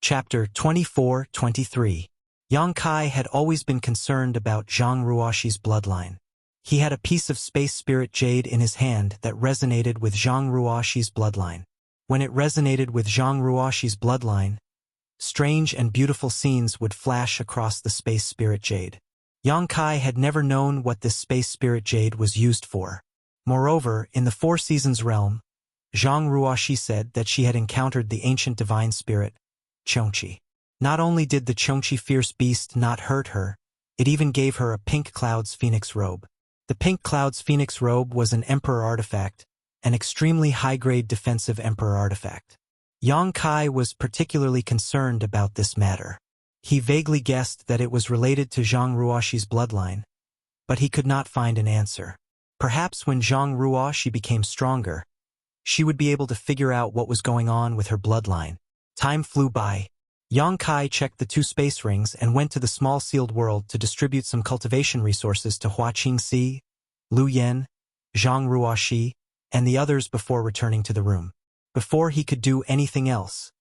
Chapter 24-23. Yang Kai had always been concerned about Zhang Ruoxi's bloodline. He had a piece of space spirit jade in his hand that resonated with Zhang Ruoxi's bloodline. When it resonated with Zhang Ruoxi's bloodline, strange and beautiful scenes would flash across the space spirit jade. Yang Kai had never known what this space spirit jade was used for. Moreover, in the Four Seasons realm, Zhang Ruoxi said that she had encountered the ancient divine spirit, Chongqi. Not only did the Chongqi fierce beast not hurt her, it even gave her a pink cloud's phoenix robe. The pink cloud's phoenix robe was an emperor artifact, an extremely high-grade defensive emperor artifact. Yang Kai was particularly concerned about this matter. He vaguely guessed that it was related to Zhang Ruoxi's bloodline, but he could not find an answer. Perhaps when Zhang Ruoxi became stronger, she would be able to figure out what was going on with her bloodline. Time flew by. Yang Kai checked the 2 space rings and went to the small sealed world to distribute some cultivation resources to Hua Qingxi, Lu Yan, Zhang Ruoxi, and the others before returning to the room. Before he could do anything else,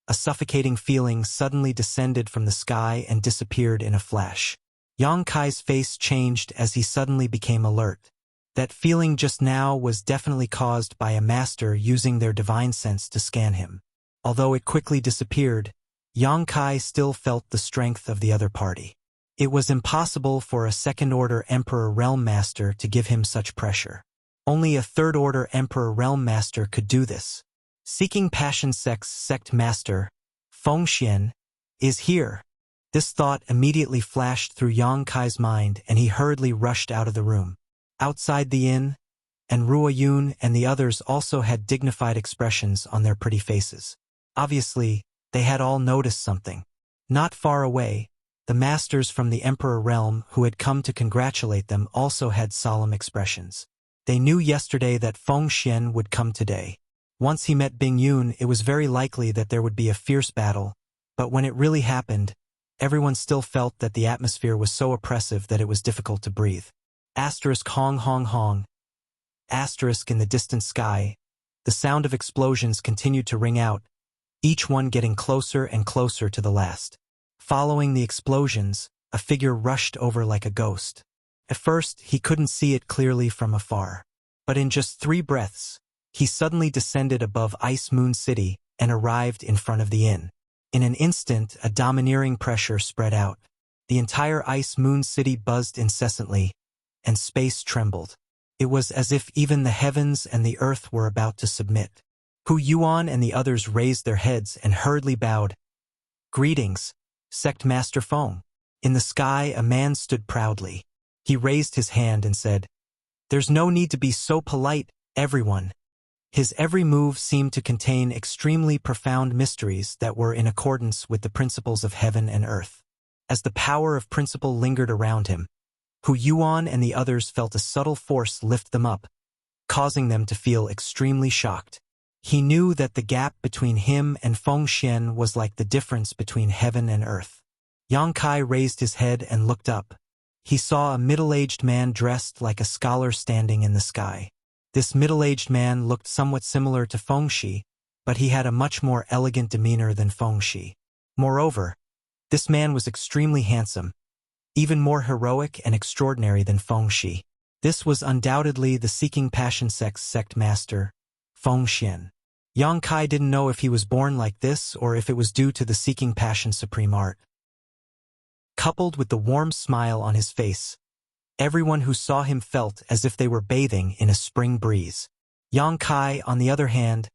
a suffocating feeling suddenly descended from the sky and disappeared in a flash. Yang Kai's face changed as he suddenly became alert. That feeling just now was definitely caused by a master using their divine sense to scan him. Although it quickly disappeared, Yang Kai still felt the strength of the other party. It was impossible for a second-order Emperor Realm Master to give him such pressure. Only a third-order Emperor Realm Master could do this. Seeking Passion Sect Master, Feng Xian, is here. This thought immediately flashed through Yang Kai's mind and he hurriedly rushed out of the room. Outside the inn, and Ruo Yun and the others also had dignified expressions on their pretty faces. Obviously, they had all noticed something. Not far away, the masters from the Emperor Realm who had come to congratulate them also had solemn expressions. They knew yesterday that Feng Xian would come today. Once he met Bing Yun, it was very likely that there would be a fierce battle, but when it really happened, everyone still felt that the atmosphere was so oppressive that it was difficult to breathe. Asterisk hong hong hong. Asterisk in the distant sky. The sound of explosions continued to ring out, each one getting closer and closer to the last. Following the explosions, a figure rushed over like a ghost. At first, he couldn't see it clearly from afar. But in just 3 breaths, he suddenly descended above Ice Moon City and arrived in front of the inn. In an instant, a domineering pressure spread out. The entire Ice Moon City buzzed incessantly, and space trembled. It was as if even the heavens and the earth were about to submit. Hu Yuan and the others raised their heads and hurriedly bowed. Greetings, Sect Master Feng. In the sky, a man stood proudly. He raised his hand and said, "There's no need to be so polite, everyone." His every move seemed to contain extremely profound mysteries that were in accordance with the principles of heaven and earth. As the power of principle lingered around him, Hu Yuan and the others felt a subtle force lift them up, causing them to feel extremely shocked. He knew that the gap between him and Feng Xian was like the difference between heaven and earth. Yang Kai raised his head and looked up. He saw a middle-aged man dressed like a scholar standing in the sky. This middle-aged man looked somewhat similar to Feng Shi, but he had a much more elegant demeanor than Feng Shi. Moreover, this man was extremely handsome, even more heroic and extraordinary than Feng Shi. This was undoubtedly the Seeking Passion Sect Master, Feng Xian. Yang Kai didn't know if he was born like this or if it was due to the Seeking Passion Supreme Art. Coupled with the warm smile on his face, everyone who saw him felt as if they were bathing in a spring breeze. Yang Kai, on the other hand,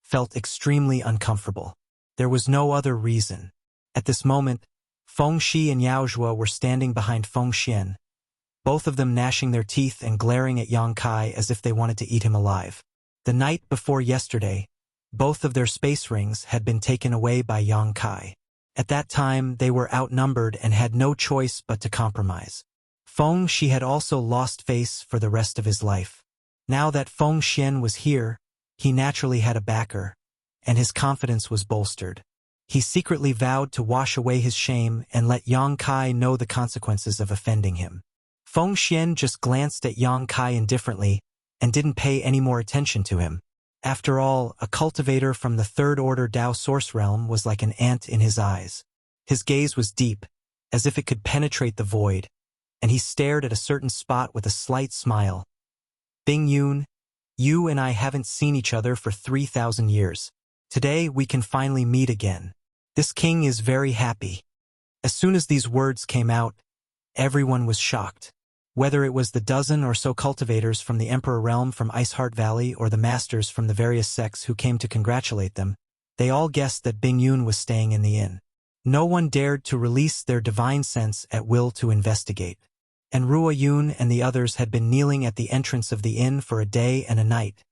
felt extremely uncomfortable. There was no other reason. At this moment, Feng Shi and Yao Zhuo were standing behind Feng Xian, both of them gnashing their teeth and glaring at Yang Kai as if they wanted to eat him alive. The night before yesterday, both of their space rings had been taken away by Yang Kai. At that time, they were outnumbered and had no choice but to compromise. Feng Shi had also lost face for the rest of his life. Now that Feng Xian was here, he naturally had a backer, and his confidence was bolstered. He secretly vowed to wash away his shame and let Yang Kai know the consequences of offending him. Feng Xian just glanced at Yang Kai indifferently and didn't pay any more attention to him. After all, a cultivator from the third-order Tao source realm was like an ant in his eyes. His gaze was deep, as if it could penetrate the void, and he stared at a certain spot with a slight smile. Bing Yun, you and I haven't seen each other for 3,000 years. Today we can finally meet again. This king is very happy. As soon as these words came out, everyone was shocked. Whether it was the dozen or so cultivators from the Emperor realm from Iceheart Valley or the masters from the various sects who came to congratulate them, they all guessed that Bing Yun was staying in the inn. No one dared to release their divine sense at will to investigate. And Ruo Yun and the others had been kneeling at the entrance of the inn for a day and a night,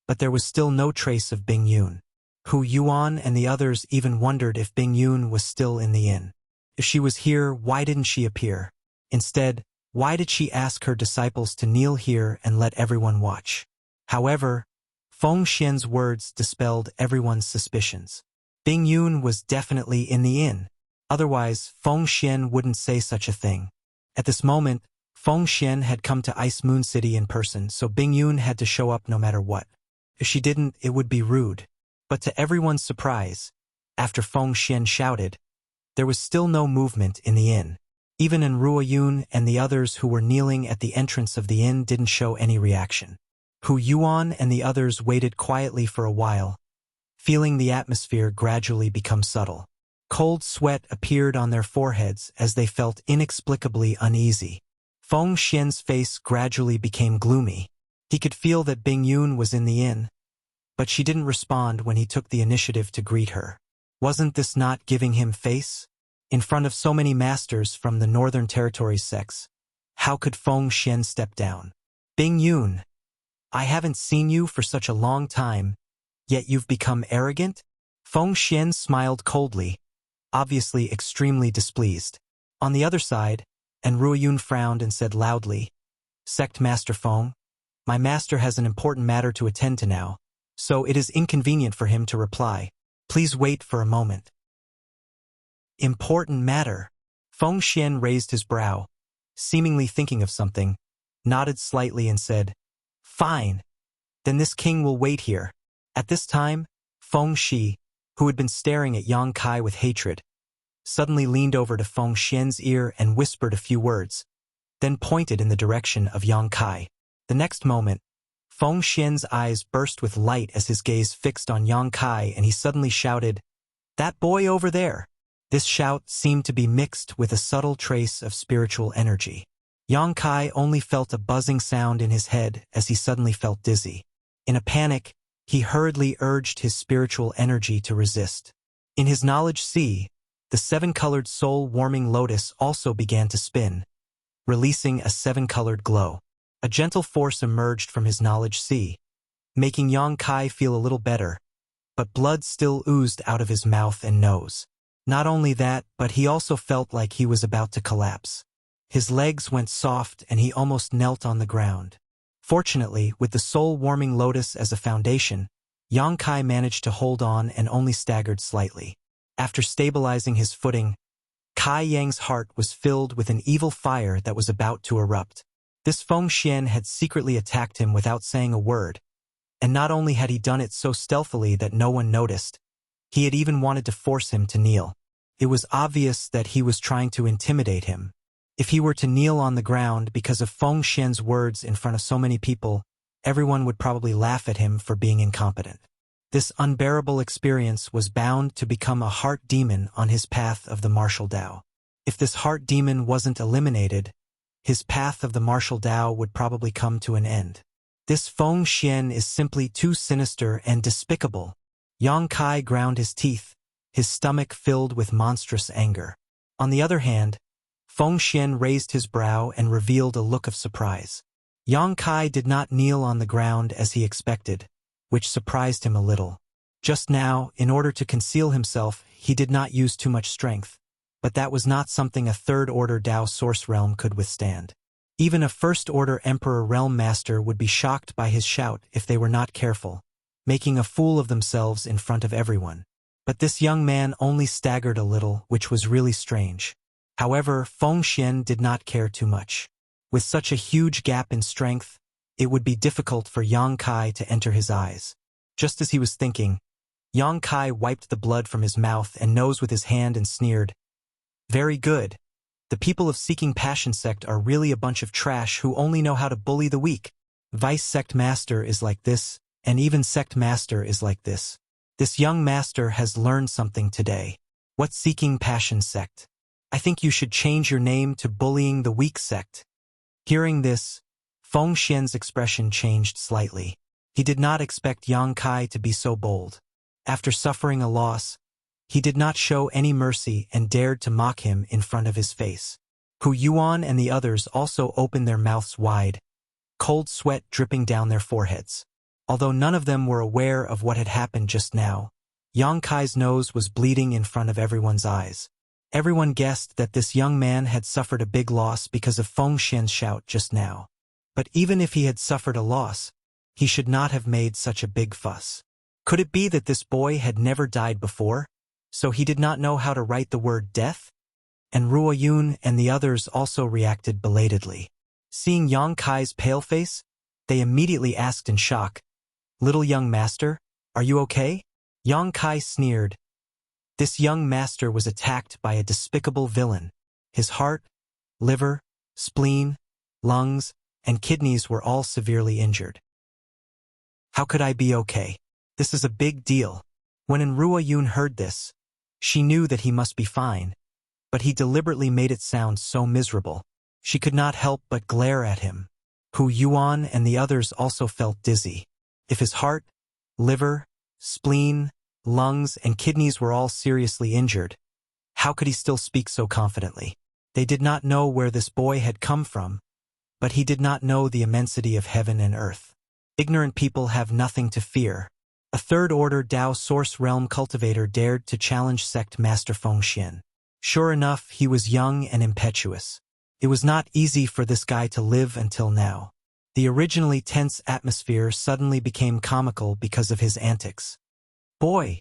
but there was still no trace of Bing Yun. Hu Yuan and the others even wondered if Bing Yun was still in the inn. If she was here, why didn't she appear? Instead, why did she ask her disciples to kneel here and let everyone watch? However, Feng Xian's words dispelled everyone's suspicions. Bing Yun was definitely in the inn. Otherwise, Feng Xian wouldn't say such a thing. At this moment, Feng Xian had come to Ice Moon City in person, so Bing Yun had to show up no matter what. If she didn't, it would be rude. But to everyone's surprise, after Feng Xian shouted, there was still no movement in the inn. Even Ruo Yun and the others who were kneeling at the entrance of the inn didn't show any reaction. Hu Yuan and the others waited quietly for a while, feeling the atmosphere gradually become subtle. Cold sweat appeared on their foreheads as they felt inexplicably uneasy. Feng Xian's face gradually became gloomy. He could feel that Bing Yun was in the inn, but she didn't respond when he took the initiative to greet her. Wasn't this not giving him face? In front of so many masters from the Northern Territories sects, how could Feng Xian step down? Bing Yun, I haven't seen you for such a long time, yet you've become arrogant? Feng Xian smiled coldly, obviously extremely displeased. On the other side, Ruo Yun frowned and said loudly, Sect Master Feng, my master has an important matter to attend to now, so it is inconvenient for him to reply. Please wait for a moment. Important matter. Feng Xian raised his brow, seemingly thinking of something, nodded slightly and said, Fine. Then this king will wait here. At this time, Feng Shi, who had been staring at Yang Kai with hatred, suddenly leaned over to Feng Xian's ear and whispered a few words, then pointed in the direction of Yang Kai. The next moment, Feng Xian's eyes burst with light as his gaze fixed on Yang Kai and he suddenly shouted, That boy over there! This shout seemed to be mixed with a subtle trace of spiritual energy. Yang Kai only felt a buzzing sound in his head as he suddenly felt dizzy. In a panic, he hurriedly urged his spiritual energy to resist. In his knowledge sea, the seven-colored soul-warming lotus also began to spin, releasing a seven-colored glow. A gentle force emerged from his knowledge sea, making Yang Kai feel a little better, but blood still oozed out of his mouth and nose. Not only that, but he also felt like he was about to collapse. His legs went soft and he almost knelt on the ground. Fortunately, with the soul-warming lotus as a foundation, Yang Kai managed to hold on and only staggered slightly. After stabilizing his footing, Kai Yang's heart was filled with an evil fire that was about to erupt. This Feng Xian had secretly attacked him without saying a word, and not only had he done it so stealthily that no one noticed, he had even wanted to force him to kneel. It was obvious that he was trying to intimidate him. If he were to kneel on the ground because of Feng Xian's words in front of so many people, everyone would probably laugh at him for being incompetent. This unbearable experience was bound to become a heart demon on his path of the martial Tao. If this heart demon wasn't eliminated, his path of the martial Tao would probably come to an end. This Feng Xian is simply too sinister and despicable. Yang Kai ground his teeth, his stomach filled with monstrous anger. On the other hand, Feng Xian raised his brow and revealed a look of surprise. Yang Kai did not kneel on the ground as he expected, which surprised him a little. Just now, in order to conceal himself, he did not use too much strength, but that was not something a third-order Tao source realm could withstand. Even a first-order Emperor realm master would be shocked by his shout if they were not careful, making a fool of themselves in front of everyone. But this young man only staggered a little, which was really strange. However, Feng Xian did not care too much. With such a huge gap in strength, it would be difficult for Yang Kai to enter his eyes. Just as he was thinking, Yang Kai wiped the blood from his mouth and nose with his hand and sneered, "Very good. The people of Seeking Passion sect are really a bunch of trash who only know how to bully the weak. Vice sect master is like this, and even sect master is like this. This young master has learned something today. What Seeking Passion sect? I think you should change your name to Bullying the Weak sect." Hearing this, Feng Xian's expression changed slightly. He did not expect Yang Kai to be so bold. After suffering a loss, he did not show any mercy and dared to mock him in front of his face. Hu Yuan and the others also opened their mouths wide, cold sweat dripping down their foreheads. Although none of them were aware of what had happened just now, Yang Kai's nose was bleeding in front of everyone's eyes. Everyone guessed that this young man had suffered a big loss because of Feng Xian's shout just now. But even if he had suffered a loss, he should not have made such a big fuss. Could it be that this boy had never died before, so he did not know how to write the word death? And Ruo Yun and the others also reacted belatedly. Seeing Yang Kai's pale face, they immediately asked in shock, "Little young master, are you okay?" Yang Kai sneered. This young master was attacked by a despicable villain. His heart, liver, spleen, lungs, and kidneys were all severely injured. How could I be okay? This is a big deal. When Ruo Yun heard this, she knew that he must be fine, but he deliberately made it sound so miserable. She could not help but glare at him. Hu Yuan and the others also felt dizzy. If his heart, liver, spleen, lungs, and kidneys were all seriously injured, how could he still speak so confidently? They did not know where this boy had come from, but he did not know the immensity of heaven and earth. Ignorant people have nothing to fear. A third-order Dao Source Realm cultivator dared to challenge Sect Master Feng Xian. Sure enough, he was young and impetuous. It was not easy for this guy to live until now. The originally tense atmosphere suddenly became comical because of his antics. "Boy,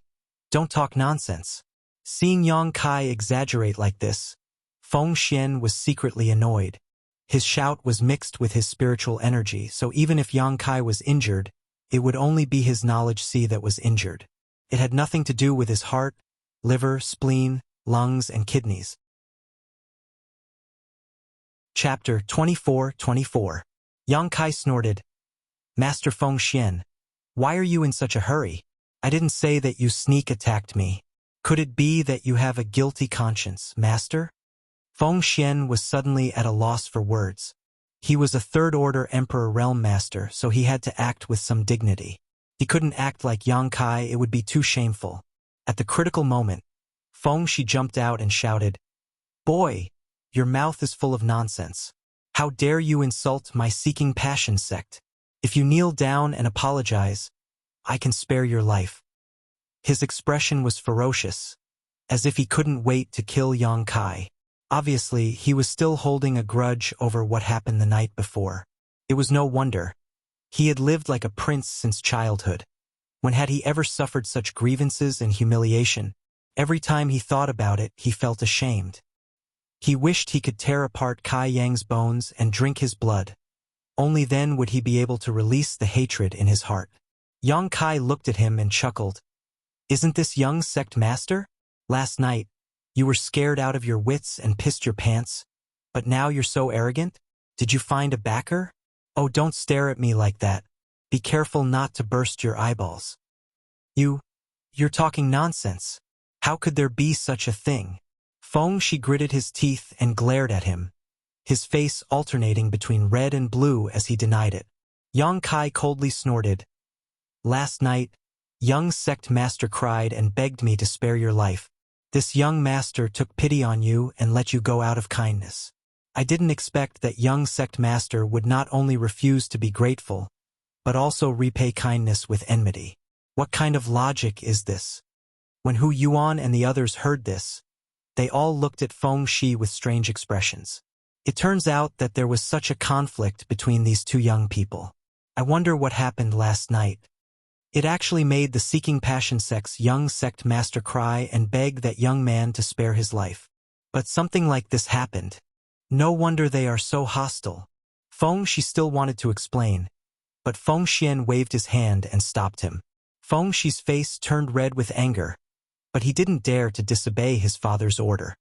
don't talk nonsense." Seeing Yang Kai exaggerate like this, Feng Xian was secretly annoyed. His shout was mixed with his spiritual energy, so even if Yang Kai was injured, it would only be his knowledge C that was injured. It had nothing to do with his heart, liver, spleen, lungs, and kidneys. Chapter 24:24. Yang Kai snorted, "Master Feng Xian, why are you in such a hurry? I didn't say that you sneak attacked me. Could it be that you have a guilty conscience, master?" Feng Xian was suddenly at a loss for words. He was a third-order Emperor Realm Master, so he had to act with some dignity. He couldn't act like Yang Kai, it would be too shameful. At the critical moment, Feng Shi jumped out and shouted, "Boy, your mouth is full of nonsense. How dare you insult my Seeking Passion sect? If you kneel down and apologize, I can spare your life." His expression was ferocious, as if he couldn't wait to kill Yang Kai. Obviously, he was still holding a grudge over what happened the night before. It was no wonder. He had lived like a prince since childhood. When had he ever suffered such grievances and humiliation? Every time he thought about it, he felt ashamed. He wished he could tear apart Kai Yang's bones and drink his blood. Only then would he be able to release the hatred in his heart. Yang Kai looked at him and chuckled. "Isn't this young sect master? Last night, you were scared out of your wits and pissed your pants, but now you're so arrogant? Did you find a backer? Oh, don't stare at me like that. Be careful not to burst your eyeballs. You're talking nonsense. How could there be such a thing?" Feng Shi gritted his teeth and glared at him, his face alternating between red and blue as he denied it. Yang Kai coldly snorted. "Last night, young sect master cried and begged me to spare your life. This young master took pity on you and let you go out of kindness. I didn't expect that young sect master would not only refuse to be grateful, but also repay kindness with enmity. What kind of logic is this?" When Hu Yuan and the others heard this, they all looked at Feng Shi with strange expressions. It turns out that there was such a conflict between these two young people. I wonder what happened last night. It actually made the Seeking Passion sect's young sect master cry and beg that young man to spare his life. But something like this happened. No wonder they are so hostile. Feng Shi still wanted to explain, but Feng Xian waved his hand and stopped him. Feng Shi's face turned red with anger, but he didn't dare to disobey his father's order.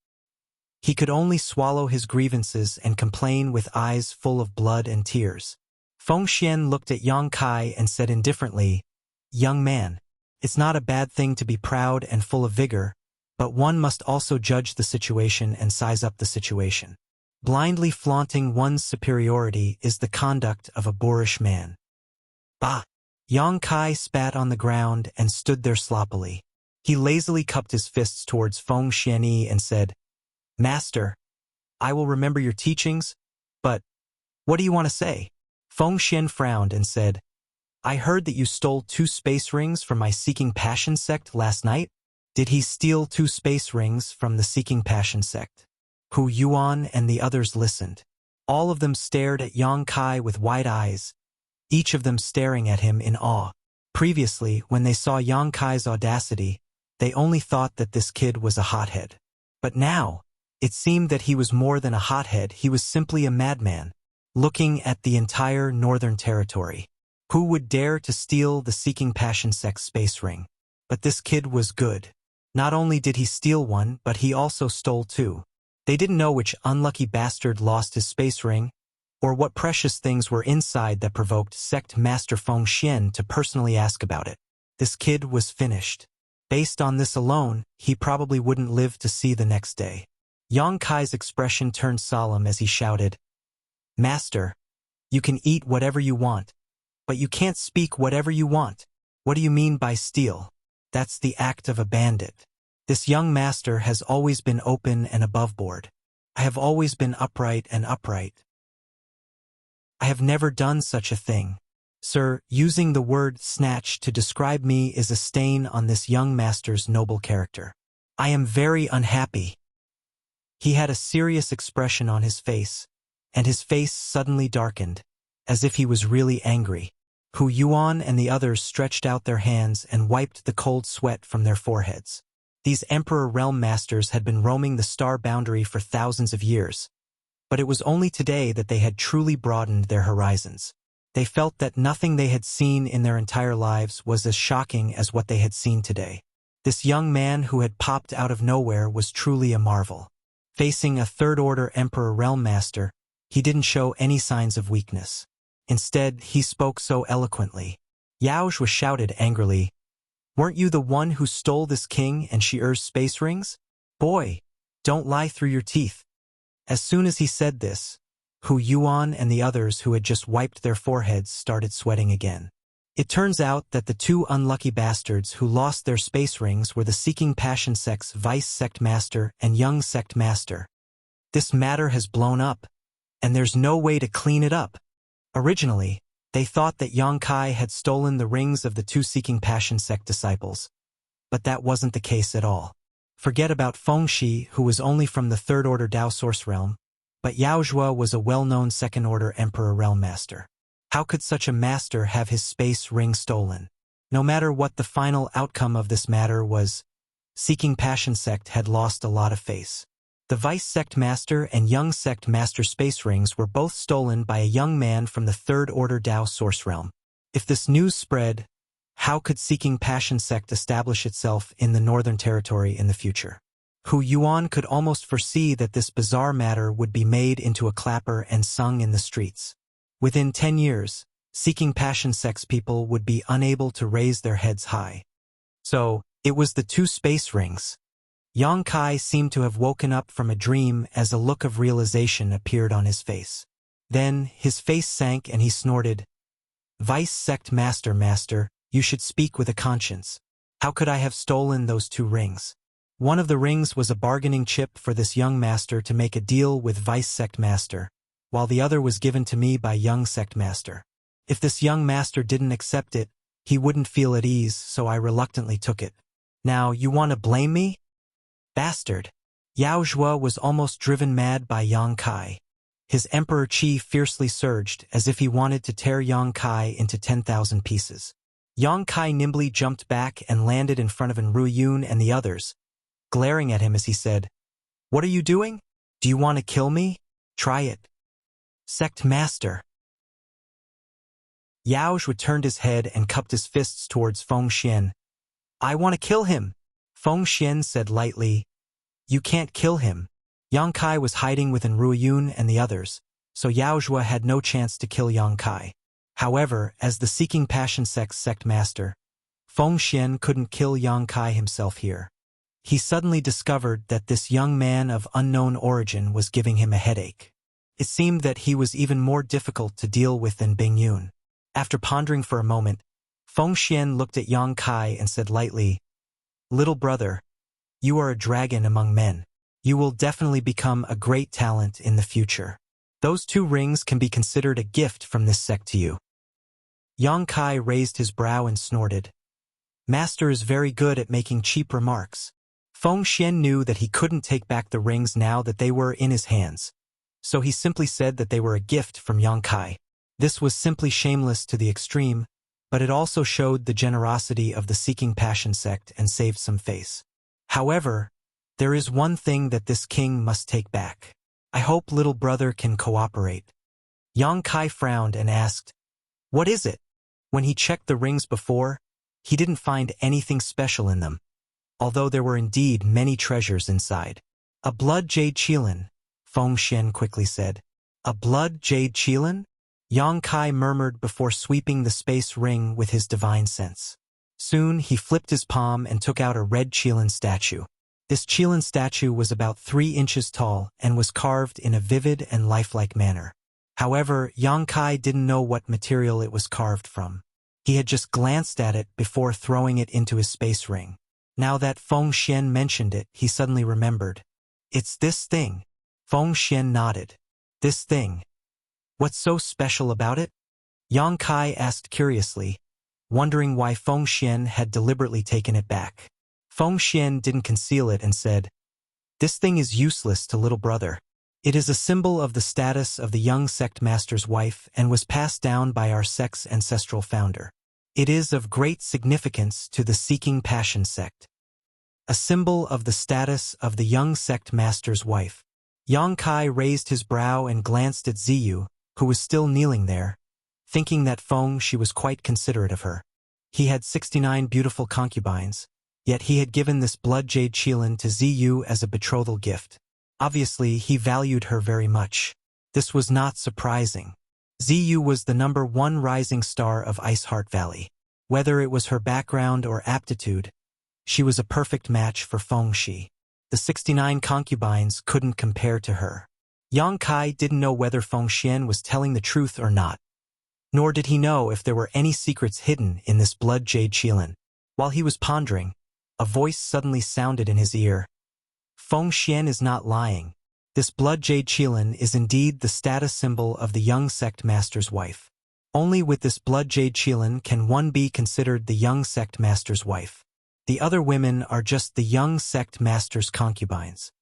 He could only swallow his grievances and complain with eyes full of blood and tears. Feng Xian looked at Yang Kai and said indifferently, "Young man, it's not a bad thing to be proud and full of vigor, but one must also judge the situation and size up the situation. Blindly flaunting one's superiority is the conduct of a boorish man." Bah! Yang Kai spat on the ground and stood there sloppily. He lazily cupped his fists towards Feng Xianyi and said, "Master, I will remember your teachings, but what do you want to say?" Feng Xian frowned and said, "I heard that you stole 2 space rings from my Seeking Passion sect last night." Did he steal 2 space rings from the Seeking Passion sect? Hu Yuan and the others listened. All of them stared at Yang Kai with wide eyes, each of them staring at him in awe. Previously, when they saw Yang Kai's audacity, they only thought that this kid was a hothead. But now, it seemed that he was more than a hothead, he was simply a madman, looking at the entire Northern Territory. Who would dare to steal the Seeking Passion sect space ring? But this kid was good. Not only did he steal one, but he also stole 2. They didn't know which unlucky bastard lost his space ring, or what precious things were inside that provoked Sect Master Feng Xian to personally ask about it. This kid was finished. Based on this alone, he probably wouldn't live to see the next day. Yang Kai's expression turned solemn as he shouted, "Master, you can eat whatever you want, but you can't speak whatever you want. What do you mean by steal? That's the act of a bandit. This young master has always been open and aboveboard. I have always been upright and upright. I have never done such a thing. Sir, using the word snatch to describe me is a stain on this young master's noble character. I am very unhappy." He had a serious expression on his face, and his face suddenly darkened, as if he was really angry. Hu Yuan and the others stretched out their hands and wiped the cold sweat from their foreheads. These Emperor Realm Masters had been roaming the star boundary for thousands of years, but it was only today that they had truly broadened their horizons. They felt that nothing they had seen in their entire lives was as shocking as what they had seen today. This young man who had popped out of nowhere was truly a marvel. Facing a third-order Emperor Realm Master, he didn't show any signs of weakness. Instead, he spoke so eloquently. Yao Zhuo shouted angrily, "Weren't you the one who stole this king and Shi'er's space rings? Boy, don't lie through your teeth." As soon as he said this, Hu Yuan and the others who had just wiped their foreheads started sweating again. It turns out that the 2 unlucky bastards who lost their space rings were the Seeking Passion sect's Vice Sect Master and Young Sect Master. This matter has blown up, and there's no way to clean it up. Originally, they thought that Yang Kai had stolen the rings of the 2 Seeking Passion sect disciples, but that wasn't the case at all. Forget about Feng Shi, who was only from the 3rd Order Dao Source Realm, but Yao Zhuo was a well-known 2nd Order Emperor Realm Master. How could such a master have his space ring stolen? No matter what the final outcome of this matter was, Seeking Passion sect had lost a lot of face. The Vice Sect Master and Young Sect Master space rings were both stolen by a young man from the 3rd Order Dao Source Realm. If this news spread, how could Seeking Passion sect establish itself in the Northern Territory in the future? Hu Yuan could almost foresee that this bizarre matter would be made into a clapper and sung in the streets. Within 10 years, Seeking Passion sect's people would be unable to raise their heads high. So, it was the 2 space rings. Yang Kai seemed to have woken up from a dream as a look of realization appeared on his face. Then, his face sank and he snorted, "Vice Sect Master, you should speak with a conscience. How could I have stolen those 2 rings? One of the rings was a bargaining chip for this young master to make a deal with Vice Sect Master, while the other was given to me by Young Sect Master. If this young master didn't accept it, he wouldn't feel at ease, so I reluctantly took it. Now, you want to blame me? Bastard." Yao Zhuo was almost driven mad by Yang Kai. His Emperor Qi fiercely surged as if he wanted to tear Yang Kai into 10,000 pieces. Yang Kai nimbly jumped back and landed in front of Enru Yun and the others, glaring at him as he said, "What are you doing? Do you want to kill me? Try it." Sect Master. Yao Zhua turned his head and cupped his fists towards Feng Xian. I want to kill him. Feng Xian said lightly. You can't kill him. Yang Kai was hiding within Ruoyun and the others, so Yao Zhua had no chance to kill Yang Kai. However, as the Seeking Passion sect master, Feng Xian couldn't kill Yang Kai himself here. He suddenly discovered that this young man of unknown origin was giving him a headache. It seemed that he was even more difficult to deal with than Bing Yun. After pondering for a moment, Feng Xian looked at Yang Kai and said lightly, Little brother, you are a dragon among men. You will definitely become a great talent in the future. Those 2 rings can be considered a gift from this sect to you. Yang Kai raised his brow and snorted. Master is very good at making cheap remarks. Feng Xian knew that he couldn't take back the rings now that they were in his hands, so he simply said that they were a gift from Yang Kai. This was simply shameless to the extreme, but it also showed the generosity of the Seeking Passion sect and saved some face. However, there is one thing that this king must take back. I hope little brother can cooperate. Yang Kai frowned and asked, What is it? When he checked the rings before, he didn't find anything special in them, although there were indeed many treasures inside. A blood jade qilin, Feng Xian quickly said. A blood jade qilin? Yang Kai murmured before sweeping the space ring with his divine sense. Soon he flipped his palm and took out a red qilin statue. This qilin statue was about 3 inches tall and was carved in a vivid and lifelike manner. However, Yang Kai didn't know what material it was carved from. He had just glanced at it before throwing it into his space ring. Now that Feng Xian mentioned it, he suddenly remembered. It's this thing. Feng Xian nodded. This thing. What's so special about it? Yang Kai asked curiously, wondering why Feng Xian had deliberately taken it back. Feng Xian didn't conceal it and said, This thing is useless to little brother. It is a symbol of the status of the young sect master's wife and was passed down by our sect's ancestral founder. It is of great significance to the Seeking Passion sect. A symbol of the status of the young sect master's wife. Yang Kai raised his brow and glanced at Ziyu, who was still kneeling there, thinking that she was quite considerate of her. He had 69 beautiful concubines, yet he had given this blood jade qilin to Ziyu as a betrothal gift. Obviously, he valued her very much. This was not surprising. Ziyu was the #1 rising star of Iceheart Valley. Whether it was her background or aptitude, she was a perfect match for Feng Shi. The 69 concubines couldn't compare to her. Yang Kai didn't know whether Feng Xian was telling the truth or not, nor did he know if there were any secrets hidden in this blood jade qilin. While he was pondering, a voice suddenly sounded in his ear. Feng Xian is not lying. This blood jade qilin is indeed the status symbol of the young sect master's wife. Only with this blood jade qilin can one be considered the young sect master's wife. The other women are just the young sect master's concubines.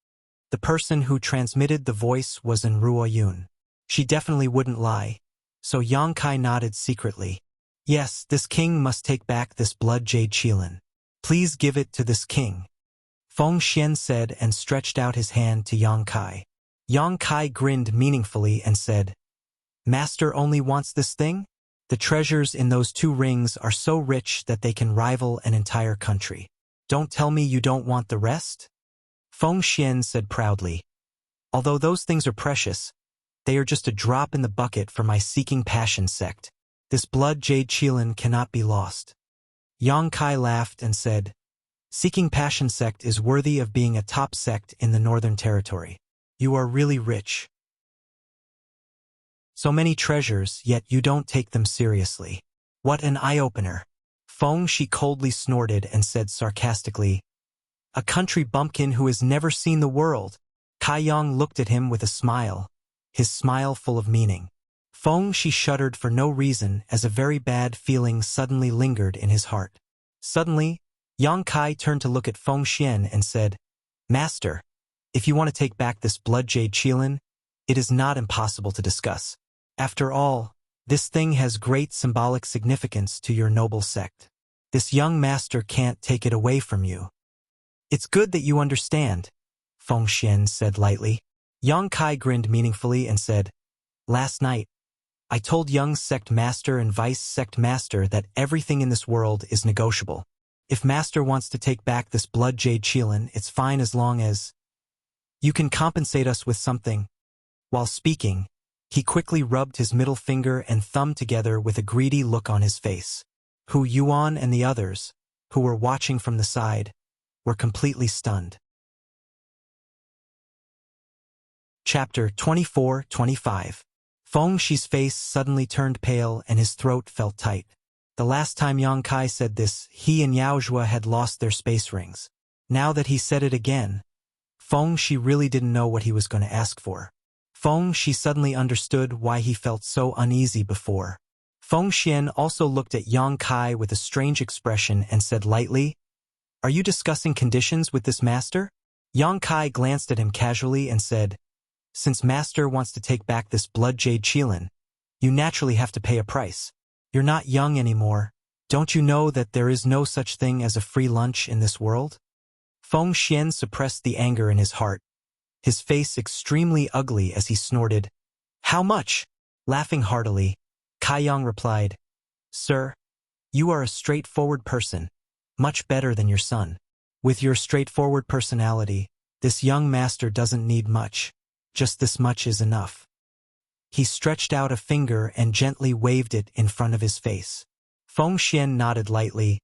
The person who transmitted the voice was in Ruoyun. She definitely wouldn't lie, so Yang Kai nodded secretly. Yes, this king must take back this blood jade qilin. Please give it to this king. Feng Xian said and stretched out his hand to Yang Kai. Yang Kai grinned meaningfully and said, Master only wants this thing? The treasures in those 2 rings are so rich that they can rival an entire country. Don't tell me you don't want the rest? Feng Xian said proudly. Although those things are precious, they are just a drop in the bucket for my Seeking Passion sect. This blood jade qilin cannot be lost. Yang Kai laughed and said, Seeking Passion sect is worthy of being a top sect in the Northern Territory. You are really rich. So many treasures, yet you don't take them seriously. What an eye-opener. Feng Shi coldly snorted and said sarcastically, A country bumpkin who has never seen the world. Kai Yang looked at him with a smile, his smile full of meaning. Feng Shi shuddered for no reason as a very bad feeling suddenly lingered in his heart. Suddenly, Yang Kai turned to look at Feng Xian and said, Master, if you want to take back this blood jade qilin, it is not impossible to discuss. After all, this thing has great symbolic significance to your noble sect. This young master can't take it away from you. It's good that you understand, Feng Xian said lightly. Yang Kai grinned meaningfully and said, Last night, I told young sect master and vice sect master that everything in this world is negotiable. If master wants to take back this blood jade Qilin, it's fine as long as you can compensate us with something. While speaking, he quickly rubbed his middle finger and thumb together with a greedy look on his face. Hu Yuan and the others, who were watching from the side, were completely stunned. Chapter 24-25. Feng Shi's face suddenly turned pale and his throat felt tight. The last time Yang Kai said this, he and Yao Zhua had lost their space rings. Now that he said it again, Feng Shi really didn't know what he was going to ask for. Feng Shi suddenly understood why he felt so uneasy before. Feng Xian also looked at Yang Kai with a strange expression and said lightly, "Are you discussing conditions with this master?" Yang Kai glanced at him casually and said, "Since master wants to take back this blood jade Qilin, you naturally have to pay a price. You're not young anymore. Don't you know that there is no such thing as a free lunch in this world?" Feng Xian suppressed the anger in his heart, his face extremely ugly as he snorted, "How much?" Laughing heartily, Kai Yang replied, "Sir, you are a straightforward person, much better than your son. With your straightforward personality, this young master doesn't need much. Just this much is enough." He stretched out a finger and gently waved it in front of his face. Feng Xian nodded lightly.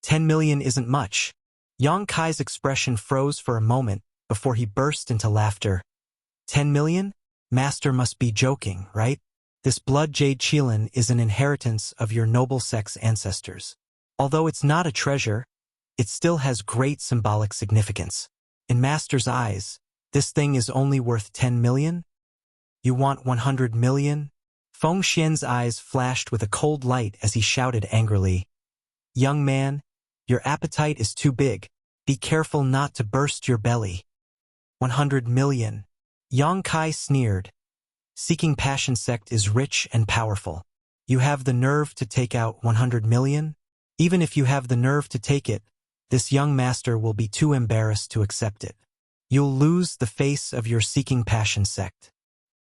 10 million isn't much. Yang Kai's expression froze for a moment before he burst into laughter. 10 million? Master must be joking, right? This blood jade Qilin is an inheritance of your noble sect's ancestors. Although it's not a treasure, it still has great symbolic significance. In Master's eyes, this thing is only worth 10 million? You want 100 million? Feng Xian's eyes flashed with a cold light as he shouted angrily, "Young man, your appetite is too big. Be careful not to burst your belly." 100 million. Yang Kai sneered. Seeking Passion Sect is rich and powerful. You have the nerve to take out 100 million? Even if you have the nerve to take it, this young master will be too embarrassed to accept it. You'll lose the face of your Seeking Passion Sect.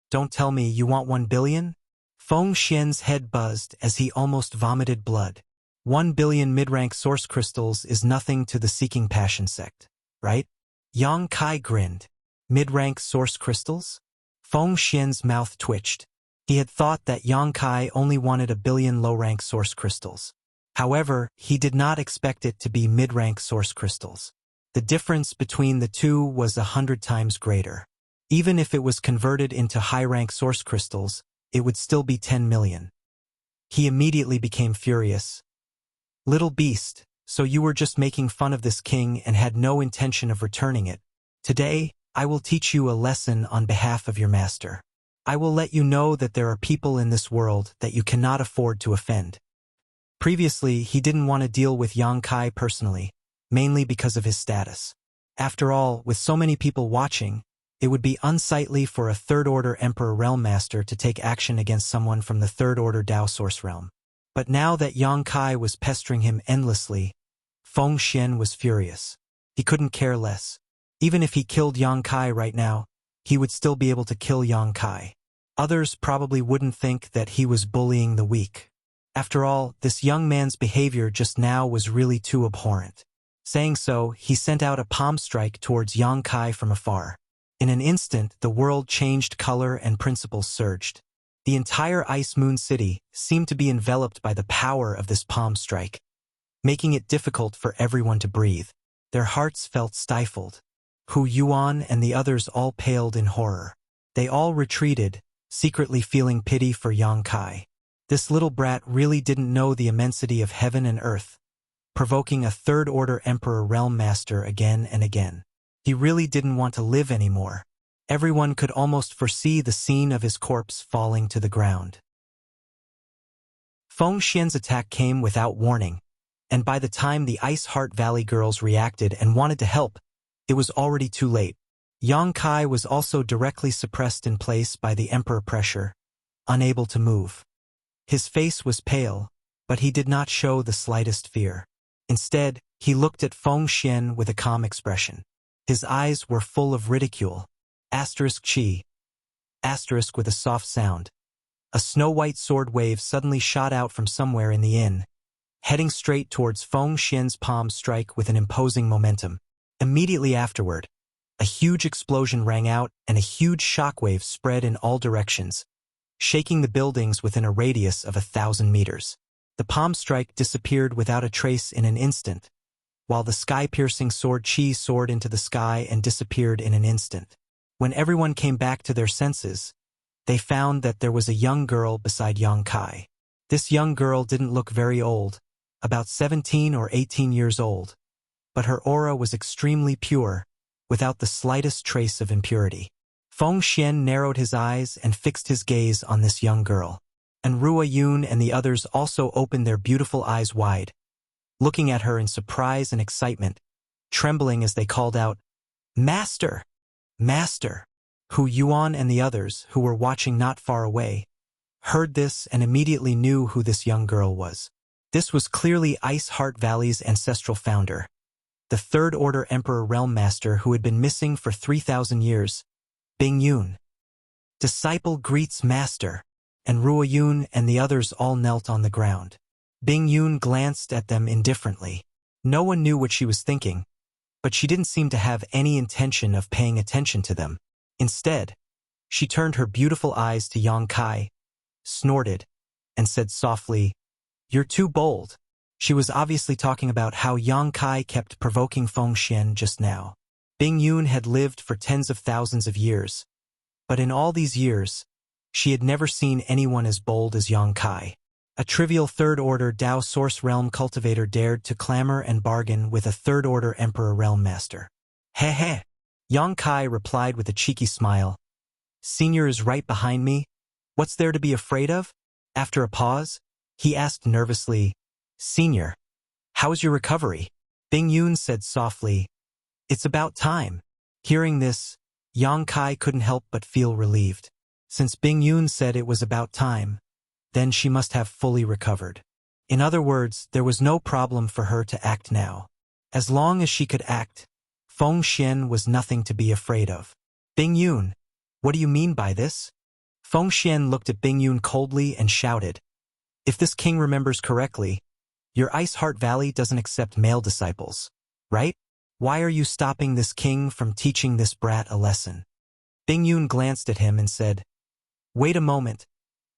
Don't tell me you want 1 billion? Feng Xian's head buzzed as he almost vomited blood. 1 billion mid-rank source crystals is nothing to the Seeking Passion Sect, right? Yang Kai grinned. Mid-rank source crystals? Feng Xian's mouth twitched. He had thought that Yang Kai only wanted 1 billion low-rank source crystals. However, he did not expect it to be mid-rank source crystals. The difference between the two was 100 times greater. Even if it was converted into high-rank source crystals, it would still be 10 million. He immediately became furious. "Little beast, so you were just making fun of this king and had no intention of returning it. Today, I will teach you a lesson on behalf of your master. I will let you know that there are people in this world that you cannot afford to offend." Previously, he didn't want to deal with Yang Kai personally, mainly because of his status. After all, with so many people watching, it would be unsightly for a Third-Order Emperor Realm Master to take action against someone from the Third-Order Dao Source Realm. But now that Yang Kai was pestering him endlessly, Feng Xian was furious. He couldn't care less. Even if he killed Yang Kai right now, he would still be able to kill Yang Kai. Others probably wouldn't think that he was bullying the weak. After all, this young man's behavior just now was really too abhorrent. Saying so, he sent out a palm strike towards Yang Kai from afar. In an instant, the world changed color and principles surged. The entire Ice Moon City seemed to be enveloped by the power of this palm strike, making it difficult for everyone to breathe. Their hearts felt stifled. Hu Yuan and the others all paled in horror. They all retreated, secretly feeling pity for Yang Kai. This little brat really didn't know the immensity of heaven and earth, provoking a Third-Order Emperor Realm Master again and again. He really didn't want to live anymore. Everyone could almost foresee the scene of his corpse falling to the ground. Feng Xian's attack came without warning, and by the time the Ice Heart Valley girls reacted and wanted to help, it was already too late. Yang Kai was also directly suppressed in place by the Emperor pressure, unable to move. His face was pale, but he did not show the slightest fear. Instead, he looked at Feng Xian with a calm expression. His eyes were full of ridicule. Asterisk chi. Asterisk with a soft sound. A snow-white sword wave suddenly shot out from somewhere in the inn, heading straight towards Feng Xian's palm strike with an imposing momentum. Immediately afterward, a huge explosion rang out and a huge shockwave spread in all directions, shaking the buildings within a radius of 1,000 meters. The palm strike disappeared without a trace in an instant, while the sky-piercing sword Qi soared into the sky and disappeared in an instant. When everyone came back to their senses, they found that there was a young girl beside Yang Kai. This young girl didn't look very old, about 17 or 18 years old, but her aura was extremely pure, without the slightest trace of impurity. Feng Xian narrowed his eyes and fixed his gaze on this young girl, and Ruo Yun and the others also opened their beautiful eyes wide, looking at her in surprise and excitement, trembling as they called out, "Master! Master!" Hu Yuan and the others, who were watching not far away, heard this and immediately knew who this young girl was. This was clearly Ice Heart Valley's ancestral founder, the Third Order Emperor Realm Master who had been missing for 3,000 years, Bing Yun. Disciple greets Master, and Ruo Yun and the others all knelt on the ground. Bing Yun glanced at them indifferently. No one knew what she was thinking, but she didn't seem to have any intention of paying attention to them. Instead, she turned her beautiful eyes to Yang Kai, snorted, and said softly, "You're too bold." She was obviously talking about how Yang Kai kept provoking Feng Xian just now. Bing Yun had lived for tens of thousands of years, but in all these years, she had never seen anyone as bold as Yang Kai. A trivial third-order Dao Source Realm cultivator dared to clamor and bargain with a third-order Emperor Realm Master. "Heh heh," Yang Kai replied with a cheeky smile. "Senior is right behind me. What's there to be afraid of?" After a pause, he asked nervously, "Senior, how is your recovery?" Bing Yun said softly, "It's about time." Hearing this, Yang Kai couldn't help but feel relieved. Since Bing Yun said it was about time, then she must have fully recovered. In other words, there was no problem for her to act now. As long as she could act, Feng Xian was nothing to be afraid of. "Bing Yun, what do you mean by this?" Feng Xian looked at Bing Yun coldly and shouted, "If this king remembers correctly, your Ice Heart Valley doesn't accept male disciples, right? Why are you stopping this king from teaching this brat a lesson?" Bing Yun glanced at him and said, "Wait a moment.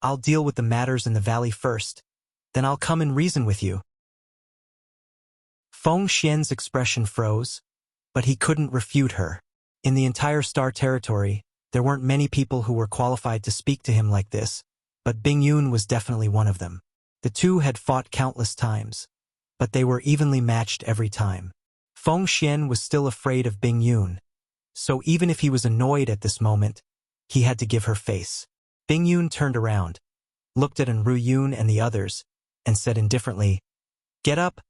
I'll deal with the matters in the valley first, then I'll come and reason with you." Feng Xian's expression froze, but he couldn't refute her. In the entire Star Territory, there weren't many people who were qualified to speak to him like this, but Bing Yun was definitely one of them. The two had fought countless times, but they were evenly matched every time. Feng Xian was still afraid of Bing Yun, so even if he was annoyed at this moment, he had to give her face. Bing Yun turned around, looked at Ruo Yun and the others, and said indifferently, "Get up.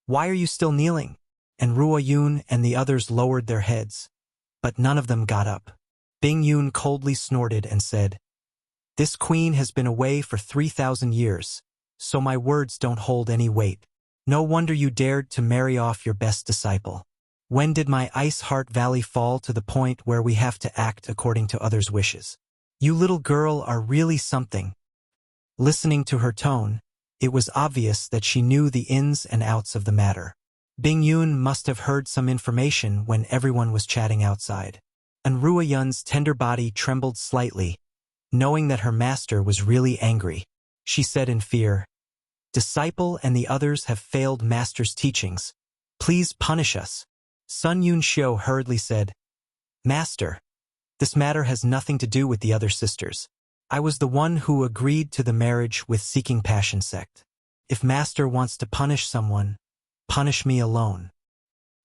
Why are you still kneeling?" And Ruo Yun and the others lowered their heads, but none of them got up. Bing Yun coldly snorted and said, "This queen has been away for 3,000 years, so my words don't hold any weight. No wonder you dared to marry off your best disciple. When did my Ice Heart Valley fall to the point where we have to act according to others' wishes? You little girl are really something." Listening to her tone, it was obvious that she knew the ins and outs of the matter. Bing Yun must have heard some information when everyone was chatting outside. And Ruo Yun's tender body trembled slightly, knowing that her master was really angry. She said in fear, "Disciple and the others have failed master's teachings. Please punish us." Sun Yun Xiu hurriedly said, "Master, this matter has nothing to do with the other sisters. I was the one who agreed to the marriage with Seeking Passion sect. If master wants to punish someone, punish me alone."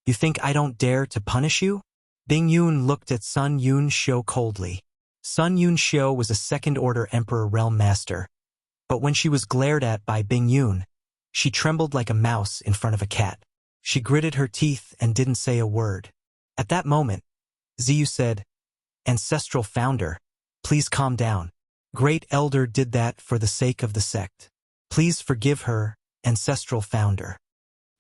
"You think I don't dare to punish you?" Bing Yun looked at Sun Yun Xiu coldly. Sun Yun Xiu was a second-order Emperor Realm Master, but when she was glared at by Bing Yun, she trembled like a mouse in front of a cat. She gritted her teeth and didn't say a word. At that moment, Ziyu said, "Ancestral Founder, please calm down. Great Elder did that for the sake of the sect. Please forgive her, Ancestral Founder."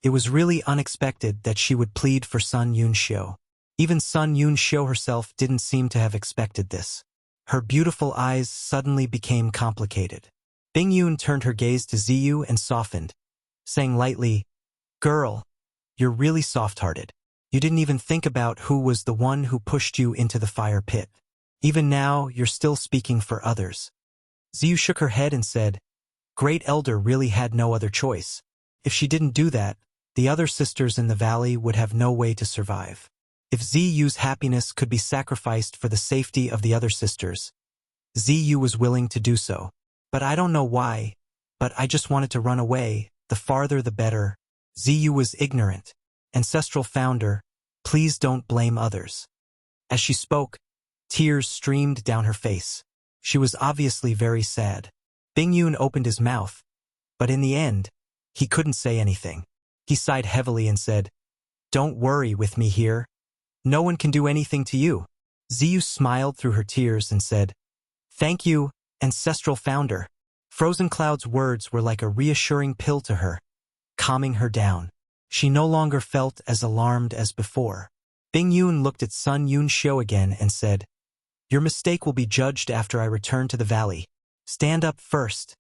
It was really unexpected that she would plead for Sun Yun Xiu. Even Sun Yun Xiu herself didn't seem to have expected this. Her beautiful eyes suddenly became complicated. Bingyun turned her gaze to Ziyu and softened, saying lightly, "Girl, you're really soft-hearted. You didn't even think about who was the one who pushed you into the fire pit. Even now, you're still speaking for others." Ziyu shook her head and said, "Great Elder really had no other choice. If she didn't do that, the other sisters in the valley would have no way to survive. If Ziyu's happiness could be sacrificed for the safety of the other sisters, Ziyu was willing to do so. But I don't know why, but I just wanted to run away, the farther the better. Ziyu was ignorant. Ancestral founder, please don't blame others." As she spoke, tears streamed down her face. She was obviously very sad. Bingyun opened his mouth, but in the end, he couldn't say anything. He sighed heavily and said, "Don't worry with me here. No one can do anything to you." Ziyu smiled through her tears and said, "Thank you, Ancestral Founder." Frozen Cloud's words were like a reassuring pill to her, calming her down. She no longer felt as alarmed as before. Bingyun looked at Sun Yunxiu again and said, "Your mistake will be judged after I return to the valley. Stand up first."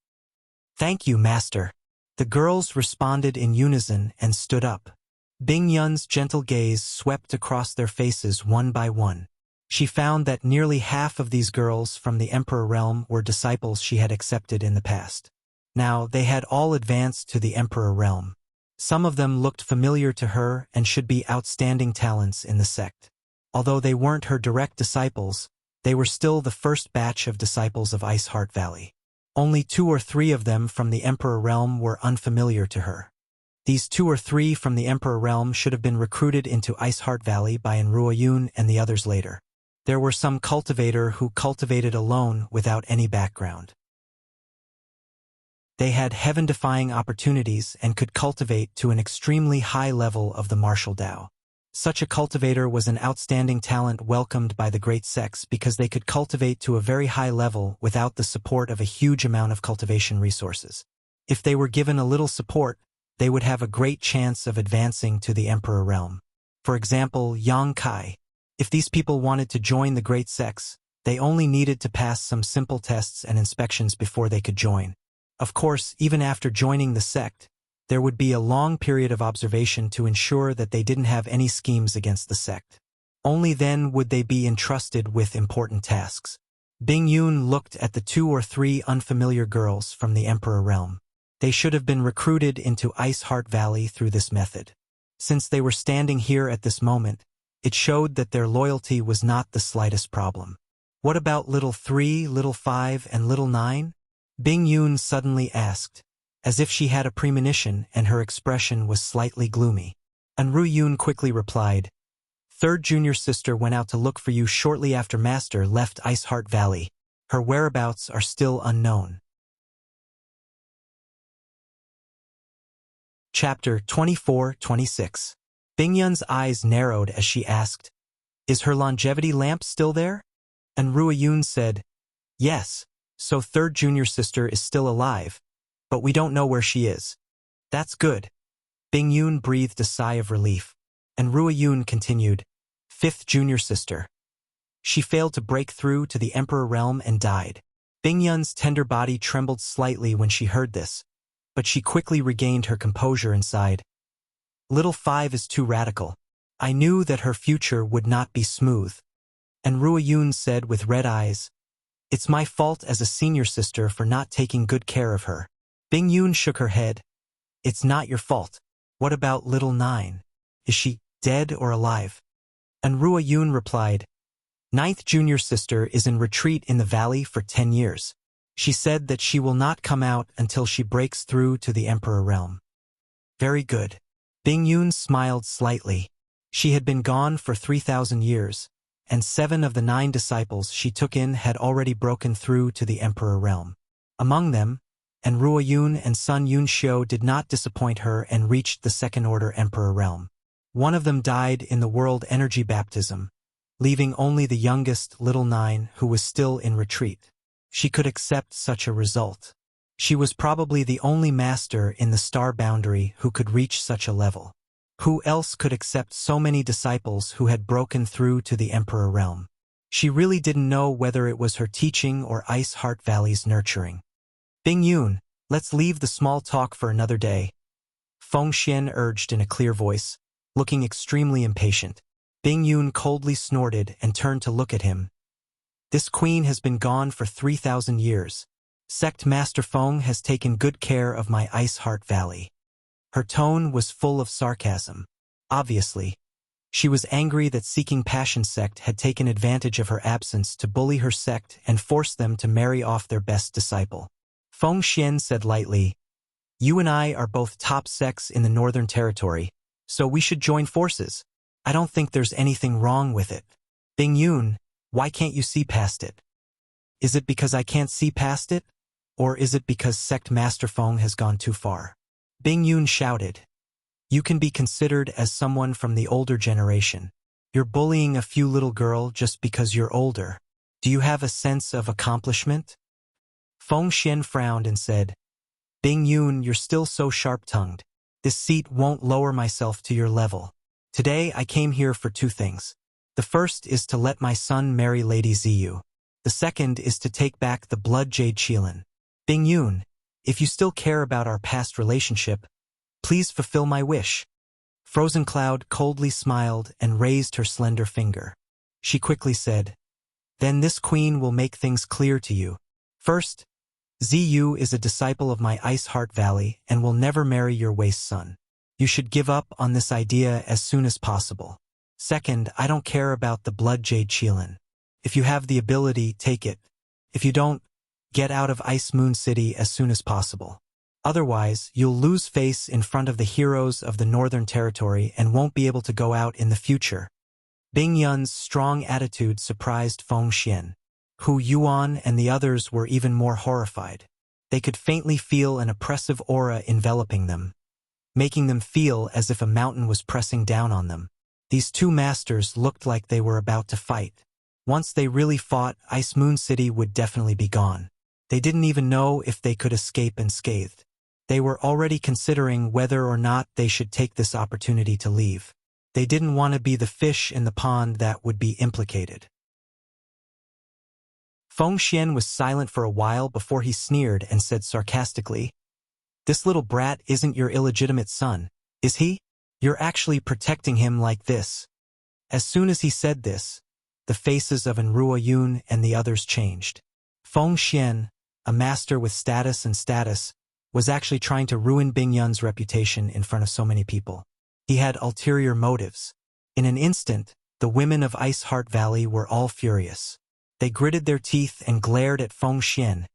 "Thank you, Master." The girls responded in unison and stood up. Bingyun's gentle gaze swept across their faces one by one. She found that nearly half of these girls from the Emperor realm were disciples she had accepted in the past. Now, they had all advanced to the Emperor realm. Some of them looked familiar to her and should be outstanding talents in the sect. Although they weren't her direct disciples, they were still the first batch of disciples of Ice Heart Valley. Only 2 or 3 of them from the Emperor realm were unfamiliar to her. These 2 or 3 from the Emperor realm should have been recruited into Ice Heart Valley by Enruoyun and the others later. There were some cultivator who cultivated alone without any background. They had heaven-defying opportunities and could cultivate to an extremely high level of the martial Tao. Such a cultivator was an outstanding talent welcomed by the great sects because they could cultivate to a very high level without the support of a huge amount of cultivation resources. If they were given a little support, they would have a great chance of advancing to the Emperor realm. For example, Yang Kai. If these people wanted to join the great sects, they only needed to pass some simple tests and inspections before they could join. Of course, even after joining the sect, there would be a long period of observation to ensure that they didn't have any schemes against the sect. Only then would they be entrusted with important tasks. Bingyun looked at the 2 or 3 unfamiliar girls from the Emperor realm. They should have been recruited into Ice Heart Valley through this method. Since they were standing here at this moment, it showed that their loyalty was not the slightest problem. What about little 3, little 5, and little 9? Bingyun suddenly asked, as if she had a premonition and her expression was slightly gloomy. Enruoyun quickly replied, "Third junior sister went out to look for you shortly after Master left Ice Heart Valley. Her whereabouts are still unknown." Chapter 24-26. Bingyun's eyes narrowed as she asked, "Is her longevity lamp still there?" Enruoyun said, "Yes, so third junior sister is still alive, but we don't know where she is." "That's good." Bingyun breathed a sigh of relief. Enruoyun continued, "Fifth junior sister. She failed to break through to the Emperor realm and died." Bingyun's tender body trembled slightly when she heard this, but she quickly regained her composure and sighed. "Little 5 is too radical. I knew that her future would not be smooth." Enruoyun said with red eyes, "It's my fault as a senior sister for not taking good care of her." Bingyun shook her head. "It's not your fault. What about little 9? Is she dead or alive?" Enruoyun replied, "Ninth junior sister is in retreat in the valley for 10 years. She said that she will not come out until she breaks through to the Emperor realm." "Very good." Bingyun smiled slightly. She had been gone for 3,000 years, and 7 of the 9 disciples she took in had already broken through to the Emperor realm. Among them, Enruoyun and Sun Yunxiu did not disappoint her and reached the second-order Emperor realm. One of them died in the world energy baptism, leaving only the youngest, little 9, who was still in retreat. She could accept such a result. She was probably the only master in the star boundary who could reach such a level. Who else could accept so many disciples who had broken through to the Emperor realm? She really didn't know whether it was her teaching or Ice Heart Valley's nurturing. Bing Yun, let's leave the small talk for another day, Feng Xian urged in a clear voice, looking extremely impatient. Bing Yun coldly snorted and turned to look at him. This queen has been gone for 3,000 years. Sect Master Feng has taken good care of my Ice Heart Valley. Her tone was full of sarcasm. Obviously, she was angry that Seeking Passion Sect had taken advantage of her absence to bully her sect and force them to marry off their best disciple. Feng Xian said lightly, "You and I are both top sects in the Northern Territory, so we should join forces. I don't think there's anything wrong with it. Bing Yun, why can't you see past it? Is it because I can't see past it? Or is it because Sect Master Feng has gone too far?" Bing Yun shouted. "You can be considered as someone from the older generation. You're bullying a few little girl just because you're older. Do you have a sense of accomplishment?" Feng Xian frowned and said, "Bing Yun, you're still so sharp-tongued. This seat won't lower myself to your level. Today I came here for two things. The first is to let my son marry Lady Ziyu. The second is to take back the Blood Jade Qilin. Bing Yun, if you still care about our past relationship, please fulfill my wish." Frozen Cloud coldly smiled and raised her slender finger. She quickly said, "Then this queen will make things clear to you. First, Ziyu is a disciple of my Ice Heart Valley and will never marry your waste son. You should give up on this idea as soon as possible. Second, I don't care about the Blood Jade Qilin. If you have the ability, take it. If you don't, get out of Ice Moon City as soon as possible. Otherwise, you'll lose face in front of the heroes of the Northern Territory and won't be able to go out in the future." Bing Yun's strong attitude surprised Feng Xian. Hu Yuan and the others were even more horrified. They could faintly feel an oppressive aura enveloping them, making them feel as if a mountain was pressing down on them. These two masters looked like they were about to fight. Once they really fought, Ice Moon City would definitely be gone. They didn't even know if they could escape unscathed. They were already considering whether or not they should take this opportunity to leave. They didn't want to be the fish in the pond that would be implicated. Feng Xian was silent for a while before he sneered and said sarcastically, "This little brat isn't your illegitimate son, is he? You're actually protecting him like this." As soon as he said this, the faces of Enrua Yun and the others changed. Feng Xian, a master with status, was actually trying to ruin Bing Yun's reputation in front of so many people. He had ulterior motives. In an instant, the women of Ice Heart Valley were all furious. They gritted their teeth and glared at Feng Xian,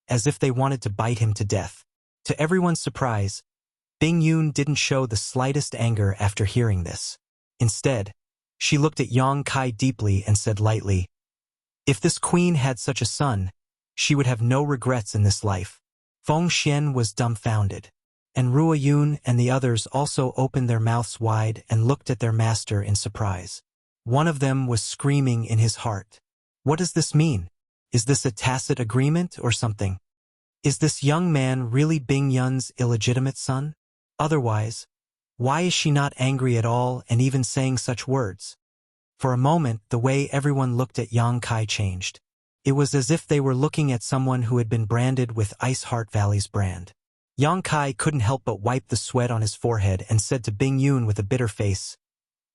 as if they wanted to bite him to death. To everyone's surprise, Bing Yun didn't show the slightest anger after hearing this. Instead, she looked at Yang Kai deeply and said lightly, "If this queen had such a son, she would have no regrets in this life." Feng Xian was dumbfounded, and Ruo Yun and the others also opened their mouths wide and looked at their master in surprise. One of them was screaming in his heart, "What does this mean? Is this a tacit agreement or something? Is this young man really Bing Yun's illegitimate son? Otherwise, why is she not angry at all and even saying such words?" For a moment, the way everyone looked at Yang Kai changed. It was as if they were looking at someone who had been branded with Ice Heart Valley's brand. Yang Kai couldn't help but wipe the sweat on his forehead and said to Bing Yun with a bitter face,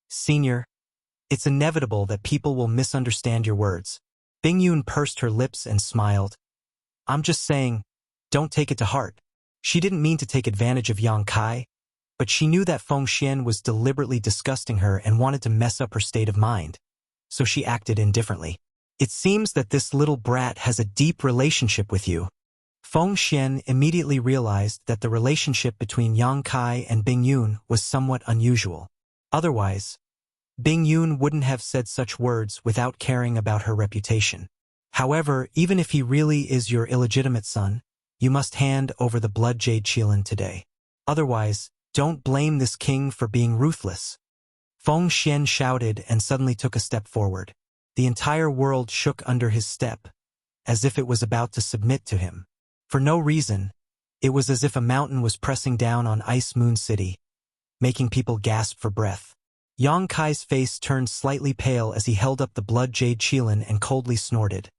"Senior, it's inevitable that people will misunderstand your words." Bing Yun pursed her lips and smiled. "I'm just saying, don't take it to heart." She didn't mean to take advantage of Yang Kai, but she knew that Feng Xian was deliberately disgusting her and wanted to mess up her state of mind, so she acted indifferently. "It seems that this little brat has a deep relationship with you." Feng Xian immediately realized that the relationship between Yang Kai and Bing Yun was somewhat unusual. Otherwise, Bing Yun wouldn't have said such words without caring about her reputation. However, even if he really is your illegitimate son, you must hand over the Blood Jade Qilin today. Otherwise, don't blame this king for being ruthless." Feng Xian shouted and suddenly took a step forward. The entire world shook under his step, as if it was about to submit to him. For no reason, it was as if a mountain was pressing down on Ice Moon City, making people gasp for breath. Yang Kai's face turned slightly pale as he held up the blood jade qilin and coldly snorted.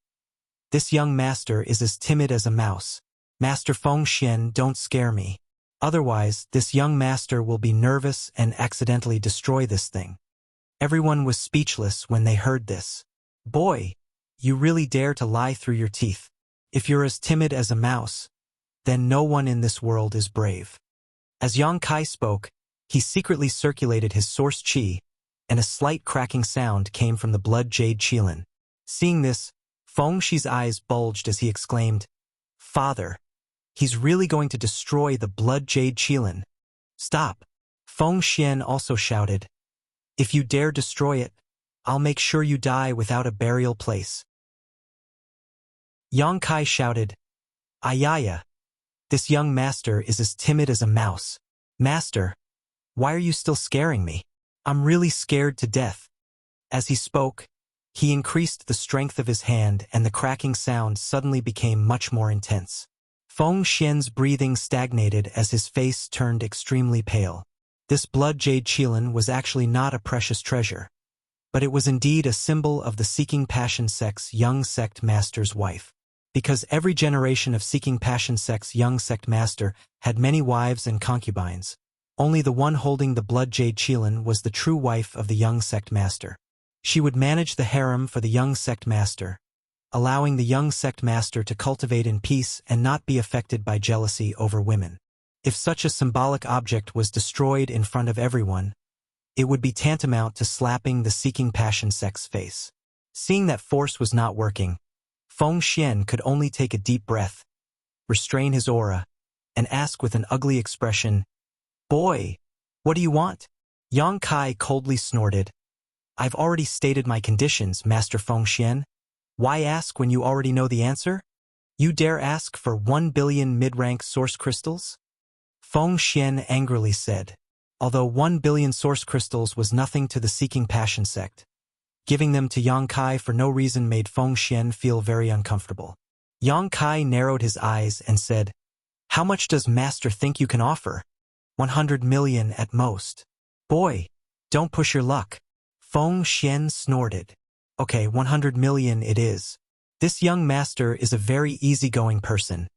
This young master is as timid as a mouse. Master Feng Xian, don't scare me. Otherwise, this young master will be nervous and accidentally destroy this thing. Everyone was speechless when they heard this. Boy, you really dare to lie through your teeth. If you're as timid as a mouse, then no one in this world is brave. As Yang Kai spoke, he secretly circulated his source qi, and a slight cracking sound came from the blood jade qilin. Seeing this, Feng Shi's eyes bulged as he exclaimed, "Father, he's really going to destroy the blood jade qilin. Stop!" Feng Xian also shouted, "If you dare destroy it, I'll make sure you die without a burial place." Yang Kai shouted, "Ayaya! This young master is as timid as a mouse. Master, why are you still scaring me? I'm really scared to death." As he spoke, he increased the strength of his hand and the cracking sound suddenly became much more intense. Feng Xian's breathing stagnated as his face turned extremely pale. This blood jade qilin was actually not a precious treasure, but it was indeed a symbol of the Seeking Passion sect's young sect master's wife. Because every generation of Seeking Passion sect's young sect master had many wives and concubines, only the one holding the blood jade qilin was the true wife of the young sect master. She would manage the harem for the young sect master, allowing the young sect master to cultivate in peace and not be affected by jealousy over women. If such a symbolic object was destroyed in front of everyone, it would be tantamount to slapping the Seeking Passion sect's face. Seeing that force was not working, Feng Xian could only take a deep breath, restrain his aura, and ask with an ugly expression, "Boy, what do you want?" Yang Kai coldly snorted, "I've already stated my conditions, Master Feng Xian. Why ask when you already know the answer? You dare ask for 1 billion mid-rank source crystals?" Feng Xian angrily said. Although 1 billion source crystals was nothing to the Seeking Passion sect, giving them to Yang Kai for no reason made Feng Xian feel very uncomfortable. Yang Kai narrowed his eyes and said, "How much does Master think you can offer?" 100 million at most. "Boy, don't push your luck." Feng Xian snorted. "Okay, 100 million it is. This young master is a very easygoing person."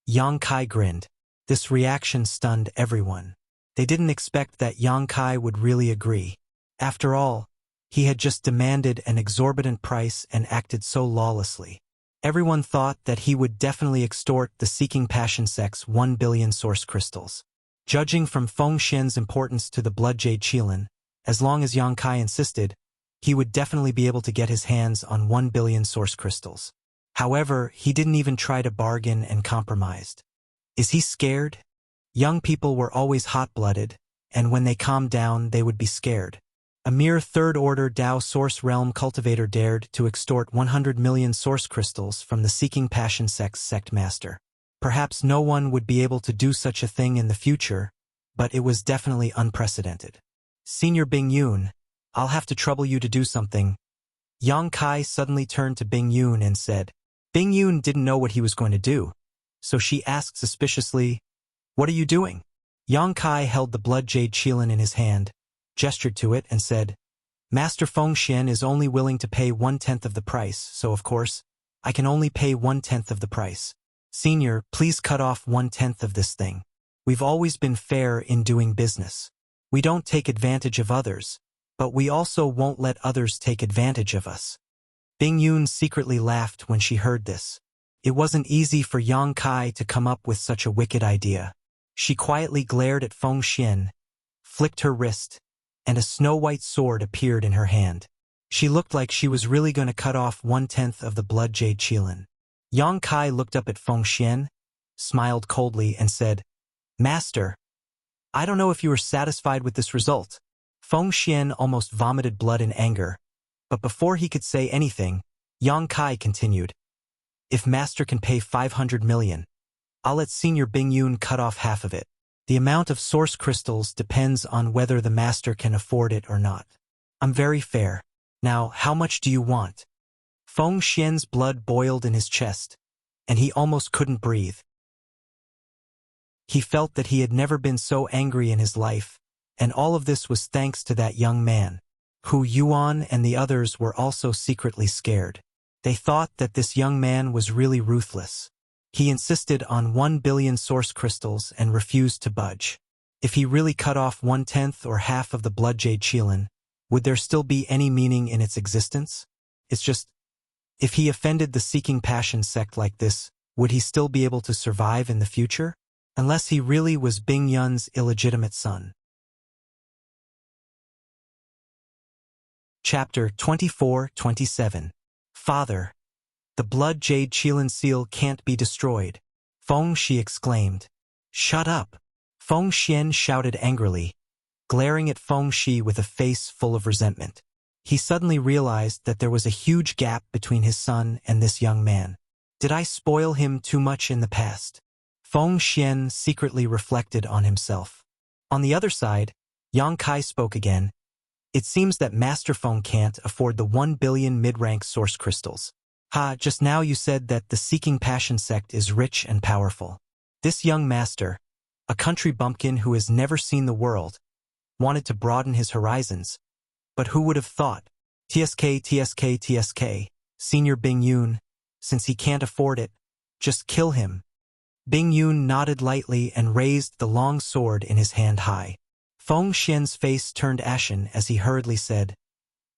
Yang Kai grinned. This reaction stunned everyone. They didn't expect that Yang Kai would really agree. After all, he had just demanded an exorbitant price and acted so lawlessly. Everyone thought that he would definitely extort the Seeking Passion sect's 1 billion source crystals. Judging from Feng Xian's importance to the blood jade qilin, as long as Yang Kai insisted, he would definitely be able to get his hands on 1 billion source crystals. However, he didn't even try to bargain and compromised. Is he scared? Young people were always hot-blooded, and when they calmed down, they would be scared. A mere third-order Dao Source Realm cultivator dared to extort 100 million source crystals from the Seeking Passion sect's sect master. Perhaps no one would be able to do such a thing in the future, but it was definitely unprecedented. "Senior Bing Yun, I'll have to trouble you to do something." Yang Kai suddenly turned to Bing Yun and said. Bing Yun didn't know what he was going to do, so she asked suspiciously, "What are you doing?" Yang Kai held the blood jade qilin in his hand, gestured to it and said, "Master Feng Xian is only willing to pay 1/10 of the price, so of course, I can only pay 1/10 of the price. Senior, please cut off 1/10 of this thing. We've always been fair in doing business. We don't take advantage of others, but we also won't let others take advantage of us." Bing Yun secretly laughed when she heard this. It wasn't easy for Yang Kai to come up with such a wicked idea. She quietly glared at Feng Xian, flicked her wrist, and a snow-white sword appeared in her hand. She looked like she was really going to cut off 1/10 of the blood jade qilin. Yang Kai looked up at Feng Xian, smiled coldly, and said, "Master, I don't know if you are satisfied with this result." Feng Xian almost vomited blood in anger, but before he could say anything, Yang Kai continued, "If Master can pay 500 million, I'll let Senior Bing Yun cut off half of it. The amount of source crystals depends on whether the Master can afford it or not. I'm very fair. Now, how much do you want?" Feng Xian's blood boiled in his chest, and he almost couldn't breathe. He felt that he had never been so angry in his life, And all of this was thanks to that young man, who Yuan and the others were also secretly scared. They thought that this young man was really ruthless. He insisted on 1 billion source crystals and refused to budge. If he really cut off 1/10 or half of the blood jade Qilin, would there still be any meaning in its existence? It's just, if he offended the Seeking Passion sect like this, would he still be able to survive in the future? Unless he really was Bing Yun's illegitimate son. Chapter 24-27. Father. The blood jade Qilin seal can't be destroyed. Feng Shi exclaimed. Shut up. Feng Xian shouted angrily, glaring at Feng Shi with a face full of resentment. He suddenly realized that there was a huge gap between his son and this young man. Did I spoil him too much in the past? Feng Xian secretly reflected on himself. On the other side, Yang Kai spoke again. It seems that Master Feng can't afford the 1 billion mid-rank source crystals. Just now you said that the Seeking Passion sect is rich and powerful. This young master, a country bumpkin who has never seen the world, wanted to broaden his horizons. But who would have thought? TSK, Senior Bing Yun, since he can't afford it, just kill him. Bing Yun nodded lightly and raised the long sword in his hand high. Feng Xian's face turned ashen as he hurriedly said,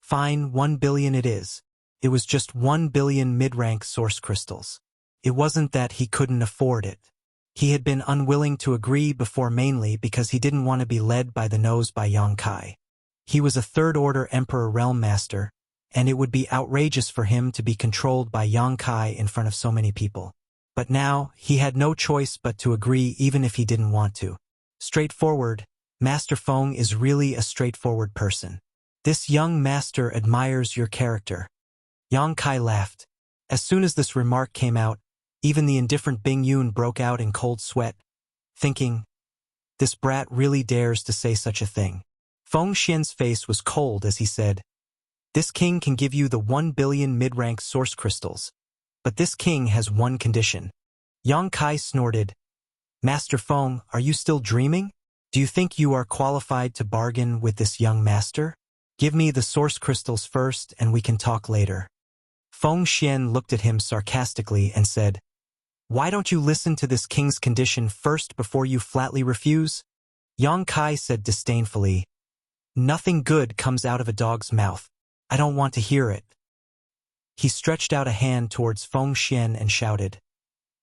Fine, 1 billion it is. It was just 1 billion mid-rank source crystals. It wasn't that he couldn't afford it. He had been unwilling to agree before mainly because he didn't want to be led by the nose by Yang Kai. He was a third-order Emperor Realm Master, and it would be outrageous for him to be controlled by Yang Kai in front of so many people. But now, he had no choice but to agree even if he didn't want to. Straightforward, Master Feng is really a straightforward person. This young master admires your character. Yang Kai laughed. As soon as this remark came out, even the indifferent Bing Yun broke out in cold sweat, thinking, this brat really dares to say such a thing. Feng Xian's face was cold as he said, this king can give you the 1 billion mid-rank source crystals, but this king has one condition. Yang Kai snorted, Master Feng, are you still dreaming? Do you think you are qualified to bargain with this young master? Give me the source crystals first and we can talk later. Feng Xian looked at him sarcastically and said, why don't you listen to this king's condition first before you flatly refuse? Yang Kai said disdainfully, nothing good comes out of a dog's mouth. I don't want to hear it. He stretched out a hand towards Feng Xian and shouted,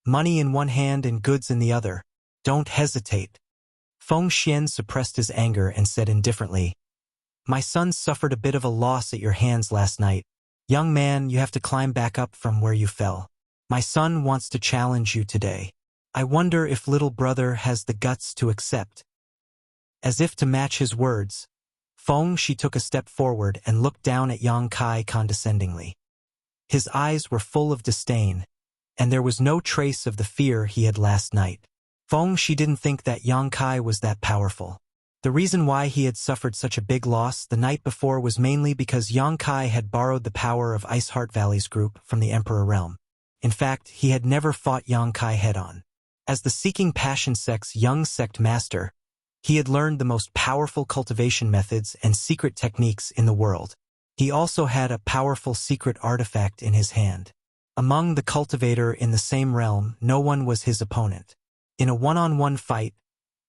money in one hand and goods in the other. Don't hesitate. Feng Xian suppressed his anger and said indifferently, my son suffered a bit of a loss at your hands last night. Young man, you have to climb back up from where you fell. My son wants to challenge you today. I wonder if little brother has the guts to accept. As if to match his words, Feng Shi took a step forward and looked down at Yang Kai condescendingly. His eyes were full of disdain, and there was no trace of the fear he had last night. Feng Shi didn't think that Yang Kai was that powerful. The reason why he had suffered such a big loss the night before was mainly because Yang Kai had borrowed the power of Ice Heart Valley's group from the Emperor Realm. In fact, he had never fought Yang Kai head-on. As the Seeking Passion sect's young sect master, he had learned the most powerful cultivation methods and secret techniques in the world. He also had a powerful secret artifact in his hand. Among the cultivator in the same realm, no one was his opponent. In a one-on-one fight,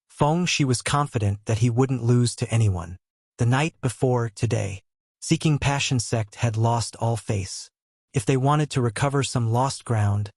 Feng Shi was confident that he wouldn't lose to anyone. The night before today, Seeking Passion sect had lost all face. If they wanted to recover some lost ground,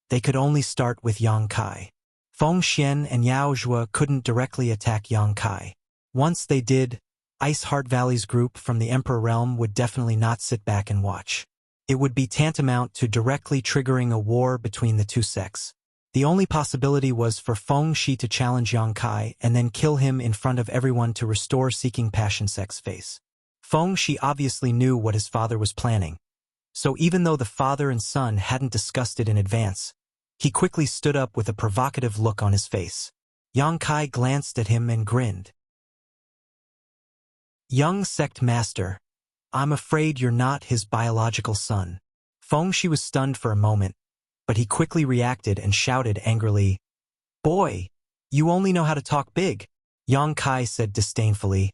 they could only start with Yang Kai. Feng Xian and Yao Zhua couldn't directly attack Yang Kai. Once they did, Ice Heart Valley's group from the Emperor Realm would definitely not sit back and watch. It would be tantamount to directly triggering a war between the two sects. The only possibility was for Feng Shi to challenge Yang Kai and then kill him in front of everyone to restore Seeking Passion sect's face. Feng Shi obviously knew what his father was planning, so even though the father and son hadn't discussed it in advance, he quickly stood up with a provocative look on his face. Yang Kai glanced at him and grinned. Young sect master, I'm afraid you're not his biological son. Feng Shi was stunned for a moment, but he quickly reacted and shouted angrily, boy, you only know how to talk big. Yang Kai said disdainfully.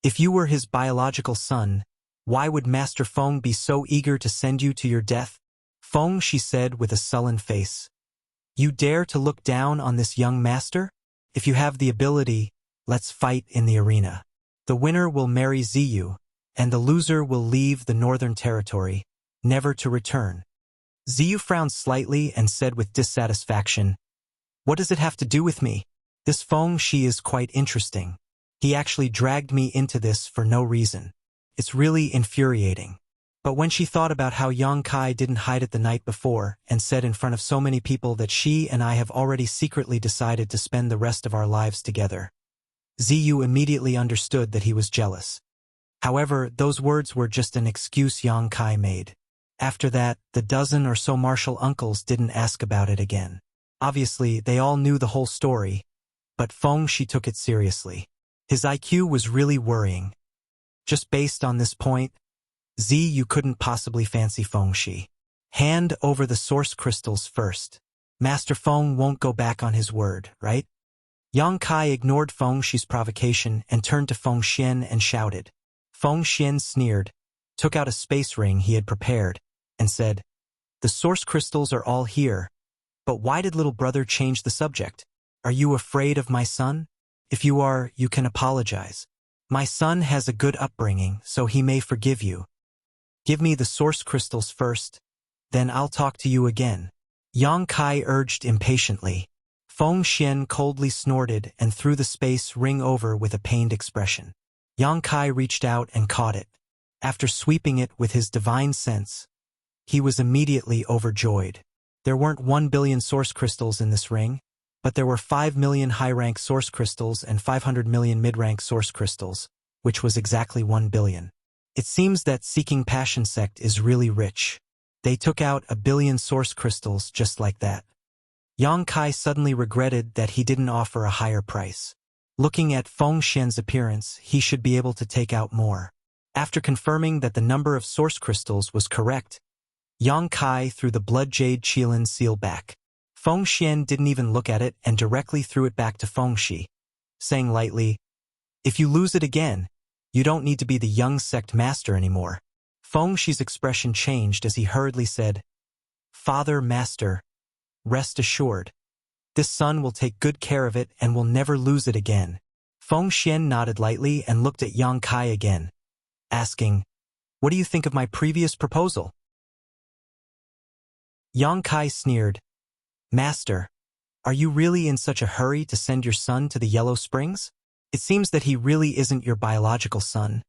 If you were his biological son, why would Master Feng be so eager to send you to your death? Feng, she said with a sullen face. You dare to look down on this young master? If you have the ability, let's fight in the arena. The winner will marry Ziyu, and the loser will leave the Northern Territory, never to return. Ziyu frowned slightly and said with dissatisfaction, What does it have to do with me? This Feng Shi is quite interesting. He actually dragged me into this for no reason. It's really infuriating. But when she thought about how Yang Kai didn't hide it the night before and said in front of so many people that she and I have already secretly decided to spend the rest of our lives together, Ziyu immediately understood that he was jealous. However, those words were just an excuse Yang Kai made. After that, the dozen or so martial uncles didn't ask about it again. Obviously, they all knew the whole story, but Feng Shi took it seriously. His IQ was really worrying. Just based on this point, you couldn't possibly fancy Feng Shi. Hand over the source crystals first. Master Feng won't go back on his word, right? Yang Kai ignored Feng Shi's provocation and turned to Feng Xian and shouted. Feng Xian sneered, took out a space ring he had prepared, and said, The source crystals are all here. But why did little brother change the subject? Are you afraid of my son? If you are, you can apologize. My son has a good upbringing, so he may forgive you. Give me the source crystals first, then I'll talk to you again. Yang Kai urged impatiently. Feng Xian coldly snorted and threw the space ring over with a pained expression. Yang Kai reached out and caught it. After sweeping it with his divine sense, he was immediately overjoyed. There weren't 1 billion source crystals in this ring, but there were 5 million high-rank source crystals and 500 million mid-rank source crystals, which was exactly 1 billion. It seems that Seeking Passion sect is really rich. They took out 1 billion source crystals just like that. Yang Kai suddenly regretted that he didn't offer a higher price. Looking at Feng Xian's appearance, he should be able to take out more. After confirming that the number of source crystals was correct, Yang Kai threw the Blood Jade Qilin seal back. Feng Xian didn't even look at it and directly threw it back to Feng Shi, saying lightly, If you lose it again, you don't need to be the young sect master anymore. Feng Shi's expression changed as he hurriedly said, Father, Master, rest assured. This son will take good care of it and will never lose it again. Feng Xian nodded lightly and looked at Yang Kai again, asking, What do you think of my previous proposal? Yang Kai sneered, Master, are you really in such a hurry to send your son to the Yellow Springs? It seems that he really isn't your biological son,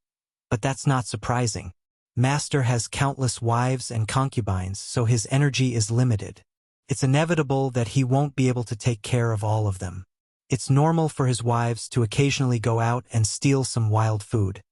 but that's not surprising. Master has countless wives and concubines, so his energy is limited. It's inevitable that he won't be able to take care of all of them. It's normal for his wives to occasionally go out and steal some wild food.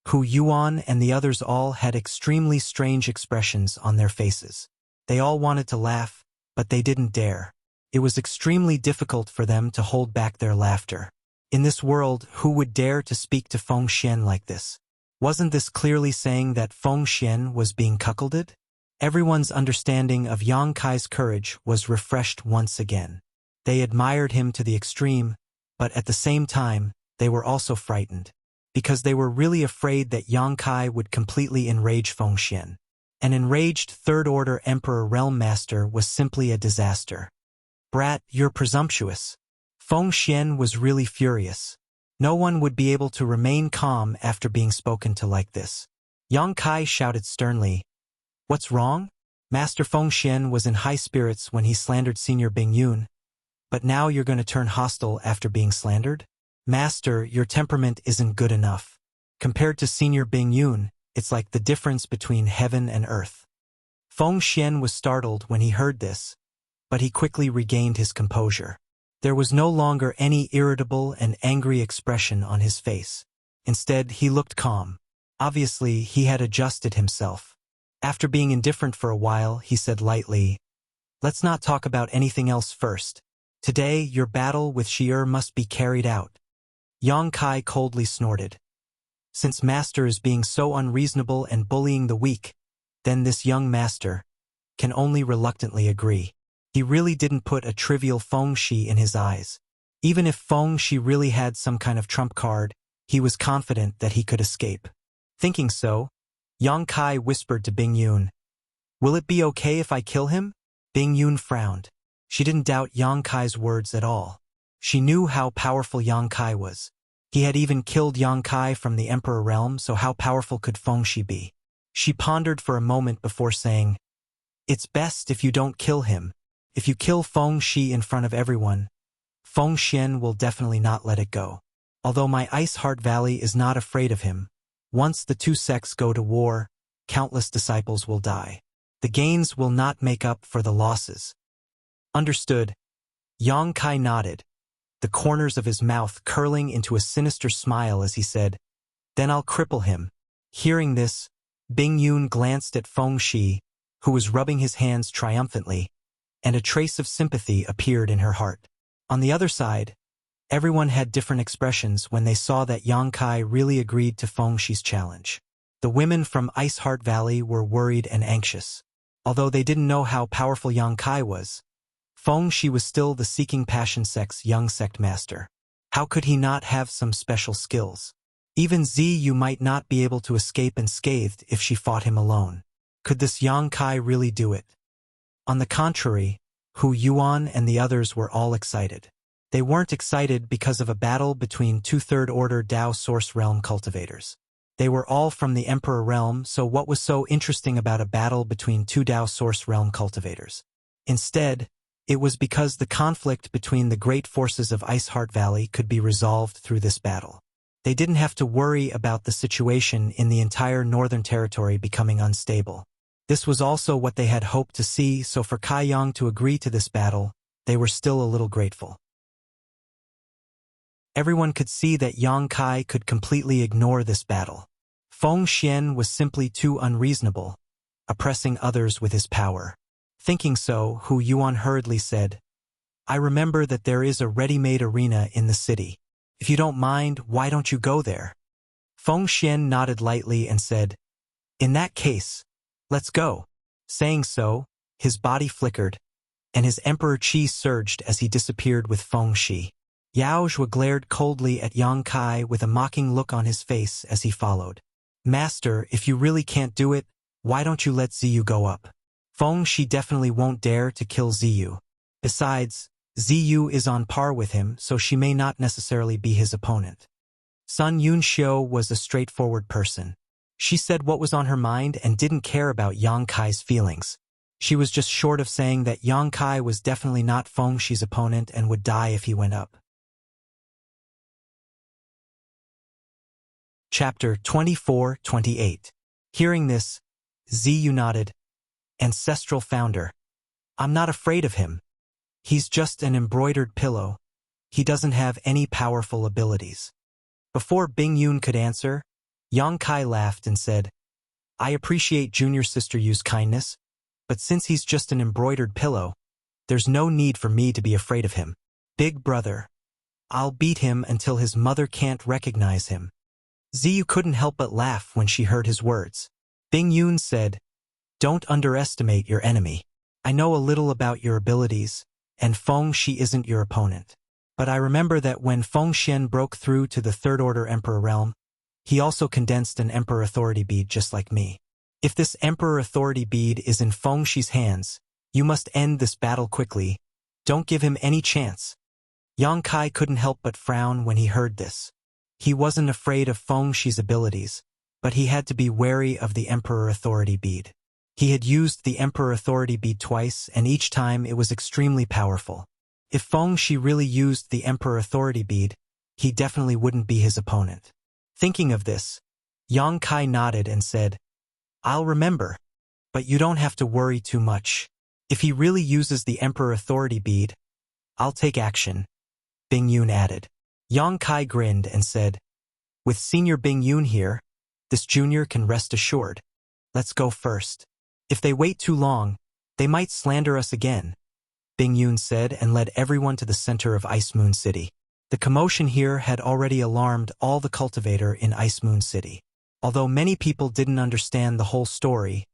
Hu Yuan and the others all had extremely strange expressions on their faces. They all wanted to laugh, but they didn't dare. It was extremely difficult for them to hold back their laughter. In this world, who would dare to speak to Feng Xian like this? Wasn't this clearly saying that Feng Xian was being cuckolded? Everyone's understanding of Yang Kai's courage was refreshed once again. They admired him to the extreme, but at the same time, they were also frightened, because they were really afraid that Yang Kai would completely enrage Feng Xian. An enraged Third-Order Emperor Realm Master was simply a disaster. Brat, you're presumptuous. Feng Xian was really furious. No one would be able to remain calm after being spoken to like this. Yang Kai shouted sternly, What's wrong? Master Feng Xian was in high spirits when he slandered Senior Bing Yun. But now you're going to turn hostile after being slandered? Master, your temperament isn't good enough. Compared to Senior Bing Yun, it's like the difference between heaven and earth. Feng Xian was startled when he heard this, but he quickly regained his composure. There was no longer any irritable and angry expression on his face. Instead, he looked calm. Obviously, he had adjusted himself. After being indifferent for a while, he said lightly, Let's not talk about anything else first. Today, your battle with Shi'er must be carried out. Yang Kai coldly snorted. Since Master is being so unreasonable and bullying the weak, then this young Master can only reluctantly agree. He really didn't put a trivial Feng Shi in his eyes. Even if Feng Shi really had some kind of trump card, he was confident that he could escape. Thinking so, Yang Kai whispered to Bing Yun, "Will it be okay if I kill him?" Bing Yun frowned. She didn't doubt Yang Kai's words at all. She knew how powerful Yang Kai was. He had even killed Yang Kai from the Emperor realm, so how powerful could Feng Shi be? She pondered for a moment before saying, "It's best if you don't kill him. If you kill Feng Shi in front of everyone, Feng Xian will definitely not let it go. Although my Ice Heart Valley is not afraid of him, once the two sects go to war, countless disciples will die. The gains will not make up for the losses." Understood. Yang Kai nodded, the corners of his mouth curling into a sinister smile as he said, "Then I'll cripple him." Hearing this, Bing Yun glanced at Feng Shi, who was rubbing his hands triumphantly, and a trace of sympathy appeared in her heart. On the other side, everyone had different expressions when they saw that Yang Kai really agreed to Feng Shi's challenge. The women from Ice Heart Valley were worried and anxious. Although they didn't know how powerful Yang Kai was, Feng Shi was still the Seeking Passion sect's young sect master. How could he not have some special skills? Even Ziyu might not be able to escape unscathed if she fought him alone. Could this Yang Kai really do it? On the contrary, Hu Yuan and the others were all excited. They weren't excited because of a battle between two third-order Dao Source Realm cultivators. They were all from the Emperor Realm, so what was so interesting about a battle between two Dao Source Realm cultivators? Instead, it was because the conflict between the great forces of Ice Heart Valley could be resolved through this battle. They didn't have to worry about the situation in the entire Northern Territory becoming unstable. This was also what they had hoped to see, so for Kai Yang to agree to this battle, they were still a little grateful. Everyone could see that Yang Kai could completely ignore this battle. Feng Xian was simply too unreasonable, oppressing others with his power. Thinking so, Hu Yuan hurriedly said, "I remember that there is a ready-made arena in the city. If you don't mind, why don't you go there?" Feng Xian nodded lightly and said, "In that case, let's go." Saying so, his body flickered, and his Emperor Qi surged as he disappeared with Feng Shi. Yao Zhua glared coldly at Yang Kai with a mocking look on his face as he followed. "Master, if you really can't do it, why don't you let Ziyu go up? Feng Shi definitely won't dare to kill Ziyu. Besides, Ziyu is on par with him, so she may not necessarily be his opponent." Sun Yunxiu was a straightforward person. She said what was on her mind and didn't care about Yang Kai's feelings. She was just short of saying that Yang Kai was definitely not Feng Shi's opponent and would die if he went up. Chapter 24-28. Hearing this, Ziyu nodded. "Ancestral founder. I'm not afraid of him. He's just an embroidered pillow. He doesn't have any powerful abilities." Before Bing Yun could answer, Yang Kai laughed and said, "I appreciate junior sister Yu's kindness, but since he's just an embroidered pillow, there's no need for me to be afraid of him. Big brother, I'll beat him until his mother can't recognize him." Ziyu couldn't help but laugh when she heard his words. Bing Yun said, "Don't underestimate your enemy. I know a little about your abilities, and Feng Shi isn't your opponent. But I remember that when Feng Xian broke through to the Third Order Emperor realm, he also condensed an Emperor Authority bead just like me. If this Emperor Authority bead is in Feng Shi's hands, you must end this battle quickly. Don't give him any chance." Yang Kai couldn't help but frown when he heard this. He wasn't afraid of Feng Shi's abilities, but he had to be wary of the Emperor Authority bead. He had used the Emperor Authority bead twice, and each time it was extremely powerful. If Feng Shi really used the Emperor Authority bead, he definitely wouldn't be his opponent. Thinking of this, Yang Kai nodded and said, "I'll remember, but you don't have to worry too much. If he really uses the Emperor Authority bead, I'll take action," Bing Yun added. Yang Kai grinned and said, "With Senior Bing Yun here, this junior can rest assured. Let's go first. If they wait too long, they might slander us again," Bing Yun said and led everyone to the center of Ice Moon City. The commotion here had already alarmed all the cultivator in Ice Moon City. Although many people didn't understand the whole story,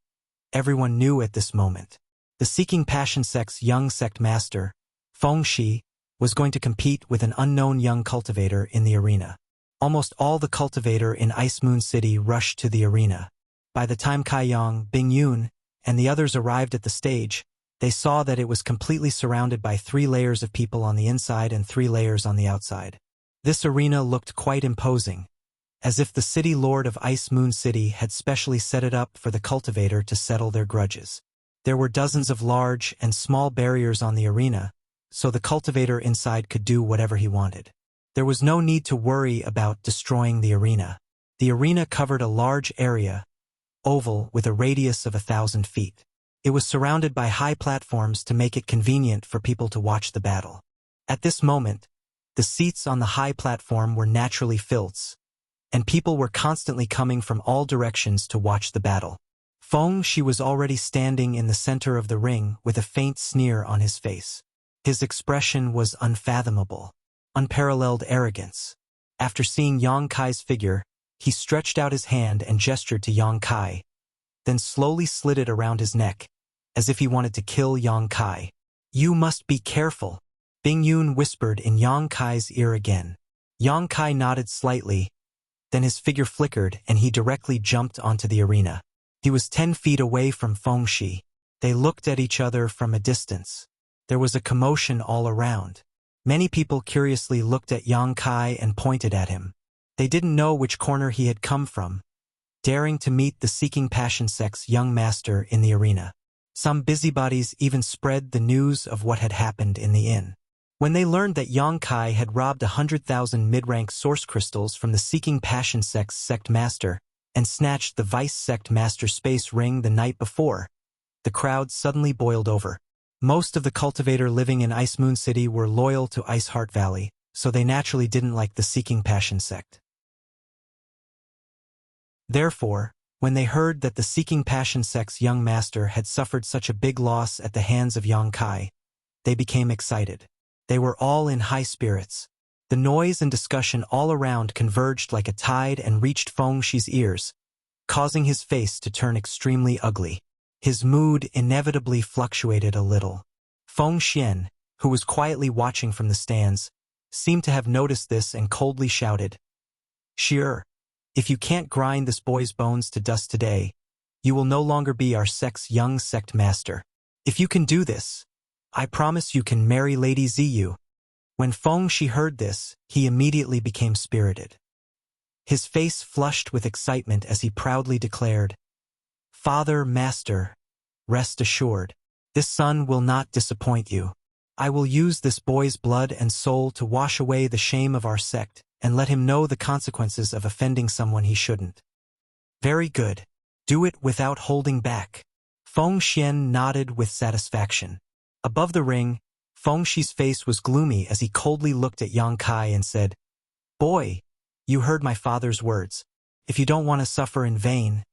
everyone knew at this moment. The Seeking Passion sect's young sect master, Feng Shi, was going to compete with an unknown young cultivator in the arena. Almost all the cultivator in Ice Moon City rushed to the arena. By the time Kai Yang, Bing Yun, and the others arrived at the stage, they saw that it was completely surrounded by 3 layers of people on the inside and 3 layers on the outside. This arena looked quite imposing, as if the city lord of Ice Moon City had specially set it up for the cultivator to settle their grudges. There were dozens of large and small barriers on the arena, so the cultivator inside could do whatever he wanted. There was no need to worry about destroying the arena. The arena covered a large area, oval with a radius of 1,000 feet. It was surrounded by high platforms to make it convenient for people to watch the battle. At this moment, the seats on the high platform were naturally filled, and people were constantly coming from all directions to watch the battle. Feng Shi was already standing in the center of the ring with a faint sneer on his face. His expression was unfathomable, unparalleled arrogance. After seeing Yang Kai's figure, he stretched out his hand and gestured to Yang Kai, then slowly slid it around his neck, as if he wanted to kill Yang Kai. "You must be careful," Bing Yun whispered in Yang Kai's ear again. Yang Kai nodded slightly, then his figure flickered and he directly jumped onto the arena. He was 10 feet away from Feng Shi. They looked at each other from a distance. There was a commotion all around. Many people curiously looked at Yang Kai and pointed at him. They didn't know which corner he had come from, daring to meet the Seeking Passion Sect's young master in the arena. Some busybodies even spread the news of what had happened in the inn. When they learned that Yang Kai had robbed 100,000 mid-rank source crystals from the Seeking Passion Sect's sect master and snatched the Vice Sect Master Space Ring the night before, the crowd suddenly boiled over. Most of the cultivator living in Ice Moon City were loyal to Ice Heart Valley, so they naturally didn't like the Seeking Passion Sect. Therefore, when they heard that the Seeking Passion Sect's young master had suffered such a big loss at the hands of Yang Kai, they became excited. They were all in high spirits. The noise and discussion all around converged like a tide and reached Feng Shi's ears, causing his face to turn extremely ugly. His mood inevitably fluctuated a little. Feng Xian, who was quietly watching from the stands, seemed to have noticed this and coldly shouted, "Shi'er, if you can't grind this boy's bones to dust today, you will no longer be our sect's young sect master. If you can do this, I promise you can marry Lady Ziyu." When Feng Shi heard this, he immediately became spirited. His face flushed with excitement as he proudly declared, "Father, Master, rest assured, this son will not disappoint you. I will use this boy's blood and soul to wash away the shame of our sect and let him know the consequences of offending someone he shouldn't." "Very good. Do it without holding back." Feng Xian nodded with satisfaction. Above the ring, Feng Shi's face was gloomy as he coldly looked at Yang Kai and said, "Boy, you heard my father's words. If you don't want to suffer in vain,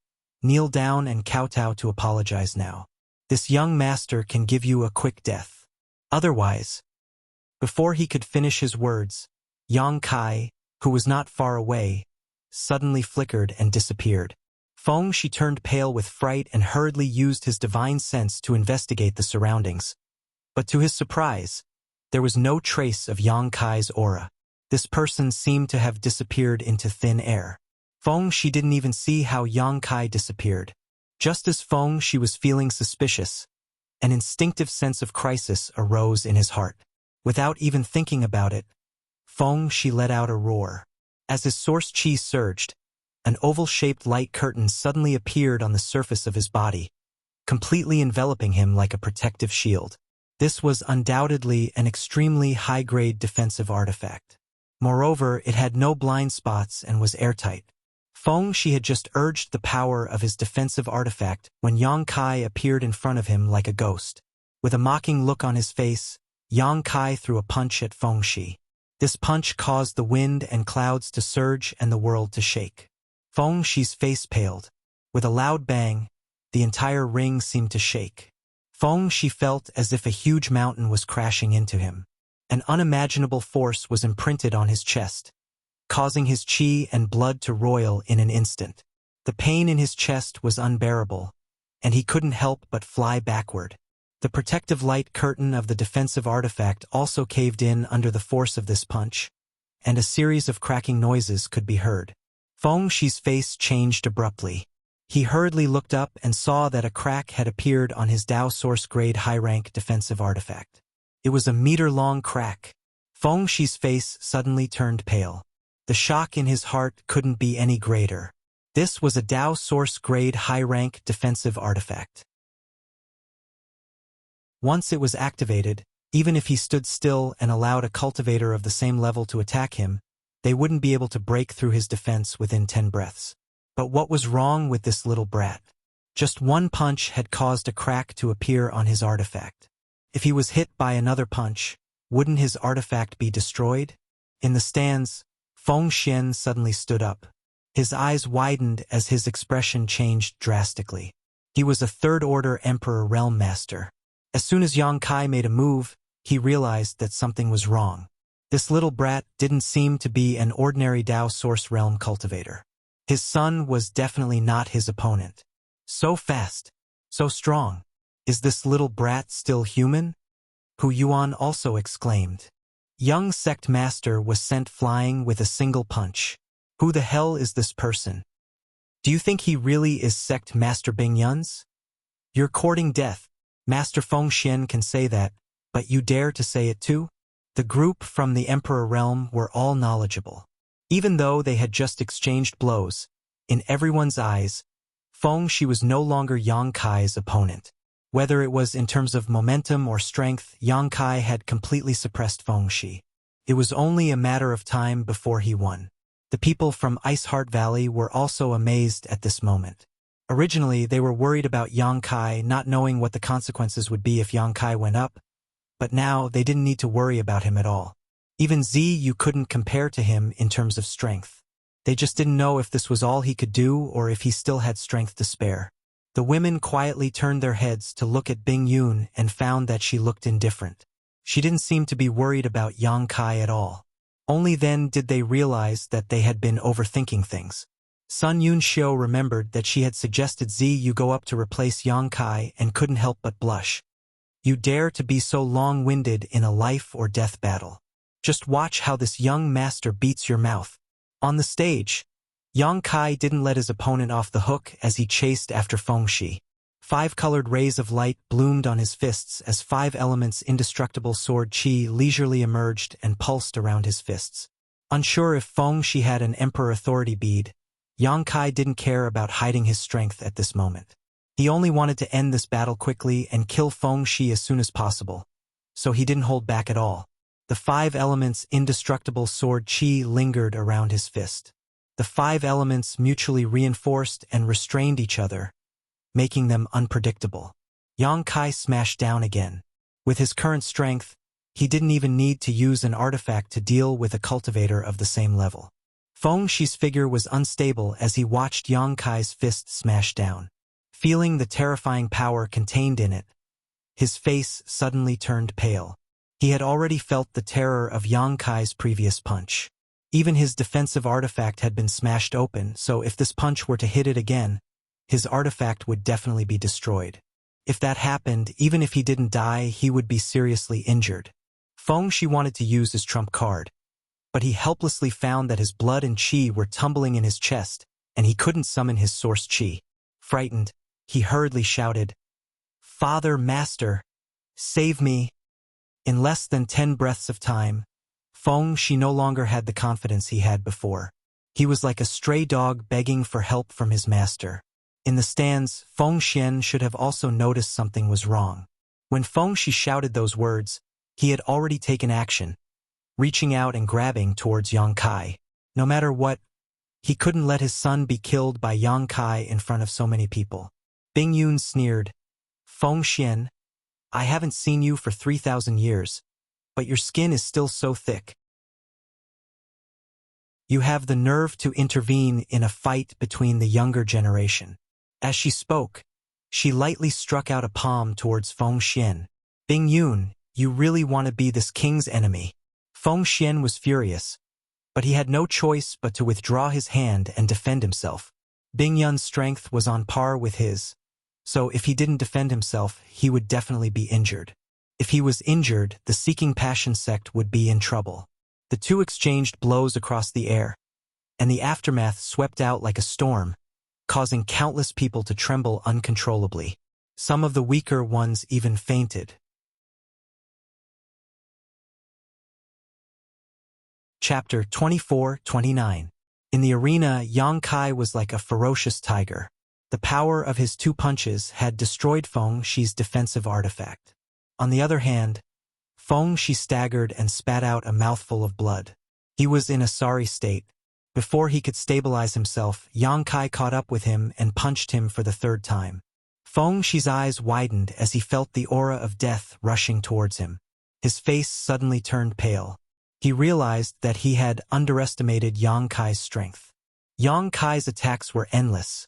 kneel down and kowtow to apologize now. This young master can give you a quick death. Otherwise..." Before he could finish his words, Yang Kai, who was not far away, suddenly flickered and disappeared. Feng Shi turned pale with fright and hurriedly used his divine sense to investigate the surroundings. But to his surprise, there was no trace of Yang Kai's aura. This person seemed to have disappeared into thin air. Feng Shi didn't even see how Yang Kai disappeared. Just as Feng Shi was feeling suspicious, an instinctive sense of crisis arose in his heart. Without even thinking about it, Feng Shi let out a roar. As his source chi surged, an oval-shaped light curtain suddenly appeared on the surface of his body, completely enveloping him like a protective shield. This was undoubtedly an extremely high-grade defensive artifact. Moreover, it had no blind spots and was airtight. Feng Shi had just urged the power of his defensive artifact when Yang Kai appeared in front of him like a ghost. With a mocking look on his face, Yang Kai threw a punch at Feng Shi. This punch caused the wind and clouds to surge and the world to shake. Feng Shi's face paled. With a loud bang, the entire ring seemed to shake. Feng Shi felt as if a huge mountain was crashing into him. An unimaginable force was imprinted on his chest, causing his chi and blood to roil in an instant. The pain in his chest was unbearable, and he couldn't help but fly backward. The protective light curtain of the defensive artifact also caved in under the force of this punch, and a series of cracking noises could be heard. Feng Shi's face changed abruptly. He hurriedly looked up and saw that a crack had appeared on his Dao Source grade high-rank defensive artifact. It was a meter-long crack. Feng Shi's face suddenly turned pale. The shock in his heart couldn't be any greater. This was a Dao Source grade high-rank defensive artifact. Once it was activated, even if he stood still and allowed a cultivator of the same level to attack him, they wouldn't be able to break through his defense within 10 breaths. But what was wrong with this little brat? Just one punch had caused a crack to appear on his artifact. If he was hit by another punch, wouldn't his artifact be destroyed? In the stands, Feng Xian suddenly stood up. His eyes widened as his expression changed drastically. He was a third-order Emperor Realm Master. As soon as Yang Kai made a move, he realized that something was wrong. This little brat didn't seem to be an ordinary Dao Source Realm cultivator. His son was definitely not his opponent. So fast, so strong. Is this little brat still human? Hu Yuan also exclaimed. Young Sect Master was sent flying with a single punch. Who the hell is this person? Do you think he really is Sect Master Bing Yun's? You're courting death. Master Feng Xian can say that, but you dare to say it too? The group from the Emperor Realm were all knowledgeable. Even though they had just exchanged blows, in everyone's eyes, Feng Shi was no longer Yang Kai's opponent. Whether it was in terms of momentum or strength, Yang Kai had completely suppressed Feng Shi. It was only a matter of time before he won. The people from Ice Heart Valley were also amazed at this moment. Originally, they were worried about Yang Kai not knowing what the consequences would be if Yang Kai went up, but now they didn't need to worry about him at all. Even Ziyu couldn't compare to him in terms of strength. They just didn't know if this was all he could do or if he still had strength to spare. The women quietly turned their heads to look at Bing Yun and found that she looked indifferent. She didn't seem to be worried about Yang Kai at all. Only then did they realize that they had been overthinking things. Sun Yunxiu remembered that she had suggested Ziyu go up to replace Yang Kai and couldn't help but blush. You dare to be so long-winded in a life-or-death battle. Just watch how this young master beats your mouth. On the stage, Yang Kai didn't let his opponent off the hook as he chased after Feng Shi. 5 colored rays of light bloomed on his fists as 5 elements indestructible sword qi leisurely emerged and pulsed around his fists. Unsure if Feng Shi had an Emperor Authority bead, Yang Kai didn't care about hiding his strength at this moment. He only wanted to end this battle quickly and kill Feng Shi as soon as possible, so he didn't hold back at all. The 5 elements indestructible sword qi lingered around his fist. The 5 elements mutually reinforced and restrained each other, making them unpredictable. Yang Kai smashed down again. With his current strength, he didn't even need to use an artifact to deal with a cultivator of the same level. Feng Shi's figure was unstable as he watched Yang Kai's fist smash down. Feeling the terrifying power contained in it, his face suddenly turned pale. He had already felt the terror of Yang Kai's previous punch. Even his defensive artifact had been smashed open, so if this punch were to hit it again, his artifact would definitely be destroyed. If that happened, even if he didn't die, he would be seriously injured. Feng Shi wanted to use his trump card, but he helplessly found that his blood and qi were tumbling in his chest, and he couldn't summon his source qi. Frightened, he hurriedly shouted, "Father, Master, save me!" In less than 10 breaths of time, Feng Shi no longer had the confidence he had before. He was like a stray dog begging for help from his master. In the stands, Feng Xian should have also noticed something was wrong. When Feng Shi shouted those words, he had already taken action, reaching out and grabbing towards Yang Kai. No matter what, he couldn't let his son be killed by Yang Kai in front of so many people. Bing Yun sneered, "Feng Xian, I haven't seen you for 3,000 years, but your skin is still so thick. You have the nerve to intervene in a fight between the younger generation." As she spoke, she lightly struck out a palm towards Feng Xian. "Bing Yun, you really want to be this king's enemy?" Feng Xian was furious, but he had no choice but to withdraw his hand and defend himself. Bing Yun's strength was on par with his, So if he didn't defend himself, he would definitely be injured. If he was injured, the Seeking Passion sect would be in trouble. The two exchanged blows across the air, and the aftermath swept out like a storm, causing countless people to tremble uncontrollably. Some of the weaker ones even fainted. Chapter 24-29. In the arena, Yang Kai was like a ferocious tiger. The power of his two punches had destroyed Feng Shi's defensive artifact. On the other hand, Feng Shi staggered and spat out a mouthful of blood. He was in a sorry state. Before he could stabilize himself, Yang Kai caught up with him and punched him for the third time. Feng Shi's eyes widened as he felt the aura of death rushing towards him. His face suddenly turned pale. He realized that he had underestimated Yang Kai's strength. Yang Kai's attacks were endless,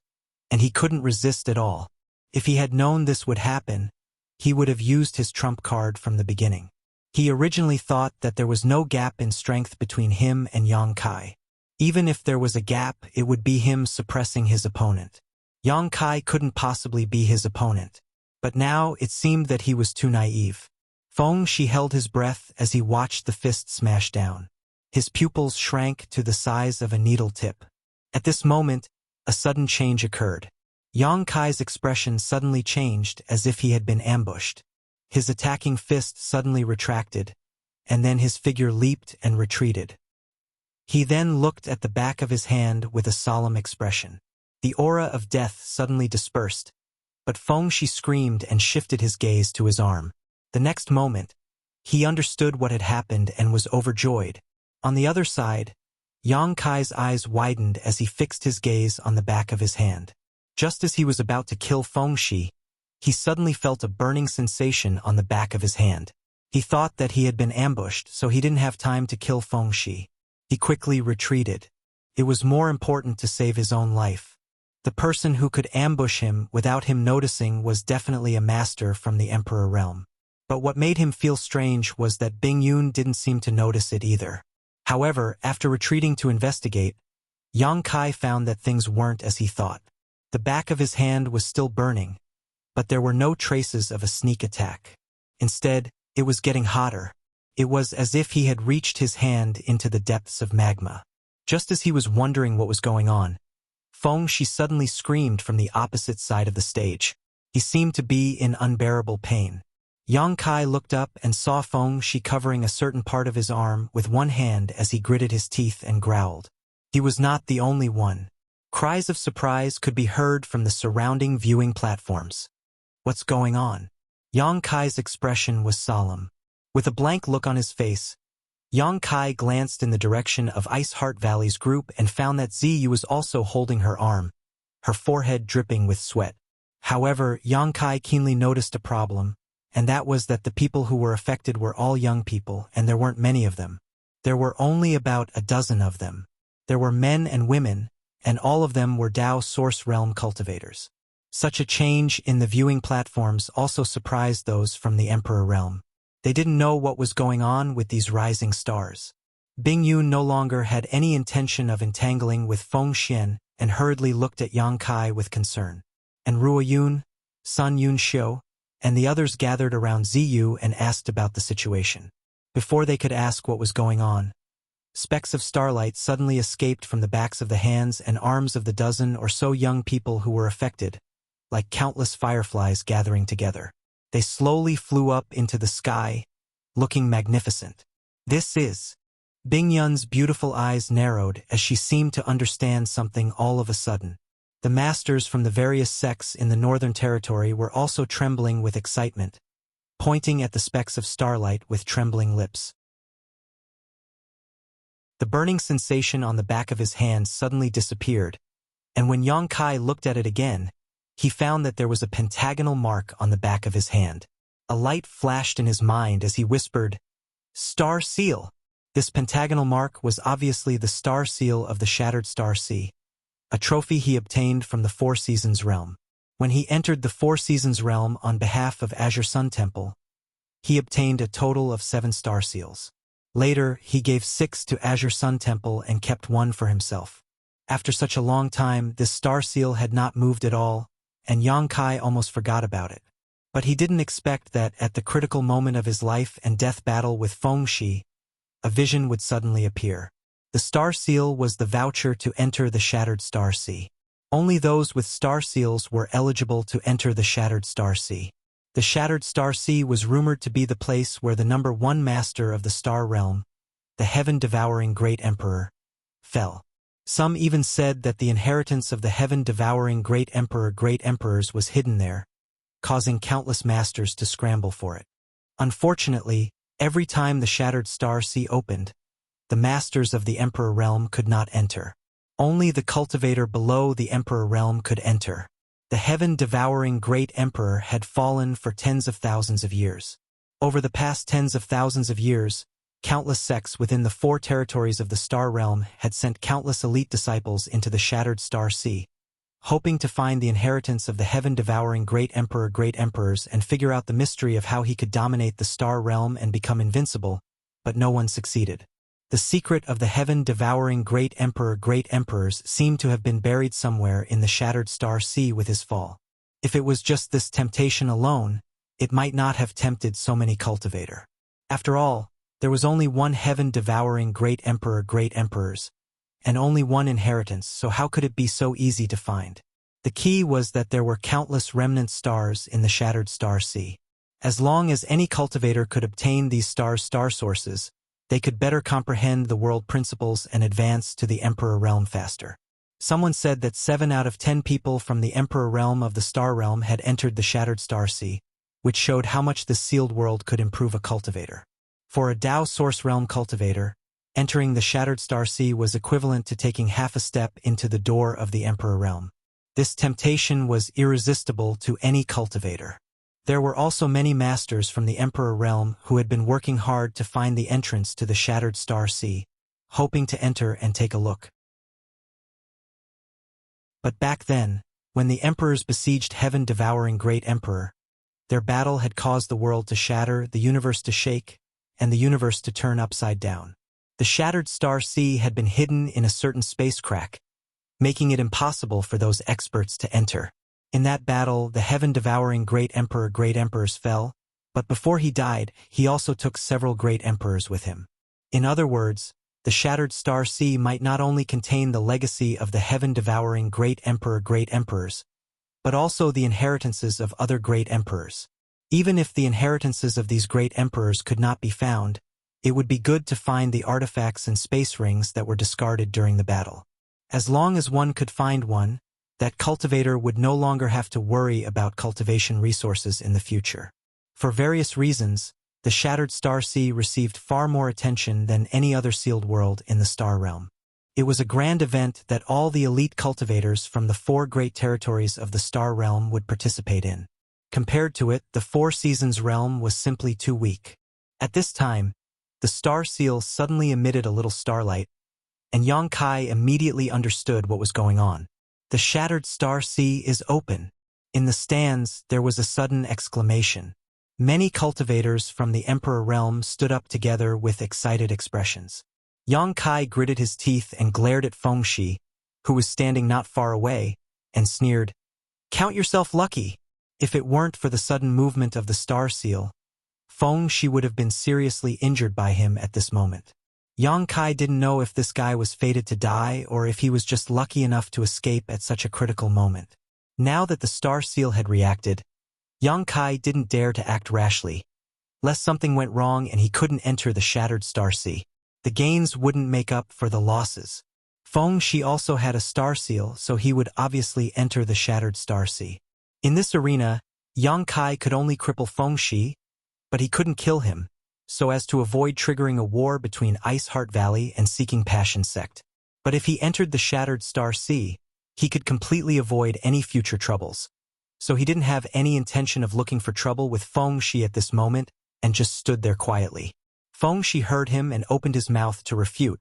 and he couldn't resist at all. If he had known this would happen, he would have used his trump card from the beginning. He originally thought that there was no gap in strength between him and Yang Kai. Even if there was a gap, it would be him suppressing his opponent. Yang Kai couldn't possibly be his opponent. But now it seemed that he was too naive. Feng Shi held his breath as he watched the fist smash down. His pupils shrank to the size of a needle tip. At this moment, a sudden change occurred. Yang Kai's expression suddenly changed as if he had been ambushed. His attacking fist suddenly retracted, and then his figure leaped and retreated. He then looked at the back of his hand with a solemn expression. The aura of death suddenly dispersed, but Feng Shi screamed and shifted his gaze to his arm. The next moment, he understood what had happened and was overjoyed. On the other side, Yang Kai's eyes widened as he fixed his gaze on the back of his hand. Just as he was about to kill Feng Shi, he suddenly felt a burning sensation on the back of his hand. He thought that he had been ambushed, so he didn't have time to kill Feng Shi. He quickly retreated. It was more important to save his own life. The person who could ambush him without him noticing was definitely a master from the Emperor realm. But what made him feel strange was that Bing Yun didn't seem to notice it either. However, after retreating to investigate, Yang Kai found that things weren't as he thought. The back of his hand was still burning, but there were no traces of a sneak attack. Instead, it was getting hotter. It was as if he had reached his hand into the depths of magma. Just as he was wondering what was going on, Feng Shi suddenly screamed from the opposite side of the stage. He seemed to be in unbearable pain. Yang Kai looked up and saw Feng Shi covering a certain part of his arm with one hand as he gritted his teeth and growled. He was not the only one. Cries of surprise could be heard from the surrounding viewing platforms. What's going on? Yang Kai's expression was solemn. With a blank look on his face, Yang Kai glanced in the direction of Ice Heart Valley's group and found that Ziyu was also holding her arm, her forehead dripping with sweat. However, Yang Kai keenly noticed a problem, and that was that the people who were affected were all young people, and there weren't many of them. There were only about a dozen of them. There were men and women, and all of them were Dao Source Realm cultivators. Such a change in the viewing platforms also surprised those from the Emperor Realm. They didn't know what was going on with these rising stars. Bing Yun no longer had any intention of entangling with Feng Xian and hurriedly looked at Yang Kai with concern. And Ruo Yun, Sun Yun Xiu, and the others gathered around Ziyu and asked about the situation. Before they could ask what was going on, specks of starlight suddenly escaped from the backs of the hands and arms of the dozen or so young people who were affected, like countless fireflies gathering together. They slowly flew up into the sky, looking magnificent. This is... Bing Yun's beautiful eyes narrowed as she seemed to understand something all of a sudden. The masters from the various sects in the Northern Territory were also trembling with excitement, pointing at the specks of starlight with trembling lips. The burning sensation on the back of his hand suddenly disappeared, and when Yang Kai looked at it again, he found that there was a pentagonal mark on the back of his hand. A light flashed in his mind as he whispered, "Star Seal!" This pentagonal mark was obviously the star seal of the Shattered Star Sea, a trophy he obtained from the Four Seasons realm. When he entered the Four Seasons realm on behalf of Azure Sun Temple, he obtained a total of 7 star seals. Later, he gave 6 to Azure Sun Temple and kept 1 for himself. After such a long time, this star seal had not moved at all, and Yang Kai almost forgot about it. But he didn't expect that at the critical moment of his life and death battle with Feng Shi, a vision would suddenly appear. The star seal was the voucher to enter the Shattered Star Sea. Only those with star seals were eligible to enter the Shattered Star Sea. The Shattered Star Sea was rumored to be the place where the number one master of the star realm, the heaven-devouring Great Emperor, fell. Some even said that the inheritance of the heaven-devouring Great Emperor Great Emperors was hidden there, causing countless masters to scramble for it. Unfortunately, every time the Shattered Star Sea opened, the masters of the Emperor realm could not enter. Only the cultivator below the Emperor realm could enter. The heaven-devouring Great Emperor had fallen for tens of thousands of years. Over the past tens of thousands of years, countless sects within the four territories of the Star Realm had sent countless elite disciples into the Shattered Star Sea, hoping to find the inheritance of the heaven-devouring Great Emperor Great Emperors and figure out the mystery of how he could dominate the Star Realm and become invincible, but no one succeeded. The secret of the heaven-devouring Great Emperor Great Emperors seemed to have been buried somewhere in the Shattered Star Sea with his fall. If it was just this temptation alone, it might not have tempted so many cultivator. After all, there was only one heaven-devouring Great Emperor Great Emperors, and only one inheritance, so how could it be so easy to find? The key was that there were countless remnant stars in the Shattered Star Sea. As long as any cultivator could obtain these star sources, they could better comprehend the world principles and advance to the Emperor realm faster. Someone said that 7 out of 10 people from the Emperor realm of the Star Realm had entered the Shattered Star Sea, which showed how much this sealed world could improve a cultivator. For a Dao Source Realm cultivator, entering the Shattered Star Sea was equivalent to taking half a step into the door of the Emperor realm. This temptation was irresistible to any cultivator. There were also many masters from the Emperor realm who had been working hard to find the entrance to the Shattered Star Sea, hoping to enter and take a look. But back then, when the emperors besieged heaven-devouring Great Emperor, their battle had caused the world to shatter, the universe to shake, and the universe to turn upside down. The Shattered Star Sea had been hidden in a certain space crack, making it impossible for those experts to enter. In that battle, the heaven-devouring Great Emperor Great Emperors fell, but before he died, he also took several Great Emperors with him. In other words, the Shattered Star Sea might not only contain the legacy of the heaven-devouring Great Emperor Great Emperors, but also the inheritances of other Great Emperors. Even if the inheritances of these Great Emperors could not be found, it would be good to find the artifacts and space rings that were discarded during the battle. As long as one could find one, that cultivator would no longer have to worry about cultivation resources in the future. For various reasons, the Shattered Star Sea received far more attention than any other sealed world in the Star Realm. It was a grand event that all the elite cultivators from the 4 great territories of the Star Realm would participate in. Compared to it, the 4 Seasons realm was simply too weak. At this time, the Star Seal suddenly emitted a little starlight, and Yang Kai immediately understood what was going on. The Shattered Star Sea is open. In the stands, there was a sudden exclamation. Many cultivators from the Emperor realm stood up together with excited expressions. Yang Kai gritted his teeth and glared at Feng Shi, who was standing not far away, and sneered, "Count yourself lucky." If it weren't for the sudden movement of the Star Seal, Feng Shi would have been seriously injured by him at this moment. Yang Kai didn't know if this guy was fated to die or if he was just lucky enough to escape at such a critical moment. Now that the Star Seal had reacted, Yang Kai didn't dare to act rashly, lest something went wrong and he couldn't enter the Shattered Star Sea. The gains wouldn't make up for the losses. Feng Shi also had a Star Seal, so he would obviously enter the Shattered Star Sea. In this arena, Yang Kai could only cripple Feng Shi, but he couldn't kill him, so as to avoid triggering a war between Ice Heart Valley and Seeking Passion sect. But if he entered the Shattered Star Sea, he could completely avoid any future troubles. So he didn't have any intention of looking for trouble with Feng Shi at this moment and just stood there quietly. Feng Shi heard him and opened his mouth to refute,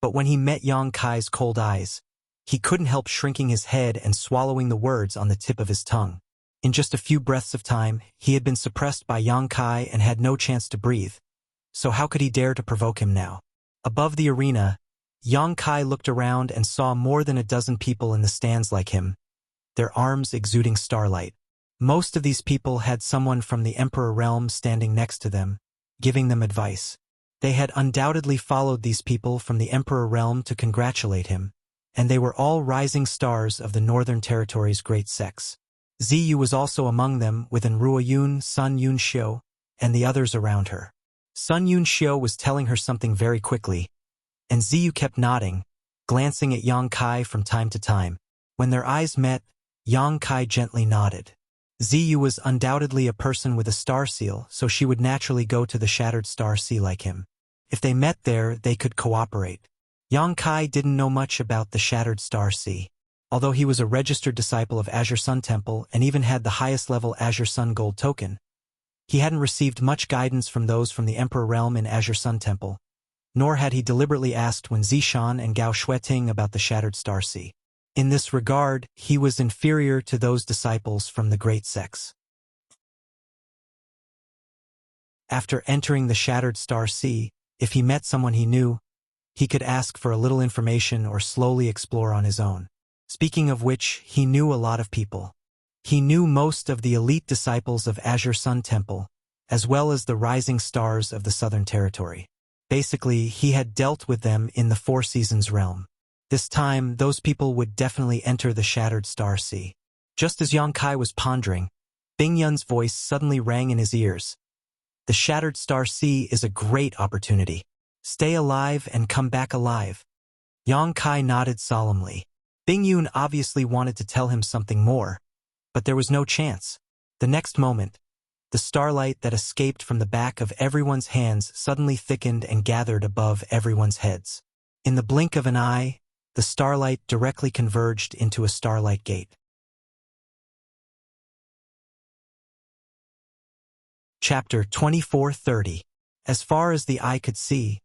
but when he met Yang Kai's cold eyes, he couldn't help shrinking his head and swallowing the words on the tip of his tongue. In just a few breaths of time, he had been suppressed by Yang Kai and had no chance to breathe, so how could he dare to provoke him now? Above the arena, Yang Kai looked around and saw more than a dozen people in the stands like him, their arms exuding starlight. Most of these people had someone from the Emperor realm standing next to them, giving them advice. They had undoubtedly followed these people from the Emperor realm to congratulate him, and they were all rising stars of the Northern Territory's great sects. Ziyu was also among them with Enrua Yun, Sun Yun Xiu, and the others around her. Sun Yun Xiu was telling her something very quickly, and Ziyu kept nodding, glancing at Yang Kai from time to time. When their eyes met, Yang Kai gently nodded. Ziyu was undoubtedly a person with a star seal, so she would naturally go to the Shattered Star Sea like him. If they met there, they could cooperate. Yang Kai didn't know much about the Shattered Star Sea. Although he was a registered disciple of Azure Sun Temple and even had the highest level Azure Sun Gold token, he hadn't received much guidance from those from the Emperor realm in Azure Sun Temple, nor had he deliberately asked Wen Zishan and Gao Xueting about the Shattered Star Sea. In this regard, he was inferior to those disciples from the great sects. After entering the Shattered Star Sea, if he met someone he knew, he could ask for a little information or slowly explore on his own. Speaking of which, he knew a lot of people. He knew most of the elite disciples of Azure Sun Temple, as well as the rising stars of the Southern Territory. Basically, he had dealt with them in the Four Seasons realm. This time, those people would definitely enter the Shattered Star Sea. Just as Yang Kai was pondering, Bing Yun's voice suddenly rang in his ears. The Shattered Star Sea is a great opportunity. Stay alive and come back alive. Yang Kai nodded solemnly. Bing Yun obviously wanted to tell him something more, but there was no chance. The next moment, the starlight that escaped from the back of everyone's hands suddenly thickened and gathered above everyone's heads. In the blink of an eye, the starlight directly converged into a starlight gate. Chapter 24:30. As far as the eye could see,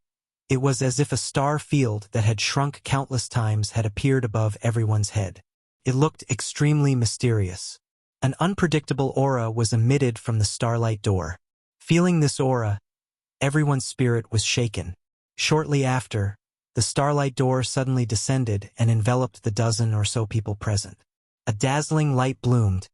it was as if a star field that had shrunk countless times had appeared above everyone's head. It looked extremely mysterious. An unpredictable aura was emitted from the starlight door. Feeling this aura, everyone's spirit was shaken. Shortly after, the starlight door suddenly descended and enveloped the dozen or so people present. A dazzling light bloomed,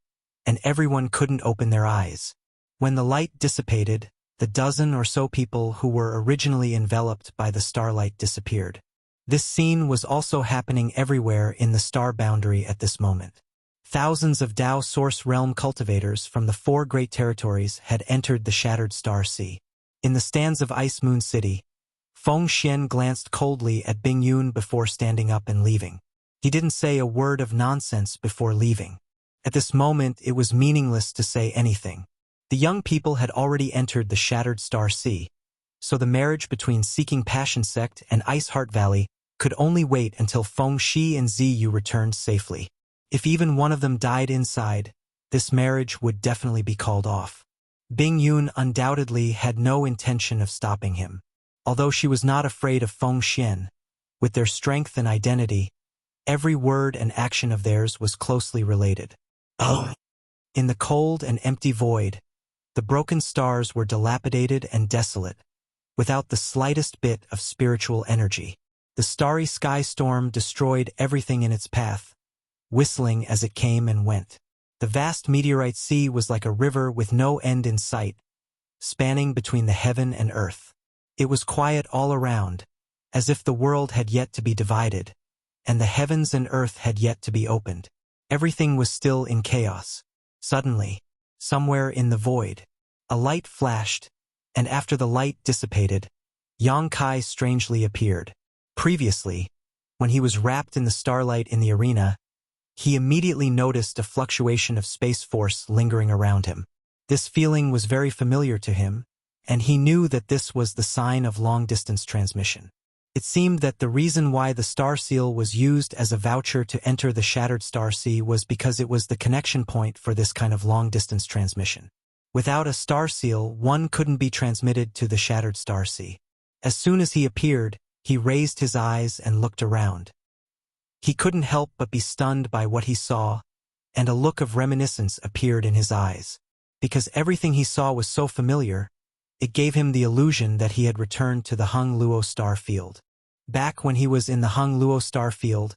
and everyone couldn't open their eyes. When the light dissipated, the dozen or so people who were originally enveloped by the starlight disappeared. This scene was also happening everywhere in the star boundary at this moment. Thousands of Dao Source Realm cultivators from the four great territories had entered the Shattered Star Sea. In the stands of Ice Moon City, Feng Xian glanced coldly at Bing Yun before standing up and leaving. He didn't say a word of nonsense before leaving. At this moment, it was meaningless to say anything. The young people had already entered the Shattered Star Sea, so the marriage between Seeking Passion Sect and Ice Heart Valley could only wait until Feng Shi and Ziyu returned safely. If even one of them died inside, this marriage would definitely be called off. Bing Yun undoubtedly had no intention of stopping him. Although she was not afraid of Feng Xian, with their strength and identity, every word and action of theirs was closely related. In the cold and empty void, the broken stars were dilapidated and desolate, without the slightest bit of spiritual energy. The starry sky storm destroyed everything in its path, whistling as it came and went. The vast meteorite sea was like a river with no end in sight, spanning between the heaven and earth. It was quiet all around, as if the world had yet to be divided, and the heavens and earth had yet to be opened. Everything was still in chaos. Suddenly, somewhere in the void, a light flashed, and after the light dissipated, Yang Kai strangely appeared. Previously, when he was wrapped in the starlight in the arena, he immediately noticed a fluctuation of space force lingering around him. This feeling was very familiar to him, and he knew that this was the sign of long-distance transmission. It seemed that the reason why the star seal was used as a voucher to enter the Shattered Star Sea was because it was the connection point for this kind of long-distance transmission. Without a star seal, one couldn't be transmitted to the Shattered Star Sea. As soon as he appeared, he raised his eyes and looked around. He couldn't help but be stunned by what he saw, and a look of reminiscence appeared in his eyes. Because everything he saw was so familiar, it gave him the illusion that he had returned to the Hung Luo star field. Back when he was in the Hung Luo star field,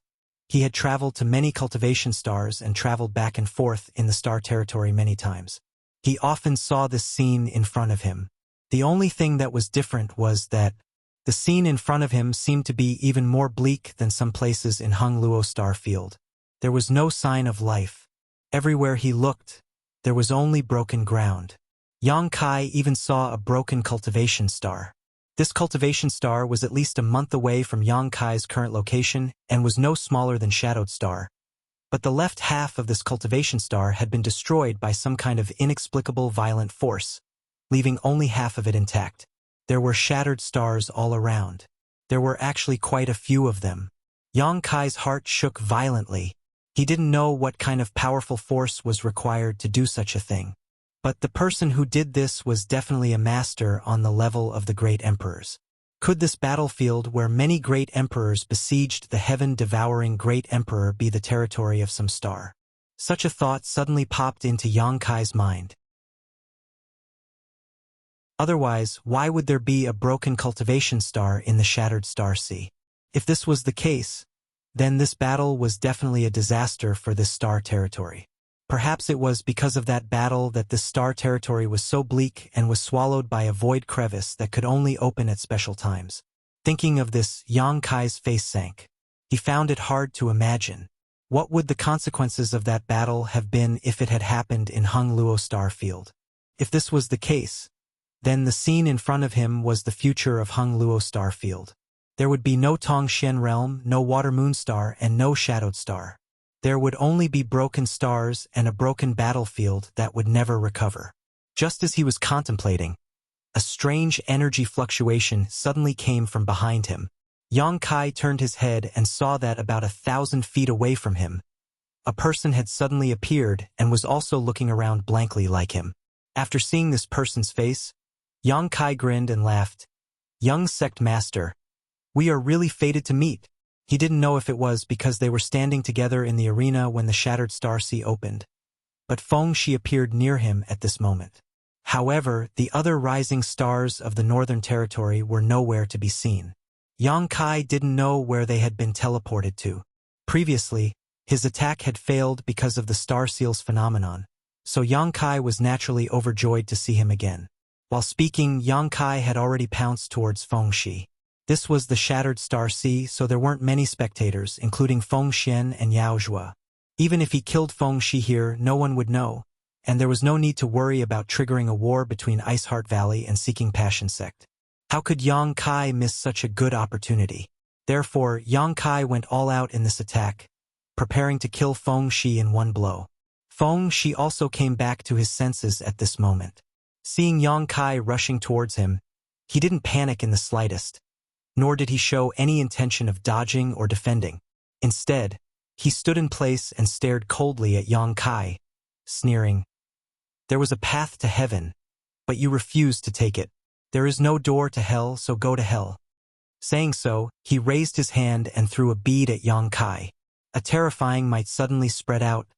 He had traveled to many cultivation stars and traveled back and forth in the star territory many times. He often saw this scene in front of him. The only thing that was different was that the scene in front of him seemed to be even more bleak than some places in Hung Luo star field. There was no sign of life. Everywhere he looked, there was only broken ground. Yang Kai even saw a broken cultivation star. This cultivation star was at least a month away from Yang Kai's current location and was no smaller than Shadowed Star. But the left half of this cultivation star had been destroyed by some kind of inexplicable violent force, leaving only half of it intact. There were shattered stars all around. There were actually quite a few of them. Yang Kai's heart shook violently. He didn't know what kind of powerful force was required to do such a thing. But the person who did this was definitely a master on the level of the great emperors. Could this battlefield where many great emperors besieged the heaven-devouring great emperor be the territory of some star? Such a thought suddenly popped into Yang Kai's mind. Otherwise, why would there be a broken cultivation star in the Shattered Star Sea? If this was the case, then this battle was definitely a disaster for this star territory. Perhaps it was because of that battle that this star territory was so bleak and was swallowed by a void crevice that could only open at special times. Thinking of this, Yang Kai's face sank. He found it hard to imagine. What would the consequences of that battle have been if it had happened in Hung Luo star field? If this was the case, then the scene in front of him was the future of Hung Luo star field. There would be no Tong Xian realm, no water moon star, and no shadowed star. There would only be broken stars and a broken battlefield that would never recover. Just as he was contemplating, a strange energy fluctuation suddenly came from behind him. Yang Kai turned his head and saw that about 1,000 feet away from him, a person had suddenly appeared and was also looking around blankly like him. After seeing this person's face, Yang Kai grinned and laughed. "Young sect master, we are really fated to meet." He didn't know if it was because they were standing together in the arena when the Shattered Star Sea opened, but Feng Shi appeared near him at this moment. However, the other rising stars of the Northern Territory were nowhere to be seen. Yang Kai didn't know where they had been teleported to. Previously, his attack had failed because of the Star Seals phenomenon, so Yang Kai was naturally overjoyed to see him again. While speaking, Yang Kai had already pounced towards Feng Shi. This was the Shattered Star Sea, so there weren't many spectators, including Feng Xian and Yao Zhua. Even if he killed Feng Shi here, no one would know, and there was no need to worry about triggering a war between Iceheart Valley and Seeking Passion Sect. How could Yang Kai miss such a good opportunity? Therefore, Yang Kai went all out in this attack, preparing to kill Feng Shi in one blow. Feng Shi also came back to his senses at this moment. Seeing Yang Kai rushing towards him, he didn't panic in the slightest, nor did he show any intention of dodging or defending. Instead, he stood in place and stared coldly at Yang Kai, sneering. "There was a path to heaven, but you refused to take it. There is no door to hell, so go to hell." Saying so, he raised his hand and threw a bead at Yang Kai. A terrifying might suddenly spread out,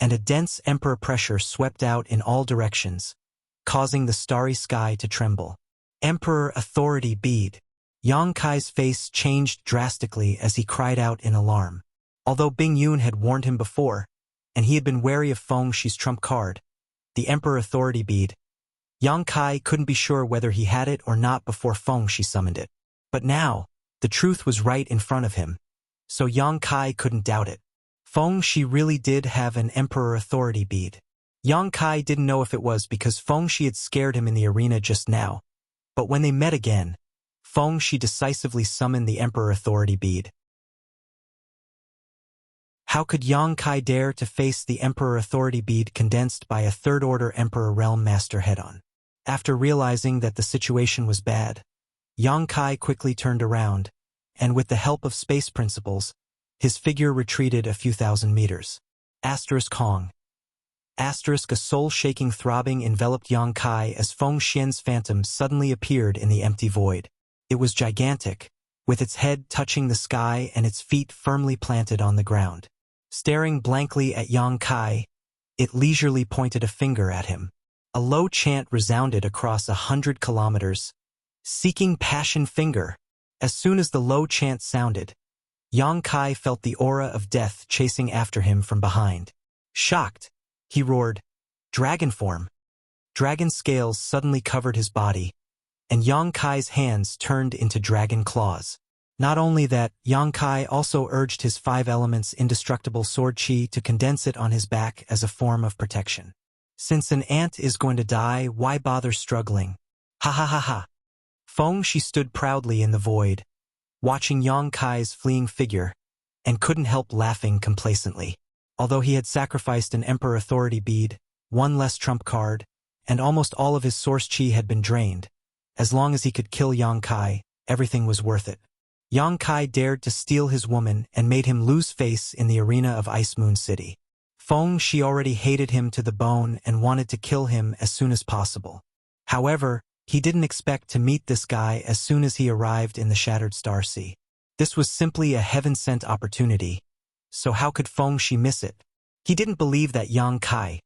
and a dense emperor pressure swept out in all directions, causing the starry sky to tremble. Emperor Authority Bead. Yang Kai's face changed drastically as he cried out in alarm. Although Bing Yun had warned him before, and he had been wary of Feng Shi's trump card, the Emperor Authority Bead, Yang Kai couldn't be sure whether he had it or not before Feng Shi summoned it. But now, the truth was right in front of him, so Yang Kai couldn't doubt it. Feng Shi really did have an Emperor Authority Bead. Yang Kai didn't know if it was because Feng Shi had scared him in the arena just now, but when they met again, Feng Shi decisively summoned the Emperor Authority Bead. How could Yang Kai dare to face the Emperor Authority Bead condensed by a third-order Emperor Realm Master head-on? After realizing that the situation was bad, Yang Kai quickly turned around, and with the help of space principles, his figure retreated a few thousand meters. Asterisk Hong. Asterisk, a soul-shaking throbbing enveloped Yang Kai as Feng Xian's phantom suddenly appeared in the empty void. It was gigantic, with its head touching the sky and its feet firmly planted on the ground. Staring blankly at Yang Kai, it leisurely pointed a finger at him. A low chant resounded across 100 kilometers. "Seeking Passion Finger." As soon as the low chant sounded, Yang Kai felt the aura of death chasing after him from behind. Shocked, he roared, "Dragon form!" Dragon scales suddenly covered his body, and Yang Kai's hands turned into dragon claws. Not only that, Yang Kai also urged his 5 elements indestructible sword chi to condense it on his back as a form of protection. Since an ant is going to die, why bother struggling? Ha ha ha ha. Feng Shi stood proudly in the void, watching Yang Kai's fleeing figure, and couldn't help laughing complacently. Although he had sacrificed an Emperor Authority bead, 1 less trump card, and almost all of his source chi had been drained, as long as he could kill Yang Kai, everything was worth it. Yang Kai dared to steal his woman and made him lose face in the arena of Ice Moon City. Feng Shi already hated him to the bone and wanted to kill him as soon as possible. However, he didn't expect to meet this guy as soon as he arrived in the Shattered Star Sea. This was simply a heaven-sent opportunity, so how could Feng Shi miss it? He didn't believe that Yang Kai,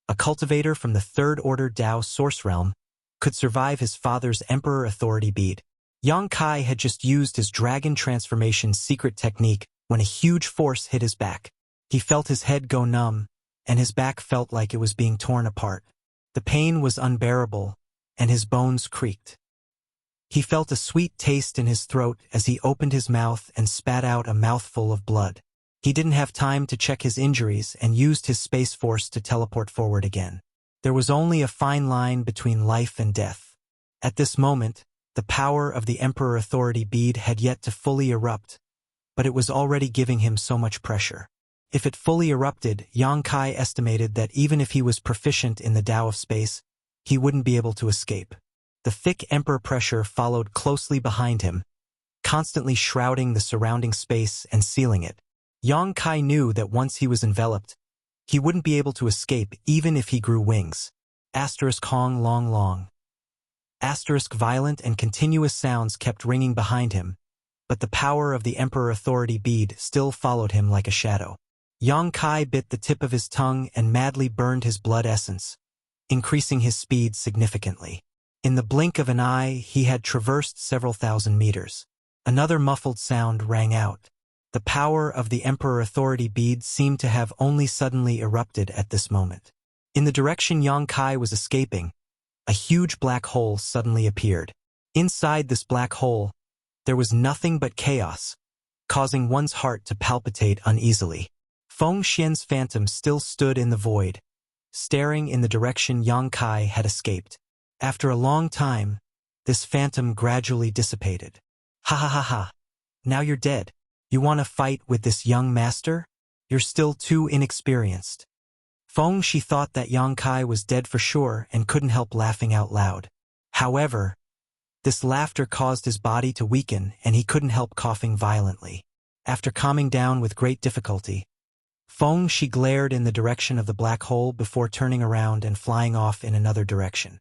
a cultivator from the 3rd Order Dao Source Realm, could survive his father's Emperor Authority bead. Yang Kai had just used his dragon transformation secret technique when a huge force hit his back. He felt his head go numb, and his back felt like it was being torn apart. The pain was unbearable, and his bones creaked. He felt a sweet taste in his throat as he opened his mouth and spat out a mouthful of blood. He didn't have time to check his injuries and used his space force to teleport forward again. There was only a fine line between life and death. At this moment, the power of the Emperor Authority bead had yet to fully erupt, but it was already giving him so much pressure. If it fully erupted, Yang Kai estimated that even if he was proficient in the Tao of space, he wouldn't be able to escape. The thick Emperor pressure followed closely behind him, constantly shrouding the surrounding space and sealing it. Yang Kai knew that once he was enveloped, he wouldn't be able to escape even if he grew wings. Hong long long. Violent and continuous sounds kept ringing behind him, but the power of the Emperor Authority bead still followed him like a shadow. Yang Kai bit the tip of his tongue and madly burned his blood essence, increasing his speed significantly. In the blink of an eye, he had traversed several thousand meters. Another muffled sound rang out. The power of the Emperor Authority bead seemed to have only suddenly erupted at this moment. In the direction Yang Kai was escaping, a huge black hole suddenly appeared. Inside this black hole, there was nothing but chaos, causing one's heart to palpitate uneasily. Feng Xian's phantom still stood in the void, staring in the direction Yang Kai had escaped. After a long time, this phantom gradually dissipated. Ha ha ha ha. Now you're dead. You want to fight with this young master? You're still too inexperienced. Feng Shi thought that Yang Kai was dead for sure and couldn't help laughing out loud. However, this laughter caused his body to weaken and he couldn't help coughing violently. After calming down with great difficulty, Feng Shi glared in the direction of the black hole before turning around and flying off in another direction.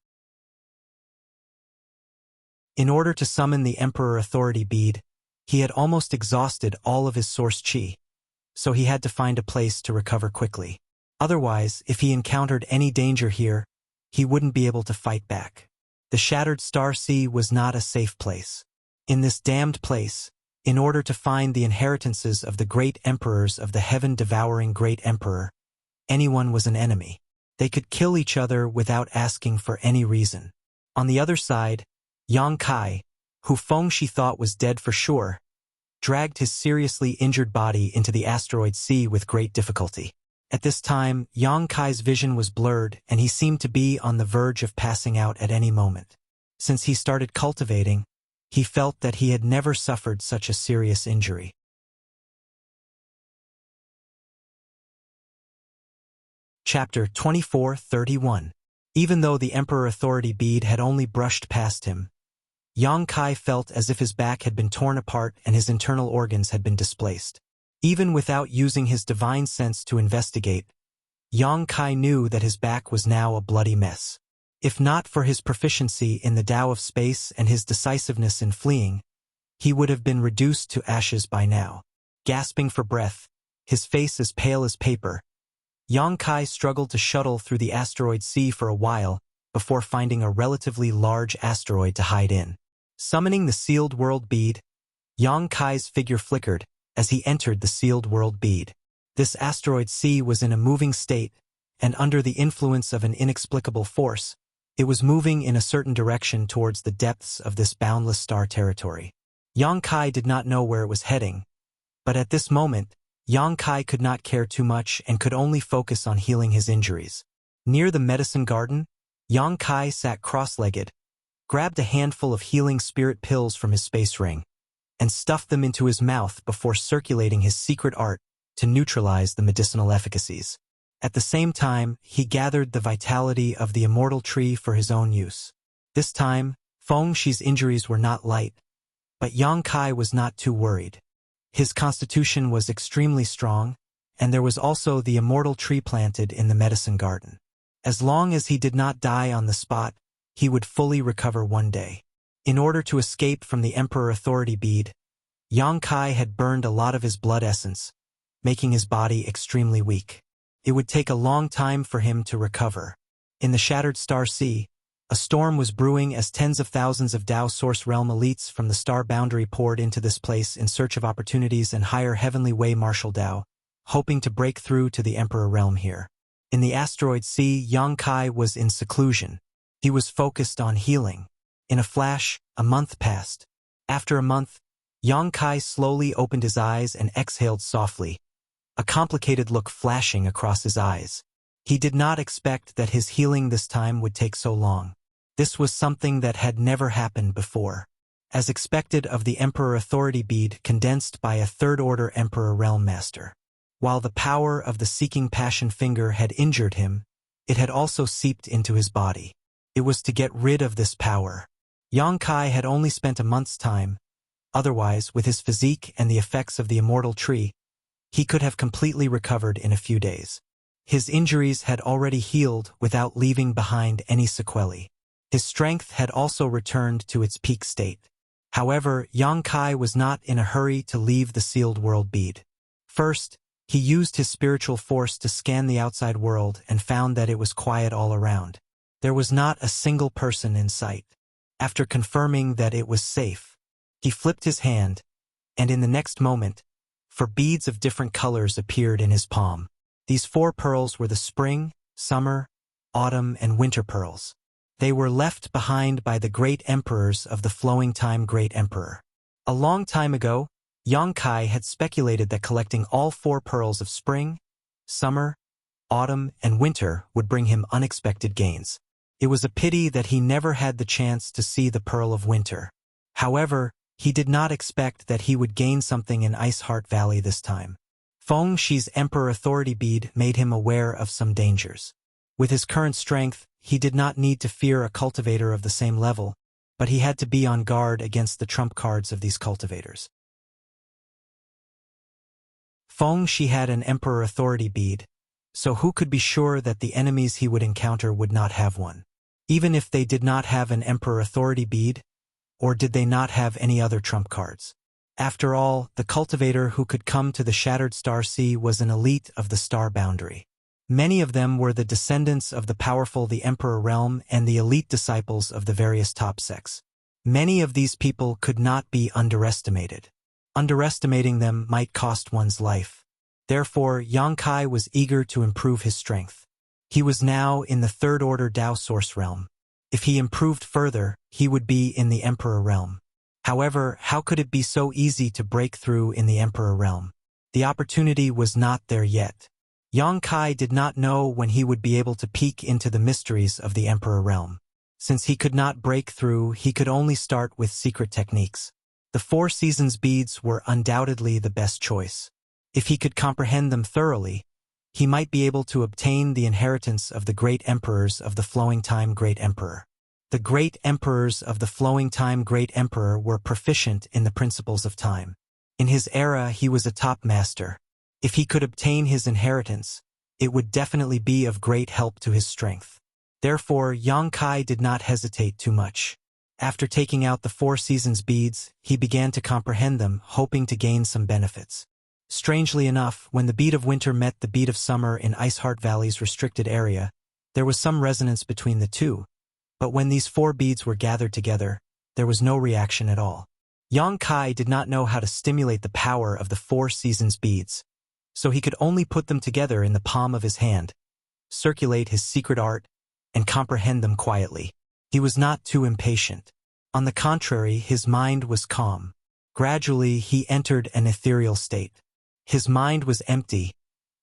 In order to summon the Emperor Authority bead, he had almost exhausted all of his source chi, so he had to find a place to recover quickly. Otherwise, if he encountered any danger here, he wouldn't be able to fight back. The Shattered Star Sea was not a safe place. In this damned place, in order to find the inheritances of the great emperors of the heaven-devouring Great Emperor, anyone was an enemy. They could kill each other without asking for any reason. On the other side, Yang Kai, who Feng Shi thought was dead for sure, dragged his seriously injured body into the asteroid sea with great difficulty. At this time, Yang Kai's vision was blurred and he seemed to be on the verge of passing out at any moment. Since he started cultivating, he felt that he had never suffered such a serious injury. Chapter 24:31. Even though the Emperor Authority bead had only brushed past him, Yang Kai felt as if his back had been torn apart and his internal organs had been displaced. Even without using his divine sense to investigate, Yang Kai knew that his back was now a bloody mess. If not for his proficiency in the Tao of space and his decisiveness in fleeing, he would have been reduced to ashes by now. Gasping for breath, his face as pale as paper, Yang Kai struggled to shuttle through the asteroid sea for a while before finding a relatively large asteroid to hide in. Summoning the sealed world bead, Yang Kai's figure flickered as he entered the sealed world bead. This asteroid C was in a moving state, and under the influence of an inexplicable force, it was moving in a certain direction towards the depths of this boundless star territory. Yang Kai did not know where it was heading, but at this moment, Yang Kai could not care too much and could only focus on healing his injuries. Near the medicine garden, Yang Kai sat cross-legged, grabbed a handful of healing spirit pills from his space ring, and stuffed them into his mouth before circulating his secret art to neutralize the medicinal efficacies. At the same time, he gathered the vitality of the immortal tree for his own use. This time, Feng Shi's injuries were not light, but Yang Kai was not too worried. His constitution was extremely strong, and there was also the immortal tree planted in the medicine garden. As long as he did not die on the spot, he would fully recover one day. In order to escape from the Emperor Authority bead, Yang Kai had burned a lot of his blood essence, making his body extremely weak. It would take a long time for him to recover. In the Shattered Star Sea, a storm was brewing as tens of thousands of Dao Source Realm elites from the star boundary poured into this place in search of opportunities and higher heavenly way martial Dao, hoping to break through to the Emperor Realm here. In the asteroid sea, Yang Kai was in seclusion. He was focused on healing. In a flash, a month passed. After a month, Yang Kai slowly opened his eyes and exhaled softly, a complicated look flashing across his eyes. He did not expect that his healing this time would take so long. This was something that had never happened before. As expected of the Emperor Authority bead condensed by a third-order Emperor Realm Master. While the power of the Seeking Passion Finger had injured him, it had also seeped into his body. It was to get rid of this power. Yang Kai had only spent a month's time. Otherwise, with his physique and the effects of the immortal tree, he could have completely recovered in a few days. His injuries had already healed without leaving behind any sequelae. His strength had also returned to its peak state. However, Yang Kai was not in a hurry to leave the sealed world bead. First, he used his spiritual force to scan the outside world and found that it was quiet all around. There was not a single person in sight. After confirming that it was safe, he flipped his hand, and in the next moment, 4 beads of different colors appeared in his palm. These 4 pearls were the spring, summer, autumn, and winter pearls. They were left behind by the great emperors of the flowing time Great Emperor. A long time ago, Yang Kai had speculated that collecting all 4 pearls of spring, summer, autumn, and winter would bring him unexpected gains. It was a pity that he never had the chance to see the Pearl of Winter. However, he did not expect that he would gain something in Iceheart Valley this time. Feng Shi's Emperor Authority bead made him aware of some dangers. With his current strength, he did not need to fear a cultivator of the same level, but he had to be on guard against the trump cards of these cultivators. Feng Shi had an Emperor Authority bead, so who could be sure that the enemies he would encounter would not have one? Even if they did not have an Emperor Authority bead, or did they not have any other trump cards? After all, the cultivator who could come to the Shattered Star Sea was an elite of the star boundary. Many of them were the descendants of the powerful the Emperor Realm and the elite disciples of the various top sects. Many of these people could not be underestimated. Underestimating them might cost one's life. Therefore, Yang Kai was eager to improve his strength. He was now in the third-order Dao Source Realm. If he improved further, he would be in the Emperor Realm. However, how could it be so easy to break through in the Emperor Realm? The opportunity was not there yet. Yang Kai did not know when he would be able to peek into the mysteries of the Emperor Realm. Since he could not break through, he could only start with secret techniques. The 4 seasons beads were undoubtedly the best choice. If he could comprehend them thoroughly, he might be able to obtain the inheritance of the great emperors of the flowing time Great Emperor. The great emperors of the flowing time Great Emperor were proficient in the principles of time. In his era, he was a top master. If he could obtain his inheritance, it would definitely be of great help to his strength. Therefore, Yang Kai did not hesitate too much. After taking out the 4 seasons beads, he began to comprehend them, hoping to gain some benefits. Strangely enough, when the bead of winter met the bead of summer in Iceheart Valley's restricted area, there was some resonance between the two, but when these 4 beads were gathered together, there was no reaction at all. Yang Kai did not know how to stimulate the power of the 4 seasons beads, so he could only put them together in the palm of his hand, circulate his secret art, and comprehend them quietly. He was not too impatient. On the contrary, his mind was calm. Gradually, he entered an ethereal state. His mind was empty,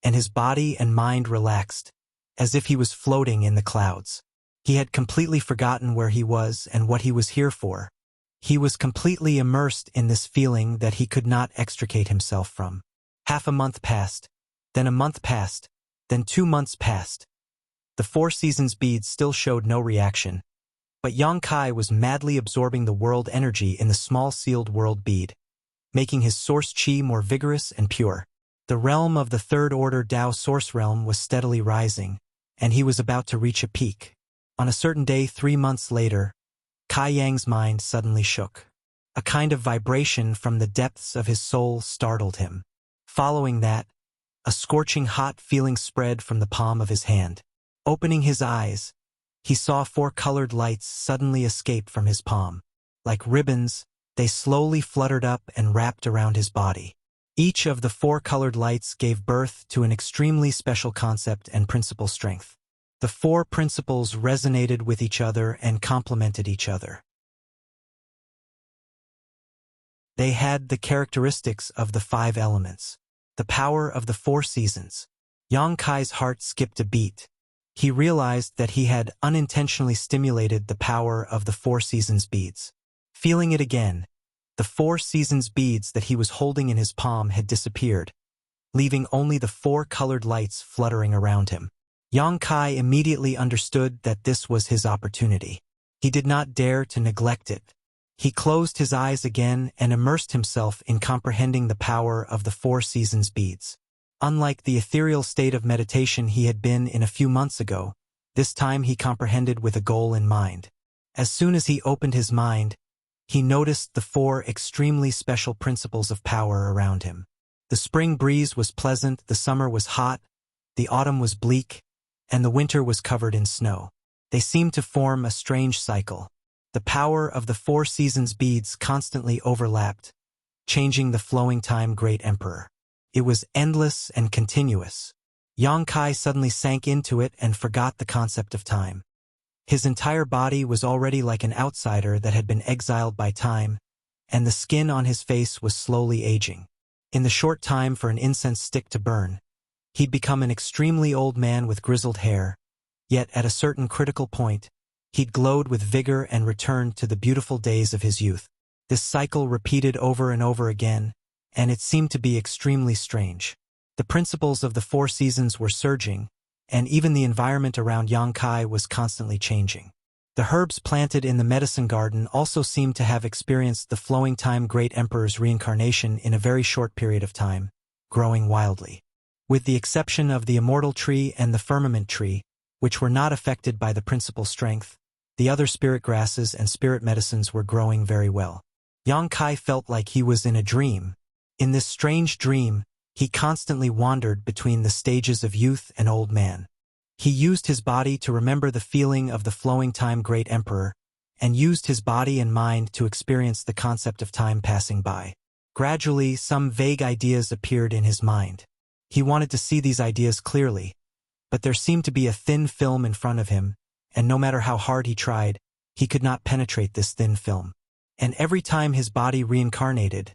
and his body and mind relaxed, as if he was floating in the clouds. He had completely forgotten where he was and what he was here for. He was completely immersed in this feeling that he could not extricate himself from. Half a month passed, then a month passed, then 2 months passed. The 4 seasons beads still showed no reaction, but Yang Kai was madly absorbing the world energy in the small sealed world bead, making his source chi more vigorous and pure. The realm of the third order Dao source realm was steadily rising, and he was about to reach a peak. On a certain day 3 months later, Kai Yang's mind suddenly shook. A kind of vibration from the depths of his soul startled him. Following that, a scorching hot feeling spread from the palm of his hand. Opening his eyes, he saw 4 colored lights suddenly escape from his palm. Like ribbons, they slowly fluttered up and wrapped around his body. Each of the 4 colored lights gave birth to an extremely special concept and principle strength. The 4 principles resonated with each other and complemented each other. They had the characteristics of the 5 elements, the power of the 4 seasons. Yang Kai's heart skipped a beat. He realized that he had unintentionally stimulated the power of the 4 seasons beads. Feeling it again, the 4 seasons beads that he was holding in his palm had disappeared, leaving only the 4 colored lights fluttering around him. Yang Kai immediately understood that this was his opportunity. He did not dare to neglect it. He closed his eyes again and immersed himself in comprehending the power of the 4 seasons beads. Unlike the ethereal state of meditation he had been in a few months ago, this time he comprehended with a goal in mind. As soon as he opened his mind, he noticed the 4 extremely special principles of power around him. The spring breeze was pleasant, the summer was hot, the autumn was bleak, and the winter was covered in snow. They seemed to form a strange cycle. The power of the 4 seasons beads constantly overlapped, changing the flowing time Great Emperor. It was endless and continuous. Yang Kai suddenly sank into it and forgot the concept of time. His entire body was already like an outsider that had been exiled by time, and the skin on his face was slowly aging. In the short time for an incense stick to burn, he'd become an extremely old man with grizzled hair, yet at a certain critical point, he'd glowed with vigor and returned to the beautiful days of his youth. This cycle repeated over and over again, and it seemed to be extremely strange. The principles of the 4 seasons were surging, and even the environment around Yang Kai was constantly changing. The herbs planted in the medicine garden also seemed to have experienced the flowing time Great Emperor's reincarnation in a very short period of time, growing wildly. With the exception of the immortal tree and the firmament tree, which were not affected by the principal strength, the other spirit grasses and spirit medicines were growing very well. Yang Kai felt like he was in a dream. In this strange dream, he constantly wandered between the stages of youth and old man. He used his body to remember the feeling of the flowing time Great Emperor, and used his body and mind to experience the concept of time passing by. Gradually, some vague ideas appeared in his mind. He wanted to see these ideas clearly, but there seemed to be a thin film in front of him, and no matter how hard he tried, he could not penetrate this thin film. And every time his body reincarnated,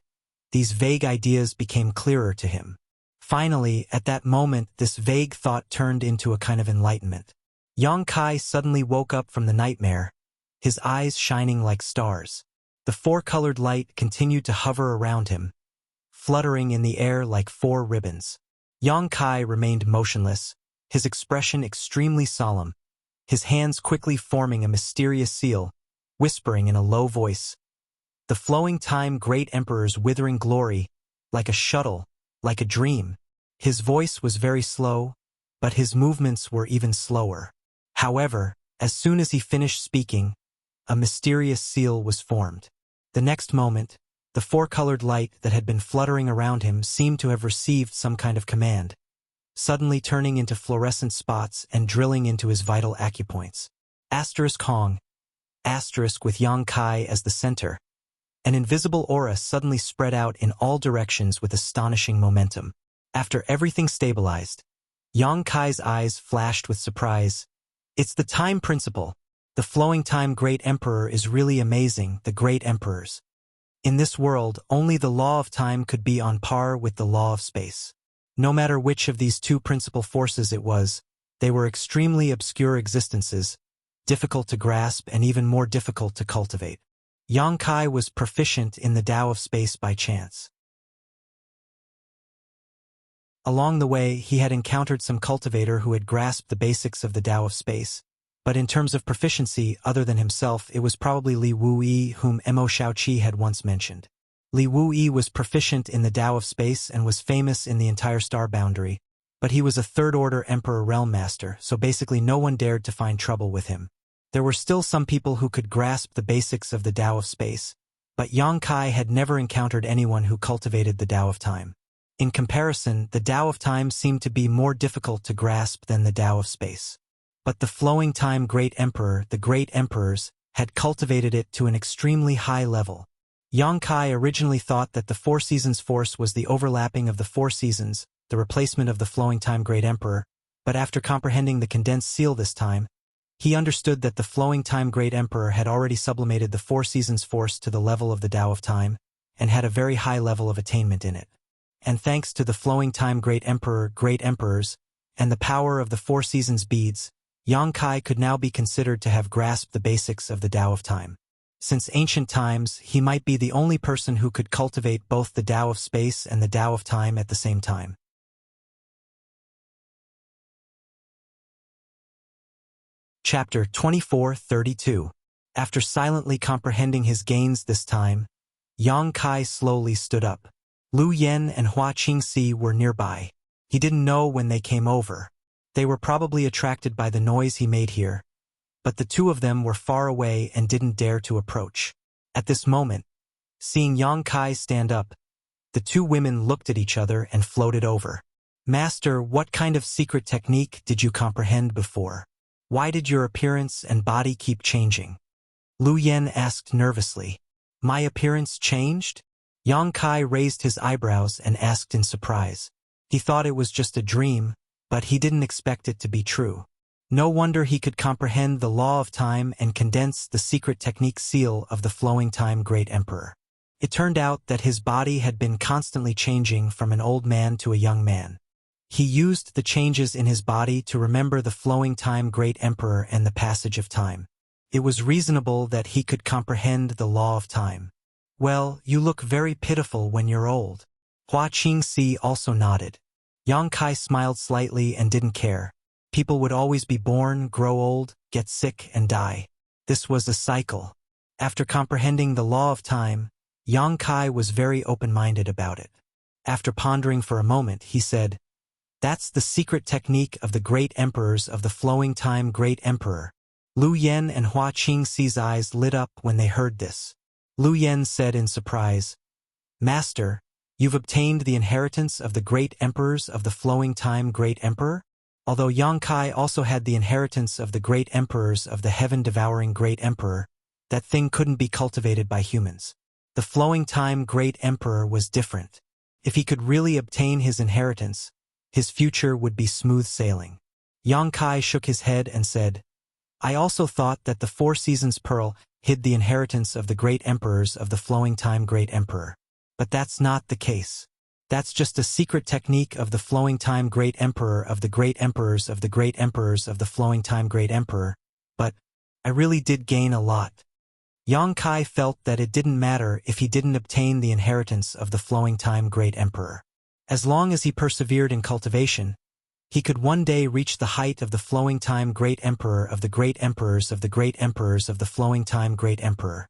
these vague ideas became clearer to him. Finally, at that moment, this vague thought turned into a kind of enlightenment. Yang Kai suddenly woke up from the nightmare, his eyes shining like stars. The 4-colored light continued to hover around him, fluttering in the air like 4 ribbons. Yang Kai remained motionless, his expression extremely solemn, his hands quickly forming a mysterious seal, whispering in a low voice, "The flowing time Great Emperor's withering glory, like a shuttle, like a dream." His voice was very slow, but his movements were even slower. However, as soon as he finished speaking, a mysterious seal was formed. The next moment, the 4-colored light that had been fluttering around him seemed to have received some kind of command, suddenly turning into fluorescent spots and drilling into his vital acupoints. Asterisk Hong, asterisk with Yang Kai as the center, An invisible aura suddenly spread out in all directions with astonishing momentum. After everything stabilized, Yang Kai's eyes flashed with surprise. It's the time principle. The flowing time great emperor is really amazing, the great emperors. In this world, only the law of time could be on par with the law of space. No matter which of these two principal forces it was, they were extremely obscure existences, difficult to grasp and even more difficult to cultivate. Yang Kai was proficient in the Tao of space by chance. Along the way, he had encountered some cultivator who had grasped the basics of the Tao of space, but in terms of proficiency, other than himself, it was probably Li Wuyi whom Mo Shaoqi had once mentioned. Li Wuyi was proficient in the Tao of space and was famous in the entire star boundary, but he was a third-order Emperor Realm Master, so basically no one dared to find trouble with him. There were still some people who could grasp the basics of the Tao of space, but Yang Kai had never encountered anyone who cultivated the Tao of time. In comparison, the Tao of time seemed to be more difficult to grasp than the Tao of space. But the flowing time great emperor, the great emperors, had cultivated it to an extremely high level. Yang Kai originally thought that the Four Seasons force was the overlapping of the Four Seasons, the replacement of the flowing time great emperor, but after comprehending the condensed seal this time, he understood that the flowing time great emperor had already sublimated the Four Seasons force to the level of the Tao of time, and had a very high level of attainment in it. And thanks to the flowing time great emperor, great emperors, and the power of the Four Seasons beads, Yang Kai could now be considered to have grasped the basics of the Tao of time. Since ancient times, he might be the only person who could cultivate both the Tao of space and the Tao of time at the same time. Chapter 24:32. After silently comprehending his gains this time, Yang Kai slowly stood up. Lu Yen and Hua Qingxi were nearby. He didn't know when they came over. They were probably attracted by the noise he made here, but the two of them were far away and didn't dare to approach. At this moment, seeing Yang Kai stand up, the two women looked at each other and floated over. "Master, what kind of secret technique did you comprehend before? Why did your appearance and body keep changing?" Lu Yen asked nervously. "My appearance changed?" Yang Kai raised his eyebrows and asked in surprise. He thought it was just a dream, but he didn't expect it to be true. No wonder he could comprehend the law of time and condense the secret technique seal of the flowing time great emperor. It turned out that his body had been constantly changing from an old man to a young man. He used the changes in his body to remember the flowing time great emperor and the passage of time. It was reasonable that he could comprehend the law of time. "Well, you look very pitiful when you're old." Hua Qingxi also nodded. Yang Kai smiled slightly and didn't care. People would always be born, grow old, get sick, and die. This was a cycle. After comprehending the law of time, Yang Kai was very open-minded about it. After pondering for a moment, he said, "That's the secret technique of the great emperors of the flowing time great emperor." Lu Yen and Hua Qingxi's eyes lit up when they heard this. Lu Yen said in surprise, "Master, you've obtained the inheritance of the great emperors of the flowing time great emperor?" Although Yang Kai also had the inheritance of the great emperors of the heaven-devouring great emperor, that thing couldn't be cultivated by humans. The flowing time great emperor was different. If he could really obtain his inheritance, his future would be smooth sailing. Yang Kai shook his head and said, "I also thought that the Four Seasons pearl hid the inheritance of the great emperors of the flowing time great emperor. But that's not the case. That's just a secret technique of the flowing time great emperor of the great emperors of the great emperors of the flowing time great emperor. But I really did gain a lot." Yang Kai felt that it didn't matter if he didn't obtain the inheritance of the flowing time great emperor. As long as he persevered in cultivation, he could one day reach the height of the flowing time great emperor of the great emperors of the great emperors of the flowing time great emperor.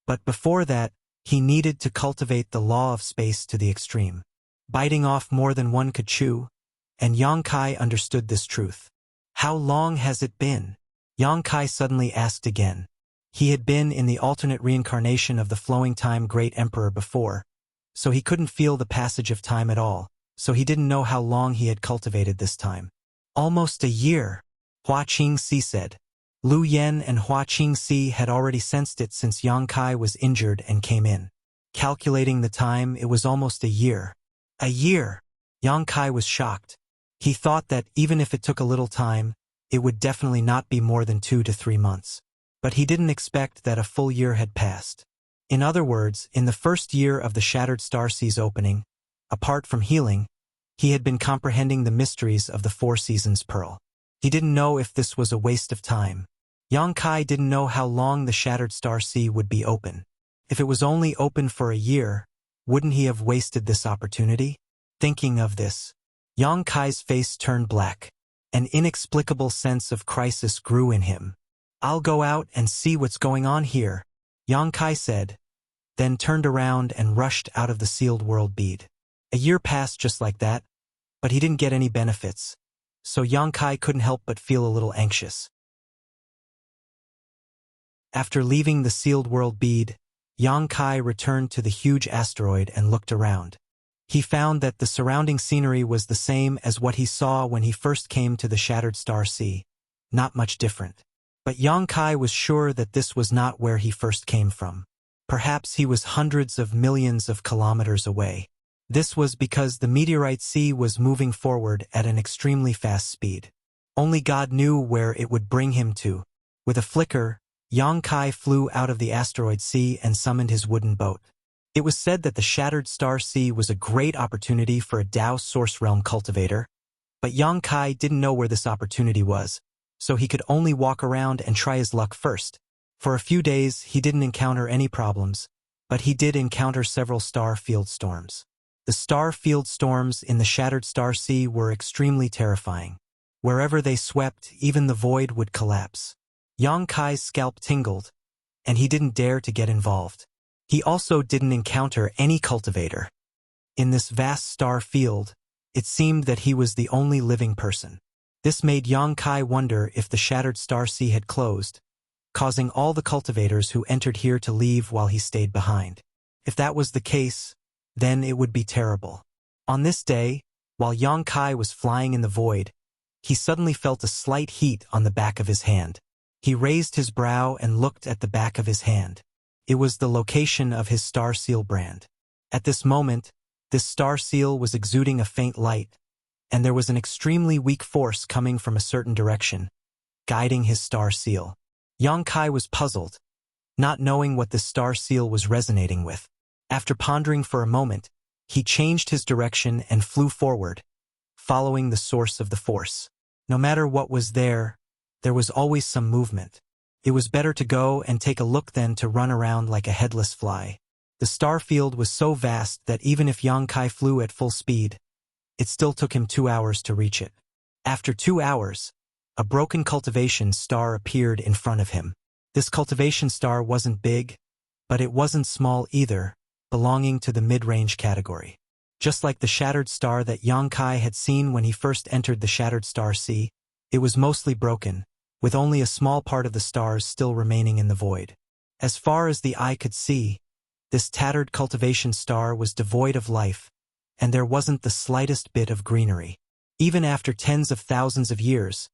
But before that, he needed to cultivate the law of space to the extreme, biting off more than one could chew, and Yang Kai understood this truth. "How long has it been?" Yang Kai suddenly asked again. He had been in the alternate reincarnation of the flowing time great emperor before, so he couldn't feel the passage of time at all, so he didn't know how long he had cultivated this time. "Almost a year," Hua Qingxi said. Lu Yen and Hua Qingxi had already sensed it since Yang Kai was injured and came in. Calculating the time, it was almost a year. A year! Yang Kai was shocked. He thought that even if it took a little time, it would definitely not be more than 2 to 3 months. But he didn't expect that a full year had passed. In other words, in the first year of the Shattered Star Sea's opening, apart from healing, he had been comprehending the mysteries of the Four Seasons Pearl. He didn't know if this was a waste of time. Yang Kai didn't know how long the Shattered Star Sea would be open. If it was only open for a year, wouldn't he have wasted this opportunity? Thinking of this, Yang Kai's face turned black. An inexplicable sense of crisis grew in him. "I'll go out and see what's going on here," Yang Kai said, then turned around and rushed out of the sealed world bead. A year passed just like that, but he didn't get any benefits, so Yang Kai couldn't help but feel a little anxious. After leaving the sealed world bead, Yang Kai returned to the huge asteroid and looked around. He found that the surrounding scenery was the same as what he saw when he first came to the Shattered Star Sea, not much different. But Yang Kai was sure that this was not where he first came from. Perhaps he was hundreds of millions of kilometers away. This was because the meteorite sea was moving forward at an extremely fast speed. Only God knew where it would bring him to. With a flicker, Yang Kai flew out of the asteroid sea and summoned his wooden boat. It was said that the Shattered Star Sea was a great opportunity for a Dao Source Realm cultivator, but Yang Kai didn't know where this opportunity was, so he could only walk around and try his luck first. For a few days, he didn't encounter any problems, but he did encounter several star field storms. The star field storms in the Shattered Star Sea were extremely terrifying. Wherever they swept, even the void would collapse. Yang Kai's scalp tingled, and he didn't dare to get involved. He also didn't encounter any cultivator. In this vast star field, it seemed that he was the only living person. This made Yang Kai wonder if the Shattered Star Sea had closed, causing all the cultivators who entered here to leave while he stayed behind. If that was the case, then it would be terrible. On this day, while Yang Kai was flying in the void, he suddenly felt a slight heat on the back of his hand. He raised his brow and looked at the back of his hand. It was the location of his star seal brand. At this moment, this star seal was exuding a faint light, and there was an extremely weak force coming from a certain direction, guiding his star seal. Yang Kai was puzzled, not knowing what this star seal was resonating with. After pondering for a moment, he changed his direction and flew forward, following the source of the force. No matter what was there was always some movement. It was better to go and take a look than to run around like a headless fly. The star field was so vast that even if Yang Kai flew at full speed, it still took him 2 hours to reach it. After 2 hours, a broken cultivation star appeared in front of him. This cultivation star wasn't big, but it wasn't small either, belonging to the mid-range category. Just like the shattered star that Yang Kai had seen when he first entered the Shattered Star Sea, it was mostly broken, with only a small part of the stars still remaining in the void. As far as the eye could see, this tattered cultivation star was devoid of life, and there wasn't the slightest bit of greenery. Even after tens of thousands of years,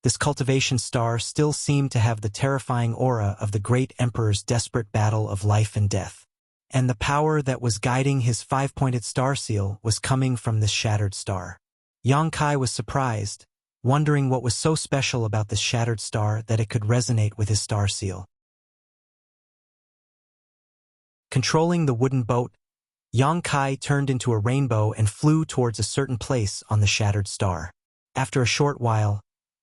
this cultivation star still seemed to have the terrifying aura of the great emperor's desperate battle of life and death. And the power that was guiding his 5-pointed star seal was coming from this shattered star. Yang Kai was surprised, wondering what was so special about this shattered star that it could resonate with his star seal. Controlling the wooden boat, Yang Kai turned into a rainbow and flew towards a certain place on the shattered star. After a short while,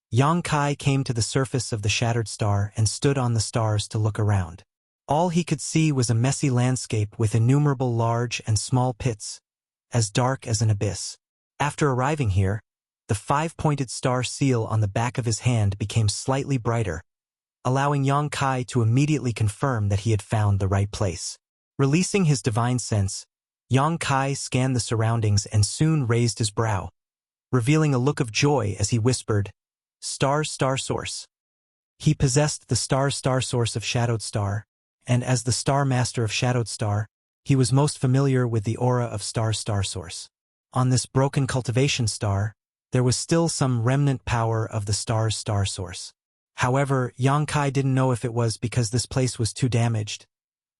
Yang Kai came to the surface of the shattered star and stood on the stars to look around. All he could see was a messy landscape with innumerable large and small pits, as dark as an abyss. After arriving here, the 5-pointed star seal on the back of his hand became slightly brighter, allowing Yang Kai to immediately confirm that he had found the right place. Releasing his divine sense, Yang Kai scanned the surroundings and soon raised his brow, revealing a look of joy as he whispered, "Star's star source." He possessed the star's star source of Shadowed Star, and as the Star Master of Shadowed Star, he was most familiar with the aura of Star's star source. On this broken cultivation star, there was still some remnant power of the star's star source. However, Yang Kai didn't know if it was because this place was too damaged,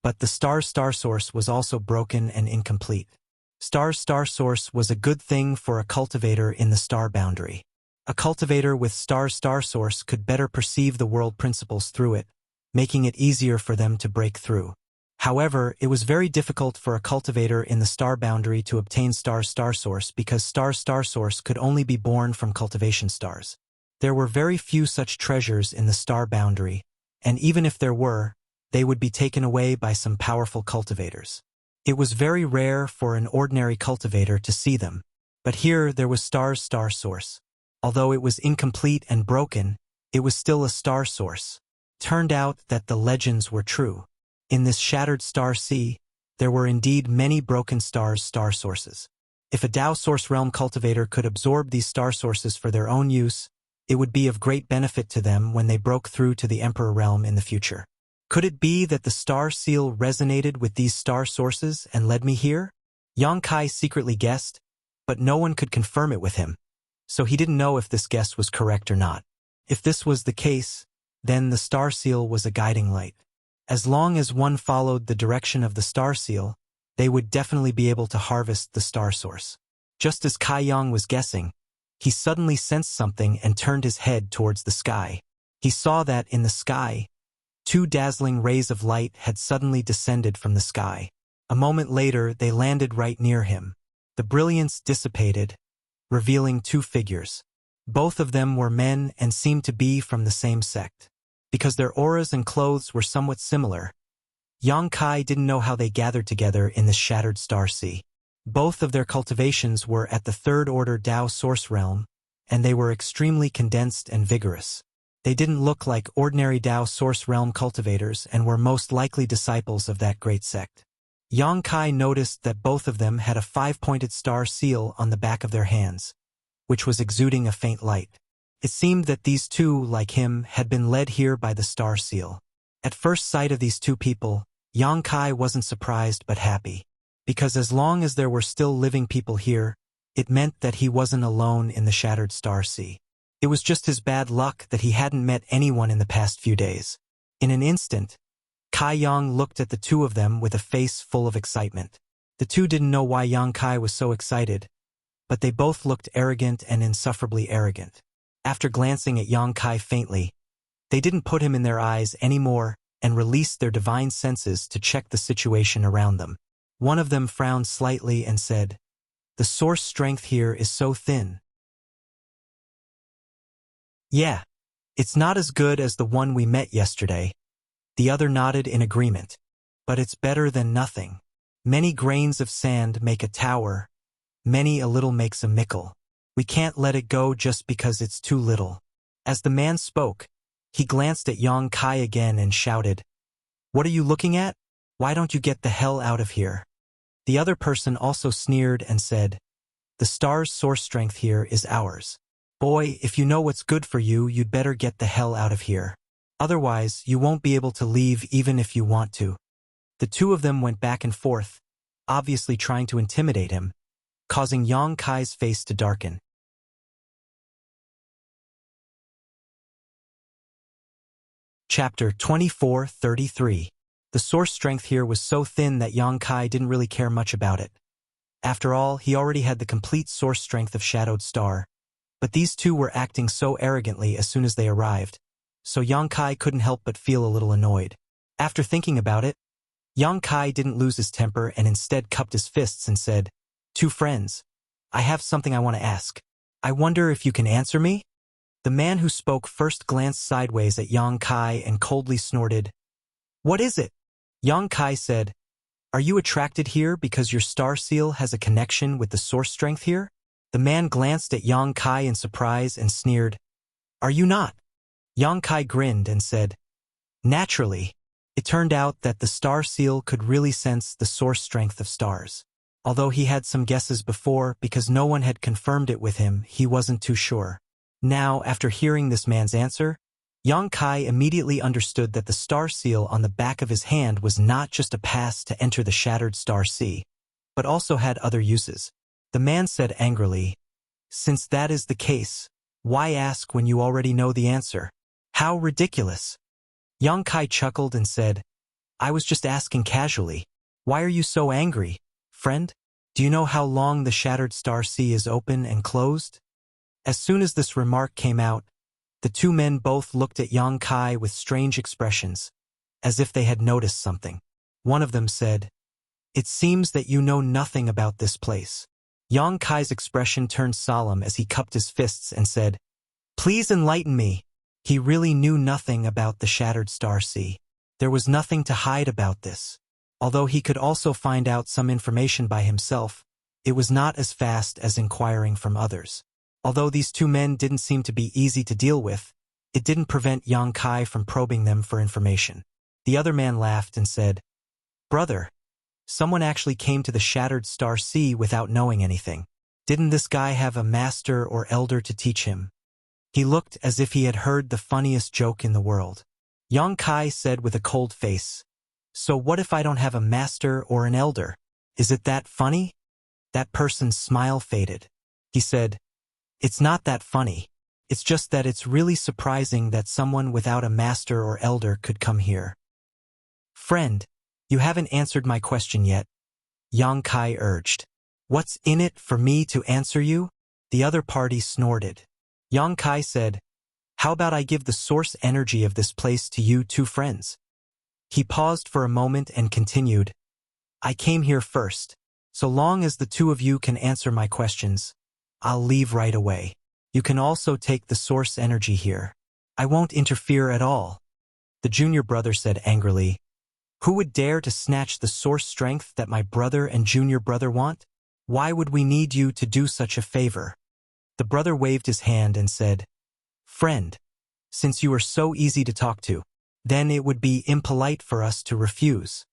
but the star's star source was also broken and incomplete. Star's star source was a good thing for a cultivator in the star boundary. A cultivator with star's star source could better perceive the world principles through it, making it easier for them to break through. However, it was very difficult for a cultivator in the star boundary to obtain star's star source because star's star source could only be born from cultivation stars. There were very few such treasures in the star boundary, and even if there were, they would be taken away by some powerful cultivators. It was very rare for an ordinary cultivator to see them, but here there was star's star source. Although it was incomplete and broken, it was still a star source. Turned out that the legends were true. In this shattered star sea, there were indeed many broken stars' star sources. If a Tao Source Realm cultivator could absorb these star sources for their own use, it would be of great benefit to them when they broke through to the Emperor Realm in the future. Could it be that the star seal resonated with these star sources and led me here? Yang Kai secretly guessed, but no one could confirm it with him, so he didn't know if this guess was correct or not. If this was the case, then the star seal was a guiding light. As long as one followed the direction of the star seal, they would definitely be able to harvest the star source. Just as Kai Yang was guessing, he suddenly sensed something and turned his head towards the sky. He saw that in the sky, 2 dazzling rays of light had suddenly descended from the sky. A moment later, they landed right near him. The brilliance dissipated, revealing 2 figures. Both of them were men and seemed to be from the same sect. Because their auras and clothes were somewhat similar, Yang Kai didn't know how they gathered together in the shattered star sea. Both of their cultivations were at the 3rd order Tao Source Realm, and they were extremely condensed and vigorous. They didn't look like ordinary Tao Source Realm cultivators and were most likely disciples of that great sect. Yang Kai noticed that both of them had a 5-pointed star seal on the back of their hands, which was exuding a faint light. It seemed that these two, like him, had been led here by the star seal. At first sight of these 2 people, Yang Kai wasn't surprised but happy, because as long as there were still living people here, it meant that he wasn't alone in the shattered star sea. It was just his bad luck that he hadn't met anyone in the past few days. In an instant, Kai Yang looked at the 2 of them with a face full of excitement. The 2 didn't know why Yang Kai was so excited, but they both looked arrogant and insufferably arrogant. After glancing at Yang Kai faintly, they didn't put him in their eyes anymore and released their divine senses to check the situation around them. One of them frowned slightly and said, "The source strength here is so thin." "Yeah, it's not as good as the one we met yesterday." The other nodded in agreement. "But it's better than nothing. Many grains of sand make a tower, many a little makes a mickle. We can't let it go just because it's too little." As the man spoke, he glanced at Yang Kai again and shouted, "What are you looking at? Why don't you get the hell out of here?" The other person also sneered and said, "The star's source strength here is ours. Boy, if you know what's good for you, you'd better get the hell out of here. Otherwise, you won't be able to leave even if you want to." The 2 of them went back and forth, obviously trying to intimidate him, causing Yang Kai's face to darken. Chapter 24:33. The source strength here was so thin that Yang Kai didn't really care much about it. After all, he already had the complete source strength of Shadowed Star, but these 2 were acting so arrogantly as soon as they arrived, so Yang Kai couldn't help but feel a little annoyed. After thinking about it, Yang Kai didn't lose his temper and instead cupped his fists and said, "2 friends, I have something I want to ask. I wonder if you can answer me?" The man who spoke first glanced sideways at Yang Kai and coldly snorted, "What is it?" Yang Kai said, "Are you attracted here because your star seal has a connection with the source strength here?" The man glanced at Yang Kai in surprise and sneered, "Are you not?" Yang Kai grinned and said, "Naturally." It turned out that the star seal could really sense the source strength of stars. Although he had some guesses before, because no one had confirmed it with him, he wasn't too sure. Now, after hearing this man's answer, Yang Kai immediately understood that the star seal on the back of his hand was not just a pass to enter the shattered star sea, but also had other uses. The man said angrily, "Since that is the case, why ask when you already know the answer? How ridiculous. Yang Kai chuckled and said, I was just asking casually. Why are you so angry, friend? Do you know how long the Shattered Star Sea is open and closed? As soon as this remark came out, the two men both looked at Yang Kai with strange expressions, as if they had noticed something. One of them said, It seems that you know nothing about this place. Yang Kai's expression turned solemn as he cupped his fists and said, Please enlighten me. He really knew nothing about the Shattered Star Sea. There was nothing to hide about this. Although he could also find out some information by himself, it was not as fast as inquiring from others. Although these two men didn't seem to be easy to deal with, it didn't prevent Yang Kai from probing them for information. The other man laughed and said, Brother, someone actually came to the Shattered Star Sea without knowing anything. Didn't this guy have a master or elder to teach him? He looked as if he had heard the funniest joke in the world. Yang Kai said with a cold face, So what if I don't have a master or an elder? Is it that funny? That person's smile faded. He said, It's not that funny. It's just that it's really surprising that someone without a master or elder could come here. Friend, you haven't answered my question yet, Yang Kai urged. What's in it for me to answer you? The other party snorted. Yang Kai said, How about I give the source energy of this place to you two friends? He paused for a moment and continued, I came here first. So long as the two of you can answer my questions, I'll leave right away. You can also take the source energy here. I won't interfere at all. The junior brother said angrily, Who would dare to snatch the source strength that my brother and junior brother want? Why would we need you to do such a favor? The brother waved his hand and said, Friend, since you are so easy to talk to, then it would be impolite for us to refuse.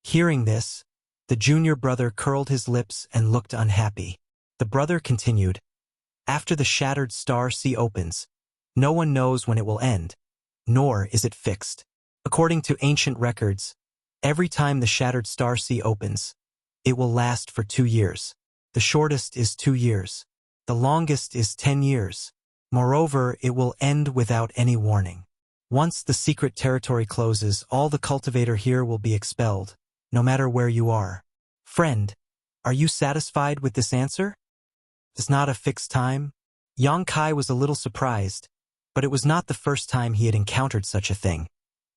Hearing this, the junior brother curled his lips and looked unhappy. The brother continued, After the Shattered Star Sea opens, no one knows when it will end, nor is it fixed. According to ancient records, every time the Shattered Star Sea opens, it will last for 2 years. The shortest is 2 years. The longest is 10 years. Moreover, it will end without any warning. Once the secret territory closes, all the cultivator here will be expelled, no matter where you are. Friend, are you satisfied with this answer? It's not a fixed time? Yang Kai was a little surprised, but it was not the first time he had encountered such a thing,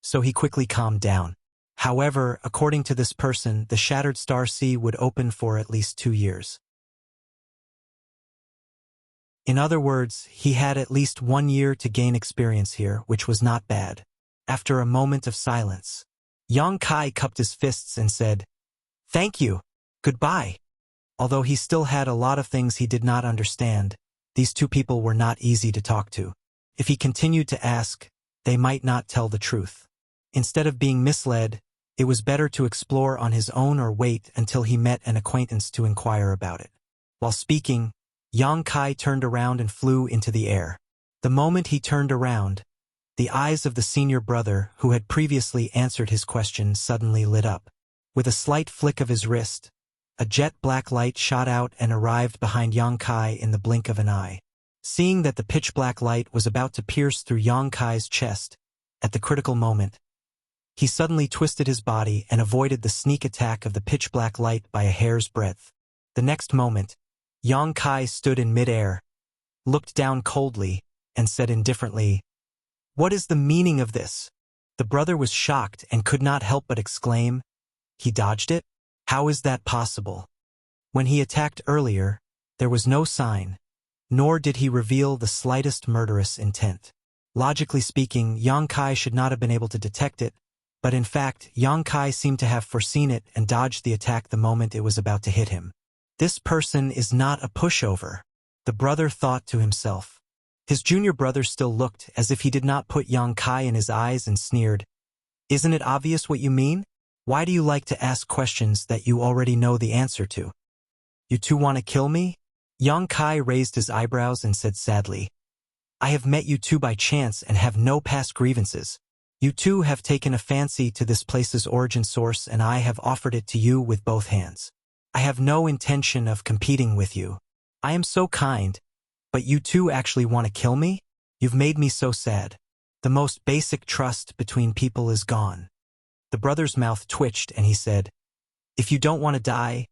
so he quickly calmed down. However, according to this person, the Shattered Star Sea would open for at least 2 years. In other words, he had at least 1 year to gain experience here, which was not bad. After a moment of silence, Yang Kai cupped his fists and said, Thank you. Goodbye. Although he still had a lot of things he did not understand, these two people were not easy to talk to. If he continued to ask, they might not tell the truth. Instead of being misled, it was better to explore on his own or wait until he met an acquaintance to inquire about it. While speaking, Yang Kai turned around and flew into the air. The moment he turned around, the eyes of the senior brother, who had previously answered his question, suddenly lit up. With a slight flick of his wrist, a jet-black light shot out and arrived behind Yang Kai in the blink of an eye. Seeing that the pitch-black light was about to pierce through Yang Kai's chest, at the critical moment, he suddenly twisted his body and avoided the sneak attack of the pitch-black light by a hair's breadth. The next moment, Yang Kai stood in mid-air, looked down coldly, and said indifferently, What is the meaning of this? The brother was shocked and could not help but exclaim, He dodged it? How is that possible? When he attacked earlier, there was no sign, nor did he reveal the slightest murderous intent. Logically speaking, Yang Kai should not have been able to detect it, but in fact, Yang Kai seemed to have foreseen it and dodged the attack the moment it was about to hit him. This person is not a pushover, the brother thought to himself. His junior brother still looked as if he did not put Yang Kai in his eyes and sneered, Isn't it obvious what you mean? Why do you like to ask questions that you already know the answer to? You two want to kill me? Yang Kai raised his eyebrows and said sadly, I have met you two by chance and have no past grievances. You two have taken a fancy to this place's origin source and I have offered it to you with both hands. I have no intention of competing with you. I am so kind, but you two actually want to kill me? You've made me so sad. The most basic trust between people is gone. The brother's mouth twitched and he said, "If you don't want to die,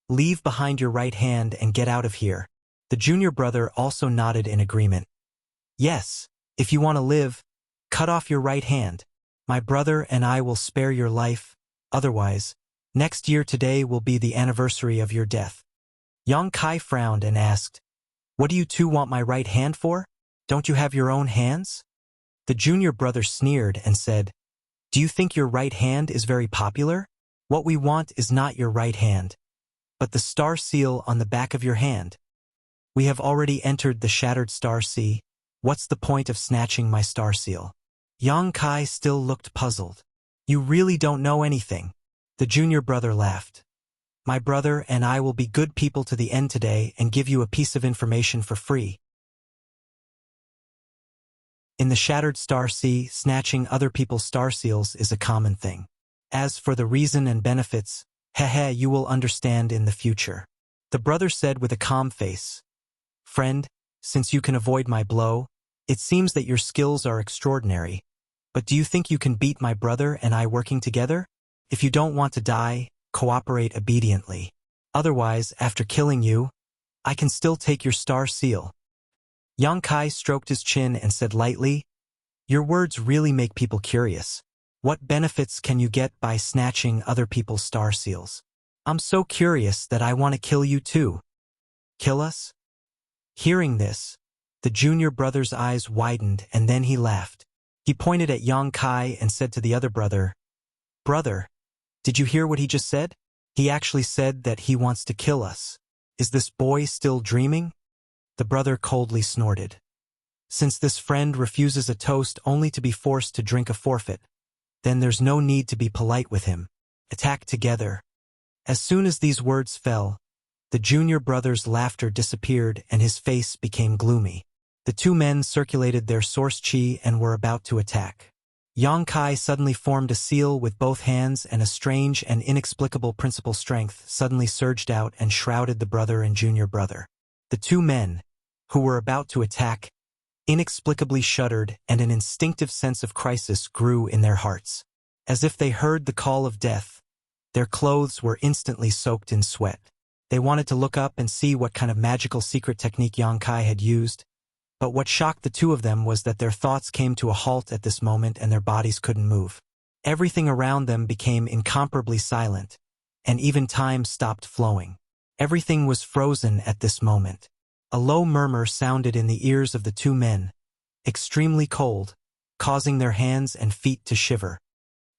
leave behind your right hand and get out of here." The junior brother also nodded in agreement. "Yes, if you want to live, cut off your right hand. My brother and I will spare your life, otherwise, next year today will be the anniversary of your death." Yang Kai frowned and asked, "What do you two want my right hand for? Don't you have your own hands?" The junior brother sneered and said, "Do you think your right hand is very popular? What we want is not your right hand, but the star seal on the back of your hand. We have already entered the shattered star sea. What's the point of snatching my star seal?" Yang Kai still looked puzzled. "You really don't know anything." The junior brother laughed. "My brother and I will be good people to the end today and give you a piece of information for free. In the shattered star sea, snatching other people's star seals is a common thing. As for the reason and benefits, you will understand in the future." The brother said with a calm face, "Friend, since you can avoid my blow, it seems that your skills are extraordinary. But do you think you can beat my brother and I working together? If you don't want to die, cooperate obediently. Otherwise, after killing you, I can still take your star seal." Yang Kai stroked his chin and said lightly, "Your words really make people curious. What benefits can you get by snatching other people's star seals? I'm so curious that I want to kill you too." "Kill us?" Hearing this, the junior brother's eyes widened and then he laughed. He pointed at Yang Kai and said to the other brother, "Brother, did you hear what he just said? He actually said that he wants to kill us. Is this boy still dreaming?" The brother coldly snorted. "Since this friend refuses a toast only to be forced to drink a forfeit, then there's no need to be polite with him. Attack together." As soon as these words fell, the junior brother's laughter disappeared and his face became gloomy. The two men circulated their source chi and were about to attack. Yang Kai suddenly formed a seal with both hands, and a strange and inexplicable principal strength suddenly surged out and shrouded the brother and junior brother. The two men, who were about to attack, inexplicably shuddered, and an instinctive sense of crisis grew in their hearts. As if they heard the call of death, their clothes were instantly soaked in sweat. They wanted to look up and see what kind of magical secret technique Yang Kai had used, but what shocked the two of them was that their thoughts came to a halt at this moment and their bodies couldn't move. Everything around them became incomparably silent, and even time stopped flowing. Everything was frozen at this moment. A low murmur sounded in the ears of the two men, extremely cold, causing their hands and feet to shiver.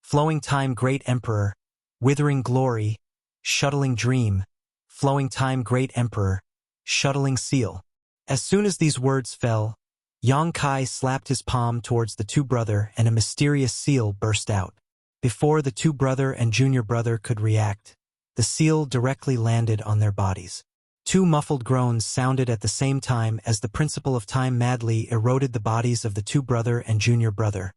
"Flowing time, great emperor, withering glory, shuttling dream, flowing time, great emperor, shuttling seal." As soon as these words fell, Yang Kai slapped his palm towards the two brother and a mysterious seal burst out. Before the two brother and junior brother could react, the seal directly landed on their bodies. Two muffled groans sounded at the same time as the principle of time madly eroded the bodies of the two brother and junior brother,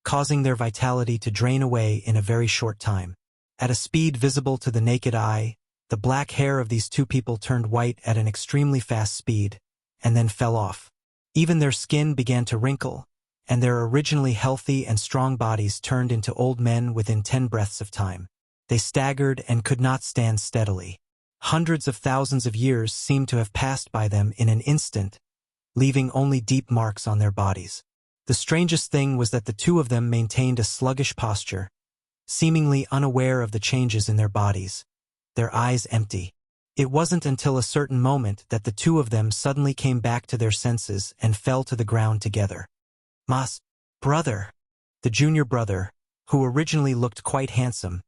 causing their vitality to drain away in a very short time. At a speed visible to the naked eye, the black hair of these two people turned white at an extremely fast speed, and then fell off. Even their skin began to wrinkle, and their originally healthy and strong bodies turned into old men within 10 breaths of time. They staggered and could not stand steadily. Hundreds of thousands of years seemed to have passed by them in an instant, leaving only deep marks on their bodies. The strangest thing was that the two of them maintained a sluggish posture, seemingly unaware of the changes in their bodies, their eyes empty. It wasn't until a certain moment that the two of them suddenly came back to their senses and fell to the ground together. "Mas, brother!" The junior brother, who originally looked quite handsome,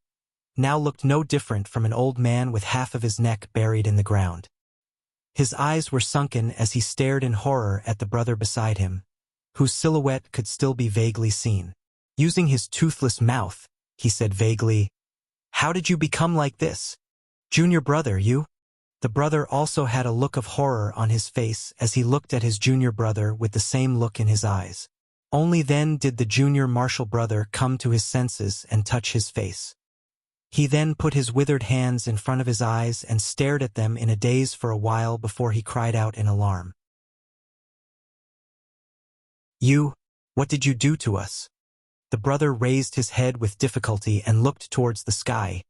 now looked no different from an old man with half of his neck buried in the ground. His eyes were sunken as he stared in horror at the brother beside him, whose silhouette could still be vaguely seen. Using his toothless mouth, he said vaguely, "How did you become like this? Junior brother, you?" The brother also had a look of horror on his face as he looked at his junior brother with the same look in his eyes. Only then did the junior martial brother come to his senses and touch his face. He then put his withered hands in front of his eyes and stared at them in a daze for a while before he cried out in alarm. "You, What did you do to us? The brother raised his head with difficulty and looked towards the sky,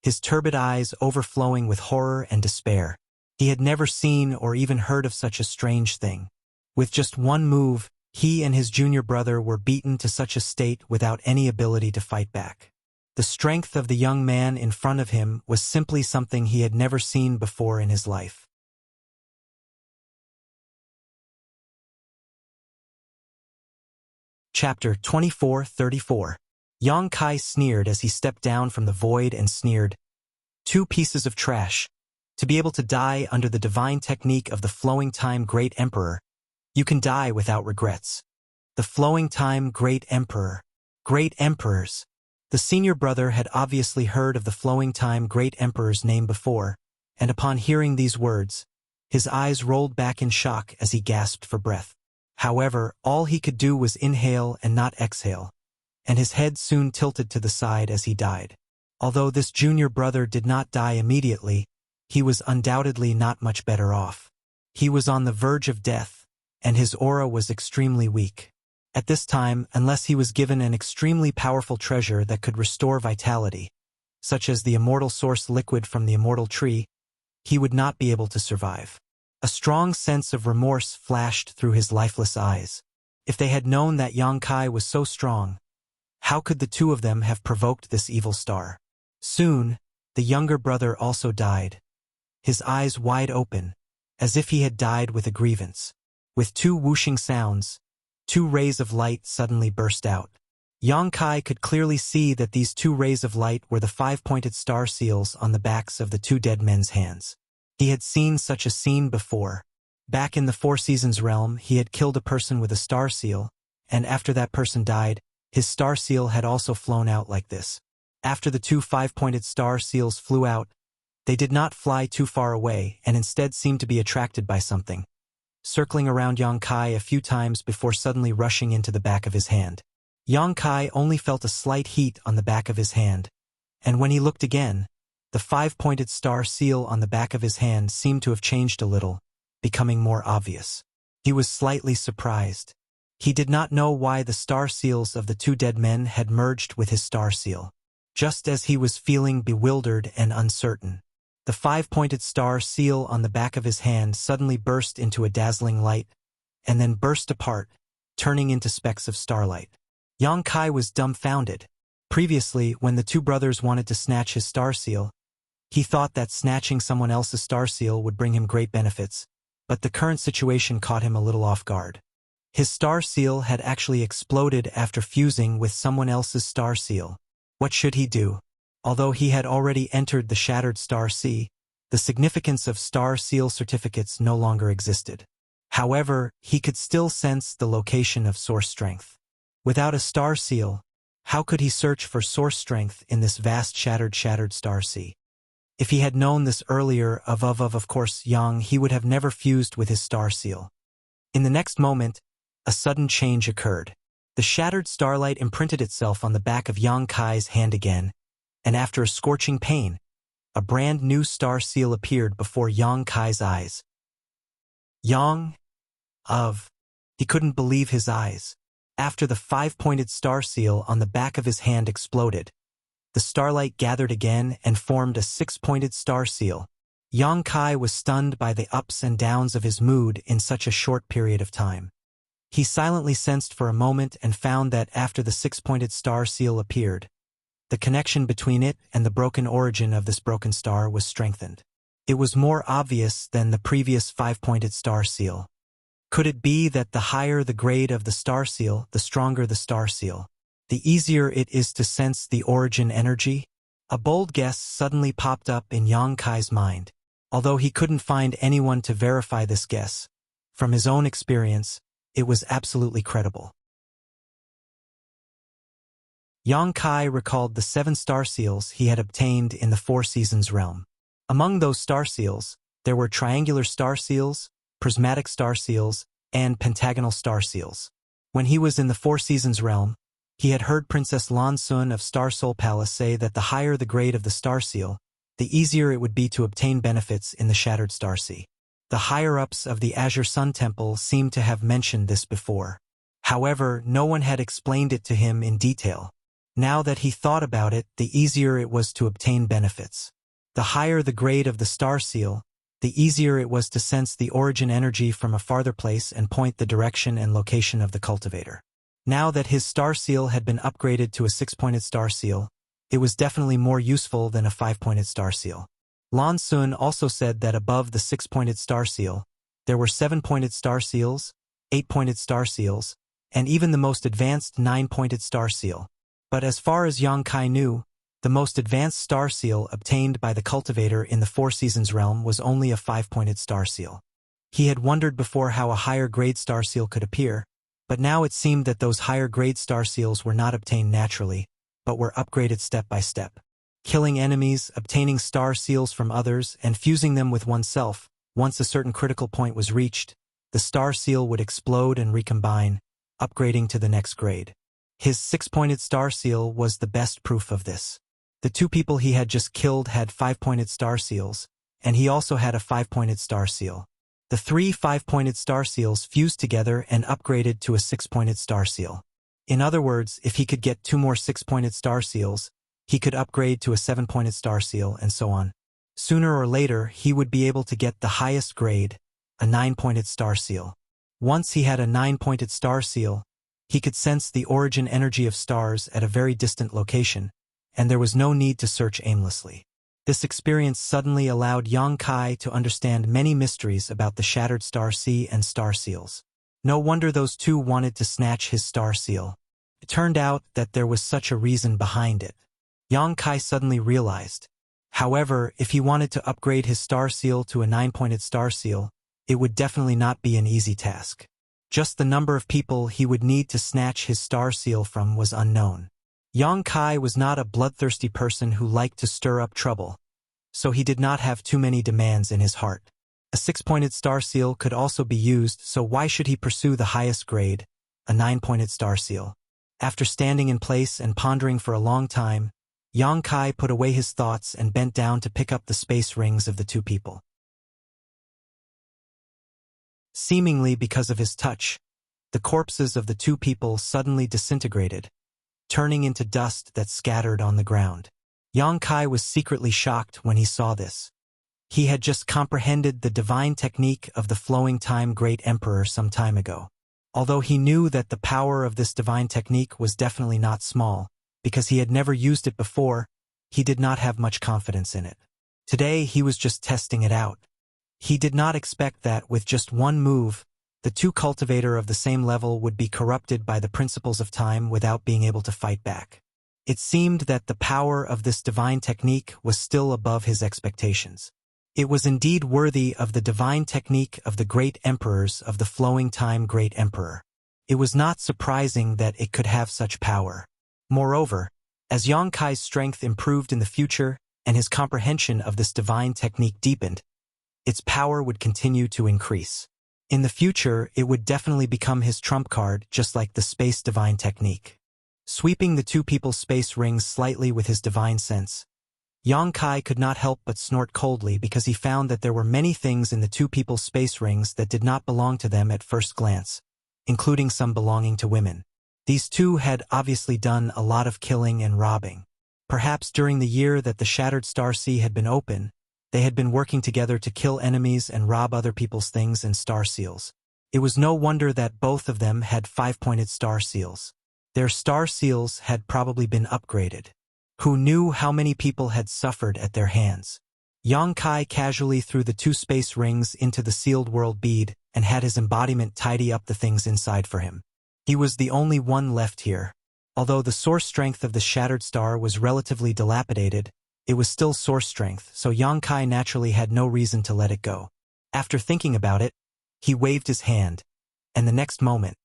his turbid eyes overflowing with horror and despair. He had never seen or even heard of such a strange thing. With just one move, he and his junior brother were beaten to such a state without any ability to fight back. The strength of the young man in front of him was simply something he had never seen before in his life. Chapter 24:34. Yang Kai sneered as he stepped down from the void and sneered, "Two pieces of trash. To be able to die under the divine technique of the flowing time great emperor, you can die without regrets. The flowing time great emperor. Great emperors." The senior brother had obviously heard of the flowing time great emperor's name before, and upon hearing these words, his eyes rolled back in shock as he gasped for breath. However, all he could do was inhale and not exhale, and his head soon tilted to the side as he died. Although this junior brother did not die immediately, he was undoubtedly not much better off. He was on the verge of death, and his aura was extremely weak. At this time, unless he was given an extremely powerful treasure that could restore vitality, such as the immortal source liquid from the immortal tree, he would not be able to survive. A strong sense of remorse flashed through his lifeless eyes. If they had known that Yang Kai was so strong, how could the two of them have provoked this evil star? Soon, the younger brother also died, his eyes wide open, as if he had died with a grievance. With two whooshing sounds, two rays of light suddenly burst out. Yang Kai could clearly see that these two rays of light were the five-pointed star seals on the backs of the two dead men's hands. He had seen such a scene before. Back in the Four Seasons realm, he had killed a person with a star seal, and after that person died, his star seal had also flown out like this. After the two five-pointed star seals flew out, they did not fly too far away and instead seemed to be attracted by something, circling around Yang Kai a few times before suddenly rushing into the back of his hand. Yang Kai only felt a slight heat on the back of his hand, and when he looked again, the five-pointed star seal on the back of his hand seemed to have changed a little, becoming more obvious. He was slightly surprised. He did not know why the star seals of the two dead men had merged with his star seal. Just as he was feeling bewildered and uncertain, the five-pointed star seal on the back of his hand suddenly burst into a dazzling light, and then burst apart, turning into specks of starlight. Yang Kai was dumbfounded. Previously, when the two brothers wanted to snatch his star seal, he thought that snatching someone else's star seal would bring him great benefits, but the current situation caught him a little off guard. His star seal had actually exploded after fusing with someone else's star seal. What should he do? Although he had already entered the shattered star sea, the significance of star seal certificates no longer existed. However, he could still sense the location of source strength. Without a star seal, how could he search for source strength in this vast shattered star sea? If he had known this earlier of course Yang, he would have never fused with his star seal. In the next moment, a sudden change occurred. The shattered starlight imprinted itself on the back of Yang Kai's hand again, and after a scorching pain, a brand new star seal appeared before Yang Kai's eyes. He couldn't believe his eyes. After the five-pointed star seal on the back of his hand exploded, the starlight gathered again and formed a six-pointed star seal. Yang Kai was stunned by the ups and downs of his mood in such a short period of time. He silently sensed for a moment and found that after the six-pointed star seal appeared, the connection between it and the broken origin of this broken star was strengthened. It was more obvious than the previous five-pointed star seal. Could it be that the higher the grade of the star seal, the stronger the star seal? The easier it is to sense the origin energy? A bold guess suddenly popped up in Yang Kai's mind. Although he couldn't find anyone to verify this guess, from his own experience, it was absolutely credible. Yang Kai recalled the 7 star seals he had obtained in the Four Seasons realm. Among those star seals, there were triangular star seals, prismatic star seals, and pentagonal star seals. When he was in the Four Seasons realm, he had heard Princess Lan Sun of Star Soul Palace say that the higher the grade of the star seal, the easier it would be to obtain benefits in the Shattered Star Sea. The higher-ups of the Azure Sun Temple seemed to have mentioned this before. However, no one had explained it to him in detail. Now that he thought about it, the easier it was to obtain benefits. The higher the grade of the star seal, the easier it was to sense the origin energy from a farther place and point the direction and location of the cultivator. Now that his star seal had been upgraded to a 6-pointed star seal, it was definitely more useful than a 5-pointed star seal. Lan Sun also said that above the 6-pointed star seal, there were 7-pointed star seals, 8-pointed star seals, and even the most advanced 9-pointed star seal. But as far as Yang Kai knew, the most advanced star seal obtained by the cultivator in the Four Seasons realm was only a 5-pointed star seal. He had wondered before how a higher grade star seal could appear, but now it seemed that those higher grade star seals were not obtained naturally, but were upgraded step by step. Killing enemies, obtaining star seals from others, and fusing them with oneself. Once a certain critical point was reached, the star seal would explode and recombine, upgrading to the next grade. His 6-pointed star seal was the best proof of this. The 2 people he had just killed had 5-pointed star seals, and he also had a 5-pointed star seal. The 3 5-pointed star seals fused together and upgraded to a 6-pointed star seal. In other words, if he could get 2 more 6-pointed star seals, he could upgrade to a 7-pointed star seal and so on. Sooner or later, he would be able to get the highest grade, a 9-pointed star seal. Once he had a 9-pointed star seal, he could sense the origin energy of stars at a very distant location, and there was no need to search aimlessly. This experience suddenly allowed Yang Kai to understand many mysteries about the Shattered Star Sea and star seals. No wonder those 2 wanted to snatch his star seal. It turned out that there was such a reason behind it. Yang Kai suddenly realized. However, if he wanted to upgrade his star seal to a 9-pointed star seal, it would definitely not be an easy task. Just the number of people he would need to snatch his star seal from was unknown. Yang Kai was not a bloodthirsty person who liked to stir up trouble, so he did not have too many demands in his heart. A 6-pointed star seal could also be used, so why should he pursue the highest grade, a 9-pointed star seal? After standing in place and pondering for a long time, Yang Kai put away his thoughts and bent down to pick up the space rings of the 2 people. Seemingly because of his touch, the corpses of the 2 people suddenly disintegrated, turning into dust that scattered on the ground. Yang Kai was secretly shocked when he saw this. He had just comprehended the divine technique of the flowing time great emperor some time ago. Although he knew that the power of this divine technique was definitely not small, because he had never used it before, he did not have much confidence in it. Today he was just testing it out. He did not expect that with just one move, the 2 cultivator of the same level would be corrupted by the principles of time without being able to fight back. It seemed that the power of this divine technique was still above his expectations. It was indeed worthy of the divine technique of the great emperors of the flowing time great emperor. It was not surprising that it could have such power. Moreover, as Yang Kai's strength improved in the future and his comprehension of this divine technique deepened, its power would continue to increase. In the future, it would definitely become his trump card, just like the space divine technique. Sweeping the 2 people's space rings slightly with his divine sense, Yang Kai could not help but snort coldly because he found that there were many things in the 2 people's space rings that did not belong to them at first glance, including some belonging to women. These 2 had obviously done a lot of killing and robbing. Perhaps during the year that the Shattered Star Sea had been open, they had been working together to kill enemies and rob other people's things and star seals. It was no wonder that both of them had 5-pointed star seals. Their star seals had probably been upgraded. Who knew how many people had suffered at their hands? Yang Kai casually threw the 2 space rings into the sealed world bead and had his embodiment tidy up the things inside for him. He was the only one left here. Although the source strength of the Shattered Star was relatively dilapidated, it was still source strength, so Yang Kai naturally had no reason to let it go. After thinking about it, he waved his hand, and the next moment,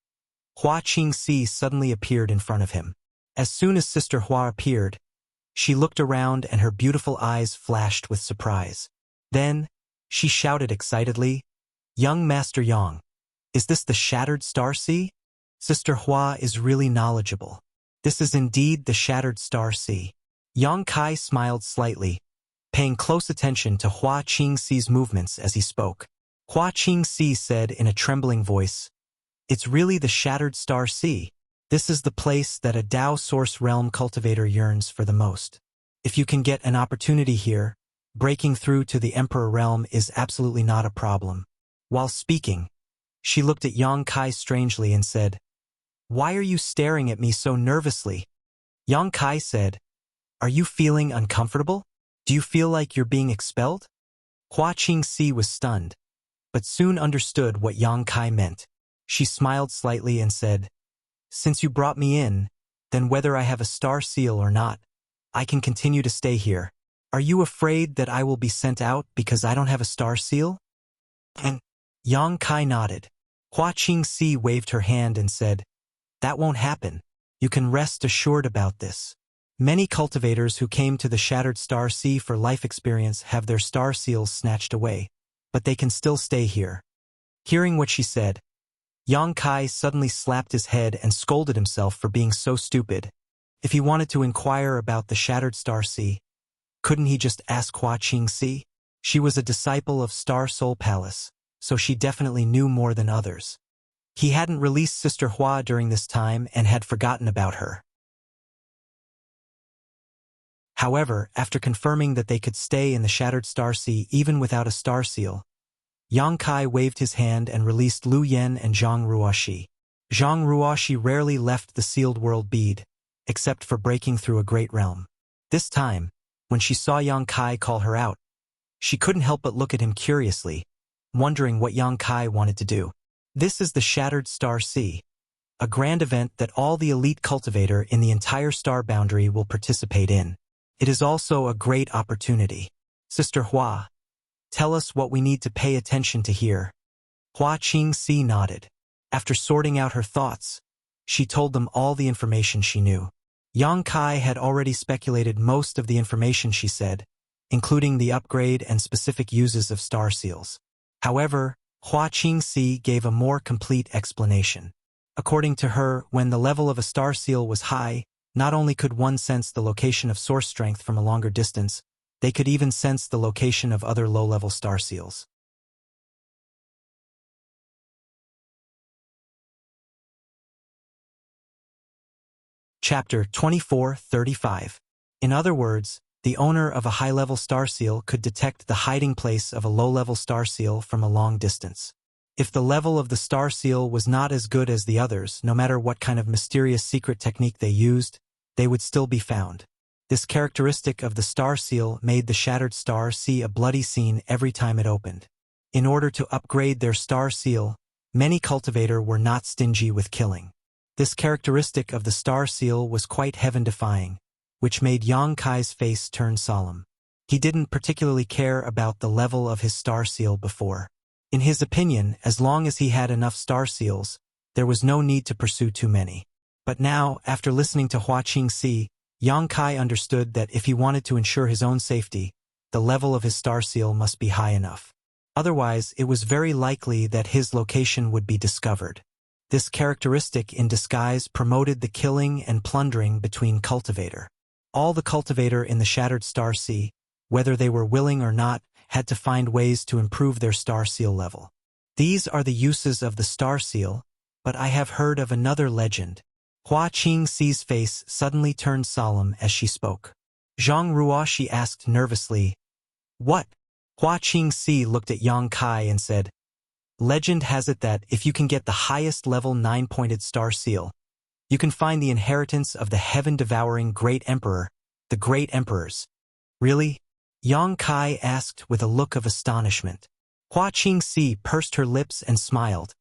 Hua Qingxi suddenly appeared in front of him. As soon as Sister Hua appeared, she looked around and her beautiful eyes flashed with surprise. Then, she shouted excitedly, "Young Master Yang, is this the Shattered Star Sea? Sister Hua is really knowledgeable. This is indeed the Shattered Star Sea." Yang Kai smiled slightly, paying close attention to Hua Qingxi's movements as he spoke. Hua Qingxi said in a trembling voice, It's really the Shattered Star Sea. This is the place that a Tao Source Realm cultivator yearns for the most. If you can get an opportunity here, breaking through to the Emperor Realm is absolutely not a problem. While speaking, she looked at Yang Kai strangely and said, "Why are you staring at me so nervously?" Yang Kai said, "Are you feeling uncomfortable? Do you feel like you're being expelled?" Hua Qingxi was stunned, but soon understood what Yang Kai meant. She smiled slightly and said, "Since you brought me in, then whether I have a star seal or not, I can continue to stay here. Are you afraid that I will be sent out because I don't have a star seal?" And Yang Kai nodded. Hua Qingxi waved her hand and said, "That won't happen. You can rest assured about this. Many cultivators who came to the Shattered Star Sea for life experience have their star seals snatched away, but they can still stay here." Hearing what she said, Yang Kai suddenly slapped his head and scolded himself for being so stupid. If he wanted to inquire about the Shattered Star Sea, couldn't he just ask Hua Qingxi? She was a disciple of Star Soul Palace, so she definitely knew more than others. He hadn't released Sister Hua during this time and had forgotten about her. However, after confirming that they could stay in the Shattered Star Sea even without a star seal, Yang Kai waved his hand and released Lu Yen and Zhang Ruoxi. Zhang Ruoxi rarely left the sealed world bead, except for breaking through a great realm. This time, when she saw Yang Kai call her out, she couldn't help but look at him curiously, wondering what Yang Kai wanted to do. This is the Shattered Star Sea, a grand event that all the elite cultivator in the entire star boundary will participate in. It is also a great opportunity. Sister Hua, tell us what we need to pay attention to here. Hua Qingxi nodded. After sorting out her thoughts, she told them all the information she knew. Yang Kai had already speculated most of the information she said, including the upgrade and specific uses of star seals. However, Hua Qingxi gave a more complete explanation. According to her, when the level of a star seal was high, not only could one sense the location of source strength from a longer distance, they could even sense the location of other low-level star seals. Chapter 24:35. In other words, the owner of a high-level star seal could detect the hiding place of a low-level star seal from a long distance. If the level of the star seal was not as good as the others, no matter what kind of mysterious secret technique they used, they would still be found. This characteristic of the star seal made the Shattered Star see a bloody scene every time it opened. In order to upgrade their star seal, many cultivators were not stingy with killing. This characteristic of the star seal was quite heaven-defying, which made Yang Kai's face turn solemn. He didn't particularly care about the level of his star seal before. In his opinion, as long as he had enough star seals, there was no need to pursue too many. But now, after listening to Hua Qingxi, Yang Kai understood that if he wanted to ensure his own safety, the level of his star seal must be high enough. Otherwise, it was very likely that his location would be discovered. This characteristic in disguise promoted the killing and plundering between cultivator. All the cultivator in the Shattered Star Sea, whether they were willing or not, had to find ways to improve their star seal level. These are the uses of the star seal, but I have heard of another legend. Hua Qingxi's face suddenly turned solemn as she spoke. Zhang Ruoxi asked nervously, "What?" Hua Qingxi looked at Yang Kai and said, "Legend has it that if you can get the highest level 9-pointed star seal, you can find the inheritance of the heaven-devouring Great Emperor, the Great Emperors." "Really?" Yang Kai asked with a look of astonishment. Hua Qingxi pursed her lips and smiled.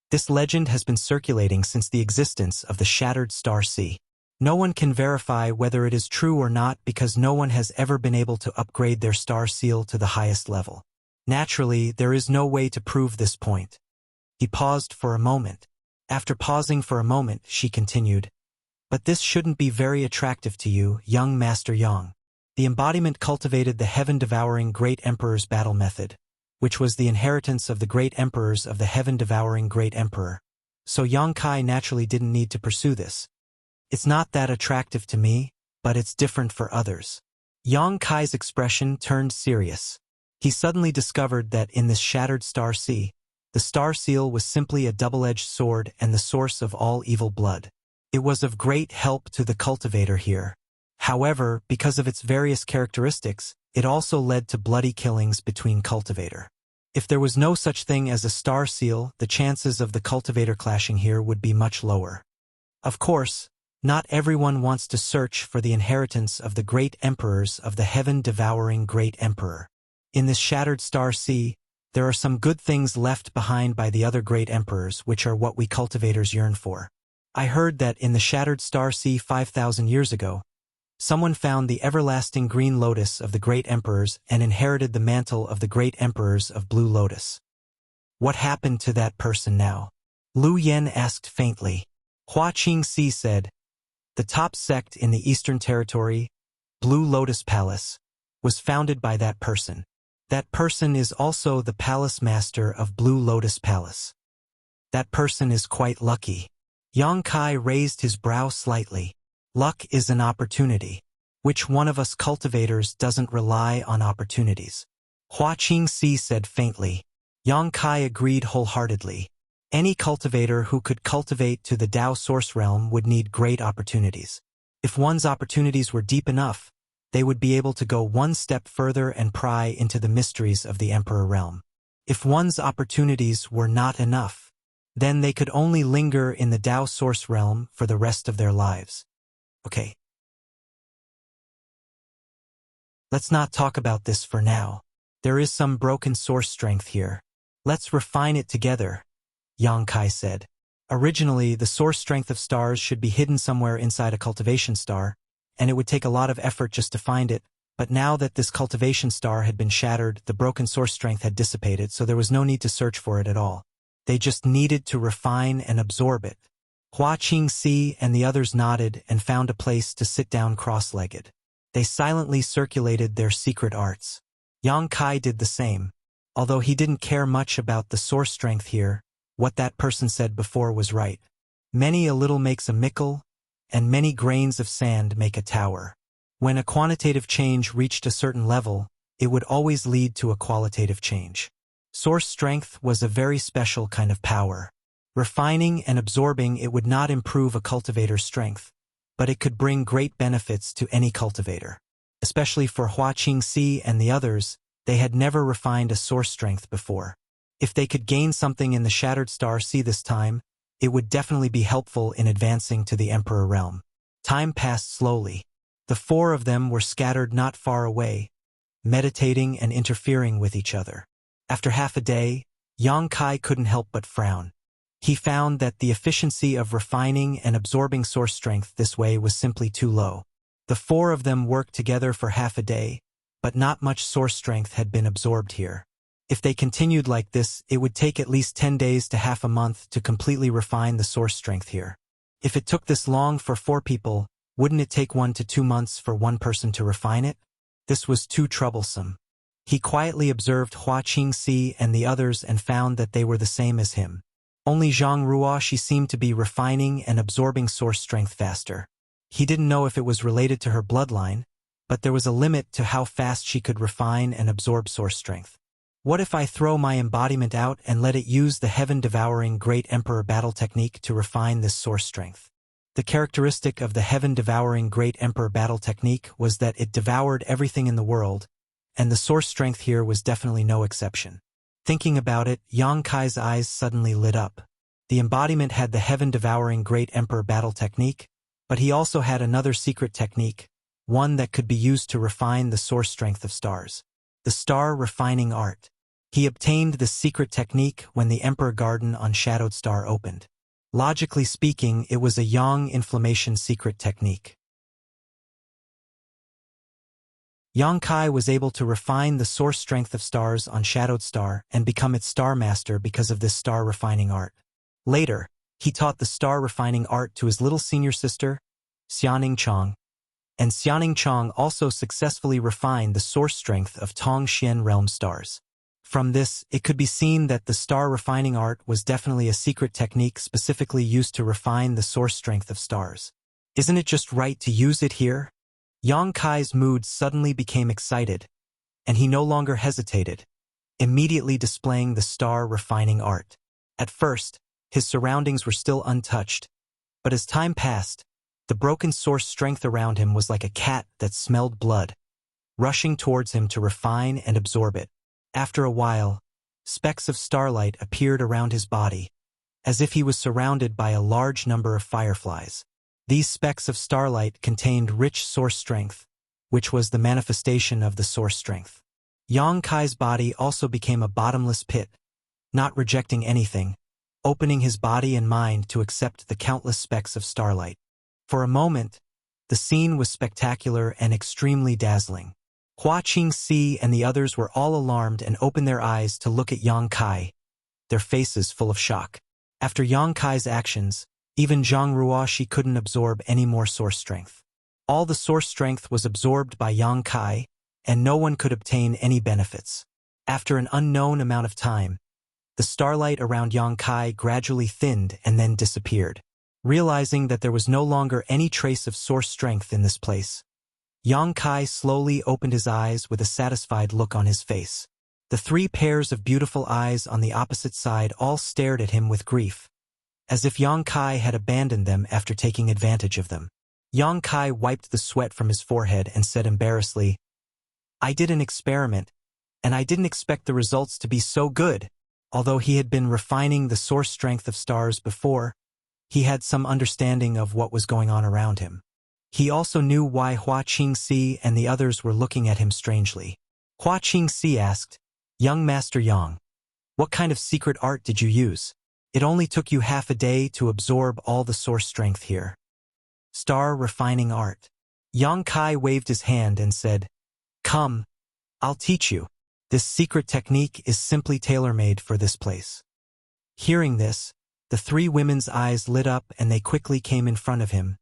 This legend has been circulating since the existence of the Shattered Star Sea. No one can verify whether it is true or not because no one has ever been able to upgrade their star seal to the highest level. Naturally, there is no way to prove this point. He paused for a moment. After pausing for a moment, she continued, "But this shouldn't be very attractive to you, young Master Yang." The embodiment cultivated the heaven-devouring Great Emperor's battle method, which was the inheritance of the Great Emperors of the heaven-devouring Great Emperor. So Yang Kai naturally didn't need to pursue this. "It's not that attractive to me, but it's different for others." Yang Kai's expression turned serious. He suddenly discovered that in this Shattered Star Sea, The star seal was simply a double-edged sword and the source of all evil blood. It was of great help to the cultivator here. However, because of its various characteristics, it also led to bloody killings between cultivator. If there was no such thing as a star seal, the chances of the cultivator clashing here would be much lower. Of course, not everyone wants to search for the inheritance of the great emperors of the heaven-devouring great emperor. In this shattered star sea, there are some good things left behind by the other great emperors, which are what we cultivators yearn for. I heard that in the shattered star sea 5,000 years ago, someone found the everlasting green lotus of the great emperors and inherited the mantle of the great emperors of blue lotus. What happened to that person now? Lu Yen asked faintly. Hua Qingxi said, the top sect in the Eastern Territory, Blue Lotus Palace, was founded by that person. That person is also the palace master of Blue Lotus Palace. That person is quite lucky. Yang Kai raised his brow slightly. Luck is an opportunity. Which one of us cultivators doesn't rely on opportunities? Hua Qingxi said faintly. Yang Kai agreed wholeheartedly. Any cultivator who could cultivate to the Tao source realm would need great opportunities. If one's opportunities were deep enough, they would be able to go one step further and pry into the mysteries of the Emperor realm. If one's opportunities were not enough, then they could only linger in the Tao source realm for the rest of their lives. Okay. Let's not talk about this for now. There is some broken source strength here. Let's refine it together, Yang Kai said. Originally, the source strength of stars should be hidden somewhere inside a cultivation star, and it would take a lot of effort just to find it, but now that this cultivation star had been shattered, the broken source strength had dissipated, so there was no need to search for it at all. They just needed to refine and absorb it. Hua Qingxi and the others nodded and found a place to sit down cross-legged. They silently circulated their secret arts. Yang Kai did the same. Although he didn't care much about the source strength here, what that person said before was right. Many a little makes a mickle, and many grains of sand make a tower. When a quantitative change reached a certain level, it would always lead to a qualitative change. Source strength was a very special kind of power. Refining and absorbing it would not improve a cultivator's strength, but it could bring great benefits to any cultivator. Especially for Hua Qingxi and the others, they had never refined a source strength before. If they could gain something in the Shattered Star Sea this time, it would definitely be helpful in advancing to the Emperor realm. Time passed slowly. The four of them were scattered not far away, meditating and interfering with each other. After half a day, Yang Kai couldn't help but frown. He found that the efficiency of refining and absorbing source strength this way was simply too low. The four of them worked together for half a day, but not much source strength had been absorbed here. If they continued like this, it would take at least 10 days to half a month to completely refine the source strength here. If it took this long for 4 people, wouldn't it take 1 to 2 months for one person to refine it? This was too troublesome. He quietly observed Hua Qingxi and the others and found that they were the same as him. Only Zhang Ruoxi seemed to be refining and absorbing source strength faster. He didn't know if it was related to her bloodline, but there was a limit to how fast she could refine and absorb source strength. What if I throw my embodiment out and let it use the heaven-devouring Great Emperor battle technique to refine this source strength? The characteristic of the heaven-devouring Great Emperor battle technique was that it devoured everything in the world, and the source strength here was definitely no exception. Thinking about it, Yang Kai's eyes suddenly lit up. The embodiment had the heaven-devouring Great Emperor battle technique, but he also had another secret technique, one that could be used to refine the source strength of stars. The star refining art. He obtained this secret technique when the Emperor Garden on Shadowed Star opened. Logically speaking, it was a Yang inflammation secret technique. Yang Kai was able to refine the source strength of stars on Shadowed Star and become its star master because of this star refining art. Later, he taught the star refining art to his little senior sister, Xianing Chong, and Xianing Chong also successfully refined the source strength of Tongxian realm stars. From this, it could be seen that the star refining art was definitely a secret technique specifically used to refine the source strength of stars. Isn't it just right to use it here? Yang Kai's mood suddenly became excited, and he no longer hesitated. immediately displaying the star-refining art. At first, his surroundings were still untouched, but as time passed, the broken source strength around him was like a cat that smelled blood, rushing towards him to refine and absorb it. After a while, specks of starlight appeared around his body, as if he was surrounded by a large number of fireflies. These specks of starlight contained rich source strength, which was the manifestation of the source strength. Yang Kai's body also became a bottomless pit, not rejecting anything, opening his body and mind to accept the countless specks of starlight. For a moment, the scene was spectacular and extremely dazzling. Hua Qingxi and the others were all alarmed and opened their eyes to look at Yang Kai, their faces full of shock. After Yang Kai's actions, even Zhang Ruoxi couldn't absorb any more source strength. All the source strength was absorbed by Yang Kai, and no one could obtain any benefits. After an unknown amount of time, the starlight around Yang Kai gradually thinned and then disappeared. Realizing that there was no longer any trace of source strength in this place, Yang Kai slowly opened his eyes with a satisfied look on his face. The three pairs of beautiful eyes on the opposite side all stared at him with grief, as if Yang Kai had abandoned them after taking advantage of them. Yang Kai wiped the sweat from his forehead and said embarrassedly, "I did an experiment, and I didn't expect the results to be so good." Although he had been refining the source strength of stars before, he had some understanding of what was going on around him. He also knew why Hua Qingxi and the others were looking at him strangely. Hua Qingxi asked, "Young Master Yang, what kind of secret art did you use? It only took you half a day to absorb all the source strength here." "Star refining art." Yang Kai waved his hand and said, "Come, I'll teach you. This secret technique is simply tailor-made for this place." Hearing this, the three women's eyes lit up and they quickly came in front of him,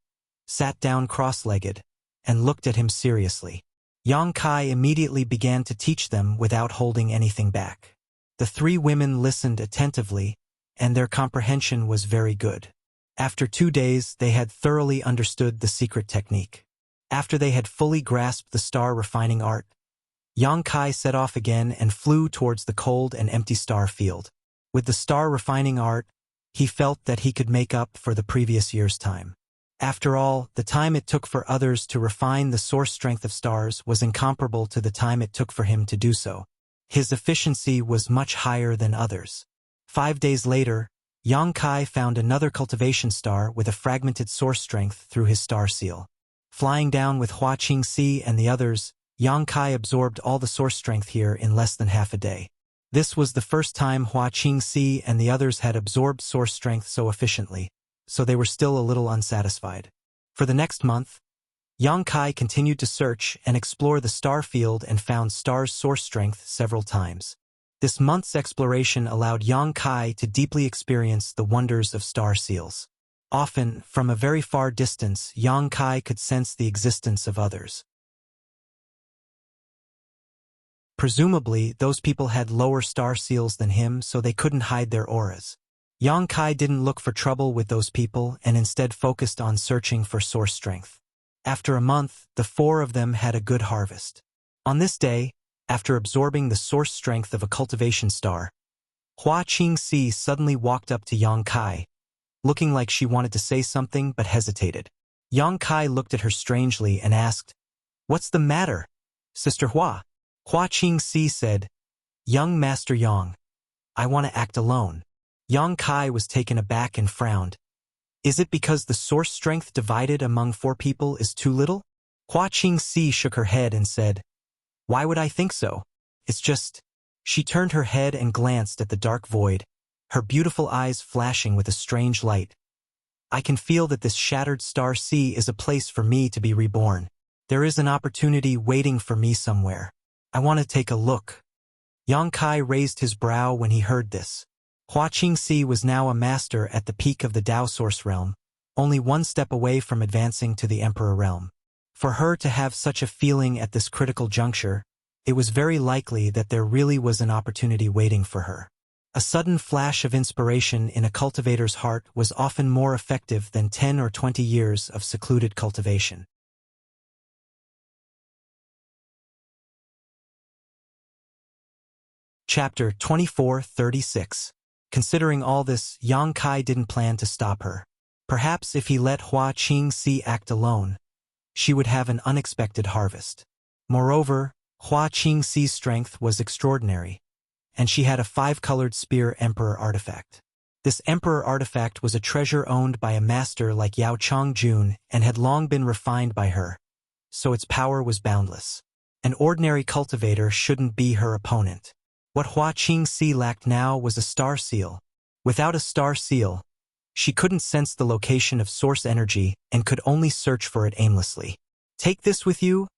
sat down cross-legged, and looked at him seriously. Yang Kai immediately began to teach them without holding anything back. The three women listened attentively, and their comprehension was very good. After 2 days, they had thoroughly understood the secret technique. After they had fully grasped the star-refining art, Yang Kai set off again and flew towards the cold and empty star field. With the star-refining art, he felt that he could make up for the previous year's time. After all, the time it took for others to refine the source strength of stars was incomparable to the time it took for him to do so. His efficiency was much higher than others. 5 days later, Yang Kai found another cultivation star with a fragmented source strength through his star seal. Flying down with Hua Qingxi and the others, Yang Kai absorbed all the source strength here in less than half a day. This was the first time Hua Qingxi and the others had absorbed source strength so efficiently, so they were still a little unsatisfied. For the next month, Yang Kai continued to search and explore the star field and found stars' source strength several times. This month's exploration allowed Yang Kai to deeply experience the wonders of star seals. Often, from a very far distance, Yang Kai could sense the existence of others. Presumably, those people had lower star seals than him, so they couldn't hide their auras. Yang Kai didn't look for trouble with those people and instead focused on searching for source strength. After a month, the 4 of them had a good harvest. On this day, after absorbing the source strength of a cultivation star, Hua Qingxi suddenly walked up to Yang Kai, looking like she wanted to say something but hesitated. Yang Kai looked at her strangely and asked, "What's the matter, Sister Hua?" Hua Qingxi said, "Young Master Yang, I want to act alone." Yang Kai was taken aback and frowned. "Is it because the source strength divided among 4 people is too little?" Hua Qingxi shook her head and said, "Why would I think so? It's just..." She turned her head and glanced at the dark void, her beautiful eyes flashing with a strange light. "I can feel that this shattered star sea is a place for me to be reborn. There is an opportunity waiting for me somewhere. I want to take a look." Yang Kai raised his brow when he heard this. Hua Qingxi was now a master at the peak of the Tao Source realm, only 1 step away from advancing to the Emperor realm. For her to have such a feeling at this critical juncture, it was very likely that there really was an opportunity waiting for her. A sudden flash of inspiration in a cultivator's heart was often more effective than 10 or 20 years of secluded cultivation. Chapter 24:36. Considering all this, Yang Kai didn't plan to stop her. Perhaps if he let Hua Qingxi act alone, she would have an unexpected harvest. Moreover, Hua Qingxi's strength was extraordinary, and she had a 5-colored spear emperor artifact. This emperor artifact was a treasure owned by a master like Yao Chongjun and had long been refined by her, so its power was boundless. An ordinary cultivator shouldn't be her opponent. What Hua Qingxi lacked now was a star seal. Without a star seal, she couldn't sense the location of source energy and could only search for it aimlessly. Take this with you?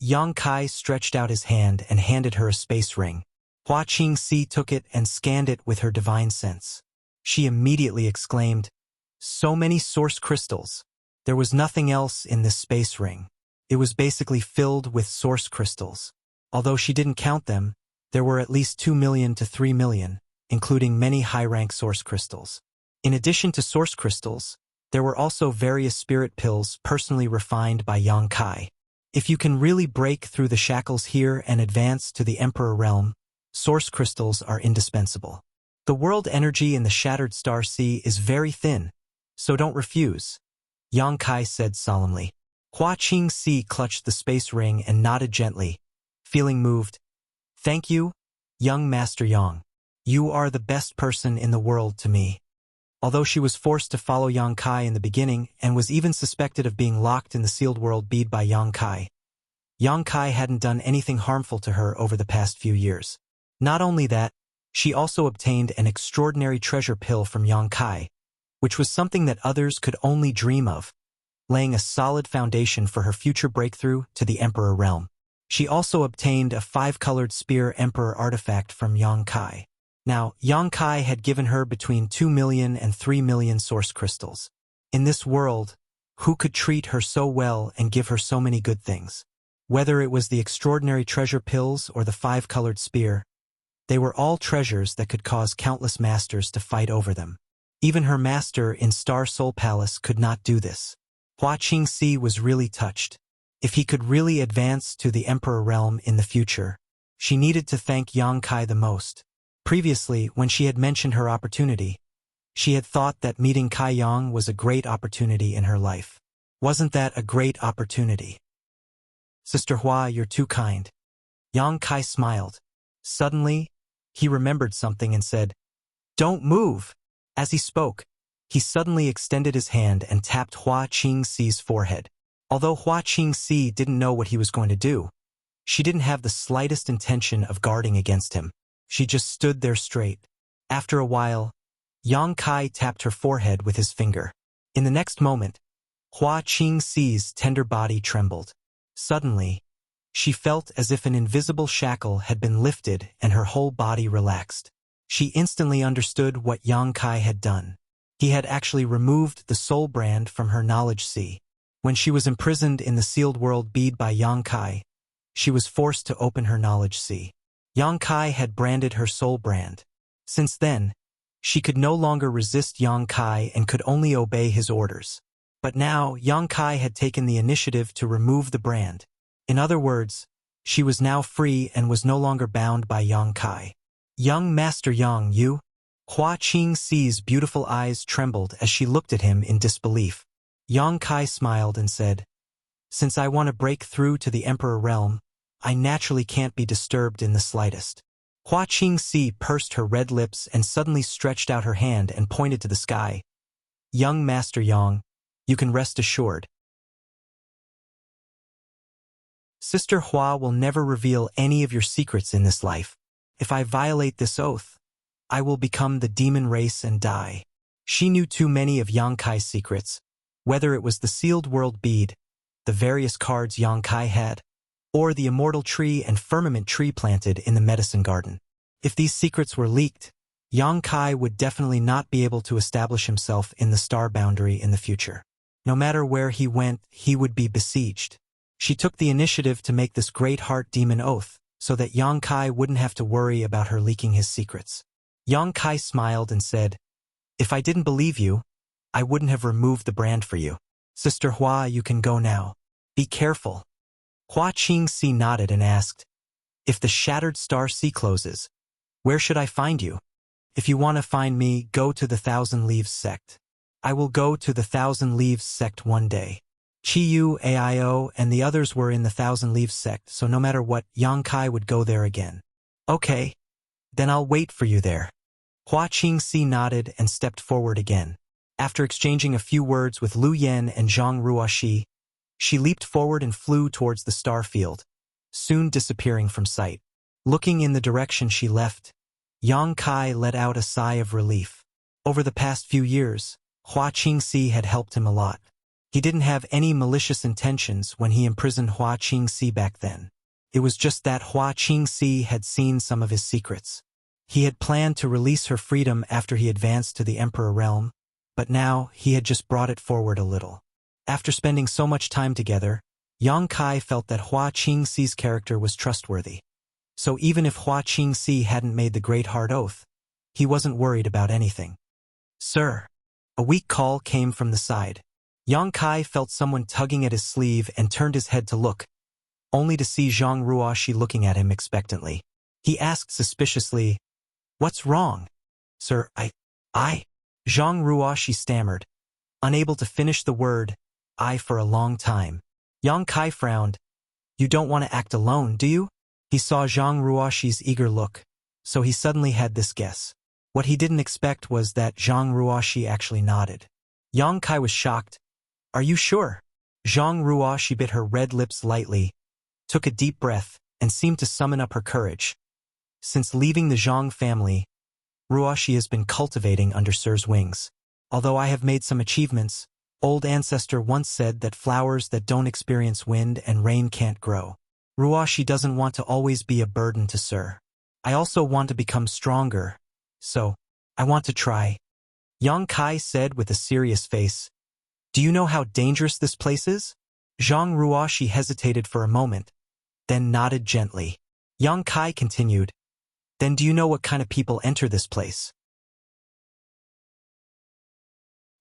Yang Kai stretched out his hand and handed her a space ring. Hua Qingxi took it and scanned it with her divine sense. She immediately exclaimed, "So many source crystals." There was nothing else in this space ring. It was basically filled with source crystals. Although she didn't count them, there were at least 2 million to 3 million, including many high-rank source crystals. In addition to source crystals, there were also various spirit pills personally refined by Yang Kai. If you can really break through the shackles here and advance to the Emperor realm, source crystals are indispensable. The world energy in the Shattered Star Sea is very thin, so don't refuse, Yang Kai said solemnly. Hua Qingxi clutched the space ring and nodded gently, feeling moved. Thank you, young Master Yang. You are the best person in the world to me. Although she was forced to follow Yang Kai in the beginning and was even suspected of being locked in the sealed world bead by Yang Kai hadn't done anything harmful to her over the past few years. Not only that, she also obtained an extraordinary treasure pill from Yang Kai, which was something that others could only dream of, laying a solid foundation for her future breakthrough to the Emperor realm. She also obtained a 5-colored spear emperor artifact from Yang Kai. Now, Yang Kai had given her between 2 million and 3 million source crystals. In this world, who could treat her so well and give her so many good things? Whether it was the extraordinary treasure pills or the 5-colored spear, they were all treasures that could cause countless masters to fight over them. Even her master in Star Soul Palace could not do this. Hua Qingxi was really touched. If he could really advance to the Emperor realm in the future, she needed to thank Yang Kai the most. Previously, when she had mentioned her opportunity, she had thought that meeting Kai Yang was a great opportunity in her life. Wasn't that a great opportunity? Sister Hua, you're too kind. Yang Kai smiled. Suddenly, he remembered something and said, "Don't move." As he spoke, he suddenly extended his hand and tapped Hua Qingxi's forehead. Although Hua Qingxi didn't know what he was going to do, she didn't have the slightest intention of guarding against him. She just stood there straight. After a while, Yang Kai tapped her forehead with his finger. In the next moment, Hua Qingxi's tender body trembled. Suddenly, she felt as if an invisible shackle had been lifted and her whole body relaxed. She instantly understood what Yang Kai had done. He had actually removed the soul brand from her knowledge sea. When she was imprisoned in the sealed world bead by Yang Kai, she was forced to open her knowledge sea. Yang Kai had branded her soul brand. Since then, she could no longer resist Yang Kai and could only obey his orders. But now, Yang Kai had taken the initiative to remove the brand. In other words, she was now free and was no longer bound by Yang Kai. Young Master Yang, you? Hua Qingxi's beautiful eyes trembled as she looked at him in disbelief. Yang Kai smiled and said, "Since I want to break through to the Emperor realm, I naturally can't be disturbed in the slightest." Hua Qingxi pursed her red lips and suddenly stretched out her hand and pointed to the sky. "Young Master Yang, you can rest assured. Sister Hua will never reveal any of your secrets in this life. If I violate this oath, I will become the demon race and die." She knew too many of Yang Kai's secrets, whether it was the sealed world bead, the various cards Yang Kai had, or the immortal tree and firmament tree planted in the medicine garden. If these secrets were leaked, Yang Kai would definitely not be able to establish himself in the star boundary in the future. No matter where he went, he would be besieged. She took the initiative to make this great heart demon oath, so that Yang Kai wouldn't have to worry about her leaking his secrets. Yang Kai smiled and said, "If I didn't believe you, I wouldn't have removed the brand for you. Sister Hua, you can go now. Be careful." Hua Qingxi nodded and asked, "If the Shattered Star Sea closes, Where should I find you? If you want to find me, go to the Thousand Leaves sect. I will go to the Thousand Leaves sect one day. Chiyu, Aio, and the others were in the Thousand Leaves sect, so no matter what, Yang Kai would go there again. Okay. Then I'll wait for you there. Hua Qingxi nodded and stepped forward again. After exchanging a few words with Lu Yen and Zhang Ruoxi, she leaped forward and flew towards the star field, soon disappearing from sight. Looking in the direction she left, Yang Kai let out a sigh of relief. Over the past few years, Hua Qingxi had helped him a lot. He didn't have any malicious intentions when he imprisoned Hua Qingxi back then. It was just that Hua Qingxi had seen some of his secrets. He had planned to release her freedom after he advanced to the Emperor realm, but now he had just brought it forward a little. After spending so much time together, Yang Kai felt that Hua Qingxi's character was trustworthy. So even if Hua Qingxi hadn't made the Great Hard Oath, he wasn't worried about anything. Sir. A weak call came from the side. Yang Kai felt someone tugging at his sleeve and turned his head to look, only to see Zhang Ruoxi looking at him expectantly. He asked suspiciously, "What's wrong?" "Sir, I... Zhang Ruoxi stammered, unable to finish the word, "I" for a long time. Yang Kai frowned. "You don't want to act alone, do you?" He saw Zhang Ruoxi's eager look, so he suddenly had this guess. What he didn't expect was that Zhang Ruoxi actually nodded. Yang Kai was shocked. "Are you sure?" Zhang Ruoxi bit her red lips lightly, took a deep breath, and seemed to summon up her courage. Since leaving the Zhang family, Ruoxi has been cultivating under Sir's wings. Although I have made some achievements, old ancestor once said that flowers that don't experience wind and rain can't grow. Ruoxi doesn't want to always be a burden to Sir. I also want to become stronger, so I want to try. Yang Kai said with a serious face. "Do you know how dangerous this place is?" Zhang Ruoxi hesitated for a moment, then nodded gently. Yang Kai continued, "Then do you know what kind of people enter this place?"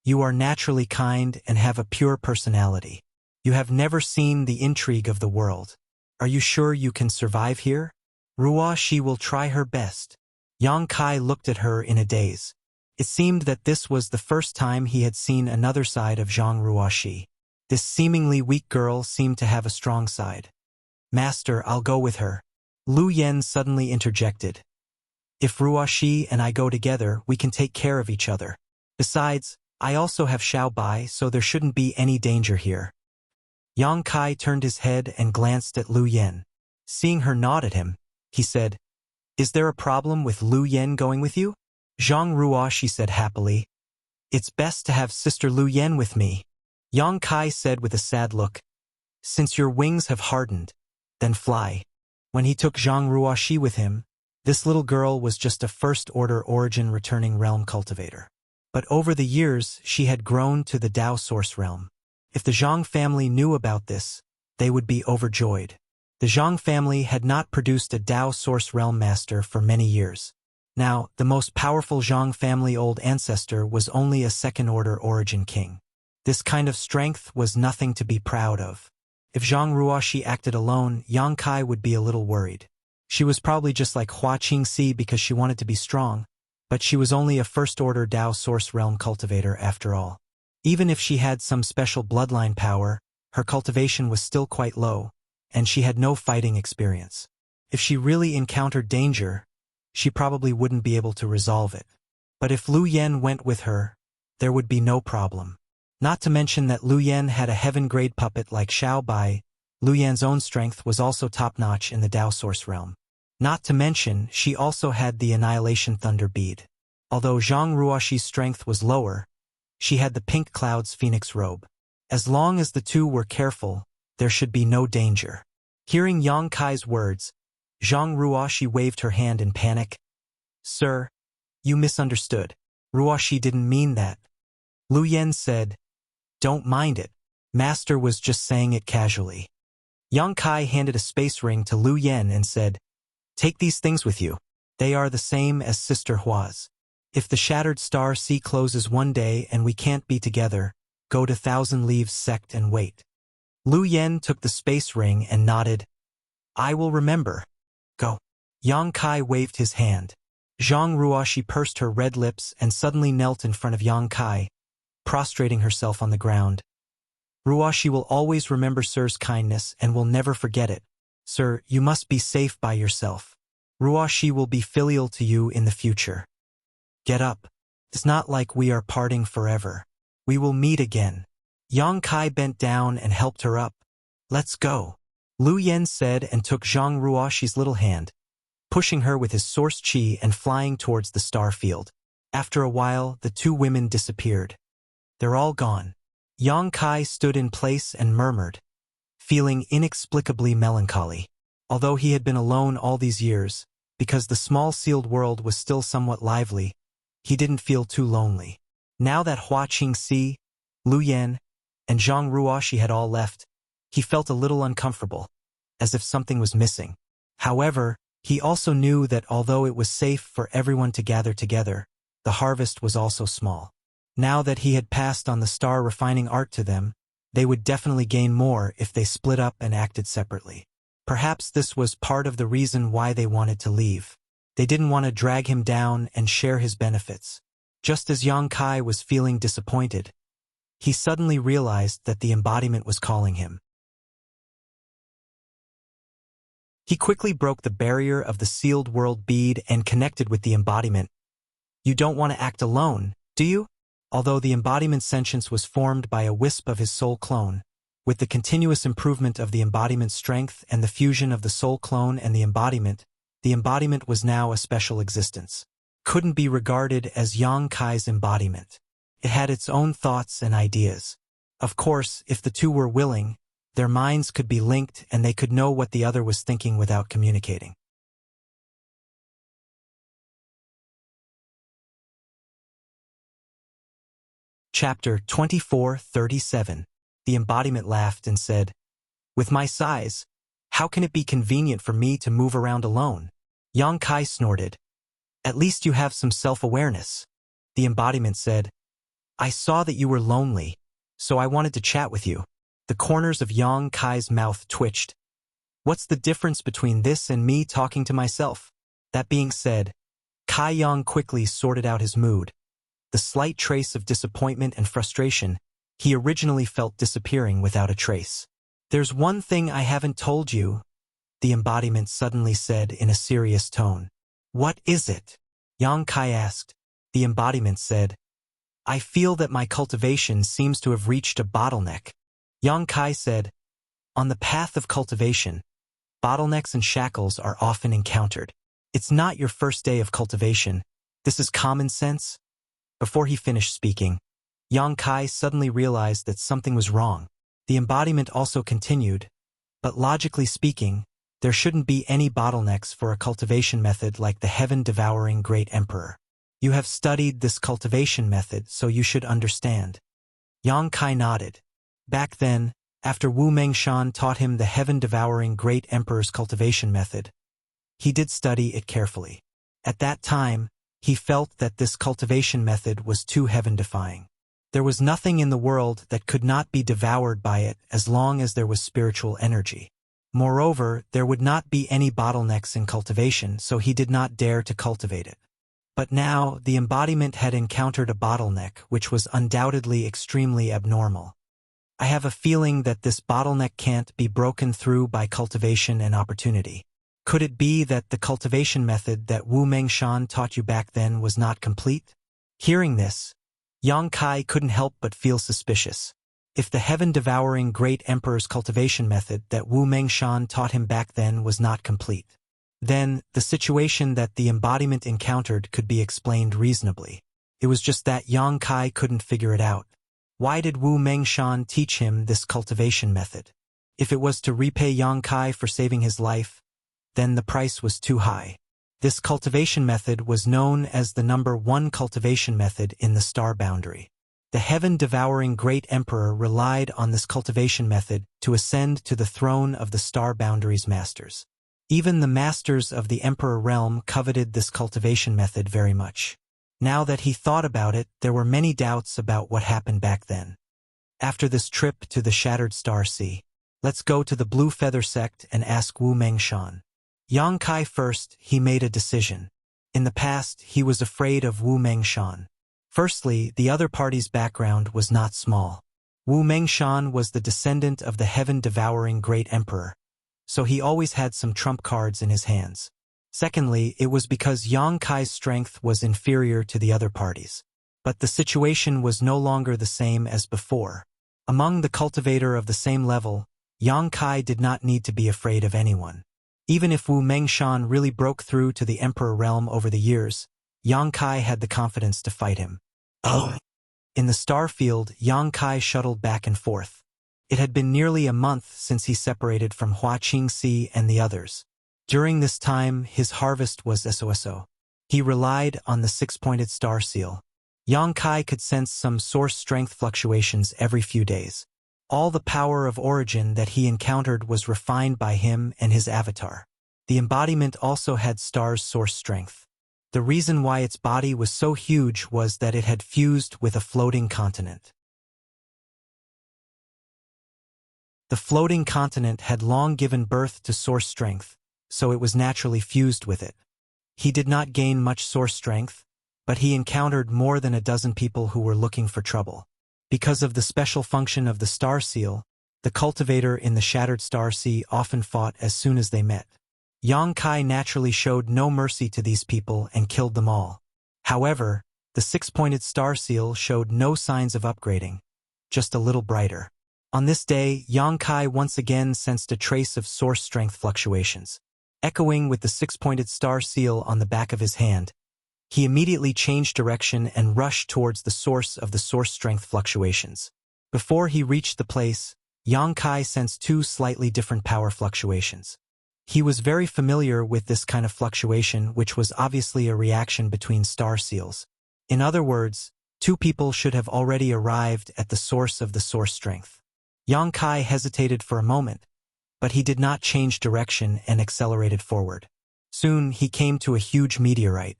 "You are naturally kind and have a pure personality. You have never seen the intrigue of the world. Are you sure you can survive here?" Ruoxi will try her best. Yang Kai looked at her in a daze. It seemed that this was the first time he had seen another side of Zhang Ruoxi. This seemingly weak girl seemed to have a strong side. "Master, I'll go with her." Lu Yen suddenly interjected. "If Ruoxi and I go together, we can take care of each other. Besides, I also have Xiao Bai, so there shouldn't be any danger here." Yang Kai turned his head and glanced at Lu Yen. Seeing her nod at him, he said, "Is there a problem with Lu Yen going with you?" Zhang Ruoxi said happily, "It's best to have Sister Lu Yen with me." Yang Kai said with a sad look, "Since your wings have hardened, then fly." When he took Zhang Ruoxi with him, this little girl was just a first-order origin returning realm cultivator. But over the years, she had grown to the Dao Source realm. If the Zhang family knew about this, they would be overjoyed. The Zhang family had not produced a Dao Source realm master for many years. Now, the most powerful Zhang family old ancestor was only a second-order origin king. This kind of strength was nothing to be proud of. If Zhang Ruoxi acted alone, Yang Kai would be a little worried. She was probably just like Hua Qingxi because she wanted to be strong, but she was only a first-order Dao Source realm cultivator after all. Even if she had some special bloodline power, her cultivation was still quite low, and she had no fighting experience. If she really encountered danger, she probably wouldn't be able to resolve it. But if Lu Yen went with her, there would be no problem. Not to mention that Lu Yen had a heaven-grade puppet like Xiao Bai. Lu Yan's own strength was also top-notch in the Dao Source realm. Not to mention, she also had the Annihilation Thunder bead. Although Zhang Ruoxi's strength was lower, she had the Pink Cloud's Phoenix robe. As long as the two were careful, there should be no danger. Hearing Yang Kai's words, Zhang Ruoxi waved her hand in panic. "Sir, you misunderstood. Ruoxi didn't mean that." Lu Yen said, "Don't mind it. Master was just saying it casually." Yang Kai handed a space ring to Lu Yen and said, "Take these things with you. They are the same as Sister Hua's. If the Shattered Star Sea closes one day and we can't be together, go to Thousand Leaves sect and wait." Lu Yen took the space ring and nodded. "I will remember. Go." Yang Kai waved his hand. Zhang Ruoxi pursed her red lips and suddenly knelt in front of Yang Kai, prostrating herself on the ground. Ruoxi will always remember Sir's kindness and will never forget it. Sir, you must be safe by yourself. Ruoxi will be filial to you in the future. Get up. It's not like we are parting forever. We will meet again. Yang Kai bent down and helped her up. Let's go. Lu Yen said and took Zhang Ruoxi's little hand, pushing her with his source qi and flying towards the star field. After a while, the two women disappeared. They're all gone. Yang Kai stood in place and murmured, feeling inexplicably melancholy. Although he had been alone all these years, because the small sealed world was still somewhat lively, he didn't feel too lonely. Now that Hua Qingxi, Lu Yan, and Zhang Ruoxi had all left, he felt a little uncomfortable, as if something was missing. However, he also knew that although it was safe for everyone to gather together, the harvest was also small. Now that he had passed on the star refining art to them, they would definitely gain more if they split up and acted separately. Perhaps this was part of the reason why they wanted to leave. They didn't want to drag him down and share his benefits. Just as Yang Kai was feeling disappointed, he suddenly realized that the embodiment was calling him. He quickly broke the barrier of the sealed world bead and connected with the embodiment. You don't want to act alone, do you? Although the embodiment's sentience was formed by a wisp of his soul clone, with the continuous improvement of the embodiment's strength and the fusion of the soul clone and the embodiment was now a special existence. Couldn't be regarded as Yang Kai's embodiment. It had its own thoughts and ideas. Of course, if the two were willing, their minds could be linked and they could know what the other was thinking without communicating. Chapter 24:37. The embodiment laughed and said, "With my size, how can it be convenient for me to move around alone?" Yang Kai snorted. "At least you have some self-awareness." The embodiment said, "I saw that you were lonely, so I wanted to chat with you." The corners of Yang Kai's mouth twitched. What's the difference between this and me talking to myself? That being said, Kai Yang quickly sorted out his mood. The slight trace of disappointment and frustration he originally felt disappearing without a trace. "There's one thing I haven't told you," the embodiment suddenly said in a serious tone. "What is it?" Yang Kai asked. The embodiment said, "I feel that my cultivation seems to have reached a bottleneck." Yang Kai said, "On the path of cultivation, bottlenecks and shackles are often encountered. It's not your first day of cultivation. This is common sense." Before he finished speaking, Yang Kai suddenly realized that something was wrong. The embodiment also continued, "But logically speaking, there shouldn't be any bottlenecks for a cultivation method like the heaven-devouring Great Emperor. You have studied this cultivation method, so you should understand." Yang Kai nodded. Back then, after Wu Mengshan taught him the heaven-devouring Great Emperor's cultivation method, he did study it carefully. At that time, he felt that this cultivation method was too heaven-defying. There was nothing in the world that could not be devoured by it as long as there was spiritual energy. Moreover, there would not be any bottlenecks in cultivation, so he did not dare to cultivate it. But now, the embodiment had encountered a bottleneck which was undoubtedly extremely abnormal. "I have a feeling that this bottleneck can't be broken through by cultivation and opportunity. Could it be that the cultivation method that Wu Mengshan taught you back then was not complete?" Hearing this, Yang Kai couldn't help but feel suspicious. If the heaven-devouring Great Emperor's cultivation method that Wu Mengshan taught him back then was not complete, then the situation that the embodiment encountered could be explained reasonably. It was just that Yang Kai couldn't figure it out. Why did Wu Mengshan teach him this cultivation method? If it was to repay Yang Kai for saving his life, then the price was too high. This cultivation method was known as the #1 cultivation method in the star boundary. The heaven-devouring Great Emperor relied on this cultivation method to ascend to the throne of the star boundary's masters. Even the masters of the Emperor realm coveted this cultivation method very much. Now that he thought about it, there were many doubts about what happened back then. After this trip to the Shattered Star Sea, let's go to the Blue Feather Sect and ask Wu Mengshan. Yang Kai first, he made a decision. In the past, he was afraid of Wu Mengshan. Firstly, the other party's background was not small. Wu Mengshan was the descendant of the heaven-devouring great emperor, so he always had some trump cards in his hands. Secondly, it was because Yang Kai's strength was inferior to the other parties. But the situation was no longer the same as before. Among the cultivator of the same level, Yang Kai did not need to be afraid of anyone. Even if Wu Mengshan really broke through to the emperor realm over the years, Yang Kai had the confidence to fight him. In the star field, Yang Kai shuttled back and forth. It had been nearly a month since he separated from Hua Qingxi and the others. During this time, his harvest was SOSO. He relied on the six-pointed star seal. Yang Kai could sense some source strength fluctuations every few days. All the power of origin that he encountered was refined by him and his avatar. The embodiment also had star's source strength. The reason why its body was so huge was that it had fused with a floating continent. The floating continent had long given birth to source strength, so it was naturally fused with it. He did not gain much source strength, but he encountered more than a dozen people who were looking for trouble. Because of the special function of the star seal, the cultivator in the Shattered Star Sea often fought as soon as they met. Yang Kai naturally showed no mercy to these people and killed them all. However, the six-pointed star seal showed no signs of upgrading, just a little brighter. On this day, Yang Kai once again sensed a trace of source strength fluctuations. Echoing with the six-pointed star seal on the back of his hand, he immediately changed direction and rushed towards the source of the source strength fluctuations. Before he reached the place, Yang Kai sensed two slightly different power fluctuations. He was very familiar with this kind of fluctuation, which was obviously a reaction between star seals. In other words, two people should have already arrived at the source of the source strength. Yang Kai hesitated for a moment, but he did not change direction and accelerated forward. Soon he came to a huge meteorite.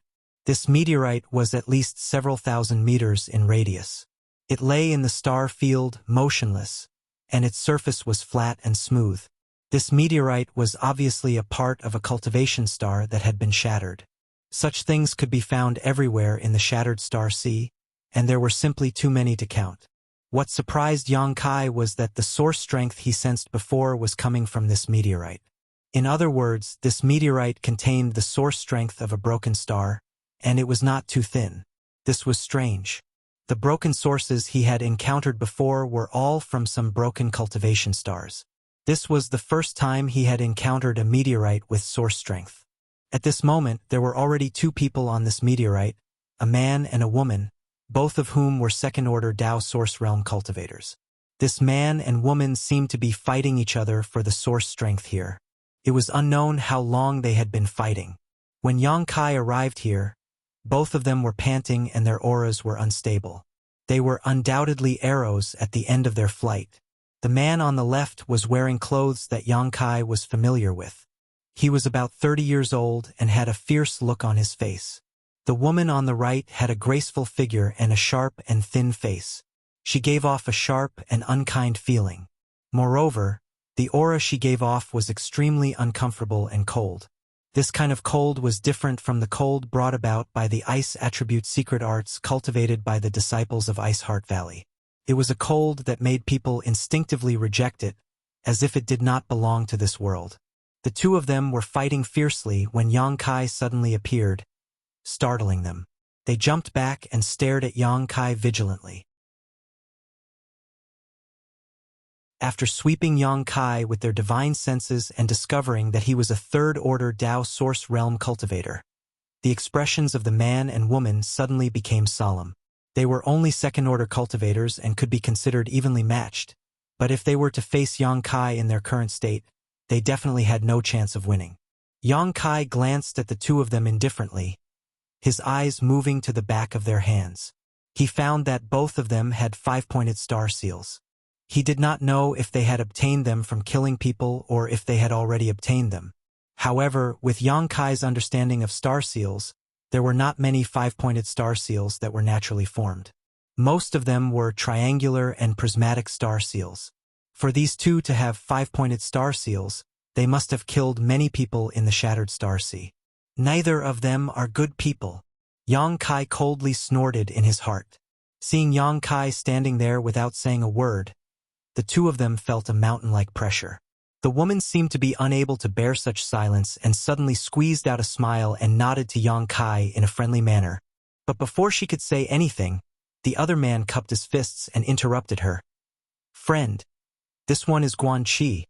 This meteorite was at least several thousand meters in radius. It lay in the star field, motionless, and its surface was flat and smooth. This meteorite was obviously a part of a cultivation star that had been shattered. Such things could be found everywhere in the Shattered Star Sea, and there were simply too many to count. What surprised Yang Kai was that the source strength he sensed before was coming from this meteorite. In other words, this meteorite contained the source strength of a broken star, and it was not too thin. This was strange. The broken sources he had encountered before were all from some broken cultivation stars. This was the first time he had encountered a meteorite with source strength. At this moment, there were already two people on this meteorite, a man and a woman, both of whom were second-order Tao Source Realm cultivators. This man and woman seemed to be fighting each other for the source strength here. It was unknown how long they had been fighting. When Yang Kai arrived here, both of them were panting and their auras were unstable. They were undoubtedly arrows at the end of their flight. The man on the left was wearing clothes that Yang Kai was familiar with. He was about 30 years old and had a fierce look on his face. The woman on the right had a graceful figure and a sharp and thin face. She gave off a sharp and unkind feeling. Moreover, the aura she gave off was extremely uncomfortable and cold. This kind of cold was different from the cold brought about by the ice attribute secret arts cultivated by the disciples of Ice Heart Valley. It was a cold that made people instinctively reject it, as if it did not belong to this world. The two of them were fighting fiercely when Yang Kai suddenly appeared, startling them. They jumped back and stared at Yang Kai vigilantly. After sweeping Yang Kai with their divine senses and discovering that he was a third-order Tao Source Realm cultivator, the expressions of the man and woman suddenly became solemn. They were only second-order cultivators and could be considered evenly matched, but if they were to face Yang Kai in their current state, they definitely had no chance of winning. Yang Kai glanced at the two of them indifferently, his eyes moving to the back of their hands. He found that both of them had five-pointed star seals. He did not know if they had obtained them from killing people or if they had already obtained them. However, with Yang Kai's understanding of star seals, there were not many five-pointed star seals that were naturally formed. Most of them were triangular and prismatic star seals. For these two to have five-pointed star seals, they must have killed many people in the Shattered Star Sea. Neither of them are good people. Yang Kai coldly snorted in his heart. Seeing Yang Kai standing there without saying a word, the two of them felt a mountain-like pressure. The woman seemed to be unable to bear such silence and suddenly squeezed out a smile and nodded to Yang Kai in a friendly manner. But before she could say anything, the other man cupped his fists and interrupted her. Friend, this one is Guanqi,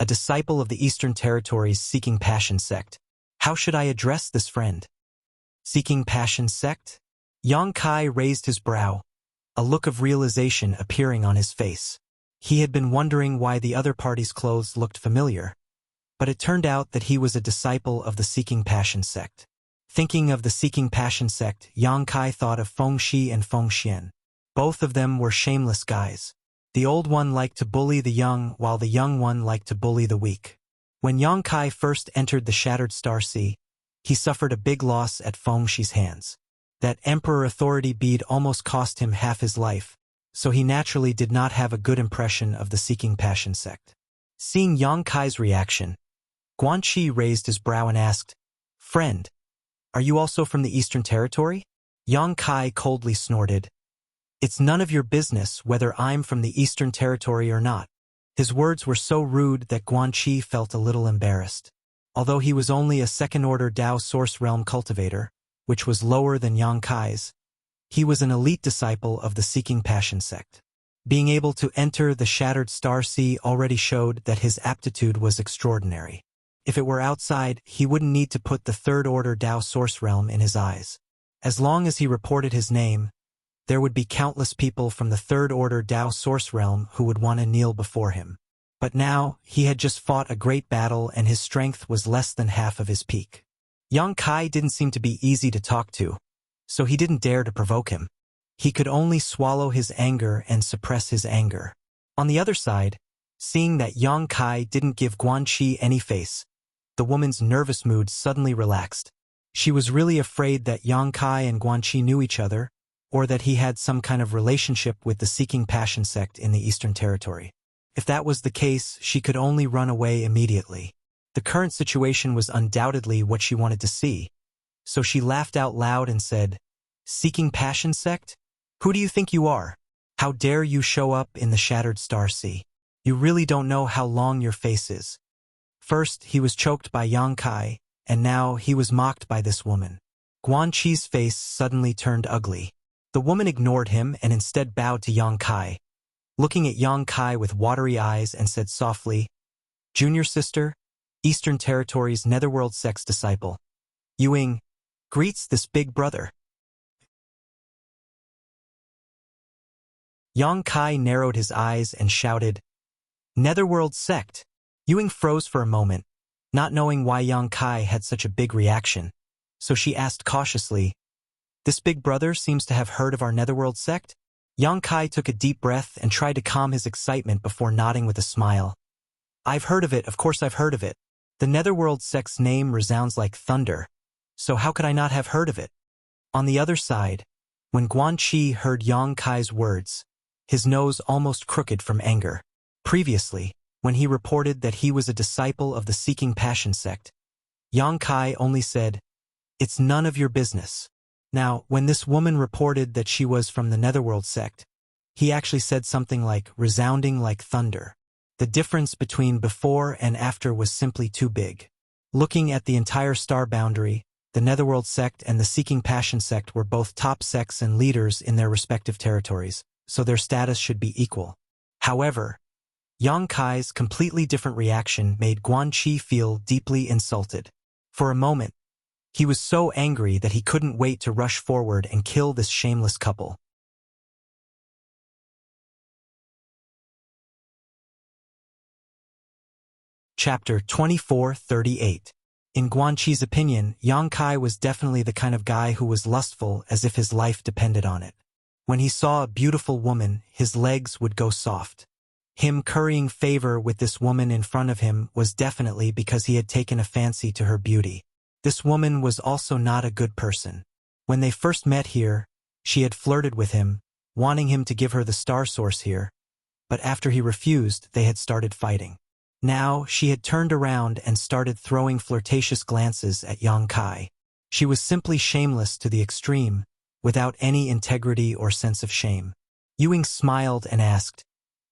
a disciple of the Eastern Territories Seeking Passion sect. How should I address this friend? Seeking Passion sect? Yang Kai raised his brow, a look of realization appearing on his face. He had been wondering why the other party's clothes looked familiar, but it turned out that he was a disciple of the Seeking Passion sect. Thinking of the Seeking Passion sect, Yang Kai thought of Feng Shi and Feng Xian. Both of them were shameless guys. The old one liked to bully the young, while the young one liked to bully the weak. When Yang Kai first entered the Shattered Star Sea, he suffered a big loss at Feng Shi's hands. That Emperor Authority bead almost cost him half his life, so he naturally did not have a good impression of the Seeking Passion sect. Seeing Yang Kai's reaction, Guanqi raised his brow and asked, Friend, are you also from the Eastern Territory? Yang Kai coldly snorted. It's none of your business whether I'm from the Eastern Territory or not. His words were so rude that Guanqi felt a little embarrassed. Although he was only a second-order Dao Source Realm cultivator, which was lower than Yang Kai's, he was an elite disciple of the Seeking Passion sect. Being able to enter the Shattered Star Sea already showed that his aptitude was extraordinary. If it were outside, he wouldn't need to put the third-order Dao Source Realm in his eyes. As long as he reported his name, there would be countless people from the third-order Dao Source Realm who would want to kneel before him. But now, he had just fought a great battle and his strength was less than half of his peak. Yang Kai didn't seem to be easy to talk to, so he didn't dare to provoke him. He could only swallow his anger and suppress his anger. On the other side, seeing that Yang Kai didn't give Guanqi any face, the woman's nervous mood suddenly relaxed. She was really afraid that Yang Kai and Guanqi knew each other, or that he had some kind of relationship with the Seeking Passion sect in the Eastern Territory. If that was the case, she could only run away immediately. The current situation was undoubtedly what she wanted to see, so she laughed out loud and said, Seeking Passion sect? Who do you think you are? How dare you show up in the Shattered Star Sea? You really don't know how long your face is. First, he was choked by Yang Kai, and now he was mocked by this woman. Guanqi's face suddenly turned ugly. The woman ignored him and instead bowed to Yang Kai, looking at Yang Kai with watery eyes and said softly, Junior sister, Eastern Territory's Netherworld sex disciple. Yuing greets this big brother. Yang Kai narrowed his eyes and shouted, Netherworld sect. Yuing froze for a moment, not knowing why Yang Kai had such a big reaction, so she asked cautiously, This big brother seems to have heard of our Netherworld sect? Yang Kai took a deep breath and tried to calm his excitement before nodding with a smile. I've heard of it, of course I've heard of it. The Netherworld sect's name resounds like thunder, so how could I not have heard of it? On the other side, when Guanqi heard Yang Kai's words, his nose almost crooked from anger. Previously, when he reported that he was a disciple of the Seeking Passion sect, Yang Kai only said, It's none of your business. Now, when this woman reported that she was from the Netherworld sect, he actually said something like, resounding like thunder. The difference between before and after was simply too big. Looking at the entire star boundary, the Netherworld sect and the Seeking Passion sect were both top sects and leaders in their respective territories, so their status should be equal. However, Yang Kai's completely different reaction made Guanqi feel deeply insulted. For a moment, he was so angry that he couldn't wait to rush forward and kill this shameless couple. Chapter 24:38. In Guanqi's opinion, Yang Kai was definitely the kind of guy who was lustful as if his life depended on it. When he saw a beautiful woman, his legs would go soft. Him currying favor with this woman in front of him was definitely because he had taken a fancy to her beauty. This woman was also not a good person. When they first met here, she had flirted with him, wanting him to give her the star source here, but after he refused, they had started fighting. Now, she had turned around and started throwing flirtatious glances at Yang Kai. She was simply shameless to the extreme, without any integrity or sense of shame. Ewing smiled and asked,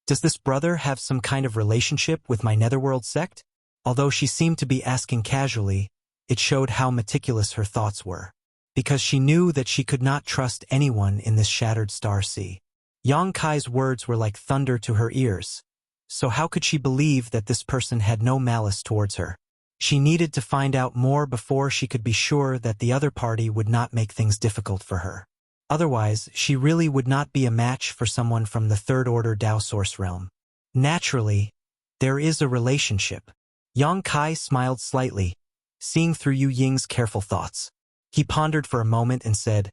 "Does this brother have some kind of relationship with my netherworld sect?" Although she seemed to be asking casually, it showed how meticulous her thoughts were. Because she knew that she could not trust anyone in this shattered star sea. Yang Kai's words were like thunder to her ears. So how could she believe that this person had no malice towards her? She needed to find out more before she could be sure that the other party would not make things difficult for her. Otherwise, she really would not be a match for someone from the third-order Dao Source realm. Naturally, there is a relationship. Yang Kai smiled slightly, seeing through Yu Ying's careful thoughts. He pondered for a moment and said,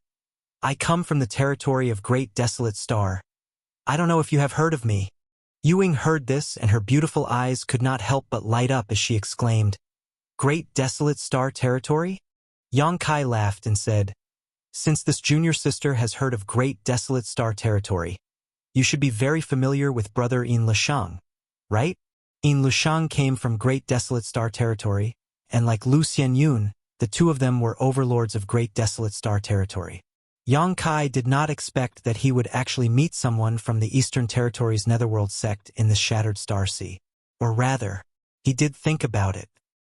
"I come from the territory of Great Desolate Star. I don't know if you have heard of me." Yu Ying heard this, and her beautiful eyes could not help but light up as she exclaimed, "Great Desolate Star territory?" Yang Kai laughed and said, "Since this junior sister has heard of Great Desolate Star territory, you should be very familiar with brother Yin Lishang, right? Yin Lishang came from Great Desolate Star territory, and like Lu Xianyun, the two of them were overlords of Great Desolate Star territory." Yang Kai did not expect that he would actually meet someone from the Eastern Territory's Netherworld sect in this shattered star sea. Or rather, he did think about it.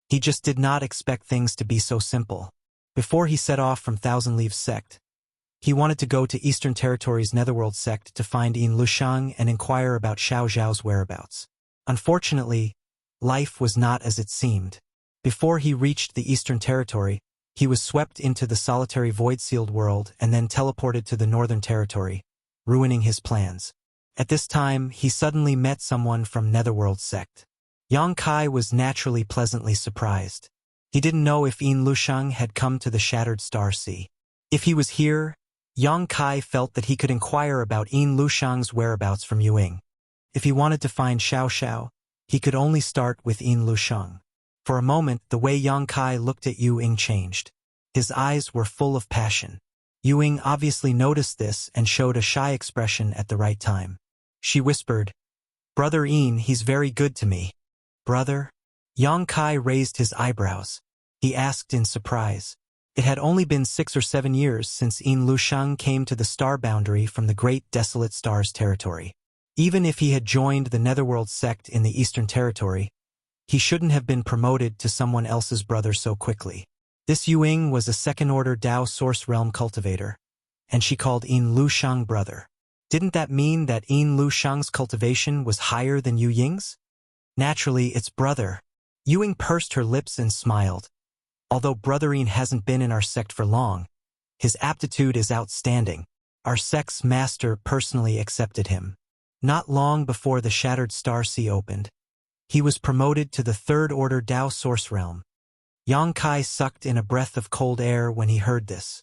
He just did not expect things to be so simple. Before he set off from Thousand Leaves sect, he wanted to go to Eastern Territory's Netherworld sect to find Yin Lushang and inquire about Xiao Zhao's whereabouts. Unfortunately, life was not as it seemed. Before he reached the Eastern Territory, he was swept into the solitary void-sealed world and then teleported to the Northern Territory, ruining his plans. At this time, he suddenly met someone from Netherworld sect. Yang Kai was naturally pleasantly surprised. He didn't know if Yin Lushang had come to the Shattered Star Sea. If he was here, Yang Kai felt that he could inquire about Yin Lushang's whereabouts from Yu Ying. If he wanted to find Xiao Xiao, he could only start with Yin Lushang. For a moment, the way Yang Kai looked at Yu Ying changed. His eyes were full of passion. Yu Ying obviously noticed this and showed a shy expression at the right time. She whispered, "Brother Yin, he's very good to me." "Brother?" Yang Kai raised his eyebrows. He asked in surprise. It had only been 6 or 7 years since Yin Lushang came to the star boundary from the Great Desolate Stars territory. Even if he had joined the Netherworld sect in the Eastern Territory, he shouldn't have been promoted to someone else's brother so quickly. This Yu Ying was a second-order Dao Source Realm cultivator, and she called Yin Lushang brother. Didn't that mean that Yin Lushang's cultivation was higher than Yu Ying's? Naturally, it's brother. Yu Ying pursed her lips and smiled. Although brother Yin hasn't been in our sect for long, his aptitude is outstanding. Our sect's master personally accepted him. Not long before the Shattered Star Sea opened, he was promoted to the third-order Dao Source Realm. Yang Kai sucked in a breath of cold air when he heard this.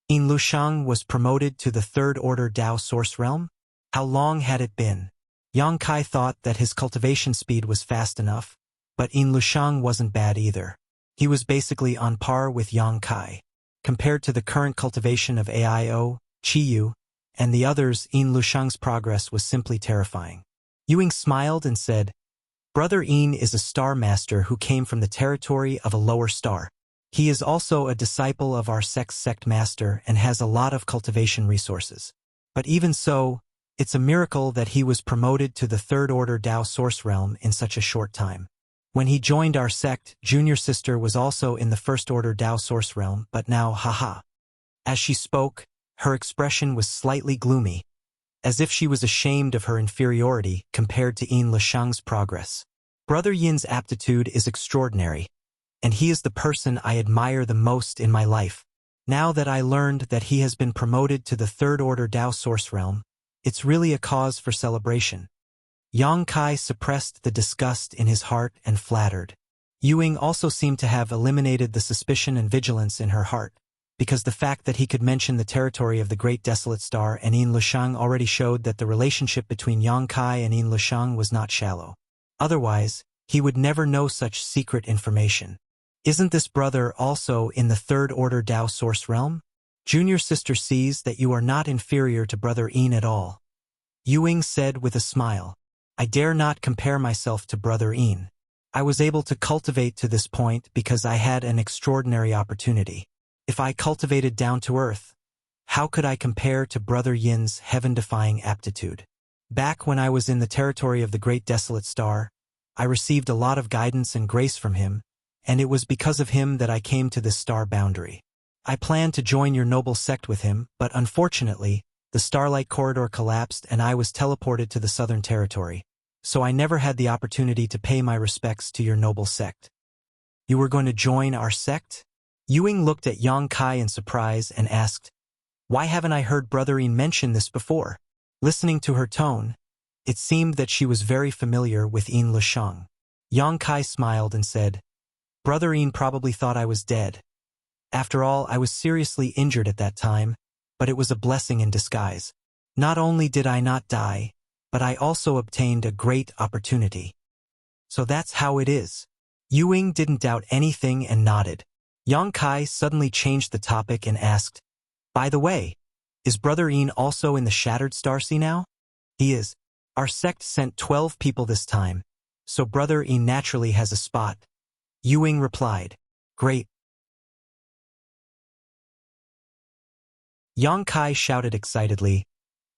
Yin Lushang was promoted to the third-order Dao Source Realm? How long had it been? Yang Kai thought that his cultivation speed was fast enough, but Yin Lushang wasn't bad either. He was basically on par with Yang Kai. Compared to the current cultivation of AIO, Chiyu, and the others, Yin Lushang's progress was simply terrifying. Yu Ying smiled and said, "Brother Yin is a star master who came from the territory of a lower star. He is also a disciple of our sect's sect master and has a lot of cultivation resources. But even so, it's a miracle that he was promoted to the third-order Dao Source Realm in such a short time. When he joined our sect, Junior Sister was also in the first-order Dao Source Realm, but now, haha." As she spoke, her expression was slightly gloomy, as if she was ashamed of her inferiority compared to Yin Lushang's progress. Brother Yin's aptitude is extraordinary, and he is the person I admire the most in my life. Now that I learned that he has been promoted to the third-order Dao Source Realm, it's really a cause for celebration. Yang Kai suppressed the disgust in his heart and flattered. Yu Ying also seemed to have eliminated the suspicion and vigilance in her heart, because the fact that he could mention the territory of the Great Desolate Star and Yin Lushang already showed that the relationship between Yang Kai and Yin Lushang was not shallow. Otherwise, he would never know such secret information. Isn't this brother also in the third-order Dao Source Realm? Junior Sister sees that you are not inferior to Brother Yin at all. Ewing said with a smile. I dare not compare myself to Brother Ian. I was able to cultivate to this point because I had an extraordinary opportunity. If I cultivated down to earth, how could I compare to Brother Yin's heaven-defying aptitude? Back when I was in the territory of the Great Desolate Star, I received a lot of guidance and grace from him, and it was because of him that I came to this star boundary. I planned to join your noble sect with him, but unfortunately, the Starlight Corridor collapsed and I was teleported to the Southern Territory, so I never had the opportunity to pay my respects to your noble sect. You were going to join our sect? Ewing looked at Yang Kai in surprise and asked, why haven't I heard Brother Ian mention this before? Listening to her tone, it seemed that she was very familiar with Ian Lisheng. Yang Kai smiled and said, Brother Ian probably thought I was dead. After all, I was seriously injured at that time, but it was a blessing in disguise. Not only did I not die, but I also obtained a great opportunity. So that's how it is. Ewing didn't doubt anything and nodded. Yang Kai suddenly changed the topic and asked, by the way, is Brother Ian also in the Shattered Starsea now? He is. Our sect sent 12 people this time, so Brother Ian naturally has a spot. Ewing replied, great. Yang Kai shouted excitedly,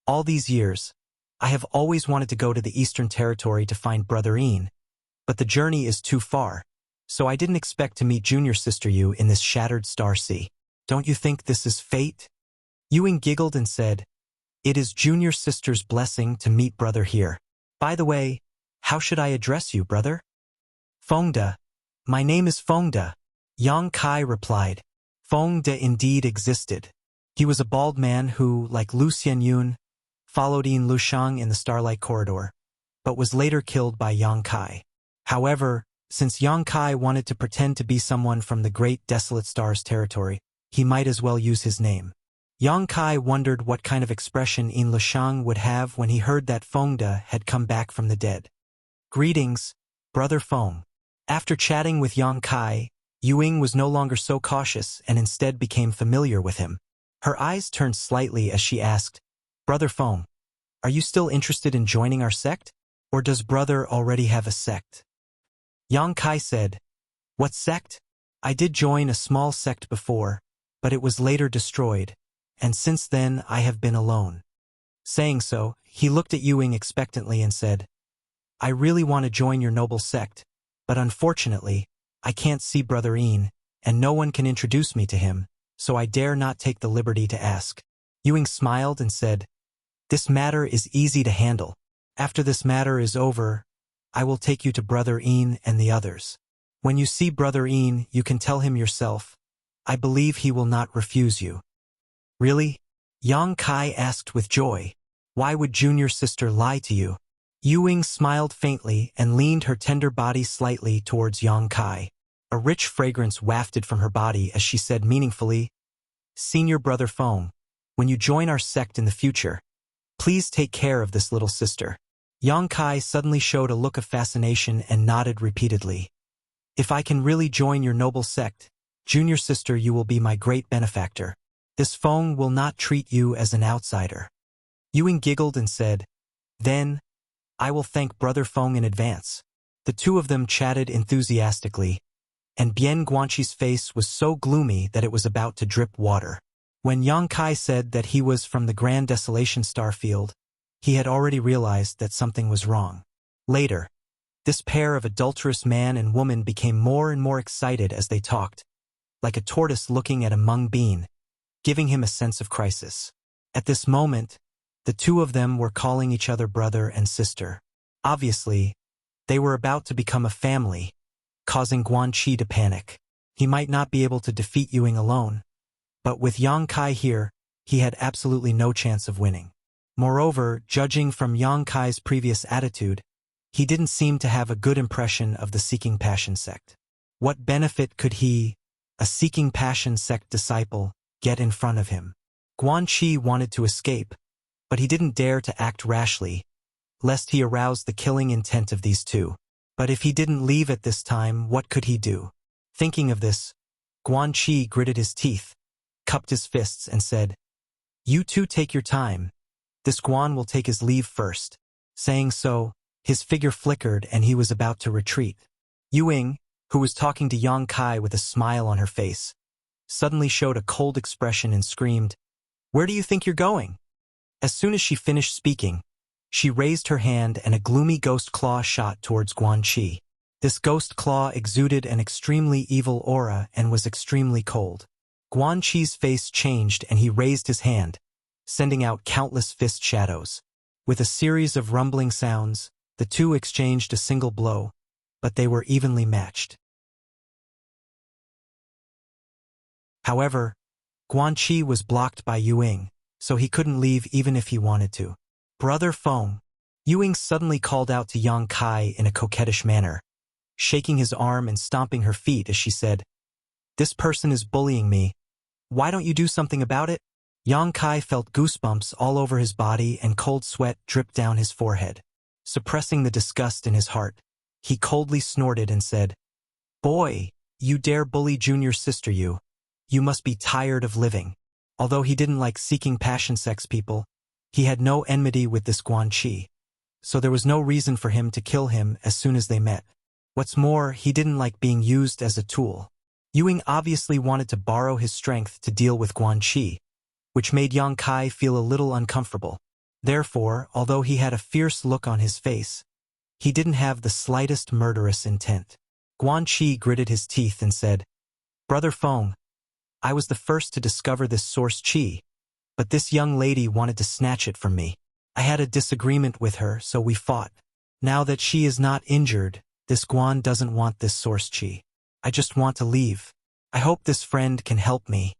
all these years, I have always wanted to go to the Eastern Territory to find Brother Ian, but the journey is too far, so I didn't expect to meet Junior Sister Yu in this Shattered Starsea. Don't you think this is fate? Ewing giggled and said, it is Junior Sister's blessing to meet Brother here. By the way, how should I address you, brother? Fengde. My name is Fengde. Yang Kai replied. Fengde indeed existed. He was a bald man who, like Lu Xianyun, followed Ian Lisheng in the Starlight Corridor, but was later killed by Yang Kai. However, since Yang Kai wanted to pretend to be someone from the Great Desolate Star's territory, he might as well use his name. Yang Kai wondered what kind of expression Ian Lisheng would have when he heard that Fengde had come back from the dead. Greetings, Brother Feng. After chatting with Yang Kai, Ewing was no longer so cautious and instead became familiar with him. Her eyes turned slightly as she asked, Brother Feng, are you still interested in joining our sect? Or does Brother already have a sect? Yang Kai said, what sect? I did join a small sect before, but it was later destroyed, and since then I have been alone. Saying so, he looked at Ewing expectantly and said, I really want to join your noble sect, but unfortunately, I can't see Brother Ian, and no one can introduce me to him, so I dare not take the liberty to ask. Ewing smiled and said, this matter is easy to handle. After this matter is over, I will take you to Brother Ian and the others. When you see Brother Ian, you can tell him yourself. I believe he will not refuse you. Really? Yang Kai asked with joy. Why would Junior Sister lie to you? Ewing smiled faintly and leaned her tender body slightly towards Yang Kai. A rich fragrance wafted from her body as she said meaningfully, Senior Brother Feng, when you join our sect in the future, please take care of this little sister. Yang Kai suddenly showed a look of fascination and nodded repeatedly. If I can really join your noble sect, Junior Sister, you will be my great benefactor. This Feng will not treat you as an outsider. Ewing giggled and said, then, I will thank Brother Feng in advance. The two of them chatted enthusiastically, and Bian Guanqi's face was so gloomy that it was about to drip water. When Yang Kai said that he was from the Grand Desolation Starfield, he had already realized that something was wrong. Later, this pair of adulterous man and woman became more and more excited as they talked, like a tortoise looking at a mung bean, giving him a sense of crisis. At this moment, the two of them were calling each other brother and sister. Obviously, they were about to become a family, causing Guanqi to panic. He might not be able to defeat Ewing alone, but with Yang Kai here, he had absolutely no chance of winning. Moreover, judging from Yang Kai's previous attitude, he didn't seem to have a good impression of the Seeking Passion sect. What benefit could he, a Seeking Passion sect disciple, get in front of him? Guanqi wanted to escape, but he didn't dare to act rashly, lest he arouse the killing intent of these two. But if he didn't leave at this time, what could he do? Thinking of this, Guanqi gritted his teeth, cupped his fists and said, you two take your time. This Guan will take his leave first. Saying so, his figure flickered and he was about to retreat. Ying, who was talking to Yang Kai with a smile on her face, suddenly showed a cold expression and screamed, "Where do you think you're going?" As soon as she finished speaking, she raised her hand and a gloomy ghost claw shot towards Guan Qi. This ghost claw exuded an extremely evil aura and was extremely cold. Guan Qi's face changed and he raised his hand, sending out countless fist shadows. With a series of rumbling sounds, the two exchanged a single blow, but they were evenly matched. However, Guan Qi was blocked by Ying, so he couldn't leave even if he wanted to. "Brother Feng," Ying suddenly called out to Yang Kai in a coquettish manner, shaking his arm and stomping her feet as she said, "This person is bullying me. Why don't you do something about it?" Yang Kai felt goosebumps all over his body and cold sweat dripped down his forehead. Suppressing the disgust in his heart, he coldly snorted and said, "Boy, you dare bully junior sister you. You must be tired of living." Although he didn't like seeking passion sex people, he had no enmity with this Guan Qi, so there was no reason for him to kill him as soon as they met. What's more, he didn't like being used as a tool. Ying obviously wanted to borrow his strength to deal with Guan Qi, which made Yang Kai feel a little uncomfortable. Therefore, although he had a fierce look on his face, he didn't have the slightest murderous intent. Guan Qi gritted his teeth and said, "Brother Feng, I was the first to discover this source qi, but this young lady wanted to snatch it from me. I had a disagreement with her, so we fought. Now that she is not injured, this Guan doesn't want this source qi. I just want to leave. I hope this friend can help me."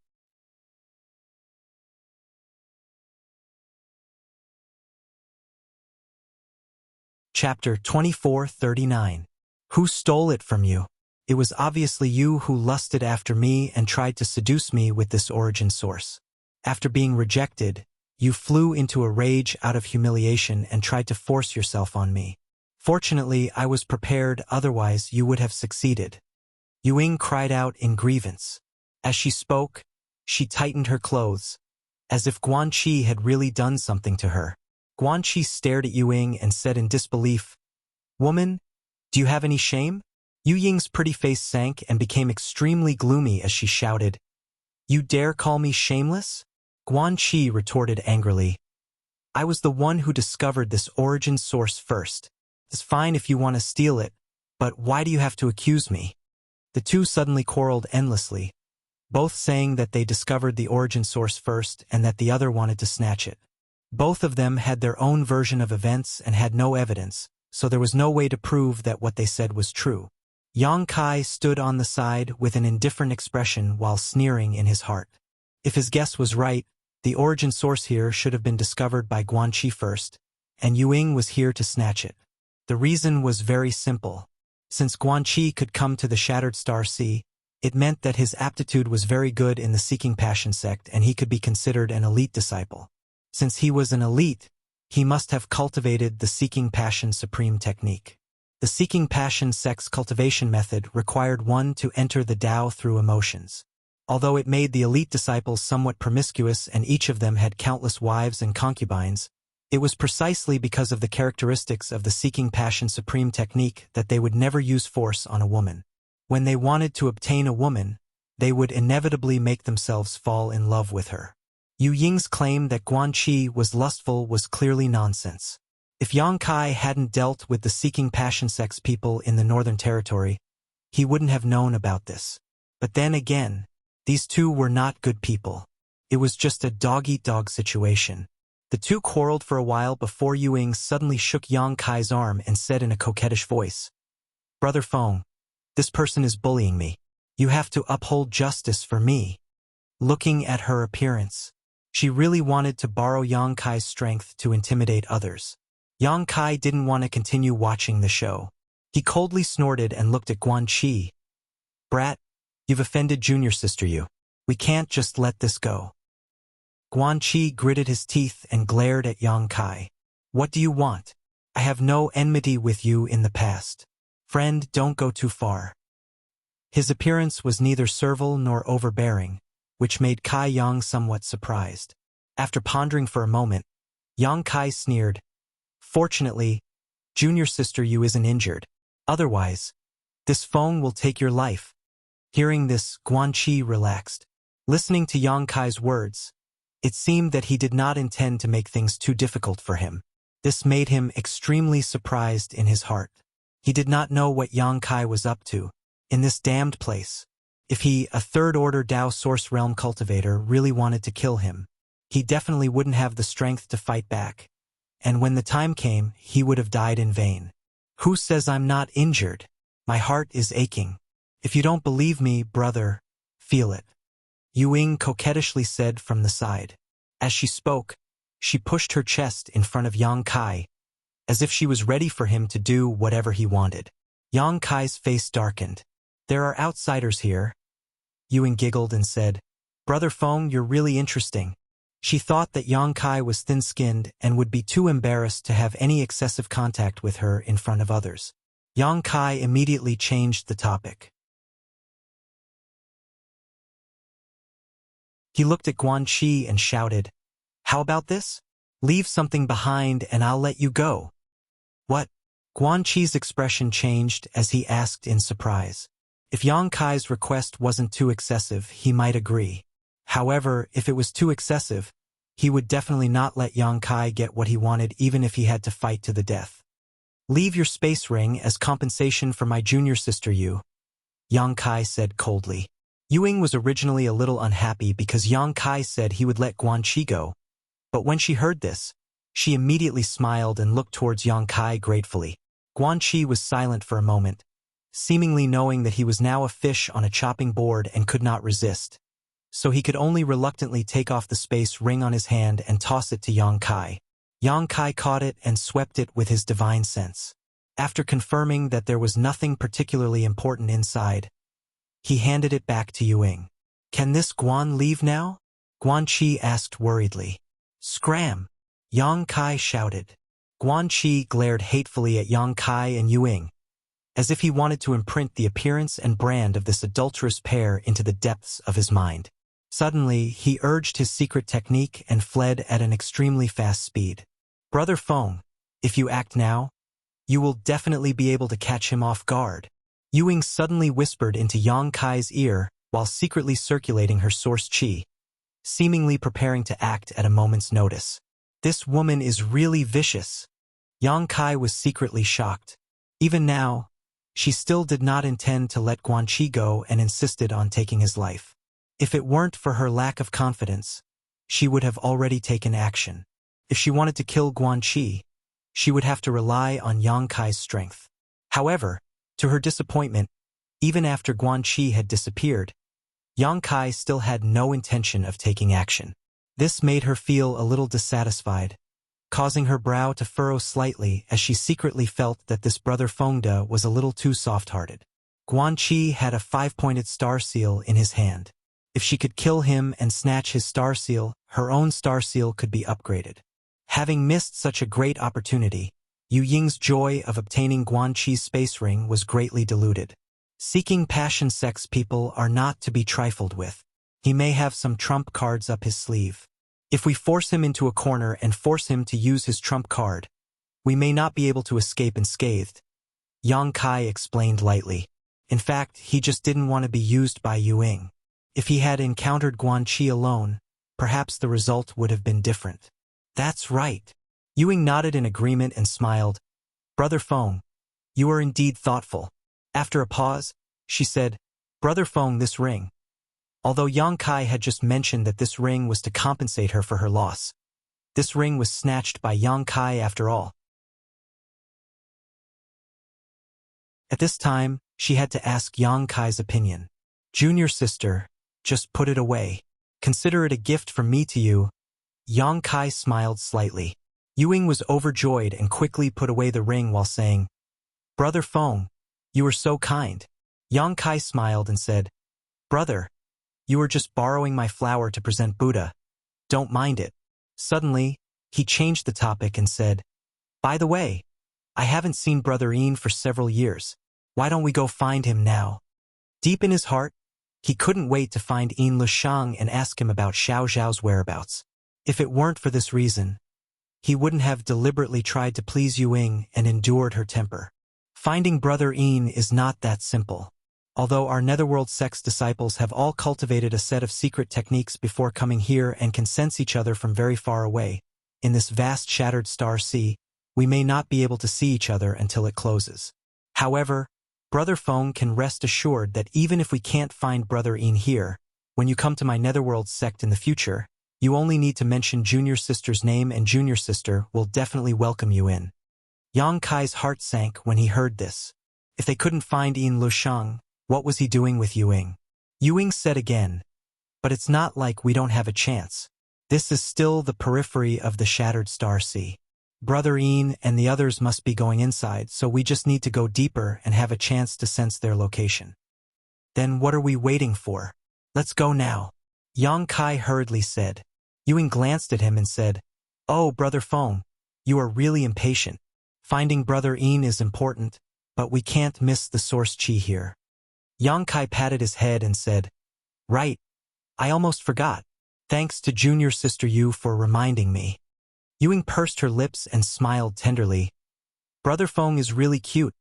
Chapter 2439. Who stole it from you? It was obviously you who lusted after me and tried to seduce me with this origin source. After being rejected, you flew into a rage out of humiliation and tried to force yourself on me. Fortunately, I was prepared, otherwise you would have succeeded. Ying cried out in grievance. As she spoke, she tightened her clothes, as if Guan Qi had really done something to her. Guan Qi stared at Ying and said in disbelief, "Woman, do you have any shame?" Ying's pretty face sank and became extremely gloomy as she shouted, "You dare call me shameless?" Guan Qi retorted angrily, "I was the one who discovered this origin source first. It's fine if you want to steal it, but why do you have to accuse me?" The two suddenly quarreled endlessly, both saying that they discovered the origin source first and that the other wanted to snatch it. Both of them had their own version of events and had no evidence, so there was no way to prove that what they said was true. Yang Kai stood on the side with an indifferent expression while sneering in his heart. If his guess was right, the origin source here should have been discovered by Guan Qi first, and Ying was here to snatch it. The reason was very simple. Since Guan Qi could come to the Shattered Star Sea, it meant that his aptitude was very good in the Seeking Passion sect and he could be considered an elite disciple. Since he was an elite, he must have cultivated the Seeking Passion Supreme technique. The Seeking Passion sect's cultivation method required one to enter the Tao through emotions. Although it made the elite disciples somewhat promiscuous and each of them had countless wives and concubines, it was precisely because of the characteristics of the Seeking Passion Supreme technique that they would never use force on a woman. When they wanted to obtain a woman, they would inevitably make themselves fall in love with her. Ying's claim that Guan Qi was lustful was clearly nonsense. If Yang Kai hadn't dealt with the Seeking Passion sex people in the Northern Territory, he wouldn't have known about this. But then again, these two were not good people. It was just a dog-eat-dog situation. The two quarreled for a while before Ying suddenly shook Yang Kai's arm and said in a coquettish voice, "Brother Feng, this person is bullying me. You have to uphold justice for me." Looking at her appearance, she really wanted to borrow Yang Kai's strength to intimidate others. Yang Kai didn't want to continue watching the show. He coldly snorted and looked at Guan Qi. "Brat, you've offended junior sister you. We can't just let this go." Guan Qi gritted his teeth and glared at Yang Kai. "What do you want? I have no enmity with you in the past. Friend, don't go too far." His appearance was neither servile nor overbearing, which made Kai Yang somewhat surprised. After pondering for a moment, Yang Kai sneered. Fortunately, junior sister Yu isn't injured. Otherwise, this phone will take your life. Hearing this, Guan Qi relaxed. Listening to Yang Kai's words, it seemed that he did not intend to make things too difficult for him. This made him extremely surprised in his heart. He did not know what Yang Kai was up to in this damned place. If he, a third-order Dao Source Realm cultivator, really wanted to kill him, he definitely wouldn't have the strength to fight back. And when the time came, he would have died in vain. Who says I'm not injured? My heart is aching. If you don't believe me, brother, feel it. Yu Ying coquettishly said from the side. As she spoke, she pushed her chest in front of Yang Kai, as if she was ready for him to do whatever he wanted. Yang Kai's face darkened. There are outsiders here. Yu Ying giggled and said, Brother Feng, you're really interesting. She thought that Yang Kai was thin-skinned and would be too embarrassed to have any excessive contact with her in front of others. Yang Kai immediately changed the topic. He looked at Guan Qi and shouted, How about this? Leave something behind and I'll let you go. What? Guan Qi's expression changed as he asked in surprise. If Yang Kai's request wasn't too excessive, he might agree. However, if it was too excessive, he would definitely not let Yang Kai get what he wanted even if he had to fight to the death. Leave your space ring as compensation for my junior sister Yu, Yang Kai said coldly. Yu Ying was originally a little unhappy because Yang Kai said he would let Guan Qi go, but when she heard this, she immediately smiled and looked towards Yang Kai gratefully. Guan Qi was silent for a moment, seemingly knowing that he was now a fish on a chopping board and could not resist. So he could only reluctantly take off the space ring on his hand and toss it to Yang Kai. Yang Kai caught it and swept it with his divine sense. After confirming that there was nothing particularly important inside, he handed it back to Yu Ying. Can this Guan leave now? Guan Qi asked worriedly. Scram! Yang Kai shouted. Guan Qi glared hatefully at Yang Kai and Yu Ying, as if he wanted to imprint the appearance and brand of this adulterous pair into the depths of his mind. Suddenly, he urged his secret technique and fled at an extremely fast speed. Brother Feng, if you act now, you will definitely be able to catch him off guard. Yu Ying suddenly whispered into Yang Kai's ear while secretly circulating her source qi, seemingly preparing to act at a moment's notice. This woman is really vicious. Yang Kai was secretly shocked. Even now, she still did not intend to let Guan Qi go and insisted on taking his life. If it weren't for her lack of confidence, she would have already taken action. If she wanted to kill Guan Qi, she would have to rely on Yang Kai's strength. However, to her disappointment, even after Guan Qi had disappeared, Yang Kai still had no intention of taking action. This made her feel a little dissatisfied, causing her brow to furrow slightly as she secretly felt that this brother Fengde was a little too soft-hearted. Guan Qi had a 5-pointed star seal in his hand. If she could kill him and snatch his star seal, her own star seal could be upgraded. Having missed such a great opportunity, Yu Ying's joy of obtaining Guan Qi's space ring was greatly diluted. Seeking passion sex people are not to be trifled with. He may have some trump cards up his sleeve. If we force him into a corner and force him to use his trump card, we may not be able to escape unscathed, Yang Kai explained lightly. In fact, he just didn't want to be used by Yu Ying. If he had encountered Guan Qi alone, perhaps the result would have been different. That's right. Yu Ying nodded in agreement and smiled. Brother Feng, you are indeed thoughtful. After a pause, she said, Brother Feng, this ring. Although Yang Kai had just mentioned that this ring was to compensate her for her loss, this ring was snatched by Yang Kai after all. At this time, she had to ask Yang Kai's opinion. Junior sister, just put it away. Consider it a gift from me to you. Yang Kai smiled slightly. Yu Ying was overjoyed and quickly put away the ring while saying, Brother Feng, you are so kind. Yang Kai smiled and said, Brother, you are just borrowing my flower to present Buddha. Don't mind it. Suddenly, he changed the topic and said, By the way, I haven't seen Brother Yin for several years. Why don't we go find him now? Deep in his heart, he couldn't wait to find Yin Lishang and ask him about Xiao Zhao's whereabouts. If it weren't for this reason, he wouldn't have deliberately tried to please Ying and endured her temper. Finding Brother Yin is not that simple. Although our Netherworld sex disciples have all cultivated a set of secret techniques before coming here and can sense each other from very far away, in this vast shattered star sea, we may not be able to see each other until it closes. However, Brother Feng can rest assured that even if we can't find Brother Yin here, when you come to my Netherworld sect in the future, you only need to mention Junior Sister's name and Junior Sister will definitely welcome you in. Yang Kai's heart sank when he heard this. If they couldn't find Yin Lusheng, what was he doing with Ying? Ying said again, but it's not like we don't have a chance. This is still the periphery of the shattered star sea. Brother Yin and the others must be going inside, so we just need to go deeper and have a chance to sense their location. Then what are we waiting for? Let's go now. Yang Kai hurriedly said. Ying glanced at him and said, Oh, Brother Feng, you are really impatient. Finding Brother Yin is important, but we can't miss the source chi here. Yang Kai patted his head and said, Right, I almost forgot. Thanks to Junior Sister Yu for reminding me. Ying pursed her lips and smiled tenderly. Brother Feng is really cute.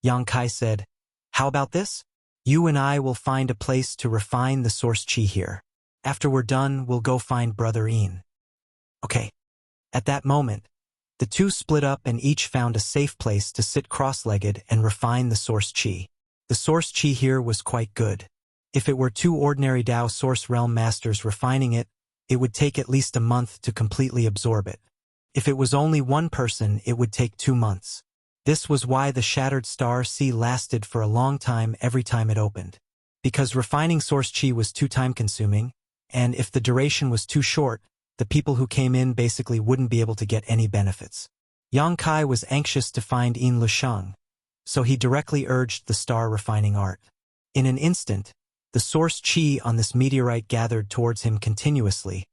Yang Kai said, How about this? You and I will find a place to refine the source chi here. After we're done, we'll go find Brother Yin. Okay. At that moment, the two split up and each found a safe place to sit cross-legged and refine the source chi. The source chi here was quite good. If it were two ordinary Dao Source Realm Masters refining it, it would take at least a month to completely absorb it. If it was only one person, it would take 2 months. This was why the Shattered Star Sea lasted for a long time every time it opened. Because refining source chi was too time-consuming, and if the duration was too short, the people who came in basically wouldn't be able to get any benefits. Yang Kai was anxious to find Yin Lusheng, so he directly urged the star refining art. In an instant, the source chi on this meteorite gathered towards him continuously,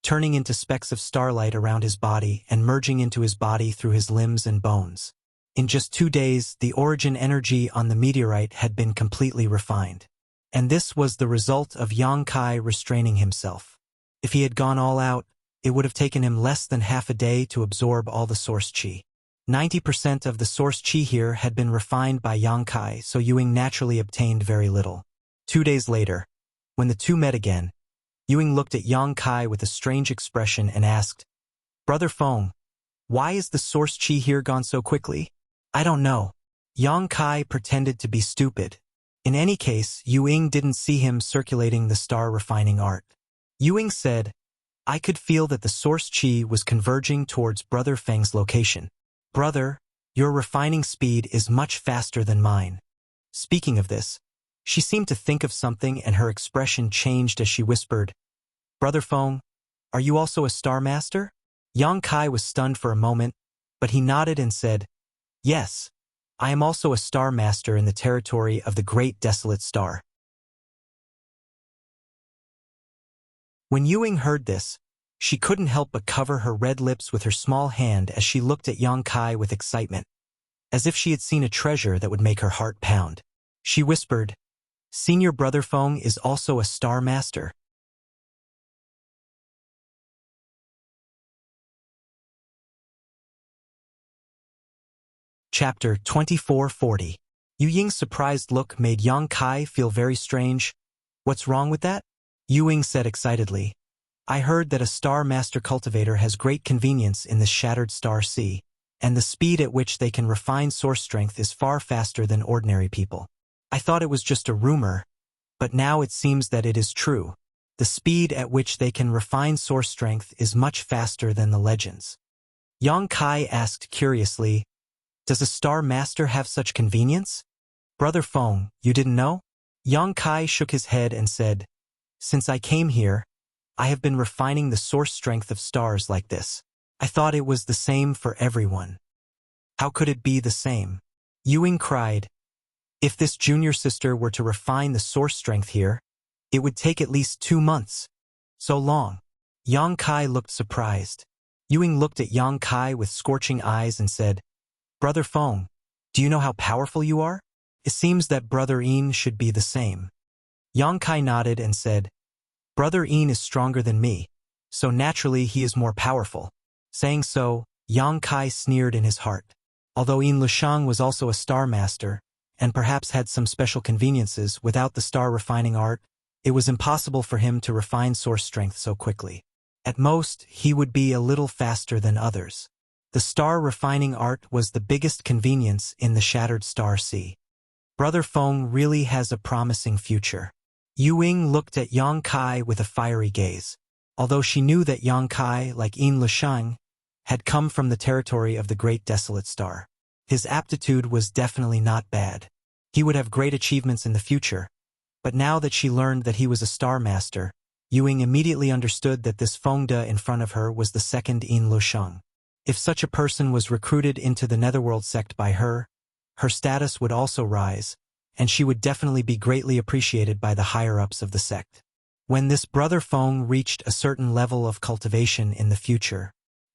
turning into specks of starlight around his body and merging into his body through his limbs and bones. In just 2 days, the origin energy on the meteorite had been completely refined. And this was the result of Yang Kai restraining himself. If he had gone all out, it would have taken him less than half a day to absorb all the source chi. 90% of the source chi here had been refined by Yang Kai, so Ying naturally obtained very little. 2 days later, when the two met again, Ying looked at Yang Kai with a strange expression and asked, Brother Feng, why is the source chi here gone so quickly? I don't know. Yang Kai pretended to be stupid. In any case, Ying didn't see him circulating the star refining art. Ying said, I could feel that the source chi was converging towards Brother Feng's location. Brother, your refining speed is much faster than mine. Speaking of this, she seemed to think of something and her expression changed as she whispered, Brother Feng, are you also a star master? Yang Kai was stunned for a moment, but he nodded and said, Yes, I am also a star master in the territory of the Great Desolate Star. When Ying heard this, she couldn't help but cover her red lips with her small hand as she looked at Yang Kai with excitement, as if she had seen a treasure that would make her heart pound. She whispered, Senior Brother Feng is also a star master. Chapter 2440. Ying's surprised look made Yang Kai feel very strange. What's wrong with that? Ying said excitedly. I heard that a star master cultivator has great convenience in the shattered star sea, and the speed at which they can refine source strength is far faster than ordinary people. I thought it was just a rumor, but now it seems that it is true. The speed at which they can refine source strength is much faster than the legends. Yang Kai asked curiously, Does a star master have such convenience? Brother Feng, you didn't know? Yang Kai shook his head and said, Since I came here, I have been refining the source strength of stars like this. I thought it was the same for everyone. How could it be the same? Ying cried. If this junior sister were to refine the source strength here, it would take at least 2 months. So long. Yang Kai looked surprised. Ying looked at Yang Kai with scorching eyes and said, Brother Feng, do you know how powerful you are? It seems that Brother Yin should be the same. Yang Kai nodded and said, Brother Yin is stronger than me, so naturally he is more powerful. Saying so, Yang Kai sneered in his heart. Although Yin Lusheng was also a star master, and perhaps had some special conveniences, without the star refining art, it was impossible for him to refine source strength so quickly. At most, he would be a little faster than others. The star refining art was the biggest convenience in the Shattered Star Sea. Brother Feng really has a promising future. Yu Ying looked at Yang Kai with a fiery gaze. Although she knew that Yang Kai, like Yin Lusheng, had come from the territory of the Great Desolate Star. His aptitude was definitely not bad. He would have great achievements in the future. But now that she learned that he was a star master, Yu Ying immediately understood that this Feng De in front of her was the second Yin Lusheng. If such a person was recruited into the Netherworld sect by her, her status would also rise, and she would definitely be greatly appreciated by the higher-ups of the sect. When this brother Feng reached a certain level of cultivation in the future,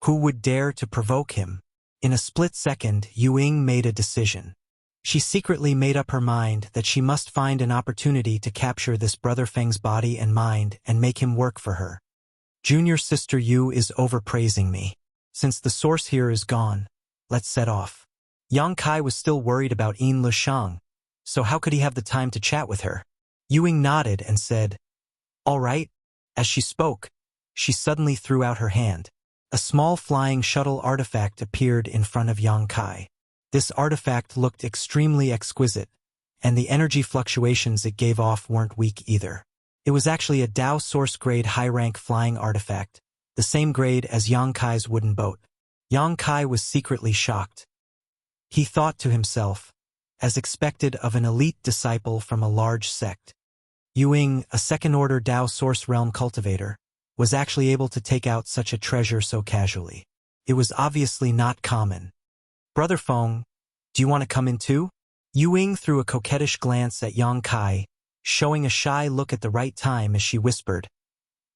who would dare to provoke him? In a split second, Yu Ying made a decision. She secretly made up her mind that she must find an opportunity to capture this brother Feng's body and mind and make him work for her. Junior sister Yu is overpraising me. Since the source here is gone, let's set off. Yang Kai was still worried about Yin Lusheng, so how could he have the time to chat with her? Yu Ying nodded and said, "All right." As she spoke, she suddenly threw out her hand. A small flying shuttle artifact appeared in front of Yang Kai. This artifact looked extremely exquisite, and the energy fluctuations it gave off weren't weak either. It was actually a Dao Source-grade high-rank flying artifact, the same grade as Yang Kai's wooden boat. Yang Kai was secretly shocked. He thought to himself, as expected of an elite disciple from a large sect. Yu Ying, a second-order Dao Source Realm cultivator, was actually able to take out such a treasure so casually. It was obviously not common. "Brother Feng, do you want to come in too?" Yu Ying threw a coquettish glance at Yang Kai, showing a shy look at the right time as she whispered,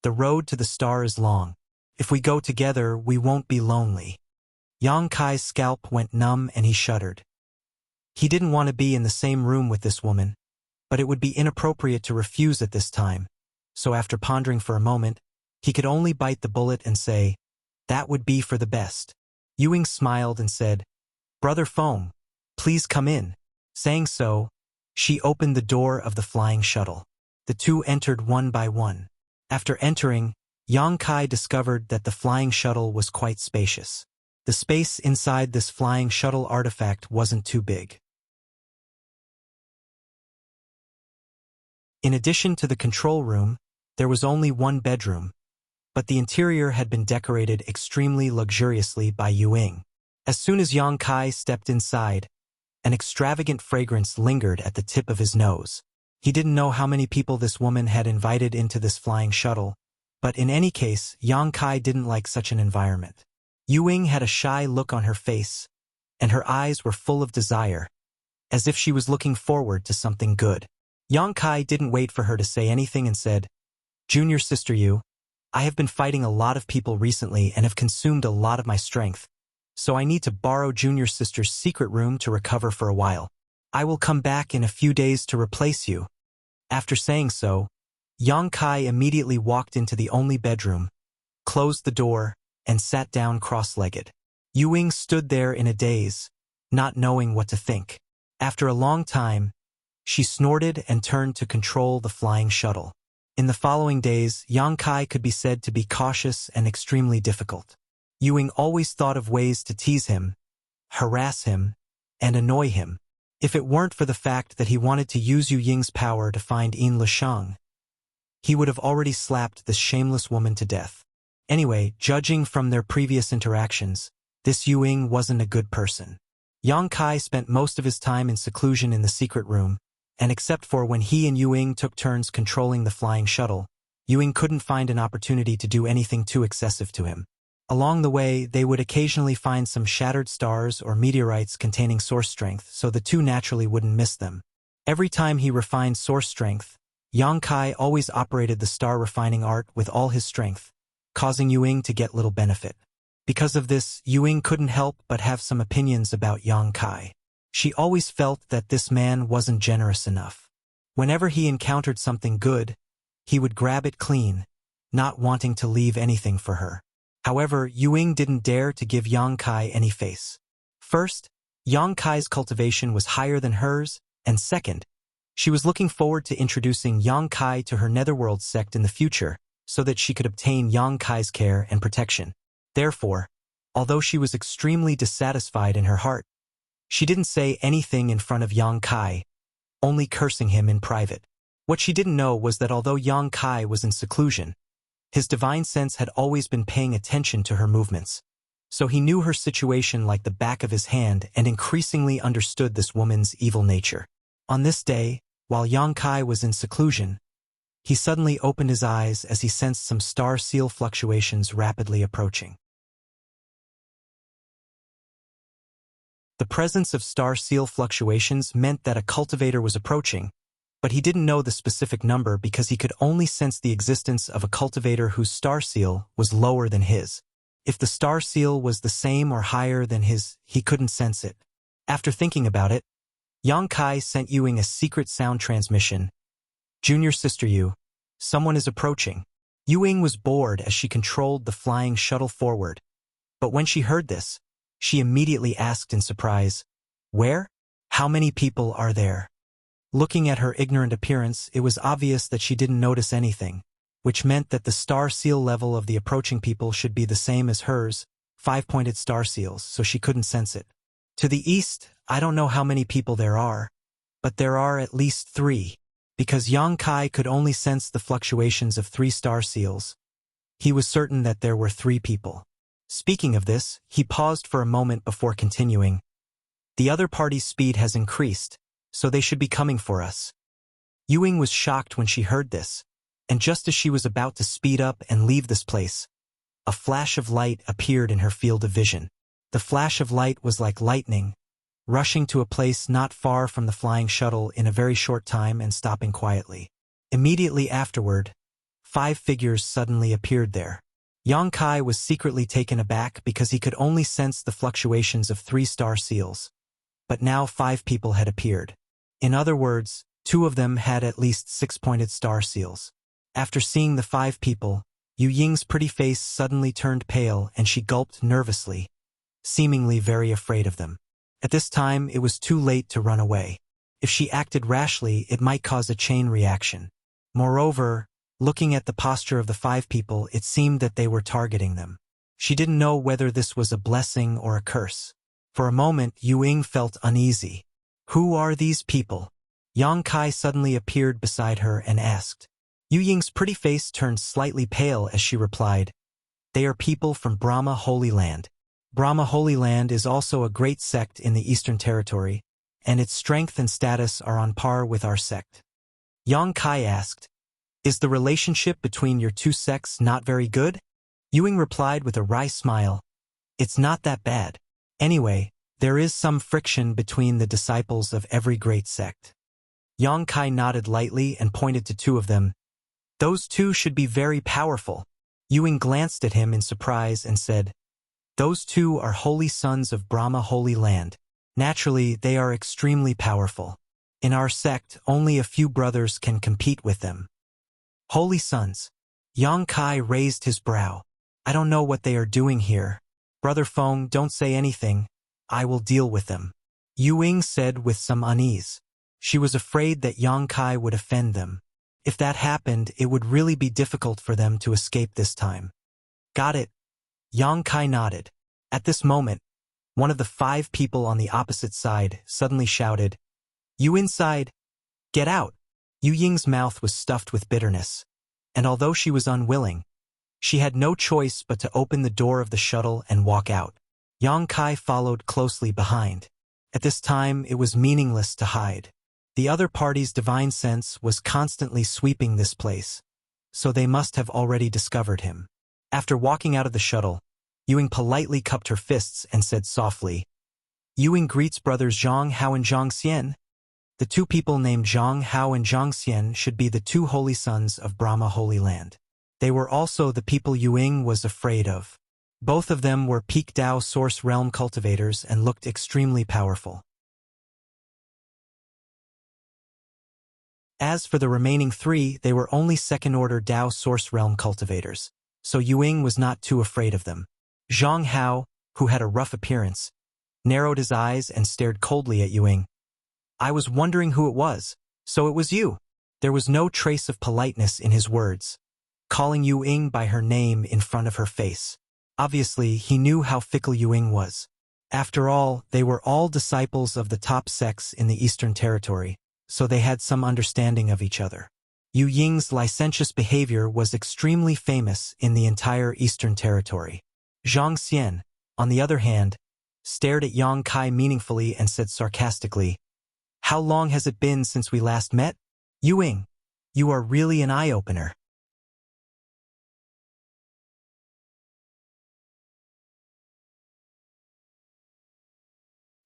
"The road to the star is long. If we go together, we won't be lonely." Yang Kai's scalp went numb and he shuddered. He didn't want to be in the same room with this woman, but it would be inappropriate to refuse at this time, so after pondering for a moment, he could only bite the bullet and say, "That would be for the best." Yu Ying smiled and said, "Brother Feng, please come in." Saying so, she opened the door of the flying shuttle. The two entered one by one. After entering, Yang Kai discovered that the flying shuttle was quite spacious. The space inside this flying shuttle artifact wasn't too big. In addition to the control room, there was only one bedroom, but the interior had been decorated extremely luxuriously by Yu Ying. As soon as Yang Kai stepped inside, an extravagant fragrance lingered at the tip of his nose. He didn't know how many people this woman had invited into this flying shuttle, but in any case, Yang Kai didn't like such an environment. Yu Ying had a shy look on her face, and her eyes were full of desire, as if she was looking forward to something good. Yang Kai didn't wait for her to say anything and said, "Junior sister Yu, I have been fighting a lot of people recently and have consumed a lot of my strength, so I need to borrow junior sister's secret room to recover for a while. I will come back in a few days to replace you." After saying so, Yang Kai immediately walked into the only bedroom, closed the door, and sat down cross-legged. Yu Ying stood there in a daze, not knowing what to think. After a long time, she snorted and turned to control the flying shuttle. In the following days, Yang Kai could be said to be cautious and extremely difficult. Yu Ying always thought of ways to tease him, harass him, and annoy him. If it weren't for the fact that he wanted to use Yu Ying's power to find Yin Lusheng, he would have already slapped this shameless woman to death. Anyway, judging from their previous interactions, this Yu Ying wasn't a good person. Yang Kai spent most of his time in seclusion in the secret room, and except for when he and Yu Ying took turns controlling the flying shuttle, Yu Ying couldn't find an opportunity to do anything too excessive to him. Along the way, they would occasionally find some shattered stars or meteorites containing source strength, so the two naturally wouldn't miss them. Every time he refined source strength, Yang Kai always operated the star refining art with all his strength, causing Yu Ying to get little benefit. Because of this, Yu Ying couldn't help but have some opinions about Yang Kai. She always felt that this man wasn't generous enough. Whenever he encountered something good, he would grab it clean, not wanting to leave anything for her. However, Ying didn't dare to give Yang Kai any face. First, Yang Kai's cultivation was higher than hers, and second, she was looking forward to introducing Yang Kai to her Netherworld sect in the future so that she could obtain Yang Kai's care and protection. Therefore, although she was extremely dissatisfied in her heart, she didn't say anything in front of Yang Kai, only cursing him in private. What she didn't know was that although Yang Kai was in seclusion, his divine sense had always been paying attention to her movements. So he knew her situation like the back of his hand and increasingly understood this woman's evil nature. On this day, while Yang Kai was in seclusion, he suddenly opened his eyes as he sensed some star seal fluctuations rapidly approaching. The presence of star seal fluctuations meant that a cultivator was approaching, but he didn't know the specific number because he could only sense the existence of a cultivator whose star seal was lower than his. If the star seal was the same or higher than his, he couldn't sense it. After thinking about it, Yang Kai sent Ying a secret sound transmission. "Junior sister Yu, someone is approaching." Ying was bored as she controlled the flying shuttle forward, but when she heard this, she immediately asked in surprise, "Where? How many people are there?" Looking at her ignorant appearance, it was obvious that she didn't notice anything, which meant that the star seal level of the approaching people should be the same as hers, 5-pointed star seals, so she couldn't sense it. "To the east, I don't know how many people there are, but there are at least 3. Because Yang Kai could only sense the fluctuations of 3 star seals, he was certain that there were 3 people. Speaking of this, he paused for a moment before continuing. "The other party's speed has increased, so they should be coming for us." Ying was shocked when she heard this, and just as she was about to speed up and leave this place, a flash of light appeared in her field of vision. The flash of light was like lightning, rushing to a place not far from the flying shuttle in a very short time and stopping quietly. Immediately afterward, 5 figures suddenly appeared there. Yang Kai was secretly taken aback because he could only sense the fluctuations of 3 star seals. But now 5 people had appeared. In other words, 2 of them had at least 6-pointed star seals. After seeing the 5 people, Ying's pretty face suddenly turned pale and she gulped nervously, seemingly very afraid of them. At this time, it was too late to run away. If she acted rashly, it might cause a chain reaction. Moreover, looking at the posture of the 5 people, it seemed that they were targeting them. She didn't know whether this was a blessing or a curse. For a moment, Ying felt uneasy. "Who are these people?" Yang Kai suddenly appeared beside her and asked. Ying's pretty face turned slightly pale as she replied, "They are people from Brahma Holy Land." Brahma Holy Land is also a great sect in the Eastern Territory, and its strength and status are on par with our sect. Yang Kai asked, "Is the relationship between your 2 sects not very good?" Ying replied with a wry smile, "It's not that bad. Anyway, there is some friction between the disciples of every great sect." Yang Kai nodded lightly and pointed to 2 of them. "Those 2 should be very powerful." Ying glanced at him in surprise and said, "Those 2 are holy sons of Brahma Holy Land. Naturally, they are extremely powerful. In our sect, only a few brothers can compete with them." "Holy sons." Yang Kai raised his brow. "I don't know what they are doing here. Brother Feng, don't say anything. I will deal with them," Ying said with some unease. She was afraid that Yang Kai would offend them. If that happened, it would really be difficult for them to escape this time. "Got it." Yang Kai nodded. At this moment, one of the 5 people on the opposite side suddenly shouted, "You inside! Get out!" Ying's mouth was stuffed with bitterness, and although she was unwilling, she had no choice but to open the door of the shuttle and walk out. Yang Kai followed closely behind. At this time, it was meaningless to hide. The other party's divine sense was constantly sweeping this place, so they must have already discovered him. After walking out of the shuttle, Ying politely cupped her fists and said softly, "Ying greets brothers Zhang Hao and Zhang Xian." The 2 people named Zhang Hao and Zhang Xian should be the 2 holy sons of Brahma Holy Land. They were also the people Ying was afraid of. Both of them were peak Dao Source Realm cultivators and looked extremely powerful. As for the remaining 3, they were only second-order Dao Source Realm cultivators, so Ying was not too afraid of them. Zhang Hao, who had a rough appearance, narrowed his eyes and stared coldly at Ying. I was wondering who it was, so it was you. There was no trace of politeness in his words, calling Ying by her name in front of her face. Obviously, he knew how fickle Ying was. After all, they were all disciples of the top sects in the Eastern Territory, so they had some understanding of each other. Ying's licentious behavior was extremely famous in the entire Eastern Territory. Zhang Xian, on the other hand, stared at Yang Kai meaningfully and said sarcastically, How long has it been since we last met? Ying, you are really an eye-opener.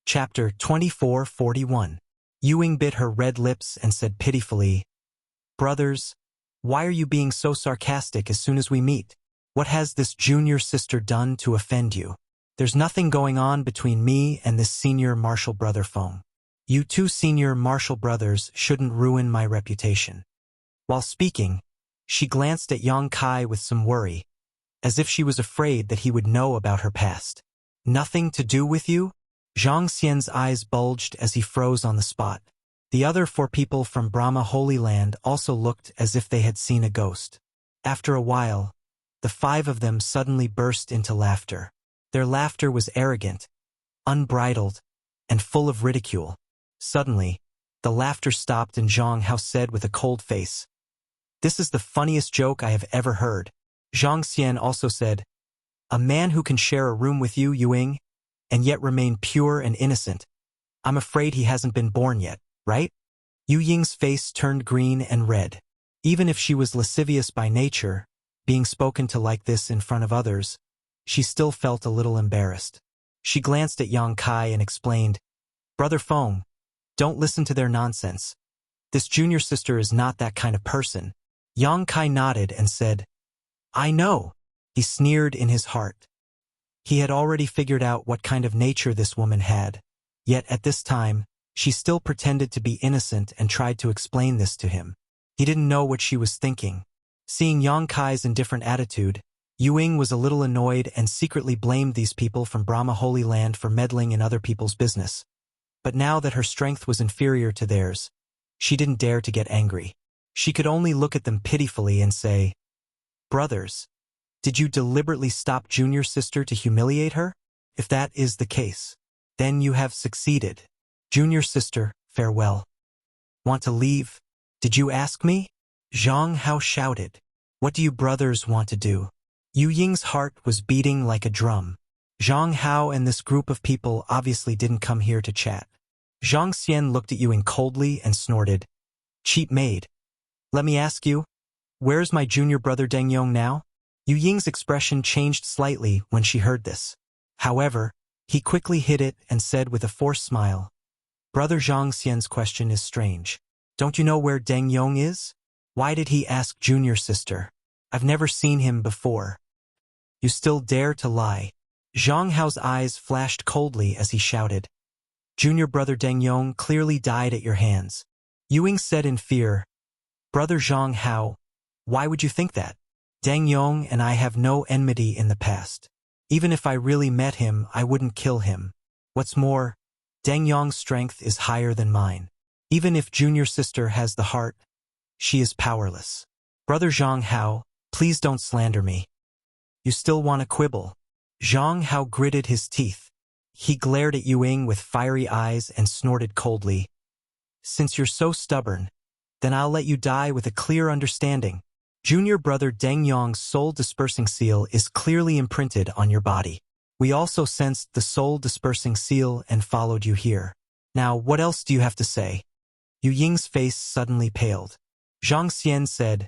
Chapter 24:41. Ying bit her red lips and said pitifully, Brothers, why are you being so sarcastic as soon as we meet? What has this junior sister done to offend you? There's nothing going on between me and this senior martial brother Feng. You two senior martial brothers shouldn't ruin my reputation. While speaking, she glanced at Yang Kai with some worry, as if she was afraid that he would know about her past. Nothing to do with you? Zhang Xian's eyes bulged as he froze on the spot. The other 4 people from Brahma Holy Land also looked as if they had seen a ghost. After a while, the 5 of them suddenly burst into laughter. Their laughter was arrogant, unbridled, and full of ridicule. Suddenly, the laughter stopped and Zhang Hao said with a cold face, This is the funniest joke I have ever heard. Zhang Xian also said, A man who can share a room with you, Ying, and yet remain pure and innocent. I'm afraid he hasn't been born yet, right? Ying's face turned green and red. Even if she was lascivious by nature, being spoken to like this in front of others, she still felt a little embarrassed. She glanced at Yang Kai and explained, Brother Feng, don't listen to their nonsense. This junior sister is not that kind of person. Yang Kai nodded and said, I know. He sneered in his heart. He had already figured out what kind of nature this woman had, yet at this time, she still pretended to be innocent and tried to explain this to him. He didn't know what she was thinking. Seeing Yang Kai's indifferent attitude, Ying was a little annoyed and secretly blamed these people from Brahma Holy Land for meddling in other people's business. But now that her strength was inferior to theirs, she didn't dare to get angry. She could only look at them pitifully and say, Brothers, did you deliberately stop junior sister to humiliate her? If that is the case, then you have succeeded. Junior sister, farewell. Want to leave? Did you ask me? Zhang Hao shouted. What do you brothers want to do? Ying's heart was beating like a drum. Zhang Hao and this group of people obviously didn't come here to chat. Zhang Xian looked at Ying coldly and snorted. Cheap maid. Let me ask you, where's my junior brother Deng Yong now? Ying's expression changed slightly when she heard this. However, he quickly hid it and said with a forced smile, Brother Zhang Xian's question is strange. Don't you know where Deng Yong is? Why did he ask junior sister? I've never seen him before. You still dare to lie. Zhang Hao's eyes flashed coldly as he shouted. Junior brother Deng Yong clearly died at your hands. Ying said in fear, Brother Zhang Hao, why would you think that? Deng Yong and I have no enmity in the past. Even if I really met him, I wouldn't kill him. What's more, Deng Yong's strength is higher than mine. Even if junior sister has the heart, she is powerless. Brother Zhang Hao, please don't slander me. You still want to quibble? Zhang Hao gritted his teeth. He glared at Ying with fiery eyes and snorted coldly. Since you're so stubborn, then I'll let you die with a clear understanding. Junior brother Deng Yong's soul-dispersing seal is clearly imprinted on your body. We also sensed the soul-dispersing seal and followed you here. Now, what else do you have to say? Ying's face suddenly paled. Zhang Xian said,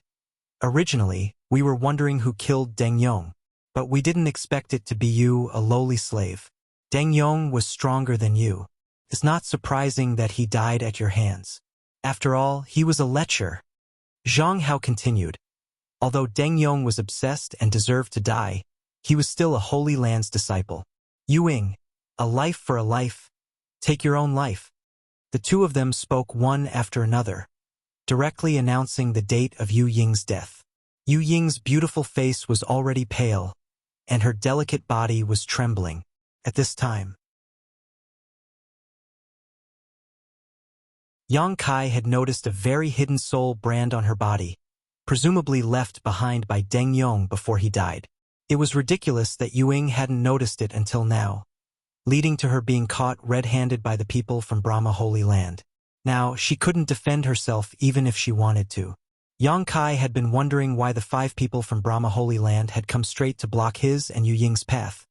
Originally, we were wondering who killed Deng Yong, but we didn't expect it to be you, a lowly slave. Deng Yong was stronger than you. It's not surprising that he died at your hands. After all, he was a lecher. Zhang Hao continued. Although Deng Yong was obsessed and deserved to die, he was still a Holy Land's disciple. Ying, a life for a life. Take your own life. The two of them spoke one after another, directly announcing the date of Ying's death. Yu Ying's beautiful face was already pale, and her delicate body was trembling. At this time, Yang Kai had noticed a very hidden soul brand on her body, presumably left behind by Deng Yong before he died. It was ridiculous that Yu Ying hadn't noticed it until now, leading to her being caught red-handed by the people from Brahma Holy Land. Now, she couldn't defend herself even if she wanted to. Yang Kai had been wondering why the 5 people from Brahma Holy Land had come straight to block his and Yu Ying's path.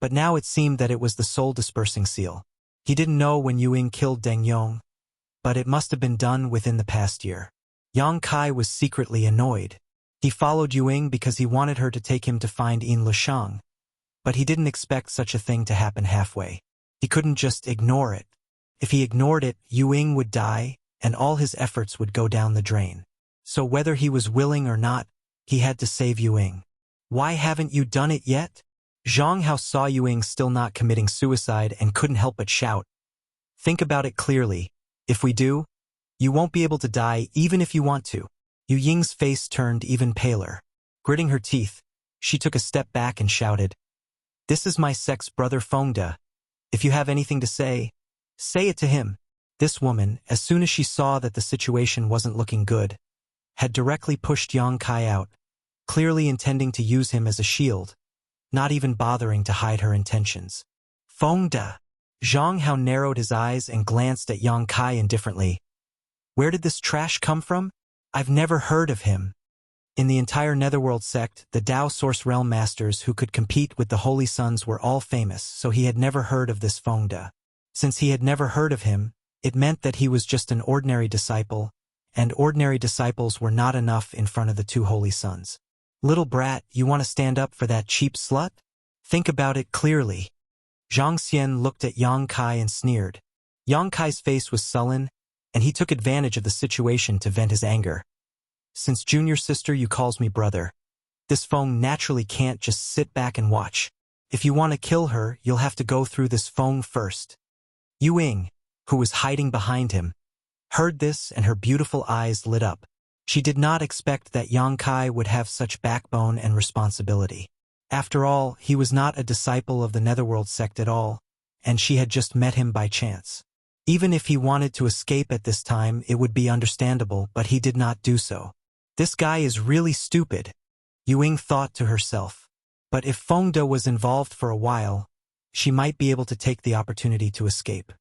But now it seemed that it was the soul-dispersing seal. He didn't know when Yu Ying killed Deng Yong, but it must have been done within the past year. Yang Kai was secretly annoyed. He followed Yu Ying because he wanted her to take him to find Yin Lishang, but he didn't expect such a thing to happen halfway. He couldn't just ignore it. If he ignored it, Yu Ying would die, and all his efforts would go down the drain. So whether he was willing or not, he had to save Yu Ying. Why haven't you done it yet? Zhang Hao saw Yu Ying still not committing suicide and couldn't help but shout. Think about it clearly. If we do, you won't be able to die even if you want to. Yu Ying's face turned even paler. Gritting her teeth, she took a step back and shouted, "This is my sex brother Fengde. If you have anything to say it to him." This woman, as soon as she saw that the situation wasn't looking good, had directly pushed Yang Kai out, clearly intending to use him as a shield, not even bothering to hide her intentions. Fengde. Zhang Hao narrowed his eyes and glanced at Yang Kai indifferently. Where did this trash come from? I've never heard of him. In the entire Netherworld sect, the Tao Source Realm Masters who could compete with the Holy Sons were all famous, so he had never heard of this Fengde. Since he had never heard of him, it meant that he was just an ordinary disciple, and ordinary disciples were not enough in front of the 2 Holy Sons. Little brat, you want to stand up for that cheap slut? Think about it clearly. Zhang Xian looked at Yang Kai and sneered. Yang Kai's face was sullen, and he took advantage of the situation to vent his anger. Since junior sister you calls me brother, this Feng naturally can't just sit back and watch. If you want to kill her, you'll have to go through this Feng first. Yu Ying, who was hiding behind him, heard this and her beautiful eyes lit up. She did not expect that Yang Kai would have such backbone and responsibility. After all, he was not a disciple of the Netherworld sect at all, and she had just met him by chance. Even if he wanted to escape at this time, it would be understandable, but he did not do so. This guy is really stupid, Yu Ying thought to herself. But if Fengde was involved for a while, she might be able to take the opportunity to escape.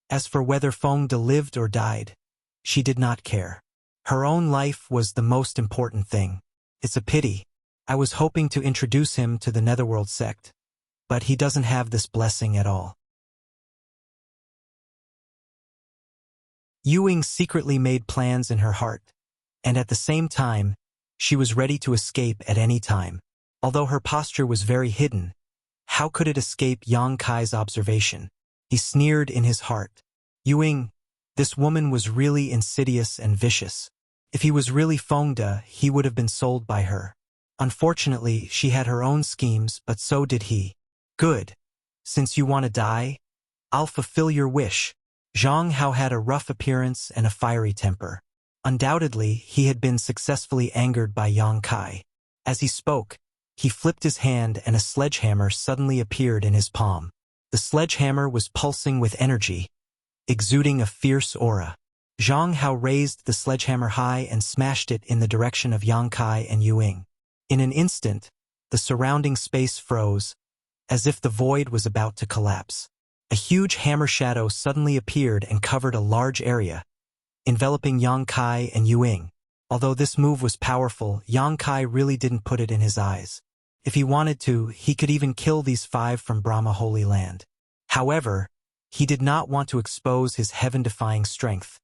As for whether Fengde lived or died, she did not care. Her own life was the most important thing. It's a pity. I was hoping to introduce him to the Netherworld sect, but he doesn't have this blessing at all. Yu Ying secretly made plans in her heart, and at the same time, she was ready to escape at any time. Although her posture was very hidden, how could it escape Yang Kai's observation? He sneered in his heart. Yu Ying, this woman was really insidious and vicious. If he was really Fengde, he would have been sold by her. Unfortunately, she had her own schemes, but so did he. Good. Since you want to die, I'll fulfill your wish. Zhang Hao had a rough appearance and a fiery temper. Undoubtedly, he had been successfully angered by Yang Kai. As he spoke, he flipped his hand and a sledgehammer suddenly appeared in his palm. The sledgehammer was pulsing with energy, exuding a fierce aura. Zhang Hao raised the sledgehammer high and smashed it in the direction of Yang Kai and Yu Ying. In an instant, the surrounding space froze, as if the void was about to collapse. A huge hammer shadow suddenly appeared and covered a large area, enveloping Yang Kai and Yu Ying. Although this move was powerful, Yang Kai really didn't put it in his eyes. If he wanted to, he could even kill these 5 from Brahma Holy Land. However, he did not want to expose his heaven-defying strength,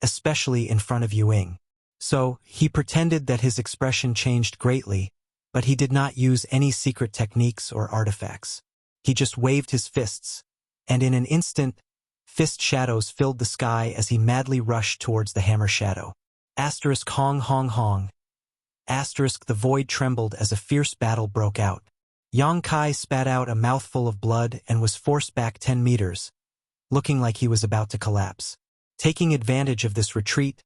especially in front of Yu Ying. So, he pretended that his expression changed greatly, but he did not use any secret techniques or artifacts. He just waved his fists, and in an instant, fist shadows filled the sky as he madly rushed towards the hammer shadow. Asterisk hong hong hong. Asterisk the void trembled as a fierce battle broke out. Yang Kai spat out a mouthful of blood and was forced back 10 meters, looking like he was about to collapse. Taking advantage of this retreat,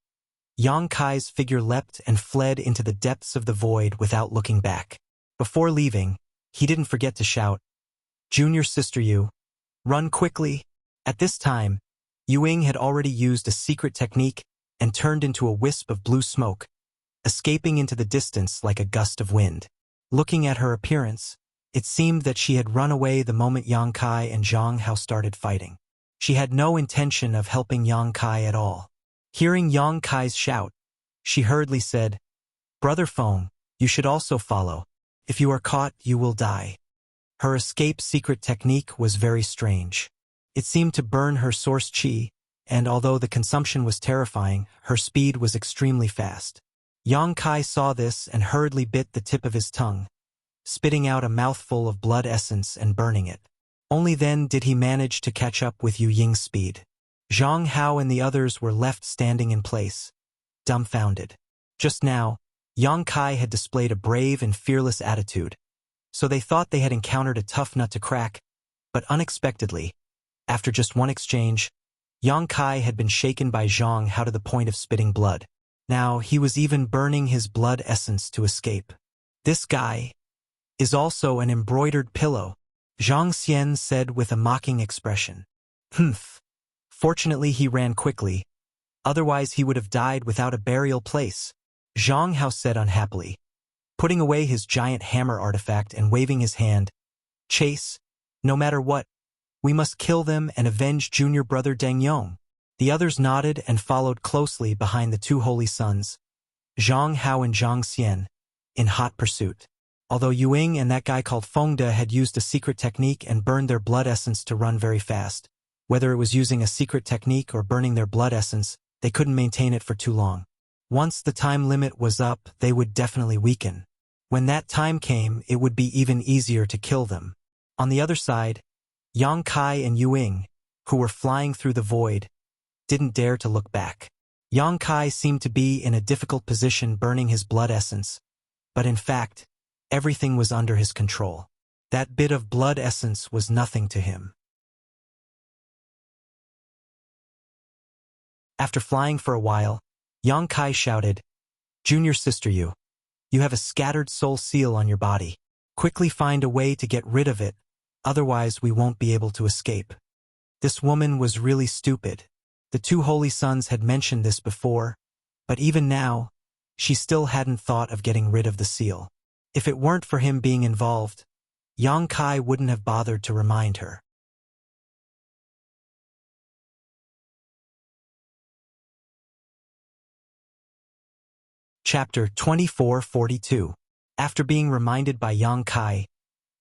Yang Kai's figure leapt and fled into the depths of the void without looking back. Before leaving, he didn't forget to shout, "Junior sister Yu, run quickly!" At this time, Yuing had already used a secret technique and turned into a wisp of blue smoke, escaping into the distance like a gust of wind. Looking at her appearance, it seemed that she had run away the moment Yang Kai and Zhang Hao started fighting. She had no intention of helping Yang Kai at all. Hearing Yang Kai's shout, she hurriedly said, "Brother Feng, you should also follow. If you are caught, you will die." Her escape secret technique was very strange. It seemed to burn her source chi, and although the consumption was terrifying, her speed was extremely fast. Yang Kai saw this and hurriedly bit the tip of his tongue, spitting out a mouthful of blood essence and burning it. Only then did he manage to catch up with Yu Ying's speed. Zhang Hao and the others were left standing in place, dumbfounded. Just now, Yang Kai had displayed a brave and fearless attitude, so they thought they had encountered a tough nut to crack, but unexpectedly, after just one exchange, Yang Kai had been shaken by Zhang Hao to the point of spitting blood. Now he was even burning his blood essence to escape. "This guy is also an embroidered pillow," Zhang Xian said with a mocking expression. "Humph. Fortunately he ran quickly, otherwise he would have died without a burial place," Zhang Hao said unhappily, putting away his giant hammer artifact and waving his hand. "Chase, no matter what, we must kill them and avenge junior brother Deng Yong." The others nodded and followed closely behind the two holy sons, Zhang Hao and Zhang Xian, in hot pursuit. Although Yuing and that guy called Fengde had used a secret technique and burned their blood essence to run very fast, whether it was using a secret technique or burning their blood essence, they couldn't maintain it for too long. Once the time limit was up, they would definitely weaken. When that time came, it would be even easier to kill them. On the other side, Yang Kai and Yuing, who were flying through the void, didn't dare to look back. Yang Kai seemed to be in a difficult position burning his blood essence, but in fact, everything was under his control. That bit of blood essence was nothing to him. After flying for a while, Yang Kai shouted, "Junior sister Yu, you have a scattered soul seal on your body. Quickly find a way to get rid of it, otherwise we won't be able to escape." This woman was really stupid. The two holy sons had mentioned this before, but even now, she still hadn't thought of getting rid of the seal. If it weren't for him being involved, Yang Kai wouldn't have bothered to remind her. Chapter 2442. After being reminded by Yang Kai,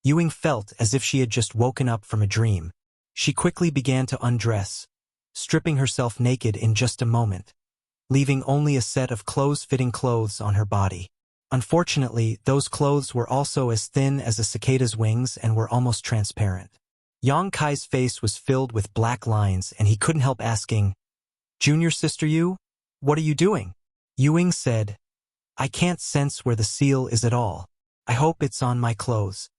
Yuing felt as if she had just woken up from a dream. She quickly began to undress, stripping herself naked in just a moment, leaving only a set of clothes-fitting clothes on her body. Unfortunately, those clothes were also as thin as a cicada's wings and were almost transparent. Yang Kai's face was filled with black lines and he couldn't help asking, "Junior sister Yu, what are you doing?" Yuing said, "I can't sense where the seal is at all. I hope it's on my clothes."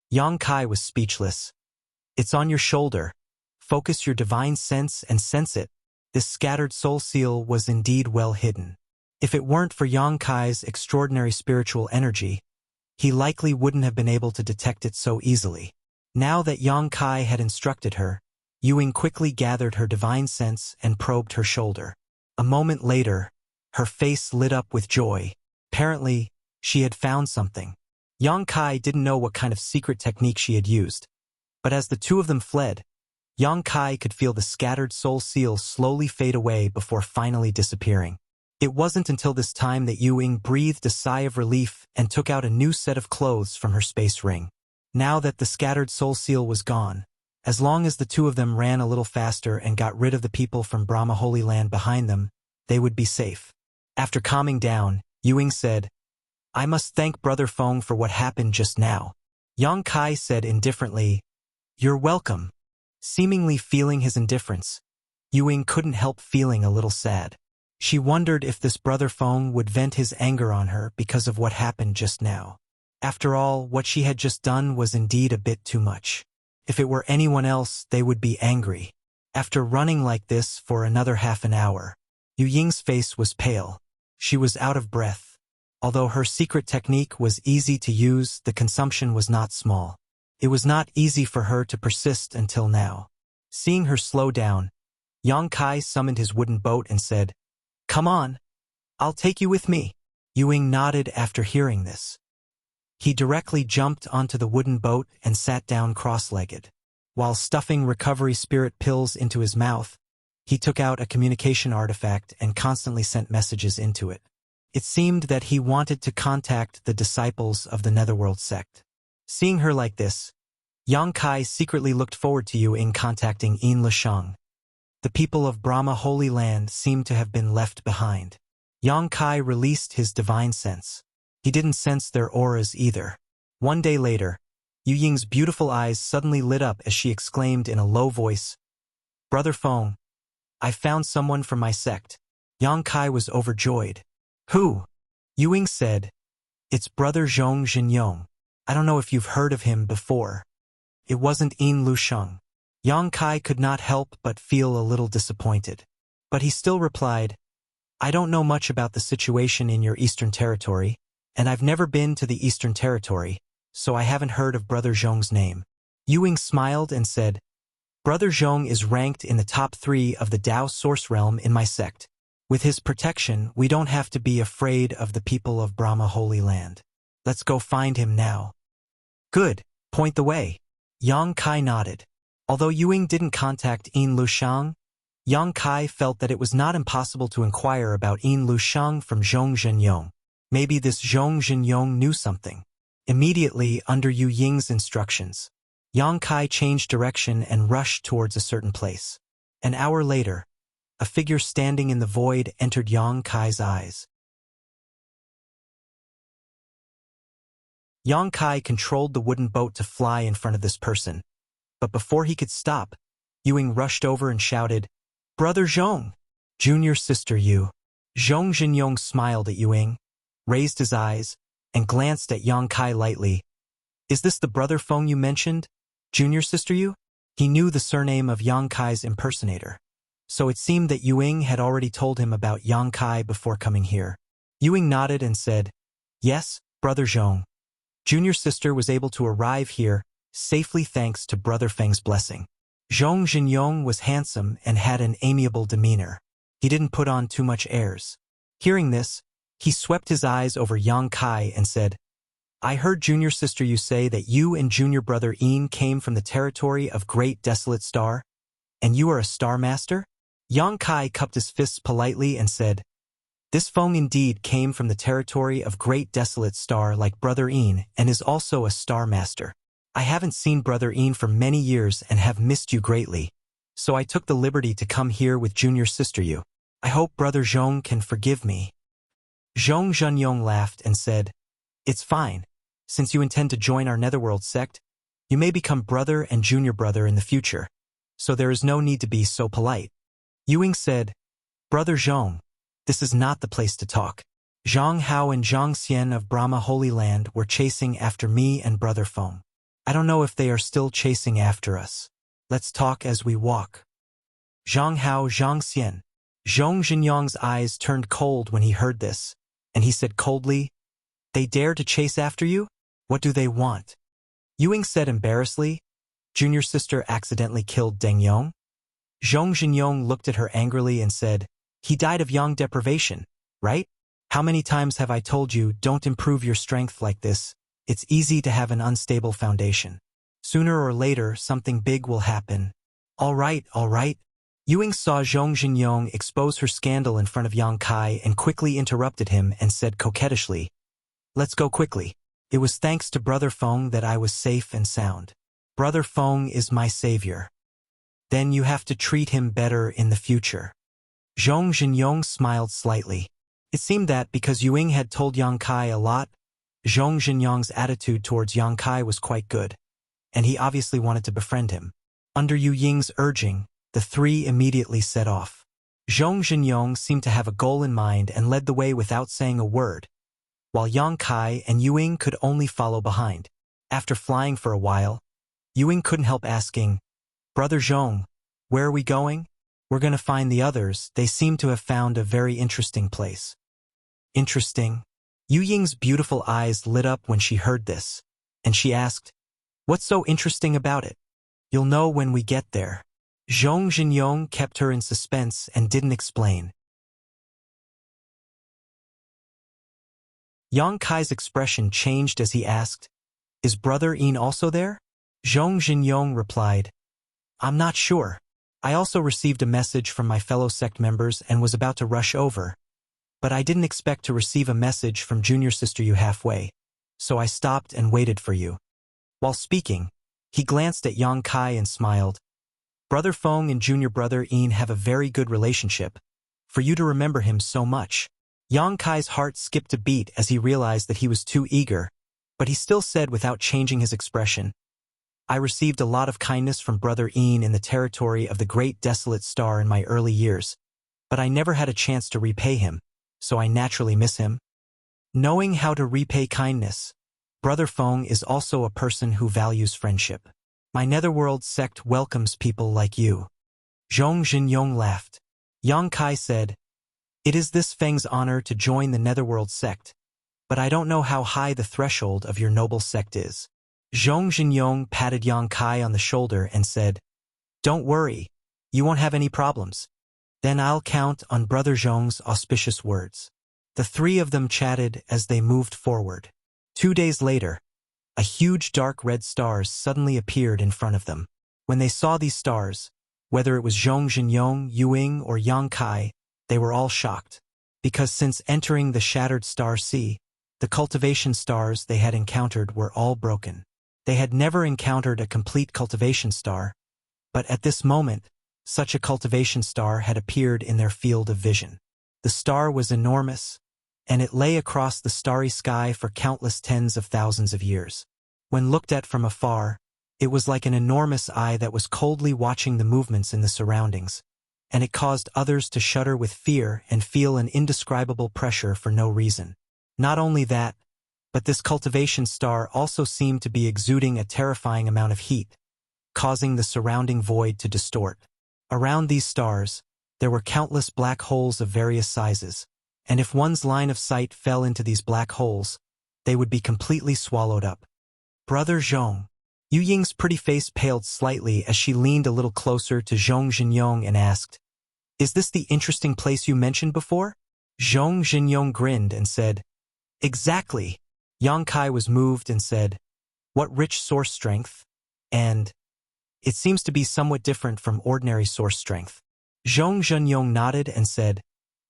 Yang Kai was speechless. "It's on your shoulder. Focus your divine sense and sense it." This scattered soul seal was indeed well hidden. If it weren't for Yang Kai's extraordinary spiritual energy, he likely wouldn't have been able to detect it so easily. Now that Yang Kai had instructed her, Yuing quickly gathered her divine sense and probed her shoulder. A moment later, her face lit up with joy. Apparently, she had found something. Yang Kai didn't know what kind of secret technique she had used, but as the two of them fled, Yang Kai could feel the scattered soul seal slowly fade away before finally disappearing. It wasn't until this time that Yuing breathed a sigh of relief and took out a new set of clothes from her space ring. Now that the scattered soul seal was gone, as long as the two of them ran a little faster and got rid of the people from Brahma Holy Land behind them, they would be safe. After calming down, Yuing said, "I must thank Brother Feng for what happened just now." Yang Kai said indifferently, "You're welcome." Seemingly feeling his indifference, Yuing couldn't help feeling a little sad. She wondered if this Brother Feng would vent his anger on her because of what happened just now. After all, what she had just done was indeed a bit too much. If it were anyone else, they would be angry. After running like this for another half an hour, Yu Ying's face was pale. She was out of breath. Although her secret technique was easy to use, the consumption was not small. It was not easy for her to persist until now. Seeing her slow down, Yang Kai summoned his wooden boat and said, "Come on, I'll take you with me." Yu Ying nodded after hearing this. He directly jumped onto the wooden boat and sat down cross-legged. While stuffing recovery spirit pills into his mouth, he took out a communication artifact and constantly sent messages into it. It seemed that he wanted to contact the disciples of the Netherworld sect. Seeing her like this, Yang Kai secretly looked forward to Yu Ying contacting Yin Lisheng. The people of Brahma Holy Land seemed to have been left behind. Yang Kai released his divine sense. He didn't sense their auras either. One day later, Yu Ying's beautiful eyes suddenly lit up as she exclaimed in a low voice, "Brother Feng, I found someone from my sect." Yang Kai was overjoyed. "Who?" Yu Ying said, "It's Brother Zhong Zhenyong. I don't know if you've heard of him before." It wasn't Yin Lusheng. Yang Kai could not help but feel a little disappointed. But he still replied, "I don't know much about the situation in your Eastern Territory, and I've never been to the Eastern Territory, so I haven't heard of Brother Zhong's name." Yu Ying smiled and said, "Brother Zhong is ranked in the top 3 of the Tao Source Realm in my sect. With his protection, we don't have to be afraid of the people of Brahma Holy Land. Let's go find him now." "Good, point the way." Yang Kai nodded. Although Yu Ying didn't contact Yin Lusheng, Yang Kai felt that it was not impossible to inquire about Yin Lusheng from Zhong Zhenyong. Maybe this Zhong Zhenyong knew something. Immediately under Yu Ying's instructions, Yang Kai changed direction and rushed towards a certain place. An hour later, a figure standing in the void entered Yang Kai's eyes. Yang Kai controlled the wooden boat to fly in front of this person. But before he could stop, Yu Ying rushed over and shouted, "Brother Zhong! Junior sister Yu." Zhong Zhenyong smiled at Yu Ying, raised his eyes, and glanced at Yang Kai lightly. "Is this the brother Feng you mentioned, junior sister Yu?" He knew the surname of Yang Kai's impersonator, so it seemed that Yu Ying had already told him about Yang Kai before coming here. Yu Ying nodded and said, "Yes, Brother Zhong. Junior sister was able to arrive here safely thanks to Brother Feng's blessing." Zhong Zhenyong was handsome and had an amiable demeanor. He didn't put on too much airs. Hearing this, he swept his eyes over Yang Kai and said, "I heard junior sister you say that you and junior brother Yin came from the territory of Great Desolate Star, and you are a Star Master?" Yang Kai cupped his fists politely and said, "This Feng indeed came from the territory of Great Desolate Star like Brother Yin and is also a Star Master. I haven't seen Brother Yin for many years and have missed you greatly, so I took the liberty to come here with junior sister you. I hope Brother Zhong can forgive me." Zhong Zhenyong laughed and said, "It's fine. Since you intend to join our Netherworld sect, you may become brother and junior brother in the future, so there is no need to be so polite." Yu Ying said, "Brother Zhong, this is not the place to talk. Zhang Hao and Zhang Xian of Brahma Holy Land were chasing after me and Brother Feng. I don't know if they are still chasing after us. Let's talk as we walk." Zhang Hao, Zhang Xian. Zhong Zhenyong's eyes turned cold when he heard this, and he said coldly, "They dare to chase after you? What do they want?" Yu Ying said embarrassedly, "Junior sister accidentally killed Deng Yong?" Zhong Zhenyong looked at her angrily and said, "He died of yang deprivation, right? How many times have I told you don't improve your strength like this? It's easy to have an unstable foundation. Sooner or later, something big will happen." All right. Yu Ying saw Zhong Zhenyong expose her scandal in front of Yang Kai and quickly interrupted him and said coquettishly, "Let's go quickly. It was thanks to Brother Feng that I was safe and sound. Brother Feng is my savior. Then you have to treat him better in the future." Zhong Zhenyong smiled slightly. It seemed that because Yu Ying had told Yang Kai a lot, Zhong Zhenyong's attitude towards Yang Kai was quite good, and he obviously wanted to befriend him. Under Yu Ying's urging, the three immediately set off. Zhong Zhenyong seemed to have a goal in mind and led the way without saying a word, while Yang Kai and Yu Ying could only follow behind. After flying for a while, Yu Ying couldn't help asking, "Brother Zhong, where are we going?" We're gonna find the others. They seem to have found a very interesting place. Interesting? Yu Ying's beautiful eyes lit up when she heard this, and she asked, "What's so interesting about it?" "You'll know when we get there." Zhong Zhenyong kept her in suspense and didn't explain. Yang Kai's expression changed as he asked, "Is Brother Yin also there?" Zhong Zhenyong replied, "I'm not sure. I also received a message from my fellow sect members and was about to rush over. But I didn't expect to receive a message from Junior Sister Yu halfway, so I stopped and waited for you." While speaking, he glanced at Yang Kai and smiled. "Brother Feng and Junior Brother Yin have a very good relationship. For you to remember him so much." Yang Kai's heart skipped a beat as he realized that he was too eager, but he still said without changing his expression, "I received a lot of kindness from Brother Yin in the territory of the Great Desolate Star in my early years, but I never had a chance to repay him, so I naturally miss him." Knowing how to repay kindness, Brother Feng is also a person who values friendship. "My Netherworld sect welcomes people like you." Zhong Zhenyong laughed. Yang Kai said, "It is this Feng's honor to join the Netherworld sect, but I don't know how high the threshold of your noble sect is." Zhong Zhenyong patted Yang Kai on the shoulder and said, "Don't worry, you won't have any problems. Then I'll count on Brother Zhong's auspicious words." The three of them chatted as they moved forward. 2 days later, a huge dark red stars suddenly appeared in front of them. When they saw these stars, whether it was Zhong Zhenyong, Yu Ying, or Yang Kai, they were all shocked, because since entering the shattered star sea, the cultivation stars they had encountered were all broken. They had never encountered a complete cultivation star, but at this moment, such a cultivation star had appeared in their field of vision. The star was enormous, and it lay across the starry sky for countless tens of thousands of years. When looked at from afar, it was like an enormous eye that was coldly watching the movements in the surroundings, and it caused others to shudder with fear and feel an indescribable pressure for no reason. Not only that, but this cultivation star also seemed to be exuding a terrifying amount of heat, causing the surrounding void to distort. Around these stars, there were countless black holes of various sizes, and if one's line of sight fell into these black holes, they would be completely swallowed up. "Brother Zhong." Yu Ying's pretty face paled slightly as she leaned a little closer to Zhong Zhenyong and asked, "Is this the interesting place you mentioned before?" Zhong Zhenyong grinned and said, "Exactly." Yang Kai was moved and said, "What rich source strength? And it seems to be somewhat different from ordinary source strength." Zhong Zhenyong nodded and said,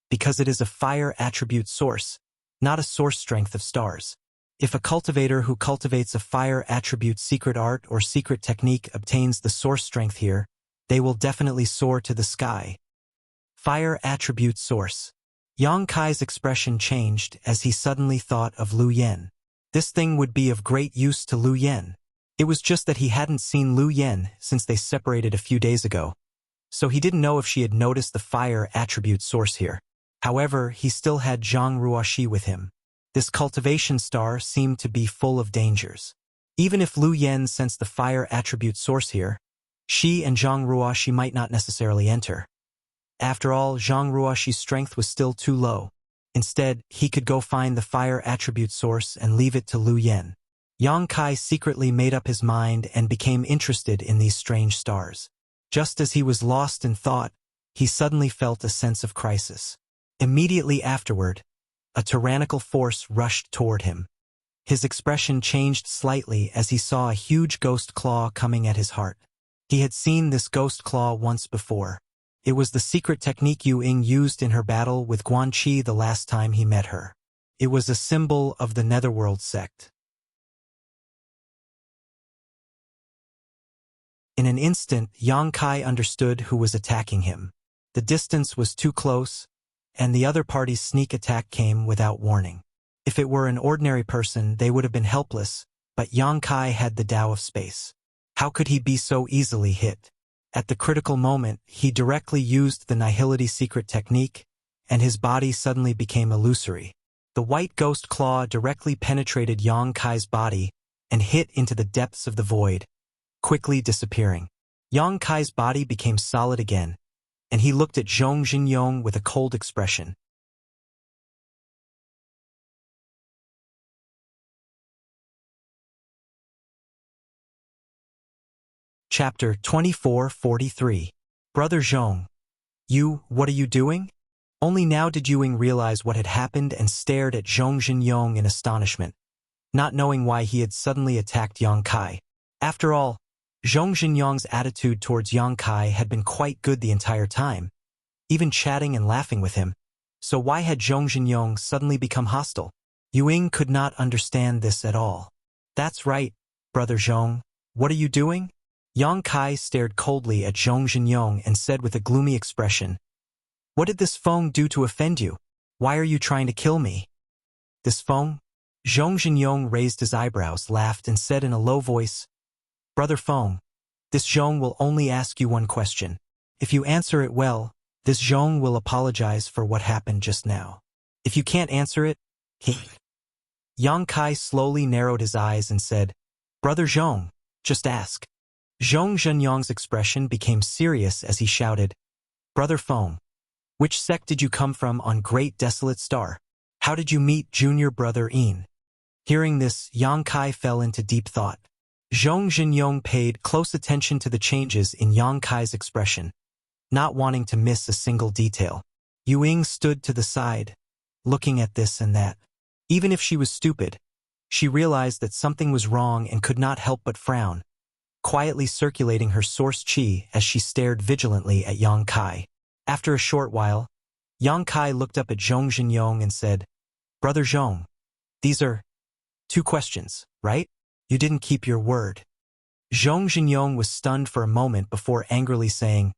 "Because it is a fire attribute source, not a source strength of stars. If a cultivator who cultivates a fire attribute secret art or secret technique obtains the source strength here, they will definitely soar to the sky." Fire attribute source. Yang Kai's expression changed as he suddenly thought of Lu Yen. This thing would be of great use to Lu Yen. It was just that he hadn't seen Lu Yen since they separated a few days ago, so he didn't know if she had noticed the fire attribute source here. However, he still had Zhang Ruoxi with him. This cultivation star seemed to be full of dangers. Even if Lu Yen sensed the fire attribute source here, she and Zhang Ruoxi might not necessarily enter. After all, Zhang Ruoxi's strength was still too low. Instead, he could go find the fire attribute source and leave it to Lu Yen. Yang Kai secretly made up his mind and became interested in these strange stars. Just as he was lost in thought, he suddenly felt a sense of crisis. Immediately afterward, a tyrannical force rushed toward him. His expression changed slightly as he saw a huge ghost claw coming at his heart. He had seen this ghost claw once before. It was the secret technique Yu Ying used in her battle with Guanqi the last time he met her. It was a symbol of the Netherworld sect. In an instant, Yang Kai understood who was attacking him. The distance was too close, and the other party's sneak attack came without warning. If it were an ordinary person, they would have been helpless, but Yang Kai had the Tao of space. How could he be so easily hit? At the critical moment, he directly used the Nihility secret technique, and his body suddenly became illusory. The white ghost claw directly penetrated Yang Kai's body and hit into the depths of the void, quickly disappearing. Yang Kai's body became solid again, and he looked at Zhong Zhenyong with a cold expression. Chapter 2443. Brother Zhong. What are you doing? Only now did Yuing realize what had happened and stared at Zhong Zhenyong in astonishment, not knowing why he had suddenly attacked Yang Kai. After all, Zhong Zhenyong's attitude towards Yang Kai had been quite good the entire time, even chatting and laughing with him. So why had Zhong Zhenyong suddenly become hostile? Yuing could not understand this at all. That's right, Brother Zhong. What are you doing? Yang Kai stared coldly at Zhong Zhenyong and said with a gloomy expression, "What did this Feng do to offend you? Why are you trying to kill me?" This Feng? Zhong Zhenyong raised his eyebrows, laughed, and said in a low voice, "Brother Feng, this Zhong will only ask you one question. If you answer it well, this Zhong will apologize for what happened just now. If you can't answer it, he..." Yang Kai slowly narrowed his eyes and said, "Brother Zhong, just ask." Zhong Zhenyong's expression became serious as he shouted, "Brother Feng, which sect did you come from on Great Desolate Star? How did you meet Junior Brother Yin?" Hearing this, Yang Kai fell into deep thought. Zhong Zhenyong paid close attention to the changes in Yang Kai's expression, not wanting to miss a single detail. Yuing stood to the side, looking at this and that. Even if she was stupid, she realized that something was wrong and could not help but frown, quietly circulating her source qi as she stared vigilantly at Yang Kai. After a short while, Yang Kai looked up at Zhong Zhenyong and said, "Brother Zhong, these are 2 questions, right? You didn't keep your word." Zhong Zhenyong was stunned for a moment before angrily saying,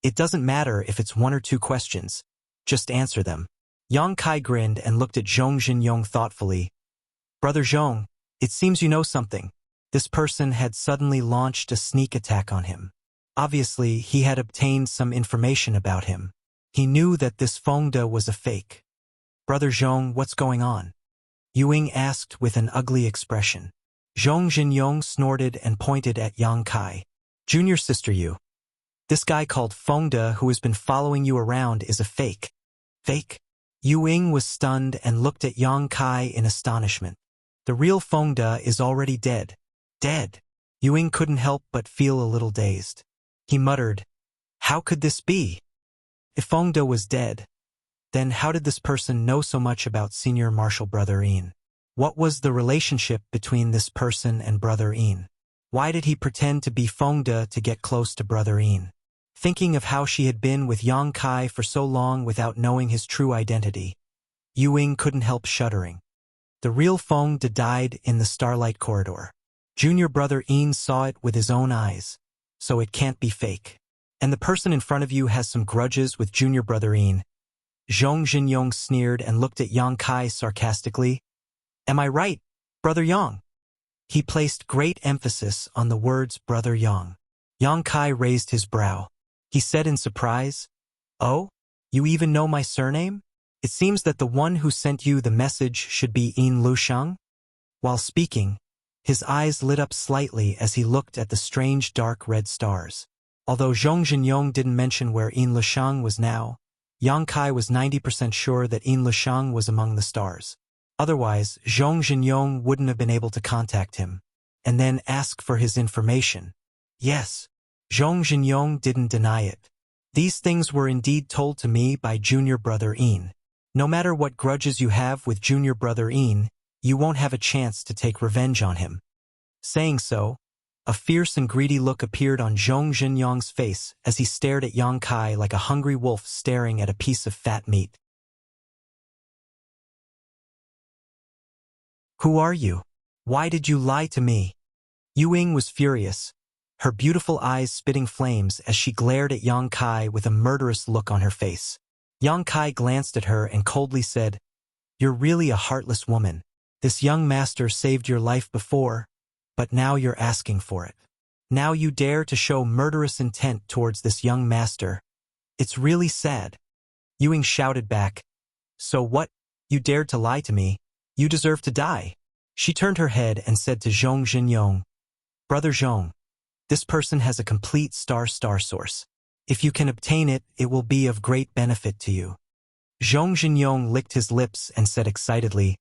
"It doesn't matter if it's 1 or 2 questions, just answer them." Yang Kai grinned and looked at Zhong Zhenyong thoughtfully. "Brother Zhong, it seems you know something." This person had suddenly launched a sneak attack on him. Obviously, he had obtained some information about him. He knew that this Fengde was a fake. "Brother Zhong, what's going on?" Yuing asked with an ugly expression. Zhong Zhenyong snorted and pointed at Yang Kai. "Junior sister Yu. This guy called Fengde who has been following you around is a fake." "Fake?" Yuing was stunned and looked at Yang Kai in astonishment. "The real Fengde is already dead." "Dead?" Yuing couldn't help but feel a little dazed. He muttered, "How could this be? If Fengde was dead, then how did this person know so much about Senior Marshal Brother Yin? What was the relationship between this person and Brother Yin? Why did he pretend to be Fengde to get close to Brother Yin?" Thinking of how she had been with Yang Kai for so long without knowing his true identity, Yuing couldn't help shuddering. The real Fengde died in the Starlight Corridor. Junior Brother Yin saw it with his own eyes, so it can't be fake. And the person in front of you has some grudges with Junior Brother Yin. Zhong Zhenyong sneered and looked at Yang Kai sarcastically. "Am I right, Brother Yang?" He placed great emphasis on the words Brother Yang. Yang Kai raised his brow. He said in surprise, "Oh, you even know my surname? It seems that the one who sent you the message should be Yin Lusheng?" While speaking, his eyes lit up slightly as he looked at the strange dark red stars. Although Zhong Zhenyong didn't mention where Yin Lusheng was now, Yang Kai was 90% sure that Yin Lusheng was among the stars. Otherwise, Zhong Zhenyong wouldn't have been able to contact him, and then ask for his information. Yes, Zhong Zhenyong didn't deny it. "These things were indeed told to me by Junior Brother Yin. No matter what grudges you have with Junior Brother Yin, you won't have a chance to take revenge on him." Saying so, a fierce and greedy look appeared on Zhong Zhenyong's face as he stared at Yang Kai like a hungry wolf staring at a piece of fat meat. "Who are you? Why did you lie to me?" Yuing was furious, her beautiful eyes spitting flames as she glared at Yang Kai with a murderous look on her face. Yang Kai glanced at her and coldly said, "You're really a heartless woman. This young master saved your life before, but now you're asking for it. Now you dare to show murderous intent towards this young master. It's really sad." Yuing shouted back, "So what? You dared to lie to me. You deserve to die." She turned her head and said to Zhong Zhenyong, "Brother Zhong, this person has a complete star source. If you can obtain it, it will be of great benefit to you. Zhong Zhenyong licked his lips and said excitedly,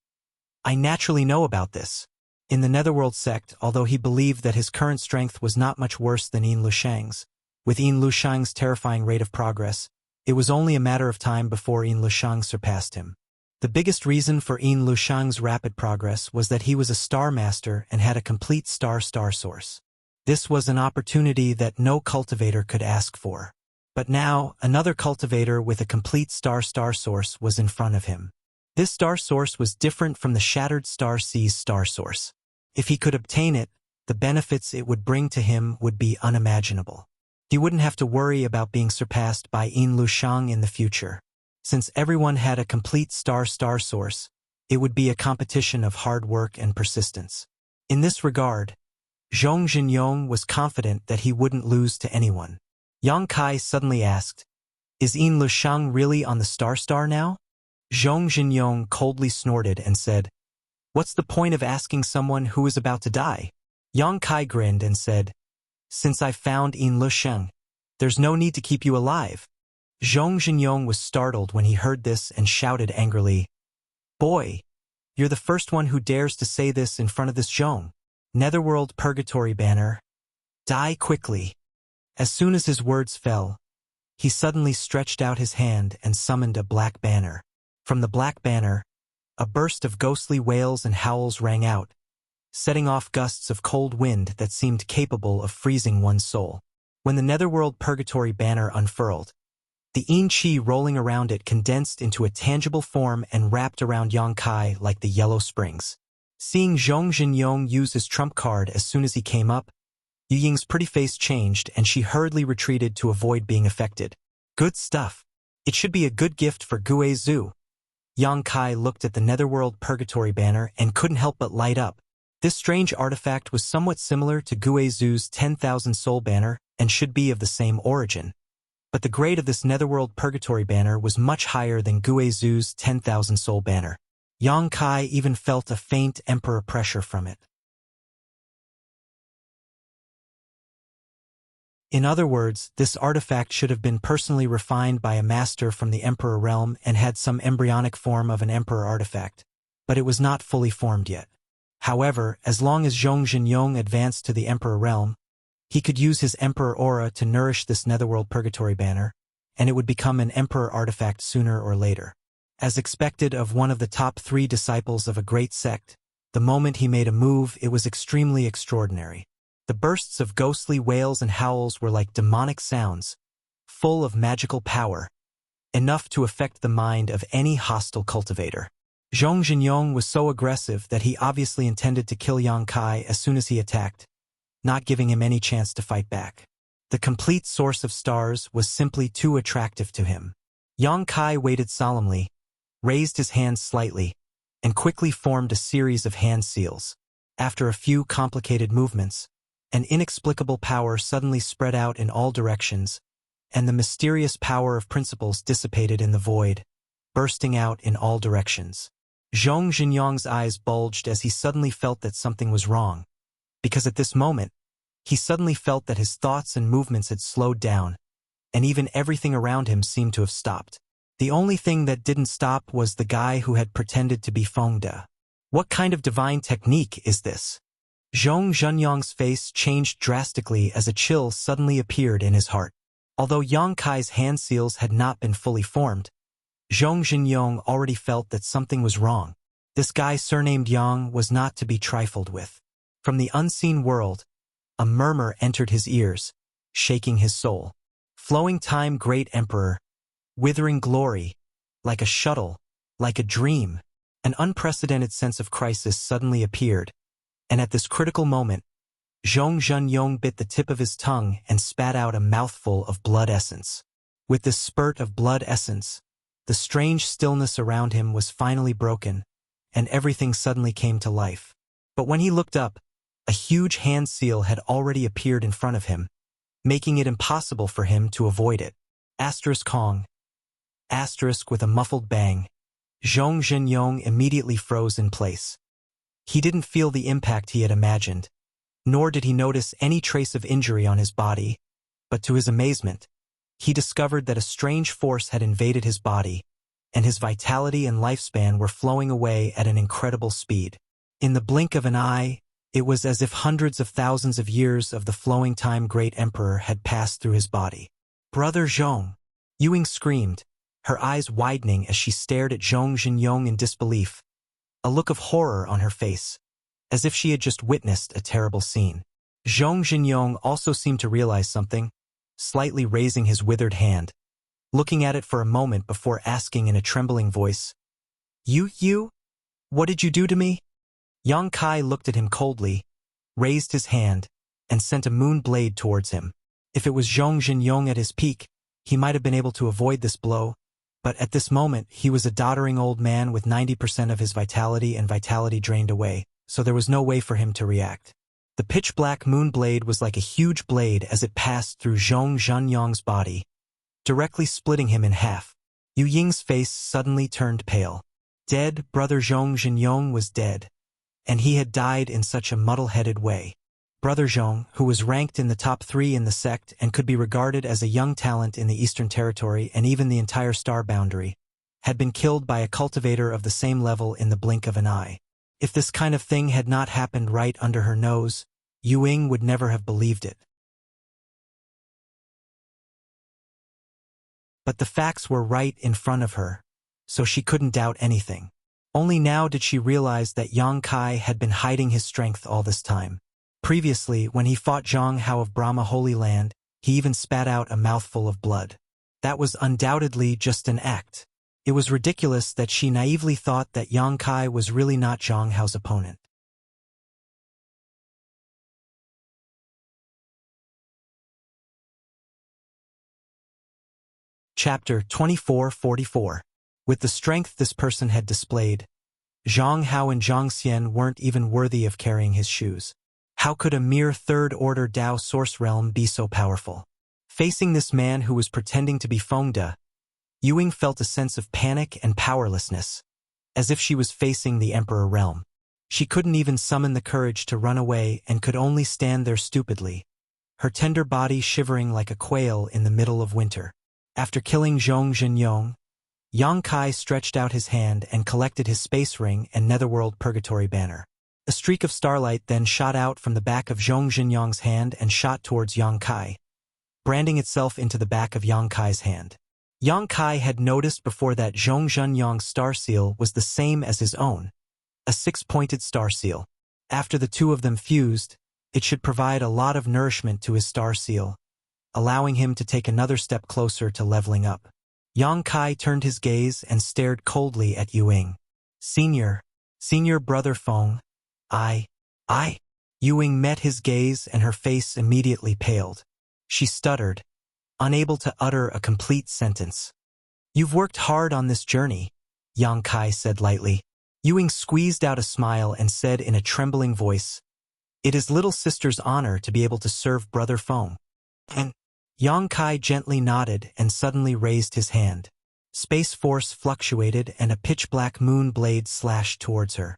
I naturally know about this. In the Netherworld sect, although he believed that his current strength was not much worse than Yin Lushang's, with Yin Lushang's terrifying rate of progress, it was only a matter of time before Yin Lushang surpassed him. The biggest reason for Yin Lushang's rapid progress was that he was a star master and had a complete star source. This was an opportunity that no cultivator could ask for. But now, another cultivator with a complete star source was in front of him. This star source was different from the shattered star C's star source. If he could obtain it, the benefits it would bring to him would be unimaginable. He wouldn't have to worry about being surpassed by Yin Lushang in the future. Since everyone had a complete star source, it would be a competition of hard work and persistence. In this regard, Zhong Zhenyong was confident that he wouldn't lose to anyone. Yang Kai suddenly asked, Is Yin Lushang really on the star now? Zhong Zhenyong coldly snorted and said, What's the point of asking someone who is about to die? Yang Kai grinned and said, Since I found Yin Lushang, there's no need to keep you alive. Zhong Zhenyong was startled when he heard this and shouted angrily, Boy, you're the first one who dares to say this in front of this Zhong. Netherworld Purgatory Banner. Die quickly. As soon as his words fell, he suddenly stretched out his hand and summoned a black banner. From the black banner, a burst of ghostly wails and howls rang out, setting off gusts of cold wind that seemed capable of freezing one's soul. When the Netherworld Purgatory Banner unfurled, the Yin Qi rolling around it condensed into a tangible form and wrapped around Yang Kai like the yellow springs. Seeing Zhong Zhenyong use his trump card as soon as he came up, Yu Ying's pretty face changed and she hurriedly retreated to avoid being affected. Good stuff. It should be a good gift for Gue Zhu. Yang Kai looked at the Netherworld Purgatory Banner and couldn't help but light up. This strange artifact was somewhat similar to Gue Zhu's 10,000 Soul Banner and should be of the same origin. But the grade of this Netherworld Purgatory Banner was much higher than Gue Zhu's 10,000 Soul Banner. Yang Kai even felt a faint emperor pressure from it. In other words, this artifact should have been personally refined by a master from the Emperor realm and had some embryonic form of an Emperor artifact, but it was not fully formed yet. However, as long as Zhong Zhenyong advanced to the Emperor realm, he could use his Emperor aura to nourish this Netherworld Purgatory Banner, and it would become an Emperor artifact sooner or later. As expected of one of the top 3 disciples of a great sect, the moment he made a move, it was extremely extraordinary. The bursts of ghostly wails and howls were like demonic sounds, full of magical power, enough to affect the mind of any hostile cultivator. Zhong Zhenyong was so aggressive that he obviously intended to kill Yang Kai as soon as he attacked, not giving him any chance to fight back. The complete source of stars was simply too attractive to him. Yang Kai waited solemnly, raised his hands slightly, and quickly formed a series of hand seals. After a few complicated movements, an inexplicable power suddenly spread out in all directions, and the mysterious power of principles dissipated in the void, bursting out in all directions. Zhong Zhenyong's eyes bulged as he suddenly felt that something was wrong, because at this moment, he suddenly felt that his thoughts and movements had slowed down, and even everything around him seemed to have stopped. The only thing that didn't stop was the guy who had pretended to be Fengde. What kind of divine technique is this? Zhong Zhenyong's face changed drastically as a chill suddenly appeared in his heart. Although Yang Kai's hand seals had not been fully formed, Zhong Zhenyong already felt that something was wrong. This guy surnamed Yang was not to be trifled with. From the unseen world, a murmur entered his ears, shaking his soul. Flowing time, great emperor. Withering glory. Like a shuttle. Like a dream. An unprecedented sense of crisis suddenly appeared, and at this critical moment, Zhong Zhenyong bit the tip of his tongue and spat out a mouthful of blood essence. With this spurt of blood essence, the strange stillness around him was finally broken, and everything suddenly came to life. But when he looked up, a huge hand seal had already appeared in front of him, making it impossible for him to avoid it. Asterisk Kong. Asterisk with a muffled bang. Zhong Zhenyong immediately froze in place. He didn't feel the impact he had imagined, nor did he notice any trace of injury on his body, but to his amazement, he discovered that a strange force had invaded his body, and his vitality and lifespan were flowing away at an incredible speed. In the blink of an eye, it was as if hundreds of thousands of years of the flowing time great emperor had passed through his body. "Brother Zhong!" Ying screamed, her eyes widening as she stared at Zhong Zhenyong in disbelief, a look of horror on her face, as if she had just witnessed a terrible scene. Zhong Zhenyong also seemed to realize something, slightly raising his withered hand, looking at it for a moment before asking in a trembling voice, You? What did you do to me?" Yang Kai looked at him coldly, raised his hand, and sent a moon blade towards him. If it was Zhong Zhenyong at his peak, he might have been able to avoid this blow, but at this moment he was a doddering old man with 90% of his vitality and vitality drained away, so there was no way for him to react. The pitch-black moon blade was like a huge blade as it passed through Zhong Zhenyong's body, directly splitting him in half. Yu Ying's face suddenly turned pale. Dead, brother Zhong Zhenyong was dead, and he had died in such a muddle-headed way. Brother Zhong, who was ranked in the top 3 in the sect and could be regarded as a young talent in the Eastern Territory and even the entire star boundary, had been killed by a cultivator of the same level in the blink of an eye. If this kind of thing had not happened right under her nose, Yu Ying would never have believed it. But the facts were right in front of her, so she couldn't doubt anything. Only now did she realize that Yang Kai had been hiding his strength all this time. Previously, when he fought Zhang Hao of Brahma Holy Land, he even spat out a mouthful of blood. That was undoubtedly just an act. It was ridiculous that she naively thought that Yang Kai was really not Zhang Hao's opponent. Chapter 2444. With the strength this person had displayed, Zhang Hao and Zhang Xian weren't even worthy of carrying his shoes. How could a mere third-order Dao source realm be so powerful? Facing this man who was pretending to be Fengde, Yu Ying felt a sense of panic and powerlessness, as if she was facing the Emperor realm. She couldn't even summon the courage to run away and could only stand there stupidly, her tender body shivering like a quail in the middle of winter. After killing Zhong Zhenyong, Yang Kai stretched out his hand and collected his space ring and netherworld purgatory banner. A streak of starlight then shot out from the back of Zhong Zhenyong's hand and shot towards Yang Kai, branding itself into the back of Yang Kai's hand. Yang Kai had noticed before that Zhong Zhenyong's star seal was the same as his own, a 6-pointed star seal. After the two of them fused, it should provide a lot of nourishment to his star seal, allowing him to take another step closer to leveling up. Yang Kai turned his gaze and stared coldly at Yu Ying. Senior brother Feng, I. Yu Ying met his gaze and her face immediately paled. She stuttered, unable to utter a complete sentence. "You've worked hard on this journey," Yang Kai said lightly. Yu Ying squeezed out a smile and said in a trembling voice, "It is little sister's honor to be able to serve brother Feng." And Yang Kai gently nodded and suddenly raised his hand. Space force fluctuated and a pitch-black moon blade slashed towards her.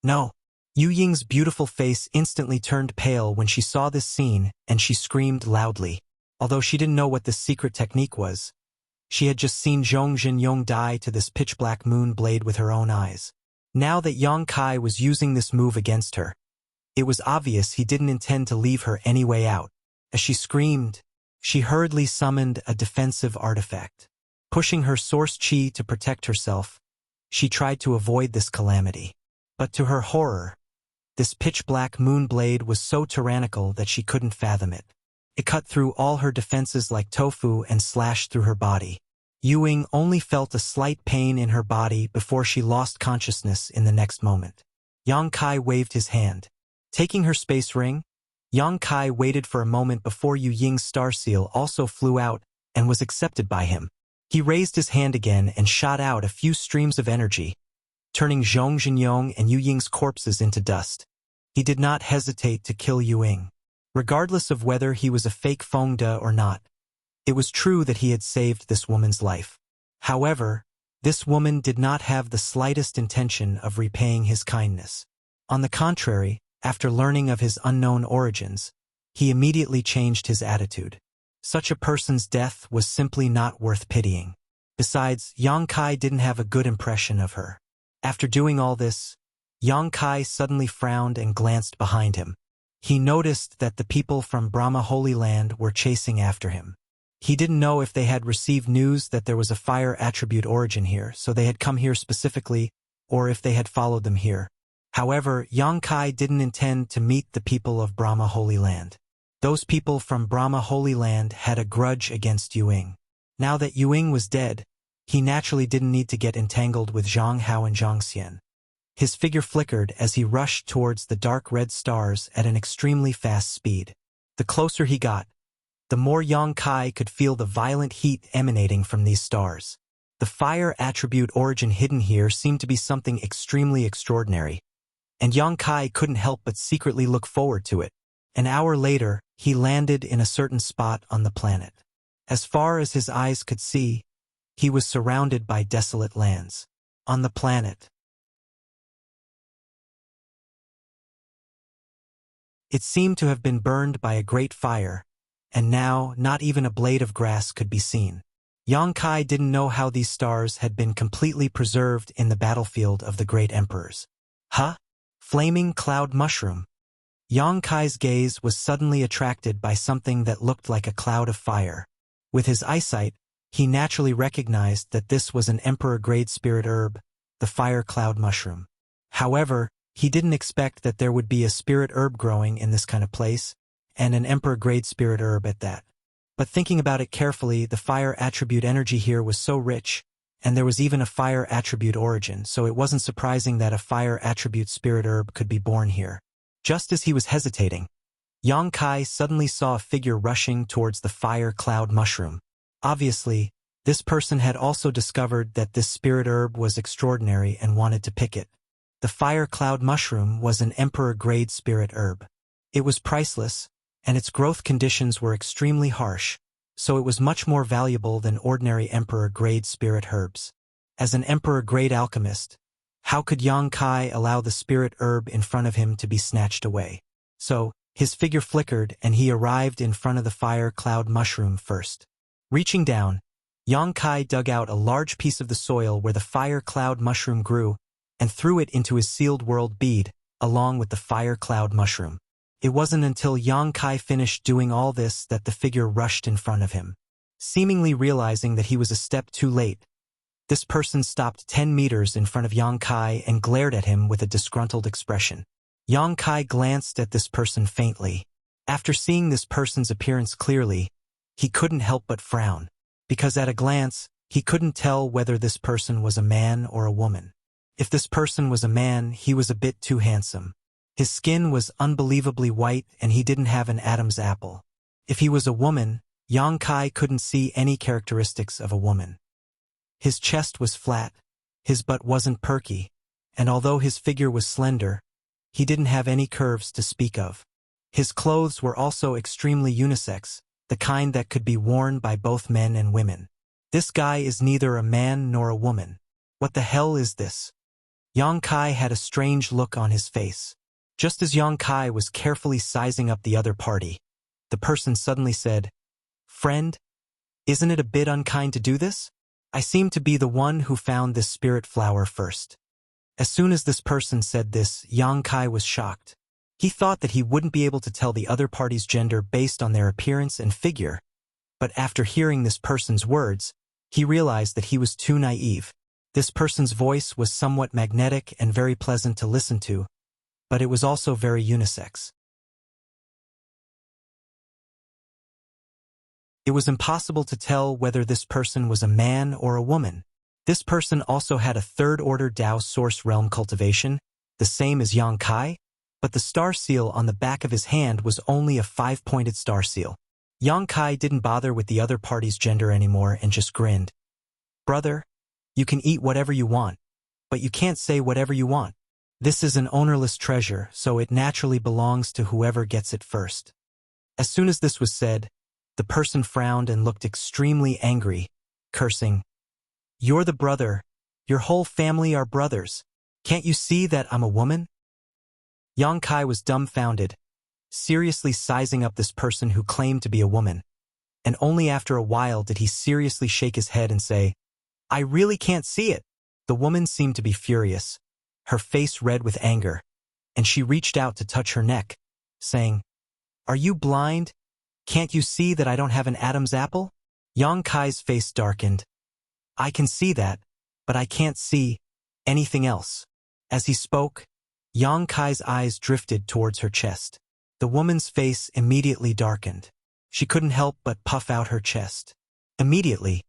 "No!" Yu Ying's beautiful face instantly turned pale when she saw this scene, and she screamed loudly. Although she didn't know what this secret technique was, she had just seen Zhong Zhenyong die to this pitch-black moon blade with her own eyes. Now that Yang Kai was using this move against her, it was obvious he didn't intend to leave her any way out. As she screamed, she hurriedly summoned a defensive artifact. Pushing her source chi to protect herself, she tried to avoid this calamity. But to her horror, this pitch-black moon blade was so tyrannical that she couldn't fathom it. It cut through all her defenses like tofu and slashed through her body. Yu Ying only felt a slight pain in her body before she lost consciousness in the next moment. Yang Kai waved his hand. Taking her space ring, Yang Kai waited for a moment before Yu Ying's star seal also flew out and was accepted by him. He raised his hand again and shot out a few streams of energy, turning Zhong Zhenyong and Yu Ying's corpses into dust. He did not hesitate to kill Yu Ying. Regardless of whether he was a fake Fengde or not, it was true that he had saved this woman's life. However, this woman did not have the slightest intention of repaying his kindness. On the contrary, after learning of his unknown origins, he immediately changed his attitude. Such a person's death was simply not worth pitying. Besides, Yang Kai didn't have a good impression of her. After doing all this, Yang Kai suddenly frowned and glanced behind him. He noticed that the people from Brahma Holy Land were chasing after him. He didn't know if they had received news that there was a fire attribute origin here, so they had come here specifically, or if they had followed them here. However, Yang Kai didn't intend to meet the people of Brahma Holy Land. Those people from Brahma Holy Land had a grudge against Yuing. Now that Yuing was dead, he naturally didn't need to get entangled with Zhang Hao and Zhang Xian. His figure flickered as he rushed towards the dark red stars at an extremely fast speed. The closer he got, the more Yang Kai could feel the violent heat emanating from these stars. The fire attribute origin hidden here seemed to be something extremely extraordinary, and Yang Kai couldn't help but secretly look forward to it. An hour later, he landed in a certain spot on the planet. As far as his eyes could see, he was surrounded by desolate lands. On the planet, it seemed to have been burned by a great fire, and now not even a blade of grass could be seen. Yang Kai didn't know how these stars had been completely preserved in the battlefield of the great emperors. Huh? Flaming cloud mushroom. Yang Kai's gaze was suddenly attracted by something that looked like a cloud of fire. With his eyesight, he naturally recognized that this was an emperor-grade spirit herb, the fire cloud mushroom. However, he didn't expect that there would be a spirit herb growing in this kind of place, and an emperor-grade spirit herb at that. But thinking about it carefully, the fire attribute energy here was so rich, and there was even a fire attribute origin, so it wasn't surprising that a fire attribute spirit herb could be born here. Just as he was hesitating, Yang Kai suddenly saw a figure rushing towards the fire cloud mushroom. Obviously, this person had also discovered that this spirit herb was extraordinary and wanted to pick it. The fire cloud mushroom was an emperor-grade spirit herb. It was priceless, and its growth conditions were extremely harsh, so it was much more valuable than ordinary emperor-grade spirit herbs. As an emperor-grade alchemist, how could Yang Kai allow the spirit herb in front of him to be snatched away? So, his figure flickered and he arrived in front of the fire cloud mushroom first. Reaching down, Yang Kai dug out a large piece of the soil where the fire cloud mushroom grew and threw it into his sealed world bead, along with the fire cloud mushroom. It wasn't until Yang Kai finished doing all this that the figure rushed in front of him. Seemingly realizing that he was a step too late, this person stopped 10 meters in front of Yang Kai and glared at him with a disgruntled expression. Yang Kai glanced at this person faintly. After seeing this person's appearance clearly, he couldn't help but frown, because at a glance, he couldn't tell whether this person was a man or a woman. If this person was a man, he was a bit too handsome. His skin was unbelievably white and he didn't have an Adam's apple. If he was a woman, Yang Kai couldn't see any characteristics of a woman. His chest was flat, his butt wasn't perky, and although his figure was slender, he didn't have any curves to speak of. His clothes were also extremely unisex, the kind that could be worn by both men and women. This guy is neither a man nor a woman. What the hell is this? Yang Kai had a strange look on his face. Just as Yang Kai was carefully sizing up the other party, the person suddenly said, "Friend, isn't it a bit unkind to do this? I seem to be the one who found this spirit flower first." As soon as this person said this, Yang Kai was shocked. He thought that he wouldn't be able to tell the other party's gender based on their appearance and figure, but after hearing this person's words, he realized that he was too naive. This person's voice was somewhat magnetic and very pleasant to listen to, but it was also very unisex. It was impossible to tell whether this person was a man or a woman. This person also had a third-order Tao source realm cultivation, the same as Yang Kai, but the star seal on the back of his hand was only a 5-pointed star seal. Yang Kai didn't bother with the other party's gender anymore and just grinned. "Brother, you can eat whatever you want, but you can't say whatever you want. This is an ownerless treasure, so it naturally belongs to whoever gets it first." As soon as this was said, the person frowned and looked extremely angry, cursing, "You're the brother. Your whole family are brothers. Can't you see that I'm a woman?" Yang Kai was dumbfounded, seriously sizing up this person who claimed to be a woman. and only after a while did he seriously shake his head and say, "I really can't see it." The woman seemed to be furious, her face red with anger, and she reached out to touch her neck, saying, "Are you blind? Can't you see that I don't have an Adam's apple?" Yang Kai's face darkened. "I can see that, but I can't see anything else." As he spoke, Yang Kai's eyes drifted towards her chest. The woman's face immediately darkened. She couldn't help but puff out her chest. Immediately,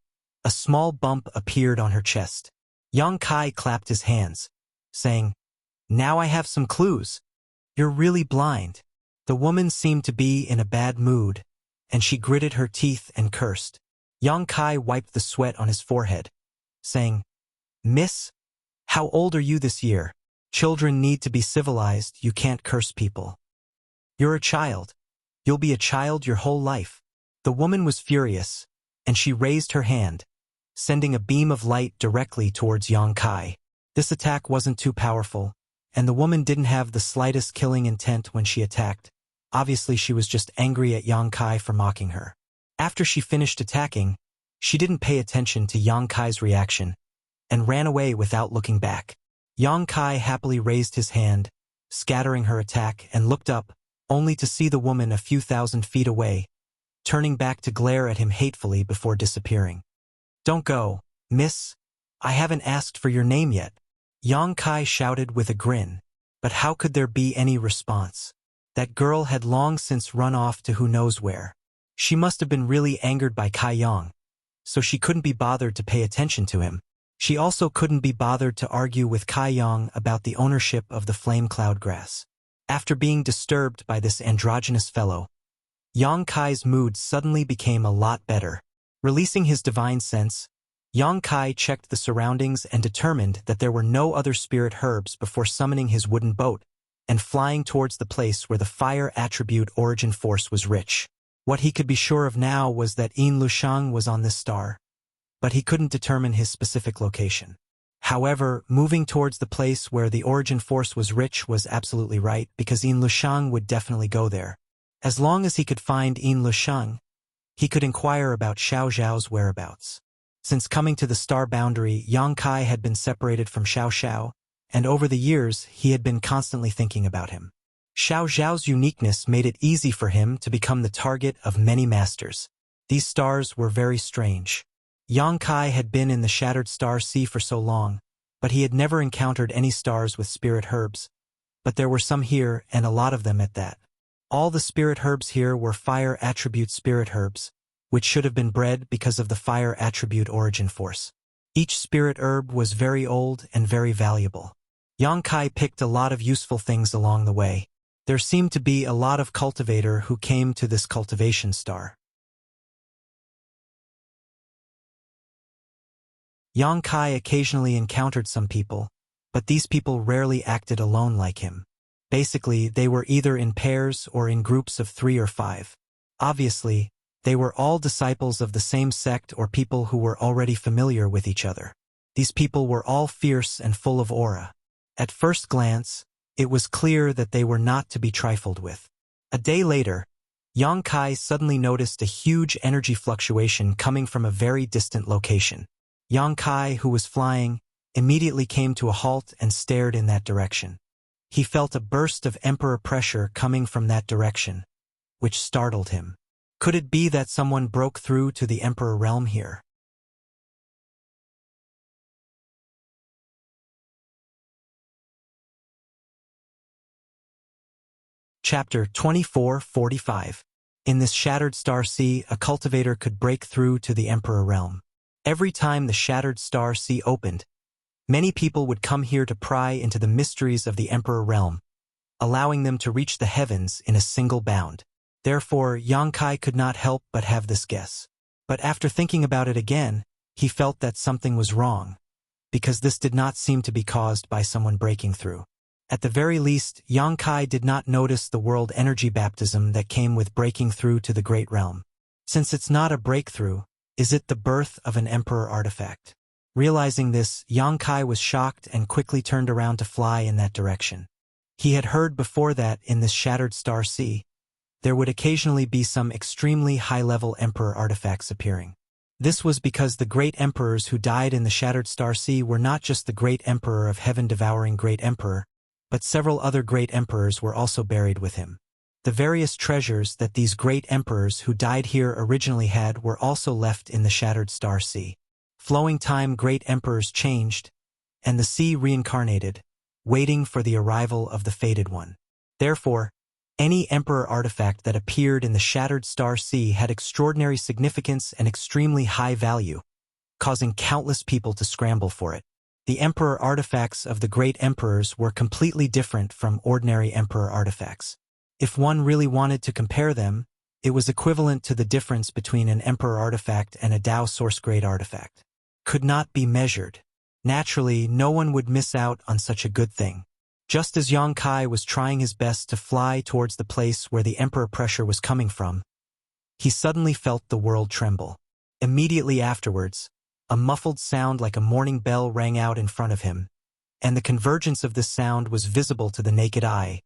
a small bump appeared on her chest. Yang Kai clapped his hands, saying, "Now I have some clues. You're really blind." The woman seemed to be in a bad mood, and she gritted her teeth and cursed. Yang Kai wiped the sweat on his forehead, saying, "Miss, how old are you this year? Children need to be civilized, you can't curse people. You're a child. You'll be a child your whole life." The woman was furious, and she raised her hand, sending a beam of light directly towards Yang Kai. This attack wasn't too powerful, and the woman didn't have the slightest killing intent when she attacked. Obviously, she was just angry at Yang Kai for mocking her. After she finished attacking, she didn't pay attention to Yang Kai's reaction and ran away without looking back. Yang Kai happily raised his hand, scattering her attack, and looked up, only to see the woman a few thousand feet away, turning back to glare at him hatefully before disappearing. "Don't go, miss. I haven't asked for your name yet," Yang Kai shouted with a grin. But how could there be any response? That girl had long since run off to who knows where. She must have been really angered by Kai Yang, so she couldn't be bothered to pay attention to him. She also couldn't be bothered to argue with Kai Yang about the ownership of the flame cloud grass. After being disturbed by this androgynous fellow, Yang Kai's mood suddenly became a lot better. Releasing his divine sense, Yang Kai checked the surroundings and determined that there were no other spirit herbs before summoning his wooden boat and flying towards the place where the fire attribute origin force was rich. What he could be sure of now was that Yin Lushang was on this star, but he couldn't determine his specific location. However, moving towards the place where the origin force was rich was absolutely right, because Yin Lushang would definitely go there. As long as he could find Yin Lushang, he could inquire about Xiao Zhao's whereabouts. Since coming to the star boundary, Yang Kai had been separated from Xiao Zhao, and over the years he had been constantly thinking about him. Xiao Zhao's uniqueness made it easy for him to become the target of many masters. These stars were very strange. Yang Kai had been in the Shattered Star Sea for so long, but he had never encountered any stars with spirit herbs. But there were some here, and a lot of them at that. All the spirit herbs here were fire attribute spirit herbs, which should have been bred because of the fire attribute origin force. Each spirit herb was very old and very valuable. Yang Kai picked a lot of useful things along the way. There seemed to be a lot of cultivator who came to this cultivation star. Yang Kai occasionally encountered some people, but these people rarely acted alone like him. Basically, they were either in pairs or in groups of 3 or 5. Obviously, they were all disciples of the same sect or people who were already familiar with each other. These people were all fierce and full of aura. At first glance, it was clear that they were not to be trifled with. A day later, Yang Kai suddenly noticed a huge energy fluctuation coming from a very distant location. Yang Kai, who was flying, immediately came to a halt and stared in that direction. He felt a burst of emperor pressure coming from that direction, which startled him. Could it be that someone broke through to the emperor realm here? Chapter 2445. In this Shattered Star Sea, a cultivator could break through to the Emperor Realm. Every time the Shattered Star Sea opened, many people would come here to pry into the mysteries of the Emperor Realm, allowing them to reach the heavens in a single bound. Therefore, Yang Kai could not help but have this guess. But after thinking about it again, he felt that something was wrong, because this did not seem to be caused by someone breaking through. At the very least, Yang Kai did not notice the world energy baptism that came with breaking through to the Great Realm. Since it's not a breakthrough, is it the birth of an emperor artifact? Realizing this, Yang Kai was shocked and quickly turned around to fly in that direction. He had heard before that in this Shattered Star Sea, there would occasionally be some extremely high-level Emperor artifacts appearing. This was because the great emperors who died in the Shattered Star Sea were not just the great emperor of heaven-devouring great emperor, but several other great emperors were also buried with him. The various treasures that these great emperors who died here originally had were also left in the Shattered Star Sea. Flowing time, great emperors changed, and the sea reincarnated, waiting for the arrival of the Fated One. Therefore, any emperor artifact that appeared in the Shattered Star Sea had extraordinary significance and extremely high value, causing countless people to scramble for it. The emperor artifacts of the great emperors were completely different from ordinary emperor artifacts. If one really wanted to compare them, it was equivalent to the difference between an emperor artifact and a Dao source grade artifact. Could not be measured. Naturally, no one would miss out on such a good thing. Just as Yang Kai was trying his best to fly towards the place where the emperor pressure was coming from, he suddenly felt the world tremble. Immediately afterwards, a muffled sound like a morning bell rang out in front of him, and the convergence of this sound was visible to the naked eye,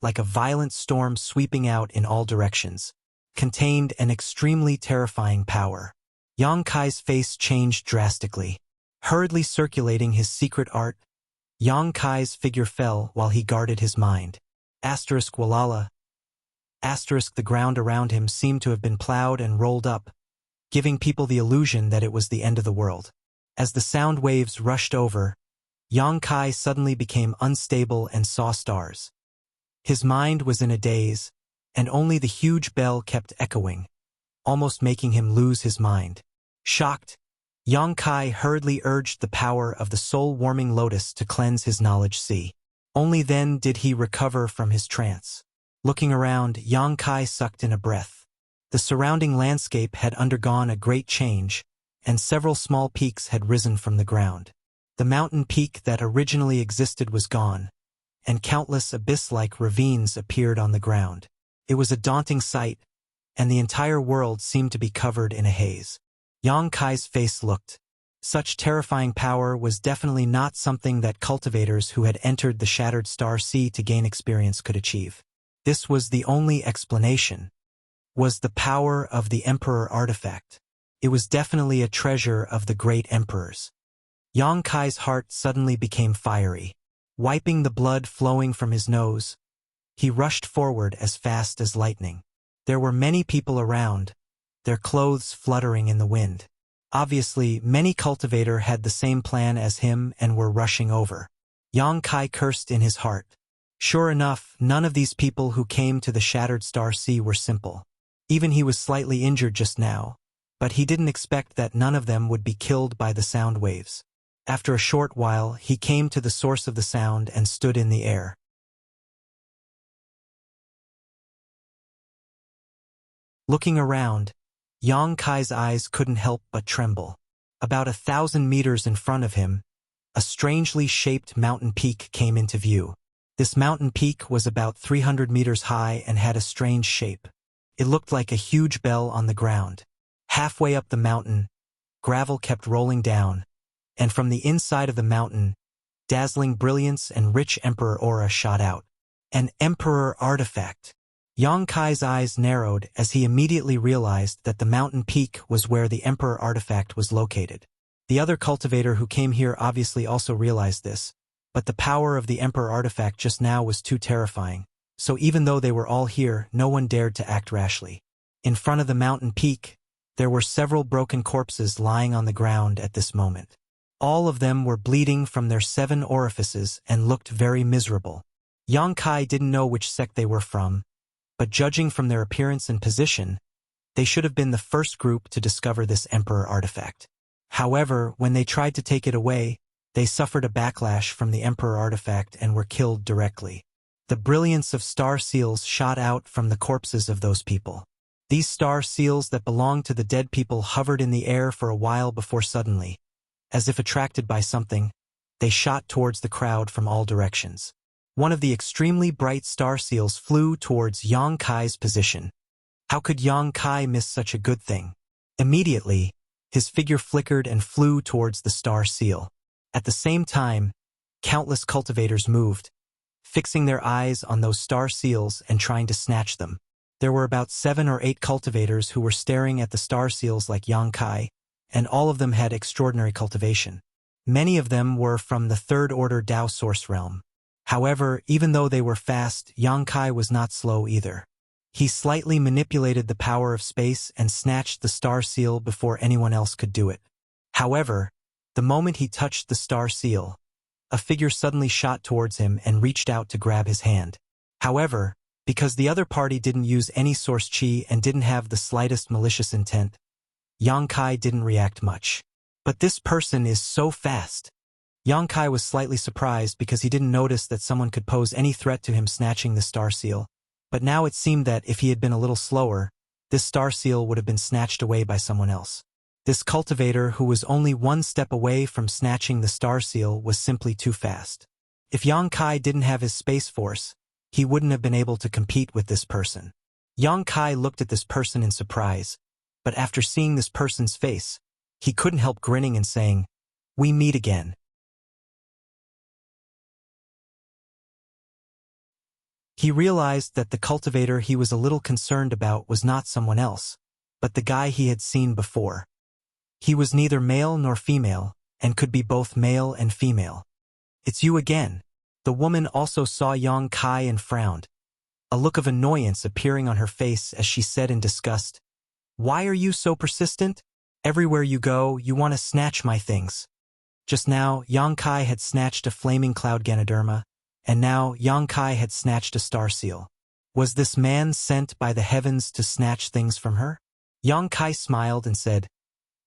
like a violent storm sweeping out in all directions, contained an extremely terrifying power. Yang Kai's face changed drastically. Hurriedly circulating his secret art, Yang Kai's figure fell while he guarded his mind. Asterisk Walala. Asterisk the ground around him seemed to have been plowed and rolled up, giving people the illusion that it was the end of the world. As the sound waves rushed over, Yang Kai suddenly became unstable and saw stars. His mind was in a daze, and only the huge bell kept echoing, almost making him lose his mind. Shocked, Yang Kai hurriedly urged the power of the soul-warming lotus to cleanse his knowledge sea. Only then did he recover from his trance. Looking around, Yang Kai sucked in a breath. The surrounding landscape had undergone a great change, and several small peaks had risen from the ground. The mountain peak that originally existed was gone, and countless abyss-like ravines appeared on the ground. It was a daunting sight, and the entire world seemed to be covered in a haze. Yang Kai's face looked. Such terrifying power was definitely not something that cultivators who had entered the Shattered Star Sea to gain experience could achieve. This was the only explanation. Was the power of the Emperor artifact. It was definitely a treasure of the great emperors. Yang Kai's heart suddenly became fiery. Wiping the blood flowing from his nose, he rushed forward as fast as lightning. There were many people around, their clothes fluttering in the wind. Obviously, many cultivators had the same plan as him and were rushing over. Yang Kai cursed in his heart. Sure enough, none of these people who came to the Shattered Star Sea were simple. Even he was slightly injured just now, but he didn't expect that none of them would be killed by the sound waves. After a short while, he came to the source of the sound and stood in the air. Looking around, Yang Kai's eyes couldn't help but tremble. About 1,000 meters in front of him, a strangely shaped mountain peak came into view. This mountain peak was about 300 meters high and had a strange shape. It looked like a huge bell on the ground. Halfway up the mountain, gravel kept rolling down, and from the inside of the mountain, dazzling brilliance and rich emperor aura shot out. An emperor artifact. Yang Kai's eyes narrowed as he immediately realized that the mountain peak was where the emperor artifact was located. The other cultivator who came here obviously also realized this, but the power of the emperor artifact just now was too terrifying, so even though they were all here, no one dared to act rashly. In front of the mountain peak, there were several broken corpses lying on the ground at this moment. All of them were bleeding from their 7 orifices and looked very miserable. Yang Kai didn't know which sect they were from, but judging from their appearance and position, they should have been the first group to discover this emperor artifact. However, when they tried to take it away, they suffered a backlash from the emperor artifact and were killed directly. The brilliance of star seals shot out from the corpses of those people. These star seals that belonged to the dead people hovered in the air for a while before suddenly, as if attracted by something, they shot towards the crowd from all directions. One of the extremely bright star seals flew towards Yang Kai's position. How could Yang Kai miss such a good thing? Immediately, his figure flickered and flew towards the star seal. At the same time, countless cultivators moved, fixing their eyes on those star seals and trying to snatch them. There were about 7 or 8 cultivators who were staring at the star seals like Yang Kai, and all of them had extraordinary cultivation. Many of them were from the third-order Dao source realm. However, even though they were fast, Yang Kai was not slow either. He slightly manipulated the power of space and snatched the star seal before anyone else could do it. However, the moment he touched the star seal, a figure suddenly shot towards him and reached out to grab his hand. However, because the other party didn't use any source chi and didn't have the slightest malicious intent, Yang Kai didn't react much. But this person is so fast. Yang Kai was slightly surprised because he didn't notice that someone could pose any threat to him snatching the star seal. But now it seemed that if he had been a little slower, this star seal would have been snatched away by someone else. This cultivator, who was only 1 step away from snatching the star seal, was simply too fast. If Yang Kai didn't have his space force, he wouldn't have been able to compete with this person. Yang Kai looked at this person in surprise, but after seeing this person's face, he couldn't help grinning and saying, "We meet again." He realized that the cultivator he was a little concerned about was not someone else, but the guy he had seen before. He was neither male nor female, and could be both male and female. "It's you again." The woman also saw Yang Kai and frowned, a look of annoyance appearing on her face as she said in disgust, "Why are you so persistent? Everywhere you go, you want to snatch my things." Just now, Yang Kai had snatched a flaming cloud Ganoderma, and now Yang Kai had snatched a star seal. Was this man sent by the heavens to snatch things from her? Yang Kai smiled and said,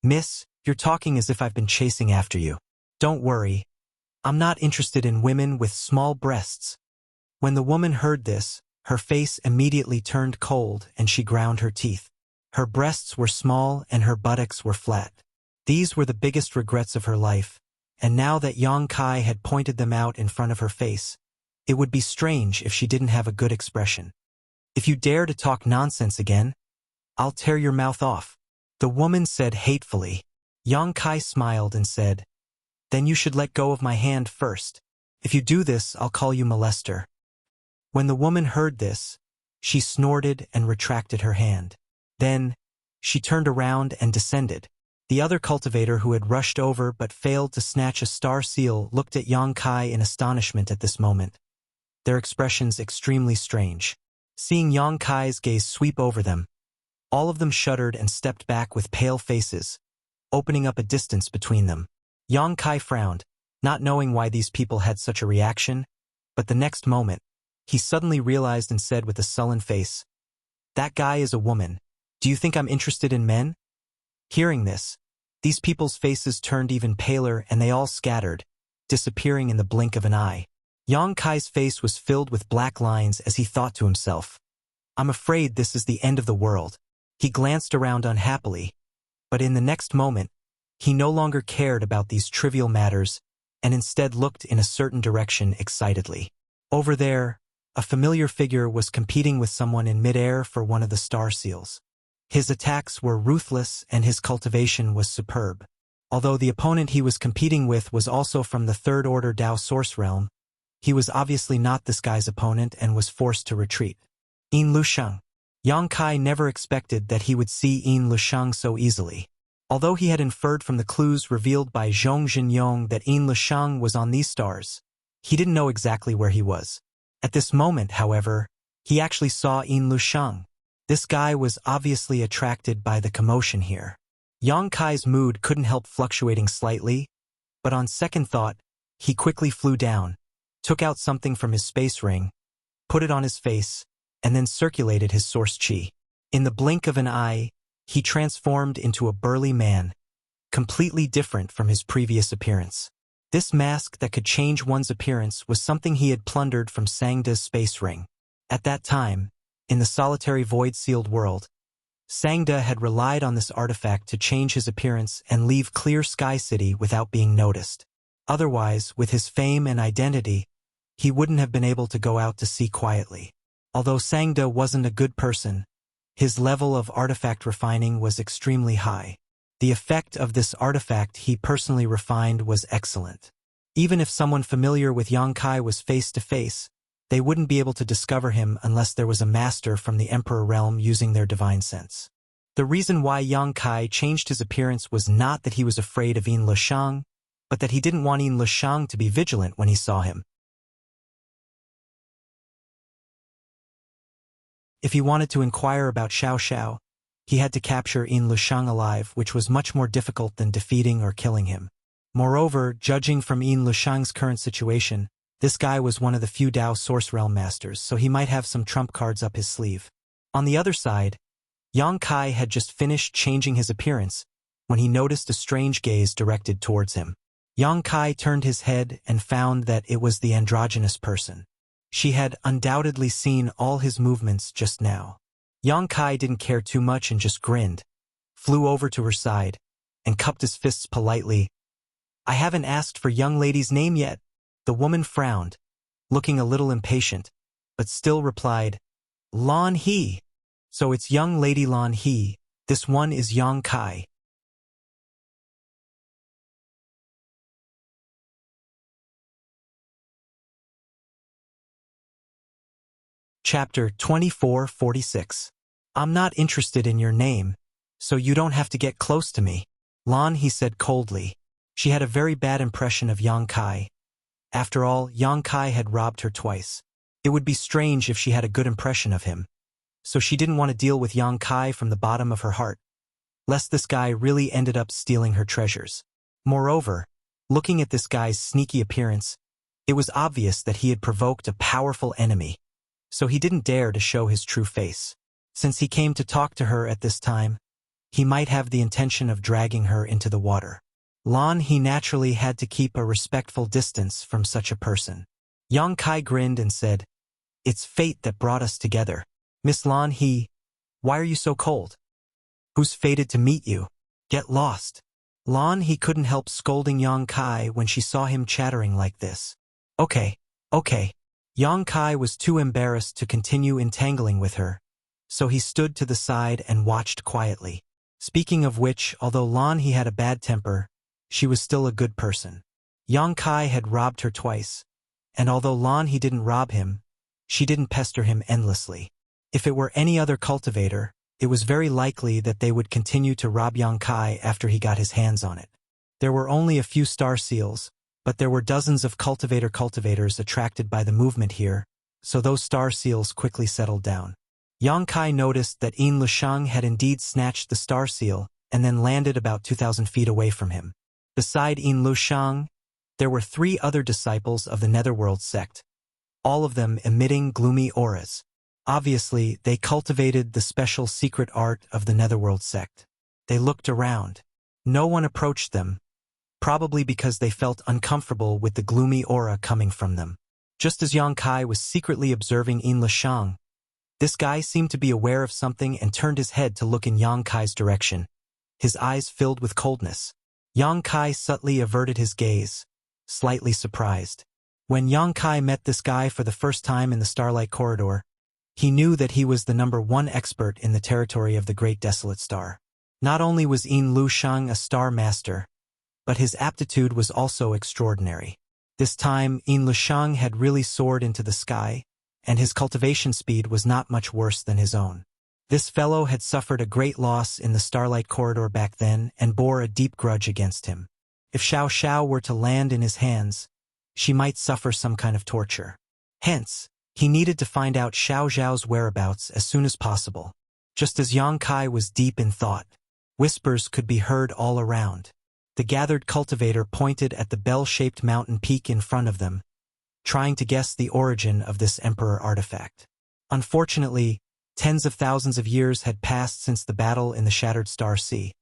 "Miss, you're talking as if I've been chasing after you. Don't worry. I'm not interested in women with small breasts." When the woman heard this, her face immediately turned cold and she ground her teeth. Her breasts were small and her buttocks were flat. These were the biggest regrets of her life, and now that Yang Kai had pointed them out in front of her face, it would be strange if she didn't have a good expression. "If you dare to talk nonsense again, I'll tear your mouth off," the woman said hatefully. Yang Kai smiled and said, "Then you should let go of my hand first. If you do this, I'll call you molester." When the woman heard this, she snorted and retracted her hand. Then, she turned around and descended. The other cultivator who had rushed over but failed to snatch a star seal looked at Yang Kai in astonishment at this moment, their expressions extremely strange. Seeing Yang Kai's gaze sweep over them, all of them shuddered and stepped back with pale faces, opening up a distance between them. Yang Kai frowned, not knowing why these people had such a reaction, but the next moment, he suddenly realized and said with a sullen face, "That guy is a woman. Do you think I'm interested in men?" Hearing this, these people's faces turned even paler and they all scattered, disappearing in the blink of an eye. Yang Kai's face was filled with black lines as he thought to himself, "I'm afraid this is the end of the world." He glanced around unhappily, but in the next moment, he no longer cared about these trivial matters and instead looked in a certain direction excitedly. Over there, a familiar figure was competing with someone in midair for one of the star seals. His attacks were ruthless and his cultivation was superb. Although the opponent he was competing with was also from the third-order Dao source realm, he was obviously not this guy's opponent and was forced to retreat. Yin Lusheng. Yang Kai never expected that he would see Yin Lusheng so easily. Although he had inferred from the clues revealed by Zhong Jinyong that Yin Lusheng was on these stars, he didn't know exactly where he was. At this moment, however, he actually saw Yin Lusheng. This guy was obviously attracted by the commotion here. Yang Kai's mood couldn't help fluctuating slightly, but on second thought, he quickly flew down, took out something from his space ring, put it on his face, and then circulated his source chi. In the blink of an eye, he transformed into a burly man, completely different from his previous appearance. This mask that could change one's appearance was something he had plundered from Sangda's space ring. At that time, in the solitary void-sealed world, Sangda had relied on this artifact to change his appearance and leave Clear Sky City without being noticed. Otherwise, with his fame and identity, he wouldn't have been able to go out to sea quietly. Although Sangda wasn't a good person, his level of artifact refining was extremely high. The effect of this artifact he personally refined was excellent. Even if someone familiar with Yang Kai was face to face, They wouldn't be able to discover him unless there was a master from the Emperor realm using their divine sense. The reason why Yang Kai changed his appearance was not that he was afraid of Yin Leshang, but that he didn't want Yin Leshang to be vigilant when he saw him. If he wanted to inquire about Xiao Xiao, he had to capture Yin Leshang alive, which was much more difficult than defeating or killing him. Moreover, judging from Yin Leshang's current situation, this guy was one of the few Dao Source Realm masters, so he might have some trump cards up his sleeve. On the other side, Yang Kai had just finished changing his appearance when he noticed a strange gaze directed towards him. Yang Kai turned his head and found that it was the androgynous person. She had undoubtedly seen all his movements just now. Yang Kai didn't care too much and just grinned, flew over to her side, and cupped his fists politely. "I haven't asked for young lady's name yet." The woman frowned, looking a little impatient, but still replied, "Lan He. So it's young lady Lan He. This one is Yang Kai." Chapter 2446. "I'm not interested in your name, so you don't have to get close to me." Lan He said coldly. She had a very bad impression of Yang Kai. After all, Yang Kai had robbed her twice. It would be strange if she had a good impression of him. So she didn't want to deal with Yang Kai from the bottom of her heart, lest this guy really ended up stealing her treasures. Moreover, looking at this guy's sneaky appearance, it was obvious that he had provoked a powerful enemy. So he didn't dare to show his true face. Since he came to talk to her at this time, he might have the intention of dragging her into the water. Lan He naturally had to keep a respectful distance from such a person. Yang Kai grinned and said, "It's fate that brought us together. Miss Lan He, why are you so cold? Who's fated to meet you? Get lost." Lan He couldn't help scolding Yang Kai when she saw him chattering like this. Okay. Yang Kai was too embarrassed to continue entangling with her, so he stood to the side and watched quietly. Speaking of which, although Lan He had a bad temper, she was still a good person. Yang Kai had robbed her twice, and although Lan He didn't rob him, she didn't pester him endlessly. If it were any other cultivator, it was very likely that they would continue to rob Yang Kai after he got his hands on it. There were only a few star seals, but there were dozens of cultivators attracted by the movement here, so those star seals quickly settled down. Yang Kai noticed that Yin Leshang had indeed snatched the star seal and then landed about 2,000 feet away from him. Beside Yin Leshang, there were 3 other disciples of the Netherworld sect, all of them emitting gloomy auras. Obviously, they cultivated the special secret art of the Netherworld sect. They looked around. No one approached them, probably because they felt uncomfortable with the gloomy aura coming from them. Just as Yang Kai was secretly observing Yin Leshang, this guy seemed to be aware of something and turned his head to look in Yang Kai's direction. His eyes filled with coldness. Yang Kai subtly averted his gaze, slightly surprised. When Yang Kai met this guy for the first time in the Starlight Corridor, he knew that he was the #1 expert in the territory of the Great Desolate Star. Not only was Yin Leshang a star master, but his aptitude was also extraordinary. This time, Yin Leshang had really soared into the sky, and his cultivation speed was not much worse than his own. This fellow had suffered a great loss in the Starlight Corridor back then and bore a deep grudge against him. If Xiao Xiao were to land in his hands, she might suffer some kind of torture. Hence, he needed to find out Xiao Xiao's whereabouts as soon as possible. Just as Yang Kai was deep in thought, whispers could be heard all around. The gathered cultivator pointed at the bell-shaped mountain peak in front of them, trying to guess the origin of this Emperor artifact. Unfortunately, tens of thousands of years had passed since the battle in the Shattered Star Sea.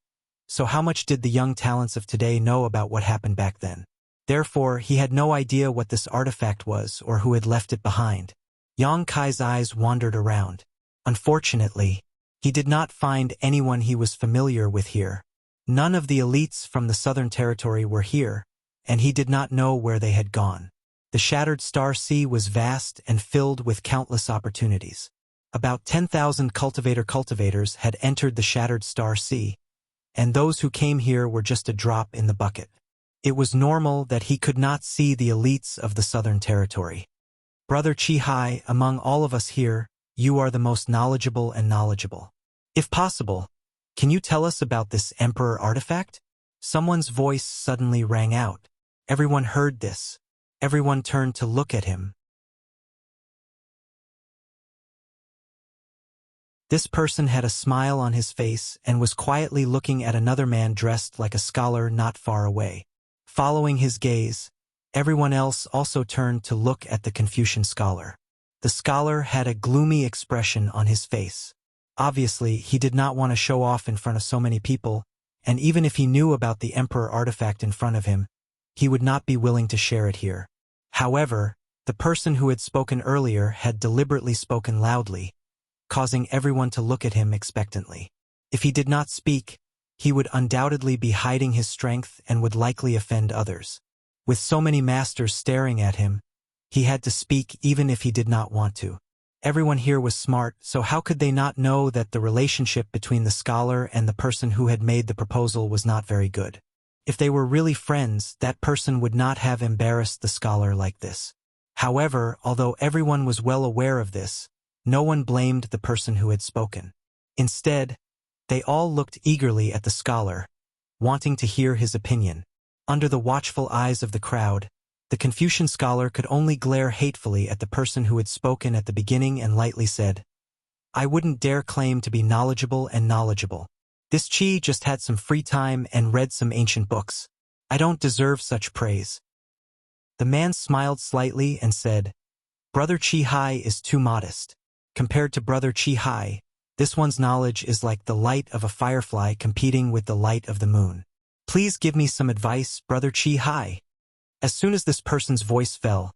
So how much did the young talents of today know about what happened back then? Therefore, he had no idea what this artifact was or who had left it behind. Yang Kai's eyes wandered around. Unfortunately, he did not find anyone he was familiar with here. None of the elites from the Southern Territory were here, and he did not know where they had gone. The Shattered Star Sea was vast and filled with countless opportunities. About 10,000 cultivators had entered the Shattered Star Sea, and those who came here were just a drop in the bucket. It was normal that he could not see the elites of the Southern Territory. Brother Chi, among all of us here, you are the most knowledgeable and knowledgeable. If possible, can you tell us about this Emperor artifact? Someone's voice suddenly rang out. Everyone heard this. Everyone turned to look at him. This person had a smile on his face and was quietly looking at another man dressed like a scholar not far away. Following his gaze, everyone else also turned to look at the Confucian scholar. The scholar had a gloomy expression on his face. Obviously, he did not want to show off in front of so many people, and even if he knew about the Emperor artifact in front of him, he would not be willing to share it here. However, the person who had spoken earlier had deliberately spoken loudly, causing everyone to look at him expectantly. If he did not speak, he would undoubtedly be hiding his strength and would likely offend others. With so many masters staring at him, he had to speak even if he did not want to. Everyone here was smart, so how could they not know that the relationship between the scholar and the person who had made the proposal was not very good? If they were really friends, that person would not have embarrassed the scholar like this. However, although everyone was well aware of this, no one blamed the person who had spoken. Instead, they all looked eagerly at the scholar, wanting to hear his opinion. Under the watchful eyes of the crowd, the Confucian scholar could only glare hatefully at the person who had spoken at the beginning and lightly said, "I wouldn't dare claim to be knowledgeable and knowledgeable. This Chi just had some free time and read some ancient books. I don't deserve such praise." The man smiled slightly and said, "Brother Chi is too modest. Compared to Brother Chi, this one's knowledge is like the light of a firefly competing with the light of the moon. Please give me some advice, Brother Chi." As soon as this person's voice fell,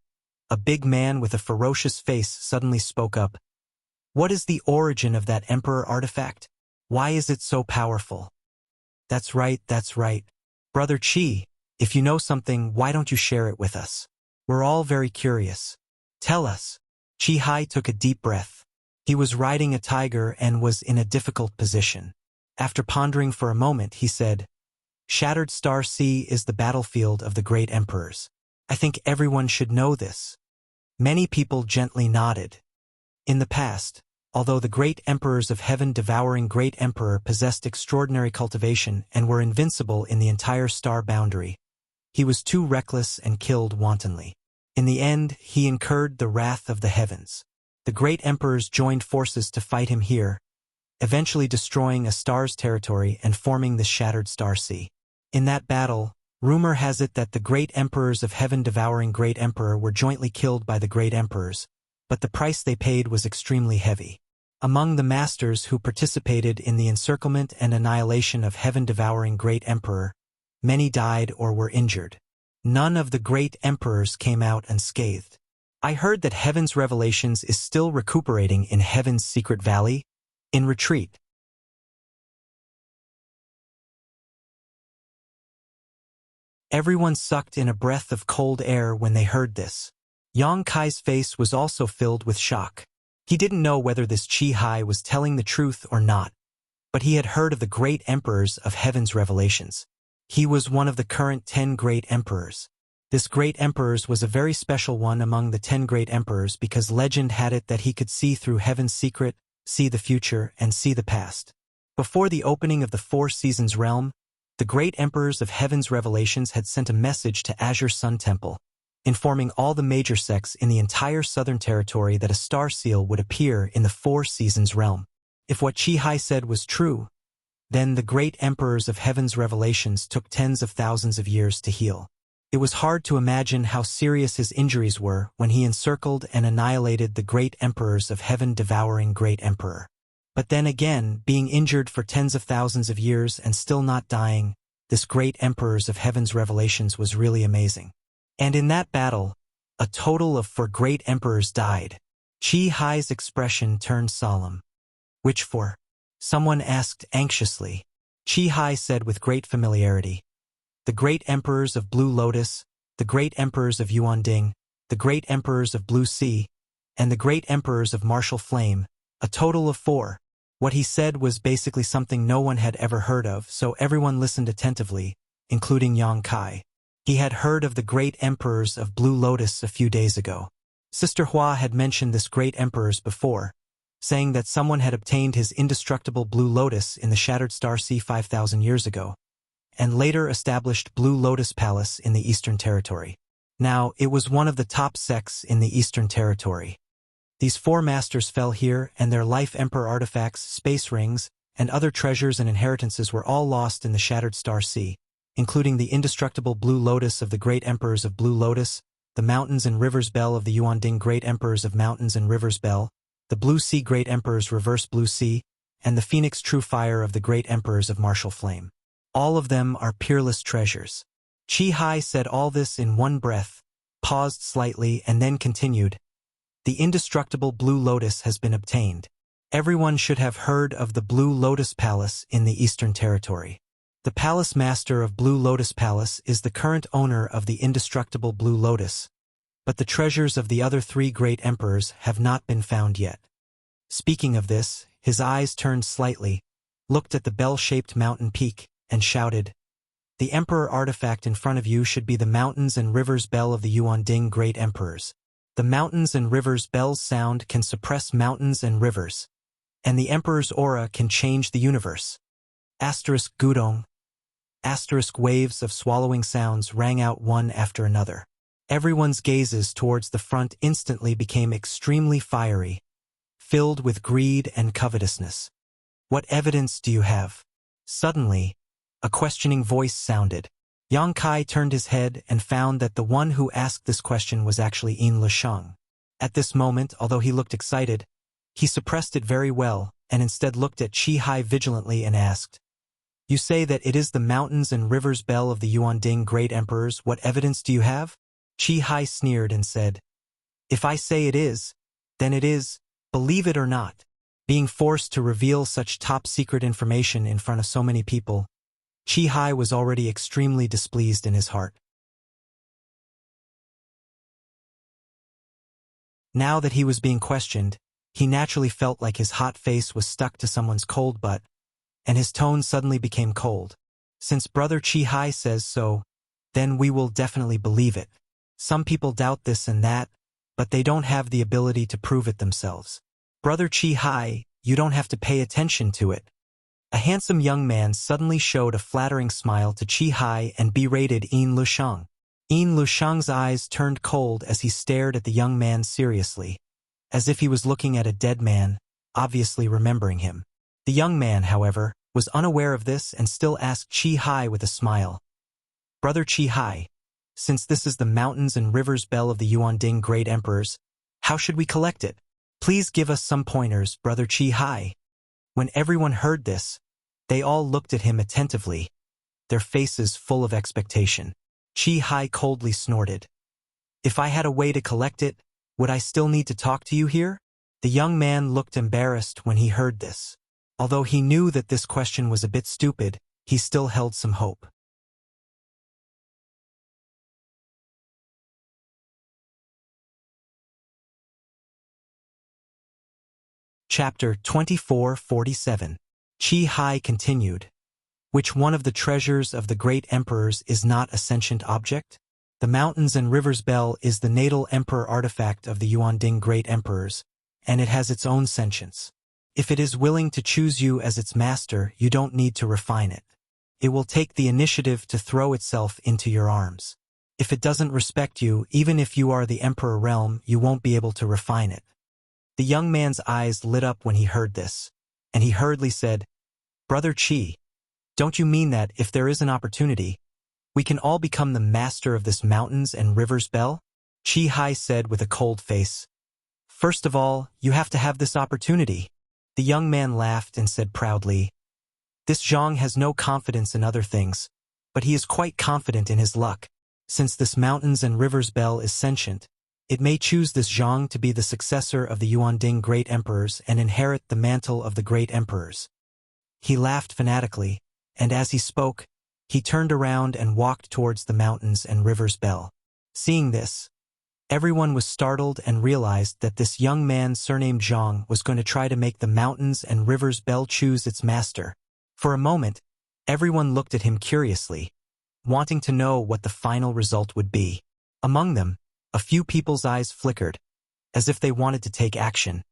a big man with a ferocious face suddenly spoke up. "What is the origin of that Emperor artifact? Why is it so powerful?" That's right. Brother Chi, if you know something, why don't you share it with us? We're all very curious. Tell us." Chi took a deep breath. He was riding a tiger and was in a difficult position. After pondering for a moment, he said, "Shattered Star Sea is the battlefield of the great emperors. I think everyone should know this." Many people gently nodded. In the past, although the great emperors of heaven devouring great emperor possessed extraordinary cultivation and were invincible in the entire star boundary, he was too reckless and killed wantonly. In the end, he incurred the wrath of the heavens. The great emperors joined forces to fight him here, eventually destroying a star's territory and forming the Shattered Star Sea. In that battle, rumor has it that the great emperors of heaven devouring great emperor were jointly killed by the great emperors, but the price they paid was extremely heavy. Among the masters who participated in the encirclement and annihilation of heaven-devouring great emperor, many died or were injured. None of the great emperors came out unscathed. I heard that Heaven's Revelations is still recuperating in Heaven's Secret Valley, in retreat. Everyone sucked in a breath of cold air when they heard this. Yang Kai's face was also filled with shock. He didn't know whether this Chi was telling the truth or not, but he had heard of the great emperors of Heaven's Revelations. He was one of the current 10 great emperors. This great emperors was a very special one among the 10 great emperors because legend had it that he could see through Heaven's secret, see the future, and see the past. Before the opening of the Four Seasons realm, the great emperors of Heaven's Revelations had sent a message to Azure Sun Temple, informing all the major sects in the entire southern territory that a star seal would appear in the Four Seasons realm. If what Chi said was true, then the great emperors of Heaven's Revelations took tens of thousands of years to heal. It was hard to imagine how serious his injuries were when he encircled and annihilated the great emperors of heaven devouring great emperor. But then again, being injured for tens of thousands of years and still not dying, this great emperors of Heaven's Revelations was really amazing. And in that battle, a total of 4 great emperors died. Chi-Hi's expression turned solemn. "Which 4? Someone asked anxiously. Chi-Hi said with great familiarity, "The great emperors of Blue Lotus, the great emperors of Yuanding, the great emperors of Blue Sea, and the great emperors of Martial Flame, a total of 4. What he said was basically something no one had ever heard of, so everyone listened attentively, including Yang Kai. He had heard of the great emperors of Blue Lotus a few days ago. Sister Hua had mentioned this great emperor's before, saying that someone had obtained his indestructible Blue Lotus in the Shattered Star Sea 5,000 years ago, and later established Blue Lotus Palace in the Eastern Territory. Now, it was one of the top sects in the Eastern Territory. These four masters fell here, and their life emperor artifacts, space rings, and other treasures and inheritances were all lost in the Shattered Star Sea, including the indestructible Blue Lotus of the Great Emperors of Blue Lotus, the Mountains and Rivers Bell of the Yuanding Great Emperors of Mountains and Rivers Bell, the Blue Sea Great Emperors Reverse Blue Sea, and the Phoenix True Fire of the Great Emperors of Martial Flame. All of them are peerless treasures. Qi Hai said all this in one breath, paused slightly, and then continued. The indestructible Blue Lotus has been obtained. Everyone should have heard of the Blue Lotus Palace in the Eastern Territory. The Palace Master of Blue Lotus Palace is the current owner of the indestructible Blue Lotus, but the treasures of the other three great emperors have not been found yet. Speaking of this, his eyes turned slightly, looked at the bell-shaped mountain peak, and shouted, "The Emperor artifact in front of you should be the Mountains and Rivers Bell of the Yuanding Great Emperors. The Mountains and Rivers Bell's sound can suppress mountains and rivers, and the Emperor's aura can change the universe." Asterisk Gudong. Asterisk waves of swallowing sounds rang out one after another. Everyone's gazes towards the front instantly became extremely fiery, filled with greed and covetousness. "What evidence do you have?" Suddenly, a questioning voice sounded. Yang Kai turned his head and found that the one who asked this question was actually Yin Lisheng. At this moment, although he looked excited, he suppressed it very well and instead looked at Qi Hai vigilantly and asked, "You say that it is the Mountains and Rivers Bell of the Yuanding Great Emperors. What evidence do you have?" Qi Hai sneered and said, "If I say it is, then it is, believe it or not." Being forced to reveal such top-secret information in front of so many people, Qi Hai was already extremely displeased in his heart. Now that he was being questioned, he naturally felt like his hot face was stuck to someone's cold butt, and his tone suddenly became cold. "Since Brother Qi Hai says so, then we will definitely believe it. Some people doubt this and that, but they don't have the ability to prove it themselves. Brother Qi Hai, you don't have to pay attention to it." A handsome young man suddenly showed a flattering smile to Qi Hai and berated Yin Lisheng. Yin Lisheng's eyes turned cold as he stared at the young man seriously, as if he was looking at a dead man, obviously remembering him. The young man, however, was unaware of this and still asked Qi Hai with a smile, "Brother Qi Hai, since this is the Mountains and Rivers Bell of the Yuanding Great Emperors, how should we collect it? Please give us some pointers, Brother Qi Hai." When everyone heard this, they all looked at him attentively, their faces full of expectation. Qi Hai coldly snorted. "If I had a way to collect it, would I still need to talk to you here?" The young man looked embarrassed when he heard this. Although he knew that this question was a bit stupid, he still held some hope. Chapter 2447. Qi Hai continued. "Which one of the treasures of the great emperors is not a sentient object? The Mountains and Rivers Bell is the natal emperor artifact of the Yuanding Great Emperors, and it has its own sentience. If it is willing to choose you as its master, you don't need to refine it. It will take the initiative to throw itself into your arms. If it doesn't respect you, even if you are the emperor realm, you won't be able to refine it." The young man's eyes lit up when he heard this, and he hurriedly said, "Brother Qi, don't you mean that, if there is an opportunity, we can all become the master of this Mountains and Rivers Bell?" Qi Hai said with a cold face, "First of all, you have to have this opportunity." The young man laughed and said proudly, "This Zhang has no confidence in other things, but he is quite confident in his luck. Since this Mountains and Rivers Bell is sentient, it may choose this Zhang to be the successor of the Yuanding Great Emperors and inherit the mantle of the Great Emperors." He laughed fanatically, and as he spoke, he turned around and walked towards the Mountains and Rivers Bell. Seeing this, everyone was startled and realized that this young man surnamed Zhang was going to try to make the Mountains and Rivers Bell choose its master. For a moment, everyone looked at him curiously, wanting to know what the final result would be. Among them, a few people's eyes flickered, as if they wanted to take action.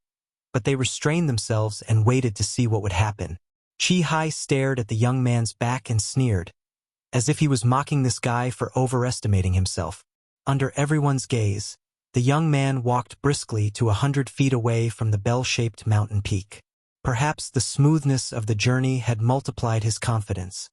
But they restrained themselves and waited to see what would happen. Chi Hai stared at the young man's back and sneered, as if he was mocking this guy for overestimating himself. Under everyone's gaze, the young man walked briskly to 100 feet away from the bell-shaped mountain peak. Perhaps the smoothness of the journey had multiplied his confidence,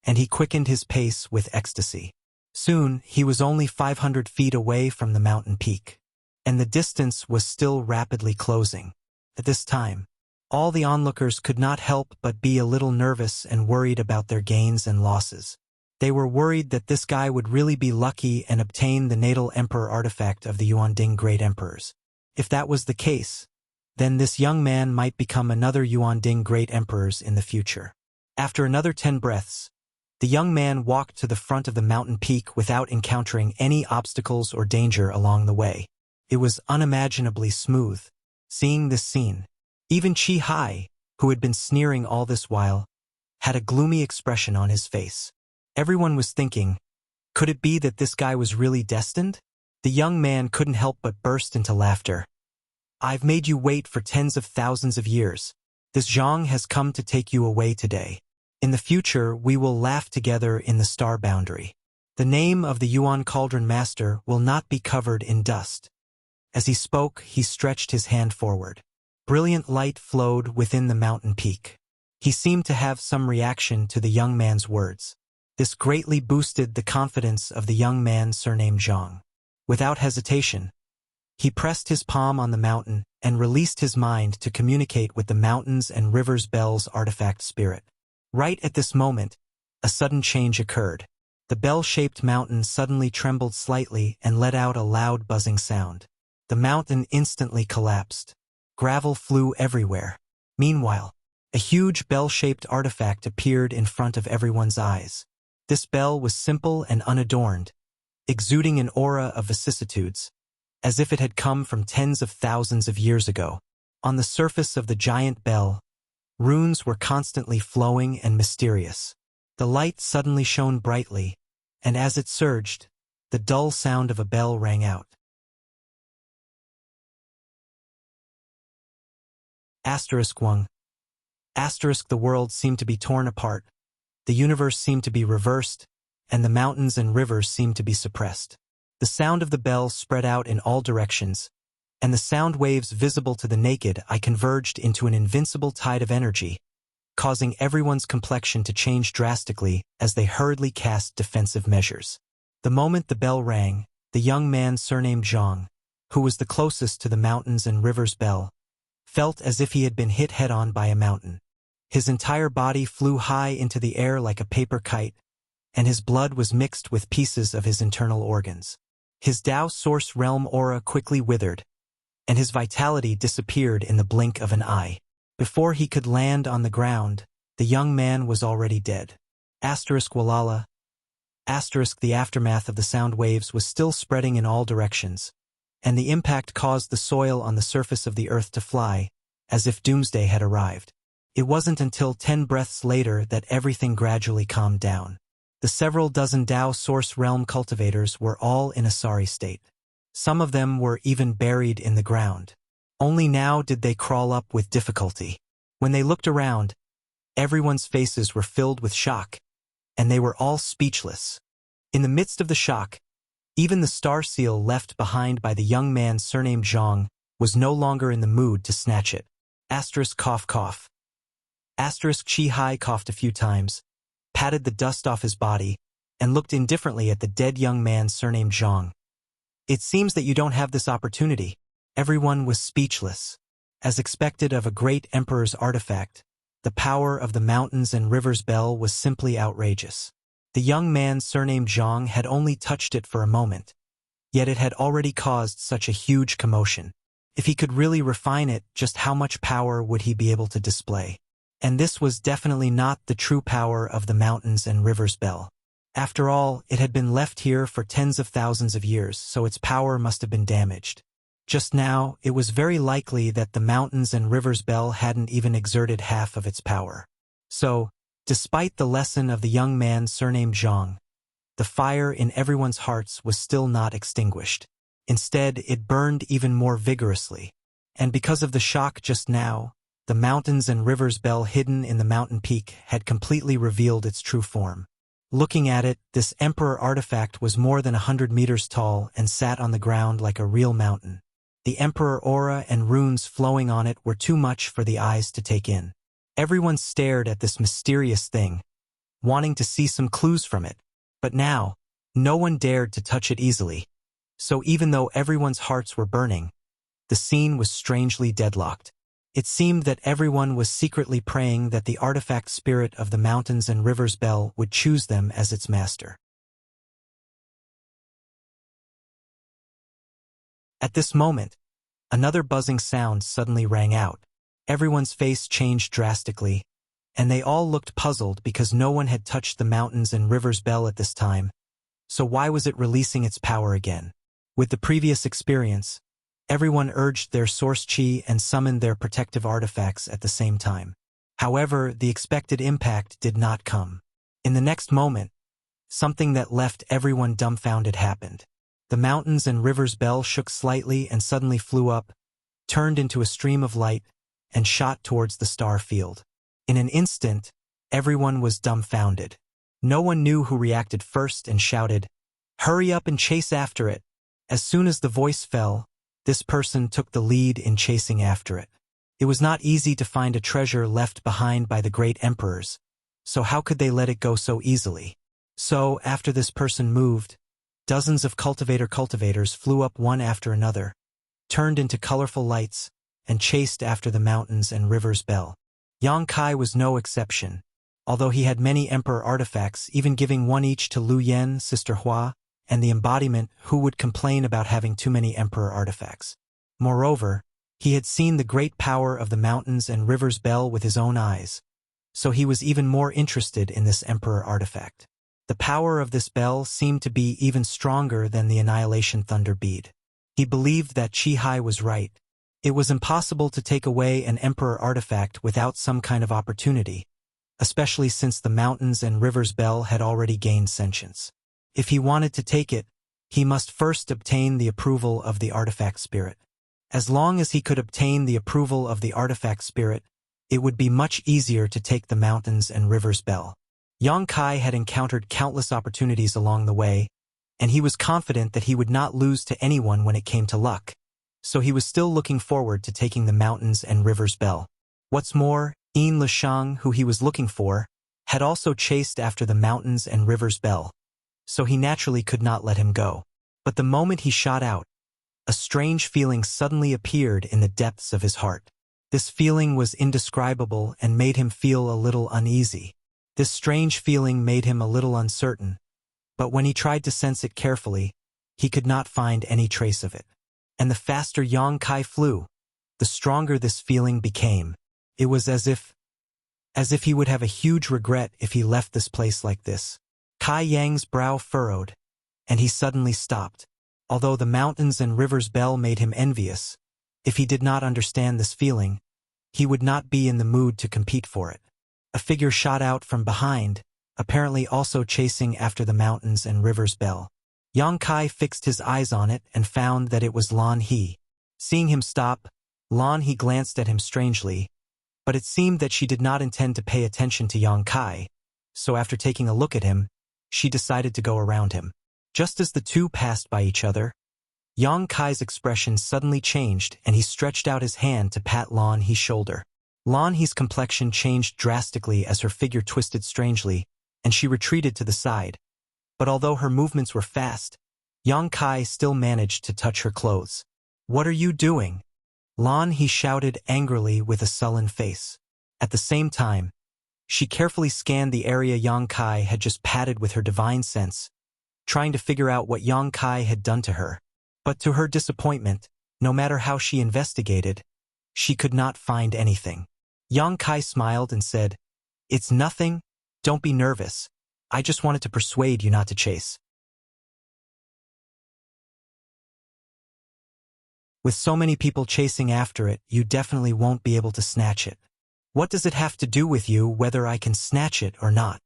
and he quickened his pace with ecstasy. Soon, he was only 500 feet away from the mountain peak, and the distance was still rapidly closing. At this time, all the onlookers could not help but be a little nervous and worried about their gains and losses. They were worried that this guy would really be lucky and obtain the natal emperor artifact of the Yuanding Great Emperors. If that was the case, then this young man might become another Yuanding Great Emperors in the future. After another 10 breaths, the young man walked to the front of the mountain peak without encountering any obstacles or danger along the way. It was unimaginably smooth. Seeing this scene, even Chi Hai, who had been sneering all this while, had a gloomy expression on his face. Everyone was thinking, could it be that this guy was really destined? The young man couldn't help but burst into laughter. I've made you wait for tens of thousands of years. This Zhang has come to take you away today. In the future, we will laugh together in the star boundary. The name of the Yuan Cauldron Master will not be covered in dust. As he spoke, he stretched his hand forward. Brilliant light flowed within the mountain peak. He seemed to have some reaction to the young man's words. This greatly boosted the confidence of the young man surnamed Zhang. Without hesitation, he pressed his palm on the mountain and released his mind to communicate with the mountains and rivers bell's artifact spirit. Right at this moment, a sudden change occurred. The bell-shaped mountain suddenly trembled slightly and let out a loud buzzing sound. The mountain instantly collapsed. Gravel flew everywhere. Meanwhile, a huge bell-shaped artifact appeared in front of everyone's eyes. This bell was simple and unadorned, exuding an aura of vicissitudes, as if it had come from tens of thousands of years ago. On the surface of the giant bell, runes were constantly flowing and mysterious. The light suddenly shone brightly, and as it surged, the dull sound of a bell rang out. *1. The world seemed to be torn apart, the universe seemed to be reversed, and the mountains and rivers seemed to be suppressed. The sound of the bell spread out in all directions, and the sound waves visible to the naked eye converged into an invincible tide of energy, causing everyone's complexion to change drastically as they hurriedly cast defensive measures. The moment the bell rang, the young man surnamed Zhang, who was the closest to the mountains and rivers bell, felt as if he had been hit head-on by a mountain. His entire body flew high into the air like a paper kite, and his blood was mixed with pieces of his internal organs. His Tao Source Realm aura quickly withered, and his vitality disappeared in the blink of an eye. Before he could land on the ground, the young man was already dead. Walala. The aftermath of the sound waves was still spreading in all directions, and the impact caused the soil on the surface of the earth to fly, as if doomsday had arrived. It wasn't until 10 breaths later that everything gradually calmed down. The several dozen Tao Source Realm cultivators were all in a sorry state. Some of them were even buried in the ground. Only now did they crawl up with difficulty. When they looked around, everyone's faces were filled with shock, and they were all speechless. In the midst of the shock, even the star seal left behind by the young man surnamed Zhang was no longer in the mood to snatch it. Cough. Chi Hai coughed a few times, patted the dust off his body, and looked indifferently at the dead young man surnamed Zhang. It seems that you don't have this opportunity. Everyone was speechless. As expected of a great emperor's artifact, the power of the mountains and rivers bell was simply outrageous. The young man surnamed Zhang had only touched it for a moment, yet it had already caused such a huge commotion. If he could really refine it, just how much power would he be able to display? And this was definitely not the true power of the mountains and rivers bell. After all, it had been left here for tens of thousands of years, so its power must have been damaged. Just now, it was very likely that the mountains and rivers bell hadn't even exerted half of its power. So, despite the lesson of the young man surnamed Zhang, the fire in everyone's hearts was still not extinguished. Instead, it burned even more vigorously. And because of the shock just now, the mountains and rivers bell hidden in the mountain peak had completely revealed its true form. Looking at it, this emperor artifact was more than 100 meters tall and sat on the ground like a real mountain. The emperor aura and runes flowing on it were too much for the eyes to take in. Everyone stared at this mysterious thing, wanting to see some clues from it. But now, no one dared to touch it easily. So even though everyone's hearts were burning, the scene was strangely deadlocked. It seemed that everyone was secretly praying that the artifact spirit of the mountains and rivers bell would choose them as its master. At this moment, another buzzing sound suddenly rang out. Everyone's face changed drastically, and they all looked puzzled because no one had touched the mountains and rivers bell at this time. So why was it releasing its power again? With the previous experience, everyone urged their source chi and summoned their protective artifacts at the same time. However, the expected impact did not come. In the next moment, something that left everyone dumbfounded happened. The mountains and rivers bell shook slightly and suddenly flew up, turned into a stream of light, and shot towards the star field. In an instant, everyone was dumbfounded. No one knew who reacted first and shouted, "Hurry up and chase after it!" As soon as the voice fell, this person took the lead in chasing after it. It was not easy to find a treasure left behind by the great emperors, so how could they let it go so easily? So, after this person moved, dozens of cultivators flew up one after another, turned into colorful lights, and chased after the mountains and rivers bell. Yang Kai was no exception, although he had many emperor artifacts, even giving one each to Lu Yen, Sister Hua, and the embodiment who would complain about having too many emperor artifacts. Moreover, he had seen the great power of the mountains and rivers bell with his own eyes, so he was even more interested in this emperor artifact. The power of this bell seemed to be even stronger than the annihilation thunder bead. He believed that Chi-Hai was right. It was impossible to take away an emperor artifact without some kind of opportunity, especially since the mountains and rivers bell had already gained sentience. If he wanted to take it, he must first obtain the approval of the artifact spirit. As long as he could obtain the approval of the artifact spirit, it would be much easier to take the mountains and rivers bell. Yang Kai had encountered countless opportunities along the way, and he was confident that he would not lose to anyone when it came to luck. So he was still looking forward to taking the mountains and rivers bell. What's more, Yin Lishang, who he was looking for, had also chased after the mountains and rivers bell, so he naturally could not let him go. But the moment he shot out, a strange feeling suddenly appeared in the depths of his heart. This feeling was indescribable and made him feel a little uneasy. This strange feeling made him a little uncertain, but when he tried to sense it carefully, he could not find any trace of it. And the faster Yang Kai flew, the stronger this feeling became. It was as if he would have a huge regret if he left this place like this. Kai Yang's brow furrowed, and he suddenly stopped. Although the mountains and rivers bell made him envious, if he did not understand this feeling, he would not be in the mood to compete for it. A figure shot out from behind, apparently also chasing after the mountains and rivers bell. Yang Kai fixed his eyes on it and found that it was Lan He. Seeing him stop, Lan He glanced at him strangely, but it seemed that she did not intend to pay attention to Yang Kai, so after taking a look at him, she decided to go around him. Just as the two passed by each other, Yang Kai's expression suddenly changed and he stretched out his hand to pat Lan He's shoulder. Lan He's complexion changed drastically as her figure twisted strangely, and she retreated to the side. But although her movements were fast, Yang Kai still managed to touch her clothes. "What are you doing?" Lan He shouted angrily with a sullen face. At the same time, she carefully scanned the area Yang Kai had just patted with her divine sense, trying to figure out what Yang Kai had done to her. But to her disappointment, no matter how she investigated, she could not find anything. Yang Kai smiled and said, "It's nothing, don't be nervous. I just wanted to persuade you not to chase. With so many people chasing after it, you definitely won't be able to snatch it. What does it have to do with you whether I can snatch it or not?"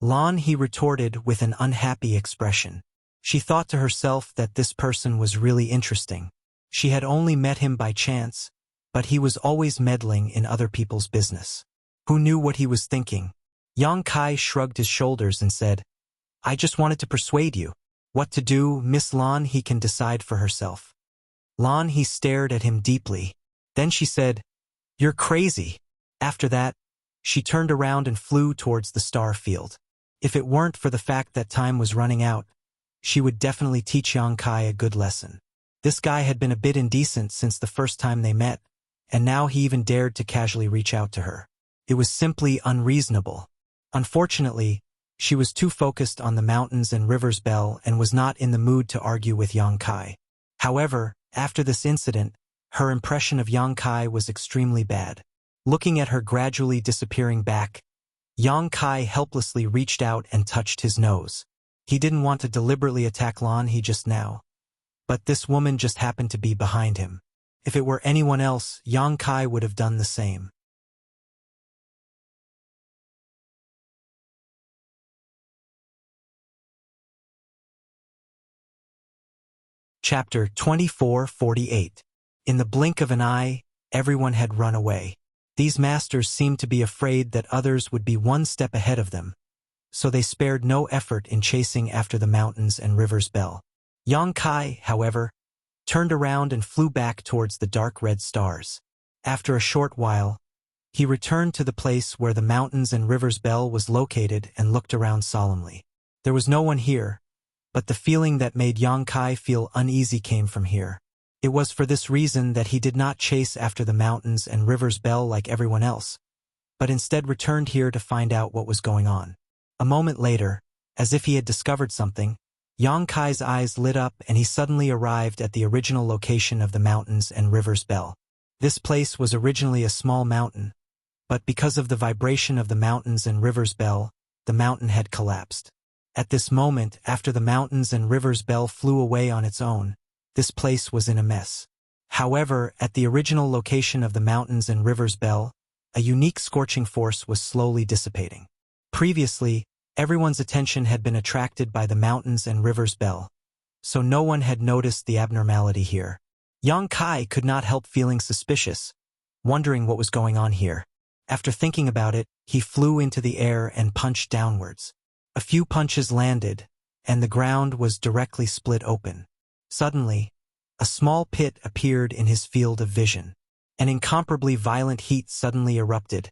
Lan He retorted with an unhappy expression. She thought to herself that this person was really interesting. She had only met him by chance, but he was always meddling in other people's business. Who knew what he was thinking? Yang Kai shrugged his shoulders and said, "I just wanted to persuade you. What to do, Miss Lan, he can decide for herself." Lan he stared at him deeply. Then she said, "You're crazy." After that, she turned around and flew towards the star field. If it weren't for the fact that time was running out, she would definitely teach Yang Kai a good lesson. This guy had been a bit indecent since the first time they met, and now he even dared to casually reach out to her. It was simply unreasonable. Unfortunately, she was too focused on the mountains and rivers bell and was not in the mood to argue with Yang Kai. However, after this incident, her impression of Yang Kai was extremely bad. Looking at her gradually disappearing back, Yang Kai helplessly reached out and touched his nose. He didn't want to deliberately attack Lan He just now, but this woman just happened to be behind him. If it were anyone else, Yang Kai would have done the same. Chapter 2448. In the blink of an eye, everyone had run away. These masters seemed to be afraid that others would be one step ahead of them, so they spared no effort in chasing after the mountains and rivers bell. Yang Kai, however, turned around and flew back towards the dark red stars. After a short while, he returned to the place where the mountains and rivers bell was located and looked around solemnly. There was no one here, but the feeling that made Yang Kai feel uneasy came from here. It was for this reason that he did not chase after the mountains and rivers bell like everyone else, but instead returned here to find out what was going on. A moment later, as if he had discovered something, Yang Kai's eyes lit up and he suddenly arrived at the original location of the mountains and rivers bell. This place was originally a small mountain, but because of the vibration of the mountains and rivers bell, the mountain had collapsed. At this moment, after the mountains and rivers bell flew away on its own, this place was in a mess. However, at the original location of the mountains and rivers bell, a unique scorching force was slowly dissipating. Previously, everyone's attention had been attracted by the mountains and rivers bell, so no one had noticed the abnormality here. Yang Kai could not help feeling suspicious, wondering what was going on here. After thinking about it, he flew into the air and punched downwards. A few punches landed, and the ground was directly split open. Suddenly, a small pit appeared in his field of vision. An incomparably violent heat suddenly erupted,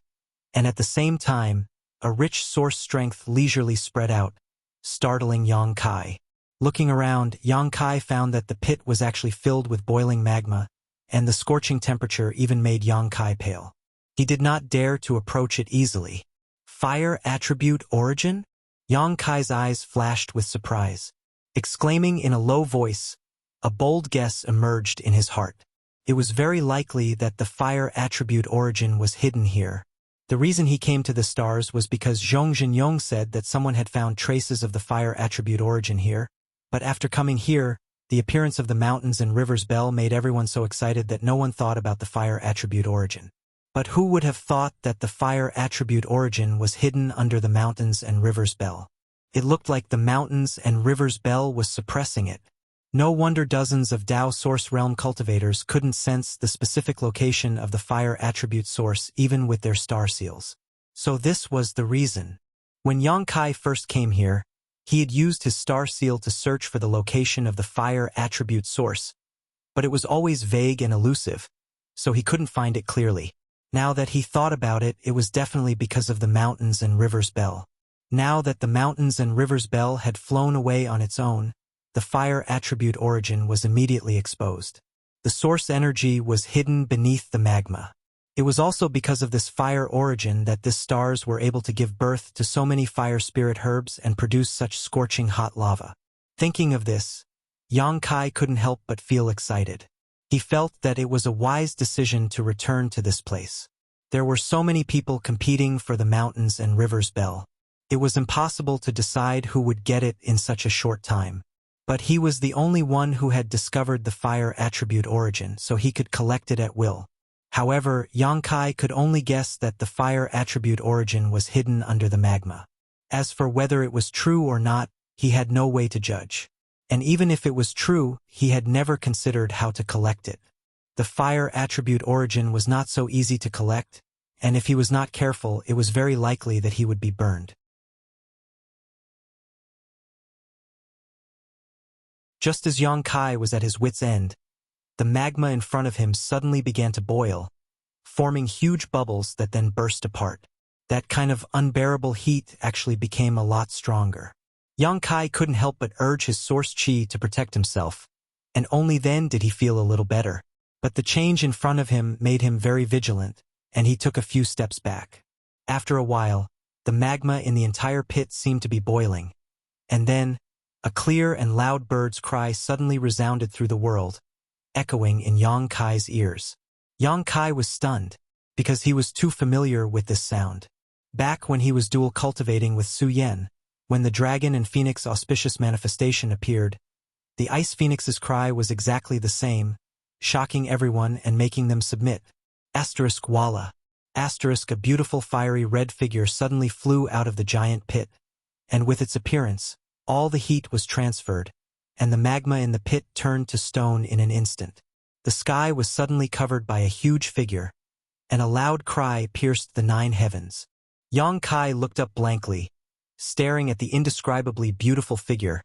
and at the same time, a rich source strength leisurely spread out, startling Yang Kai. Looking around, Yang Kai found that the pit was actually filled with boiling magma, and the scorching temperature even made Yang Kai pale. He did not dare to approach it easily. Fire attribute origin? Yang Kai's eyes flashed with surprise. Exclaiming in a low voice, a bold guess emerged in his heart. It was very likely that the fire attribute origin was hidden here. The reason he came to the stars was because Zhong Jinyong said that someone had found traces of the fire attribute origin here, but after coming here, the appearance of the mountains and rivers bell made everyone so excited that no one thought about the fire attribute origin. But who would have thought that the fire attribute origin was hidden under the mountains and rivers bell? It looked like the mountains and rivers bell was suppressing it. No wonder dozens of Dao Source Realm cultivators couldn't sense the specific location of the fire attribute source even with their star seals. So this was the reason. When Yang Kai first came here, he had used his star seal to search for the location of the fire attribute source, but it was always vague and elusive, so he couldn't find it clearly. Now that he thought about it, it was definitely because of the mountains and rivers bell. Now that the mountains and rivers bell had flown away on its own, the fire attribute origin was immediately exposed. The source energy was hidden beneath the magma. It was also because of this fire origin that the stars were able to give birth to so many fire spirit herbs and produce such scorching hot lava. Thinking of this, Yang Kai couldn't help but feel excited. He felt that it was a wise decision to return to this place. There were so many people competing for the mountains and rivers bell. It was impossible to decide who would get it in such a short time. But he was the only one who had discovered the fire attribute origin, so he could collect it at will. However, Yang Kai could only guess that the fire attribute origin was hidden under the magma. As for whether it was true or not, he had no way to judge. And even if it was true, he had never considered how to collect it. The fire attribute origin was not so easy to collect, and if he was not careful, it was very likely that he would be burned. Just as Yang Kai was at his wit's end, the magma in front of him suddenly began to boil, forming huge bubbles that then burst apart. That kind of unbearable heat actually became a lot stronger. Yang Kai couldn't help but urge his source chi to protect himself, and only then did he feel a little better. But the change in front of him made him very vigilant, and he took a few steps back. After a while, the magma in the entire pit seemed to be boiling, and then, a clear and loud bird's cry suddenly resounded through the world, echoing in Yang Kai's ears. Yang Kai was stunned, because he was too familiar with this sound. Back when he was dual cultivating with Su Yen, when the dragon and phoenix auspicious manifestation appeared, the ice phoenix's cry was exactly the same, shocking everyone and making them submit. Asterisk Walla. Asterisk a beautiful fiery red figure suddenly flew out of the giant pit, and with its appearance, all the heat was transferred, and the magma in the pit turned to stone in an instant. The sky was suddenly covered by a huge figure, and a loud cry pierced the 9 heavens. Yang Kai looked up blankly, staring at the indescribably beautiful figure,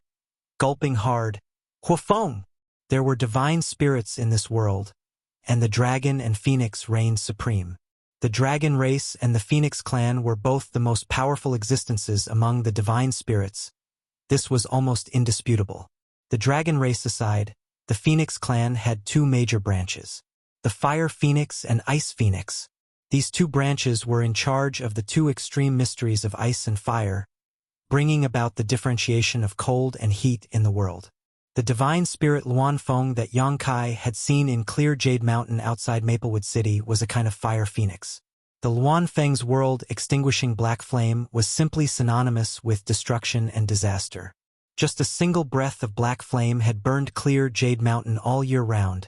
gulping hard. Huafeng! There were divine spirits in this world, and the dragon and phoenix reigned supreme. The dragon race and the phoenix clan were both the most powerful existences among the divine spirits. This was almost indisputable. The dragon race aside, the phoenix clan had 2 major branches: the fire phoenix and ice phoenix. These 2 branches were in charge of the 2 extreme mysteries of ice and fire, bringing about the differentiation of cold and heat in the world. The divine spirit Luanfeng that Yang Kai had seen in clear Jade Mountain outside Maplewood City was a kind of fire phoenix. The Luanfeng's world-extinguishing black flame was simply synonymous with destruction and disaster. Just a single breath of black flame had burned clear Jade Mountain all year round,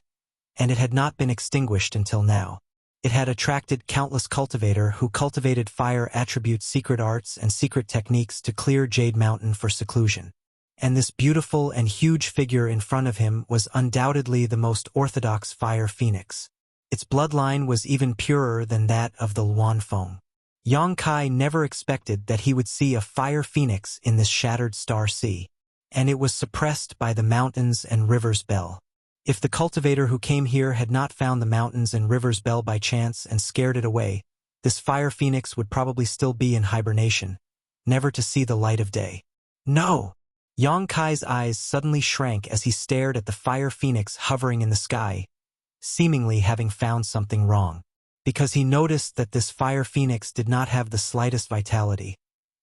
and it had not been extinguished until now. It had attracted countless cultivator who cultivated fire attribute secret arts and secret techniques to clear Jade Mountain for seclusion. And this beautiful and huge figure in front of him was undoubtedly the most orthodox fire phoenix. Its bloodline was even purer than that of the Luanfeng. Yang Kai never expected that he would see a fire phoenix in this shattered star sea, and it was suppressed by the mountains and rivers bell. If the cultivator who came here had not found the mountains and rivers bell by chance and scared it away, this fire phoenix would probably still be in hibernation, never to see the light of day. No! Yang Kai's eyes suddenly shrank as he stared at the fire phoenix hovering in the sky, seemingly having found something wrong, because he noticed that this fire phoenix did not have the slightest vitality.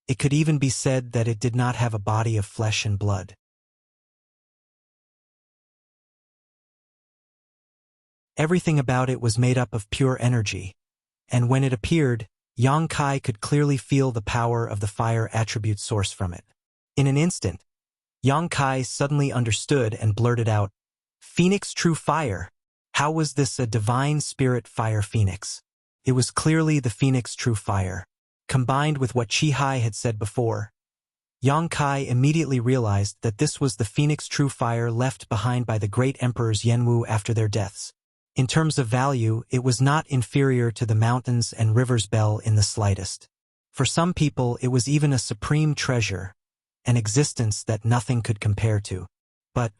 It could even be said that it did not have a body of flesh and blood. Everything about it was made up of pure energy, and when it appeared, Yang Kai could clearly feel the power of the fire attribute source from it. In an instant, Yang Kai suddenly understood and blurted out, "Phoenix True Fire! How was this a divine spirit fire phoenix?" It was clearly the Phoenix True Fire. Combined with what Chi-Hai had said before, Yang Kai immediately realized that this was the Phoenix True Fire left behind by the great emperors Yenwu after their deaths. In terms of value, it was not inferior to the mountains and rivers bell in the slightest. For some people, it was even a supreme treasure, an existence that nothing could compare to. But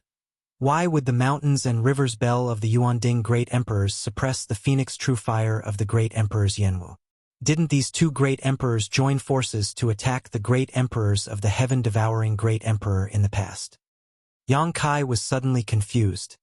why would the mountains and rivers bell of the Yuanding great emperors suppress the Phoenix True Fire of the great emperors Yenwu? Didn't these 2 great emperors join forces to attack the great emperors of the heaven-devouring great emperor in the past? Yang Kai was suddenly confused.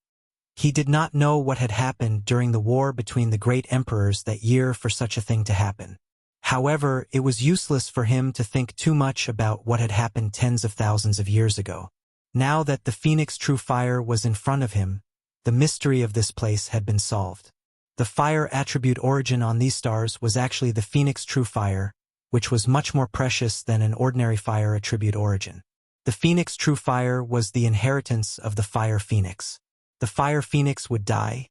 He did not know what had happened during the war between the great emperors that year for such a thing to happen. However, it was useless for him to think too much about what had happened tens of thousands of years ago. Now that the Phoenix True Fire was in front of him, the mystery of this place had been solved. The fire attribute origin on these stars was actually the Phoenix True Fire, which was much more precious than an ordinary fire attribute origin. The Phoenix True Fire was the inheritance of the fire phoenix. The fire phoenix would die,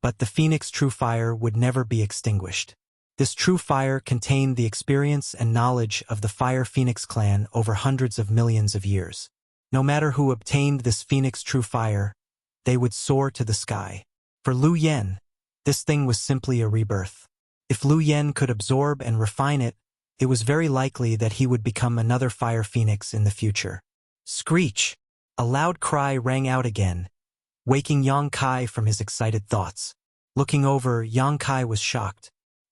but the Phoenix True Fire would never be extinguished. This true fire contained the experience and knowledge of the fire phoenix clan over hundreds of millions of years. No matter who obtained this phoenix true fire, they would soar to the sky. For Lu Yen, this thing was simply a rebirth. If Lu Yen could absorb and refine it, it was very likely that he would become another fire phoenix in the future. Screech! A loud cry rang out again, waking Yang Kai from his excited thoughts. Looking over, Yang Kai was shocked.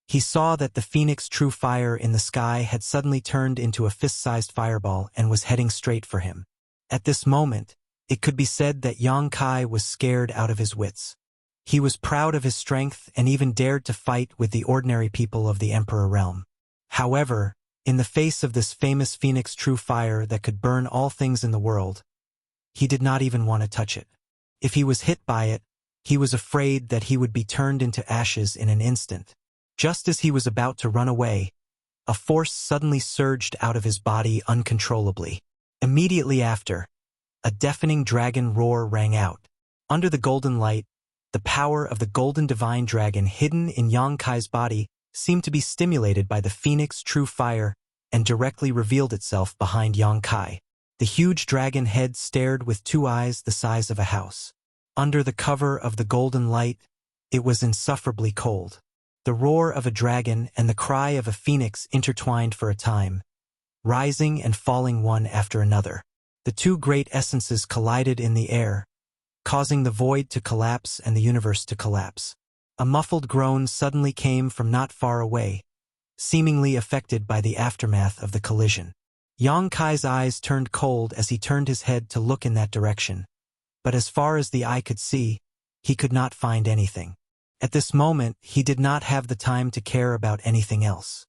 He saw that the phoenix true fire in the sky had suddenly turned into a fist-sized fireball and was heading straight for him. At this moment, it could be said that Yang Kai was scared out of his wits. He was proud of his strength and even dared to fight with the ordinary people of the Emperor realm. However, in the face of this famous phoenix true fire that could burn all things in the world, he did not even want to touch it. If he was hit by it, he was afraid that he would be turned into ashes in an instant. Just as he was about to run away, a force suddenly surged out of his body uncontrollably. Immediately after, a deafening dragon roar rang out. Under the golden light, the power of the golden divine dragon hidden in Yang Kai's body seemed to be stimulated by the phoenix true fire and directly revealed itself behind Yang Kai. The huge dragon head stared with two eyes the size of a house. Under the cover of the golden light, it was insufferably cold. The roar of a dragon and the cry of a phoenix intertwined for a time, rising and falling one after another. The two great essences collided in the air, causing the void to collapse and the universe to collapse. A muffled groan suddenly came from not far away, seemingly affected by the aftermath of the collision. Yang Kai's eyes turned cold as he turned his head to look in that direction, but as far as the eye could see, he could not find anything. At this moment, he did not have the time to care about anything else.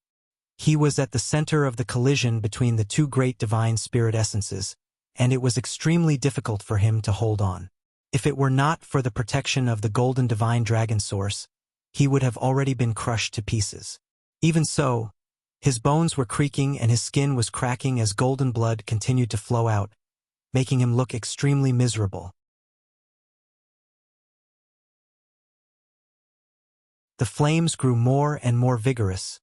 He was at the center of the collision between the two great divine spirit essences, and it was extremely difficult for him to hold on. If it were not for the protection of the golden divine dragon source, he would have already been crushed to pieces. Even so, his bones were creaking and his skin was cracking as golden blood continued to flow out, making him look extremely miserable. The flames grew more and more vigorous,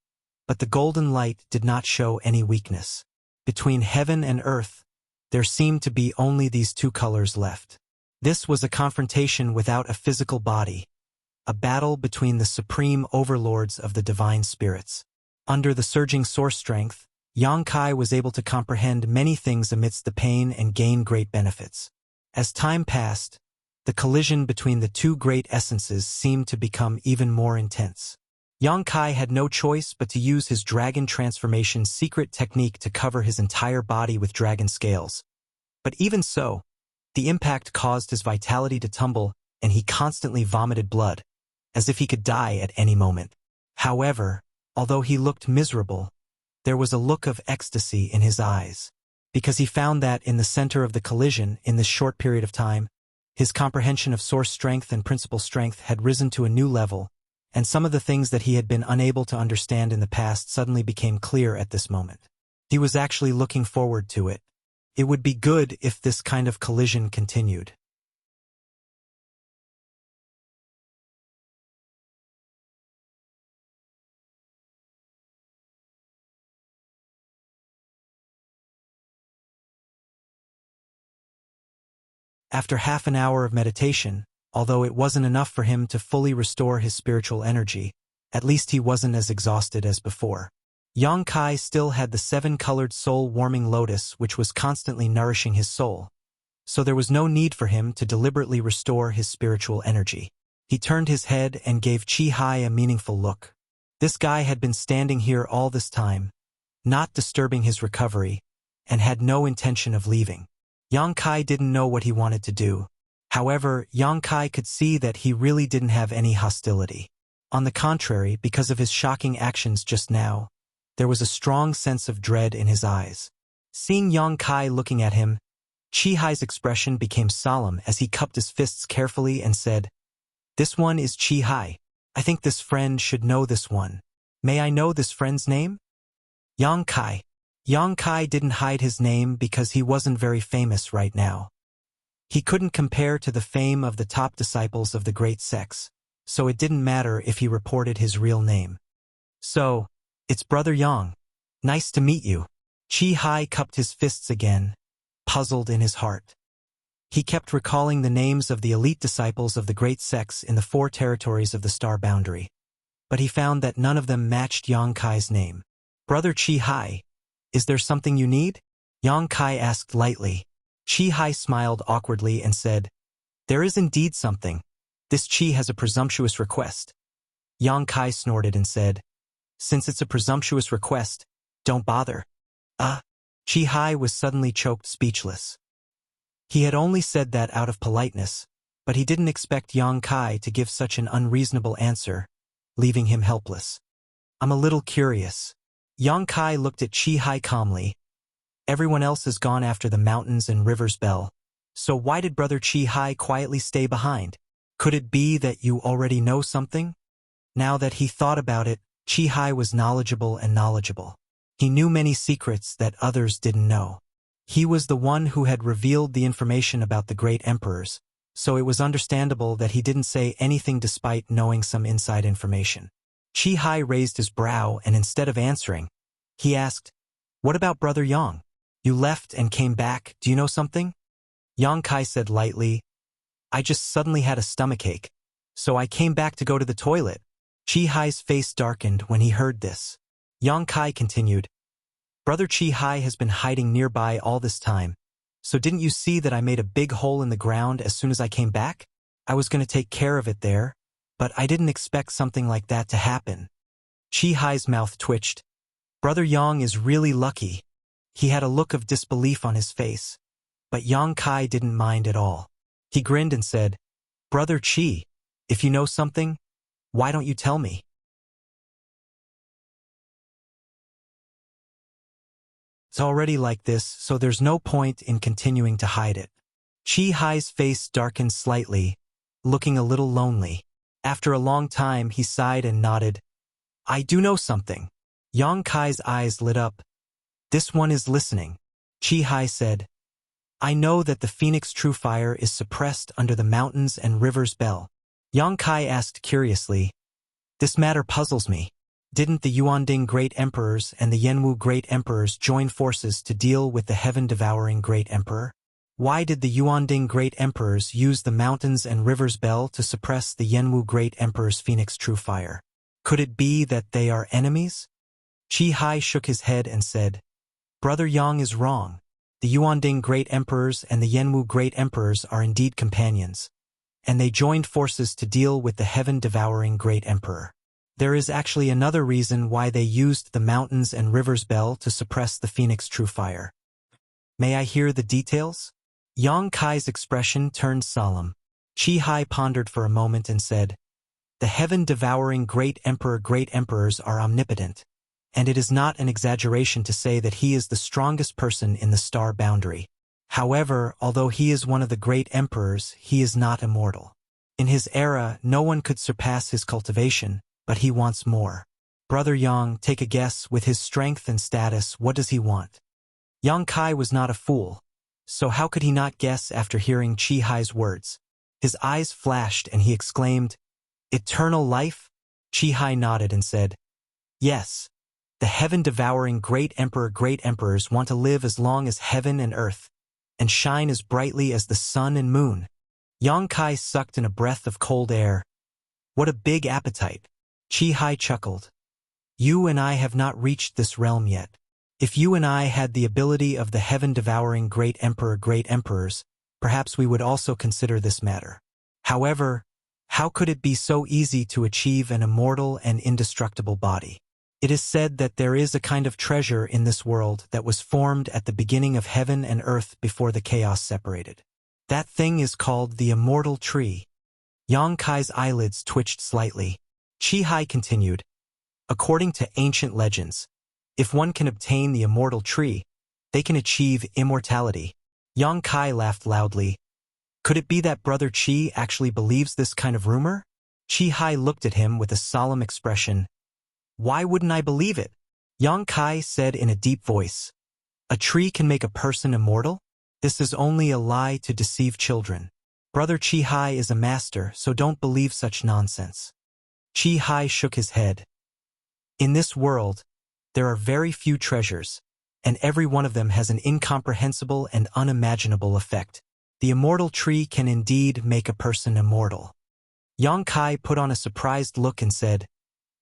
but the golden light did not show any weakness. Between heaven and earth, there seemed to be only these two colors left. This was a confrontation without a physical body, a battle between the supreme overlords of the divine spirits. Under the surging source strength, Yang Kai was able to comprehend many things amidst the pain and gain great benefits. As time passed, the collision between the two great essences seemed to become even more intense. Yang Kai had no choice but to use his dragon transformation secret technique to cover his entire body with dragon scales. But even so, the impact caused his vitality to tumble, and he constantly vomited blood, as if he could die at any moment. However, although he looked miserable, there was a look of ecstasy in his eyes, because he found that in the center of the collision, in this short period of time, his comprehension of source strength and principle strength had risen to a new level, and some of the things that he had been unable to understand in the past suddenly became clear at this moment. He was actually looking forward to it. It would be good if this kind of collision continued. After half an hour of meditation, although it wasn't enough for him to fully restore his spiritual energy, at least he wasn't as exhausted as before. Yang Kai still had the seven-colored soul-warming lotus which was constantly nourishing his soul, so there was no need for him to deliberately restore his spiritual energy. He turned his head and gave Chi Hai a meaningful look. This guy had been standing here all this time, not disturbing his recovery, and had no intention of leaving. Yang Kai didn't know what he wanted to do. However, Yang Kai could see that he really didn't have any hostility. On the contrary, because of his shocking actions just now, there was a strong sense of dread in his eyes. Seeing Yang Kai looking at him, Chi Hai's expression became solemn as he cupped his fists carefully and said, "This one is Chi Hai. I think this friend should know this one. May I know this friend's name?" Yang Kai. Yang Kai didn't hide his name because he wasn't very famous right now. He couldn't compare to the fame of the top disciples of the great sects, so it didn't matter if he reported his real name. "So, it's Brother Yang. Nice to meet you." Chi Hai cupped his fists again, puzzled in his heart. He kept recalling the names of the elite disciples of the great sects in the 4 territories of the star boundary, but he found that none of them matched Yang Kai's name. "Brother Chi Hai, is there something you need?" Yang Kai asked lightly. Chi Hai smiled awkwardly and said, "There is indeed something. This Chi has a presumptuous request." Yang Kai snorted and said, "Since it's a presumptuous request, don't bother." Chi Hai was suddenly choked speechless. He had only said that out of politeness, but he didn't expect Yang Kai to give such an unreasonable answer, leaving him helpless. "I'm a little curious." Yang Kai looked at Chi Hai calmly. "Everyone else has gone after the mountains and rivers bell, so why did Brother Chi Hai quietly stay behind? Could it be that you already know something?" Now that he thought about it, Chi Hai was knowledgeable and knowledgeable. He knew many secrets that others didn't know. He was the one who had revealed the information about the great emperors, so it was understandable that he didn't say anything despite knowing some inside information. Chi Hai raised his brow and instead of answering, he asked, "What about Brother Yang? You left and came back, do you know something?" Yang Kai said lightly, "I just suddenly had a stomachache, so I came back to go to the toilet." Chi Hai's face darkened when he heard this. Yang Kai continued, "Brother Chi Hai has been hiding nearby all this time, so didn't you see that I made a big hole in the ground as soon as I came back? I was going to take care of it there, but I didn't expect something like that to happen." Chi Hai's mouth twitched. Brother Yang is really lucky. He had a look of disbelief on his face, but Yang Kai didn't mind at all. He grinned and said, "Brother Chi, if you know something, why don't you tell me?" It's already like this, so there's no point in continuing to hide it. Chi Hai's face darkened slightly, looking a little lonely. After a long time, he sighed and nodded. "I do know something." Yang Kai's eyes lit up. "This one is listening." Chi Hai said, "I know that the Phoenix True Fire is suppressed under the mountains and rivers bell." Yang Kai asked curiously, "This matter puzzles me. Didn't the Yuanding Great Emperors and the Yenwu Great Emperors join forces to deal with the heaven-devouring Great Emperor? Why did the Yuanding Great Emperors use the mountains and rivers bell to suppress the Yenwu Great Emperor's Phoenix True Fire? Could it be that they are enemies?" Chi Hai shook his head and said, "Brother Yang is wrong. The Yuanding Great Emperors and the Yenwu Great Emperors are indeed companions, and they joined forces to deal with the heaven-devouring Great Emperor. There is actually another reason why they used the mountains and rivers bell to suppress the Phoenix True Fire. May I hear the details?" Yang Kai's expression turned solemn. Chi Hai pondered for a moment and said, "The heaven-devouring Great Emperors are omnipotent, and it is not an exaggeration to say that he is the strongest person in the star boundary. However, although he is one of the great emperors, he is not immortal. In his era, no one could surpass his cultivation, but he wants more. Brother Yang, take a guess, with his strength and status, what does he want?" Yang Kai was not a fool, so how could he not guess after hearing Chi Hai's words? His eyes flashed and he exclaimed, "Eternal life?" Chi Hai nodded and said, "Yes. The heaven-devouring great emperors want to live as long as heaven and earth, and shine as brightly as the sun and moon." Yang Kai sucked in a breath of cold air. "What a big appetite." Chi Hai chuckled. "You and I have not reached this realm yet. If you and I had the ability of the heaven-devouring great emperors, perhaps we would also consider this matter. However, how could it be so easy to achieve an immortal and indestructible body? It is said that there is a kind of treasure in this world that was formed at the beginning of heaven and earth before the chaos separated. That thing is called the immortal tree." Yang Kai's eyelids twitched slightly. Chi Hai continued, "According to ancient legends, if one can obtain the immortal tree, they can achieve immortality." Yang Kai laughed loudly. "Could it be that Brother Chi actually believes this kind of rumor?" Chi Hai looked at him with a solemn expression. "Why wouldn't I believe it?" Yang Kai said in a deep voice, "A tree can make a person immortal? This is only a lie to deceive children. Brother Chi Hai is a master, so don't believe such nonsense." Chi Hai shook his head. "In this world, there are very few treasures, and every one of them has an incomprehensible and unimaginable effect. The immortal tree can indeed make a person immortal. Yang Kai put on a surprised look and said,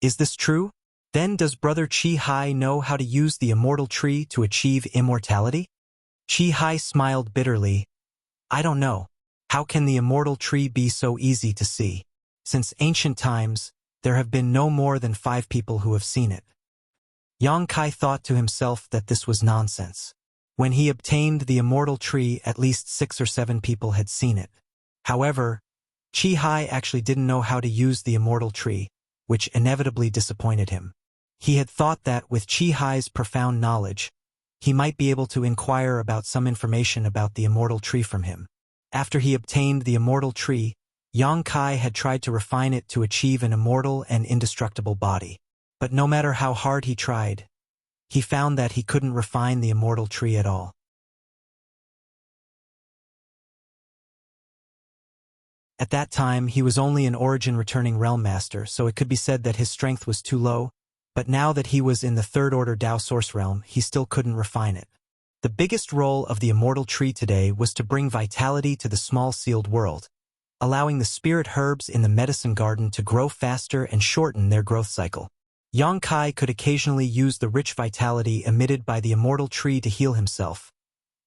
"Is this true? Then does Brother Chi Hai know how to use the immortal tree to achieve immortality?" Chi Hai smiled bitterly. "I don't know. How can the immortal tree be so easy to see? Since ancient times, there have been no more than 5 people who have seen it." Yang Kai thought to himself that this was nonsense. When he obtained the immortal tree, at least 6 or 7 people had seen it. However, Chi Hai actually didn't know how to use the immortal tree, which inevitably disappointed him. He had thought that with Chi Hai's profound knowledge, he might be able to inquire about some information about the immortal tree from him. After he obtained the immortal tree, Yang Kai had tried to refine it to achieve an immortal and indestructible body. But no matter how hard he tried, he found that he couldn't refine the immortal tree at all. At that time, he was only an origin-returning realm master, so it could be said that his strength was too low, but now that he was in the third-order Dao Source realm, he still couldn't refine it. The biggest role of the immortal tree today was to bring vitality to the small sealed world, allowing the spirit herbs in the medicine garden to grow faster and shorten their growth cycle. Yang Kai could occasionally use the rich vitality emitted by the immortal tree to heal himself,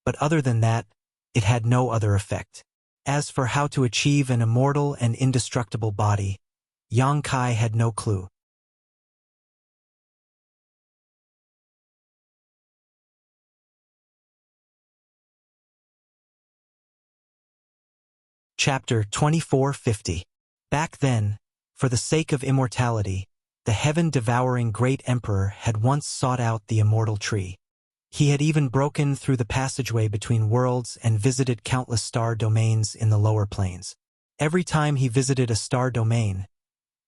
but other than that, it had no other effect. As for how to achieve an immortal and indestructible body, Yang Kai had no clue. Chapter 2450. Back then, for the sake of immortality, the heaven-devouring great emperor had once sought out the immortal tree. He had even broken through the passageway between worlds and visited countless star domains in the lower planes. Every time he visited a star domain,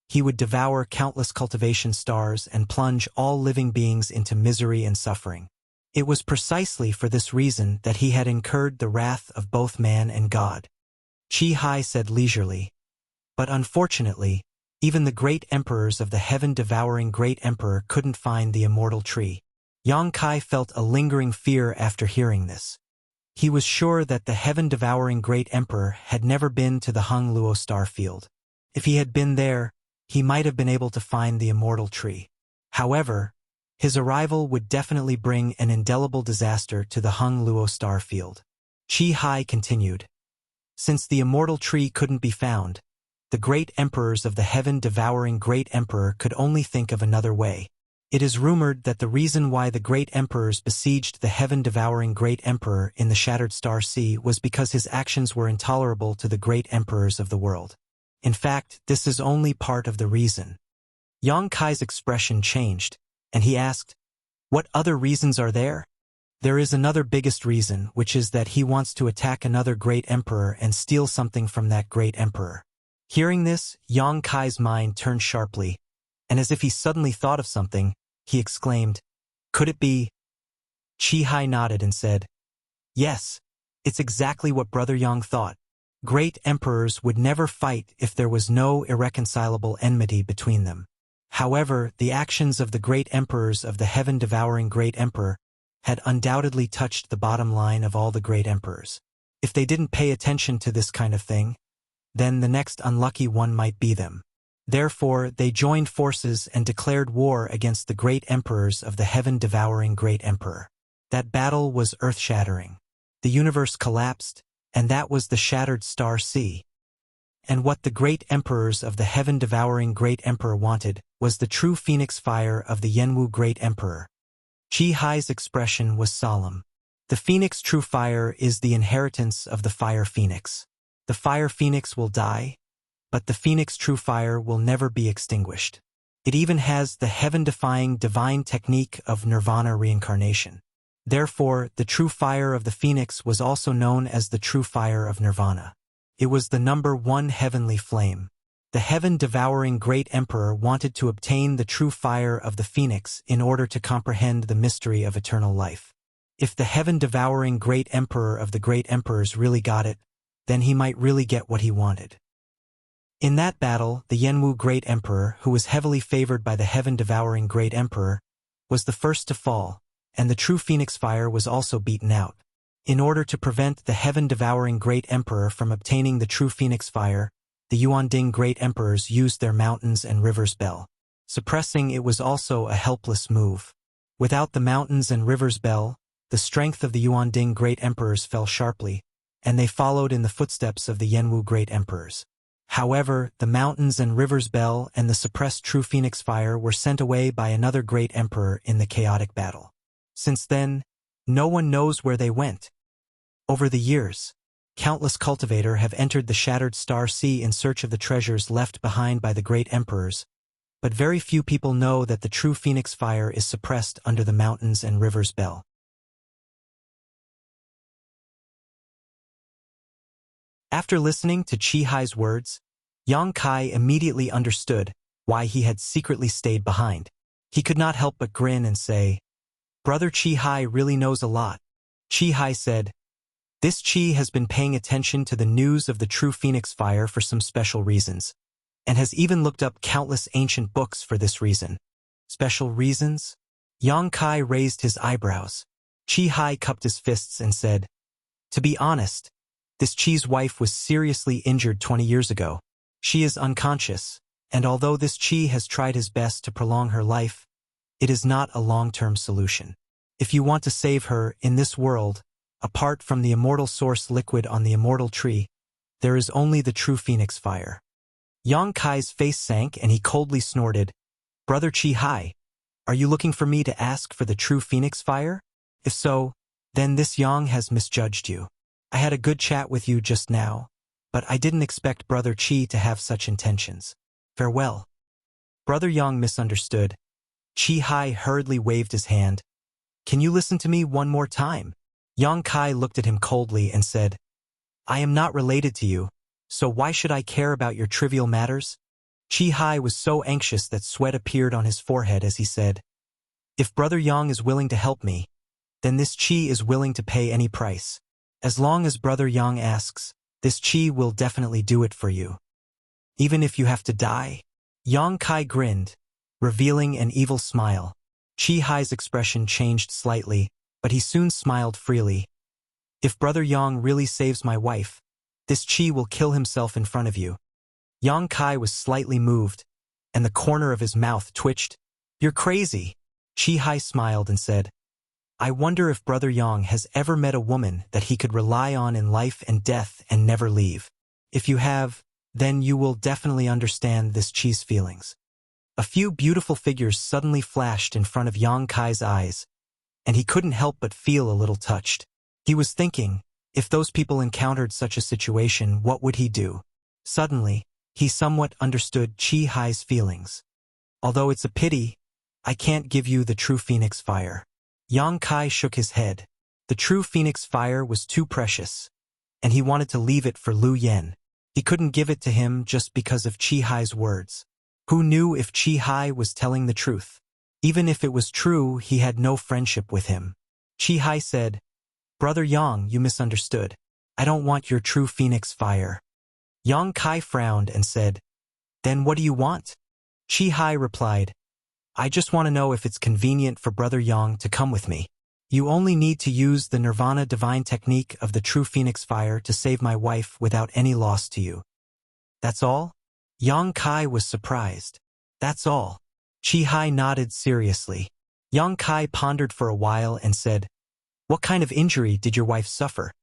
he would devour countless cultivation stars and plunge all living beings into misery and suffering. It was precisely for this reason that he had incurred the wrath of both man and God. Chi Hai said leisurely, "But unfortunately, even the great emperors of the heaven-devouring great emperor couldn't find the immortal tree." Yang Kai felt a lingering fear after hearing this. He was sure that the heaven-devouring great emperor had never been to the Hung Luo star field. If he had been there, he might have been able to find the immortal tree. However, his arrival would definitely bring an indelible disaster to the Hung Luo star field. Chi Hai continued, "Since the immortal tree couldn't be found, the great emperors of the heaven-devouring great emperor could only think of another way. It is rumored that the reason why the great emperors besieged the heaven-devouring great emperor in the Shattered Star Sea was because his actions were intolerable to the great emperors of the world. In fact, this is only part of the reason." Yang Kai's expression changed, and he asked, "What other reasons are there?" "There is another biggest reason, which is that he wants to attack another great emperor and steal something from that great emperor." Hearing this, Yang Kai's mind turned sharply, and as if he suddenly thought of something, he exclaimed, "Could it be?" Chi Hai nodded and said, "Yes, it's exactly what Brother Yang thought. Great emperors would never fight if there was no irreconcilable enmity between them. However, the actions of the great emperors of the heaven-devouring great emperor had undoubtedly touched the bottom line of all the great emperors. If they didn't pay attention to this kind of thing, then the next unlucky one might be them. Therefore, they joined forces and declared war against the great emperors of the heaven-devouring great emperor. That battle was earth-shattering. The universe collapsed, and that was the Shattered Star Sea. And what the great emperors of the heaven-devouring great emperor wanted was the true phoenix fire of the Yenwu great emperor. Chi Hai's expression was solemn. The phoenix true fire is the inheritance of the fire phoenix. The fire phoenix will die, but the phoenix true fire will never be extinguished. It even has the heaven-defying divine technique of nirvana reincarnation. Therefore, the true fire of the phoenix was also known as the true fire of nirvana. It was the number 1 heavenly flame. The heaven-devouring great emperor wanted to obtain the true fire of the phoenix in order to comprehend the mystery of eternal life. If the heaven-devouring great emperor of the great emperors really got it, then he might really get what he wanted. In that battle, the Yenwu great emperor, who was heavily favored by the heaven-devouring great emperor, was the first to fall, and the true phoenix fire was also beaten out. In order to prevent the heaven-devouring Great Emperor from obtaining the true phoenix fire, the Yuanding Great Emperors used their mountains and rivers bell. Suppressing it was also a helpless move. Without the mountains and rivers bell, the strength of the Yuanding Great Emperors fell sharply, and they followed in the footsteps of the Yenwu Great Emperors. However, the mountains and rivers bell and the suppressed true phoenix fire were sent away by another great emperor in the chaotic battle. Since then, no one knows where they went. Over the years, countless cultivators have entered the shattered star sea in search of the treasures left behind by the great emperors, but very few people know that the true phoenix fire is suppressed under the mountains and rivers bell. After listening to Qi Hai's words, Yang Kai immediately understood why he had secretly stayed behind. He could not help but grin and say, "Brother Qi Hai really knows a lot." Qi Hai said, "This Qi has been paying attention to the news of the true phoenix fire for some special reasons, and has even looked up countless ancient books for this reason." Special reasons? Yang Kai raised his eyebrows. Qi Hai cupped his fists and said, "To be honest, this Qi's wife was seriously injured 20 years ago. She is unconscious, and although this Qi has tried his best to prolong her life, it is not a long-term solution. If you want to save her in this world, apart from the immortal source liquid on the immortal tree, there is only the true phoenix fire." Yang Kai's face sank and he coldly snorted, "Brother Qi Hai, are you looking for me to ask for the true phoenix fire? If so, then this Yang has misjudged you. I had a good chat with you just now, but I didn't expect Brother Qi to have such intentions. Farewell." Brother Yang misunderstood. Qi Hai hurriedly waved his hand. "Can you listen to me one more time?" Yang Kai looked at him coldly and said, "I am not related to you, so why should I care about your trivial matters?" Qi Hai was so anxious that sweat appeared on his forehead as he said, "If Brother Yang is willing to help me, then this Qi is willing to pay any price. As long as Brother Yang asks, this Qi will definitely do it for you. Even if you have to die." Yang Kai grinned, revealing an evil smile. Qi Hai's expression changed slightly, but he soon smiled freely. "If Brother Yang really saves my wife, this Qi will kill himself in front of you." Yang Kai was slightly moved, and the corner of his mouth twitched. "You're crazy." Qi Hai smiled and said, "I wonder if Brother Yang has ever met a woman that he could rely on in life and death and never leave. If you have, then you will definitely understand this Qi's feelings." A few beautiful figures suddenly flashed in front of Yang Kai's eyes, and he couldn't help but feel a little touched. He was thinking, if those people encountered such a situation, what would he do? Suddenly, he somewhat understood Qi Hai's feelings. "Although it's a pity, I can't give you the true phoenix fire." Yang Kai shook his head. The true phoenix fire was too precious, and he wanted to leave it for Lu Yen. He couldn't give it to him just because of Qi Hai's words. Who knew if Qi Hai was telling the truth? Even if it was true, he had no friendship with him. Qi Hai said, "Brother Yang, you misunderstood. I don't want your true phoenix fire." Yang Kai frowned and said, "Then what do you want?" Qi Hai replied, "I just want to know if it's convenient for Brother Yang to come with me. You only need to use the Nirvana divine technique of the true phoenix fire to save my wife without any loss to you." "That's all?" Yang Kai was surprised. "That's all." Qi Hai nodded seriously. Yang Kai pondered for a while and said, "What kind of injury did your wife suffer?"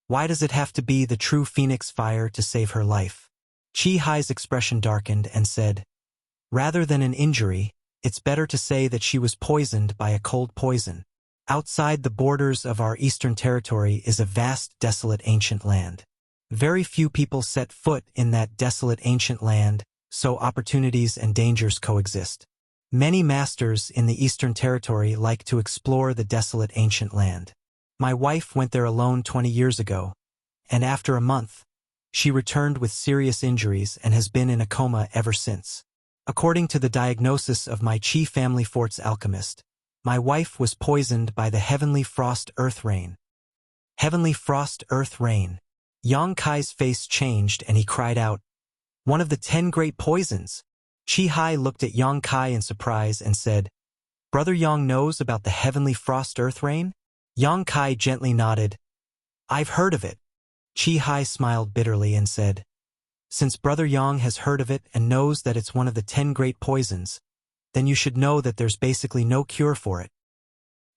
"Why does it have to be the true phoenix fire to save her life?" Qi Hai's expression darkened and said, "Rather than an injury, it's better to say that she was poisoned by a cold poison. Outside the borders of our eastern territory is a vast, desolate ancient land. Very few people set foot in that desolate ancient land, so opportunities and dangers coexist. Many masters in the eastern territory like to explore the desolate ancient land. My wife went there alone 20 years ago, and after a month, she returned with serious injuries and has been in a coma ever since. According to the diagnosis of my Qi family fort's alchemist, my wife was poisoned by the heavenly frost earth rain." Heavenly frost earth rain. Yang Kai's face changed and he cried out, "One of the 10 great poisons! Chi Hai looked at Yang Kai in surprise and said, Brother Yang knows about the heavenly frost earth rain? Yang Kai gently nodded. I've heard of it. Chi Hai smiled bitterly and said, Since Brother Yang has heard of it and knows that it's one of the 10 great poisons, then you should know that there's basically no cure for it.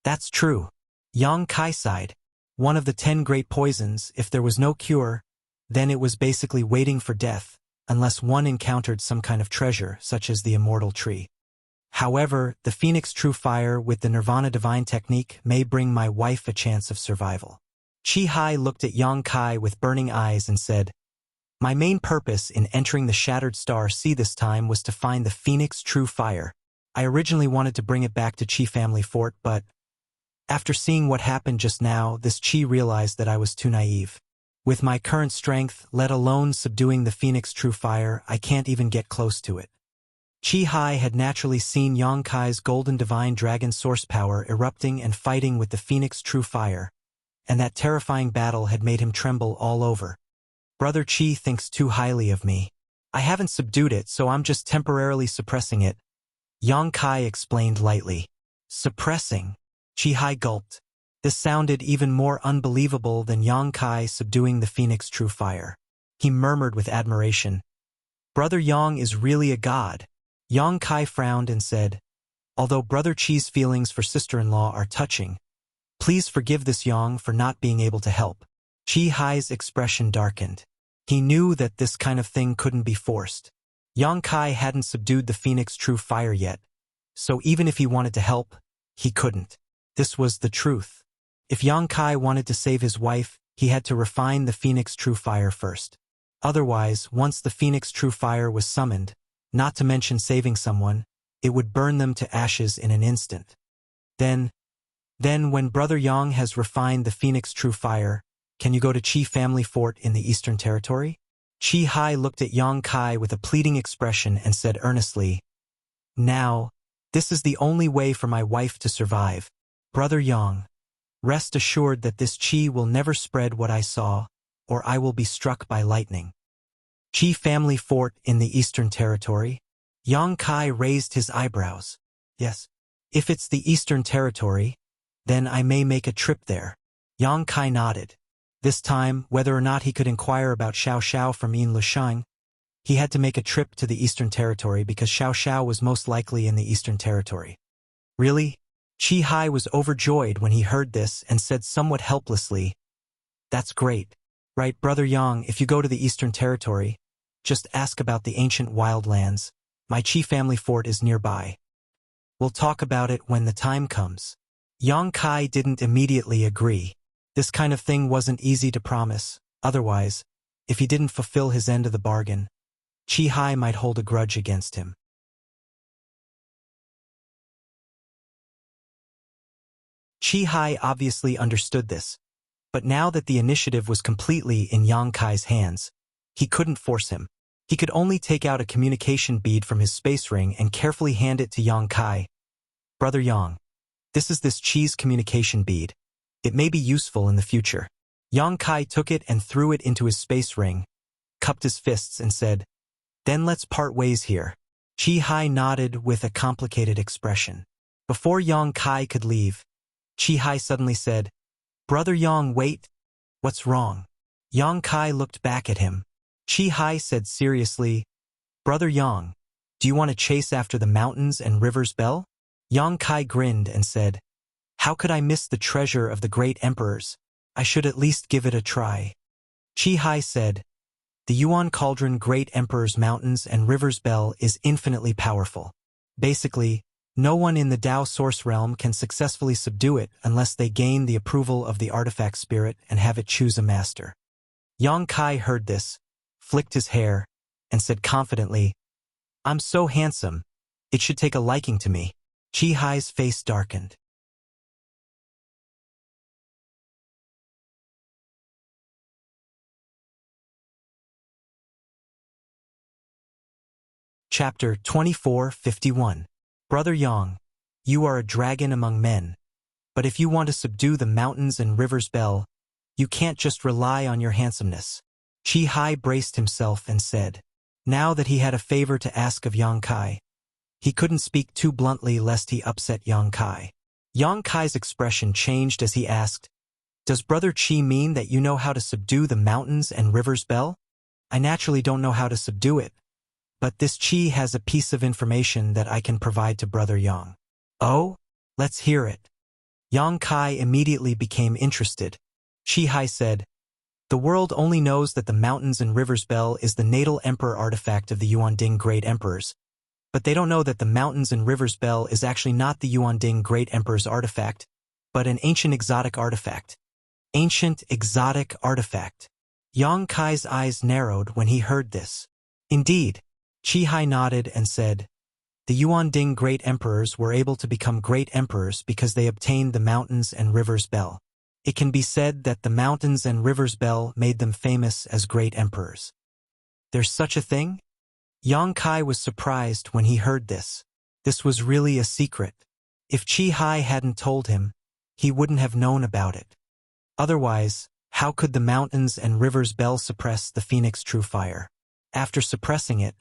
That's true. Yang Kai sighed. One of the 10 great poisons, if there was no cure, then it was basically waiting for death, unless one encountered some kind of treasure, such as the immortal tree. However, the Phoenix True Fire with the Nirvana Divine Technique may bring my wife a chance of survival. Chi Hai looked at Yang Kai with burning eyes and said, My main purpose in entering the Shattered Star Sea this time was to find the Phoenix True Fire. I originally wanted to bring it back to Chi family fort, but after seeing what happened just now, this Chi realized that I was too naive. With my current strength, let alone subduing the Phoenix True Fire, I can't even get close to it. Chi Hai had naturally seen Yang Kai's golden divine dragon source power erupting and fighting with the Phoenix True Fire, and that terrifying battle had made him tremble all over. Brother Chi thinks too highly of me. I haven't subdued it, so I'm just temporarily suppressing it. Yang Kai explained lightly. Suppressing. Chi Hai gulped. This sounded even more unbelievable than Yang Kai subduing the Phoenix True Fire. He murmured with admiration, Brother Yang is really a god. Yang Kai frowned and said, Although Brother Chi's feelings for sister-in-law are touching, please forgive this Yang for not being able to help. Chi Hai's expression darkened. He knew that this kind of thing couldn't be forced. Yang Kai hadn't subdued the Phoenix True Fire yet, so even if he wanted to help, he couldn't. This was the truth. If Yang Kai wanted to save his wife, he had to refine the Phoenix True Fire first. Otherwise, once the Phoenix True Fire was summoned, not to mention saving someone, it would burn them to ashes in an instant. Then when Brother Yang has refined the Phoenix True Fire, can you go to Chi family fort in the Eastern Territory? Chi Hai looked at Yang Kai with a pleading expression and said earnestly, Now, this is the only way for my wife to survive. Brother Yang, rest assured that this Chi will never spread what I saw, or I will be struck by lightning. Chi family fort in the Eastern Territory? Yang Kai raised his eyebrows. Yes. If it's the Eastern Territory, then I may make a trip there. Yang Kai nodded. This time, whether or not he could inquire about Xiao Xiao from Yin Lushang, he had to make a trip to the Eastern Territory because Xiao Xiao was most likely in the Eastern Territory. Really? Chi Hai was overjoyed when he heard this and said somewhat helplessly, That's great. Right, Brother Yang, if you go to the Eastern Territory, just ask about the ancient wildlands. My Chi family fort is nearby. We'll talk about it when the time comes. Yang Kai didn't immediately agree. This kind of thing wasn't easy to promise. Otherwise, if he didn't fulfill his end of the bargain, Chi Hai might hold a grudge against him. Chi Hai obviously understood this, but now that the initiative was completely in Yang Kai's hands, he couldn't force him. He could only take out a communication bead from his space ring and carefully hand it to Yang Kai. Brother Yang, this is this Chi's communication bead. It may be useful in the future. Yang Kai took it and threw it into his space ring, cupped his fists and said, Then let's part ways here. Chi Hai nodded with a complicated expression. Before Yang Kai could leave, Chi Hai suddenly said, Brother Yang, wait. What's wrong? Yang Kai looked back at him. Chi Hai said seriously, Brother Yang, do you want to chase after the mountains and rivers bell? Yang Kai grinned and said, How could I miss the treasure of the great emperors? I should at least give it a try. Chi Hai said, The Yuan Cauldron Great Emperor's Mountains and Rivers Bell is infinitely powerful. Basically, no one in the Tao Source Realm can successfully subdue it unless they gain the approval of the artifact spirit and have it choose a master. Yang Kai heard this, flicked his hair, and said confidently, I'm so handsome, it should take a liking to me. Chi Hai's face darkened. Chapter 2451. Brother Yang, you are a dragon among men, but if you want to subdue the mountains and rivers bell, you can't just rely on your handsomeness. Chi Hai braced himself and said, Now that he had a favor to ask of Yang Kai, he couldn't speak too bluntly lest he upset Yang Kai. Yang Kai's expression changed as he asked, "Does Brother Qi mean that you know how to subdue the mountains and rivers bell? I naturally don't know how to subdue it, but this Qi has a piece of information that I can provide to Brother Yang." "Oh? Let's hear it." Yang Kai immediately became interested. Qi Hai said, "The world only knows that the mountains and rivers bell is the natal emperor artifact of the Yuanding Great Emperors, but they don't know that the mountains and rivers bell is actually not the Yuanding Great Emperor's artifact, but an ancient exotic artifact." Ancient exotic artifact. Yang Kai's eyes narrowed when he heard this. Indeed, Qi Hai nodded and said, "The Yuanding Great Emperors were able to become great emperors because they obtained the mountains and rivers bell. It can be said that the mountains and rivers bell made them famous as great emperors." "There's such a thing?" Yang Kai was surprised when he heard this. This was really a secret. If Qi Hai hadn't told him, he wouldn't have known about it. Otherwise, how could the mountains and rivers bell suppress the Phoenix True Fire? After suppressing it,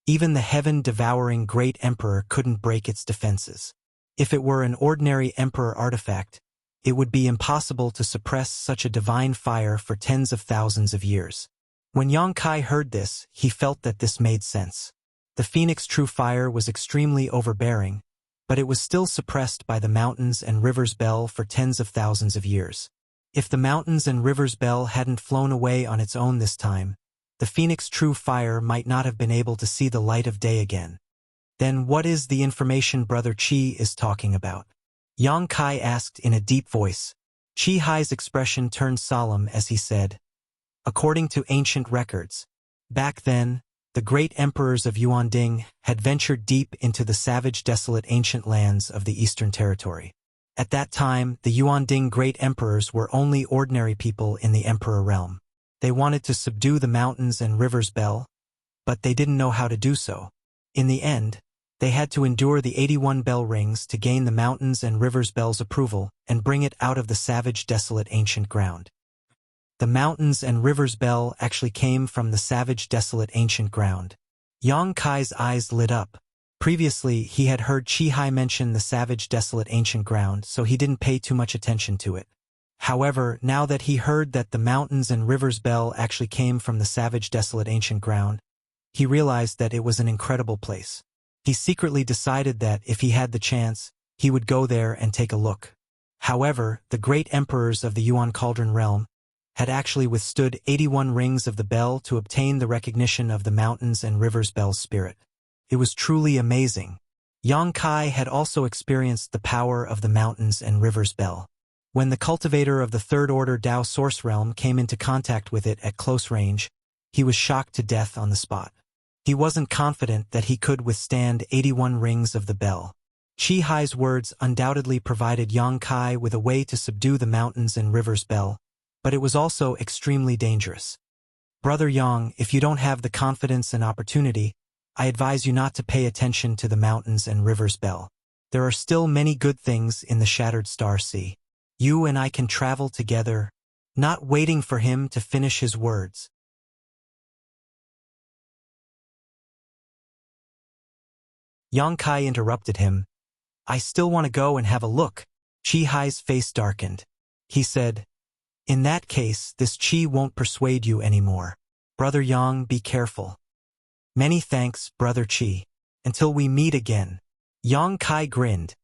even the heaven-devouring great emperor couldn't break its defenses. If it were an ordinary emperor artifact, it would be impossible to suppress such a divine fire for tens of thousands of years. When Yang Kai heard this, he felt that this made sense. The Phoenix True Fire was extremely overbearing, but it was still suppressed by the mountains and rivers bell for tens of thousands of years. If the mountains and rivers bell hadn't flown away on its own this time, the Phoenix True Fire might not have been able to see the light of day again. Then what is the information Brother Qi is talking about? Yang Kai asked in a deep voice. Qi Hai's expression turned solemn as he said, "According to ancient records, back then, the great emperors of Yuanding had ventured deep into the savage, desolate ancient lands of the Eastern Territory. At that time, the Yuanding great emperors were only ordinary people in the emperor realm. They wanted to subdue the mountains and rivers bell, but they didn't know how to do so. In the end, they had to endure the 81 bell rings to gain the mountains and rivers bell's approval and bring it out of the savage, desolate ancient ground." The mountains and rivers bell actually came from the savage, desolate ancient ground. Yang Kai's eyes lit up. Previously, he had heard Qi Hai mention the savage, desolate ancient ground, so he didn't pay too much attention to it. However, now that he heard that the mountains and rivers bell actually came from the savage, desolate ancient ground, he realized that it was an incredible place. He secretly decided that, if he had the chance, he would go there and take a look. However, the great emperors of the Yuan Cauldron realm had actually withstood 81 rings of the bell to obtain the recognition of the mountains and rivers bell's spirit. It was truly amazing. Yang Kai had also experienced the power of the mountains and rivers bell. When the cultivator of the Third Order Dao Source Realm came into contact with it at close range, he was shocked to death on the spot. He wasn't confident that he could withstand 81 rings of the bell. Qi Hai's words undoubtedly provided Yang Kai with a way to subdue the mountains and rivers bell, but it was also extremely dangerous. "Brother Yang, if you don't have the confidence and opportunity, I advise you not to pay attention to the mountains and rivers bell. There are still many good things in the Shattered Star Sea. You and I can travel together." Not waiting for him to finish his words, Yang Kai interrupted him. "I still want to go and have a look." Qi Hai's face darkened. He said, "In that case, this Qi won't persuade you anymore. Brother Yang, be careful." "Many thanks, Brother Qi. Until we meet again." Yang Kai grinned,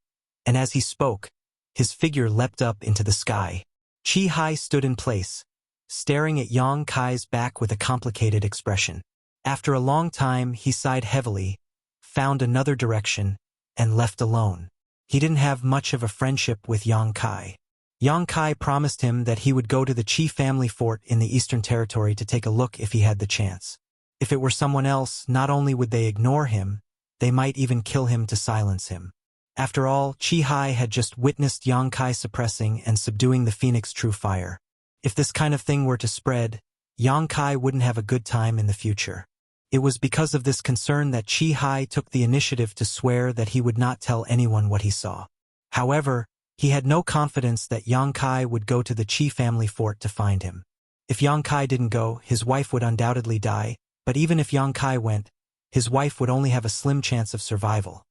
and as he spoke, his figure leapt up into the sky. Qi Hai stood in place, staring at Yang Kai's back with a complicated expression. After a long time, he sighed heavily, found another direction, and left alone. He didn't have much of a friendship with Yang Kai. Yang Kai promised him that he would go to the Qi family fort in the Eastern Territory to take a look if he had the chance. If it were someone else, not only would they ignore him, they might even kill him to silence him. After all, Qi Hai had just witnessed Yang Kai suppressing and subduing the Phoenix True Fire. If this kind of thing were to spread, Yang Kai wouldn't have a good time in the future. It was because of this concern that Qi Hai took the initiative to swear that he would not tell anyone what he saw. However, he had no confidence that Yang Kai would go to the Qi family fort to find him. If Yang Kai didn't go, his wife would undoubtedly die, But even if Yang Kai went, his wife would only have a slim chance of survival.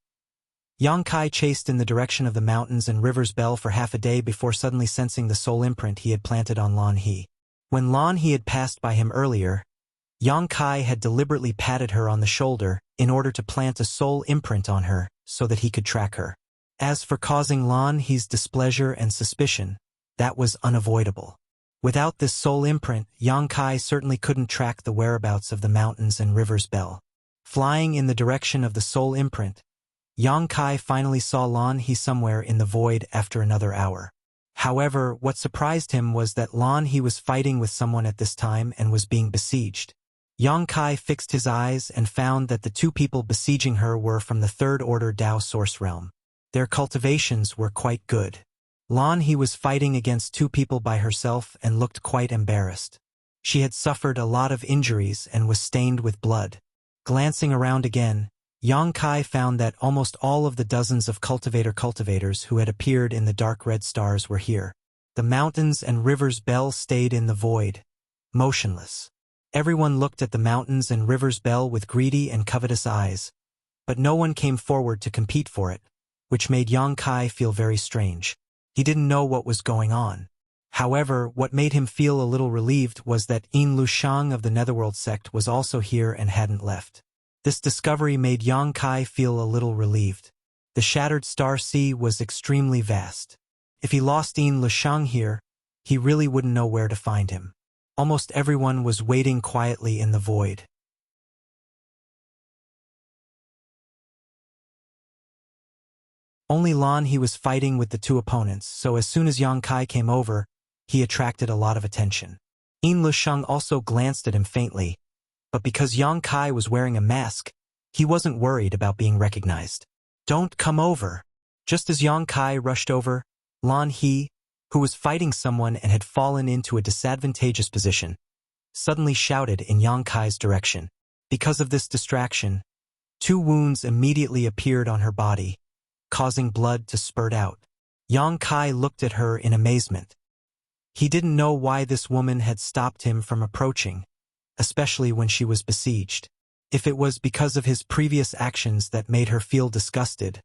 Yang Kai chased in the direction of the mountains and rivers Bell for half a day before suddenly sensing the soul imprint he had planted on Lan He. When Lan He had passed by him earlier, Yang Kai had deliberately patted her on the shoulder in order to plant a soul imprint on her so that he could track her. As for causing Lan He's displeasure and suspicion, that was unavoidable. Without this soul imprint, Yang Kai certainly couldn't track the whereabouts of the mountains and rivers Bell. Flying in the direction of the soul imprint, Yang Kai finally saw Lan He somewhere in the void after another hour. However, what surprised him was that Lan He was fighting with someone at this time and was being besieged. Yang Kai fixed his eyes and found that the two people besieging her were from the Third Order Dao Source Realm. Their cultivations were quite good. Lan He was fighting against two people by herself and looked quite embarrassed. She had suffered a lot of injuries and was stained with blood. Glancing around again, Yang Kai found that almost all of the dozens of cultivators who had appeared in the dark red stars were here. The mountains and rivers Bell stayed in the void, motionless. Everyone looked at the mountains and rivers Bell with greedy and covetous eyes, but no one came forward to compete for it, which made Yang Kai feel very strange. He didn't know what was going on. However, what made him feel a little relieved was that Yin Lushang of the Netherworld sect was also here and hadn't left. This discovery made Yang Kai feel a little relieved. The shattered star sea was extremely vast. If he lost Yin Lushang here, he really wouldn't know where to find him. Almost everyone was waiting quietly in the void. Only Lan He was fighting with the two opponents, so as soon as Yang Kai came over, he attracted a lot of attention. Yin Lushang also glanced at him faintly, but because Yang Kai was wearing a mask, he wasn't worried about being recognized. "Don't come over." Just as Yang Kai rushed over, Lan He, who was fighting someone and had fallen into a disadvantageous position, suddenly shouted in Yang Kai's direction. Because of this distraction, 2 wounds immediately appeared on her body, causing blood to spurt out. Yang Kai looked at her in amazement. He didn't know why this woman had stopped him from approaching, especially when she was besieged. If it was because of his previous actions that made her feel disgusted,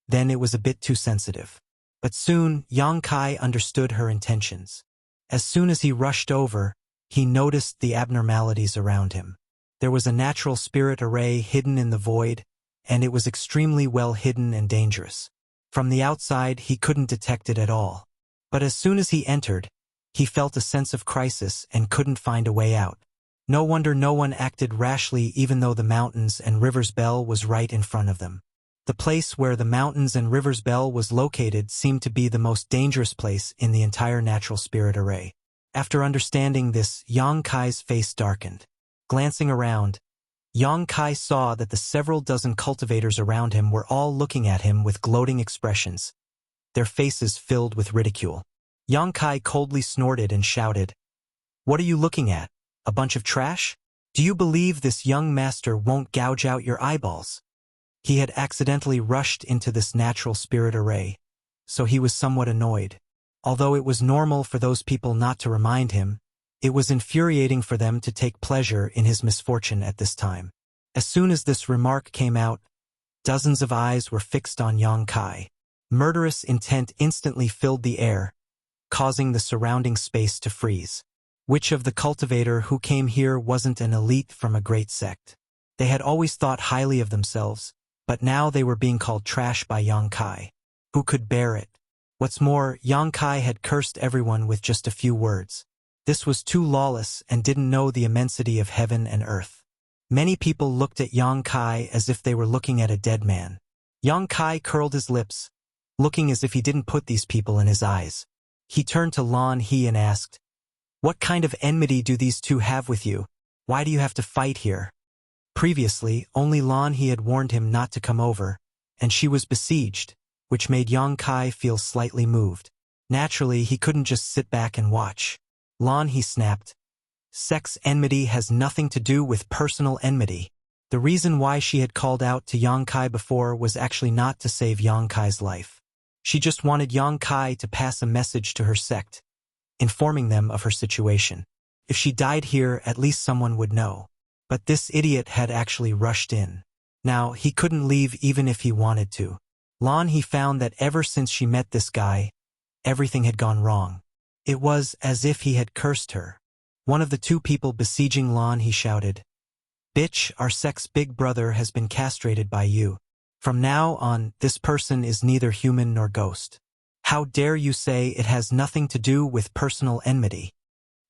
then it was a bit too sensitive. But soon, Yang Kai understood her intentions. As soon as he rushed over, he noticed the abnormalities around him. There was a natural spirit array hidden in the void, and it was extremely well hidden and dangerous. From the outside, he couldn't detect it at all. But as soon as he entered, he felt a sense of crisis and couldn't find a way out. No wonder no one acted rashly even though the mountains and rivers Bell was right in front of them. The place where the mountains and rivers Bell was located seemed to be the most dangerous place in the entire natural spirit array. After understanding this, Yang Kai's face darkened. Glancing around, Yang Kai saw that the several dozen cultivators around him were all looking at him with gloating expressions, their faces filled with ridicule. Yang Kai coldly snorted and shouted, "What are you looking at? A bunch of trash? Do you believe this young master won't gouge out your eyeballs?" He had accidentally rushed into this natural spirit array, so he was somewhat annoyed. Although it was normal for those people not to remind him, it was infuriating for them to take pleasure in his misfortune at this time. As soon as this remark came out, dozens of eyes were fixed on Yang Kai. Murderous intent instantly filled the air, causing the surrounding space to freeze. Which of the cultivator who came here wasn't an elite from a great sect? They had always thought highly of themselves, but now they were being called trash by Yang Kai. Who could bear it? What's more, Yang Kai had cursed everyone with just a few words. This was too lawless and didn't know the immensity of heaven and earth. Many people looked at Yang Kai as if they were looking at a dead man. Yang Kai curled his lips, looking as if he didn't put these people in his eyes. He turned to Lan He and asked, "What kind of enmity do these two have with you? Why do you have to fight here?" Previously, only Lan He had warned him not to come over, and she was besieged, which made Yang Kai feel slightly moved. Naturally, he couldn't just sit back and watch. Lan He snapped, "Sex enmity has nothing to do with personal enmity." The reason why she had called out to Yang Kai before was actually not to save Yang Kai's life. She just wanted Yang Kai to pass a message to her sect, informing them of her situation. If she died here, at least someone would know. But this idiot had actually rushed in. Now, he couldn't leave even if he wanted to. Lan He found that ever since she met this guy, everything had gone wrong. It was as if he had cursed her. One of the two people besieging Lan He shouted, "Bitch, our sex big brother has been castrated by you. From now on, this person is neither human nor ghost. How dare you say it has nothing to do with personal enmity?"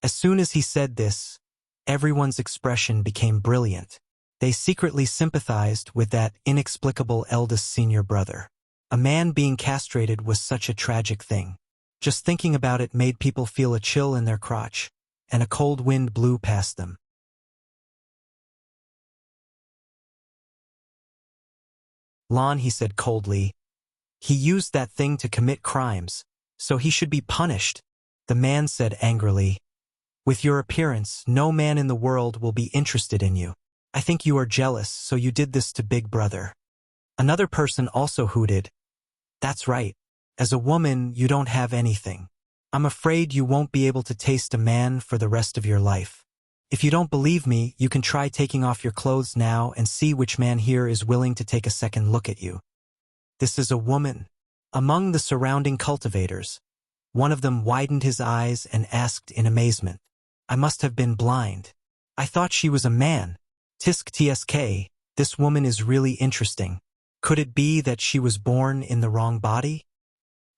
As soon as he said this, everyone's expression became brilliant. They secretly sympathized with that inexplicable eldest senior brother. A man being castrated was such a tragic thing. Just thinking about it made people feel a chill in their crotch, and a cold wind blew past them. Lan He said coldly, "He used that thing to commit crimes, so he should be punished." The man said angrily, "With your appearance, no man in the world will be interested in you. I think you are jealous, so you did this to Big Brother." Another person also hooted, "That's right. As a woman, you don't have anything. I'm afraid you won't be able to taste a man for the rest of your life. If you don't believe me, you can try taking off your clothes now and see which man here is willing to take a second look at you." "This is a woman." Among the surrounding cultivators, one of them widened his eyes and asked in amazement, "I must have been blind. I thought she was a man. Tisk tsk, this woman is really interesting. Could it be that she was born in the wrong body?"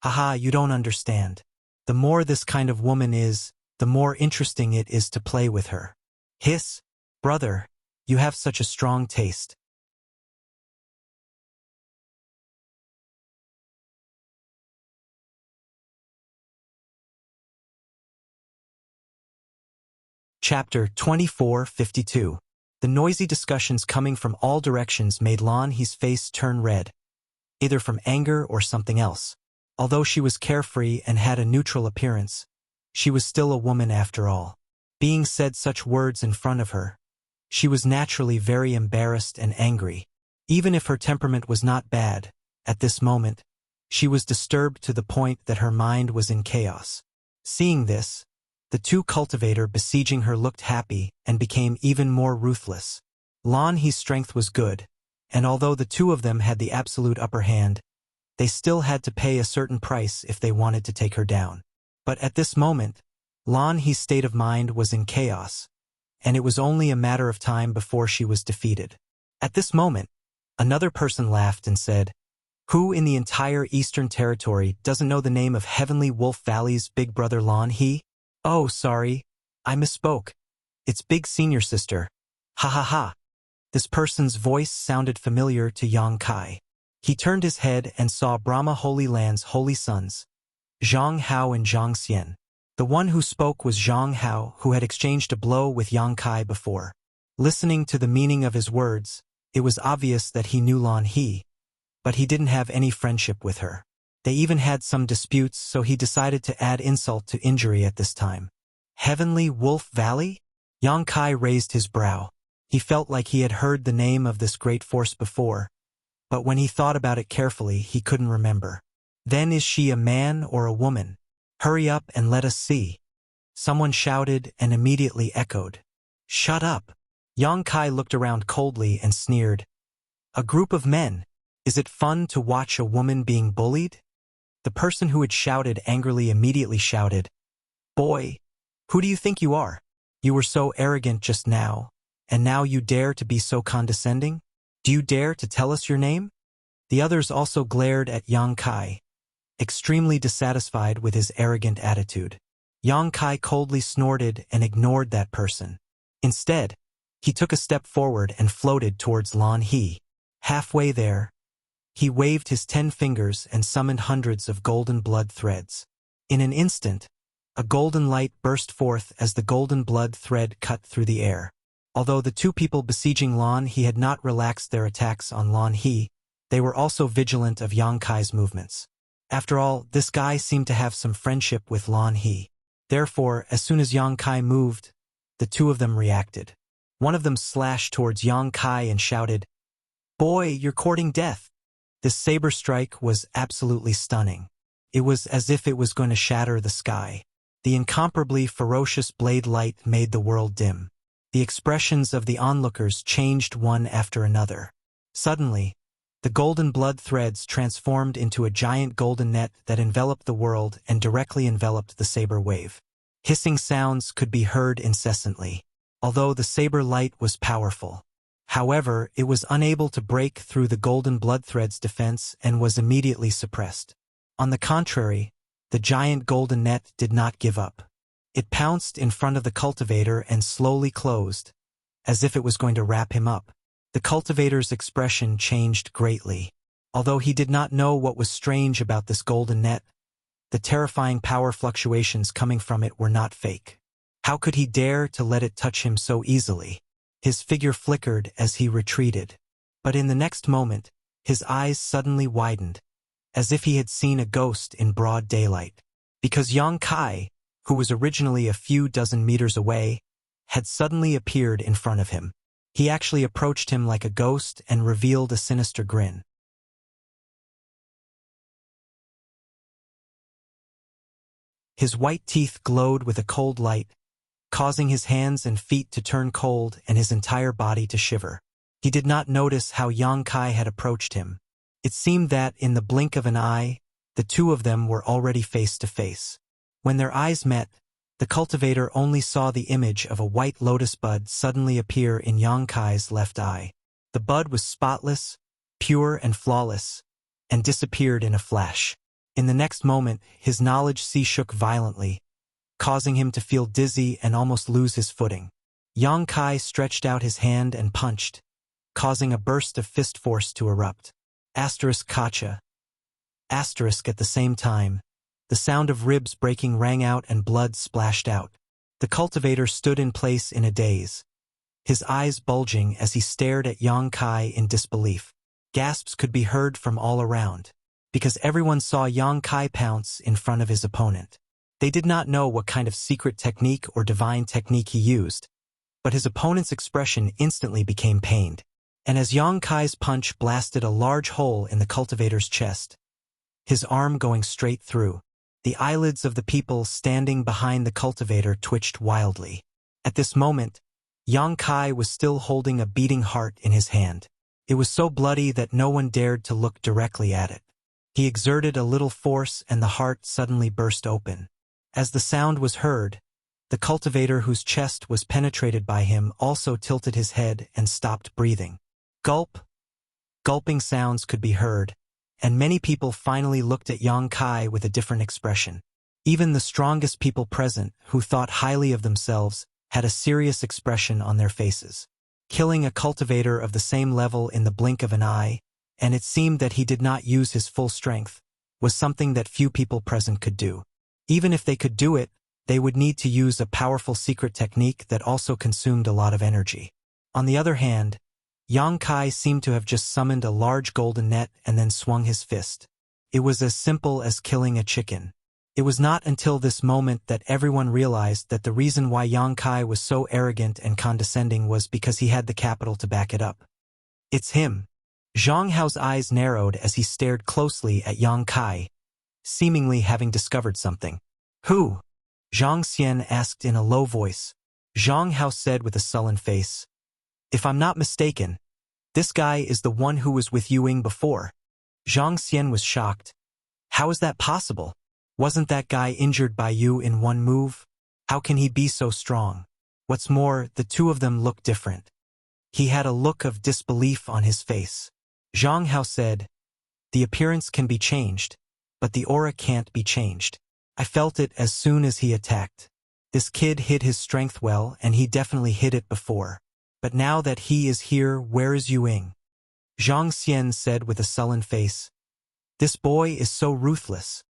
"Haha, you don't understand. The more this kind of woman is, the more interesting it is to play with her." "Hiss, brother, you have such a strong taste." Chapter 2452. The noisy discussions coming from all directions made Lan He's face turn red, either from anger or something else. Although she was carefree and had a neutral appearance, she was still a woman after all. Being said such words in front of her, she was naturally very embarrassed and angry. Even if her temperament was not bad, at this moment, she was disturbed to the point that her mind was in chaos. Seeing this, the two cultivator besieging her looked happy and became even more ruthless. Lan He's strength was good, and although the two of them had the absolute upper hand, they still had to pay a certain price if they wanted to take her down. But at this moment, Lan He's state of mind was in chaos, and it was only a matter of time before she was defeated. At this moment, another person laughed and said, "Who in the entire Eastern Territory doesn't know the name of Heavenly Wolf Valley's big brother Lan He? Oh, sorry, I misspoke. It's Big Senior Sister. Ha ha ha." This person's voice sounded familiar to Yang Kai. He turned his head and saw Brahma Holy Land's holy sons, Zhang Hao and Zhang Xian. The one who spoke was Zhang Hao, who had exchanged a blow with Yang Kai before. Listening to the meaning of his words, it was obvious that he knew Lan He, but he didn't have any friendship with her. They even had some disputes, so he decided to add insult to injury at this time. Heavenly Wolf Valley? Yang Kai raised his brow. He felt like he had heard the name of this great force before, but when he thought about it carefully, he couldn't remember. Then is she a man or a woman? Hurry up and let us see. Someone shouted and immediately echoed, "Shut up." Yang Kai looked around coldly and sneered. "A group of men. Is it fun to watch a woman being bullied?" The person who had shouted angrily immediately shouted, "Boy, who do you think you are? You were so arrogant just now, and now you dare to be so condescending? Do you dare to tell us your name?" The others also glared at Yang Kai, extremely dissatisfied with his arrogant attitude. Yang Kai coldly snorted and ignored that person. Instead, he took a step forward and floated towards Lan He. Halfway there, he waved his 10 fingers and summoned hundreds of golden blood threads. In an instant, a golden light burst forth as the golden blood thread cut through the air. Although the two people besieging Lan He had not relaxed their attacks on Lan He, they were also vigilant of Yang Kai's movements. After all, this guy seemed to have some friendship with Lan He. Therefore, as soon as Yang Kai moved, the two of them reacted. One of them slashed towards Yang Kai and shouted, "Boy, you're courting death." This saber strike was absolutely stunning. It was as if it was going to shatter the sky. The incomparably ferocious blade light made the world dim. The expressions of the onlookers changed one after another. Suddenly, the golden blood threads transformed into a giant golden net that enveloped the world and directly enveloped the saber wave. Hissing sounds could be heard incessantly, although the saber light was powerful. However, it was unable to break through the golden blood thread's defense and was immediately suppressed. On the contrary, the giant golden net did not give up. It pounced in front of the cultivator and slowly closed, as if it was going to wrap him up. The cultivator's expression changed greatly. Although he did not know what was strange about this golden net, the terrifying power fluctuations coming from it were not fake. How could he dare to let it touch him so easily? His figure flickered as he retreated. But in the next moment, his eyes suddenly widened, as if he had seen a ghost in broad daylight. Because Yang Kai, who was originally a few dozen meters away, had suddenly appeared in front of him. He actually approached him like a ghost and revealed a sinister grin. His white teeth glowed with a cold light, causing his hands and feet to turn cold and his entire body to shiver. He did not notice how Yang Kai had approached him. It seemed that, in the blink of an eye, the two of them were already face to face. When their eyes met, the cultivator only saw the image of a white lotus bud suddenly appear in Yang Kai's left eye. The bud was spotless, pure and flawless, and disappeared in a flash. In the next moment, his knowledge shook violently, causing him to feel dizzy and almost lose his footing. Yang Kai stretched out his hand and punched, causing a burst of fist force to erupt. Kacha. At the same time, the sound of ribs breaking rang out and blood splashed out. The cultivator stood in place in a daze, his eyes bulging as he stared at Yang Kai in disbelief. Gasps could be heard from all around, because everyone saw Yang Kai pounce in front of his opponent. They did not know what kind of secret technique or divine technique he used, but his opponent's expression instantly became pained. And as Yang Kai's punch blasted a large hole in the cultivator's chest, his arm going straight through, the eyelids of the people standing behind the cultivator twitched wildly. At this moment, Yang Kai was still holding a beating heart in his hand. It was so bloody that no one dared to look directly at it. He exerted a little force and the heart suddenly burst open. As the sound was heard, the cultivator whose chest was penetrated by him also tilted his head and stopped breathing. Gulp! Gulping sounds could be heard, and many people finally looked at Yang Kai with a different expression. Even the strongest people present, who thought highly of themselves, had a serious expression on their faces. Killing a cultivator of the same level in the blink of an eye, and it seemed that he did not use his full strength, was something that few people present could do. Even if they could do it, they would need to use a powerful secret technique that also consumed a lot of energy. On the other hand, Yang Kai seemed to have just summoned a large golden net and then swung his fist. It was as simple as killing a chicken. It was not until this moment that everyone realized that the reason why Yang Kai was so arrogant and condescending was because he had the capital to back it up. It's him. Zhang Hao's eyes narrowed as he stared closely at Yang Kai, seemingly having discovered something. Who? Zhang Xian asked in a low voice. Zhang Hao said with a sullen face. If I'm not mistaken, this guy is the one who was with Yu Ying before. Zhang Xian was shocked. How is that possible? Wasn't that guy injured by you in one move? How can he be so strong? What's more, the two of them look different. He had a look of disbelief on his face. Zhang Hao said, the appearance can be changed, but the aura can't be changed. I felt it as soon as he attacked. This kid hid his strength well, and he definitely hid it before. But now that he is here, where is Yu Ying? Zhang Xian said with a sullen face. This boy is so ruthless.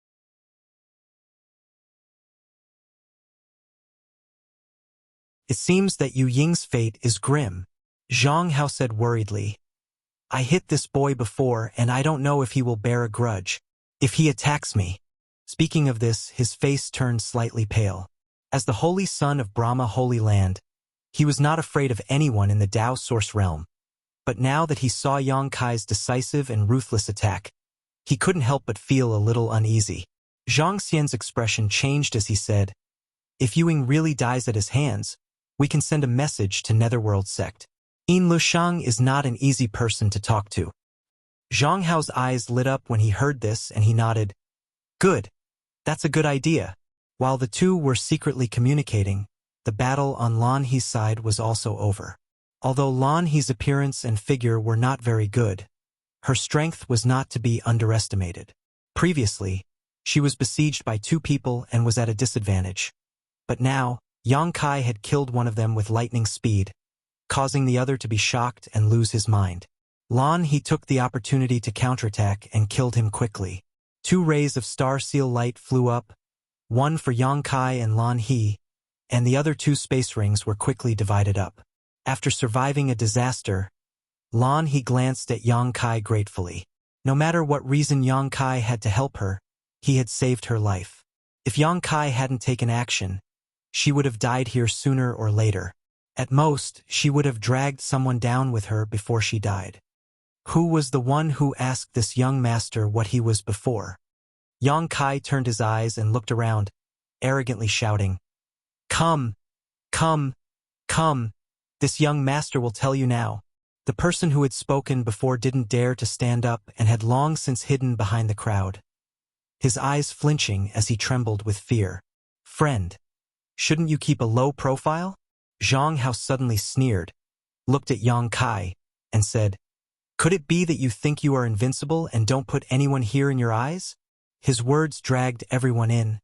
It seems that Yu Ying's fate is grim, Zhang Hao said worriedly. I hit this boy before, and I don't know if he will bear a grudge. If he attacks me. Speaking of this, his face turned slightly pale. As the holy son of Brahma Holy Land, he was not afraid of anyone in the Tao Source realm. But now that he saw Yang Kai's decisive and ruthless attack, he couldn't help but feel a little uneasy. Zhang Xian's expression changed as he said, if Yu Ying really dies at his hands, We can send a message to Netherworld sect. Yin Lushang is not an easy person to talk to. Zhang Hao's eyes lit up when he heard this and he nodded. Good. That's a good idea. While the two were secretly communicating, the battle on Lan He's side was also over. Although Lan He's appearance and figure were not very good, her strength was not to be underestimated. Previously, she was besieged by two people and was at a disadvantage. But now, Yang Kai had killed one of them with lightning speed, causing the other to be shocked and lose his mind. Lan He took the opportunity to counterattack and killed him quickly. Two rays of star seal light flew up, one for Yang Kai and Lan He, and the other two space rings were quickly divided up. After surviving a disaster, Lan He glanced at Yang Kai gratefully. No matter what reason Yang Kai had to help her, he had saved her life. If Yang Kai hadn't taken action, she would have died here sooner or later. At most, she would have dragged someone down with her before she died. Who was the one who asked this young master what he was before? Yang Kai turned his eyes and looked around, arrogantly shouting, Come! Come! Come! This young master will tell you now. The person who had spoken before didn't dare to stand up and had long since hidden behind the crowd, his eyes flinching as he trembled with fear. Friend, shouldn't you keep a low profile? Zhang Hao suddenly sneered, looked at Yang Kai, and said, Could it be that you think you are invincible and don't put anyone here in your eyes? His words dragged everyone in,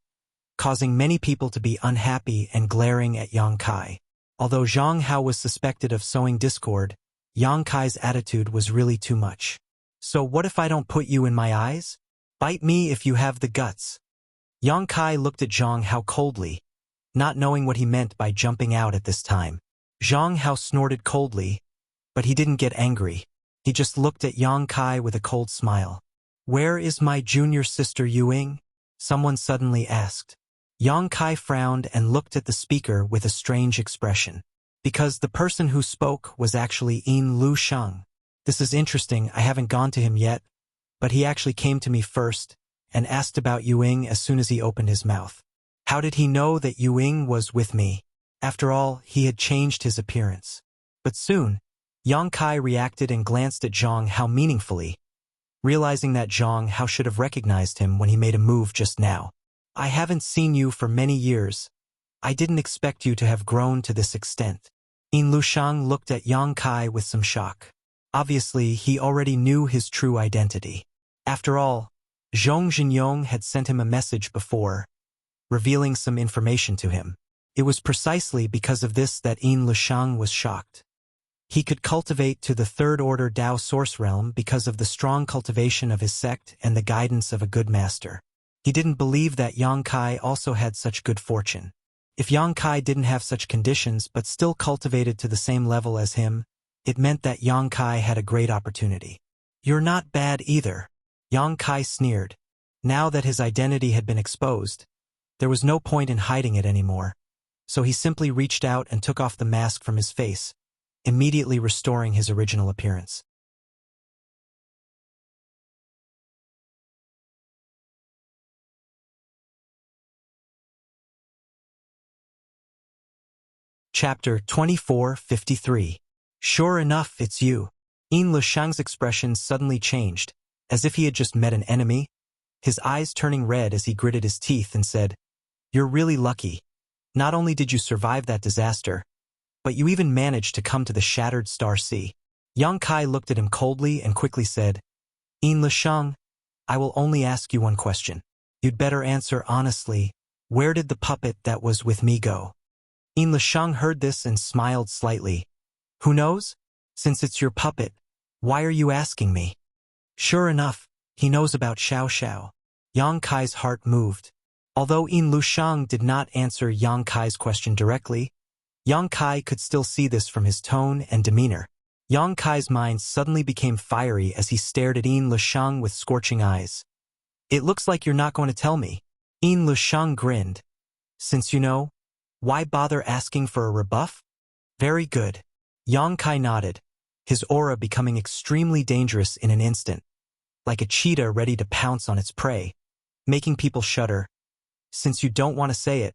causing many people to be unhappy and glaring at Yang Kai. Although Zhang Hao was suspected of sowing discord, Yang Kai's attitude was really too much. So what if I don't put you in my eyes? Bite me if you have the guts. Yang Kai looked at Zhang Hao coldly, not knowing what he meant by jumping out at this time. Zhang Hao snorted coldly, but he didn't get angry. He just looked at Yang Kai with a cold smile. Where is my junior sister Yuing? Someone suddenly asked. Yang Kai frowned and looked at the speaker with a strange expression. Because the person who spoke was actually Yin Lushang. This is interesting, I haven't gone to him yet, but he actually came to me first and asked about Yuing as soon as he opened his mouth. How did he know that Yuing was with me? After all, he had changed his appearance. But soon, Yang Kai reacted and glanced at Zhang Hao meaningfully, realizing that Zhang Hao should have recognized him when he made a move just now. I haven't seen you for many years. I didn't expect you to have grown to this extent. Yin Lushang looked at Yang Kai with some shock. Obviously, he already knew his true identity. After all, Zhong Jinyong had sent him a message before, revealing some information to him. It was precisely because of this that Yin Lushang was shocked. He could cultivate to the third order Dao source realm because of the strong cultivation of his sect and the guidance of a good master. He didn't believe that Yang Kai also had such good fortune. If Yang Kai didn't have such conditions but still cultivated to the same level as him, it meant that Yang Kai had a great opportunity. You're not bad either. Yang Kai sneered. Now that his identity had been exposed, there was no point in hiding it anymore, so he simply reached out and took off the mask from his face, immediately restoring his original appearance. Chapter 2453. Sure enough, it's you. Yin Lushang's expression suddenly changed, as if he had just met an enemy, his eyes turning red as he gritted his teeth and said, You're really lucky. Not only did you survive that disaster, but you even managed to come to the Shattered Star Sea. Yang Kai looked at him coldly and quickly said, Yin Lushang, I will only ask you one question. You'd better answer honestly. Where did the puppet that was with me go? Yin Lushang heard this and smiled slightly. Who knows? Since it's your puppet, why are you asking me? Sure enough, he knows about Xiao Xiao. Yang Kai's heart moved. Although Yin Lushang did not answer Yang Kai's question directly, Yang Kai could still see this from his tone and demeanor. Yang Kai's mind suddenly became fiery as he stared at Yin Lushang with scorching eyes. It looks like you're not going to tell me. Yin Lushang grinned. Since you know, why bother asking for a rebuff? Very good. Yang Kai nodded, his aura becoming extremely dangerous in an instant, like a cheetah ready to pounce on its prey, making people shudder. Since you don't want to say it,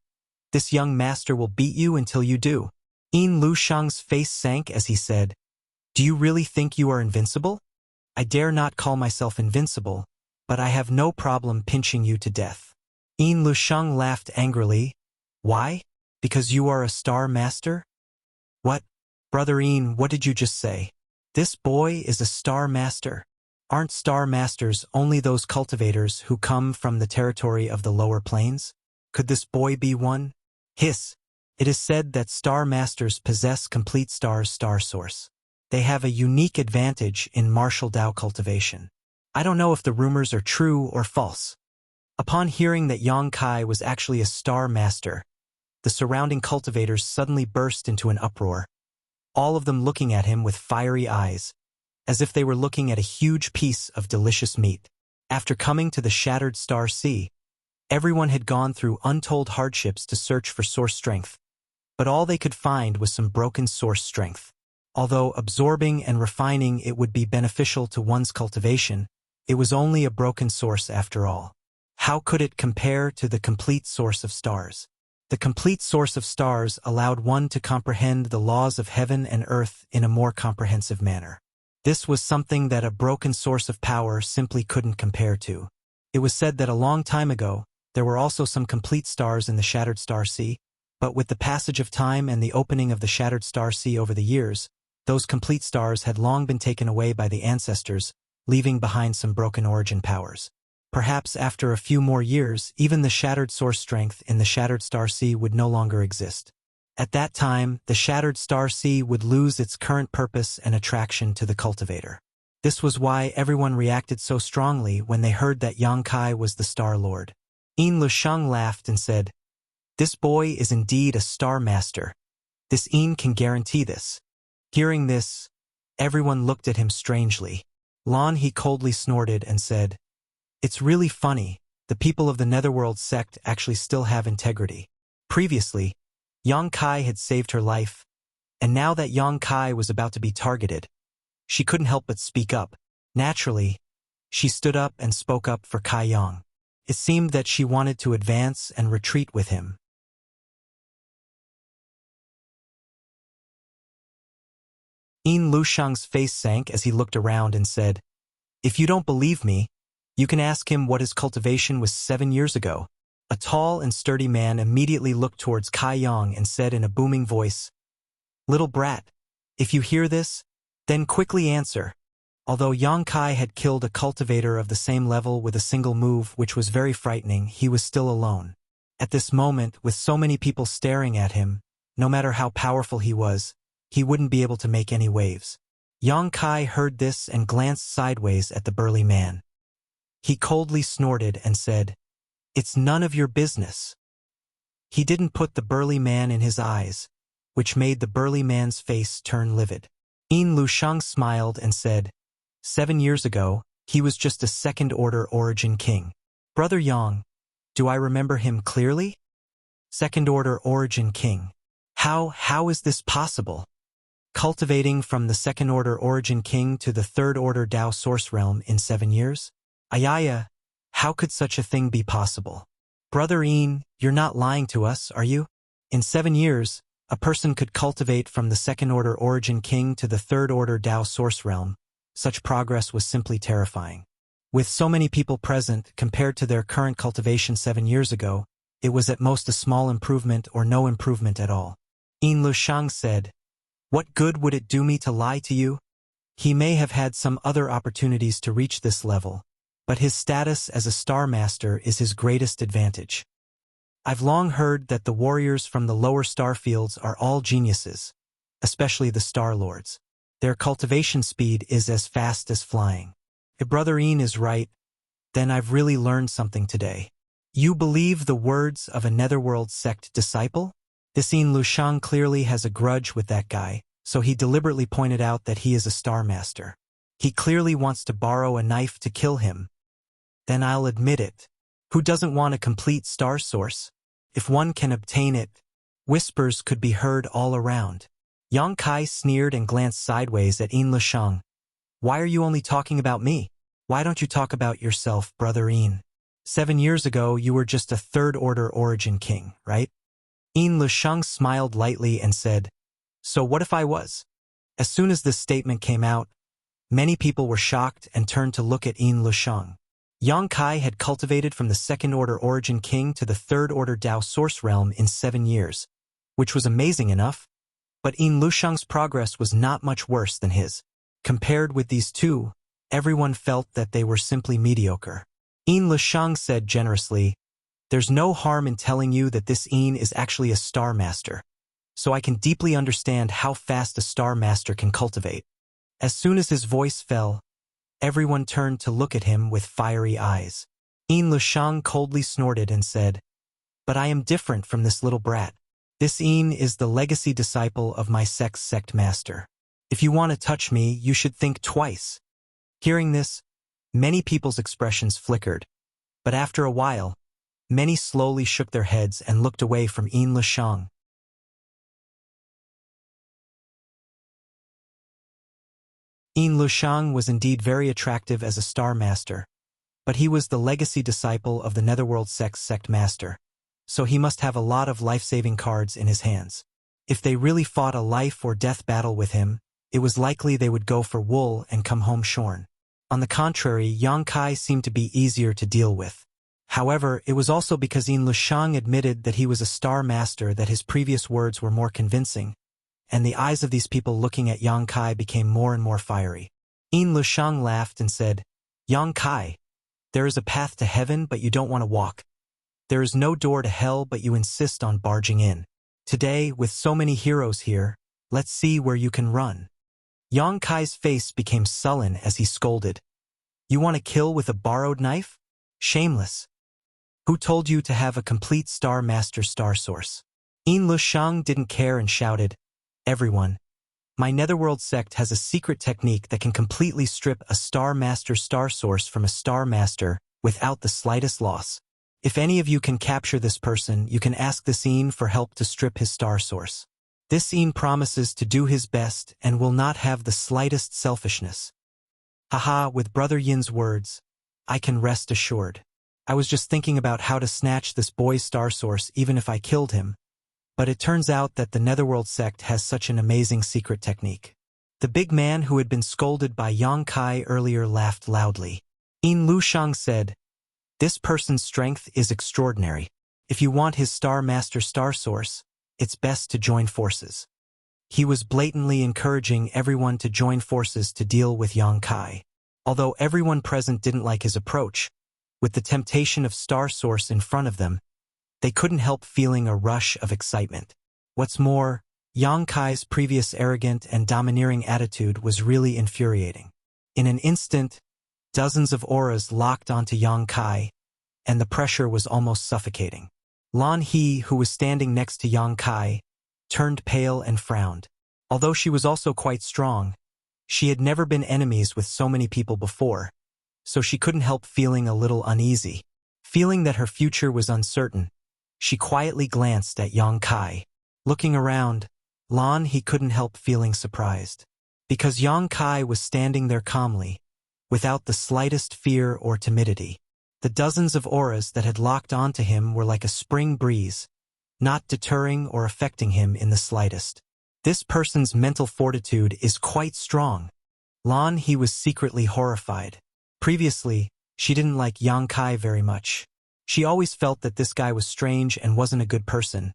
this young master will beat you until you do. Yin Lushang's face sank as he said, "Do you really think you are invincible? I dare not call myself invincible, but I have no problem pinching you to death." Yin Lushang laughed angrily. "Why? Because you are a star master?" "What? Brother Yin, what did you just say? This boy is a star master? Aren't star masters only those cultivators who come from the territory of the lower planes? Could this boy be one?" "Hiss. It is said that star masters possess complete star source. They have a unique advantage in martial Dao cultivation. I don't know if the rumors are true or false." Upon hearing that Yang Kai was actually a star master, the surrounding cultivators suddenly burst into an uproar, all of them looking at him with fiery eyes, as if they were looking at a huge piece of delicious meat. After coming to the shattered Star Sea, everyone had gone through untold hardships to search for source strength, but all they could find was some broken source strength. Although absorbing and refining it would be beneficial to one's cultivation, it was only a broken source after all. How could it compare to the complete source of stars? The complete source of stars allowed one to comprehend the laws of heaven and earth in a more comprehensive manner. This was something that a broken source of power simply couldn't compare to. It was said that a long time ago, there were also some complete stars in the Shattered Star Sea, but with the passage of time and the opening of the Shattered Star Sea over the years, those complete stars had long been taken away by the ancestors, leaving behind some broken origin powers. Perhaps after a few more years, even the shattered source strength in the Shattered Star Sea would no longer exist. At that time, the Shattered Star Sea would lose its current purpose and attraction to the cultivator. This was why everyone reacted so strongly when they heard that Yang Kai was the Star Lord. Yin Lusheng laughed and said, "This boy is indeed a Star Master. This Yin can guarantee this." Hearing this, everyone looked at him strangely. Lan he coldly snorted and said, "It's really funny, the people of the Netherworld sect actually still have integrity. Previously, Yang Kai had saved her life, and now that Yang Kai was about to be targeted, she couldn't help but speak up. Naturally, she stood up and spoke up for Kai Yang. It seemed that she wanted to advance and retreat with him. Yin Lushang's face sank as he looked around and said, "If you don't believe me, you can ask him what his cultivation was 7 years ago." A tall and sturdy man immediately looked towards Kai Yang and said in a booming voice, "Little brat, if you hear this, then quickly answer." Although Yang Kai had killed a cultivator of the same level with a single move, which was very frightening, he was still alone. At this moment, with so many people staring at him, no matter how powerful he was, he wouldn't be able to make any waves. Yang Kai heard this and glanced sideways at the burly man. He coldly snorted and said, "It's none of your business." He didn't put the burly man in his eyes, which made the burly man's face turn livid. Yin Lusheng smiled and said, 7 years ago, he was just a second-order origin king. Brother Yang, do I remember him clearly? Second-order origin king. How is this possible? Cultivating from the second-order origin king to the third-order Dao source realm in 7 years? Ayaya, how could such a thing be possible? Brother Yin, you're not lying to us, are you? In 7 years, a person could cultivate from the second-order origin king to the third-order Dao source realm. Such progress was simply terrifying. With so many people present, compared to their current cultivation 7 years ago, it was at most a small improvement or no improvement at all. Yin Lusheng said, "What good would it do me to lie to you?" He may have had some other opportunities to reach this level, but his status as a Star Master is his greatest advantage. I've long heard that the warriors from the lower star fields are all geniuses, especially the Star Lords. Their cultivation speed is as fast as flying. If Brother Yin is right, then I've really learned something today. You believe the words of a Netherworld sect disciple? This Yin Lusheng clearly has a grudge with that guy, so he deliberately pointed out that he is a Star Master. He clearly wants to borrow a knife to kill him. Then I'll admit it. Who doesn't want a complete star source? If one can obtain it, whispers could be heard all around. Yang Kai sneered and glanced sideways at Yin Lusheng. "Why are you only talking about me? Why don't you talk about yourself, Brother Yin? 7 years ago, you were just a third-order origin king, right?" Yin Lusheng smiled lightly and said, So what if I was? As soon as this statement came out, many people were shocked and turned to look at Yin Lusheng. Yang Kai had cultivated from the second-order origin king to the third-order Dao source realm in 7 years, which was amazing enough, but Yin Lusheng's progress was not much worse than his. Compared with these two, everyone felt that they were simply mediocre. Yin Lusheng said generously, "There's no harm in telling you that this Yin is actually a Star Master, so I can deeply understand how fast a Star Master can cultivate." As soon as his voice fell, everyone turned to look at him with fiery eyes. Yin Lusheng coldly snorted and said, "But I am different from this little brat. This Yin is the legacy disciple of my sect master. If you want to touch me, you should think twice." Hearing this, many people's expressions flickered, but after a while, many slowly shook their heads and looked away from Yin Lusheng. Yin Lusheng was indeed very attractive as a Star Master, but he was the legacy disciple of the Netherworld sect master, so he must have a lot of life-saving cards in his hands. If they really fought a life-or-death battle with him, it was likely they would go for wool and come home shorn. On the contrary, Yang Kai seemed to be easier to deal with. However, it was also because Yin Lusheng admitted that he was a Star Master that his previous words were more convincing, and the eyes of these people looking at Yang Kai became more and more fiery. Yin Lusheng laughed and said, "Yang Kai, there is a path to heaven but you don't want to walk. There is no door to hell but you insist on barging in. Today, with so many heroes here, let's see where you can run." Yang Kai's face became sullen as he scolded, "You want to kill with a borrowed knife? Shameless. Who told you to have a complete Star Master Star Source?" Yin Lusheng didn't care and shouted, "Everyone, my Netherworld sect has a secret technique that can completely strip a Star Master Star Source from a Star Master without the slightest loss. If any of you can capture this person, you can ask this Yin for help to strip his Star Source. This Yin promises to do his best and will not have the slightest selfishness." Haha, with Brother Yin's words, I can rest assured. I was just thinking about how to snatch this boy's Star Source even if I killed him, but it turns out that the Netherworld sect has such an amazing secret technique. The big man who had been scolded by Yang Kai earlier laughed loudly. Yin Lusheng said, "This person's strength is extraordinary. If you want his Star Master Star Source, it's best to join forces." He was blatantly encouraging everyone to join forces to deal with Yang Kai. Although everyone present didn't like his approach, with the temptation of Star Source in front of them, they couldn't help feeling a rush of excitement. What's more, Yang Kai's previous arrogant and domineering attitude was really infuriating. In an instant, dozens of auras locked onto Yang Kai, and the pressure was almost suffocating. Lan He, who was standing next to Yang Kai, turned pale and frowned. Although she was also quite strong, she had never been enemies with so many people before, so she couldn't help feeling a little uneasy. Feeling that her future was uncertain, she quietly glanced at Yang Kai. Looking around, Lan He couldn't help feeling surprised, because Yang Kai was standing there calmly, without the slightest fear or timidity. The dozens of auras that had locked onto him were like a spring breeze, not deterring or affecting him in the slightest. This person's mental fortitude is quite strong. Lan He was secretly horrified. Previously, she didn't like Yang Kai very much. She always felt that this guy was strange and wasn't a good person.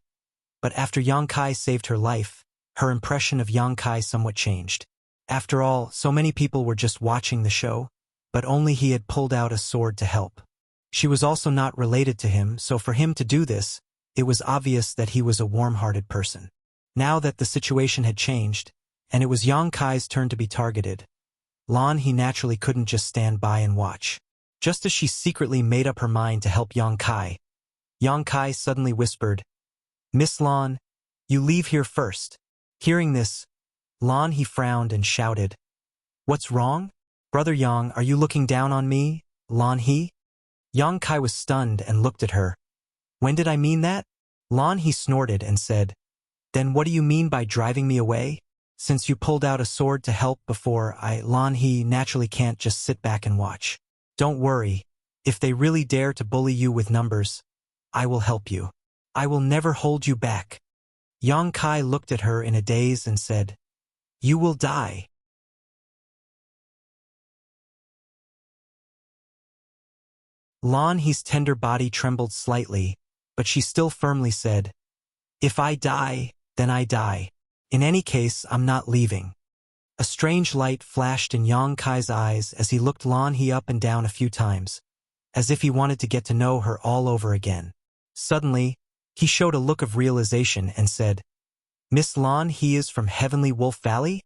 But after Yang Kai saved her life, her impression of Yang Kai somewhat changed. After all, so many people were just watching the show, but only he had pulled out a sword to help. She was also not related to him, so for him to do this, it was obvious that he was a warm-hearted person. Now that the situation had changed, and it was Yang Kai's turn to be targeted, Lan He naturally couldn't just stand by and watch. Just as she secretly made up her mind to help Yang Kai suddenly whispered, "Miss Lan, you leave here first." Hearing this, Lan He frowned and shouted, "What's wrong? Brother Yang, are you looking down on me, Lan He?" Yang Kai was stunned and looked at her. "When did I mean that?" Lan He snorted and said, "Then what do you mean by driving me away? Since you pulled out a sword to help before Lan He naturally can't just sit back and watch. Don't worry, if they really dare to bully you with numbers, I will help you. I will never hold you back." Yang Kai looked at her in a daze and said, "You will die." Lan He's tender body trembled slightly, but she still firmly said, "If I die, then I die. In any case, I'm not leaving." A strange light flashed in Yang Kai's eyes as he looked Lan He up and down a few times, as if he wanted to get to know her all over again. Suddenly, he showed a look of realization and said, "Miss Lan He is from Heavenly Wolf Valley?"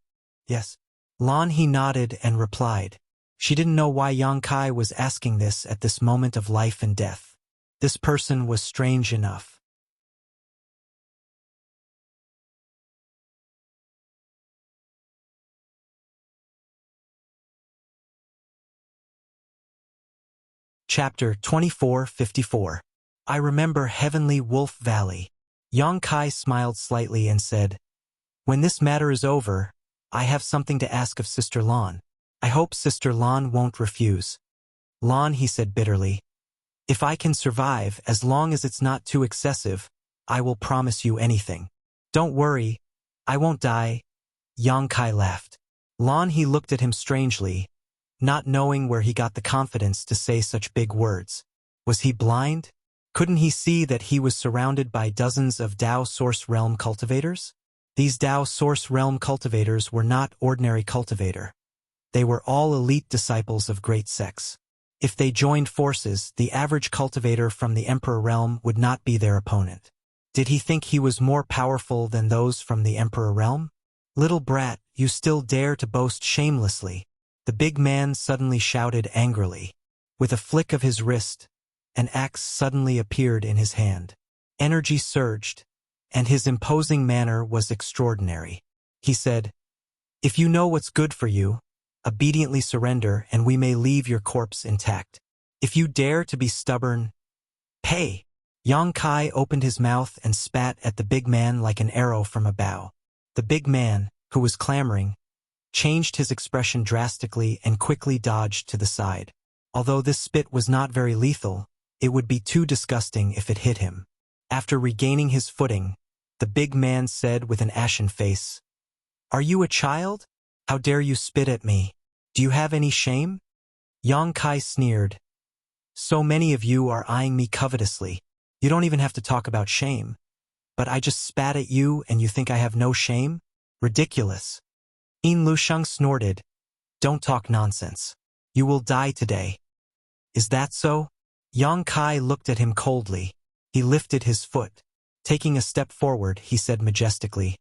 "Yes." Lan He nodded and replied. She didn't know why Yang Kai was asking this at this moment of life and death. This person was strange enough. Chapter 2454. I remember Heavenly Wolf Valley. Yang Kai smiled slightly and said, "When this matter is over, I have something to ask of Sister Lan. I hope Sister Lan won't refuse." "Lan," he said bitterly, "if I can survive, as long as it's not too excessive, I will promise you anything." "Don't worry, I won't die." Yang Kai laughed. Lan He looked at him strangely, not knowing where he got the confidence to say such big words. Was he blind? Couldn't he see that he was surrounded by dozens of Dao Source Realm cultivators? These Dao Source Realm cultivators were not ordinary cultivator. They were all elite disciples of great sects. If they joined forces, the average cultivator from the Emperor Realm would not be their opponent. Did he think he was more powerful than those from the Emperor Realm? "Little brat, you still dare to boast shamelessly," the big man suddenly shouted angrily. With a flick of his wrist, an axe suddenly appeared in his hand. Energy surged, and his imposing manner was extraordinary. He said, "If you know what's good for you, obediently surrender and we may leave your corpse intact. If you dare to be stubborn, pay." Yang Kai opened his mouth and spat at the big man like an arrow from a bow. The big man, who was clamoring, changed his expression drastically and quickly dodged to the side. Although this spit was not very lethal, it would be too disgusting if it hit him. After regaining his footing, the big man said with an ashen face, "Are you a child? How dare you spit at me? Do you have any shame?" Yang Kai sneered. "So many of you are eyeing me covetously. You don't even have to talk about shame. But I just spat at you and you think I have no shame? Ridiculous." Yin Lusheng snorted. "Don't talk nonsense. You will die today." "Is that so?" Yang Kai looked at him coldly. He lifted his foot. Taking a step forward, he said majestically,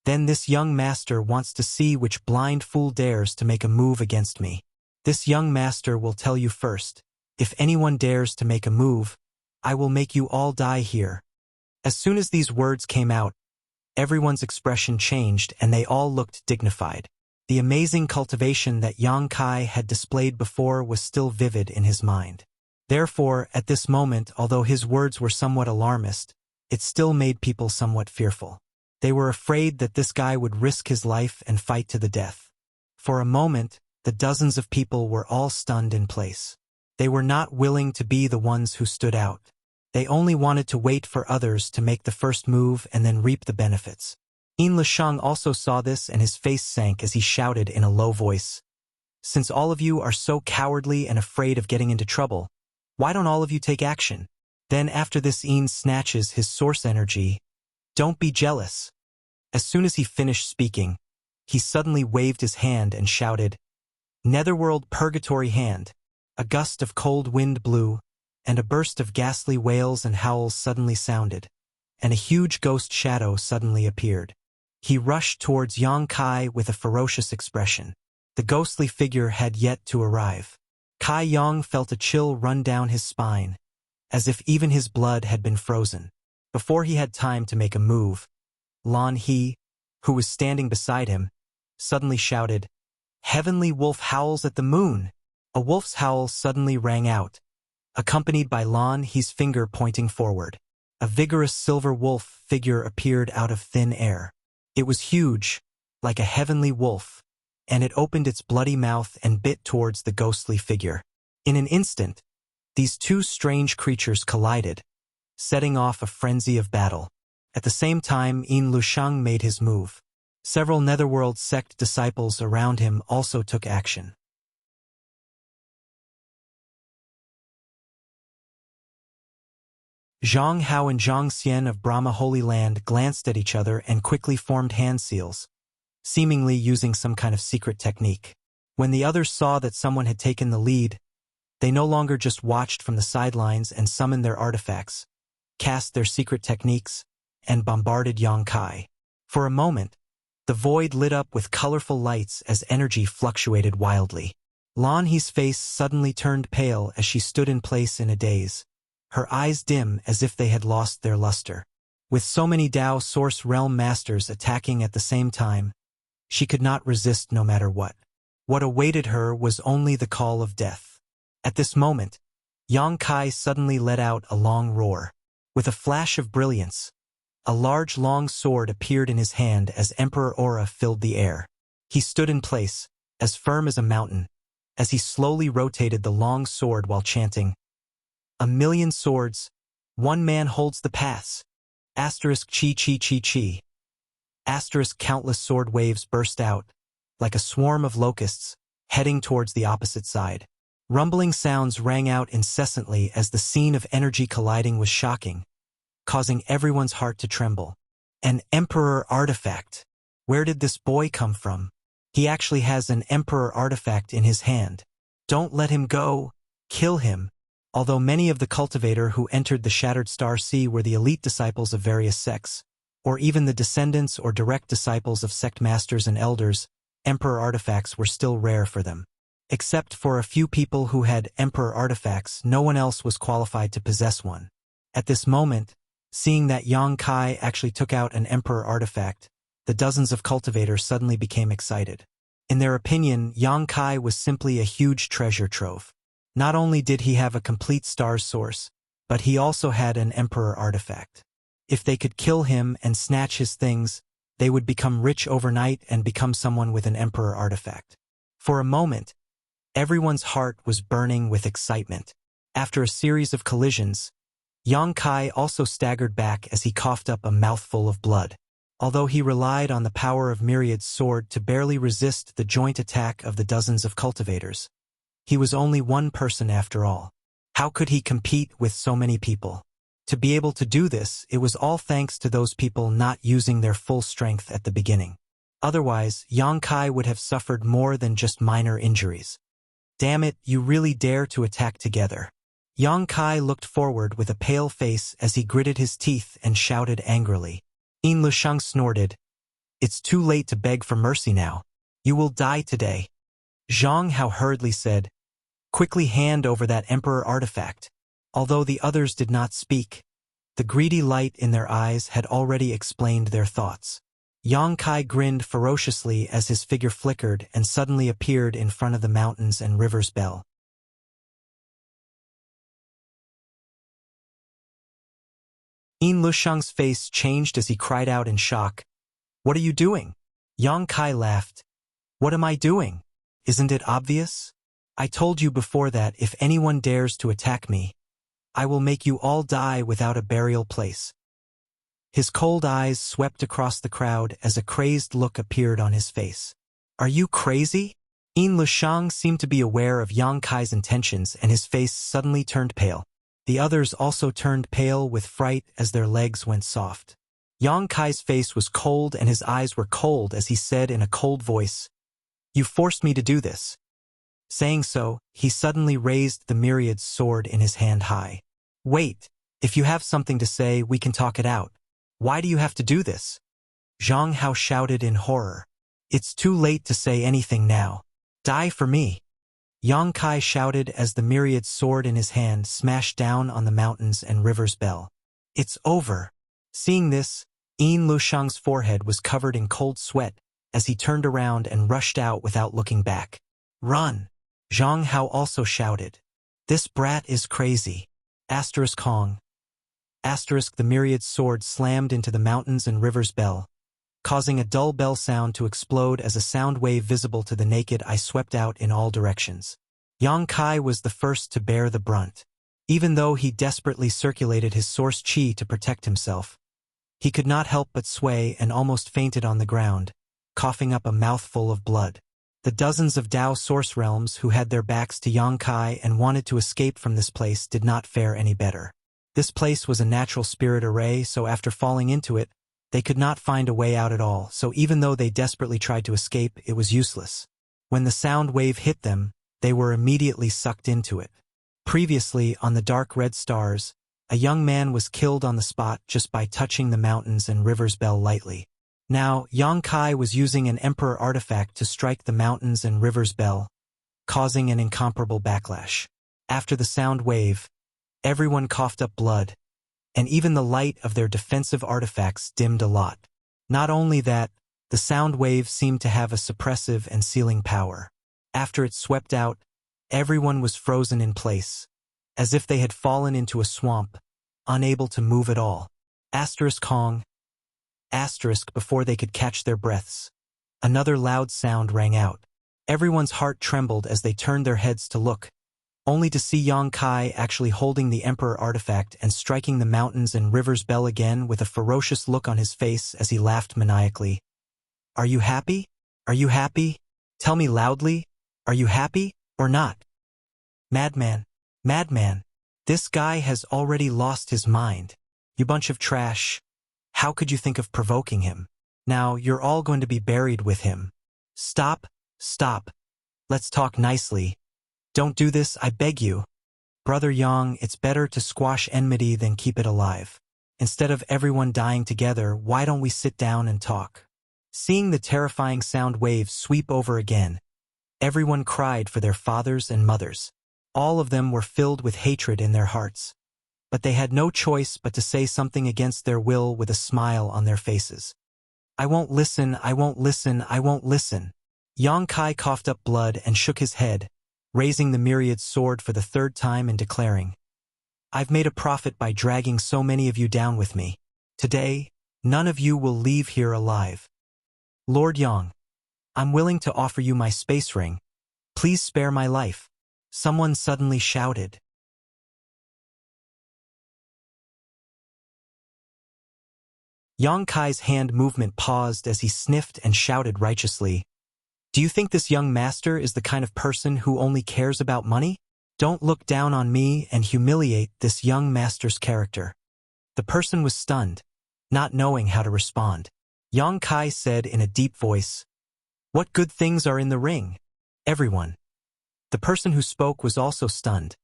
"Then this young master wants to see which blind fool dares to make a move against me. This young master will tell you first. If anyone dares to make a move, I will make you all die here." As soon as these words came out, everyone's expression changed and they all looked dignified. The amazing cultivation that Yang Kai had displayed before was still vivid in his mind. Therefore, at this moment, although his words were somewhat alarmist, it still made people somewhat fearful. They were afraid that this guy would risk his life and fight to the death. For a moment, the dozens of people were all stunned in place. They were not willing to be the ones who stood out. They only wanted to wait for others to make the first move and then reap the benefits. Yin Lusheng also saw this and his face sank as he shouted in a low voice, "Since all of you are so cowardly and afraid of getting into trouble, why don't all of you take action?" Then after this Yin snatches his source energy. "Don't be jealous." As soon as he finished speaking, he suddenly waved his hand and shouted, "Netherworld Purgatory Hand." A gust of cold wind blew, and a burst of ghastly wails and howls suddenly sounded, and a huge ghost shadow suddenly appeared. He rushed towards Yang Kai with a ferocious expression. The ghostly figure had yet to arrive. Kai Yang felt a chill run down his spine, as if even his blood had been frozen. Before he had time to make a move, Lan He, who was standing beside him, suddenly shouted, "Heavenly Wolf howls at the moon!" A wolf's howl suddenly rang out, accompanied by Lan He's finger pointing forward. A vigorous silver wolf figure appeared out of thin air. It was huge, like a heavenly wolf, and it opened its bloody mouth and bit towards the ghostly figure. In an instant, these two strange creatures collided, setting off a frenzy of battle. At the same time, Yin Lusheng made his move. Several Netherworld sect disciples around him also took action. Zhang Hao and Zhang Xian of Brahma Holy Land glanced at each other and quickly formed hand seals, seemingly using some kind of secret technique. When the others saw that someone had taken the lead, they no longer just watched from the sidelines and summoned their artifacts, cast their secret techniques, and bombarded Yang Kai. For a moment, the void lit up with colorful lights as energy fluctuated wildly. Lan He's face suddenly turned pale as she stood in place in a daze, her eyes dim as if they had lost their luster. With so many Dao Source Realm Masters attacking at the same time, she could not resist no matter what. What awaited her was only the call of death. At this moment, Yang Kai suddenly let out a long roar. With a flash of brilliance, a large long sword appeared in his hand as Emperor Aura filled the air. He stood in place, as firm as a mountain, as he slowly rotated the long sword while chanting, "A million swords, one man holds the paths. Asterisk chi chi chi chi." Asterisk countless sword waves burst out, like a swarm of locusts, heading towards the opposite side. Rumbling sounds rang out incessantly as the scene of energy colliding was shocking, causing everyone's heart to tremble. An Emperor artifact. Where did this boy come from? He actually has an Emperor artifact in his hand. Don't let him go. Kill him. Although many of the cultivator who entered the Shattered Star Sea were the elite disciples of various sects, or even the descendants or direct disciples of sect masters and elders, Emperor artifacts were still rare for them. Except for a few people who had Emperor artifacts, no one else was qualified to possess one. At this moment, seeing that Yang Kai actually took out an Emperor artifact, the dozens of cultivators suddenly became excited. In their opinion, Yang Kai was simply a huge treasure trove. Not only did he have a complete star's source, but he also had an Emperor artifact. If they could kill him and snatch his things, they would become rich overnight and become someone with an Emperor artifact. For a moment, everyone's heart was burning with excitement. After a series of collisions, Yang Kai also staggered back as he coughed up a mouthful of blood. Although he relied on the power of Myriad's sword to barely resist the joint attack of the dozens of cultivators, he was only one person after all. How could he compete with so many people? To be able to do this, it was all thanks to those people not using their full strength at the beginning. Otherwise, Yang Kai would have suffered more than just minor injuries. Damn it, you really dare to attack together. Yang Kai looked forward with a pale face as he gritted his teeth and shouted angrily. Yin Lusheng snorted. It's too late to beg for mercy now. You will die today. Zhang Hao hurriedly said, quickly hand over that Emperor artifact. Although the others did not speak, the greedy light in their eyes had already explained their thoughts. Yang Kai grinned ferociously as his figure flickered and suddenly appeared in front of the mountains and river's bell. Yin Lusheng's face changed as he cried out in shock. What are you doing? Yang Kai laughed. What am I doing? Isn't it obvious? I told you before that if anyone dares to attack me, I will make you all die without a burial place. His cold eyes swept across the crowd as a crazed look appeared on his face. Are you crazy? Yin Lusheng seemed to be aware of Yang Kai's intentions and his face suddenly turned pale. The others also turned pale with fright as their legs went soft. Yang Kai's face was cold and his eyes were cold as he said in a cold voice, You forced me to do this. Saying so, he suddenly raised the Myriad's sword in his hand high. Wait, if you have something to say, we can talk it out. Why do you have to do this? Zhang Hao shouted in horror. It's too late to say anything now. Die for me. Yang Kai shouted as the Myriad's sword in his hand smashed down on the mountains and river's bell. It's over. Seeing this, Yin Lusheng's forehead was covered in cold sweat as he turned around and rushed out without looking back. Run! Zhang Hao also shouted. This brat is crazy. Asterisk Hong. Asterisk the Myriad's sword slammed into the mountains and river's bell, causing a dull bell sound to explode as a sound wave visible to the naked eye swept out in all directions. Yang Kai was the first to bear the brunt. Even though he desperately circulated his source chi to protect himself, He could not help but sway and almost fainted on the ground, coughing up a mouthful of blood. The dozens of Dao source realms who had their backs to Yang Kai and wanted to escape from this place did not fare any better. This place was a natural spirit array, so after falling into it, they could not find a way out at all, so even though they desperately tried to escape, it was useless. When the sound wave hit them, they were immediately sucked into it. Previously, on the dark red stars, a young man was killed on the spot just by touching the mountains and river's bell lightly. Now, Yang Kai was using an emperor artifact to strike the mountains and river's bell, causing an incomparable backlash. After the sound wave, everyone coughed up blood, and even the light of their defensive artifacts dimmed a lot. Not only that, the sound wave seemed to have a suppressive and sealing power. After it swept out, everyone was frozen in place, as if they had fallen into a swamp, unable to move at all. Kong. Before they could catch their breaths. Another loud sound rang out. Everyone's heart trembled as they turned their heads to look, only to see Yang Kai actually holding the Emperor artifact and striking the mountains and rivers bell again with a ferocious look on his face as he laughed maniacally. Are you happy? Are you happy? Tell me loudly, are you happy or not? Madman, madman, this guy has already lost his mind. You bunch of trash. How could you think of provoking him? Now you're all going to be buried with him. Stop, stop. Let's talk nicely. Don't do this, I beg you. Brother Yang, it's better to squash enmity than keep it alive. Instead of everyone dying together, why don't we sit down and talk? Seeing the terrifying sound waves sweep over again, everyone cried for their fathers and mothers. All of them were filled with hatred in their hearts. But they had no choice but to say something against their will with a smile on their faces. I won't listen, I won't listen, I won't listen. Yang Kai coughed up blood and shook his head, raising the myriad sword for the third time and declaring, I've made a profit by dragging so many of you down with me. Today, none of you will leave here alive. Lord Yang, I'm willing to offer you my space ring. Please spare my life. Someone suddenly shouted. Yang Kai's hand movement paused as he sniffed and shouted righteously, Do you think this young master is the kind of person who only cares about money? Don't look down on me and humiliate this young master's character. The person was stunned, not knowing how to respond. Yang Kai said in a deep voice, What good things are in the ring? Everyone. The person who spoke was also stunned,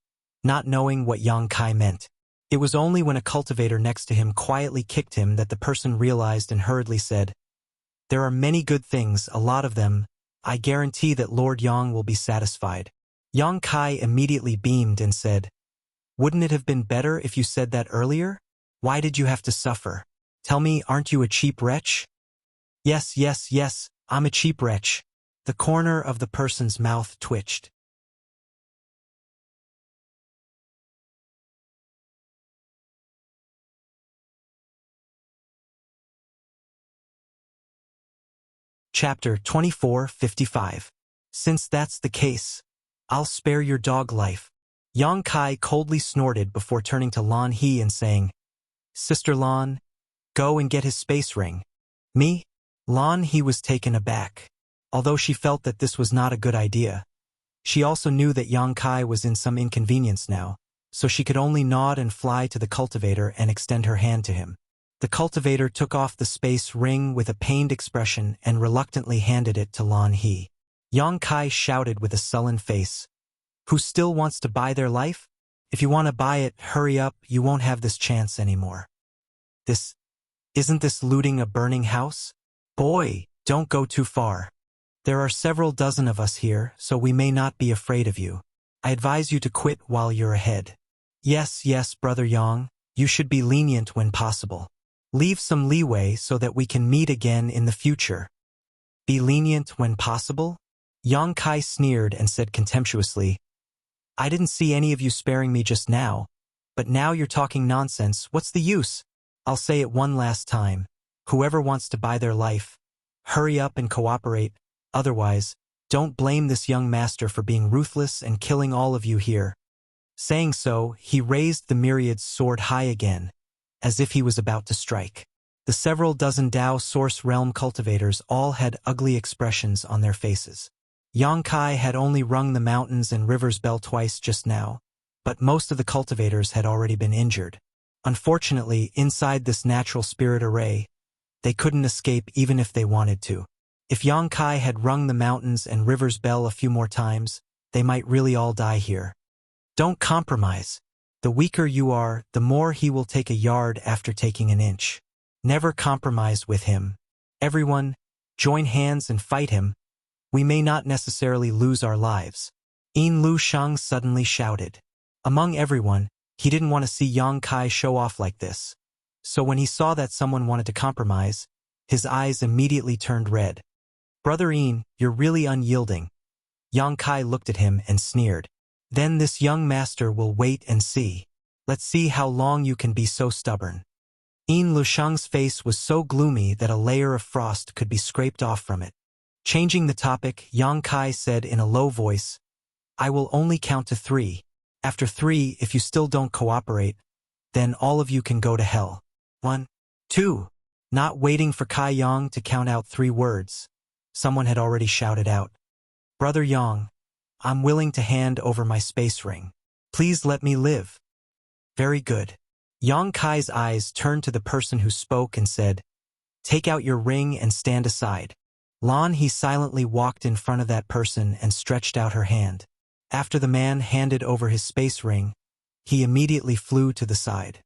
not knowing what Yang Kai meant. It was only when a cultivator next to him quietly kicked him that the person realized and hurriedly said, There are many good things, a lot of them. I guarantee that Lord Yang will be satisfied. Yang Kai immediately beamed and said, Wouldn't it have been better if you said that earlier? Why did you have to suffer? Tell me, aren't you a cheap wretch? Yes, yes, yes, I'm a cheap wretch. The corner of the person's mouth twitched. Chapter 24:55. Since that's the case, I'll spare your dog life. Yang Kai coldly snorted before turning to Lan He and saying, Sister Lan, go and get his space ring. Me? Lan He was taken aback. Although she felt that this was not a good idea, she also knew that Yang Kai was in some inconvenience now, so she could only nod and fly to the cultivator and extend her hand to him. The cultivator took off the space ring with a pained expression and reluctantly handed it to Lan He. Yang Kai shouted with a sullen face, Who still wants to buy their life? If you want to buy it, hurry up, you won't have this chance anymore. Isn't this looting a burning house? Boy, don't go too far. There are several dozen of us here, so we may not be afraid of you. I advise you to quit while you're ahead. Yes, yes, Brother Yang, you should be lenient when possible. Leave some leeway so that we can meet again in the future. Be lenient when possible? Yang Kai sneered and said contemptuously, I didn't see any of you sparing me just now, but now you're talking nonsense. What's the use? I'll say it one last time. Whoever wants to buy their life, hurry up and cooperate. Otherwise, don't blame this young master for being ruthless and killing all of you here. Saying so, he raised the myriad's sword high again, as if he was about to strike. The several dozen Dao Source Realm cultivators all had ugly expressions on their faces. Yang Kai had only rung the mountains and rivers bell twice just now, but most of the cultivators had already been injured. Unfortunately, inside this natural spirit array, they couldn't escape even if they wanted to. If Yang Kai had rung the mountains and rivers bell a few more times, they might really all die here. Don't compromise. The weaker you are, the more he will take a yard after taking an inch. Never compromise with him. Everyone, join hands and fight him. We may not necessarily lose our lives. Yin Lu Shang suddenly shouted. Among everyone, he didn't want to see Yang Kai show off like this. So when he saw that someone wanted to compromise, his eyes immediately turned red. Brother Yin, you're really unyielding. Yang Kai looked at him and sneered. Then this young master will wait and see. Let's see how long you can be so stubborn. Yin Lushang's face was so gloomy that a layer of frost could be scraped off from it. Changing the topic, Yang Kai said in a low voice, I will only count to 3. After 3, if you still don't cooperate, then all of you can go to hell. 1, 2. Not waiting for Kai Yang to count out 3 words, someone had already shouted out. Brother Yang, I'm willing to hand over my space ring. Please let me live. Very good. Yang Kai's eyes turned to the person who spoke and said, Take out your ring and stand aside. Lan He silently walked in front of that person and stretched out her hand. After the man handed over his space ring, he immediately flew to the side.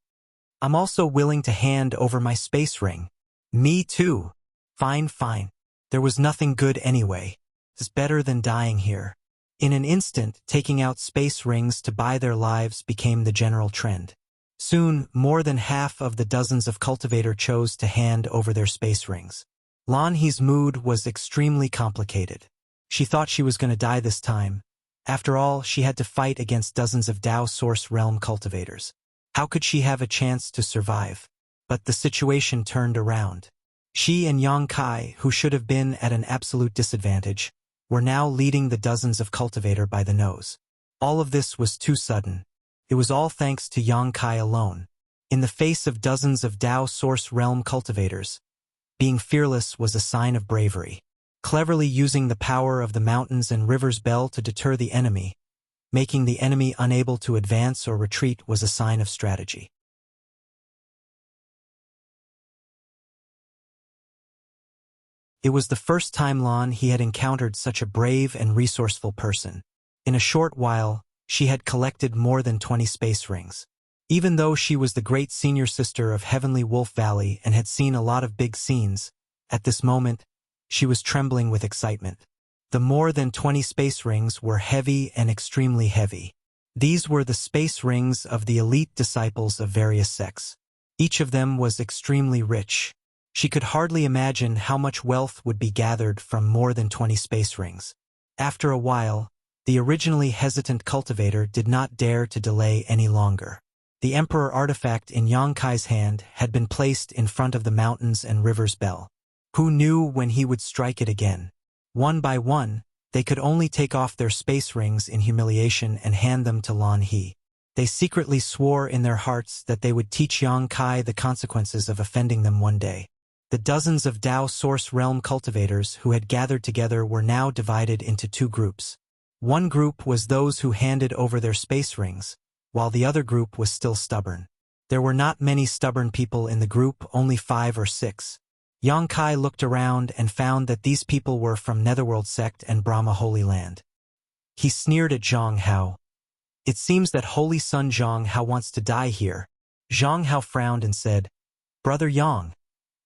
I'm also willing to hand over my space ring. Me too. Fine, fine. There was nothing good anyway. It's better than dying here. In an instant, taking out space rings to buy their lives became the general trend. Soon, more than half of the dozens of cultivator chose to hand over their space rings. Lan He's mood was extremely complicated. She thought she was going to die this time. After all, she had to fight against dozens of Dao Source Realm cultivators. How could she have a chance to survive? But the situation turned around. She and Yang Kai, who should have been at an absolute disadvantage, were now leading the dozens of cultivator by the nose. All of this was too sudden. It was all thanks to Yang Kai alone. In the face of dozens of Dao Source Realm cultivators, being fearless was a sign of bravery. Cleverly using the power of the mountains and rivers bell to deter the enemy, making the enemy unable to advance or retreat was a sign of strategy. It was the first time Lan He had encountered such a brave and resourceful person. In a short while, she had collected more than 20 space rings. Even though she was the great senior sister of Heavenly Wolf Valley and had seen a lot of big scenes, at this moment, she was trembling with excitement. The more than 20 space rings were heavy and extremely heavy. These were the space rings of the elite disciples of various sects. Each of them was extremely rich. She could hardly imagine how much wealth would be gathered from more than 20 space rings. After a while, the originally hesitant cultivator did not dare to delay any longer. The Emperor artifact in Yang Kai's hand had been placed in front of the mountains and rivers bell. Who knew when he would strike it again? One by one, they could only take off their space rings in humiliation and hand them to Lan He. They secretly swore in their hearts that they would teach Yang Kai the consequences of offending them one day. The dozens of Dao Source Realm cultivators who had gathered together were now divided into 2 groups. One group was those who handed over their space rings, while the other group was still stubborn. There were not many stubborn people in the group, only 5 or 6. Yang Kai looked around and found that these people were from Netherworld Sect and Brahma Holy Land. He sneered at Zhang Hao. It seems that Holy Son Zhang Hao wants to die here. Zhang Hao frowned and said, Brother Yang,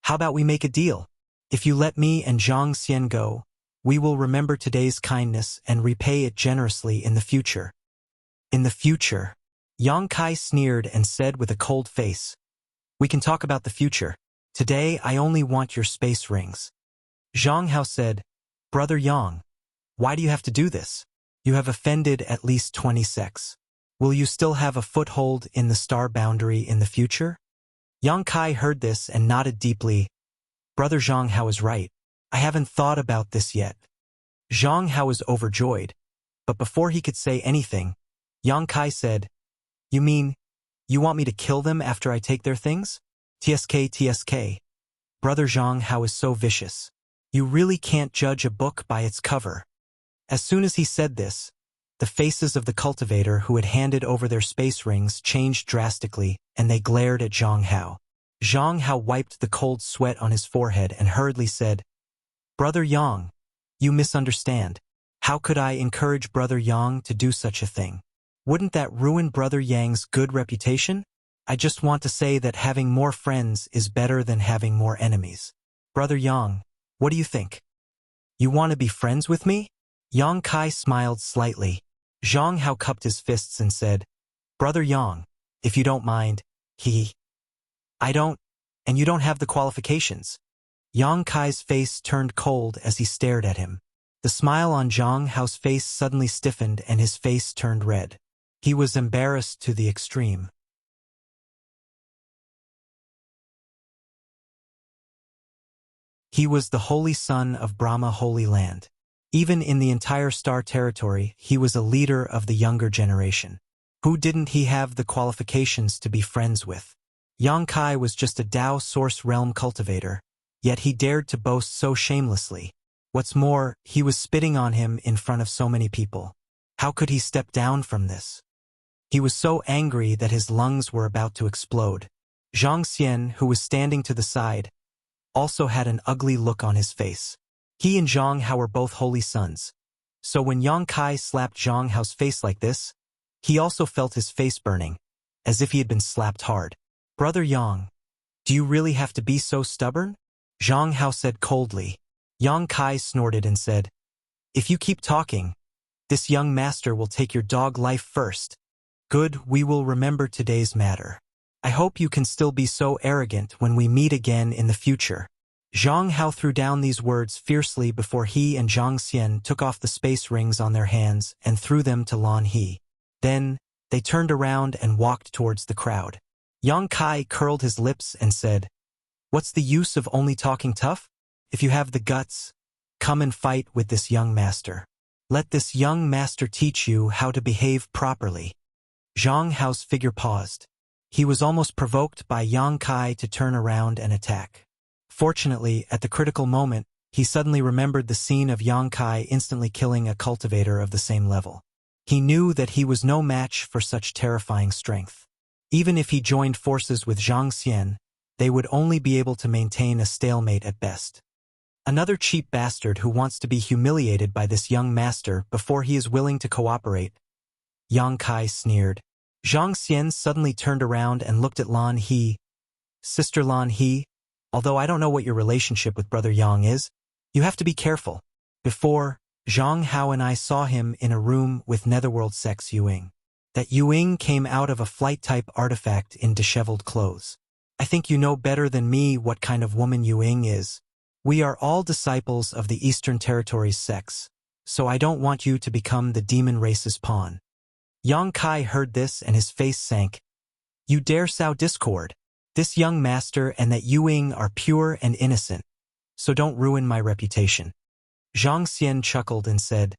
how about we make a deal? If you let me and Zhang Xian go, we will remember today's kindness and repay it generously in the future. In the future, Yang Kai sneered and said with a cold face, We can talk about the future. Today I only want your space rings. Zhang Hao said, Brother Yang, why do you have to do this? You have offended at least 20 sects. Will you still have a foothold in the star boundary in the future? Yang Kai heard this and nodded deeply. Brother Zhang Hao is right. I haven't thought about this yet. Zhang Hao was overjoyed, but before he could say anything, Yang Kai said, You mean, you want me to kill them after I take their things? TSK, TSK. Brother Zhang Hao is so vicious. You really can't judge a book by its cover. As soon as he said this, the faces of the cultivator who had handed over their space rings changed drastically, and they glared at Zhang Hao. Zhang Hao wiped the cold sweat on his forehead and hurriedly said, Brother Yang, you misunderstand. How could I encourage Brother Yang to do such a thing? Wouldn't that ruin Brother Yang's good reputation? I just want to say that having more friends is better than having more enemies. Brother Yang, what do you think? You want to be friends with me? Yang Kai smiled slightly. Zhang Hao cupped his fists and said, Brother Yang, if you don't mind, I don't, and you don't have the qualifications. Yang Kai's face turned cold as he stared at him. The smile on Zhang Hao's face suddenly stiffened and his face turned red. He was embarrassed to the extreme. He was the holy son of Brahma Holy Land. Even in the entire star territory, he was a leader of the younger generation. Who didn't he have the qualifications to be friends with? Yang Kai was just a Tao Source Realm cultivator, yet he dared to boast so shamelessly. What's more, he was spitting on him in front of so many people. How could he step down from this? He was so angry that his lungs were about to explode. Zhang Xian, who was standing to the side, also had an ugly look on his face. He and Zhang Hao were both holy sons. So when Yang Kai slapped Zhang Hao's face like this, he also felt his face burning, as if he had been slapped hard. Brother Yang, do you really have to be so stubborn? Zhang Hao said coldly. Yang Kai snorted and said, If you keep talking, this young master will take your dog life first. Good, we will remember today's matter. I hope you can still be so arrogant when we meet again in the future. Zhang Hao threw down these words fiercely before he and Zhang Xian took off the space rings on their hands and threw them to Lan He. Then, they turned around and walked towards the crowd. Yang Kai curled his lips and said, What's the use of only talking tough? If you have the guts, come and fight with this young master. Let this young master teach you how to behave properly. Zhang Hao's figure paused. He was almost provoked by Yang Kai to turn around and attack. Fortunately, at the critical moment, he suddenly remembered the scene of Yang Kai instantly killing a cultivator of the same level. He knew that he was no match for such terrifying strength. Even if he joined forces with Zhang Xian, they would only be able to maintain a stalemate at best. Another cheap bastard who wants to be humiliated by this young master before he is willing to cooperate. Yang Kai sneered. Zhang Xian suddenly turned around and looked at Lan He. Sister Lan He, although I don't know what your relationship with Brother Yang is, you have to be careful. Before, Zhang Hao and I saw him in a room with Netherworld Sex Yuing. That Yuing came out of a flight-type artifact in disheveled clothes. I think you know better than me what kind of woman Yuing is. We are all disciples of the Eastern Territories sex, so I don't want you to become the demon race's pawn. Yang Kai heard this and his face sank. You dare sow discord. This young master and that Yuing are pure and innocent, so don't ruin my reputation. Zhang Xian chuckled and said,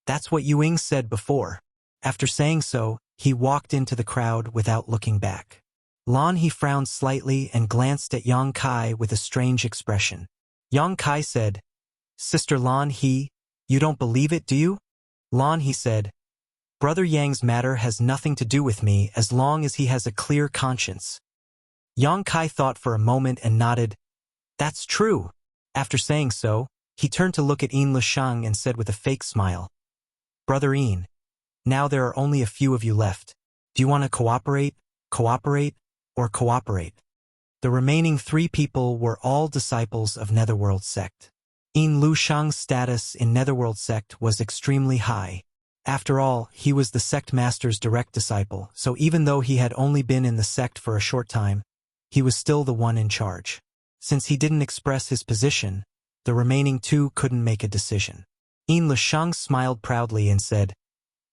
That's what Yuing said before. After saying so, he walked into the crowd without looking back. Lan He frowned slightly and glanced at Yang Kai with a strange expression. Yang Kai said, Sister Lan He, you don't believe it, do you? Lan He said, Brother Yang's matter has nothing to do with me as long as he has a clear conscience. Yang Kai thought for a moment and nodded. That's true. After saying so, he turned to look at Yin Lisheng and said with a fake smile, Brother Yin, now there are only a few of you left. Do you want to cooperate, or cooperate? The remaining 3 people were all disciples of Netherworld sect. Yin Lisheng's status in Netherworld sect was extremely high. After all, he was the sect master's direct disciple, so even though he had only been in the sect for a short time, he was still the one in charge. Since he didn't express his position, the remaining 2 couldn't make a decision. Yin Lisheng smiled proudly and said,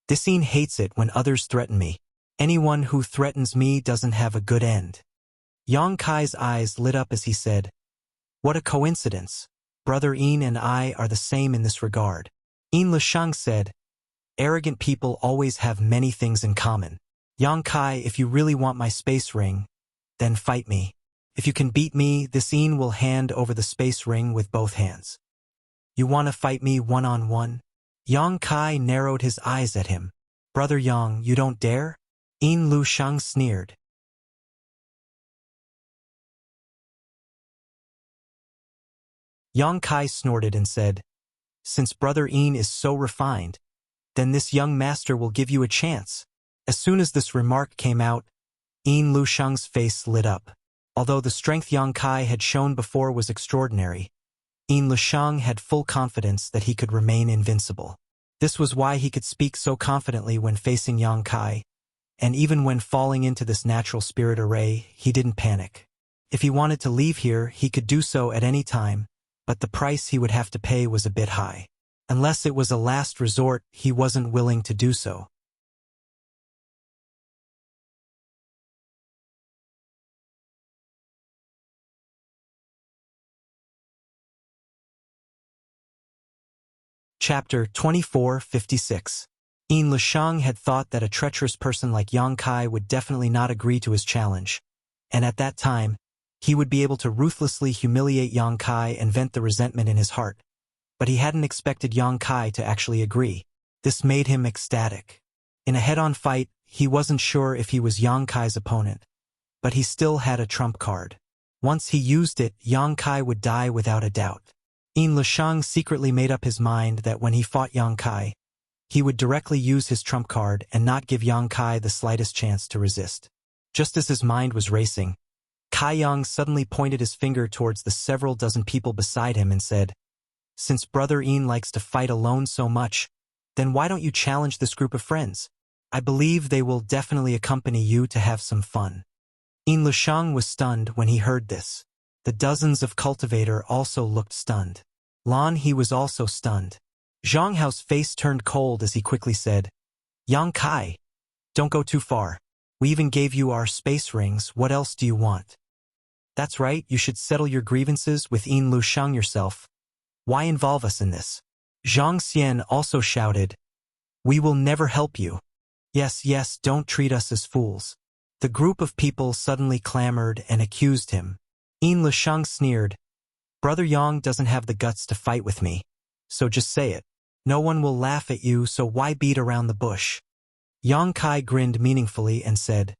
This Yin hates it when others threaten me. Anyone who threatens me doesn't have a good end. Yang Kai's eyes lit up as he said, What a coincidence. Brother Yin and I are the same in this regard. Yin Lisheng said, Arrogant people always have many things in common. Yang Kai, if you really want my space ring, then fight me. If you can beat me, this Een will hand over the space ring with both hands. You want to fight me one-on-one? Yang Kai narrowed his eyes at him. Brother Yang, you don't dare? Een Lushang sneered. Yang Kai snorted and said, since Brother Een is so refined, then this young master will give you a chance. As soon as this remark came out, Een Lushang's face lit up. Although the strength Yang Kai had shown before was extraordinary, Een Lushang had full confidence that he could remain invincible. This was why he could speak so confidently when facing Yang Kai, and even when falling into this natural spirit array, he didn't panic. If he wanted to leave here, he could do so at any time, but the price he would have to pay was a bit high. Unless it was a last resort, he wasn't willing to do so. Chapter 24:56. Een Lushang had thought that a treacherous person like Yang Kai would definitely not agree to his challenge, and at that time, he would be able to ruthlessly humiliate Yang Kai and vent the resentment in his heart. But he hadn't expected Yang Kai to actually agree. This made him ecstatic. In a head-on fight, he wasn't sure if he was Yang Kai's opponent, but he still had a trump card. Once he used it, Yang Kai would die without a doubt. Een Lushang secretly made up his mind that when he fought Yang Kai, he would directly use his trump card and not give Yang Kai the slightest chance to resist. Just as his mind was racing, Kai Yang suddenly pointed his finger towards the several dozen people beside him and said, since Brother Een likes to fight alone so much, then why don't you challenge this group of friends? I believe they will definitely accompany you to have some fun. Een Lushang was stunned when he heard this. The dozens of cultivator also looked stunned. Lan He was also stunned. Zhang Hao's face turned cold as he quickly said, Yang Kai, don't go too far. We even gave you our space rings, what else do you want? That's right, you should settle your grievances with Een Lushang yourself. Why involve us in this? Zhang Xian also shouted, we will never help you. Yes, don't treat us as fools. The group of people suddenly clamored and accused him. Een Lushang sneered, Brother Yang doesn't have the guts to fight with me, so just say it. No one will laugh at you, so why beat around the bush? Yang Kai grinned meaningfully and said,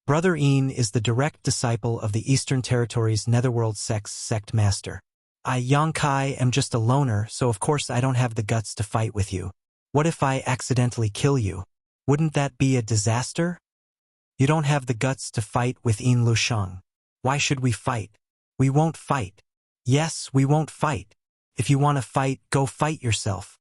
Brother Een is the direct disciple of the Eastern Territories Netherworld sect master. I, Yang Kai, am just a loner, so of course I don't have the guts to fight with you. What if I accidentally kill you? Wouldn't that be a disaster? You don't have the guts to fight with Een Lushang. Why should we fight? We won't fight. Yes, we won't fight. If you want to fight, go fight yourself.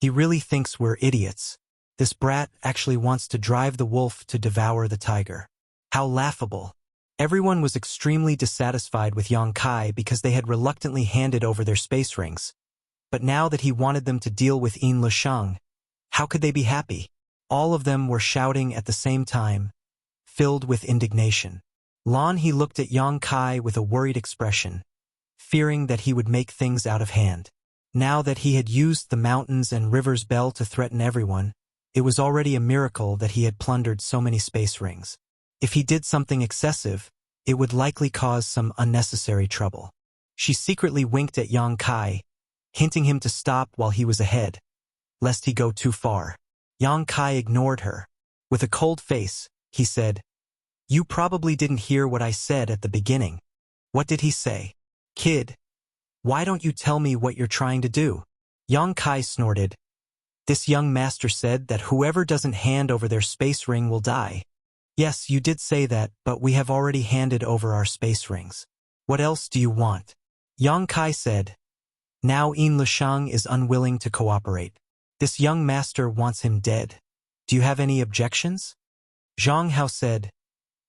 He really thinks we're idiots. This brat actually wants to drive the wolf to devour the tiger. How laughable. Everyone was extremely dissatisfied with Yang Kai because they had reluctantly handed over their space rings. But now that he wanted them to deal with Een Lushang, how could they be happy? All of them were shouting at the same time, filled with indignation. Lan He looked at Yang Kai with a worried expression, fearing that he would make things out of hand. Now that he had used the mountains and rivers bell to threaten everyone, it was already a miracle that he had plundered so many space rings. If he did something excessive, it would likely cause some unnecessary trouble. She secretly winked at Yang Kai, hinting him to stop while he was ahead, lest he go too far. Yang Kai ignored her. With a cold face, he said, You probably didn't hear what I said at the beginning. What did he say? Kid, why don't you tell me what you're trying to do? Yang Kai snorted. This young master said that whoever doesn't hand over their space ring will die. Yes, you did say that, but we have already handed over our space rings. What else do you want? Yang Kai said. Now Een Lushang is unwilling to cooperate. This young master wants him dead. Do you have any objections? Zhang Hao said.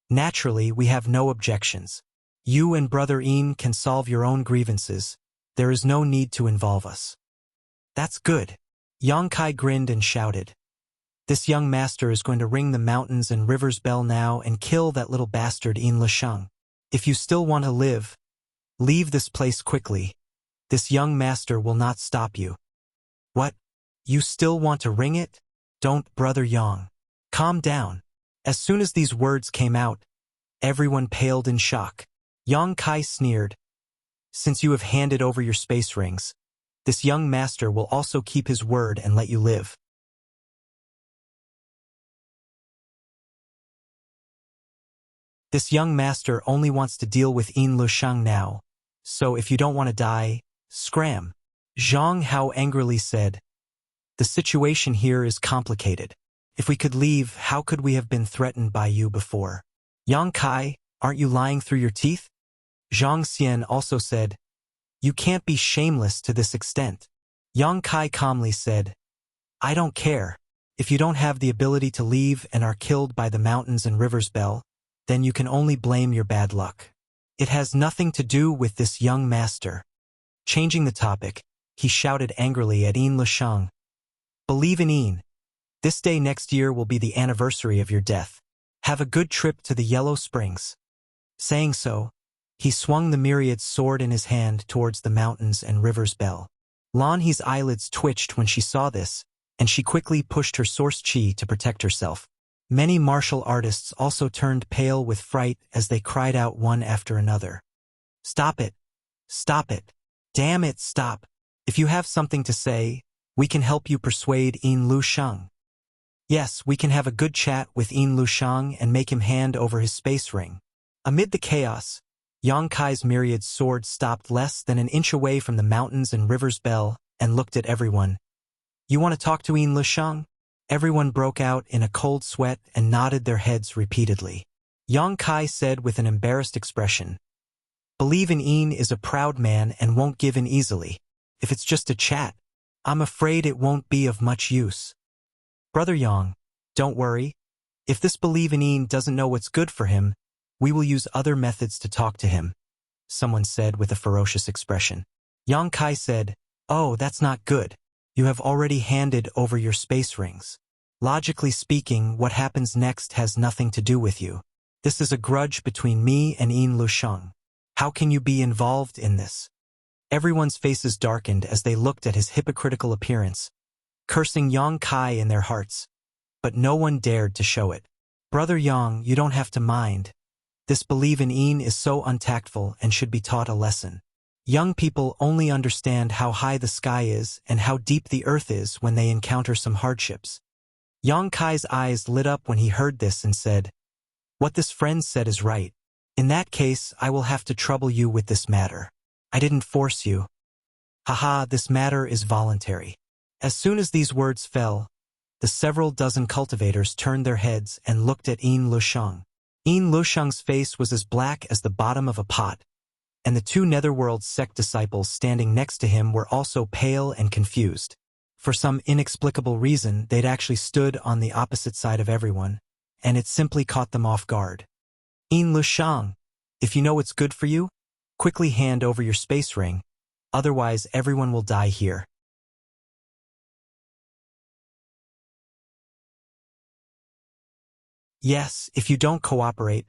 Naturally, we have no objections. You and Brother Een can solve your own grievances. There is no need to involve us. That's good. Yang Kai grinned and shouted. This young master is going to ring the mountains and rivers bell now and kill that little bastard Een Lushang. If you still want to live, leave this place quickly. This young master will not stop you. What? You still want to ring it? Don't, Brother Yang. Calm down. As soon as these words came out, everyone paled in shock. Yang Kai sneered. Since you have handed over your space rings, this young master will also keep his word and let you live. This young master only wants to deal with Yin Lushang now, so if you don't want to die, scram. Zhang Hao angrily said. The situation here is complicated. If we could leave, how could we have been threatened by you before? Yang Kai, aren't you lying through your teeth? Zhang Xian also said. You can't be shameless to this extent. Yang Kai calmly said. I don't care. If you don't have the ability to leave and are killed by the mountains and rivers bell, then you can only blame your bad luck. It has nothing to do with this young master. Changing the topic, he shouted angrily at Yin Lushang. Believe in Yin. This day next year will be the anniversary of your death. Have a good trip to the Yellow Springs. Saying so, he swung the myriad sword in his hand towards the mountains and rivers bell. Lan He's eyelids twitched when she saw this, and she quickly pushed her source chi to protect herself. Many martial artists also turned pale with fright as they cried out one after another. Stop it! Stop it! Damn it, stop! If you have something to say, we can help you persuade Yin Lushang. Yes, we can have a good chat with Yin Lushang and make him hand over his space ring. Amid the chaos, Yang Kai's myriad sword stopped less than an inch away from the mountains and rivers bell and looked at everyone. You want to talk to Yin Lushang? Everyone broke out in a cold sweat and nodded their heads repeatedly. Yang Kai said with an embarrassed expression. Believe in Yin is a proud man and won't give in easily. If it's just a chat, I'm afraid it won't be of much use. Brother Yang, don't worry. If this Believe in Yin doesn't know what's good for him, we will use other methods to talk to him, someone said with a ferocious expression. Yang Kai said, oh, that's not good. You have already handed over your space rings. Logically speaking, what happens next has nothing to do with you. This is a grudge between me and Yin Lushang. How can you be involved in this? Everyone's faces darkened as they looked at his hypocritical appearance, cursing Yang Kai in their hearts. But no one dared to show it. Brother Yang, you don't have to mind. This Believe in Yin is so untactful and should be taught a lesson. Young people only understand how high the sky is and how deep the earth is when they encounter some hardships. Yang Kai's eyes lit up when he heard this and said, what this friend said is right. In that case, I will have to trouble you with this matter. I didn't force you. Haha, this matter is voluntary. As soon as these words fell, the several dozen cultivators turned their heads and looked at Yin Lushang. Yin Lushang's face was as black as the bottom of a pot, and the two Netherworld sect disciples standing next to him were also pale and confused. For some inexplicable reason, they'd actually stood on the opposite side of everyone, and it simply caught them off guard. Yin Lushang, if you know what's good for you, quickly hand over your space ring, otherwise everyone will die here. Yes, if you don't cooperate,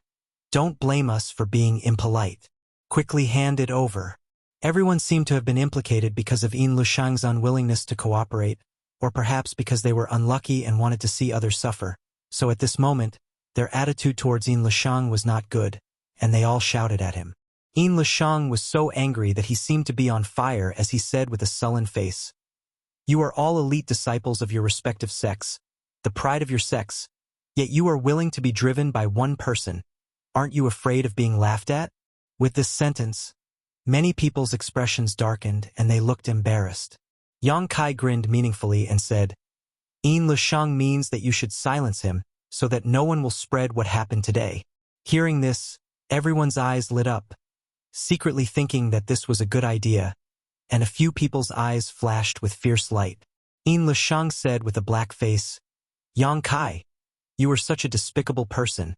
don't blame us for being impolite. Quickly hand it over. Everyone seemed to have been implicated because of Yin Lushang's unwillingness to cooperate, or perhaps because they were unlucky and wanted to see others suffer. So at this moment, their attitude towards Yin Lushang was not good, and they all shouted at him. Yin Lushang was so angry that he seemed to be on fire as he said with a sullen face, you are all elite disciples of your respective sects, the pride of your sects, yet you are willing to be driven by one person. Aren't you afraid of being laughed at? With this sentence, many people's expressions darkened and they looked embarrassed. Yang Kai grinned meaningfully and said, Yin Lushang means that you should silence him so that no one will spread what happened today. Hearing this, everyone's eyes lit up, secretly thinking that this was a good idea, and a few people's eyes flashed with fierce light. Yin Lushang said with a black face, Yang Kai, you are such a despicable person.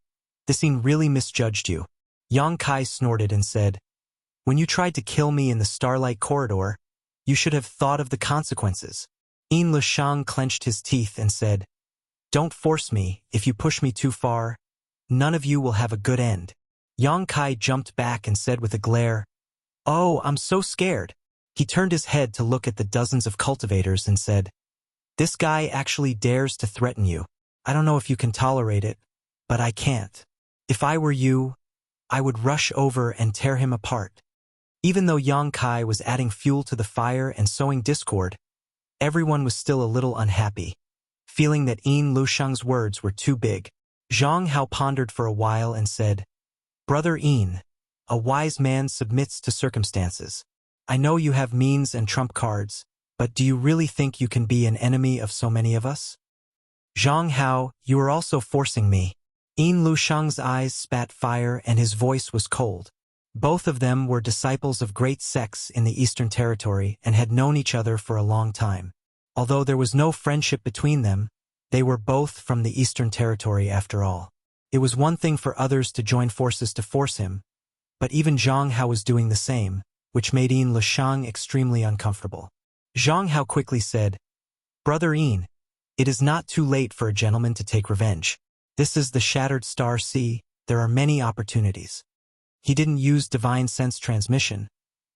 This Yin really misjudged you. Yang Kai snorted and said, when you tried to kill me in the Starlight Corridor, you should have thought of the consequences. Yin Lushang clenched his teeth and said, don't force me. If you push me too far, none of you will have a good end. Yang Kai jumped back and said with a glare, oh, I'm so scared. He turned his head to look at the dozens of cultivators and said, this guy actually dares to threaten you. I don't know if you can tolerate it, but I can't. If I were you, I would rush over and tear him apart. Even though Yang Kai was adding fuel to the fire and sowing discord, everyone was still a little unhappy, feeling that Yin Lushang's words were too big. Zhang Hao pondered for a while and said, "Brother Yin, a wise man submits to circumstances. I know you have means and trump cards, but do you really think you can be an enemy of so many of us?" "Zhang Hao, you are also forcing me." Yin Lushang's eyes spat fire and his voice was cold. Both of them were disciples of great sects in the Eastern Territory and had known each other for a long time. Although there was no friendship between them, they were both from the Eastern Territory after all. It was one thing for others to join forces to force him, but even Zhang Hao was doing the same, which made Yin Lushang extremely uncomfortable. Zhang Hao quickly said, "Brother Yin, it is not too late for a gentleman to take revenge. This is the Shattered Star Sea, there are many opportunities." He didn't use divine sense transmission,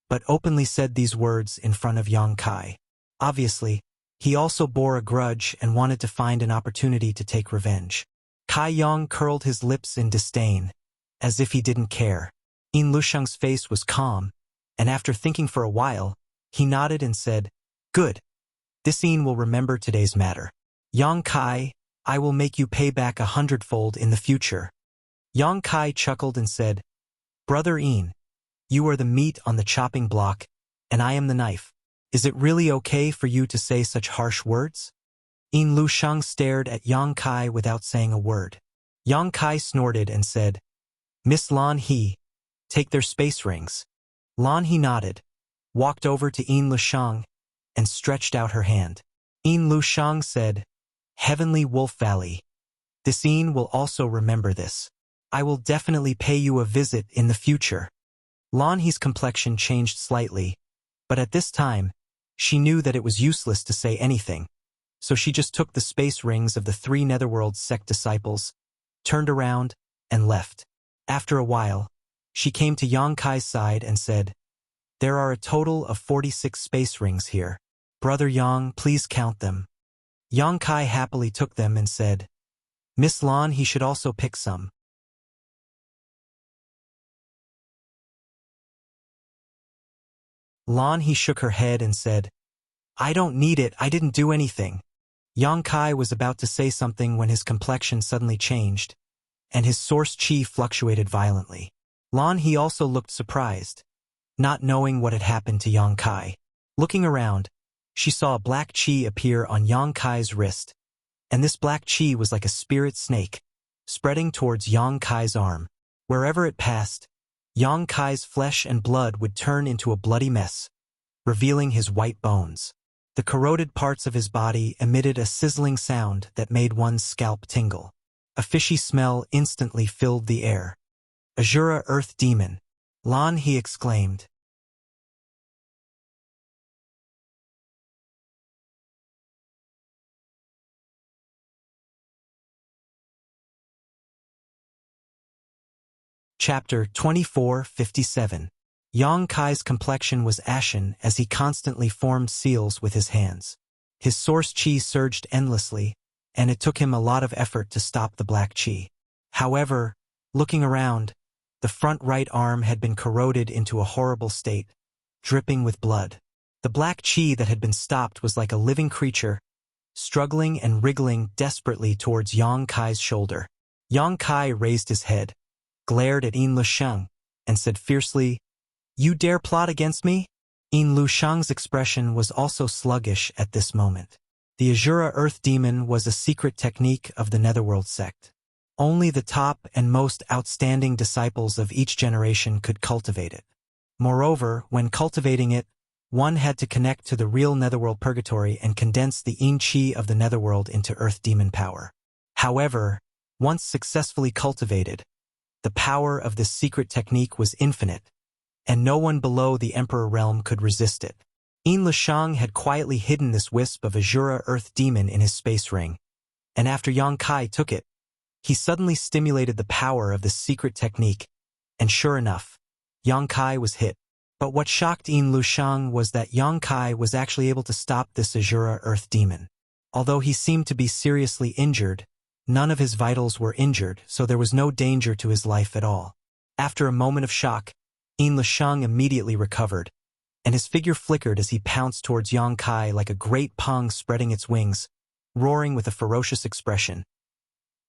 but openly said these words in front of Yang Kai. Obviously, he also bore a grudge and wanted to find an opportunity to take revenge. Kai Yang curled his lips in disdain, as if he didn't care. Yin Lushang's face was calm, and after thinking for a while, he nodded and said, "Good. This Yin will remember today's matter. Yang Kai, I will make you pay back 100-fold in the future." Yang Kai chuckled and said, "Brother Yin, you are the meat on the chopping block, and I am the knife. Is it really okay for you to say such harsh words?" Yin Lushang stared at Yang Kai without saying a word. Yang Kai snorted and said, "Miss Lan He, take their space rings." Lan He nodded, walked over to Yin Lushang, and stretched out her hand. Yin Lushang said, "Heavenly Wolf Valley. This Yin will also remember this. I will definitely pay you a visit in the future." Lan He's complexion changed slightly, but at this time, she knew that it was useless to say anything, so she just took the space rings of the 3 Netherworld sect disciples, turned around, and left. After a while, she came to Yang Kai's side and said, "There are a total of 46 space rings here. Brother Yang, please count them." Yang Kai happily took them and said, "Miss Lan He should also pick some." Lan He shook her head and said, "I don't need it, I didn't do anything." Yang Kai was about to say something when his complexion suddenly changed, and his source chi fluctuated violently. Lan He also looked surprised, not knowing what had happened to Yang Kai. Looking around, she saw a black chi appear on Yang Kai's wrist, and this black chi was like a spirit snake, spreading towards Yang Kai's arm. Wherever it passed, Yang Kai's flesh and blood would turn into a bloody mess, revealing his white bones. The corroded parts of his body emitted a sizzling sound that made one's scalp tingle. A fishy smell instantly filled the air. "Azura Earth Demon!" Lan He exclaimed. Chapter 2457. Yang Kai's complexion was ashen as he constantly formed seals with his hands. His source chi surged endlessly, and it took him a lot of effort to stop the black chi. However, looking around, the front right arm had been corroded into a horrible state, dripping with blood. The black chi that had been stopped was like a living creature, struggling and wriggling desperately towards Yang Kai's shoulder. Yang Kai raised his head, glared at Yin Lushang, and said fiercely, "You dare plot against me?" Yin Lushang's expression was also sluggish at this moment. The Azura Earth Demon was a secret technique of the Netherworld sect. Only the top and most outstanding disciples of each generation could cultivate it. Moreover, when cultivating it, one had to connect to the real Netherworld purgatory and condense the Yin Chi of the Netherworld into Earth Demon power. However, once successfully cultivated, the power of this secret technique was infinite, and no one below the Emperor realm could resist it. Yin Lushang had quietly hidden this wisp of Azura Earth Demon in his space ring, and after Yang Kai took it, he suddenly stimulated the power of this secret technique, and sure enough, Yang Kai was hit. But what shocked Yin Lushang was that Yang Kai was actually able to stop this Azura Earth Demon. Although he seemed to be seriously injured, none of his vitals were injured, so there was no danger to his life at all. After a moment of shock, Yin Lisheng immediately recovered, and his figure flickered as he pounced towards Yang Kai like a great pong spreading its wings, roaring with a ferocious expression.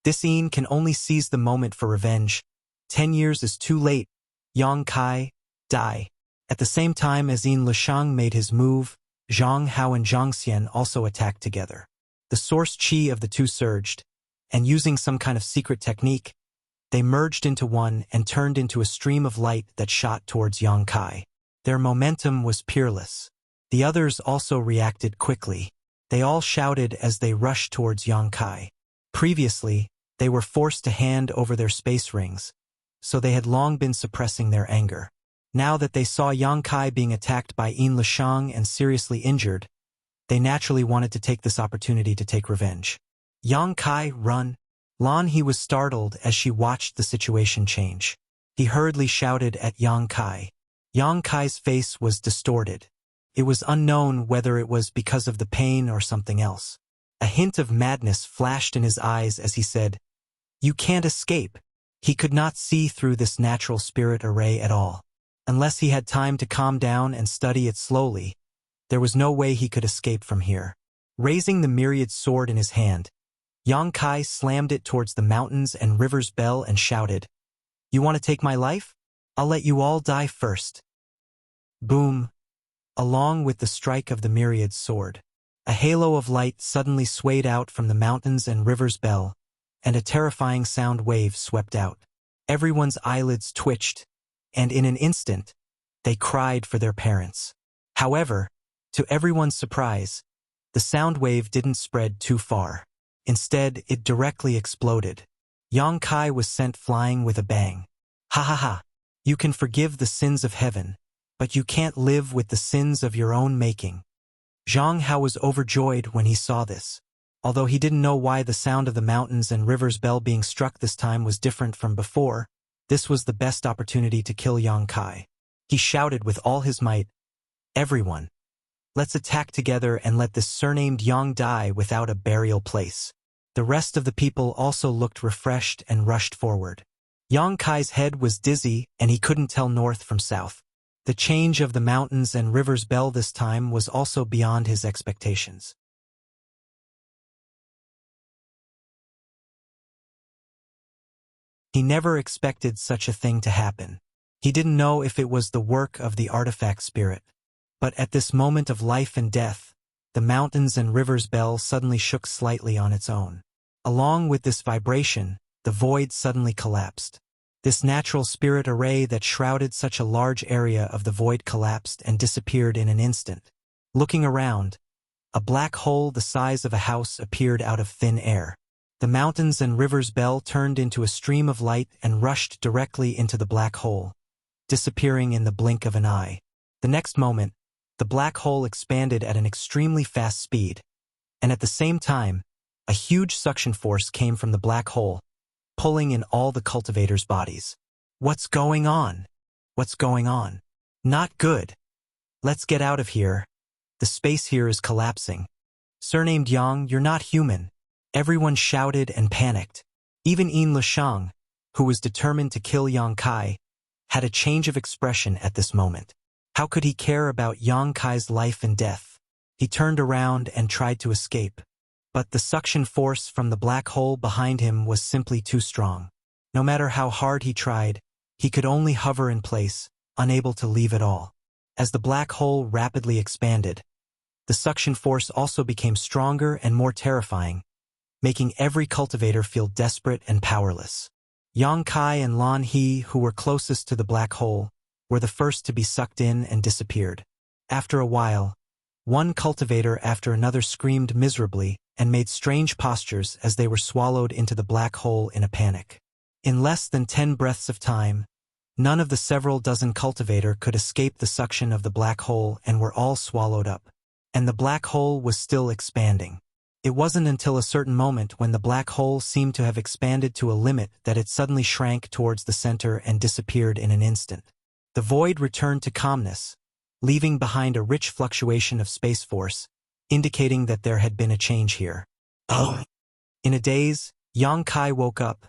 This Yin can only seize the moment for revenge. 10 years is too late. Yang Kai, die. At the same time as Yin Lisheng made his move, Zhang Hao and Zhang Xian also attacked together. The source chi of the two surged, and using some kind of secret technique, they merged into one and turned into a stream of light that shot towards Yang Kai. Their momentum was peerless. The others also reacted quickly. They all shouted as they rushed towards Yang Kai. Previously, they were forced to hand over their space rings, so they had long been suppressing their anger. Now that they saw Yang Kai being attacked by Yin Lisheng and seriously injured, they naturally wanted to take this opportunity to take revenge. Yang Kai, run! Lan He was startled as she watched the situation change. He hurriedly shouted at Yang Kai. Yang Kai's face was distorted. It was unknown whether it was because of the pain or something else. A hint of madness flashed in his eyes as he said, "You can't escape." He could not see through this natural spirit array at all. Unless he had time to calm down and study it slowly, there was no way he could escape from here. Raising the myriad sword in his hand, Yang Kai slammed it towards the mountains and rivers bell and shouted, "You want to take my life? I'll let you all die first." Boom! Along with the strike of the myriad sword, a halo of light suddenly swayed out from the mountains and rivers bell, and a terrifying sound wave swept out. Everyone's eyelids twitched, and in an instant, they cried for their parents. However, to everyone's surprise, the sound wave didn't spread too far. Instead, it directly exploded. Yang Kai was sent flying with a bang. Ha ha ha! You can forgive the sins of heaven, but you can't live with the sins of your own making. Zhang Hao was overjoyed when he saw this. Although he didn't know why the sound of the mountains and rivers bell being struck this time was different from before, this was the best opportunity to kill Yang Kai. He shouted with all his might, "Everyone, let's attack together and let this surnamed Yang die without a burial place." The rest of the people also looked refreshed and rushed forward. Yang Kai's head was dizzy and he couldn't tell north from south. The change of the mountains and rivers bell this time was also beyond his expectations. He never expected such a thing to happen. He didn't know if it was the work of the artifact spirit. But at this moment of life and death, the mountains and rivers bell suddenly shook slightly on its own. Along with this vibration, the void suddenly collapsed. This natural spirit array that shrouded such a large area of the void collapsed and disappeared in an instant. Looking around, a black hole the size of a house appeared out of thin air. The mountains and rivers bell turned into a stream of light and rushed directly into the black hole, disappearing in the blink of an eye. The next moment, the black hole expanded at an extremely fast speed, and at the same time, a huge suction force came from the black hole, pulling in all the cultivators' bodies. What's going on? What's going on? Not good. Let's get out of here. The space here is collapsing. Surnamed Yang, you're not human. Everyone shouted and panicked. Even Yin Lisheng, who was determined to kill Yang Kai, had a change of expression at this moment. How could he care about Yang Kai's life and death? He turned around and tried to escape. But the suction force from the black hole behind him was simply too strong. No matter how hard he tried, he could only hover in place, unable to leave at all. As the black hole rapidly expanded, the suction force also became stronger and more terrifying, making every cultivator feel desperate and powerless. Yang Kai and Lan He, who were closest to the black hole, were the first to be sucked in and disappeared. After a while, one cultivator after another screamed miserably and made strange postures as they were swallowed into the black hole in a panic. In less than 10 breaths of time, none of the several dozen cultivator could escape the suction of the black hole and were all swallowed up. And the black hole was still expanding. It wasn't until a certain moment when the black hole seemed to have expanded to a limit that it suddenly shrank towards the center and disappeared in an instant. The void returned to calmness, leaving behind a rich fluctuation of space force, indicating that there had been a change here. Oh! In a daze, Yang Kai woke up,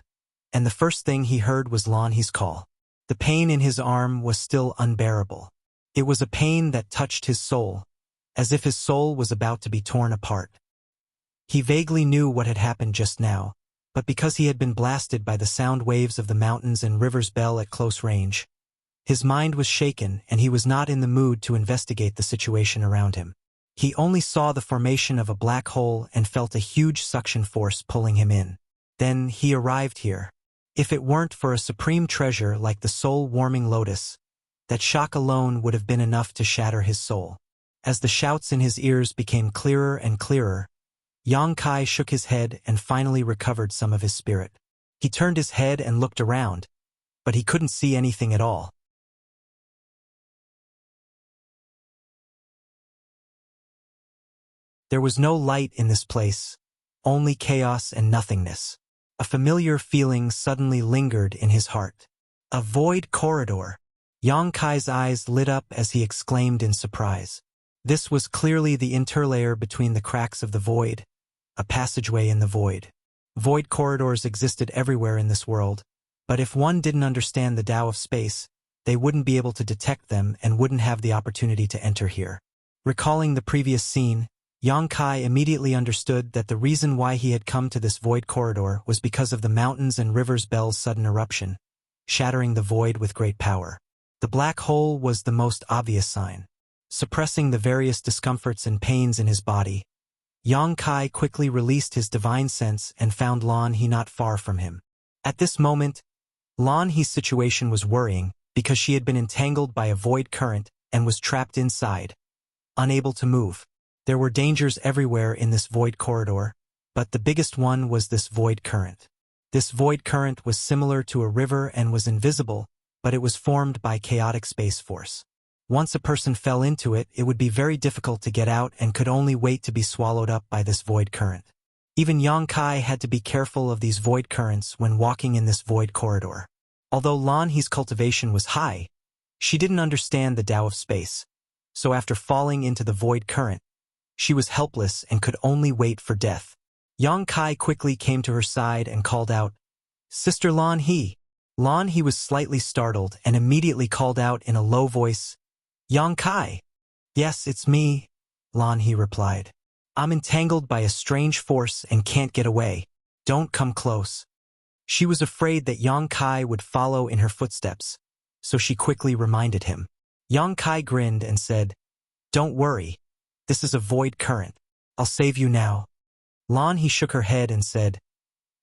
and the first thing he heard was Lan He's call. The pain in his arm was still unbearable. It was a pain that touched his soul, as if his soul was about to be torn apart. He vaguely knew what had happened just now, but because he had been blasted by the sound waves of the mountains and river's bell at close range, his mind was shaken and he was not in the mood to investigate the situation around him. He only saw the formation of a black hole and felt a huge suction force pulling him in. Then he arrived here. If it weren't for a supreme treasure like the soul-warming lotus, that shock alone would have been enough to shatter his soul. As the shouts in his ears became clearer and clearer, Yang Kai shook his head and finally recovered some of his spirit. He turned his head and looked around, but he couldn't see anything at all. There was no light in this place, only chaos and nothingness. A familiar feeling suddenly lingered in his heart. A void corridor. Yang Kai's eyes lit up as he exclaimed in surprise. This was clearly the interlayer between the cracks of the void, a passageway in the void. Void corridors existed everywhere in this world, but if one didn't understand the Tao of space, they wouldn't be able to detect them and wouldn't have the opportunity to enter here. Recalling the previous scene, Yang Kai immediately understood that the reason why he had come to this void corridor was because of the mountains and rivers bell's sudden eruption, shattering the void with great power. The black hole was the most obvious sign. Suppressing the various discomforts and pains in his body, Yang Kai quickly released his divine sense and found Lan He not far from him. At this moment, Lan He's situation was worrying because she had been entangled by a void current and was trapped inside, unable to move. There were dangers everywhere in this void corridor, but the biggest one was this void current. This void current was similar to a river and was invisible, but it was formed by chaotic space force. Once a person fell into it, it would be very difficult to get out and could only wait to be swallowed up by this void current. Even Yang Kai had to be careful of these void currents when walking in this void corridor. Although Lan He's cultivation was high, she didn't understand the Tao of space, so after falling into the void current, she was helpless and could only wait for death. Yang Kai quickly came to her side and called out, "Sister Lan He." Lan He was slightly startled and immediately called out in a low voice, "Yang Kai." "Yes, it's me," Lan He replied. "I'm entangled by a strange force and can't get away. Don't come close." She was afraid that Yang Kai would follow in her footsteps, so she quickly reminded him. Yang Kai grinned and said, "Don't worry. This is a void current. I'll save you now." Lan He shook her head and said,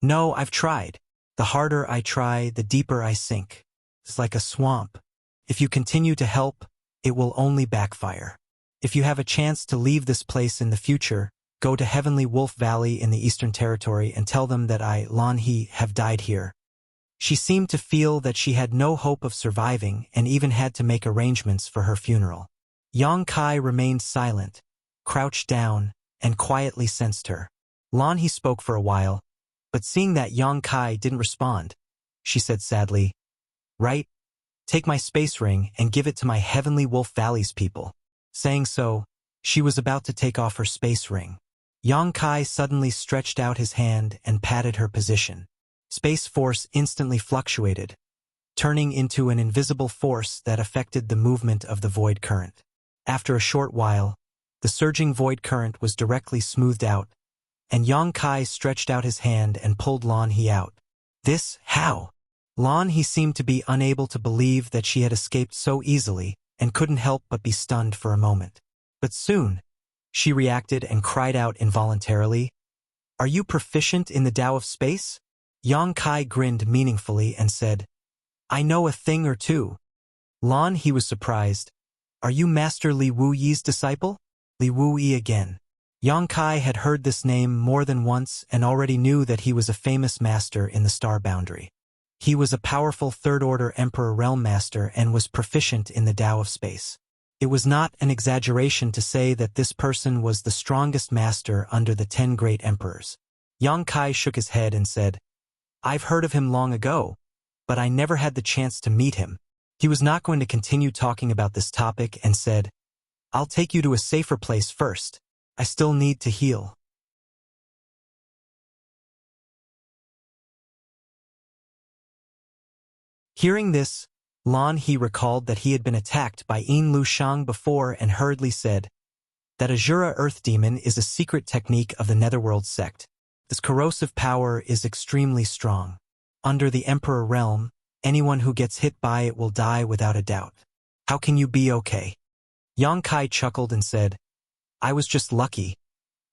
"No, I've tried. The harder I try, the deeper I sink. It's like a swamp. If you continue to help, it will only backfire. If you have a chance to leave this place in the future, go to Heavenly Wolf Valley in the Eastern Territory and tell them that I, Lan He, have died here." She seemed to feel that she had no hope of surviving and even had to make arrangements for her funeral. Yang Kai remained silent, crouched down, and quietly sensed her. Lan He spoke for a while, but seeing that Yang Kai didn't respond, she said sadly, "Right? Take my space ring and give it to my Heavenly Wolf Valley's people." Saying so, she was about to take off her space ring. Yang Kai suddenly stretched out his hand and patted her position. Space force instantly fluctuated, turning into an invisible force that affected the movement of the void current. After a short while, the surging void current was directly smoothed out, and Yang Kai stretched out his hand and pulled Lan He out. "This, how?" Lan He seemed to be unable to believe that she had escaped so easily and couldn't help but be stunned for a moment. But soon, she reacted and cried out involuntarily, "Are you proficient in the Tao of space?" Yang Kai grinned meaningfully and said, "I know a thing or two." Lan He was surprised. "Are you Master Li Wuyi's disciple?" Li Wuyi again. Yang Kai had heard this name more than once and already knew that he was a famous master in the star boundary. He was a powerful third-order Emperor Realm Master and was proficient in the Tao of space. It was not an exaggeration to say that this person was the strongest master under the 10 great emperors. Yang Kai shook his head and said, "I've heard of him long ago, but I never had the chance to meet him." He was not going to continue talking about this topic and said, "I'll take you to a safer place first. I still need to heal." Hearing this, Lan He recalled that he had been attacked by Yin Lu Shang before and hurriedly said, "That Azura Earth Demon is a secret technique of the Netherworld sect. This corrosive power is extremely strong. Under the Emperor realm, anyone who gets hit by it will die without a doubt. How can you be okay?" Yang Kai chuckled and said, "I was just lucky.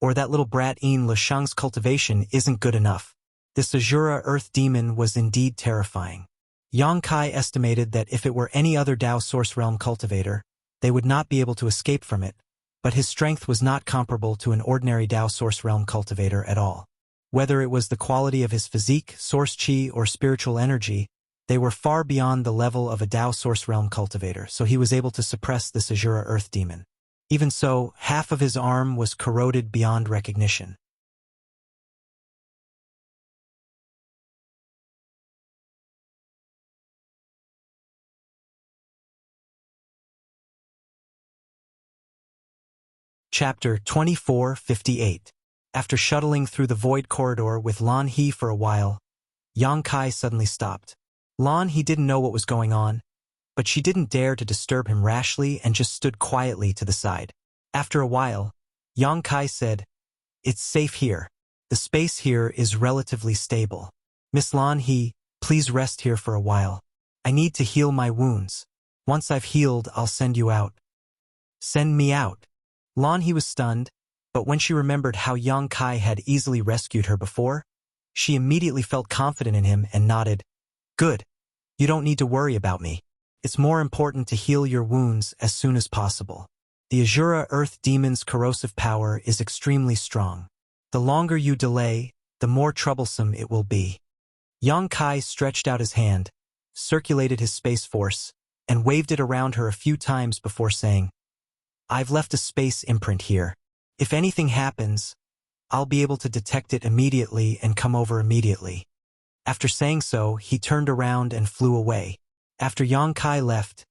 Or that little brat Yin Lu Shang's cultivation isn't good enough." This Azura Earth Demon was indeed terrifying. Yang Kai estimated that if it were any other Dao Source Realm cultivator, they would not be able to escape from it, but his strength was not comparable to an ordinary Dao Source Realm cultivator at all. Whether it was the quality of his physique, source chi, or spiritual energy, they were far beyond the level of a Dao Source Realm cultivator, so he was able to suppress this Azura Earth Demon. Even so, half of his arm was corroded beyond recognition. Chapter 2458. After shuttling through the void corridor with Lan He for a while, Yang Kai suddenly stopped. Lan He didn't know what was going on, but she didn't dare to disturb him rashly and just stood quietly to the side. After a while, Yang Kai said, "It's safe here. The space here is relatively stable. Miss Lan He, please rest here for a while. I need to heal my wounds. Once I've healed, I'll send you out." "Send me out?" Lan He was stunned, but when she remembered how Yang Kai had easily rescued her before, she immediately felt confident in him and nodded. "Good. You don't need to worry about me. It's more important to heal your wounds as soon as possible. The Azura Earth Demon's corrosive power is extremely strong. The longer you delay, the more troublesome it will be." Yang Kai stretched out his hand, circulated his space force, and waved it around her a few times before saying, "I've left a space imprint here. If anything happens, I'll be able to detect it immediately and come over immediately." After saying so, he turned around and flew away. After Yang Kai left,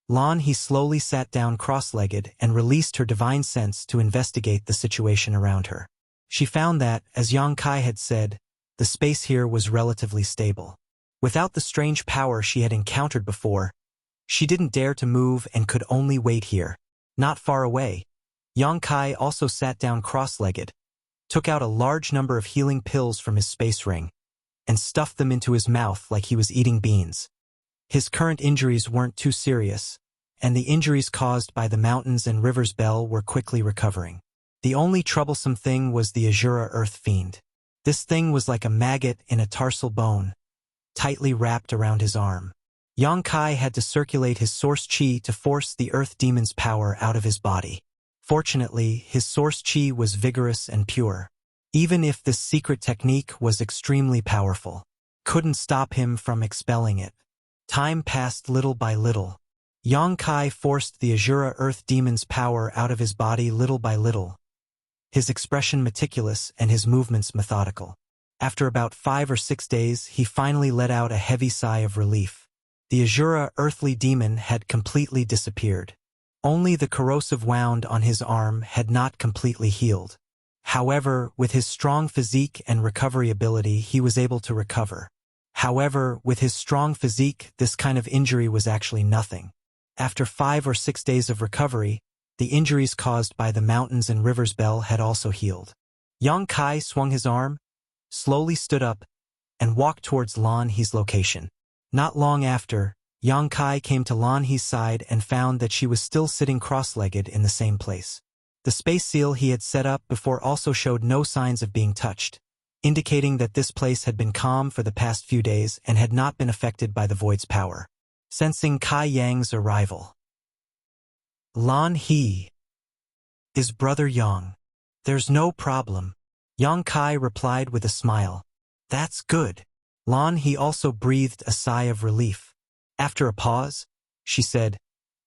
Lan He slowly sat down cross-legged and released her divine sense to investigate the situation around her. She found that, as Yang Kai had said, the space here was relatively stable. Without the strange power she had encountered before, she didn't dare to move and could only wait here. Not far away, Yang Kai also sat down cross-legged, took out a large number of healing pills from his space ring, and stuffed them into his mouth like he was eating beans. His current injuries weren't too serious, and the injuries caused by the mountains and rivers bell were quickly recovering. The only troublesome thing was the Azura Earth Fiend. This thing was like a maggot in a tarsal bone, tightly wrapped around his arm. Yang Kai had to circulate his source chi to force the Earth Demon's power out of his body. Fortunately, his source chi was vigorous and pure. Even if this secret technique was extremely powerful, couldn't stop him from expelling it. Time passed little by little. Yang Kai forced the Azura Earth Demon's power out of his body little by little, his expression meticulous and his movements methodical. After about 5 or 6 days, he finally let out a heavy sigh of relief. The Azura Earthly Demon had completely disappeared. Only the corrosive wound on his arm had not completely healed. However, with his strong physique and recovery ability, he was able to recover. However, with his strong physique, this kind of injury was actually nothing. After 5 or 6 days of recovery, the injuries caused by the mountains and rivers bell had also healed. Yang Kai swung his arm, slowly stood up, and walked towards Lan He's location. Not long after, Yang Kai came to Lan He's side and found that she was still sitting cross-legged in the same place. The space seal he had set up before also showed no signs of being touched, indicating that this place had been calm for the past few days and had not been affected by the void's power. Sensing Kai Yang's arrival, "Lan He is Brother Yang. There's no problem," Yang Kai replied with a smile. "That's good." Lan He also breathed a sigh of relief. After a pause, she said,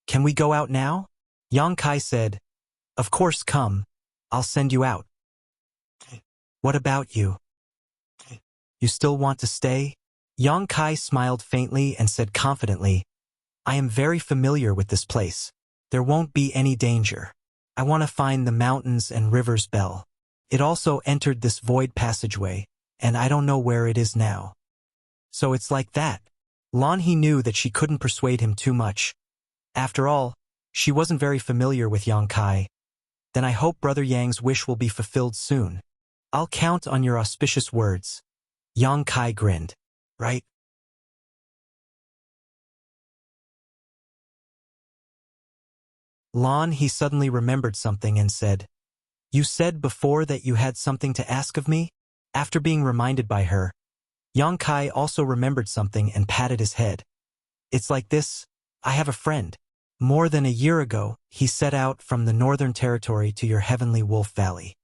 "Can we go out now?" Yang Kai said, "Of course, come. I'll send you out." "What about you? You still want to stay?" Yang Kai smiled faintly and said confidently, "I am very familiar with this place. There won't be any danger. I want to find the mountains and rivers bell. It also entered this void passageway, and I don't know where it is now." "So it's like that." Lan He knew that she couldn't persuade him too much. After all, she wasn't very familiar with Yang Kai. Then I hope Brother Yang's wish will be fulfilled soon. I'll count on your auspicious words. Yang Kai grinned. Right? Lan He suddenly remembered something and said, You said before that you had something to ask of me? After being reminded by her, Yang Kai also remembered something and patted his head. It's like this, I have a friend. More than a year ago, he set out from the Northern Territory to your Heavenly Wolf Valley.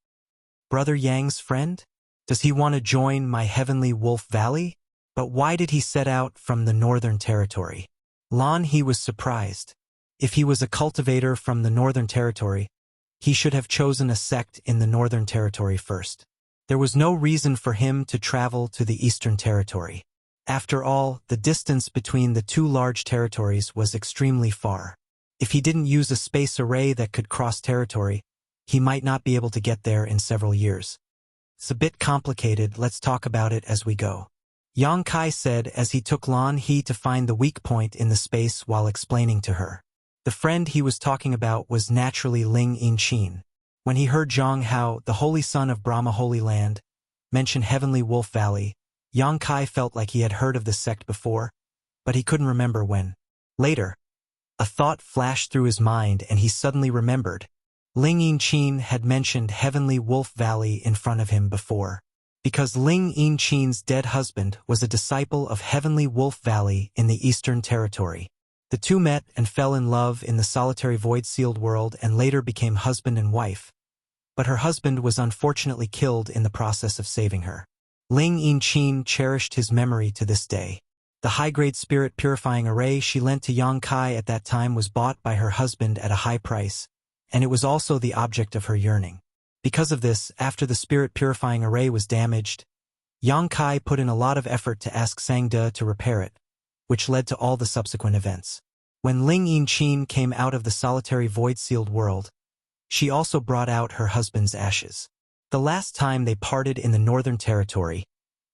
Brother Yang's friend? Does he want to join my Heavenly Wolf Valley? But why did he set out from the Northern Territory? Lan He was surprised. If he was a cultivator from the Northern Territory, he should have chosen a sect in the Northern Territory first. There was no reason for him to travel to the Eastern Territory. After all, the distance between the two large territories was extremely far. If he didn't use a space array that could cross territory, he might not be able to get there in several years. It's a bit complicated, let's talk about it as we go. Yang Kai said as he took Lan He to find the weak point in the space while explaining to her. The friend he was talking about was naturally Ling Yinchin. When he heard Zhang Hao, the holy son of Brahma Holy Land, mention Heavenly Wolf Valley, Yang Kai felt like he had heard of the sect before, but he couldn't remember when. Later, a thought flashed through his mind and he suddenly remembered. Ling Yinchin had mentioned Heavenly Wolf Valley in front of him before. Because Ling Yinchin's dead husband was a disciple of Heavenly Wolf Valley in the Eastern Territory. The two met and fell in love in the solitary void-sealed world and later became husband and wife. But her husband was unfortunately killed in the process of saving her. Ling Yinchin cherished his memory to this day. The high-grade spirit purifying array she lent to Yang Kai at that time was bought by her husband at a high price, and it was also the object of her yearning. Because of this, after the spirit purifying array was damaged, Yang Kai put in a lot of effort to ask Sangde to repair it, which led to all the subsequent events. When Ling Yinchin came out of the solitary void-sealed world, she also brought out her husband's ashes. The last time they parted in the Northern Territory,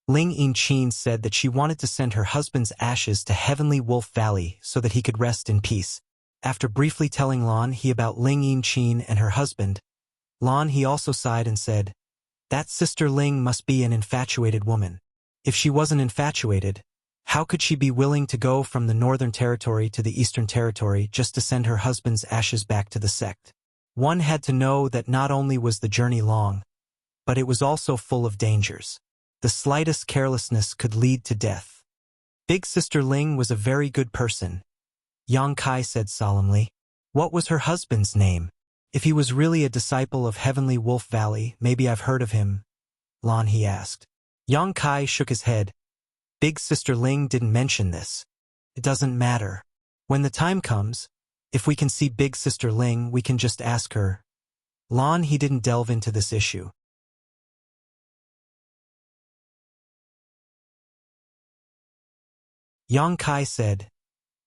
Ling Yinchin said that she wanted to send her husband's ashes to Heavenly Wolf Valley so that he could rest in peace. After briefly telling Lan He about Ling Yinchin and her husband, Lan He also sighed and said, That sister Ling must be an infatuated woman. If she wasn't infatuated, how could she be willing to go from the Northern Territory to the Eastern Territory just to send her husband's ashes back to the sect? One had to know that not only was the journey long, but it was also full of dangers. The slightest carelessness could lead to death. Big Sister Ling was a very good person, Yang Kai said solemnly. What was her husband's name? If he was really a disciple of Heavenly Wolf Valley, maybe I've heard of him, Lan He asked. Yang Kai shook his head. Big Sister Ling didn't mention this. It doesn't matter. When the time comes, if we can see Big Sister Ling, we can just ask her. Lan He didn't delve into this issue. Yang Kai said,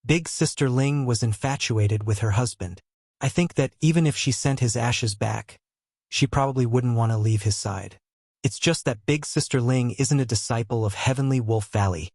Big Sister Ling was infatuated with her husband. I think that even if she sent his ashes back, she probably wouldn't want to leave his side. It's just that Big Sister Ling isn't a disciple of Heavenly Wolf Valley,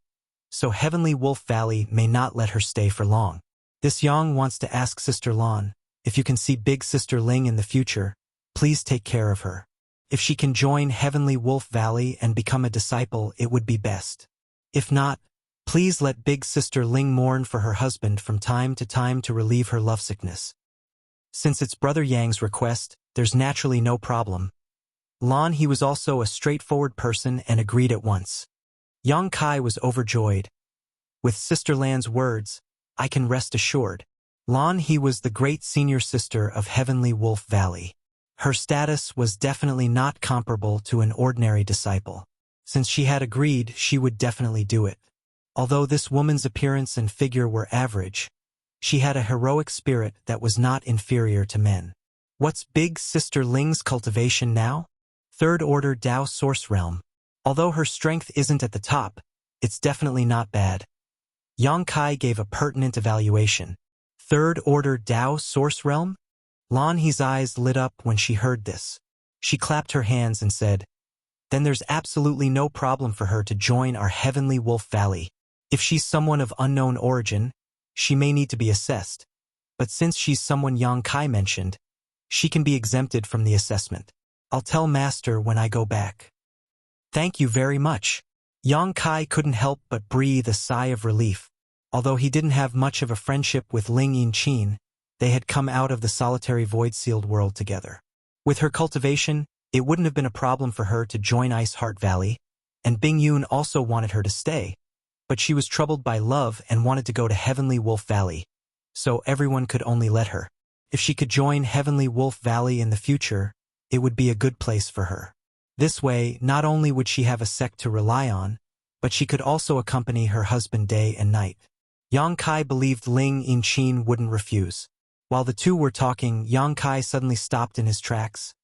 so Heavenly Wolf Valley may not let her stay for long. This Yang wants to ask Sister Lan, if you can see Big Sister Ling in the future, please take care of her. If she can join Heavenly Wolf Valley and become a disciple, it would be best. If not, please let Big Sister Ling mourn for her husband from time to time to relieve her lovesickness. Since it's Brother Yang's request, there's naturally no problem. Lan He was also a straightforward person and agreed at once. Yang Kai was overjoyed. With Sister Lan's words, I can rest assured. Lan He was the great senior sister of Heavenly Wolf Valley. Her status was definitely not comparable to an ordinary disciple. Since she had agreed, she would definitely do it. Although this woman's appearance and figure were average, she had a heroic spirit that was not inferior to men. What's Big Sister Ling's cultivation now? Third Order Dao Source Realm. Although her strength isn't at the top, it's definitely not bad. Yang Kai gave a pertinent evaluation. Third Order Dao Source Realm? Lan He's eyes lit up when she heard this. She clapped her hands and said, Then there's absolutely no problem for her to join our Heavenly Wolf Valley. If she's someone of unknown origin, she may need to be assessed, but since she's someone Yang Kai mentioned, she can be exempted from the assessment. I'll tell Master when I go back. Thank you very much. Yang Kai couldn't help but breathe a sigh of relief. Although he didn't have much of a friendship with Ling Yinchin, they had come out of the solitary void-sealed world together. With her cultivation, it wouldn't have been a problem for her to join Ice Heart Valley, and Bing Yun also wanted her to stay, but she was troubled by love and wanted to go to Heavenly Wolf Valley, so everyone could only let her. If she could join Heavenly Wolf Valley in the future, it would be a good place for her. This way, not only would she have a sect to rely on, but she could also accompany her husband day and night. Yang Kai believed Ling Yinchin wouldn't refuse. While the two were talking, Yang Kai suddenly stopped in his tracks,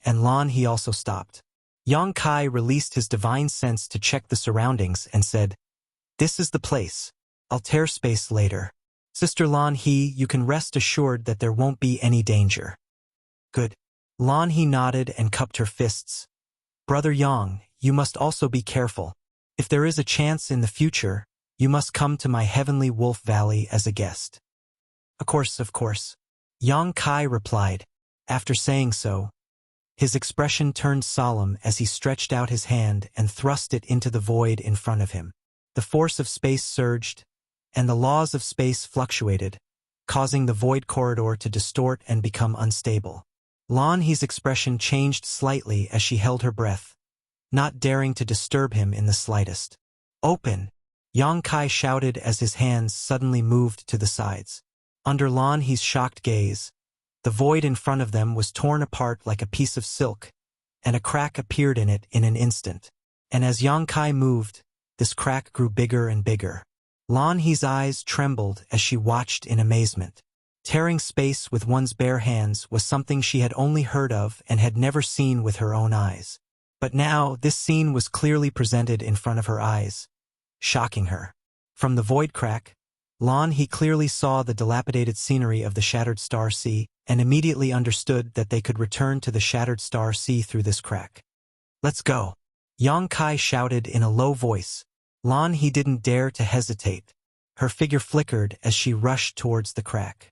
and Lan He also stopped. Yang Kai released his divine sense to check the surroundings and said, "This is the place. I'll tear space later. Sister Lan He, you can rest assured that there won't be any danger." Good. Lan He nodded and cupped her fists. Brother Yang, you must also be careful. If there is a chance in the future, you must come to my Heavenly Wolf Valley as a guest. Of course. Yang Kai replied. After saying so, his expression turned solemn as he stretched out his hand and thrust it into the void in front of him. The force of space surged, and the laws of space fluctuated, causing the void corridor to distort and become unstable. Lan He's expression changed slightly as she held her breath, not daring to disturb him in the slightest. "Open!" Yang Kai shouted as his hands suddenly moved to the sides. Under Lan He's shocked gaze, the void in front of them was torn apart like a piece of silk, and a crack appeared in it in an instant. And as Yang Kai moved, this crack grew bigger and bigger. Lan He's eyes trembled as she watched in amazement. Tearing space with one's bare hands was something she had only heard of and had never seen with her own eyes. But now this scene was clearly presented in front of her eyes, shocking her. From the void crack, Lan He clearly saw the dilapidated scenery of the Shattered Star Sea and immediately understood that they could return to the Shattered Star Sea through this crack. "Let's go!" Yang Kai shouted in a low voice. Lan He didn't dare to hesitate. Her figure flickered as she rushed towards the crack.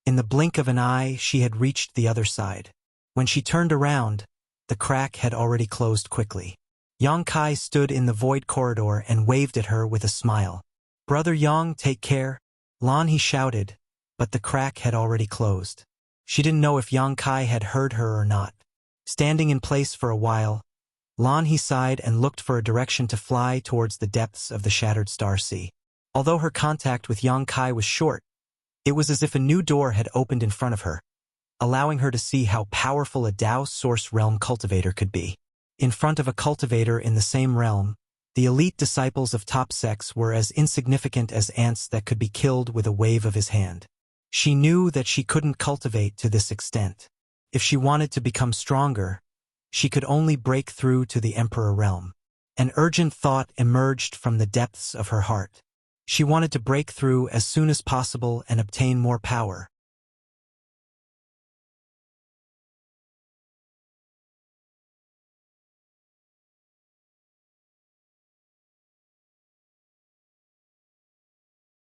In the blink of an eye, she had reached the other side. When she turned around, the crack had already closed quickly. Yang Kai stood in the void corridor and waved at her with a smile. "Brother Yang, take care," Lan He shouted, but the crack had already closed. She didn't know if Yang Kai had heard her or not. Standing in place for a while, Lan He sighed and looked for a direction to fly towards the depths of the Shattered Star Sea. Although her contact with Yang Kai was short, it was as if a new door had opened in front of her, allowing her to see how powerful a Dao Source Realm cultivator could be. In front of a cultivator in the same realm, the elite disciples of top sects were as insignificant as ants that could be killed with a wave of his hand. She knew that she couldn't cultivate to this extent. If she wanted to become stronger, she could only break through to the Emperor realm. An urgent thought emerged from the depths of her heart. She wanted to break through as soon as possible and obtain more power.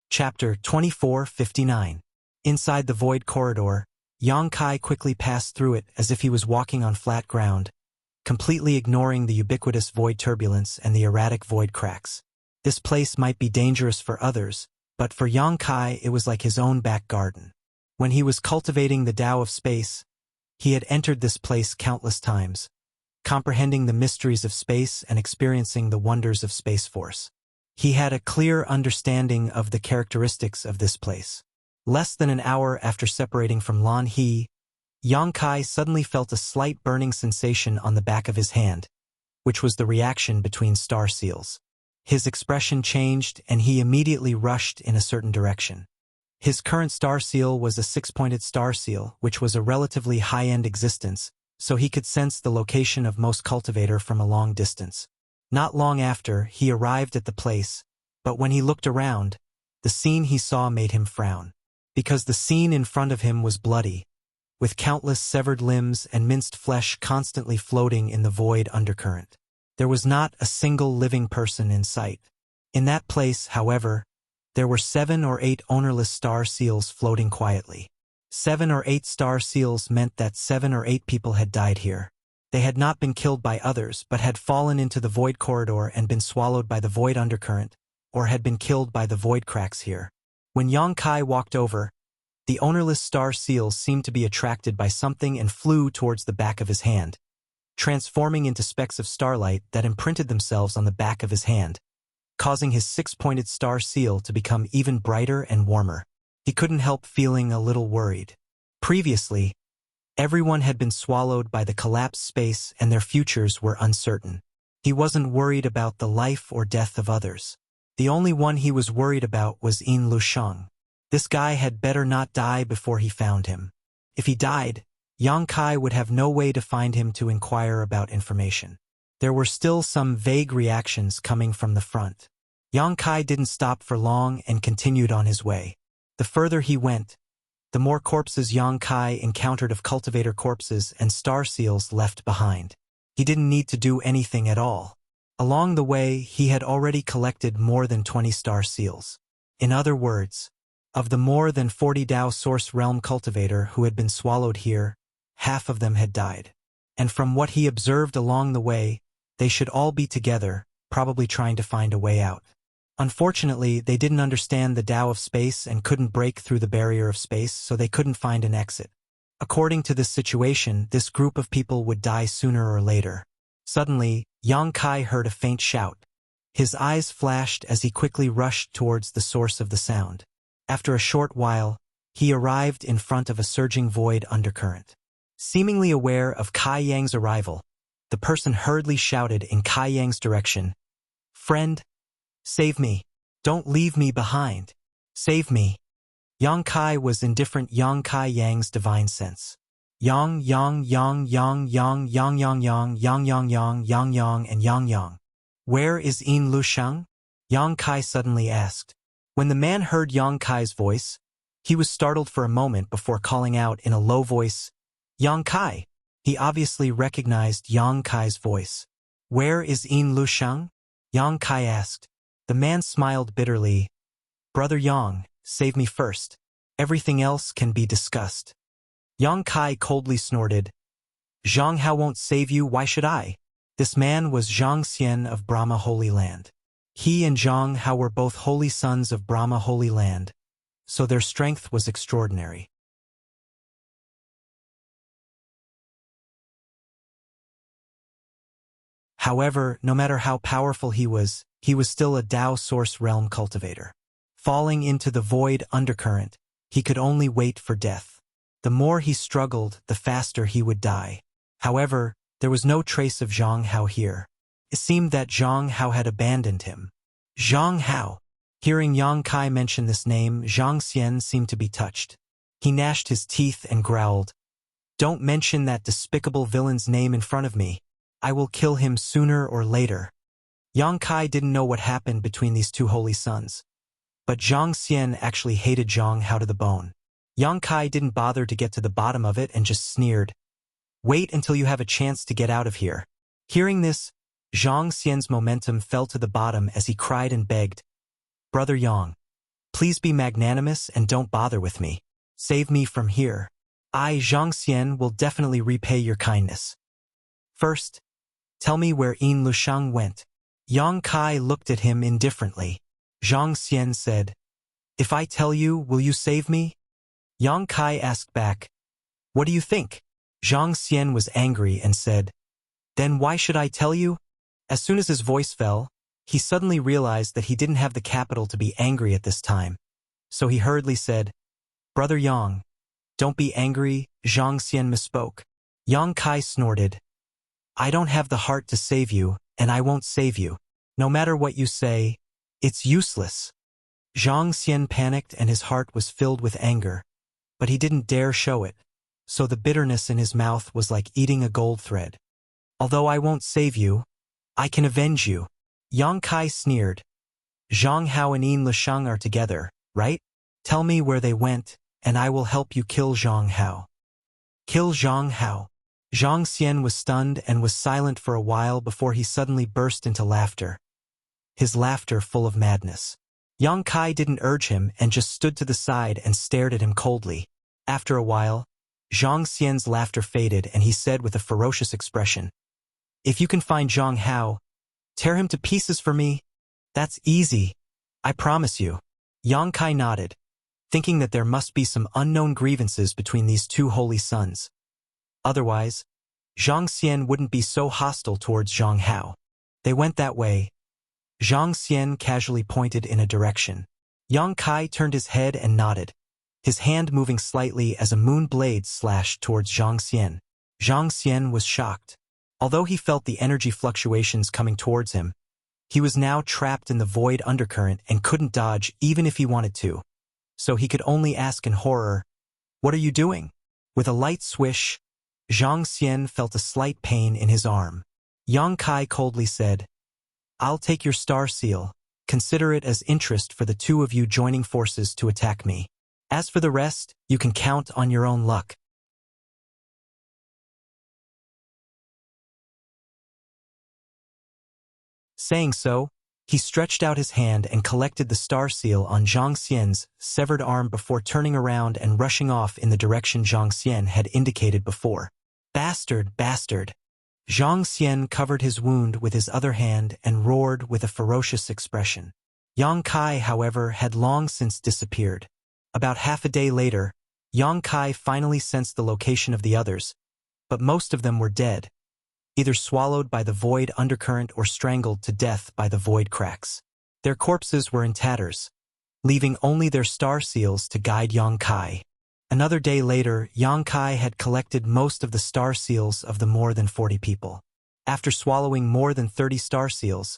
Chapter 2459. Inside the void corridor, Yang Kai quickly passed through it as if he was walking on flat ground, completely ignoring the ubiquitous void turbulence and the erratic void cracks. This place might be dangerous for others, but for Yang Kai it was like his own back garden. When he was cultivating the Tao of space, he had entered this place countless times, comprehending the mysteries of space and experiencing the wonders of space force. He had a clear understanding of the characteristics of this place. Less than an hour after separating from Lan He, Yang Kai suddenly felt a slight burning sensation on the back of his hand, which was the reaction between star seals. His expression changed and he immediately rushed in a certain direction. His current star seal was a six-pointed star seal, which was a relatively high-end existence, so he could sense the location of most cultivator from a long distance. Not long after, he arrived at the place, but when he looked around, the scene he saw made him frown. Because the scene in front of him was bloody, with countless severed limbs and minced flesh constantly floating in the void undercurrent. There was not a single living person in sight. In that place, however, there were 7 or 8 ownerless star seals floating quietly. 7 or 8 star seals meant that 7 or 8 people had died here. They had not been killed by others but had fallen into the void corridor and been swallowed by the void undercurrent, or had been killed by the void cracks here. When Yang Kai walked over, the ownerless star seals seemed to be attracted by something and flew towards the back of his hand, transforming into specks of starlight that imprinted themselves on the back of his hand, causing his 6-pointed star seal to become even brighter and warmer. He couldn't help feeling a little worried. Previously, everyone had been swallowed by the collapsed space and their futures were uncertain. He wasn't worried about the life or death of others. The only one he was worried about was Yin Lusheng. This guy had better not die before he found him. If he died, Yang Kai would have no way to find him to inquire about information. There were still some vague reactions coming from the front. Yang Kai didn't stop for long and continued on his way. The further he went, the more corpses Yang Kai encountered of cultivator corpses and star seals left behind. He didn't need to do anything at all. Along the way, he had already collected more than 20 star seals. In other words, of the more than 40 Dao Source Realm cultivator who had been swallowed here, half of them had died. And from what he observed along the way, they should all be together, probably trying to find a way out. Unfortunately, they didn't understand the Tao of space and couldn't break through the barrier of space, so they couldn't find an exit. According to this situation, this group of people would die sooner or later. Suddenly, Yang Kai heard a faint shout. His eyes flashed as he quickly rushed towards the source of the sound. After a short while, he arrived in front of a surging void undercurrent. Seemingly aware of Kai Yang's arrival, the person hurriedly shouted in Kai Yang's direction, "Friend, save me. Don't leave me behind. Save me." Yang Kai was indifferent. Yang Kai Yang's divine sense. Yang, Yang, Yang, Yang, Yang, Yang, Yang, Yang, Yang, Yang, Yang, Yang, Yang, and Yang, Yang. "Where is Yin Lusheng?" Yang Kai suddenly asked. When the man heard Yang Kai's voice, he was startled for a moment before calling out in a low voice, "Yang Kai." He obviously recognized Yang Kai's voice. "Where is Yin Lusheng?" Yang Kai asked. The man smiled bitterly. "Brother Yang, save me first. Everything else can be discussed." Yang Kai coldly snorted. "Zhang Hao won't save you, why should I?" This man was Zhang Xian of Brahma Holy Land. He and Zhang Hao were both holy sons of Brahma Holy Land, so their strength was extraordinary. However, no matter how powerful he was still a Dao Source Realm cultivator. Falling into the void undercurrent, he could only wait for death. The more he struggled, the faster he would die. However, there was no trace of Zhang Hao here. It seemed that Zhang Hao had abandoned him. Zhang Hao. Hearing Yang Kai mention this name, Zhang Xian seemed to be touched. He gnashed his teeth and growled, "Don't mention that despicable villain's name in front of me. I will kill him sooner or later." Yang Kai didn't know what happened between these two holy sons, but Zhang Xian actually hated Zhang Hao to the bone. Yang Kai didn't bother to get to the bottom of it and just sneered, "Wait until you have a chance to get out of here." Hearing this, Zhang Xian's momentum fell to the bottom as he cried and begged, "Brother Yang, please be magnanimous and don't bother with me. Save me from here. I, Zhang Xian, will definitely repay your kindness. First, tell me where Yin Lusheng went." Yang Kai looked at him indifferently. Zhang Xian said, "If I tell you, will you save me?" Yang Kai asked back, "What do you think?" Zhang Xian was angry and said, "Then why should I tell you?" As soon as his voice fell, he suddenly realized that he didn't have the capital to be angry at this time. So he hurriedly said, "Brother Yang, don't be angry." Zhang Xian misspoke. Yang Kai snorted, "I don't have the heart to save you, and I won't save you. No matter what you say, it's useless." Zhang Xian panicked and his heart was filled with anger, but he didn't dare show it, so the bitterness in his mouth was like eating a gold thread. "Although I won't save you, I can avenge you." Yang Kai sneered. "Zhang Hao and Yin Lusheng are together, right? Tell me where they went, and I will help you kill Zhang Hao." Kill Zhang Hao. Zhang Xian was stunned and was silent for a while before he suddenly burst into laughter. His laughter full of madness. Yang Kai didn't urge him and just stood to the side and stared at him coldly. After a while, Zhang Xian's laughter faded and he said with a ferocious expression, "If you can find Zhang Hao, tear him to pieces for me. That's easy. I promise you." Yang Kai nodded, thinking that there must be some unknown grievances between these two holy sons. Otherwise, Zhang Xian wouldn't be so hostile towards Zhang Hao. They went that way. Zhang Xian casually pointed in a direction. Yang Kai turned his head and nodded, his hand moving slightly as a moon blade slashed towards Zhang Xian. Zhang Xian was shocked. Although he felt the energy fluctuations coming towards him, he was now trapped in the void undercurrent and couldn't dodge even if he wanted to. So he could only ask in horror, "What are you doing?" With a light swish, Zhang Xian felt a slight pain in his arm. Yang Kai coldly said, "I'll take your star seal. Consider it as interest for the two of you joining forces to attack me. As for the rest, you can count on your own luck." Saying so, he stretched out his hand and collected the star seal on Zhang Xian's severed arm before turning around and rushing off in the direction Zhang Xian had indicated before. "Bastard, bastard!" Zhang Xian covered his wound with his other hand and roared with a ferocious expression. Yang Kai, however, had long since disappeared. About half a day later, Yang Kai finally sensed the location of the others, but most of them were dead, either swallowed by the void undercurrent or strangled to death by the void cracks. Their corpses were in tatters, leaving only their star seals to guide Yang Kai. Another day later, Yang Kai had collected most of the star seals of the more than 40 people. After swallowing more than 30 star seals,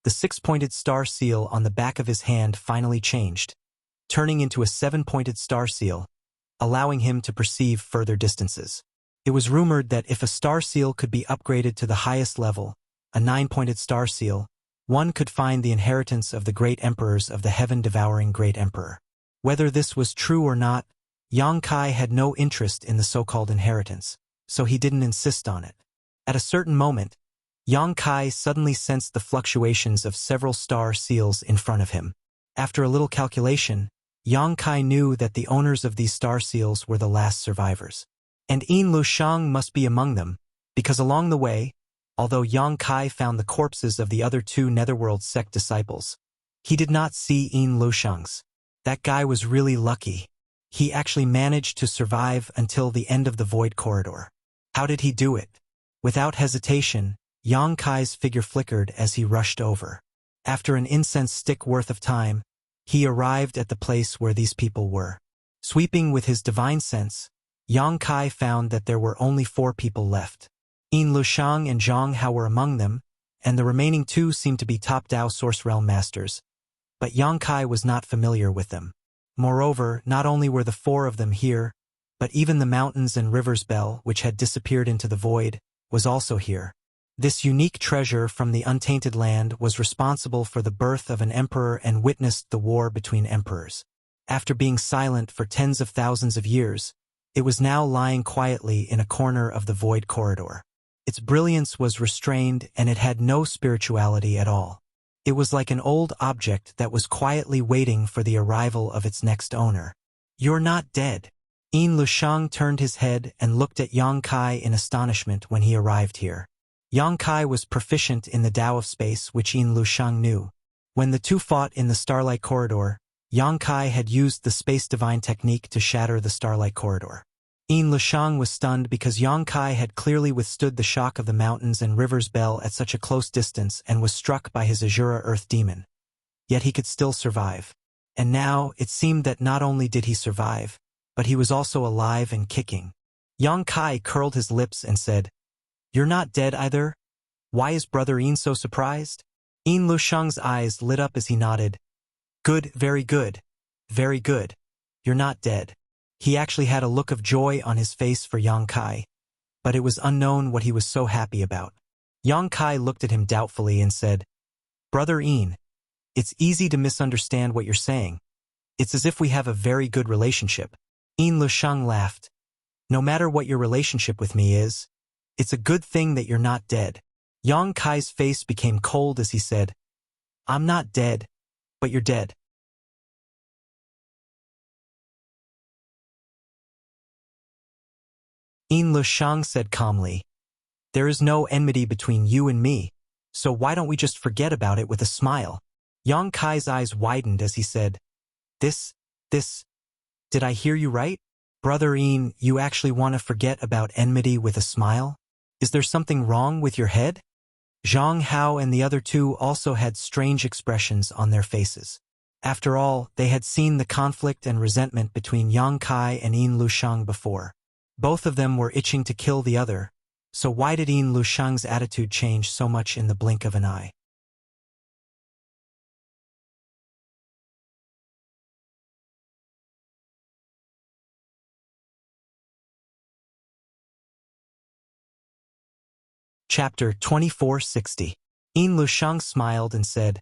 the 6-pointed star seal on the back of his hand finally changed, turning into a 7-pointed star seal, allowing him to perceive further distances. It was rumored that if a star seal could be upgraded to the highest level, a 9-pointed star seal, one could find the inheritance of the great emperors of the heaven-devouring great emperor. Whether this was true or not, Yang Kai had no interest in the so-called inheritance, so he didn't insist on it. At a certain moment, Yang Kai suddenly sensed the fluctuations of several star seals in front of him. After a little calculation, Yang Kai knew that the owners of these star seals were the last survivors. And Yin Lushang must be among them, because along the way, although Yang Kai found the corpses of the other two Netherworld sect disciples, he did not see Yin Lushang's. That guy was really lucky. He actually managed to survive until the end of the void corridor. How did he do it? Without hesitation, Yang Kai's figure flickered as he rushed over. After an incense stick worth of time, he arrived at the place where these people were. Sweeping with his divine sense, Yang Kai found that there were only 4 people left. Yin Lushang and Zhang Hao were among them, and the remaining 2 seemed to be top Dao Source Realm Masters. But Yang Kai was not familiar with them. Moreover, not only were the 4 of them here, but even the mountains and rivers bell, which had disappeared into the void, was also here. This unique treasure from the untainted land was responsible for the birth of an emperor and witnessed the war between emperors. After being silent for tens of thousands of years, it was now lying quietly in a corner of the void corridor. Its brilliance was restrained and it had no spirituality at all. It was like an old object that was quietly waiting for the arrival of its next owner. "You're not dead." Yin Lushang turned his head and looked at Yang Kai in astonishment when he arrived here. Yang Kai was proficient in the Tao of space, which Yin Lushang knew. When the 2 fought in the Starlight Corridor, Yang Kai had used the Space Divine technique to shatter the Starlight Corridor. Yin Lushang was stunned because Yang Kai had clearly withstood the shock of the mountains and rivers bell at such a close distance and was struck by his Azura Earth Demon. Yet he could still survive. And now, it seemed that not only did he survive, but he was also alive and kicking. Yang Kai curled his lips and said, "You're not dead either? Why is Brother Yin so surprised?" Yin Lushang's eyes lit up as he nodded. "Good, very good. Very good. You're not dead." He actually had a look of joy on his face for Yang Kai, but it was unknown what he was so happy about. Yang Kai looked at him doubtfully and said, "Brother Yin, it's easy to misunderstand what you're saying. It's as if we have a very good relationship." Yin Lushang laughed. No matter what your relationship with me is, it's a good thing that you're not dead. Yang Kai's face became cold as he said, I'm not dead, but you're dead. Yin Lushang said calmly, there is no enmity between you and me, so why don't we just forget about it with a smile? Yang Kai's eyes widened as he said, This, did I hear you right? Brother Yin, you actually want to forget about enmity with a smile? Is there something wrong with your head? Zhang Hao and the other two also had strange expressions on their faces. After all, they had seen the conflict and resentment between Yang Kai and Yin Lushang before. Both of them were itching to kill the other, so why did Yin Lushang's attitude change so much in the blink of an eye? Chapter 2460. Yin Lushang smiled and said,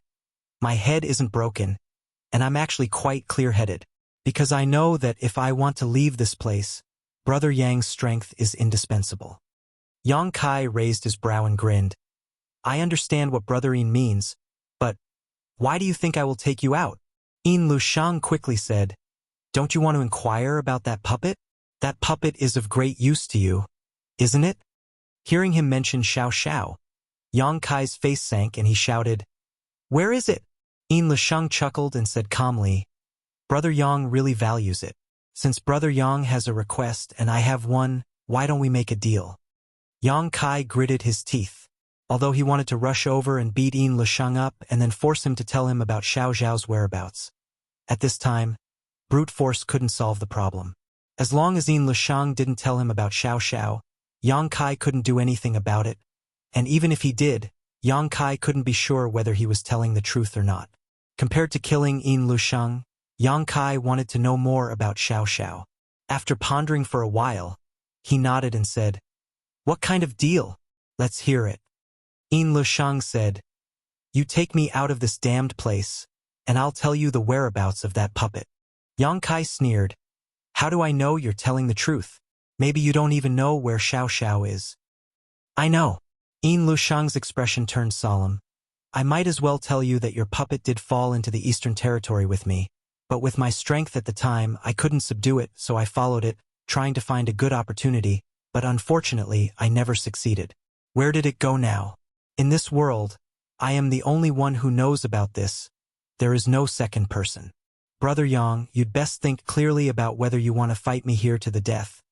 My head isn't broken, and I'm actually quite clear-headed, because I know that if I want to leave this place, Brother Yang's strength is indispensable. Yang Kai raised his brow and grinned. I understand what Brother Yin means, but why do you think I will take you out? Yin Lushang quickly said, Don't you want to inquire about that puppet? That puppet is of great use to you, isn't it? Hearing him mention Xiao Xiao, Yang Kai's face sank and he shouted, Where is it? Yin Lushang chuckled and said calmly, Brother Yang really values it. Since Brother Yang has a request and I have one, why don't we make a deal? Yang Kai gritted his teeth. Although he wanted to rush over and beat Yin Lushang up and then force him to tell him about Xiao Xiao's whereabouts. At this time, brute force couldn't solve the problem. As long as Yin Lushang didn't tell him about Xiao Xiao, Yang Kai couldn't do anything about it, and even if he did, Yang Kai couldn't be sure whether he was telling the truth or not. Compared to killing Yin Lushang, Yang Kai wanted to know more about Xiao Xiao. After pondering for a while, he nodded and said, What kind of deal? Let's hear it. Yin Lushang said, You take me out of this damned place, and I'll tell you the whereabouts of that puppet. Yang Kai sneered, How do I know you're telling the truth? Maybe you don't even know where Xiao Xiao is. I know. Yin Lushang's expression turned solemn. I might as well tell you that your puppet did fall into the Eastern Territory with me, but with my strength at the time, I couldn't subdue it, so I followed it, trying to find a good opportunity, but unfortunately, I never succeeded. Where did it go now? In this world, I am the only one who knows about this. There is no second person. Brother Yang, you'd best think clearly about whether you want to fight me here to the death,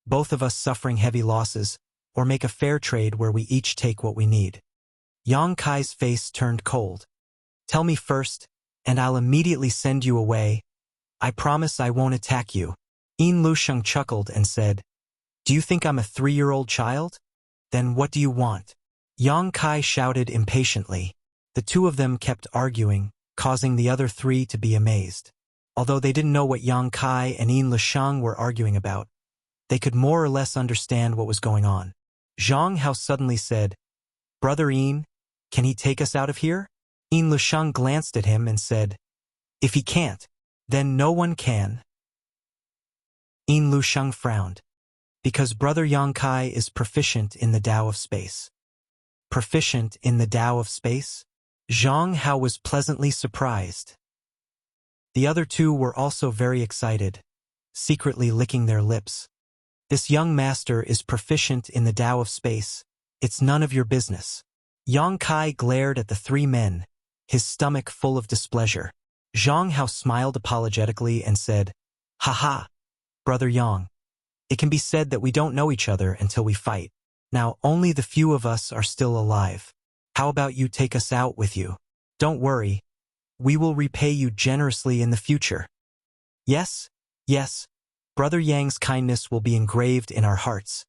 both of us suffering heavy losses, or make a fair trade where we each take what we need. Yang Kai's face turned cold. Tell me first, and I'll immediately send you away. I promise I won't attack you. Yin Lushang chuckled and said, Do you think I'm a 3-year-old child? Then what do you want? Yang Kai shouted impatiently. The two of them kept arguing, causing the other three to be amazed. Although they didn't know what Yang Kai and Yin Lushang were arguing about, they could more or less understand what was going on. Zhang Hao suddenly said, Brother Yin, can he take us out of here? Yin Lushang glanced at him and said, If he can't, then no one can. Yin Lushang frowned. Because Brother Yang Kai is proficient in the Tao of space. Proficient in the Tao of space? Zhang Hao was pleasantly surprised. The other two were also very excited, secretly licking their lips. This young master is proficient in the Tao of space. It's none of your business. Yang Kai glared at the three men, his stomach full of displeasure. Zhang Hao smiled apologetically and said, Ha, Brother Yang. It can be said that we don't know each other until we fight. Now only the few of us are still alive. How about you take us out with you? Don't worry. We will repay you generously in the future. Yes. Brother Yang's kindness will be engraved in our hearts,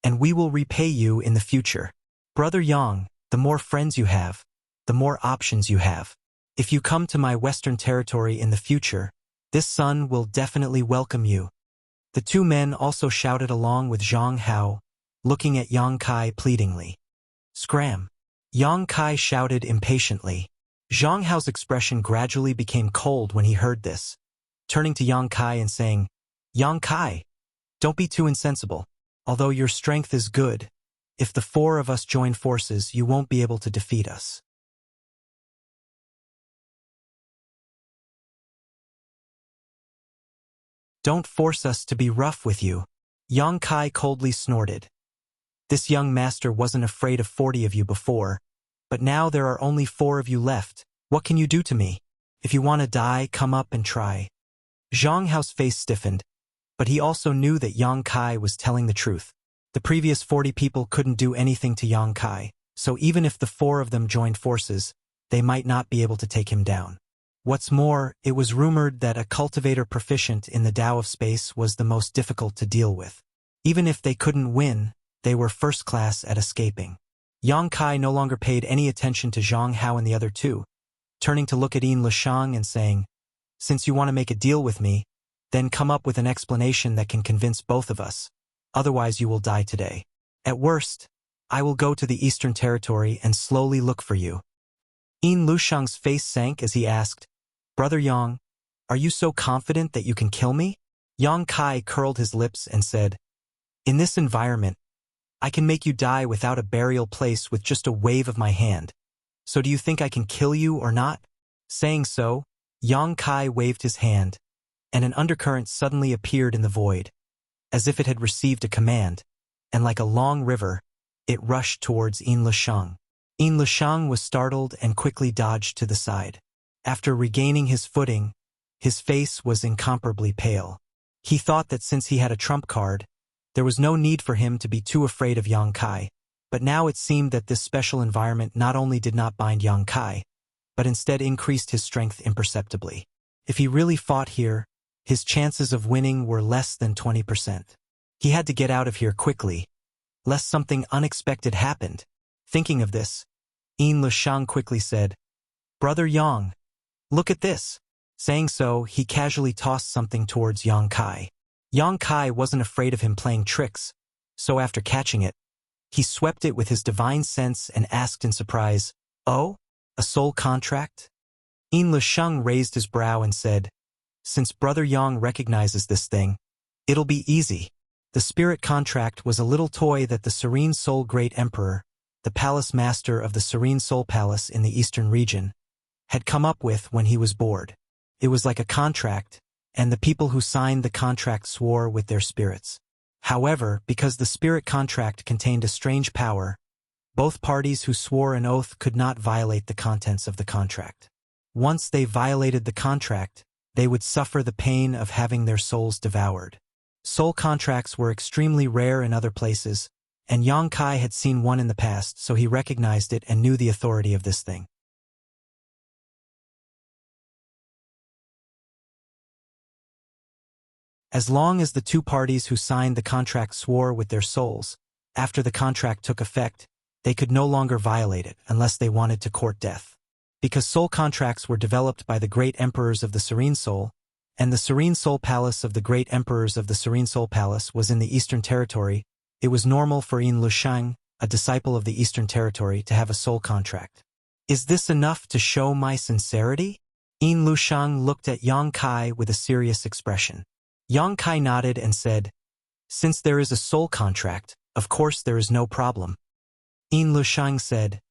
and we will repay you in the future. Brother Yang, the more friends you have, the more options you have. If you come to my Western Territory in the future, this son will definitely welcome you. The two men also shouted along with Zhang Hao, looking at Yang Kai pleadingly. Scram! Yang Kai shouted impatiently. Zhang Hao's expression gradually became cold when he heard this, turning to Yang Kai and saying, Yang Kai, Don't be too insensible. Although your strength is good, if the four of us join forces, you won't be able to defeat us. Don't force us to be rough with you. Yang Kai coldly snorted. This young master wasn't afraid of 40 of you before, but now there are only 4 of you left. What can you do to me? If you want to die, come up and try. Zhang Hao's face stiffened, but he also knew that Yang Kai was telling the truth. The previous 40 people couldn't do anything to Yang Kai, so even if the 4 of them joined forces, they might not be able to take him down. What's more, it was rumored that a cultivator proficient in the Tao of space was the most difficult to deal with. Even if they couldn't win, they were first class at escaping. Yang Kai no longer paid any attention to Zhang Hao and the other 2, turning to look at Yin Lishang and saying, "Since you want to make a deal with me, then come up with an explanation that can convince both of us. Otherwise you will die today. At worst, I will go to the Eastern Territory and slowly look for you." Yin Lushang's face sank as he asked, "Brother Yang, are you so confident that you can kill me?" Yang Kai curled his lips and said, "In this environment, I can make you die without a burial place with just a wave of my hand. So do you think I can kill you or not?" Saying so, Yang Kai waved his hand, and an undercurrent suddenly appeared in the void, as if it had received a command, and like a long river, it rushed towards Yin Lishang. Yin Lishang was startled and quickly dodged to the side. After regaining his footing, his face was incomparably pale. He thought that since he had a trump card, there was no need for him to be too afraid of Yang Kai, but now it seemed that this special environment not only did not bind Yang Kai, but instead increased his strength imperceptibly. If he really fought here, his chances of winning were less than 20%. He had to get out of here quickly, lest something unexpected happened. Thinking of this, Yin Lishang quickly said, "Brother Yang, look at this." Saying so, he casually tossed something towards Yang Kai. Yang Kai wasn't afraid of him playing tricks, so after catching it, he swept it with his divine sense and asked in surprise, "Oh, a soul contract?" Yin Lishang raised his brow and said, "Since Brother Yang recognizes this thing, it'll be easy." The spirit contract was a little toy that the Serene Soul Great Emperor, the palace master of the Serene Soul Palace in the eastern region, had come up with when he was bored. It was like a contract, and the people who signed the contract swore with their spirits. However, because the spirit contract contained a strange power, both parties who swore an oath could not violate the contents of the contract. Once they violated the contract, they would suffer the pain of having their souls devoured. Soul contracts were extremely rare in other places, and Yang Kai had seen one in the past, so he recognized it and knew the authority of this thing. As long as the 2 parties who signed the contract swore with their souls, after the contract took effect, they could no longer violate it unless they wanted to court death. Because soul contracts were developed by the great emperors of the Serene Soul, and the Serene Soul Palace of the great emperors of the Serene Soul Palace was in the Eastern Territory, it was normal for Yin Lushang, a disciple of the Eastern Territory, to have a soul contract. "Is this enough to show my sincerity?" Yin Lushang looked at Yang Kai with a serious expression. Yang Kai nodded and said, "Since there is a soul contract, of course there is no problem." Yin Lushang said,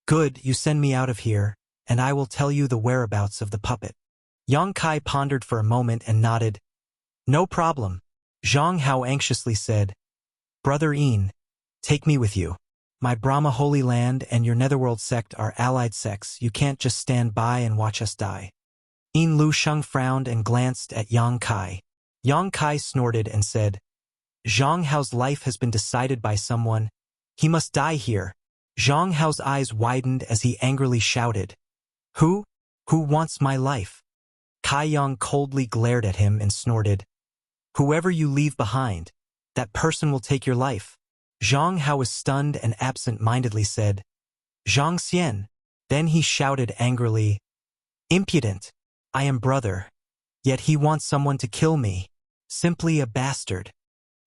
"Good, you send me out of here, and I will tell you the whereabouts of the puppet." Yang Kai pondered for a moment and nodded. "No problem." Zhang Hao anxiously said, "Brother Yin, take me with you. My Brahma Holy Land and your Netherworld sect are allied sects. You can't just stand by and watch us die." Yin Lushang frowned and glanced at Yang Kai. Yang Kai snorted and said, "Zhang Hao's life has been decided by someone. He must die here." Zhang Hao's eyes widened as he angrily shouted, Who wants my life?" Kai Yang coldly glared at him and snorted, "Whoever you leave behind, that person will take your life." Zhang Hao was stunned and absent-mindedly said, "Zhang Xian." Then he shouted angrily, "Impudent! I am brother, yet he wants someone to kill me. Simply a bastard."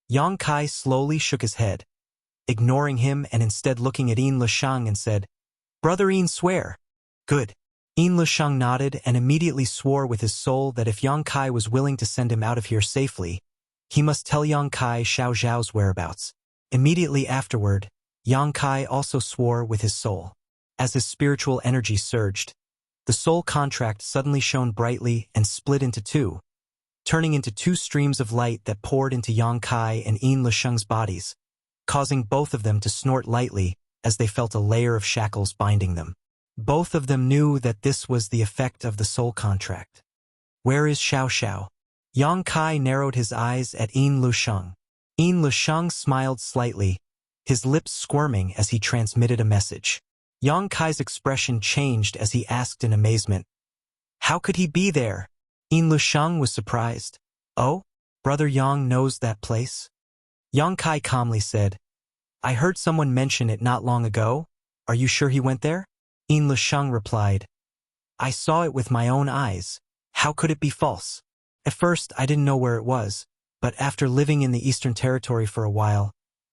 Yang Kai slowly shook his head, ignoring him and instead looking at Yin Lishang and said, "Brother Yin, swear." "Good." Yin Lishang nodded and immediately swore with his soul that if Yang Kai was willing to send him out of here safely, He must tell Yang Kai Xiao Zhao's whereabouts. Immediately afterward, Yang Kai also swore with his soul. As his spiritual energy surged, the soul contract suddenly shone brightly and split into two, turning into two streams of light that poured into Yang Kai and Yin Lisheng's bodies, causing both of them to snort lightly as they felt a layer of shackles binding them. Both of them knew that this was the effect of the soul contract. Where is Xiao Xiao? Yang Kai narrowed his eyes at Yin Lisheng. Yin Lisheng smiled slightly, his lips squirming as he transmitted a message. Yang Kai's expression changed as he asked in amazement, "How could he be there?" Yin Lisheng was surprised. "Oh, Brother Yang knows that place?" Yang Kai calmly said, "I heard someone mention it not long ago. Are you sure he went there?" Yin Lisheng replied, "I saw it with my own eyes. How could it be false? At first, I didn't know where it was, but after living in the Eastern Territory for a while,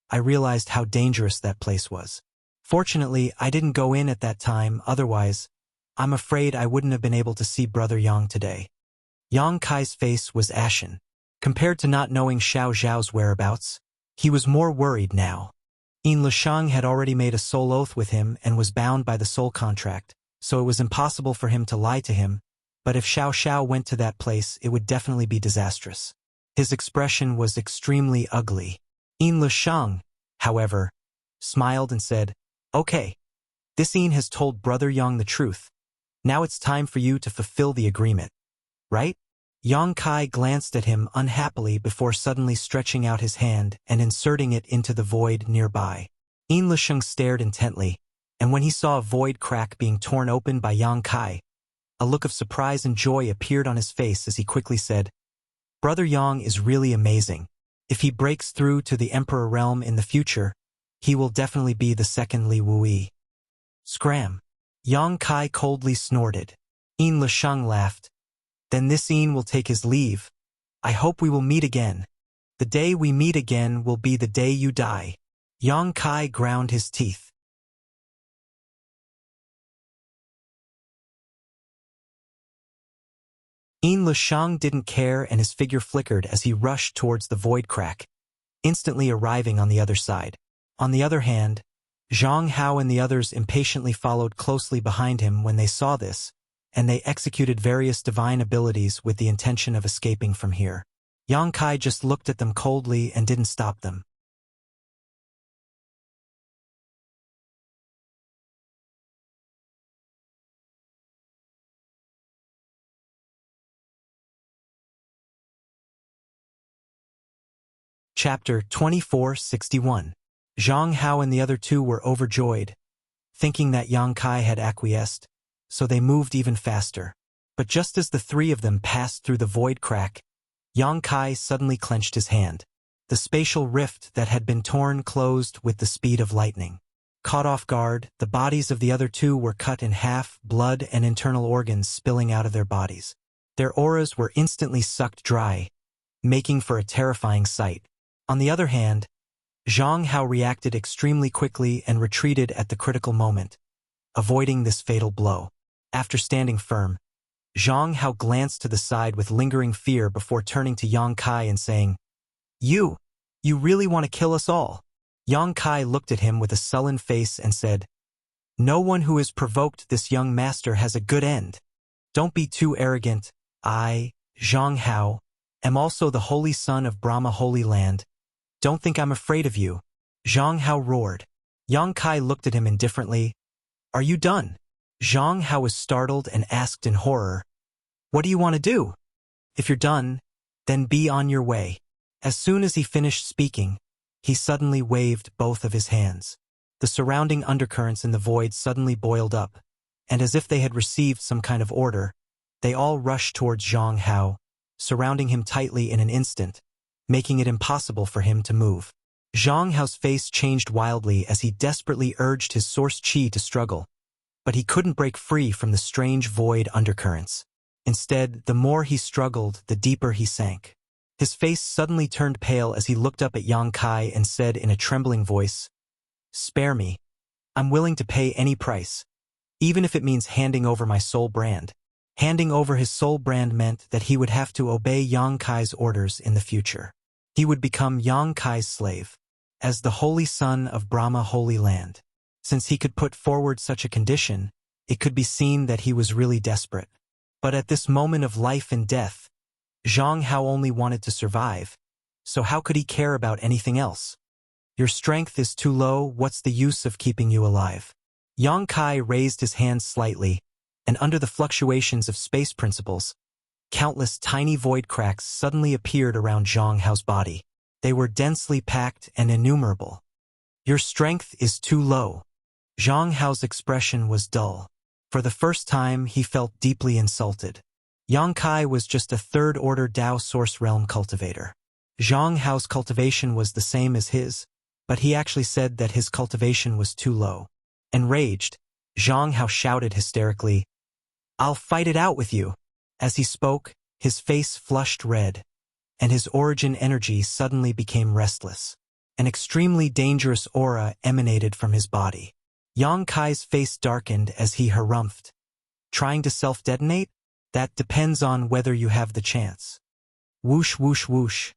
I realized how dangerous that place was. Fortunately, I didn't go in at that time, otherwise, I'm afraid I wouldn't have been able to see Brother Yang today." Yang Kai's face was ashen. Compared to not knowing Xiao Zhao's whereabouts, he was more worried now. Yin Lisheng had already made a soul oath with him and was bound by the soul contract, so it was impossible for him to lie to him, but if Xiao Xiao went to that place, it would definitely be disastrous. His expression was extremely ugly. Yin Lisheng, however, smiled and said, "Okay, this Yin has told Brother Yang the truth. Now it's time for you to fulfill the agreement, right?" Yang Kai glanced at him unhappily before suddenly stretching out his hand and inserting it into the void nearby. Yin Lisheng stared intently, and when he saw a void crack being torn open by Yang Kai, a look of surprise and joy appeared on his face as he quickly said, "Brother Yang is really amazing. If he breaks through to the Emperor realm in the future, he will definitely be the second Li Wuyi." Scram! Yang Kai coldly snorted. Yin Lisheng laughed. "Then this Yin will take his leave. I hope we will meet again. The day we meet again will be the day you die." Yang Kai ground his teeth. Yin Lisheng didn't care and his figure flickered as he rushed towards the void crack, instantly arriving on the other side. On the other hand, Zhang Hao and the others impatiently followed closely behind him when they saw this, and they executed various divine abilities with the intention of escaping from here. Yang Kai just looked at them coldly and didn't stop them. Chapter 2461. Zhang Hao and the other two were overjoyed, thinking that Yang Kai had acquiesced, so they moved even faster. But just as the three of them passed through the void crack, Yang Kai suddenly clenched his hand. The spatial rift that had been torn closed with the speed of lightning. Caught off guard, the bodies of the other two were cut in half, blood and internal organs spilling out of their bodies. Their auras were instantly sucked dry, making for a terrifying sight. On the other hand, Zhang Hao reacted extremely quickly and retreated at the critical moment, avoiding this fatal blow. After standing firm, Zhang Hao glanced to the side with lingering fear before turning to Yang Kai and saying, You really want to kill us all?" Yang Kai looked at him with a sullen face and said, "No one who has provoked this young master has a good end. Don't be too arrogant. I, Zhang Hao, am also the holy son of Brahma Holy Land. Don't think I'm afraid of you." Zhang Hao roared. Yang Kai looked at him indifferently. "Are you done?" Zhang Hao was startled and asked in horror, "What do you want to do?" "If you're done, then be on your way." As soon as he finished speaking, he suddenly waved both of his hands. The surrounding undercurrents in the void suddenly boiled up, and as if they had received some kind of order, they all rushed towards Zhang Hao, surrounding him tightly in an instant, making it impossible for him to move. Zhang Hao's face changed wildly as he desperately urged his source chi to struggle, but he couldn't break free from the strange void undercurrents. Instead, the more he struggled, the deeper he sank. His face suddenly turned pale as he looked up at Yang Kai and said in a trembling voice, "Spare me. I'm willing to pay any price, even if it means handing over my soul brand." Handing over his soul brand meant that he would have to obey Yang Kai's orders in the future. He would become Yang Kai's slave, as the holy son of Brahma Holy Land. Since he could put forward such a condition, it could be seen that he was really desperate. But at this moment of life and death, Zhang Hao only wanted to survive, so how could he care about anything else? Your strength is too low, what's the use of keeping you alive? Yang Kai raised his hands slightly, and under the fluctuations of space principles, countless tiny void cracks suddenly appeared around Zhang Hao's body. They were densely packed and innumerable. Your strength is too low. Zhang Hao's expression was dull. For the first time, he felt deeply insulted. Yang Kai was just a third-order Dao Source Realm cultivator. Zhang Hao's cultivation was the same as his, but he actually said that his cultivation was too low. Enraged, Zhang Hao shouted hysterically, "I'll fight it out with you!" As he spoke, his face flushed red, and his origin energy suddenly became restless. An extremely dangerous aura emanated from his body. Yang Kai's face darkened as he harumphed. Trying to self-detonate? That depends on whether you have the chance. Whoosh, whoosh, whoosh.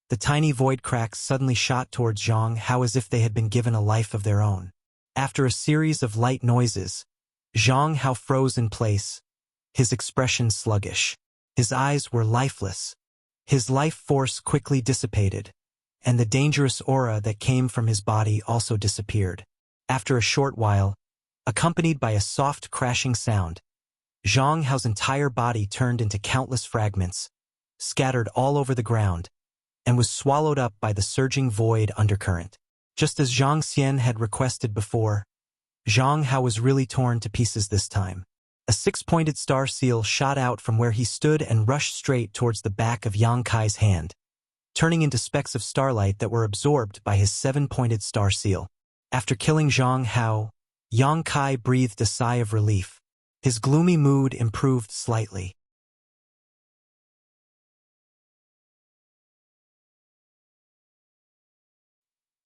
The tiny void cracks suddenly shot towards Zhang Hao as if they had been given a life of their own. After a series of light noises, Zhang Hao froze in place, his expression sluggish. His eyes were lifeless. His life force quickly dissipated, and the dangerous aura that came from his body also disappeared. After a short while, accompanied by a soft crashing sound, Zhang Hao's entire body turned into countless fragments, scattered all over the ground, and was swallowed up by the surging void undercurrent. Just as Zhang Xian had requested before, Zhang Hao was really torn to pieces this time. A six-pointed star seal shot out from where he stood and rushed straight towards the back of Yang Kai's hand, turning into specks of starlight that were absorbed by his seven-pointed star seal. After killing Zhang Hao, Yang Kai breathed a sigh of relief. His gloomy mood improved slightly.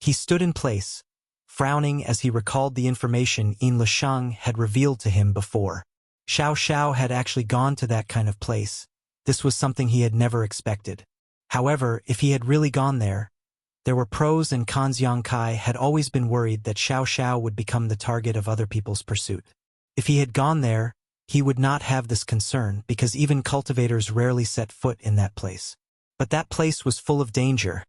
He stood in place, frowning as he recalled the information Yin Lishang had revealed to him before. Xiao Xiao had actually gone to that kind of place. This was something he had never expected. However, if he had really gone there were pros and cons. Yang Kai had always been worried that Xiao Xiao would become the target of other people's pursuit. If he had gone there, he would not have this concern because even cultivators rarely set foot in that place. But that place was full of danger,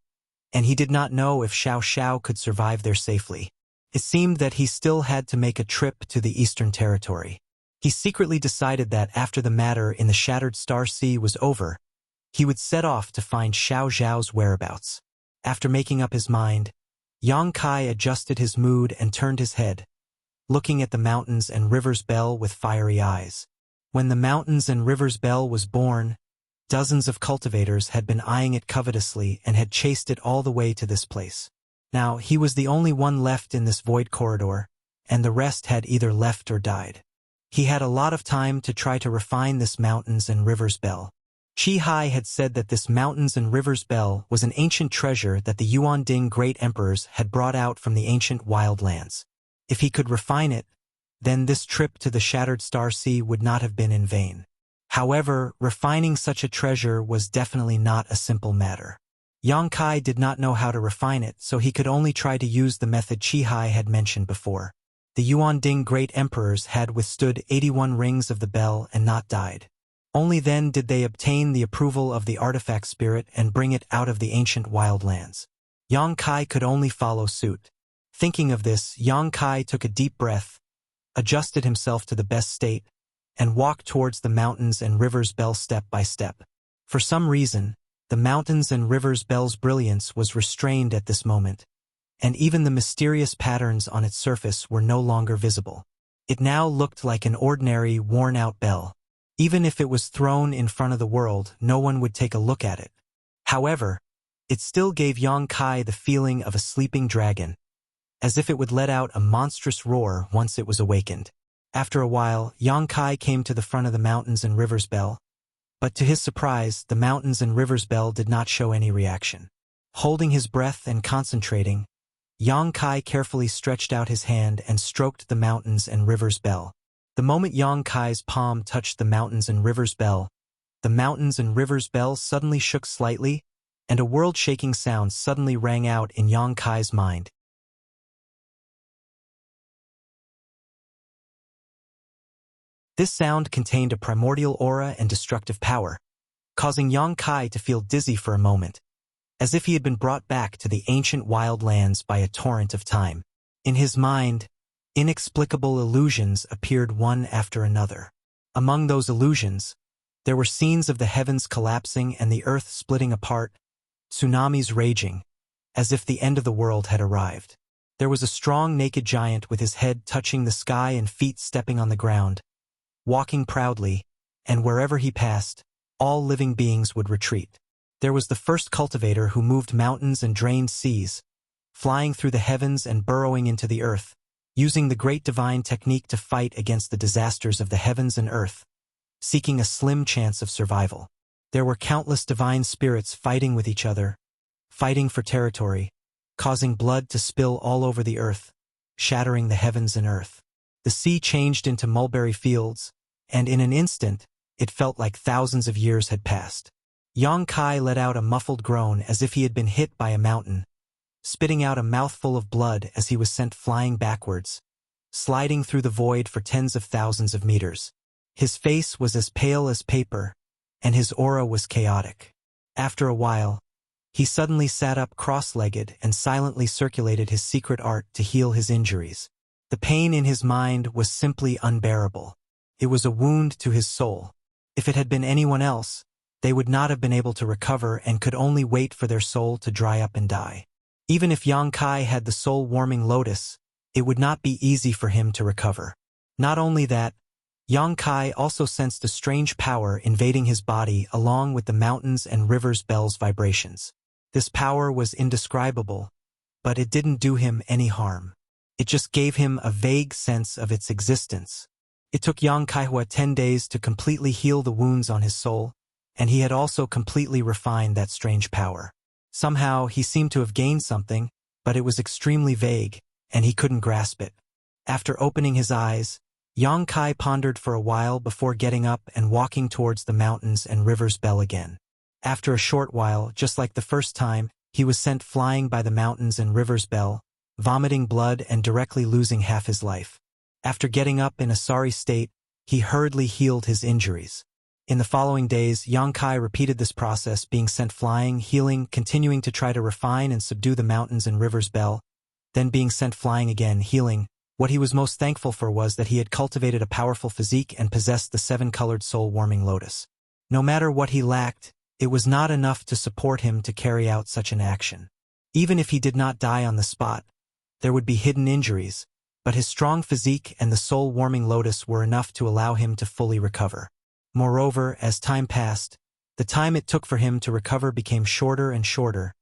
and he did not know if Xiao Xiao could survive there safely. It seemed that he still had to make a trip to the Eastern Territory. He secretly decided that after the matter in the Shattered Star Sea was over, he would set off to find Xiao Zhao's whereabouts. After making up his mind, Yang Kai adjusted his mood and turned his head, looking at the Mountains and Rivers Bell with fiery eyes. When the Mountains and Rivers Bell was born, dozens of cultivators had been eyeing it covetously and had chased it all the way to this place. Now, he was the only one left in this void corridor, and the rest had either left or died. He had a lot of time to try to refine this Mountains and Rivers Bell. Qi Hai had said that this Mountains and Rivers Bell was an ancient treasure that the Yuanding great emperors had brought out from the ancient wildlands. If he could refine it, then this trip to the Shattered Star Sea would not have been in vain. However, refining such a treasure was definitely not a simple matter. Yang Kai did not know how to refine it, so he could only try to use the method Qi Hai had mentioned before. The Yuanding great emperors had withstood 81 rings of the bell and not died. Only then did they obtain the approval of the artifact spirit and bring it out of the ancient wildlands. Yang Kai could only follow suit. Thinking of this, Yang Kai took a deep breath, adjusted himself to the best state, and walked towards the Mountains and Rivers Bell step by step. For some reason, the Mountains and Rivers Bell's brilliance was restrained at this moment, and even the mysterious patterns on its surface were no longer visible. It now looked like an ordinary, worn-out bell. Even if it was thrown in front of the world, no one would take a look at it. However, it still gave Yang Kai the feeling of a sleeping dragon, as if it would let out a monstrous roar once it was awakened. After a while, Yang Kai came to the front of the Mountains and Rivers Bell, but to his surprise, the Mountains and Rivers Bell did not show any reaction. Holding his breath and concentrating, Yang Kai carefully stretched out his hand and stroked the Mountains and Rivers Bell. The moment Yang Kai's palm touched the Mountains and Rivers Bell, the Mountains and Rivers Bell suddenly shook slightly, and a world-shaking sound suddenly rang out in Yang Kai's mind. This sound contained a primordial aura and destructive power, causing Yang Kai to feel dizzy for a moment, as if he had been brought back to the ancient wild lands by a torrent of time. In his mind, inexplicable illusions appeared one after another. Among those illusions, there were scenes of the heavens collapsing and the earth splitting apart, tsunamis raging, as if the end of the world had arrived. There was a strong naked giant with his head touching the sky and feet stepping on the ground, walking proudly, and wherever he passed, all living beings would retreat. There was the first cultivator who moved mountains and drained seas, flying through the heavens and burrowing into the earth, using the great divine technique to fight against the disasters of the heavens and earth, seeking a slim chance of survival. There were countless divine spirits fighting with each other, fighting for territory, causing blood to spill all over the earth, shattering the heavens and earth. The sea changed into mulberry fields, and in an instant, it felt like thousands of years had passed. Yang Kai let out a muffled groan as if he had been hit by a mountain, spitting out a mouthful of blood as he was sent flying backwards, sliding through the void for tens of thousands of meters. His face was as pale as paper, and his aura was chaotic. After a while, he suddenly sat up cross-legged and silently circulated his secret art to heal his injuries. The pain in his mind was simply unbearable. It was a wound to his soul. If it had been anyone else, they would not have been able to recover and could only wait for their soul to dry up and die. Even if Yang Kai had the soul-warming lotus, it would not be easy for him to recover. Not only that, Yang Kai also sensed a strange power invading his body along with the mountains and rivers' bells vibrations. This power was indescribable, but it didn't do him any harm. It just gave him a vague sense of its existence. It took Yang Kaihua 10 days to completely heal the wounds on his soul, and he had also completely refined that strange power. Somehow, he seemed to have gained something, but it was extremely vague, and he couldn't grasp it. After opening his eyes, Yang Kai pondered for a while before getting up and walking towards the mountains and rivers bell again. After a short while, just like the first time, he was sent flying by the mountains and rivers bell, vomiting blood and directly losing half his life. After getting up in a sorry state, he hurriedly healed his injuries. In the following days, Yang Kai repeated this process, being sent flying, healing, continuing to try to refine and subdue the mountains and rivers bell, then being sent flying again, healing. What he was most thankful for was that he had cultivated a powerful physique and possessed the 7-colored soul-warming lotus. No matter what he lacked, it was not enough to support him to carry out such an action. Even if he did not die on the spot, there would be hidden injuries, but his strong physique and the soul-warming lotus were enough to allow him to fully recover. Moreover, as time passed, the time it took for him to recover became shorter and shorter,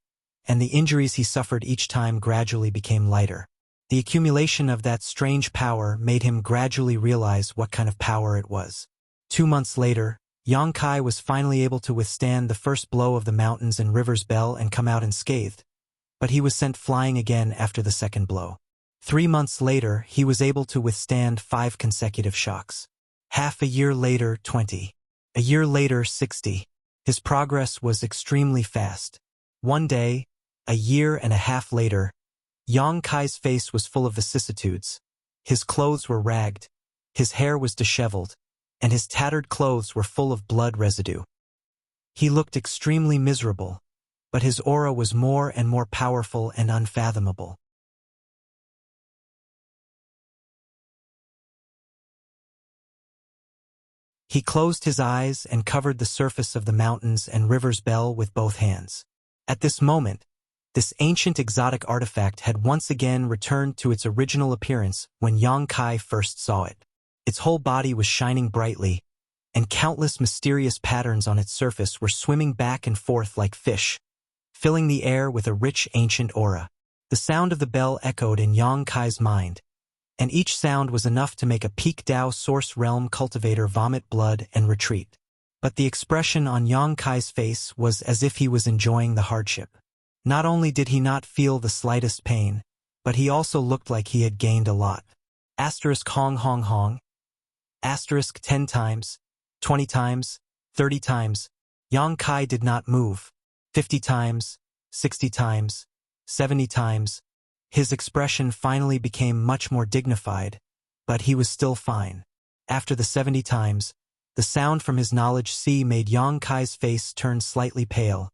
and the injuries he suffered each time gradually became lighter. The accumulation of that strange power made him gradually realize what kind of power it was. 2 months later, Yang Kai was finally able to withstand the first blow of the mountains and rivers bell and come out unscathed, but he was sent flying again after the second blow. 3 months later, he was able to withstand 5 consecutive shocks. Half a year later, 20. A year later, 60. His progress was extremely fast. One day, a year and a half later, Yang Kai's face was full of vicissitudes. His clothes were ragged, his hair was disheveled, and his tattered clothes were full of blood residue. He looked extremely miserable, but his aura was more and more powerful and unfathomable. He closed his eyes and covered the surface of the mountains and rivers bell with both hands. At this moment, this ancient exotic artifact had once again returned to its original appearance when Yang Kai first saw it. Its whole body was shining brightly, and countless mysterious patterns on its surface were swimming back and forth like fish, filling the air with a rich ancient aura. The sound of the bell echoed in Yang Kai's mind, and each sound was enough to make a peak Dao source realm cultivator vomit blood and retreat. But the expression on Yang Kai's face was as if he was enjoying the hardship. Not only did he not feel the slightest pain, but he also looked like he had gained a lot. Asterisk hong hong hong. Asterisk 10 times, 20 times, 30 times. Yang Kai did not move. 50 times, 60 times, 70 times. His expression finally became much more dignified, but he was still fine. After the 70 times, the sound from his knowledge sea made Yang Kai's face turn slightly pale,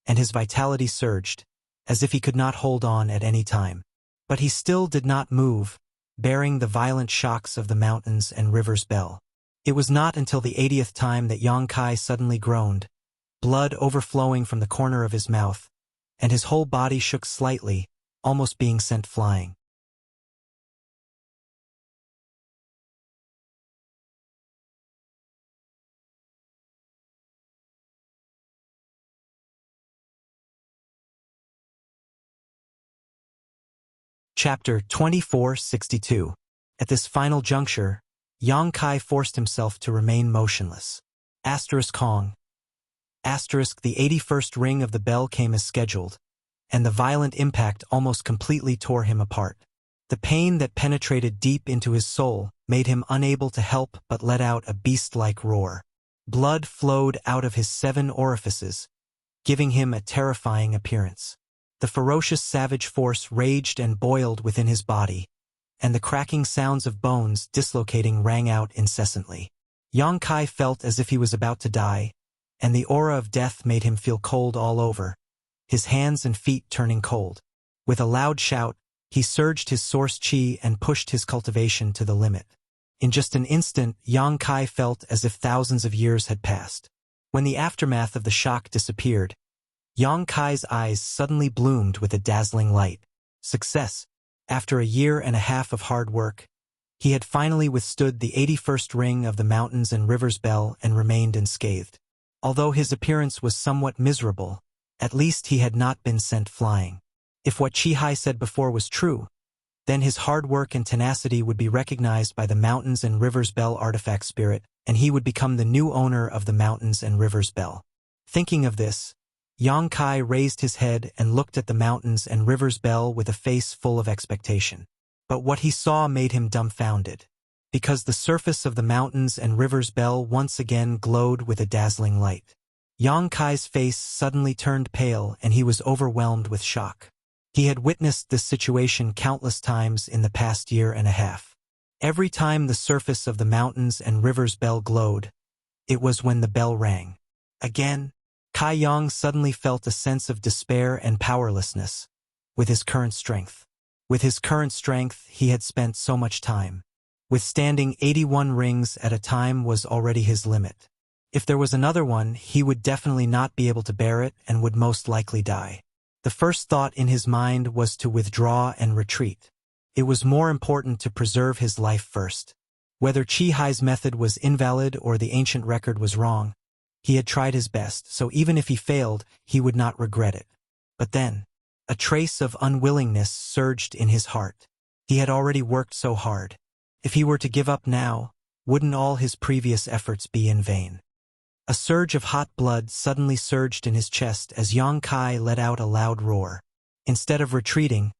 and his vitality surged, as if he could not hold on at any time. But he still did not move, bearing the violent shocks of the mountains and river's bell. It was not until the 80th time that Yang Kai suddenly groaned, blood overflowing from the corner of his mouth, and his whole body shook slightly, almost being sent flying. Chapter 2462. At this final juncture, Yang Kai forced himself to remain motionless. Kong. The 81st ring of the bell came as scheduled, and the violent impact almost completely tore him apart. The pain that penetrated deep into his soul made him unable to help but let out a beast-like roar. Blood flowed out of his 7 orifices, giving him a terrifying appearance. The ferocious savage force raged and boiled within his body, and the cracking sounds of bones dislocating rang out incessantly. Yang Kai felt as if he was about to die, and the aura of death made him feel cold all over, his hands and feet turning cold. With a loud shout, he surged his source chi and pushed his cultivation to the limit. In just an instant, Yang Kai felt as if thousands of years had passed. When the aftermath of the shock disappeared, Yang Kai's eyes suddenly bloomed with a dazzling light. Success! After a year and a half of hard work, he had finally withstood the 81st ring of the mountains and river's bell and remained unscathed. Although his appearance was somewhat miserable, at least he had not been sent flying. If what Chi-Hai said before was true, then his hard work and tenacity would be recognized by the mountains and river's bell artifact spirit, and he would become the new owner of the mountains and river's bell. Thinking of this, Yang Kai raised his head and looked at the mountains and river's bell with a face full of expectation. But what he saw made him dumbfounded, because the surface of the mountains and river's bell once again glowed with a dazzling light. Yang Kai's face suddenly turned pale and he was overwhelmed with shock. He had witnessed this situation countless times in the past year and a half. Every time the surface of the mountains and river's bell glowed, it was when the bell rang. Again, Kai Yang suddenly felt a sense of despair and powerlessness with his current strength. With his current strength, he had spent so much time. Withstanding 81 rings at a time was already his limit. If there was another one, he would definitely not be able to bear it and would most likely die. The first thought in his mind was to withdraw and retreat. It was more important to preserve his life first. Whether Chi-Hai's method was invalid or the ancient record was wrong, he had tried his best, so even if he failed, he would not regret it. But then, a trace of unwillingness surged in his heart. He had already worked so hard. If he were to give up now, wouldn't all his previous efforts be in vain? A surge of hot blood suddenly surged in his chest as Yang Kai let out a loud roar. Instead of retreating,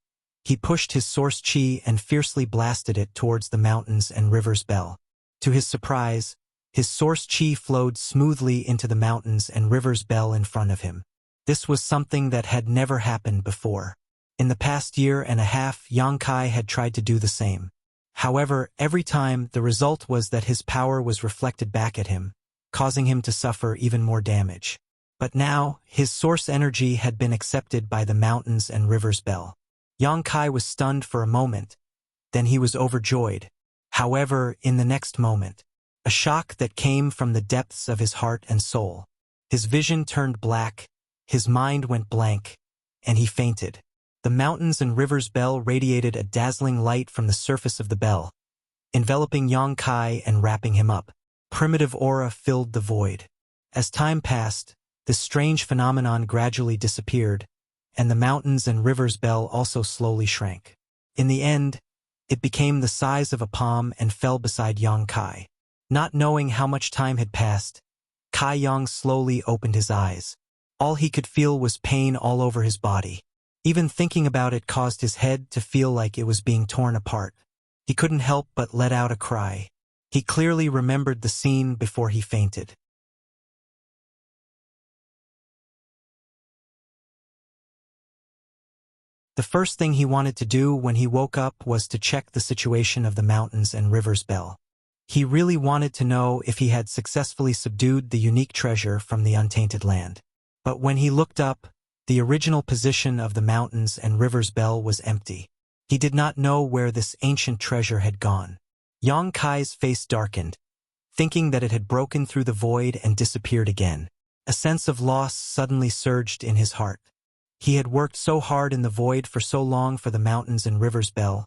he pushed his source chi and fiercely blasted it towards the mountains and river's bell. To his surprise, his source chi flowed smoothly into the mountains and river's bell in front of him. This was something that had never happened before. In the past year and a half, Yang Kai had tried to do the same. However, every time the result was that his power was reflected back at him, causing him to suffer even more damage. But now, his source energy had been accepted by the mountains and river's bell. Yang Kai was stunned for a moment, then he was overjoyed. However, in the next moment, a shock that came from the depths of his heart and soul. His vision turned black, his mind went blank, and he fainted. The mountains and river's bell radiated a dazzling light from the surface of the bell, enveloping Yang Kai and wrapping him up. Primitive aura filled the void. As time passed, this strange phenomenon gradually disappeared, and the mountains and river's bell also slowly shrank. In the end, it became the size of a palm and fell beside Yang Kai. Not knowing how much time had passed, Kai Yang slowly opened his eyes. All he could feel was pain all over his body. Even thinking about it caused his head to feel like it was being torn apart. He couldn't help but let out a cry. He clearly remembered the scene before he fainted. The first thing he wanted to do when he woke up was to check the situation of the mountains and rivers bell. He really wanted to know if he had successfully subdued the unique treasure from the untainted land. But when he looked up, the original position of the mountains and rivers bell was empty. He did not know where this ancient treasure had gone. Yang Kai's face darkened, thinking that it had broken through the void and disappeared again. A sense of loss suddenly surged in his heart. He had worked so hard in the void for so long for the mountains and rivers bell,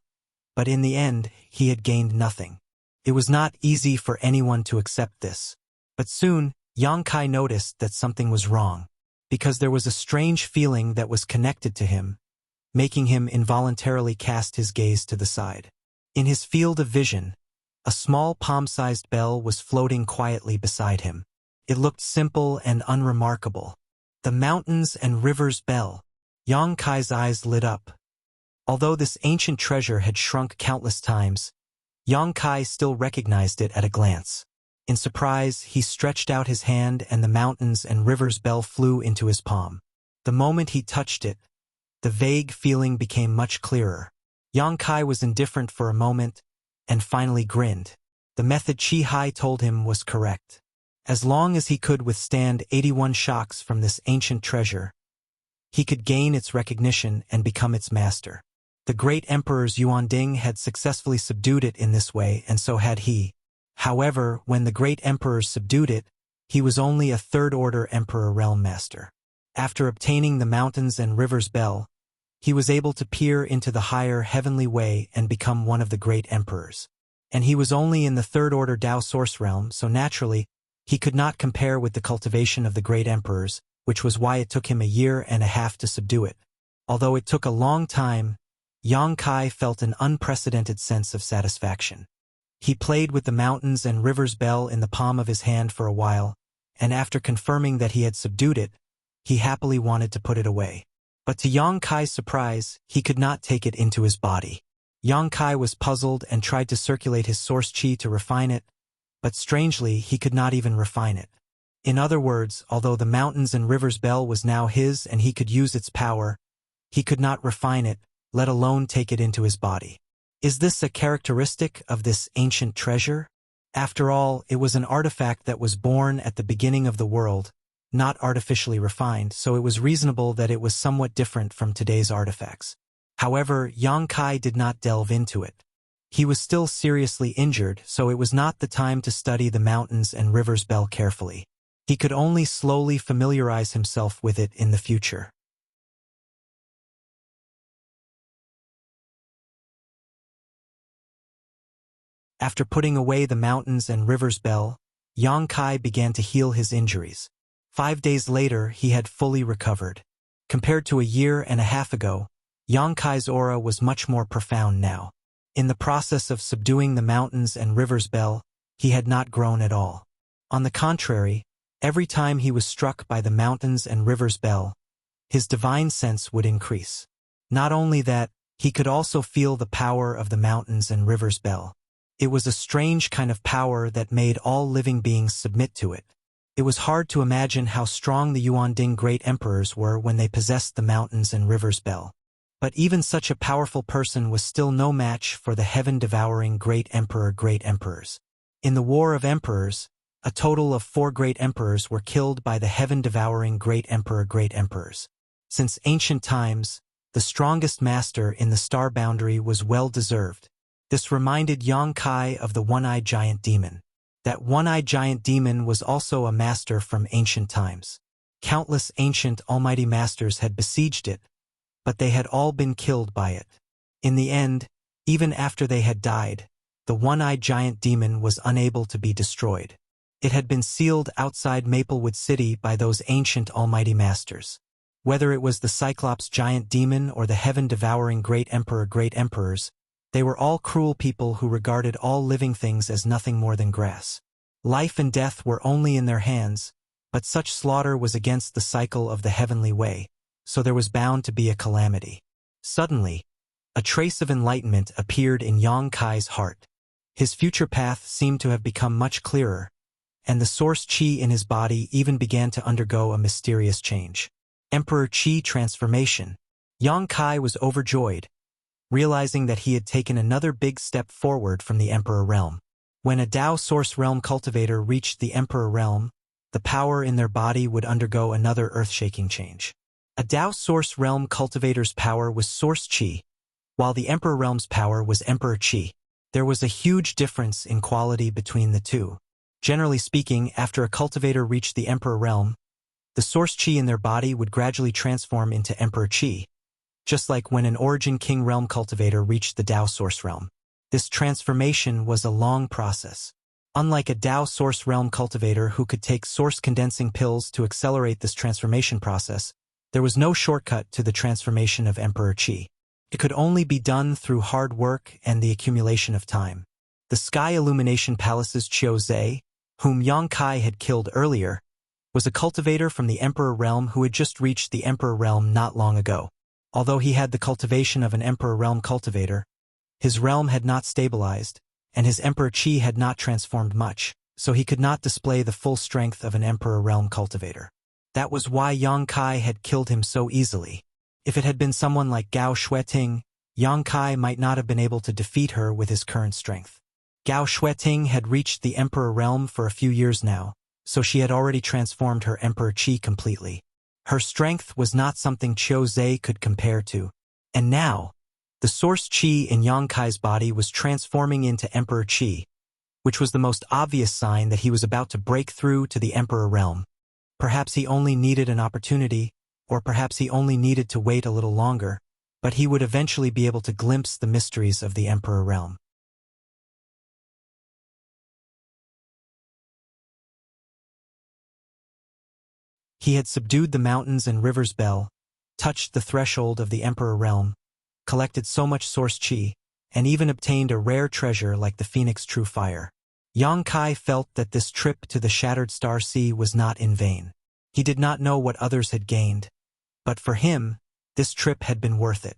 but in the end he had gained nothing. It was not easy for anyone to accept this. But soon, Yang Kai noticed that something was wrong, because there was a strange feeling that was connected to him, making him involuntarily cast his gaze to the side. In his field of vision, a small palm-sized bell was floating quietly beside him. It looked simple and unremarkable. The mountains and rivers bell. Yang Kai's eyes lit up. Although this ancient treasure had shrunk countless times, Yang Kai still recognized it at a glance. In surprise, he stretched out his hand and the mountains and rivers bell flew into his palm. The moment he touched it, the vague feeling became much clearer. Yang Kai was indifferent for a moment, and finally grinned. The method Chi Hai told him was correct. As long as he could withstand 81 shocks from this ancient treasure, he could gain its recognition and become its master. The great emperors Yuan Ding had successfully subdued it in this way, and so had he. However, when the great emperors subdued it, he was only a third-order emperor realm master. After obtaining the mountains and rivers bell, he was able to peer into the higher heavenly way and become one of the great emperors. And he was only in the third-order Dao source realm, so naturally, he could not compare with the cultivation of the great emperors, which was why it took him a year and a half to subdue it. Although it took a long time, Yang Kai felt an unprecedented sense of satisfaction. He played with the mountains and rivers bell in the palm of his hand for a while, and after confirming that he had subdued it, he happily wanted to put it away. But to Yang Kai's surprise, he could not take it into his body. Yang Kai was puzzled and tried to circulate his source chi to refine it, but strangely, he could not even refine it. In other words, although the mountains and rivers bell was now his and he could use its power, he could not refine it, let alone take it into his body. Is this a characteristic of this ancient treasure? After all, it was an artifact that was born at the beginning of the world, not artificially refined, so it was reasonable that it was somewhat different from today's artifacts. However, Yang Kai did not delve into it. He was still seriously injured, so it was not the time to study the mountains and rivers bell carefully. He could only slowly familiarize himself with it in the future. After putting away the mountains and rivers bell, Yang Kai began to heal his injuries. 5 days later, he had fully recovered. Compared to a year and a half ago, Yang Kai's aura was much more profound now. In the process of subduing the mountains and rivers bell, he had not grown at all. On the contrary, every time he was struck by the mountains and rivers bell, his divine sense would increase. Not only that, he could also feel the power of the mountains and rivers bell. It was a strange kind of power that made all living beings submit to it. It was hard to imagine how strong the Yuan Ding great emperors were when they possessed the mountains and rivers bell. But even such a powerful person was still no match for the heaven-devouring great emperors. In the War of Emperors, a total of 4 great emperors were killed by the heaven-devouring great emperors. Since ancient times, the strongest master in the star boundary was well-deserved. This reminded Yang Kai of the one-eyed giant demon. That one-eyed giant demon was also a master from ancient times. Countless ancient almighty masters had besieged it, but they had all been killed by it. In the end, even after they had died, the one-eyed giant demon was unable to be destroyed. It had been sealed outside Maplewood City by those ancient almighty masters. Whether it was the Cyclops giant demon or the heaven-devouring great emperors, they were all cruel people who regarded all living things as nothing more than grass. Life and death were only in their hands, but such slaughter was against the cycle of the heavenly way, so there was bound to be a calamity. Suddenly, a trace of enlightenment appeared in Yang Kai's heart. His future path seemed to have become much clearer, and the source Qi in his body even began to undergo a mysterious change. Emperor Qi transformation. Yang Kai was overjoyed, realizing that he had taken another big step forward from the Emperor realm. When a Dao Source Realm cultivator reached the Emperor realm, the power in their body would undergo another earth-shaking change. A Dao Source Realm cultivator's power was Source Qi, while the Emperor realm's power was Emperor Qi. There was a huge difference in quality between the two. Generally speaking, after a cultivator reached the Emperor realm, the Source Qi in their body would gradually transform into Emperor Qi, just like when an Origin King Realm cultivator reached the Dao Source Realm. This transformation was a long process. Unlike a Dao Source Realm cultivator who could take source condensing pills to accelerate this transformation process, there was no shortcut to the transformation of Emperor Qi. It could only be done through hard work and the accumulation of time. The Sky Illumination Palace's Qiu Zhe, whom Yang Kai had killed earlier, was a cultivator from the Emperor realm who had just reached the Emperor realm not long ago. Although he had the cultivation of an Emperor realm cultivator, his realm had not stabilized, and his Emperor Qi had not transformed much, so he could not display the full strength of an Emperor realm cultivator. That was why Yang Kai had killed him so easily. If it had been someone like Gao Shueting, Yang Kai might not have been able to defeat her with his current strength. Gao Shueting had reached the Emperor realm for a few years now, so she had already transformed her Emperor Qi completely. Her strength was not something Qiu Zhe could compare to. And now, the Source Qi in Yang Kai's body was transforming into Emperor Qi, which was the most obvious sign that he was about to break through to the Emperor realm. Perhaps he only needed an opportunity, or perhaps he only needed to wait a little longer, but he would eventually be able to glimpse the mysteries of the Emperor realm. He had subdued the mountains and rivers bell, touched the threshold of the Emperor realm, collected so much Source Qi, and even obtained a rare treasure like the Phoenix True Fire. Yang Kai felt that this trip to the Shattered Star Sea was not in vain. He did not know what others had gained, but for him, this trip had been worth it.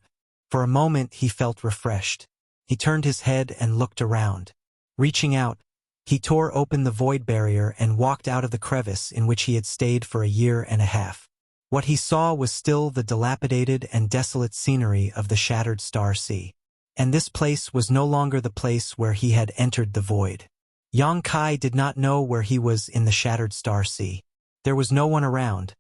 For a moment he felt refreshed. He turned his head and looked around. Reaching out, he tore open the void barrier and walked out of the crevice in which he had stayed for a year and a half. What he saw was still the dilapidated and desolate scenery of the Shattered Star Sea. And this place was no longer the place where he had entered the void. Yang Kai did not know where he was in the Shattered Star Sea. There was no one around,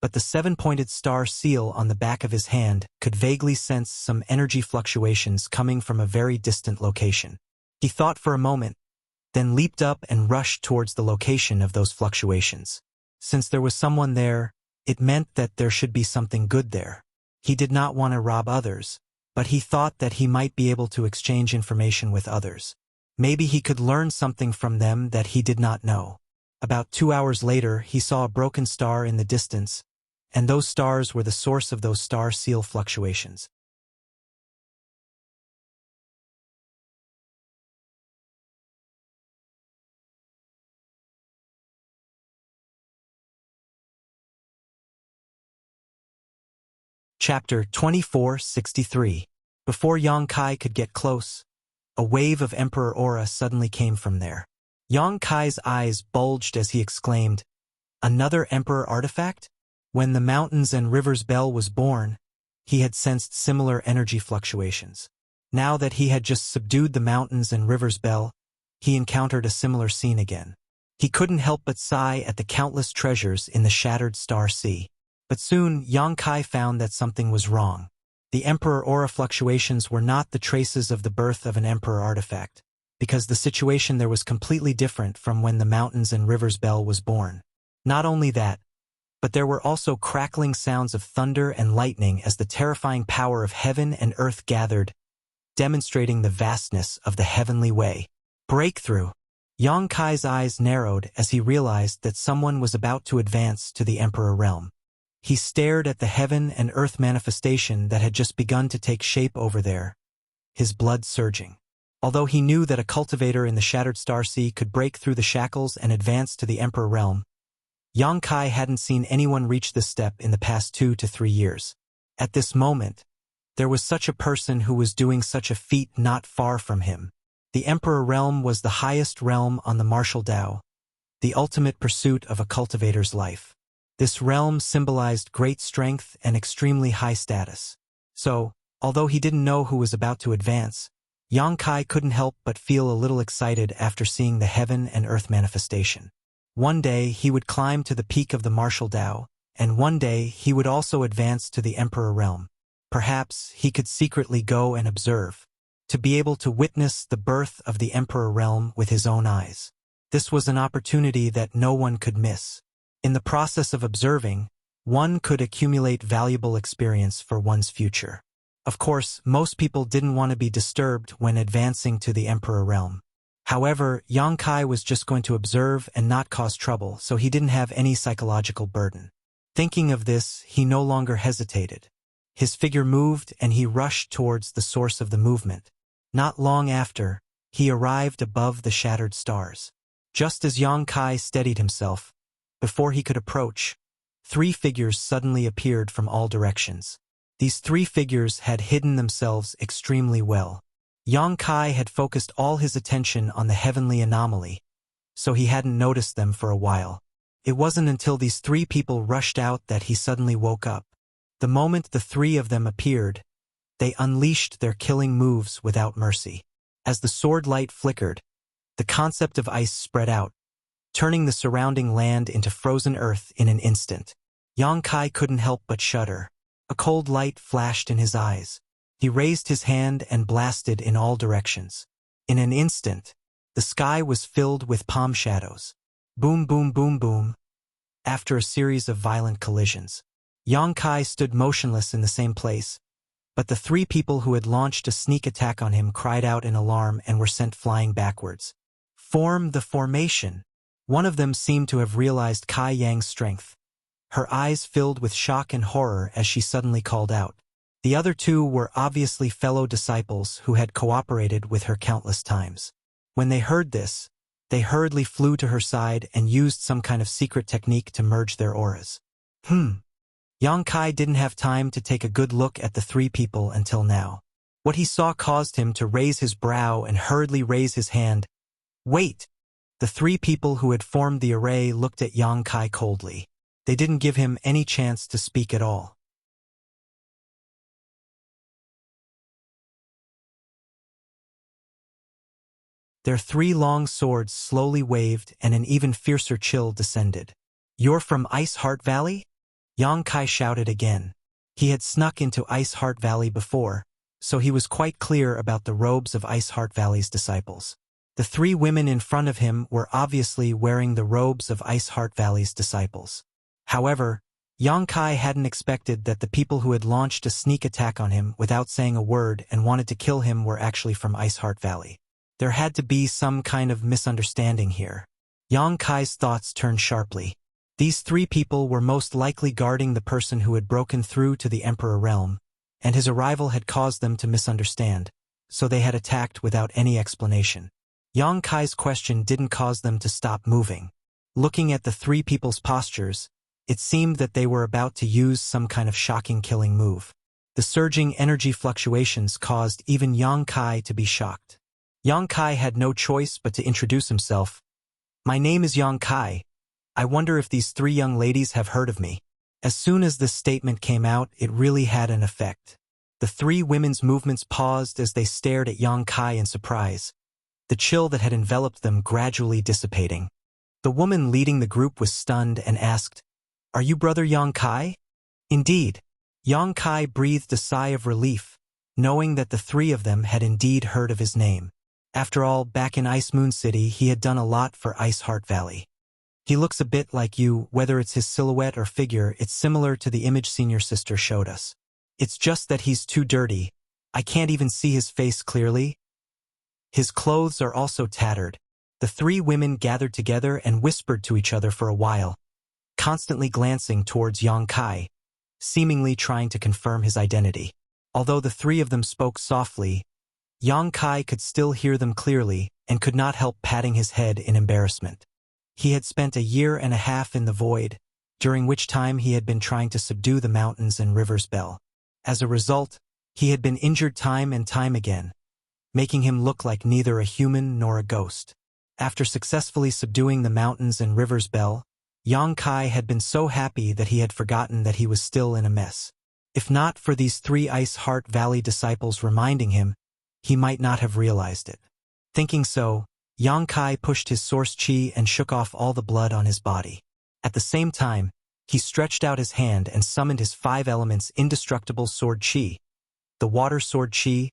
but the seven-pointed star seal on the back of his hand could vaguely sense some energy fluctuations coming from a very distant location. He thought for a moment, then leaped up and rushed towards the location of those fluctuations. Since there was someone there, it meant that there should be something good there. He did not want to rob others, but he thought that he might be able to exchange information with others. Maybe he could learn something from them that he did not know. About 2 hours later, he saw a broken star in the distance, and those stars were the source of those star seal fluctuations. Chapter 2463. Before Yang Kai could get close, a wave of Emperor aura suddenly came from there. Yang Kai's eyes bulged as he exclaimed, "Another Emperor artifact?" When the Mountains and Rivers Bell was born, he had sensed similar energy fluctuations. Now that he had just subdued the Mountains and Rivers Bell, he encountered a similar scene again. He couldn't help but sigh at the countless treasures in the Shattered Star Sea. But soon, Yang Kai found that something was wrong. The Emperor aura fluctuations were not the traces of the birth of an Emperor artifact, because the situation there was completely different from when the Mountains and Rivers Bell was born. Not only that, but there were also crackling sounds of thunder and lightning as the terrifying power of heaven and earth gathered, demonstrating the vastness of the heavenly way. Breakthrough! Yang Kai's eyes narrowed as he realized that someone was about to advance to the Emperor realm. He stared at the heaven and earth manifestation that had just begun to take shape over there, his blood surging. Although he knew that a cultivator in the Shattered Star Sea could break through the shackles and advance to the Emperor realm, Yang Kai hadn't seen anyone reach this step in the past 2 to 3 years. At this moment, there was such a person who was doing such a feat not far from him. The Emperor realm was the highest realm on the martial Tao, the ultimate pursuit of a cultivator's life. This realm symbolized great strength and extremely high status. So, although he didn't know who was about to advance, Yang Kai couldn't help but feel a little excited after seeing the heaven and earth manifestation. One day he would climb to the peak of the martial Dao, and one day he would also advance to the Emperor realm. Perhaps he could secretly go and observe, to be able to witness the birth of the Emperor realm with his own eyes. This was an opportunity that no one could miss. In the process of observing, one could accumulate valuable experience for one's future. Of course, most people didn't want to be disturbed when advancing to the Emperor realm. However, Yang Kai was just going to observe and not cause trouble, so he didn't have any psychological burden. Thinking of this, he no longer hesitated. His figure moved and he rushed towards the source of the movement. Not long after, he arrived above the shattered stars. Just as Yang Kai steadied himself, before he could approach, 3 figures suddenly appeared from all directions. These 3 figures had hidden themselves extremely well. Yang Kai had focused all his attention on the heavenly anomaly, so he hadn't noticed them for a while. It wasn't until these 3 people rushed out that he suddenly woke up. The moment the 3 of them appeared, they unleashed their killing moves without mercy. As the sword light flickered, the concept of ice spread out, turning the surrounding land into frozen earth in an instant. Yang Kai couldn't help but shudder. A cold light flashed in his eyes. He raised his hand and blasted in all directions. In an instant, the sky was filled with palm shadows. Boom, boom, boom, boom. After a series of violent collisions, Yang Kai stood motionless in the same place, but the 3 people who had launched a sneak attack on him cried out in alarm and were sent flying backwards. Form the formation. One of them seemed to have realized Kai Yang's strength. Her eyes filled with shock and horror as she suddenly called out. The other 2 were obviously fellow disciples who had cooperated with her countless times. When they heard this, they hurriedly flew to her side and used some kind of secret technique to merge their auras. Yang Kai didn't have time to take a good look at the 3 people until now. What he saw caused him to raise his brow and hurriedly raise his hand. Wait! The 3 people who had formed the array looked at Yang Kai coldly. They didn't give him any chance to speak at all. Their 3 long swords slowly waved and an even fiercer chill descended. You're from Ice Heart Valley? Yang Kai shouted again. He had snuck into Ice Heart Valley before, so he was quite clear about the robes of Ice Heart Valley's disciples. The 3 women in front of him were obviously wearing the robes of Ice Heart Valley's disciples. However, Yang Kai hadn't expected that the people who had launched a sneak attack on him without saying a word and wanted to kill him were actually from Ice Heart Valley. There had to be some kind of misunderstanding here. Yang Kai's thoughts turned sharply. These 3 people were most likely guarding the person who had broken through to the Emperor realm, and his arrival had caused them to misunderstand, so they had attacked without any explanation. Yang Kai's question didn't cause them to stop moving. Looking at the 3 people's postures, it seemed that they were about to use some kind of shocking killing move. The surging energy fluctuations caused even Yang Kai to be shocked. Yang Kai had no choice but to introduce himself. My name is Yang Kai. I wonder if these 3 young ladies have heard of me. As soon as this statement came out, it really had an effect. The 3 women's movements paused as they stared at Yang Kai in surprise, the chill that had enveloped them gradually dissipating. The woman leading the group was stunned and asked, Are you brother Yang Kai? Indeed. Yang Kai breathed a sigh of relief, knowing that the 3 of them had indeed heard of his name. After all, back in Ice Moon City, he had done a lot for Ice Heart Valley. He looks a bit like you, whether it's his silhouette or figure, it's similar to the image senior sister showed us. It's just that he's too dirty. I can't even see his face clearly. His clothes are also tattered. The 3 women gathered together and whispered to each other for a while, constantly glancing towards Yang Kai, seemingly trying to confirm his identity. Although the 3 of them spoke softly, Yang Kai could still hear them clearly and could not help patting his head in embarrassment. He had spent a year and a half in the void, during which time he had been trying to subdue the mountains and rivers Bell. As a result, he had been injured time and time again, making him look like neither a human nor a ghost. After successfully subduing the mountains and rivers Bell, Yang Kai had been so happy that he had forgotten that he was still in a mess. If not for these 3 Ice Heart Valley disciples reminding him, he might not have realized it. Thinking so, Yang Kai pushed his source chi and shook off all the blood on his body. At the same time, he stretched out his hand and summoned his 5 elements indestructible sword chi. The water sword chi,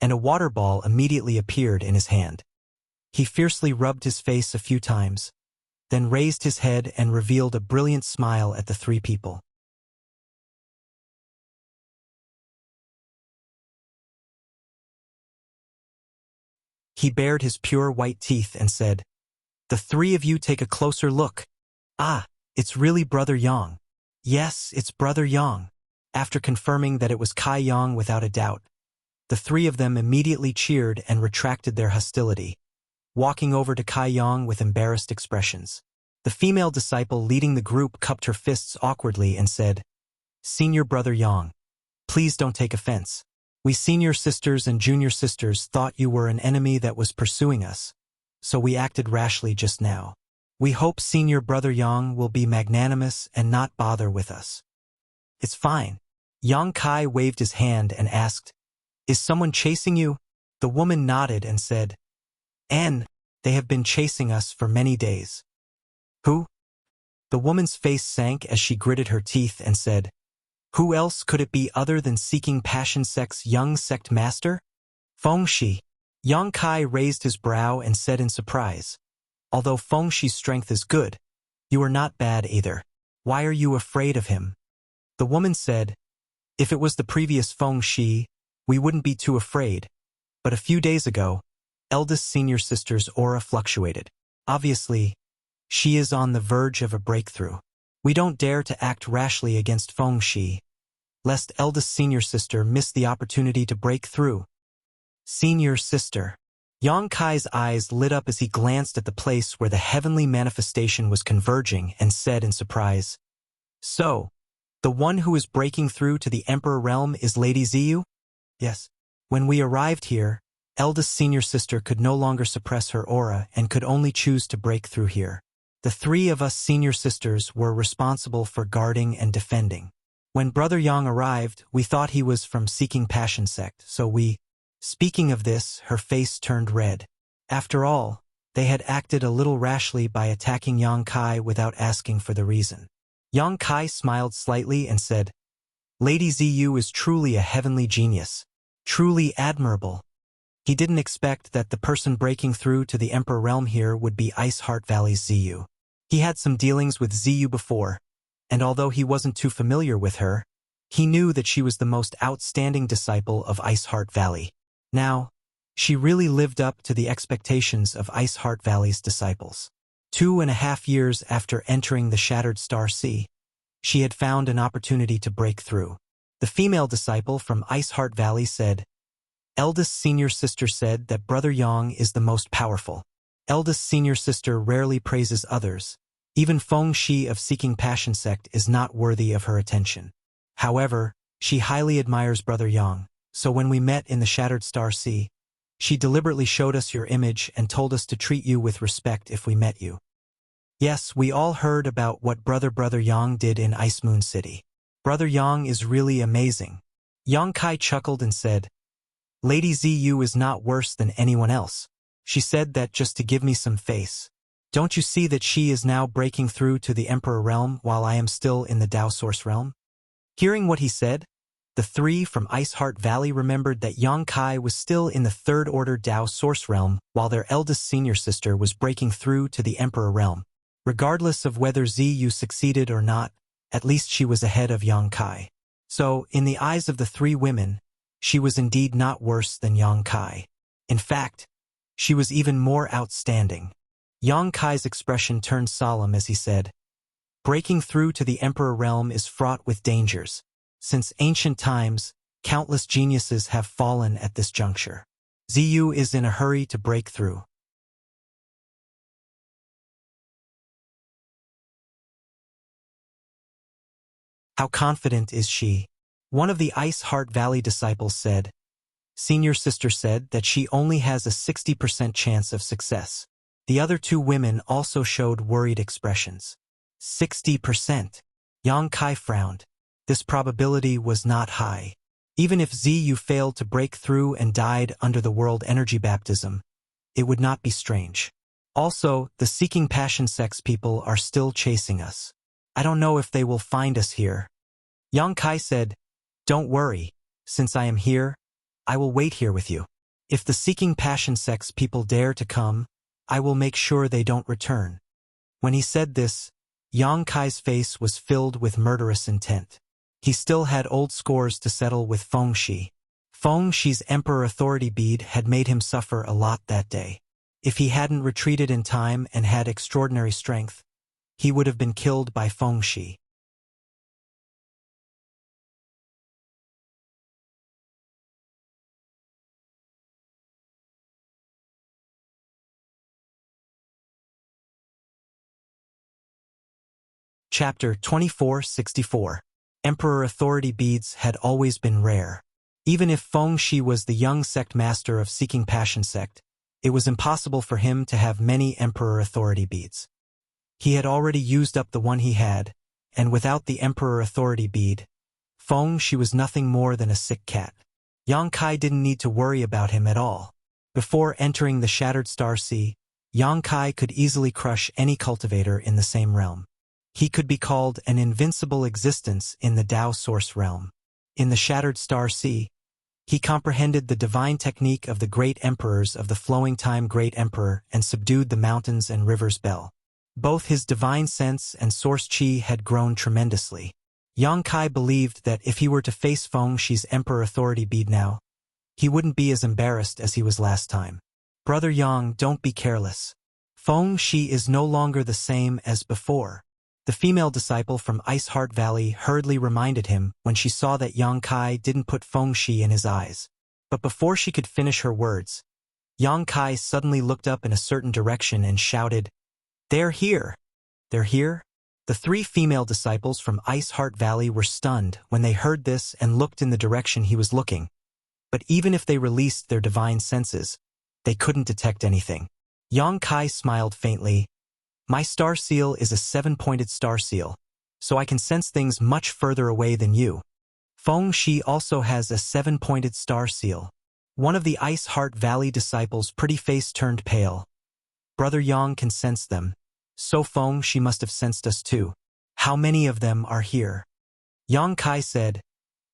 and a water ball immediately appeared in his hand. He fiercely rubbed his face a few times, then raised his head and revealed a brilliant smile at the 3 people. He bared his pure white teeth and said, "The 3 of you take a closer look. Ah, it's really Brother Yang. Yes, it's Brother Yang." After confirming that it was Kai Yang without a doubt, the 3 of them immediately cheered and retracted their hostility, walking over to Kai Yang with embarrassed expressions. The female disciple leading the group cupped her fists awkwardly and said, "Senior Brother Yang, please don't take offense. We senior sisters and junior sisters thought you were an enemy that was pursuing us, so we acted rashly just now. We hope Senior Brother Yang will be magnanimous and not bother with us." "It's fine." Yang Kai waved his hand and asked, "Is someone chasing you?" The woman nodded and said, "N, they have been chasing us for many days." "Who?" The woman's face sank as she gritted her teeth and said, "Who else could it be other than Seeking Passion Sect's young sect master? Feng Shi." Yang Kai raised his brow and said in surprise, "Although Feng Shi's strength is good, you are not bad either. Why are you afraid of him?" The woman said, "If it was the previous Feng Shi, we wouldn't be too afraid, but a few days ago, eldest senior sister's aura fluctuated. Obviously, she is on the verge of a breakthrough. We don't dare to act rashly against Feng Shi, lest eldest senior sister miss the opportunity to break through." Senior sister. Yang Kai's eyes lit up as he glanced at the place where the heavenly manifestation was converging and said in surprise, "So, the one who is breaking through to the Emperor Realm is Lady Ziyu?" "Yes." When we arrived here, eldest senior sister could no longer suppress her aura and could only choose to break through here. The 3 of us senior sisters were responsible for guarding and defending. When Brother Yang arrived, we thought he was from Seeking Passion Sect, so we— Speaking of this, her face turned red. After all, they had acted a little rashly by attacking Yang Kai without asking for the reason. Yang Kai smiled slightly and said, "Lady Ziyu is truly a heavenly genius. Truly admirable." He didn't expect that the person breaking through to the Emperor Realm here would be Ice Heart Valley's Ziyu. He had some dealings with Ziyu before, and although he wasn't too familiar with her, he knew that she was the most outstanding disciple of Ice Heart Valley. Now, she really lived up to the expectations of Ice Heart Valley's disciples. 2.5 years after entering the Shattered Star Sea, she had found an opportunity to break through. The female disciple from Ice Heart Valley said, "Eldest senior sister said that Brother Yang is the most powerful. Eldest senior sister rarely praises others. Even Feng Shi of Seeking Passion Sect is not worthy of her attention. However, she highly admires Brother Yang, so when we met in the Shattered Star Sea, she deliberately showed us your image and told us to treat you with respect if we met you. Yes, we all heard about what Brother Yang did in Ice Moon City. Brother Yang is really amazing." Yang Kai chuckled and said, "Lady Ziyu is not worse than anyone else. She said that just to give me some face. Don't you see that she is now breaking through to the Emperor Realm while I am still in the Dao Source Realm?" Hearing what he said, the 3 from Ice Heart Valley remembered that Yang Kai was still in the 3rd Order Dao Source Realm while their eldest senior sister was breaking through to the Emperor Realm. Regardless of whether Ziyu succeeded or not, at least she was ahead of Yang Kai. So, in the eyes of the 3 women, she was indeed not worse than Yang Kai. In fact, she was even more outstanding. Yang Kai's expression turned solemn as he said, "Breaking through to the Emperor Realm is fraught with dangers. Since ancient times, countless geniuses have fallen at this juncture. Ziyu is in a hurry to break through." "How confident is she?" One of the Ice Heart Valley disciples said. Senior sister said that she only has a 60% chance of success. The other 2 women also showed worried expressions. 60%. Yang Kai frowned. This probability was not high. Even if Zu failed to break through and died under the world energy baptism, it would not be strange. Also, the seeking passion sex people are still chasing us. I don't know if they will find us here. Yang Kai said, "Don't worry. Since I am here, I will wait here with you. If the seeking passion sex people dare to come, I will make sure they don't return." When he said this, Yang Kai's face was filled with murderous intent. He still had old scores to settle with Feng Shi. Feng Shi's Emperor Authority bead had made him suffer a lot that day. If he hadn't retreated in time and had extraordinary strength, he would have been killed by Feng Shi. Chapter 2464. Emperor Authority beads had always been rare. Even if Feng Shi was the young sect master of Seeking Passion sect, it was impossible for him to have many Emperor Authority beads. He had already used up the one he had, and without the Emperor Authority bead, Feng Shi was nothing more than a sick cat. Yang Kai didn't need to worry about him at all. Before entering the Shattered Star Sea, Yang Kai could easily crush any cultivator in the same realm. He could be called an invincible existence in the Tao Source realm. In the Shattered Star Sea, he comprehended the divine technique of the great emperors of the flowing time Great Emperor and subdued the mountains and rivers Bell. Both his divine sense and source chi had grown tremendously. Yang Kai believed that if he were to face Feng Shi's Emperor Authority bead now, he wouldn't be as embarrassed as he was last time. "Brother Yang, don't be careless. Feng Shi is no longer the same as before." The female disciple from Ice Heart Valley hurriedly reminded him when she saw that Yang Kai didn't put Feng Shi in his eyes. But before she could finish her words, Yang Kai suddenly looked up in a certain direction and shouted, "They're here! They're here?" The three female disciples from Ice Heart Valley were stunned when they heard this and looked in the direction he was looking. But even if they released their divine senses, they couldn't detect anything. Yang Kai smiled faintly. "My star seal is a 7-pointed star seal, so I can sense things much further away than you. Feng Shi also has a 7-pointed star seal." One of the Ice Heart Valley disciples' pretty face turned pale. "Brother Yang can sense them, so Feng Shi must have sensed us too. How many of them are here?" Yang Kai said,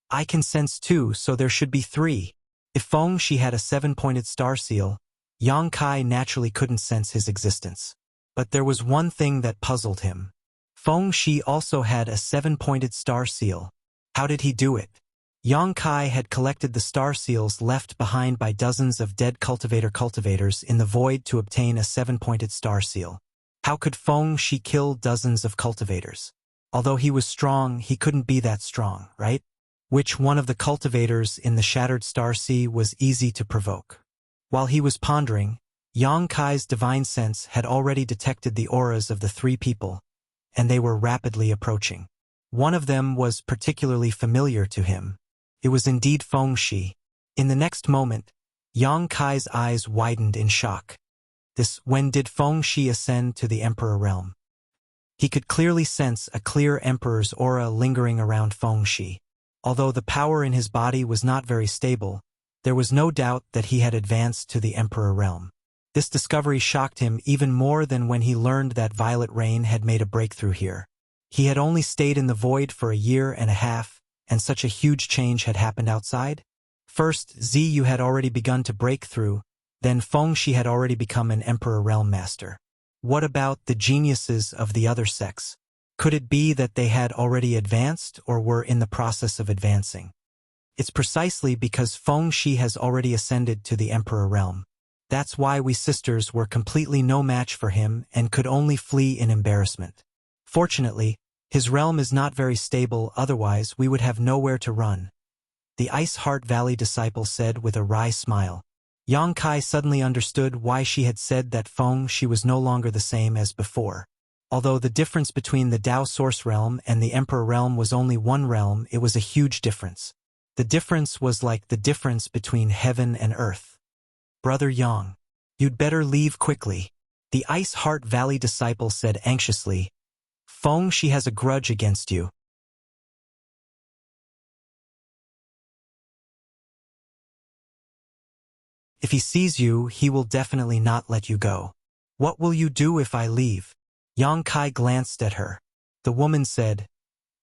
"I can sense 2, so there should be 3. If Feng Shi had a 7-pointed star seal, Yang Kai naturally couldn't sense his existence. But there was one thing that puzzled him. Feng Shi also had a 7-pointed star seal. How did he do it? Yang Kai had collected the star seals left behind by dozens of dead cultivators in the void to obtain a 7-pointed star seal. How could Feng Shi kill dozens of cultivators? Although he was strong, he couldn't be that strong, right? Which one of the cultivators in the Shattered Star Sea was easy to provoke? While he was pondering, Yang Kai's divine sense had already detected the auras of the 3 people, and they were rapidly approaching. One of them was particularly familiar to him. It was indeed Feng Shi. In the next moment, Yang Kai's eyes widened in shock. When did Feng Shi ascend to the Emperor realm? He could clearly sense a clear Emperor's aura lingering around Feng Shi. Although the power in his body was not very stable, there was no doubt that he had advanced to the Emperor realm. This discovery shocked him even more than when he learned that Violet Rain had made a breakthrough here. He had only stayed in the void for a year and a half, and such a huge change had happened outside. First, Zu had already begun to break through, then Feng Shi had already become an Emperor Realm Master. What about the geniuses of the other sects? Could it be that they had already advanced or were in the process of advancing? It's precisely because Feng Shi has already ascended to the Emperor Realm. That's why we sisters were completely no match for him and could only flee in embarrassment. Fortunately, his realm is not very stable, otherwise we would have nowhere to run. The Ice Heart Valley disciple said with a wry smile. Yang Kai suddenly understood why she had said that Feng Shi was no longer the same as before. Although the difference between the Tao Source realm and the Emperor realm was only one realm, it was a huge difference. The difference was like the difference between heaven and earth. "Brother Yang, you'd better leave quickly," the Ice Heart Valley disciple said anxiously. "Feng Shi has a grudge against you." If he sees you, he will definitely not let you go. What will you do if I leave? Yang Kai glanced at her. The woman said,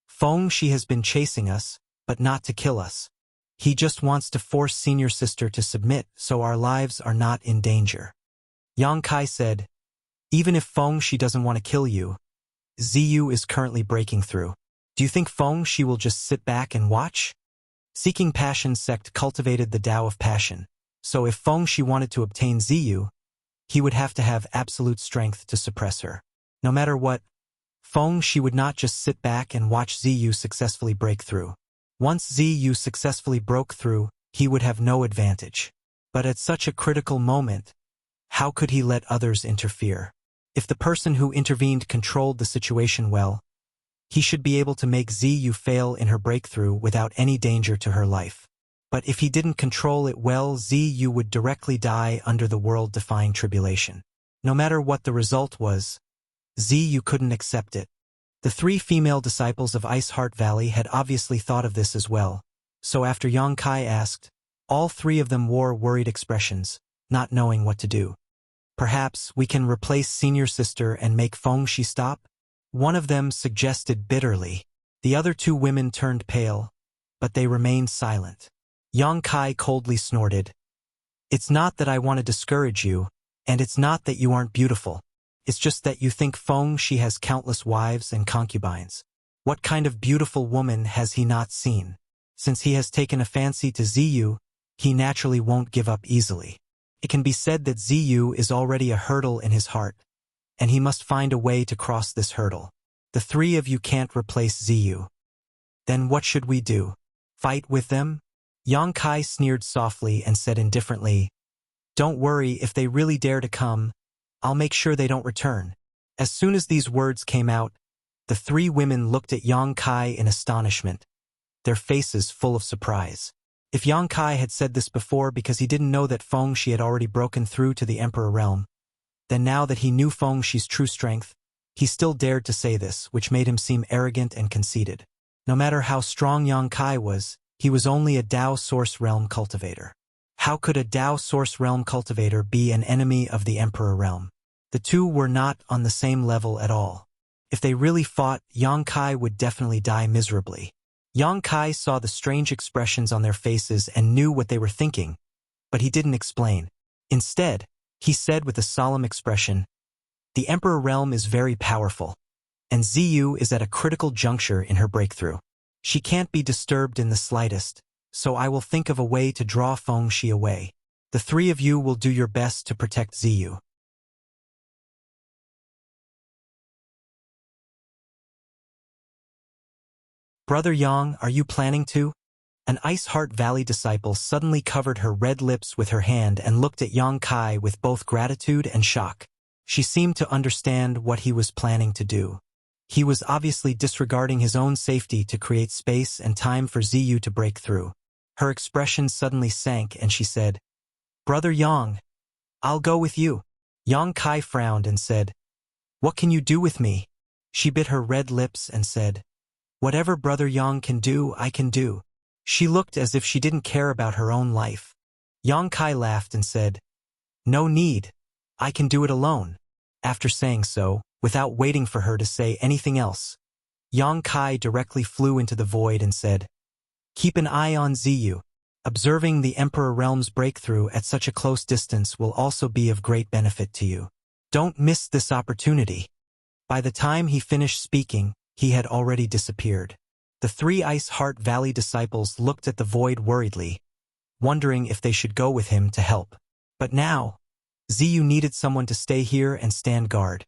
Feng Shi has been chasing us, but not to kill us. He just wants to force senior sister to submit so our lives are not in danger. Yang Kai said, even if Feng Shi doesn't want to kill you, Ziyu is currently breaking through. Do you think Feng Shi will just sit back and watch? Seeking Passion sect cultivated the Tao of Passion, so if Feng Shi wanted to obtain Ziyu, he would have to have absolute strength to suppress her. No matter what, Feng Shi would not just sit back and watch Ziyu successfully break through. Once Ziyu successfully broke through, he would have no advantage. But at such a critical moment, how could he let others interfere? If the person who intervened controlled the situation well, he should be able to make Ziyu fail in her breakthrough without any danger to her life. But if he didn't control it well, Ziyu would directly die under the world-defying tribulation. No matter what the result was, Ziyu couldn't accept it. The 3 female disciples of Ice Heart Valley had obviously thought of this as well, so after Yang Kai asked, all 3 of them wore worried expressions, not knowing what to do. Perhaps we can replace senior sister and make Feng Shi stop? One of them suggested bitterly. The other 2 women turned pale, but they remained silent. Yang Kai coldly snorted. It's not that I want to discourage you, and it's not that you aren't beautiful. It's just that you think Feng Shi has countless wives and concubines. What kind of beautiful woman has he not seen? Since he has taken a fancy to Ziyu, he naturally won't give up easily. It can be said that Ziyu is already a hurdle in his heart, and he must find a way to cross this hurdle. The 3 of you can't replace Ziyu. Then what should we do? Fight with them? Yang Kai sneered softly and said indifferently, don't worry, if they really dare to come, I'll make sure they don't return. As soon as these words came out, the 3 women looked at Yang Kai in astonishment, their faces full of surprise. If Yang Kai had said this before because he didn't know that Feng Shi had already broken through to the Emperor realm, then now that he knew Feng Shi's true strength, he still dared to say this, which made him seem arrogant and conceited. No matter how strong Yang Kai was, he was only a Tao Source Realm cultivator. How could a Tao Source Realm cultivator be an enemy of the Emperor realm? The 2 were not on the same level at all. If they really fought, Yang Kai would definitely die miserably. Yang Kai saw the strange expressions on their faces and knew what they were thinking, but he didn't explain. Instead, he said with a solemn expression, the Emperor realm is very powerful, and Ziyu is at a critical juncture in her breakthrough. She can't be disturbed in the slightest, so I will think of a way to draw Feng Shi away. The 3 of you will do your best to protect Ziyu. Brother Yang, are you planning to? An Ice Heart Valley disciple suddenly covered her red lips with her hand and looked at Yang Kai with both gratitude and shock. She seemed to understand what he was planning to do. He was obviously disregarding his own safety to create space and time for Ziyu to break through. Her expression suddenly sank and she said, Brother Yang, I'll go with you. Yang Kai frowned and said, what can you do with me? She bit her red lips and said, whatever Brother Yang can do, I can do. She looked as if she didn't care about her own life. Yang Kai laughed and said, no need. I can do it alone. After saying so, without waiting for her to say anything else, Yang Kai directly flew into the void and said, keep an eye on Ziyu. Observing the Emperor Realm's breakthrough at such a close distance will also be of great benefit to you. Don't miss this opportunity. By the time he finished speaking, he had already disappeared. The 3 Ice Heart Valley disciples looked at the void worriedly, wondering if they should go with him to help. But now, Ziyu needed someone to stay here and stand guard,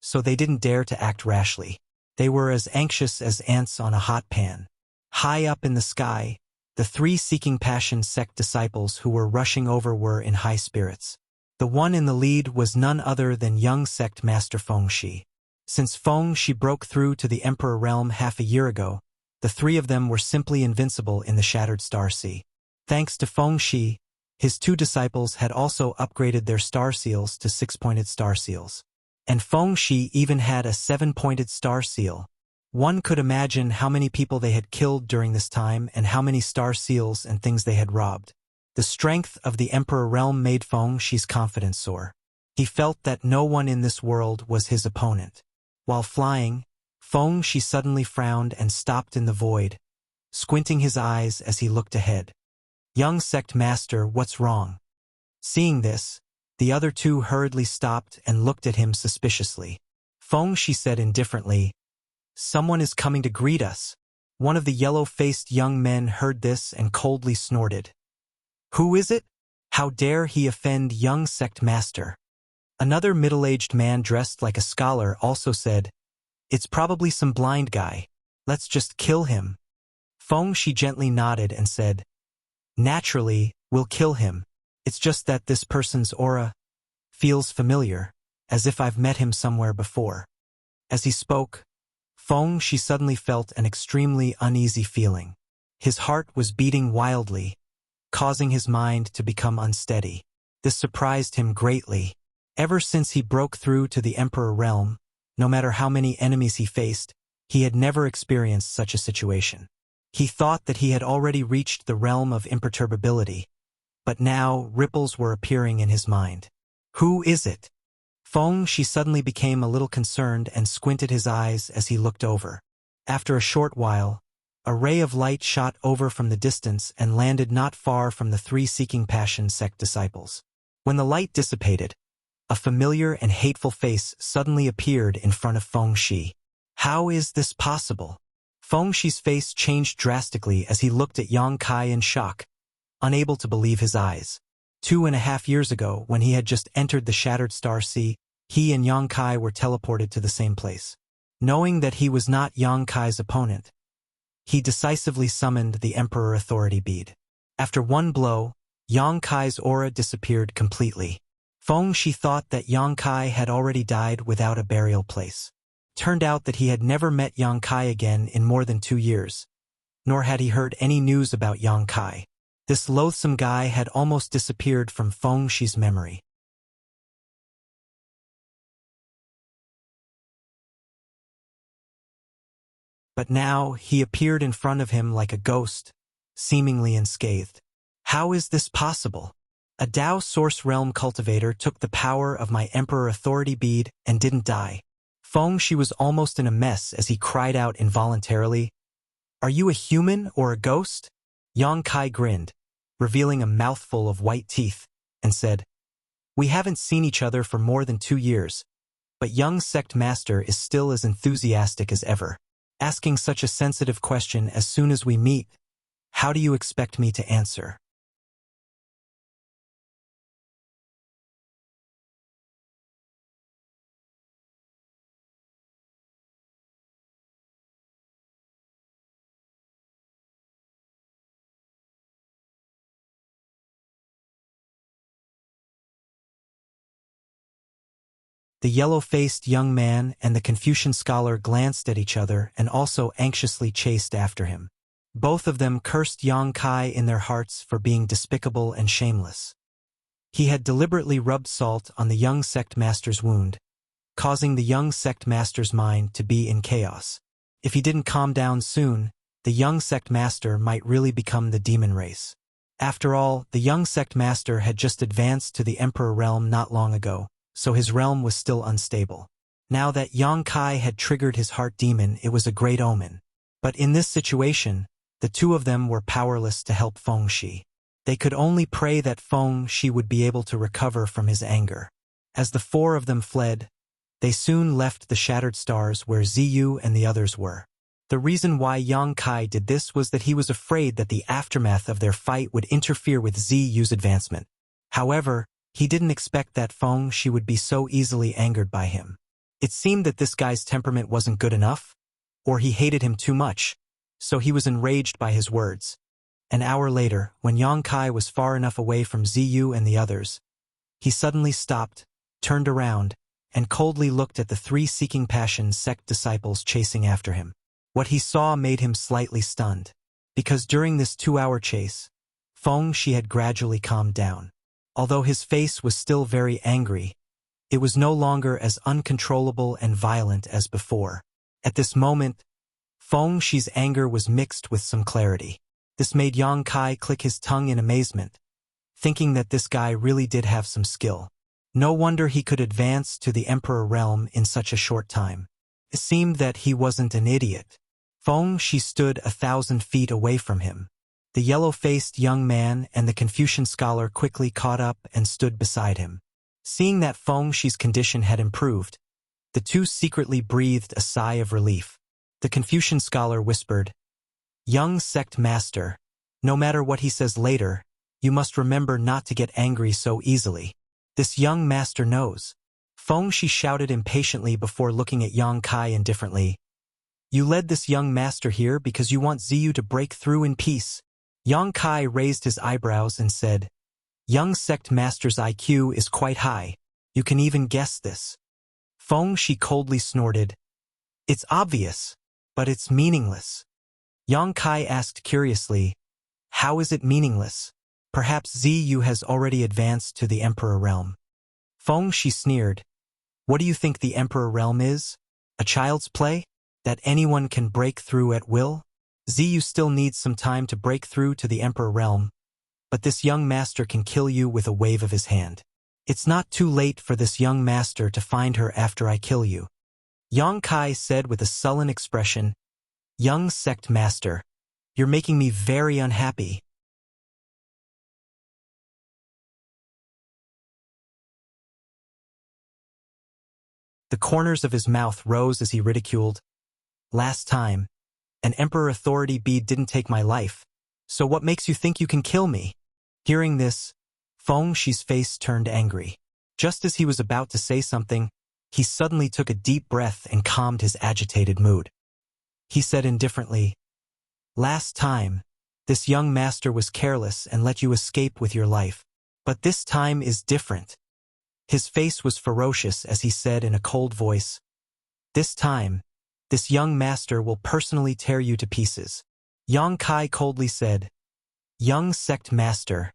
so they didn't dare to act rashly. They were as anxious as ants on a hot pan. High up in the sky, the 3 Seeking Passion sect disciples who were rushing over were in high spirits. The one in the lead was none other than young sect master Feng Shi. Since Feng Shi broke through to the Emperor realm half a year ago, the 3 of them were simply invincible in the Shattered Star Sea. Thanks to Feng Shi, his 2 disciples had also upgraded their star seals to 6-pointed star seals. And Feng Shi even had a 7-pointed star seal. One could imagine how many people they had killed during this time and how many star seals and things they had robbed. The strength of the Emperor realm made Feng Shi's confidence soar. He felt that no one in this world was his opponent. While flying, Feng Shi suddenly frowned and stopped in the void, squinting his eyes as he looked ahead. "Young sect master, what's wrong?" Seeing this, the other two hurriedly stopped and looked at him suspiciously. Feng Shi said indifferently, "Someone is coming to greet us." One of the yellow-faced young men heard this and coldly snorted. "Who is it? How dare he offend young sect master?" Another middle-aged man dressed like a scholar also said, "It's probably some blind guy. Let's just kill him." Feng Shi gently nodded and said, "Naturally, we'll kill him. It's just that this person's aura feels familiar, as if I've met him somewhere before." As he spoke, Feng Shi suddenly felt an extremely uneasy feeling. His heart was beating wildly, causing his mind to become unsteady. This surprised him greatly. Ever since he broke through to the Emperor realm, no matter how many enemies he faced, he had never experienced such a situation. He thought that he had already reached the realm of imperturbability, but now ripples were appearing in his mind. Who is it? Feng Shi suddenly became a little concerned and squinted his eyes as he looked over. After a short while, a ray of light shot over from the distance and landed not far from the three Seeking Passion sect disciples. When the light dissipated, a familiar and hateful face suddenly appeared in front of Feng Shi. How is this possible? Feng Shi's face changed drastically as he looked at Yang Kai in shock, unable to believe his eyes. 2.5 years ago, when he had just entered the Shattered Star Sea, he and Yang Kai were teleported to the same place. Knowing that he was not Yang Kai's opponent, he decisively summoned the Emperor Authority Bead. After one blow, Yang Kai's aura disappeared completely. Feng Shi thought that Yang Kai had already died without a burial place. Turned out that he had never met Yang Kai again in more than 2 years, nor had he heard any news about Yang Kai. This loathsome guy had almost disappeared from Feng Shi's memory. But now he appeared in front of him like a ghost, seemingly unscathed. How is this possible? A Dao Source Realm cultivator took the power of my Emperor Authority Bead and didn't die. Feng Shi was almost in a mess as he cried out involuntarily, "Are you a human or a ghost?" Yang Kai grinned, revealing a mouthful of white teeth, and said, "We haven't seen each other for more than 2 years, but young sect master is still as enthusiastic as ever. Asking such a sensitive question as soon as we meet, how do you expect me to answer?" The yellow-faced young man and the Confucian scholar glanced at each other and also anxiously chased after him. Both of them cursed Yang Kai in their hearts for being despicable and shameless. He had deliberately rubbed salt on the young sect master's wound, causing the young sect master's mind to be in chaos. If he didn't calm down soon, the young sect master might really become the demon race. After all, the young sect master had just advanced to the Emperor realm not long ago, so his realm was still unstable. Now that Yang Kai had triggered his heart demon, it was a great omen. But in this situation, the two of them were powerless to help Feng Shi. They could only pray that Feng Shi would be able to recover from his anger. As the four of them fled, they soon left the Shattered Stars where Ziyu and the others were. The reason why Yang Kai did this was that he was afraid that the aftermath of their fight would interfere with Ziyu's advancement. However, he didn't expect that Feng Shi would be so easily angered by him. It seemed that this guy's temperament wasn't good enough, or he hated him too much, so he was enraged by his words. An hour later, when Yang Kai was far enough away from Ziyu and the others, he suddenly stopped, turned around, and coldly looked at the 3 Seeking Passion sect disciples chasing after him. What he saw made him slightly stunned, because during this 2-hour chase, Feng Shi had gradually calmed down. Although his face was still very angry, it was no longer as uncontrollable and violent as before. At this moment, Feng Shi's anger was mixed with some clarity. This made Yang Kai click his tongue in amazement, thinking that this guy really did have some skill. No wonder he could advance to the Emperor realm in such a short time. It seemed that he wasn't an idiot. Feng Shi stood 1,000 feet away from him. The yellow-faced young man and the Confucian scholar quickly caught up and stood beside him. Seeing that Feng Shi's condition had improved, the two secretly breathed a sigh of relief. The Confucian scholar whispered, "Young sect master, no matter what he says later, you must remember not to get angry so easily. This young master knows." Feng Shi shouted impatiently before looking at Yang Kai indifferently. "You led this young master here because you want Ziyu to break through in peace." Yang Kai raised his eyebrows and said, "Young sect master's IQ is quite high. You can even guess this." Feng Shi coldly snorted, "It's obvious, but it's meaningless." Yang Kai asked curiously, "How is it meaningless? Perhaps Ziyu has already advanced to the Emperor realm." Feng Shi sneered, "What do you think the Emperor realm is? A child's play? That anyone can break through at will? Ziyu still needs some time to break through to the Emperor realm, but this young master can kill you with a wave of his hand. It's not too late for this young master to find her after I kill you." Yang Kai said with a sullen expression, "Young sect master, you're making me very unhappy." The corners of his mouth rose as he ridiculed, "Last time, an Emperor authority bead didn't take my life, so what makes you think you can kill me?" Hearing this, Feng Shi's face turned angry. Just as he was about to say something, he suddenly took a deep breath and calmed his agitated mood. He said indifferently, "Last time, this young master was careless and let you escape with your life. But this time is different." His face was ferocious as he said in a cold voice, "This time, this young master will personally tear you to pieces." Yang Kai coldly said, "Young sect master,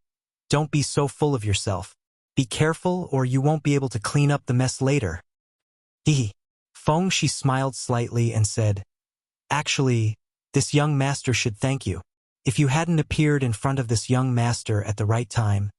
don't be so full of yourself. Be careful or you won't be able to clean up the mess later." Feng Shi smiled slightly and said, "Actually, this young master should thank you. If you hadn't appeared in front of this young master at the right time,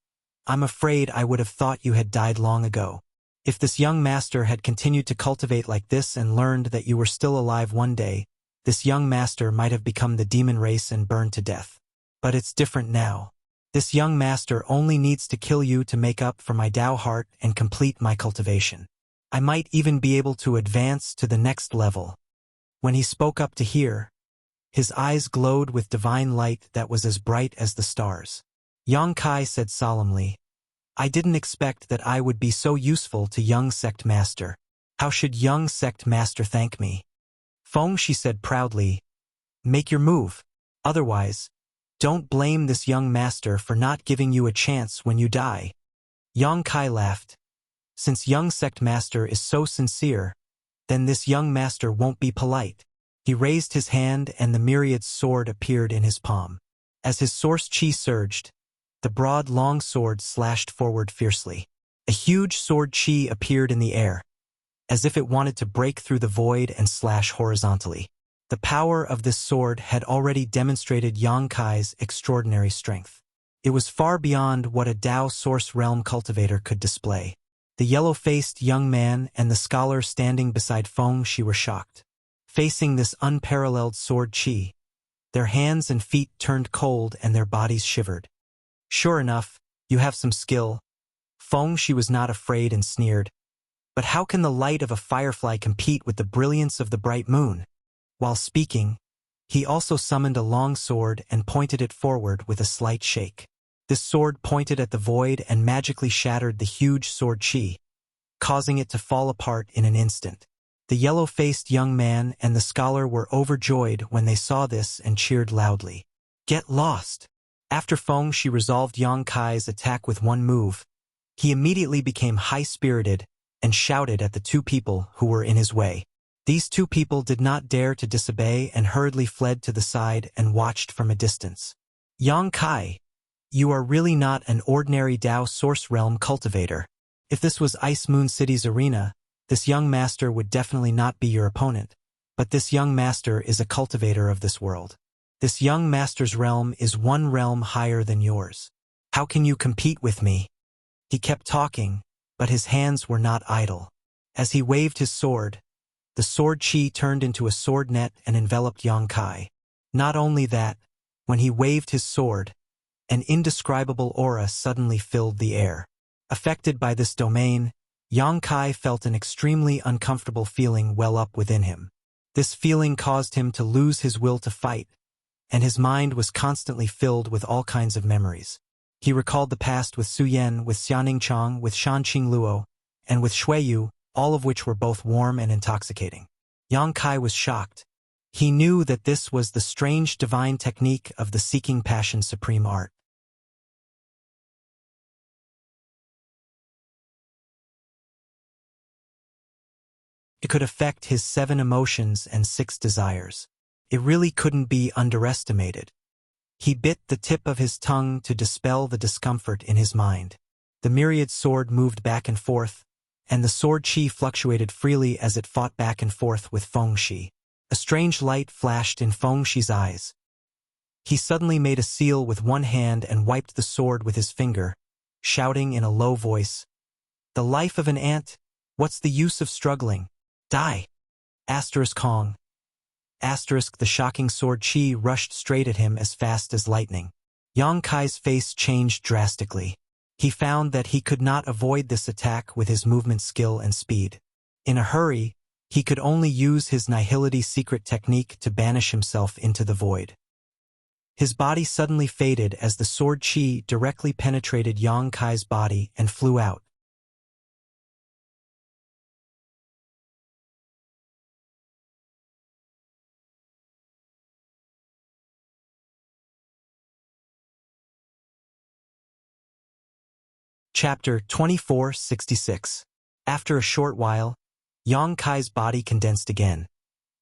I'm afraid I would have thought you had died long ago. If this young master had continued to cultivate like this and learned that you were still alive one day, this young master might have become the demon race and burned to death. But it's different now. This young master only needs to kill you to make up for my Tao heart and complete my cultivation. I might even be able to advance to the next level." When he spoke up to hear, his eyes glowed with divine light that was as bright as the stars. Yang Kai said solemnly, "I didn't expect that I would be so useful to young sect master. How should young sect master thank me?" Feng Shi said proudly, "Make your move. Otherwise, don't blame this young master for not giving you a chance when you die." Yang Kai laughed. "Since young sect master is so sincere, then this young master won't be polite." He raised his hand and the myriad sword appeared in his palm. As his source chi surged, the broad long sword slashed forward fiercely. A huge sword chi appeared in the air, as if it wanted to break through the void and slash horizontally. The power of this sword had already demonstrated Yang Kai's extraordinary strength. It was far beyond what a Tao source realm cultivator could display. The yellow-faced young man and the scholar standing beside Feng Shi were shocked. Facing this unparalleled sword chi, their hands and feet turned cold and their bodies shivered. "Sure enough, you have some skill." Feng Shi was not afraid and sneered. "But how can the light of a firefly compete with the brilliance of the bright moon?" While speaking, he also summoned a long sword and pointed it forward with a slight shake. This sword pointed at the void and magically shattered the huge sword chi, causing it to fall apart in an instant. The yellow-faced young man and the scholar were overjoyed when they saw this and cheered loudly. "Get lost!" After Feng Shi resolved Yang Kai's attack with one move, he immediately became high-spirited and shouted at the two people who were in his way. These two people did not dare to disobey and hurriedly fled to the side and watched from a distance. "Yang Kai, you are really not an ordinary Tao source realm cultivator. If this was Ice Moon City's arena, this young master would definitely not be your opponent. But this young master is a cultivator of this world. This young master's realm is one realm higher than yours. How can you compete with me? He kept talking, but his hands were not idle. As he waved his sword, the sword chi turned into a sword net and enveloped Yang Kai. Not only that, when he waved his sword, an indescribable aura suddenly filled the air. Affected by this domain, Yang Kai felt an extremely uncomfortable feeling well up within him. This feeling caused him to lose his will to fight, and his mind was constantly filled with all kinds of memories. He recalled the past with Su Yan, with Xianing Chang, with Shan Qing Luo, and with Shui Yu, all of which were both warm and intoxicating. Yang Kai was shocked. He knew that this was the strange divine technique of the seeking passion supreme art. It could affect his 7 emotions and 6 desires. It really couldn't be underestimated. He bit the tip of his tongue to dispel the discomfort in his mind. The myriad sword moved back and forth, and the sword chi fluctuated freely as it fought back and forth with Feng Shi. A strange light flashed in Feng Shi's eyes. He suddenly made a seal with one hand and wiped the sword with his finger, shouting in a low voice, "The life of an ant? What's the use of struggling? Die!" Kong. The shocking sword chi rushed straight at him as fast as lightning. Yang Kai's face changed drastically. He found that he could not avoid this attack with his movement skill and speed. In a hurry, he could only use his nihility secret technique to banish himself into the void. His body suddenly faded as the sword chi directly penetrated Yang Kai's body and flew out. Chapter 2466. After a short while, Yang Kai's body condensed again,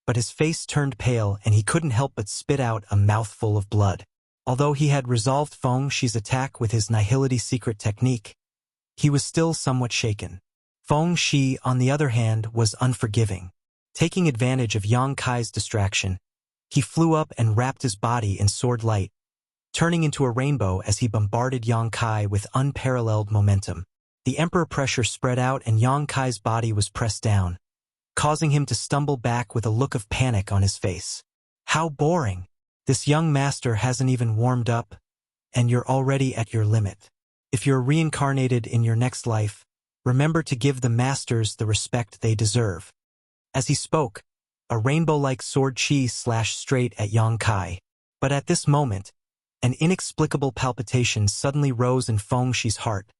but his face turned pale and he couldn't help but spit out a mouthful of blood. Although he had resolved Feng Shi's attack with his nihility secret technique, he was still somewhat shaken. Feng Shi, on the other hand, was unforgiving. Taking advantage of Yang Kai's distraction, he flew up and wrapped his body in sword light, turning into a rainbow as he bombarded Yang Kai with unparalleled momentum. The emperor pressure spread out and Yang Kai's body was pressed down, causing him to stumble back with a look of panic on his face. How boring! This young master hasn't even warmed up, and you're already at your limit. If you're reincarnated in your next life, remember to give the masters the respect they deserve. As he spoke, a rainbow-like sword chi slashed straight at Yang Kai. But at this moment, an inexplicable palpitation suddenly rose in Feng Shi's heart,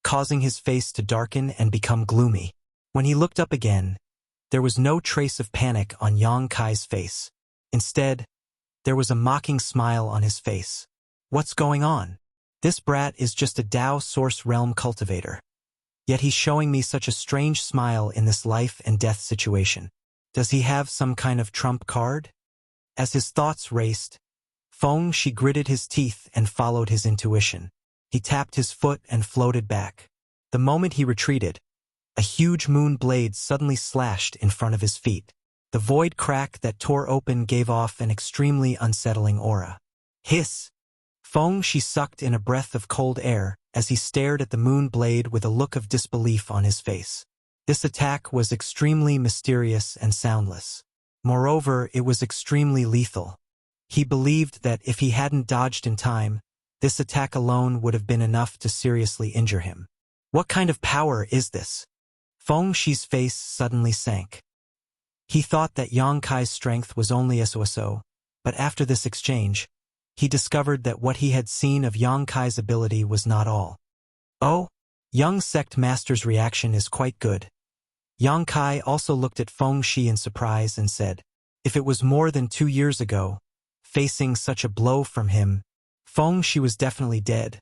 causing his face to darken and become gloomy. When he looked up again, there was no trace of panic on Yang Kai's face. Instead, there was a mocking smile on his face. What's going on? This brat is just a Tao Source Realm cultivator. Yet he's showing me such a strange smile in this life and death situation. Does he have some kind of trump card? As his thoughts raced, Feng Shi gritted his teeth and followed his intuition. He tapped his foot and floated back. The moment he retreated, a huge moon blade suddenly slashed in front of his feet. The void crack that tore open gave off an extremely unsettling aura. Hiss! Feng Shi sucked in a breath of cold air as he stared at the moon blade with a look of disbelief on his face. This attack was extremely mysterious and soundless. Moreover, it was extremely lethal. He believed that if he hadn't dodged in time, this attack alone would have been enough to seriously injure him. What kind of power is this? Feng Shi's face suddenly sank. He thought that Yang Kai's strength was only so, but after this exchange, he discovered that what he had seen of Yang Kai's ability was not all. Oh, young sect master's reaction is quite good. Yang Kai also looked at Feng Shi in surprise and said, if it was more than 2 years ago, facing such a blow from him, Feng Shi was definitely dead.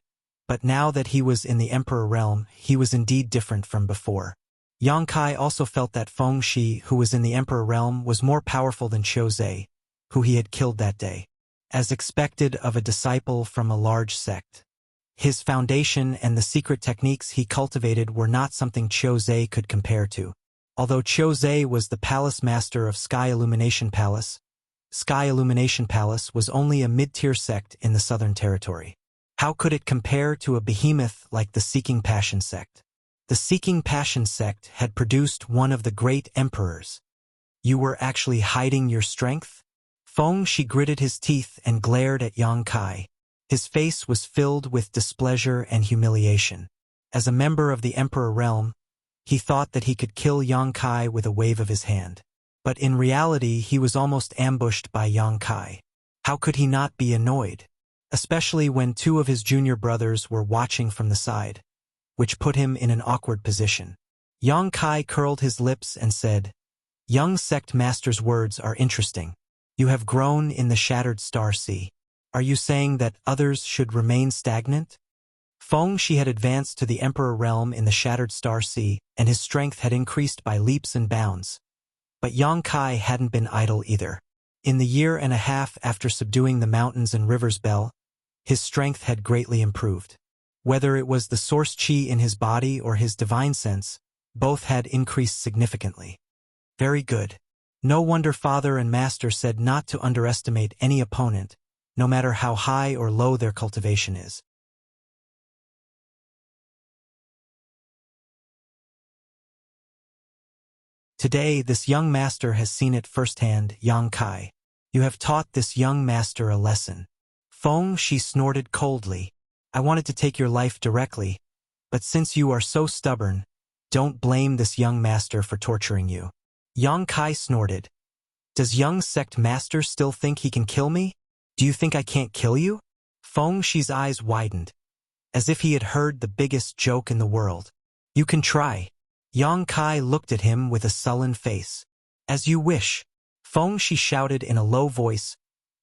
But now that he was in the Emperor realm, he was indeed different from before. Yang Kai also felt that Feng Shi, who was in the Emperor realm, was more powerful than Qiu Zhe, who he had killed that day. As expected of a disciple from a large sect, his foundation and the secret techniques he cultivated were not something Qiu Zhe could compare to. Although Qiu Zhe was the palace master of Sky Illumination Palace was only a mid-tier sect in the Southern Territory. How could it compare to a behemoth like the Seeking Passion sect? The Seeking Passion sect had produced one of the great emperors. You were actually hiding your strength? Feng Shi gritted his teeth and glared at Yang Kai. His face was filled with displeasure and humiliation. As a member of the Emperor realm, he thought that he could kill Yang Kai with a wave of his hand. But in reality, he was almost ambushed by Yang Kai. How could he not be annoyed? Especially when two of his junior brothers were watching from the side, which put him in an awkward position. Yang Kai curled his lips and said, "Young sect master's words are interesting. You have grown in the Shattered Star Sea. Are you saying that others should remain stagnant?" Feng Shi had advanced to the Emperor realm in the Shattered Star Sea, and his strength had increased by leaps and bounds. But Yang Kai hadn't been idle either. In the year and a half after subduing the mountains and rivers Bell, his strength had greatly improved. Whether it was the source qi in his body or his divine sense, both had increased significantly. Very good. No wonder Father and Master said not to underestimate any opponent, no matter how high or low their cultivation is. Today, this young master has seen it firsthand, Yang Kai. You have taught this young master a lesson. Feng Shi snorted coldly. I wanted to take your life directly, but since you are so stubborn, don't blame this young master for torturing you. Yang Kai snorted. Does young sect master still think he can kill me? Do you think I can't kill you? Feng Shi's eyes widened, as if he had heard the biggest joke in the world. You can try. Yang Kai looked at him with a sullen face. As you wish. Feng Shi shouted in a low voice,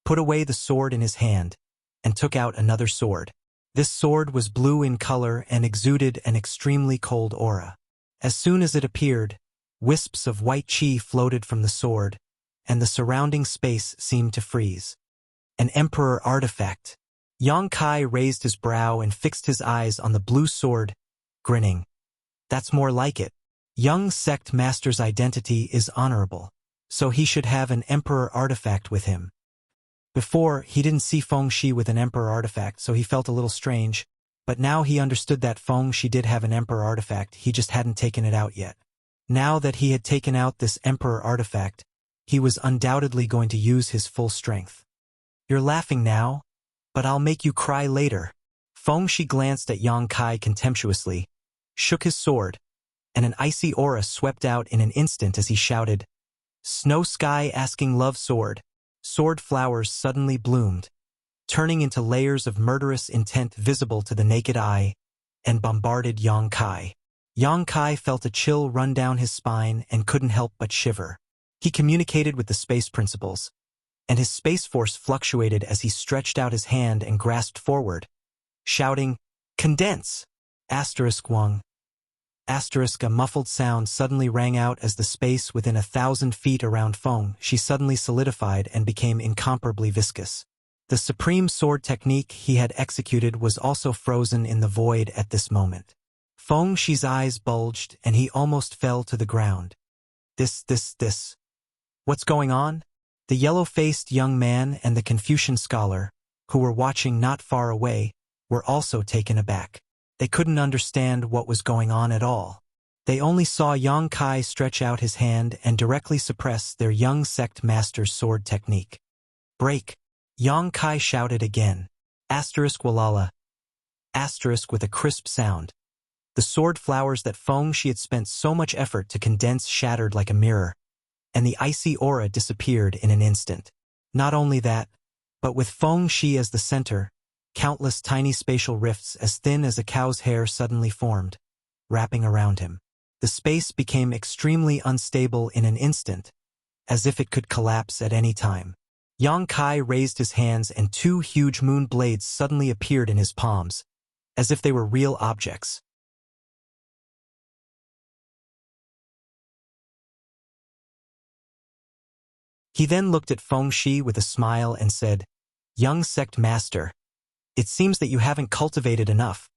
put away the sword in his hand, and took out another sword. This sword was blue in color and exuded an extremely cold aura. As soon as it appeared, wisps of white qi floated from the sword, and the surrounding space seemed to freeze. An emperor artifact. Yang Kai raised his brow and fixed his eyes on the blue sword, grinning. That's more like it. Young sect master's identity is honorable, so he should have an emperor artifact with him. Before, he didn't see Feng Shi with an emperor artifact, so he felt a little strange, but now he understood that Feng Shi did have an emperor artifact, he just hadn't taken it out yet. Now that he had taken out this emperor artifact, he was undoubtedly going to use his full strength. You're laughing now, but I'll make you cry later. Feng Shi glanced at Yang Kai contemptuously, shook his sword, and an icy aura swept out in an instant as he shouted, Snow Sky asking love sword. Sword flowers suddenly bloomed, turning into layers of murderous intent visible to the naked eye, and bombarded Yang Kai. Yang Kai felt a chill run down his spine and couldn't help but shiver. He communicated with the space principles, and his space force fluctuated as he stretched out his hand and grasped forward, shouting, Condense! *1. A muffled sound suddenly rang out as the space within 1,000 feet around Feng Shi suddenly solidified and became incomparably viscous. The supreme sword technique he had executed was also frozen in the void at this moment. Feng Shi's eyes bulged and he almost fell to the ground. This. What's going on? The yellow-faced young man and the Confucian scholar, who were watching not far away, were also taken aback. They couldn't understand what was going on at all. They only saw Yang Kai stretch out his hand and directly suppress their young sect master's sword technique. Break! Yang Kai shouted again. Walala. With a crisp sound. The sword flowers that Feng Shi had spent so much effort to condense shattered like a mirror, and the icy aura disappeared in an instant. Not only that, but with Feng Shi as the center, countless tiny spatial rifts as thin as a cow's hair suddenly formed, wrapping around him. The space became extremely unstable in an instant, as if it could collapse at any time. Yang Kai raised his hands and two huge moon blades suddenly appeared in his palms, as if they were real objects. He then looked at Feng Shi with a smile and said, Young sect master, it seems that you haven't cultivated enough.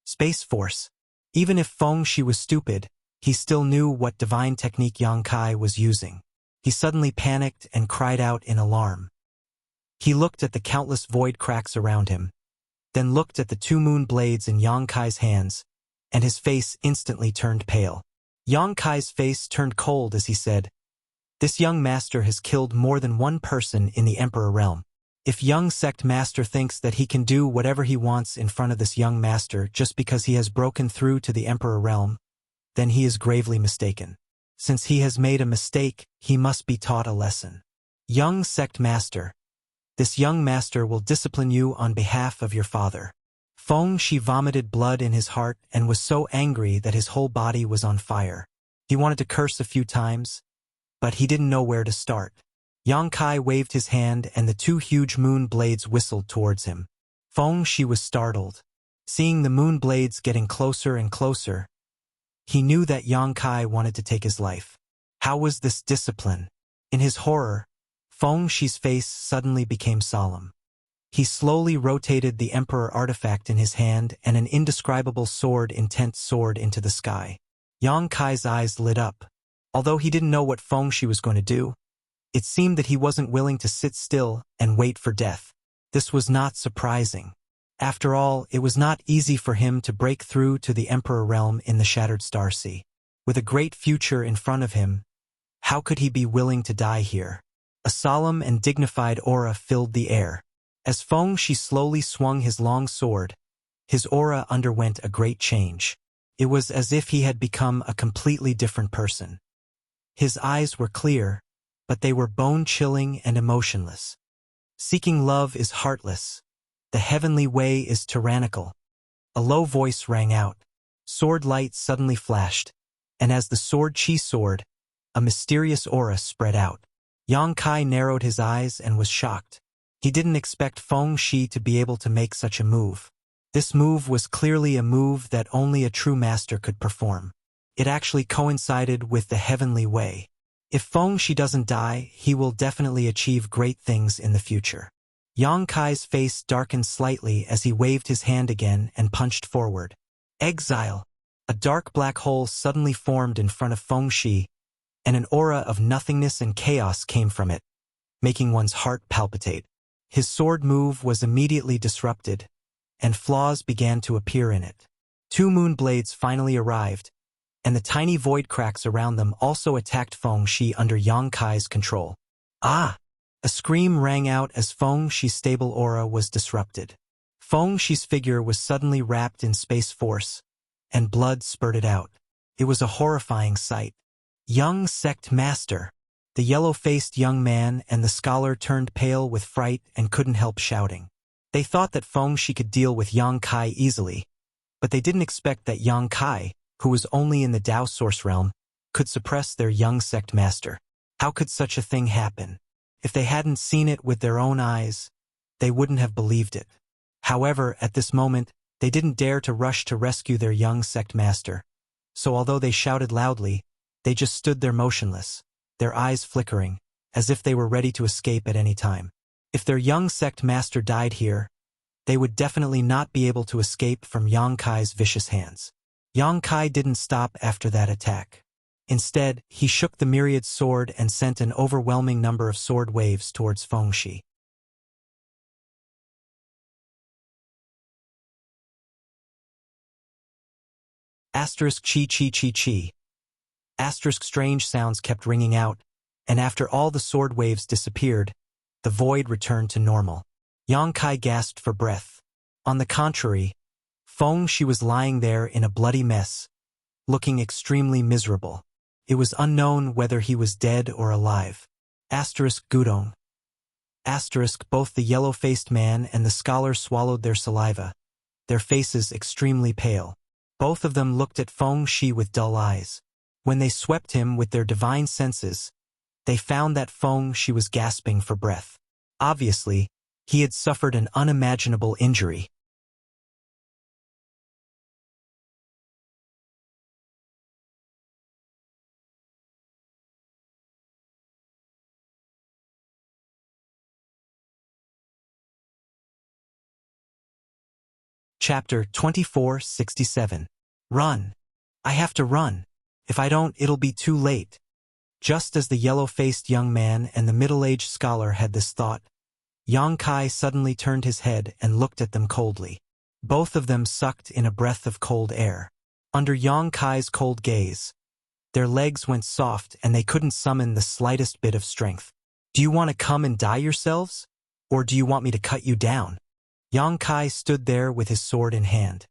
Space Force. Even if Feng Shi was stupid, he still knew what divine technique Yang Kai was using. He suddenly panicked and cried out in alarm. He looked at the countless void cracks around him, then looked at the two moon blades in Yang Kai's hands, and his face instantly turned pale. Yang Kai's face turned cold as he said, "This young master has killed more than one person in the Emperor realm. If young sect master thinks that he can do whatever he wants in front of this young master just because he has broken through to the Emperor realm, then he is gravely mistaken. Since he has made a mistake, he must be taught a lesson. Young sect master, this young master will discipline you on behalf of your father." Feng Shi vomited blood in his heart and was so angry that his whole body was on fire. He wanted to curse a few times, but he didn't know where to start. Yang Kai waved his hand and the two huge moon blades whistled towards him. Feng Shi was startled. Seeing the moon blades getting closer and closer, he knew that Yang Kai wanted to take his life. How was this discipline? In his horror, Feng Shi's face suddenly became solemn. He slowly rotated the Emperor artifact in his hand and an indescribable sword intent soared into the sky. Yang Kai's eyes lit up. Although he didn't know what Feng Shi was going to do, it seemed that he wasn't willing to sit still and wait for death. This was not surprising. After all, it was not easy for him to break through to the Emperor realm in the Shattered Star Sea. With a great future in front of him, how could he be willing to die here? A solemn and dignified aura filled the air. As Feng Shi slowly swung his long sword, his aura underwent a great change. It was as if he had become a completely different person. His eyes were clear, but they were bone-chilling and emotionless. Seeking love is heartless. The heavenly way is tyrannical. A low voice rang out. Sword light suddenly flashed, and as the sword chi soared, a mysterious aura spread out. Yang Kai narrowed his eyes and was shocked. He didn't expect Feng Shi to be able to make such a move. This move was clearly a move that only a true master could perform. It actually coincided with the heavenly way. If Feng Shi doesn't die, he will definitely achieve great things in the future. Yang Kai's face darkened slightly as he waved his hand again and punched forward. Exile! A dark black hole suddenly formed in front of Feng Shi, and an aura of nothingness and chaos came from it, making one's heart palpitate. His sword move was immediately disrupted, and flaws began to appear in it. Two moon blades finally arrived, and the tiny void cracks around them also attacked Feng Shi under Yang Kai's control. Ah! A scream rang out as Feng Shi's stable aura was disrupted. Feng Shi's figure was suddenly wrapped in space force, and blood spurted out. It was a horrifying sight. Young sect master! The yellow-faced young man and the scholar turned pale with fright and couldn't help shouting. They thought that Feng Shi could deal with Yang Kai easily, but they didn't expect that Yang Kai, who was only in the Tao Source realm, could suppress their young sect master. How could such a thing happen? If they hadn't seen it with their own eyes, they wouldn't have believed it. However, at this moment, they didn't dare to rush to rescue their young sect master. So although they shouted loudly, they just stood there motionless, their eyes flickering, as if they were ready to escape at any time. If their young sect master died here, they would definitely not be able to escape from Yang Kai's vicious hands. Yang Kai didn't stop after that attack. Instead, he shook the myriad sword and sent an overwhelming number of sword waves towards Feng Shi. Asterisk chi chi chi chi. Asterisk strange sounds kept ringing out, and after all the sword waves disappeared, the void returned to normal. Yang Kai gasped for breath. On the contrary, Feng Shi was lying there in a bloody mess, looking extremely miserable. It was unknown whether he was dead or alive. Asterisk Gudong. Asterisk both the yellow-faced man and the scholar swallowed their saliva, their faces extremely pale. Both of them looked at Feng Shi with dull eyes. When they swept him with their divine senses, they found that Feng Shi was gasping for breath. Obviously, he had suffered an unimaginable injury. Chapter 2467. Run! I have to run. If I don't, it'll be too late. Just as the yellow-faced young man and the middle-aged scholar had this thought, Yang Kai suddenly turned his head and looked at them coldly. Both of them sucked in a breath of cold air. Under Yang Kai's cold gaze, their legs went soft and they couldn't summon the slightest bit of strength. "Do you want to come and die yourselves? Or do you want me to cut you down?" Yang Kai stood there with his sword in hand.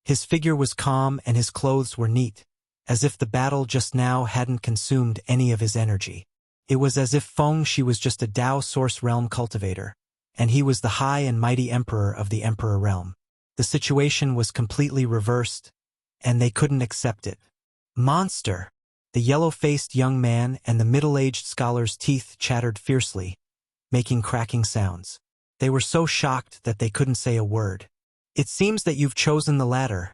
His figure was calm and his clothes were neat, as if the battle just now hadn't consumed any of his energy. It was as if Feng Shi was just a Dao Source Realm cultivator, and he was the high and mighty emperor of the Emperor Realm. The situation was completely reversed, and they couldn't accept it. "Monster!" The yellow-faced young man and the middle-aged scholar's teeth chattered fiercely, making cracking sounds. They were so shocked that they couldn't say a word. "It seems that you've chosen the latter,"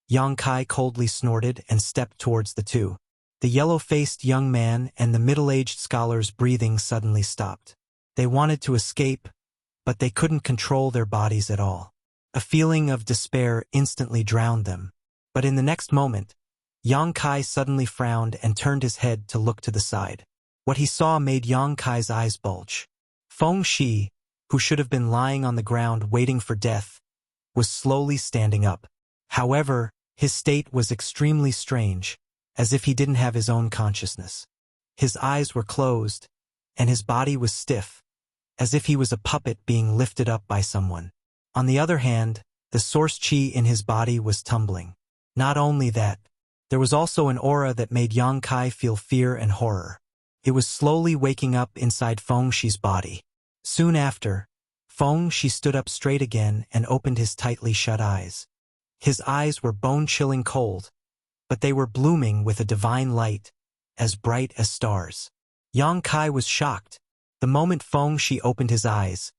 Yang Kai coldly snorted and stepped towards the two. The yellow-faced young man and the middle-aged scholar's breathing suddenly stopped. They wanted to escape, but they couldn't control their bodies at all. A feeling of despair instantly drowned them. But in the next moment, Yang Kai suddenly frowned and turned his head to look to the side. What he saw made Yang Kai's eyes bulge. Feng Shi, who should have been lying on the ground waiting for death, was slowly standing up. However, his state was extremely strange, as if he didn't have his own consciousness. His eyes were closed, and his body was stiff, as if he was a puppet being lifted up by someone. On the other hand, the source qi in his body was tumbling. Not only that, there was also an aura that made Yang Kai feel fear and horror. It was slowly waking up inside Feng Shi's body. Soon after, Feng Shi stood up straight again and opened his tightly shut eyes. His eyes were bone-chilling cold, but they were blooming with a divine light, as bright as stars. Yang Kai was shocked. The moment Feng Shi opened his eyes,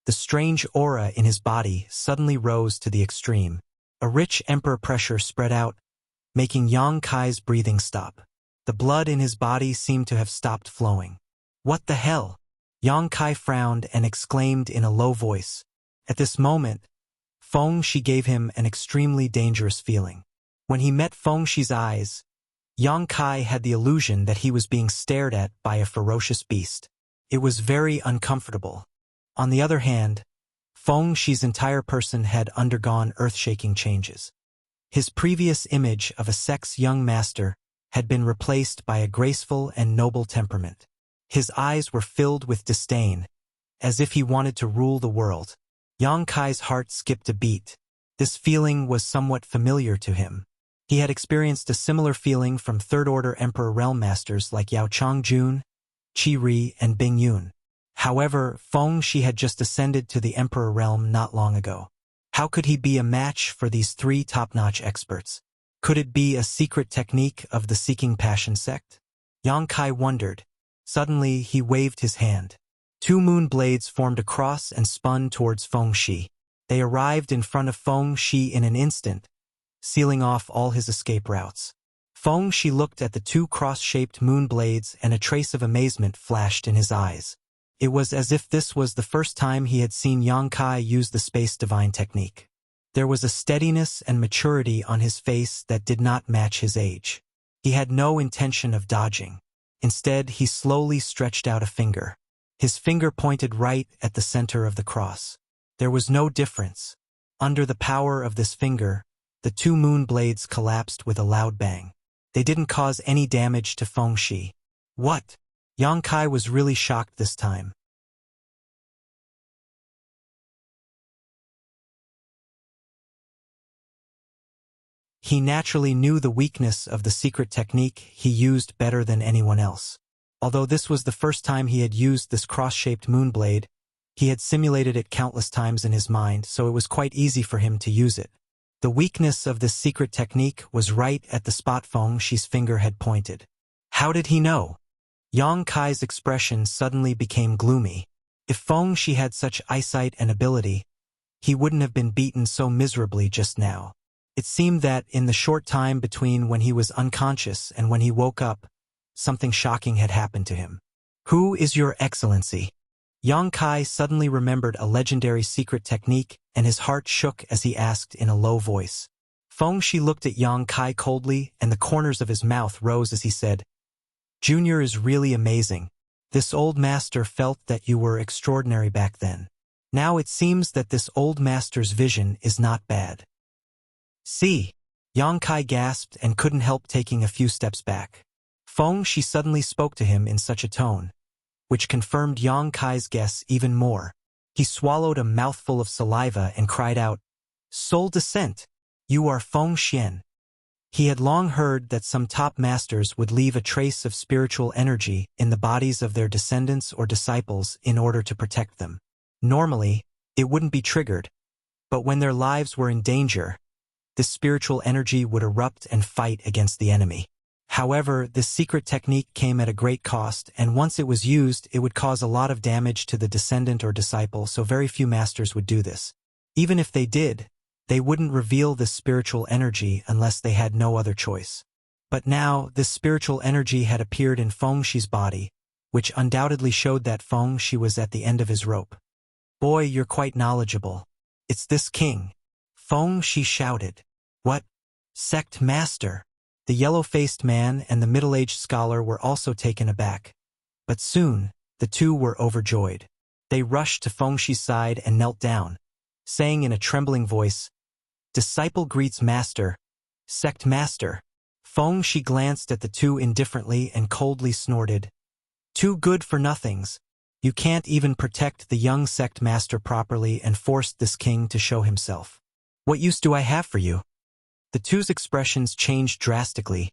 the strange aura in his body suddenly rose to the extreme. A rich emperor pressure spread out, making Yang Kai's breathing stop. The blood in his body seemed to have stopped flowing. "What the hell?" Yang Kai frowned and exclaimed in a low voice. At this moment, Feng Shi gave him an extremely dangerous feeling. When he met Feng Shi's eyes, Yang Kai had the illusion that he was being stared at by a ferocious beast. It was very uncomfortable. On the other hand, Feng Shi's entire person had undergone earth-shaking changes. His previous image of a sex young master had been replaced by a graceful and noble temperament. His eyes were filled with disdain, as if he wanted to rule the world. Yang Kai's heart skipped a beat. This feeling was somewhat familiar to him. He had experienced a similar feeling from Third-Order Emperor Realm Masters like Yao Changjun, Qi Ri, and Bing Yun. However, Feng Shi had just ascended to the Emperor Realm not long ago. How could he be a match for these three top-notch experts? Could it be a secret technique of the Seeking Passion sect? Yang Kai wondered. Suddenly, he waved his hand. Two moon blades formed a cross and spun towards Feng Shi. They arrived in front of Feng Shi in an instant, sealing off all his escape routes. Feng Shi looked at the two cross-shaped moon blades and a trace of amazement flashed in his eyes. It was as if this was the first time he had seen Yang Kai use the Space Divine technique. There was a steadiness and maturity on his face that did not match his age. He had no intention of dodging. Instead, he slowly stretched out a finger. His finger pointed right at the center of the cross. There was no difference. Under the power of this finger, the two moon blades collapsed with a loud bang. They didn't cause any damage to Feng Shi. What? Yang Kai was really shocked this time. He naturally knew the weakness of the secret technique he used better than anyone else. Although this was the first time he had used this cross-shaped moon blade, he had simulated it countless times in his mind, so it was quite easy for him to use it. The weakness of this secret technique was right at the spot Feng Shi's finger had pointed. How did he know? Yang Kai's expression suddenly became gloomy. If Feng Shi had such eyesight and ability, he wouldn't have been beaten so miserably just now. It seemed that in the short time between when he was unconscious and when he woke up, something shocking had happened to him. Who is your excellency? Yang Kai suddenly remembered a legendary secret technique, and his heart shook as he asked in a low voice. Feng Shi looked at Yang Kai coldly, and the corners of his mouth rose as he said, "Junior is really amazing. This old master felt that you were extraordinary back then. Now it seems that this old master's vision is not bad. See, Yang Kai gasped and couldn't help taking a few steps back. Feng Shi suddenly spoke to him in such a tone, which confirmed Yang Kai's guess even more. He swallowed a mouthful of saliva and cried out, "Soul Descent, you are Feng Xian." He had long heard that some top masters would leave a trace of spiritual energy in the bodies of their descendants or disciples in order to protect them. Normally, it wouldn't be triggered, but when their lives were in danger, this spiritual energy would erupt and fight against the enemy. However, this secret technique came at a great cost, and once it was used, it would cause a lot of damage to the descendant or disciple, so very few masters would do this. Even if they did, they wouldn't reveal this spiritual energy unless they had no other choice. But now, this spiritual energy had appeared in Feng Shi's body, which undoubtedly showed that Feng Shi was at the end of his rope. "Boy, you're quite knowledgeable. It's this king," Feng Shi shouted. "What? Sect master?" The yellow-faced man and the middle-aged scholar were also taken aback. But soon, the two were overjoyed. They rushed to Feng Shi's side and knelt down, saying in a trembling voice, "Disciple greets master, sect master." Feng Shi glanced at the two indifferently and coldly snorted, "Two good-for-nothings. You can't even protect the young sect master properly and forced this king to show himself. What use do I have for you?" The two's expressions changed drastically,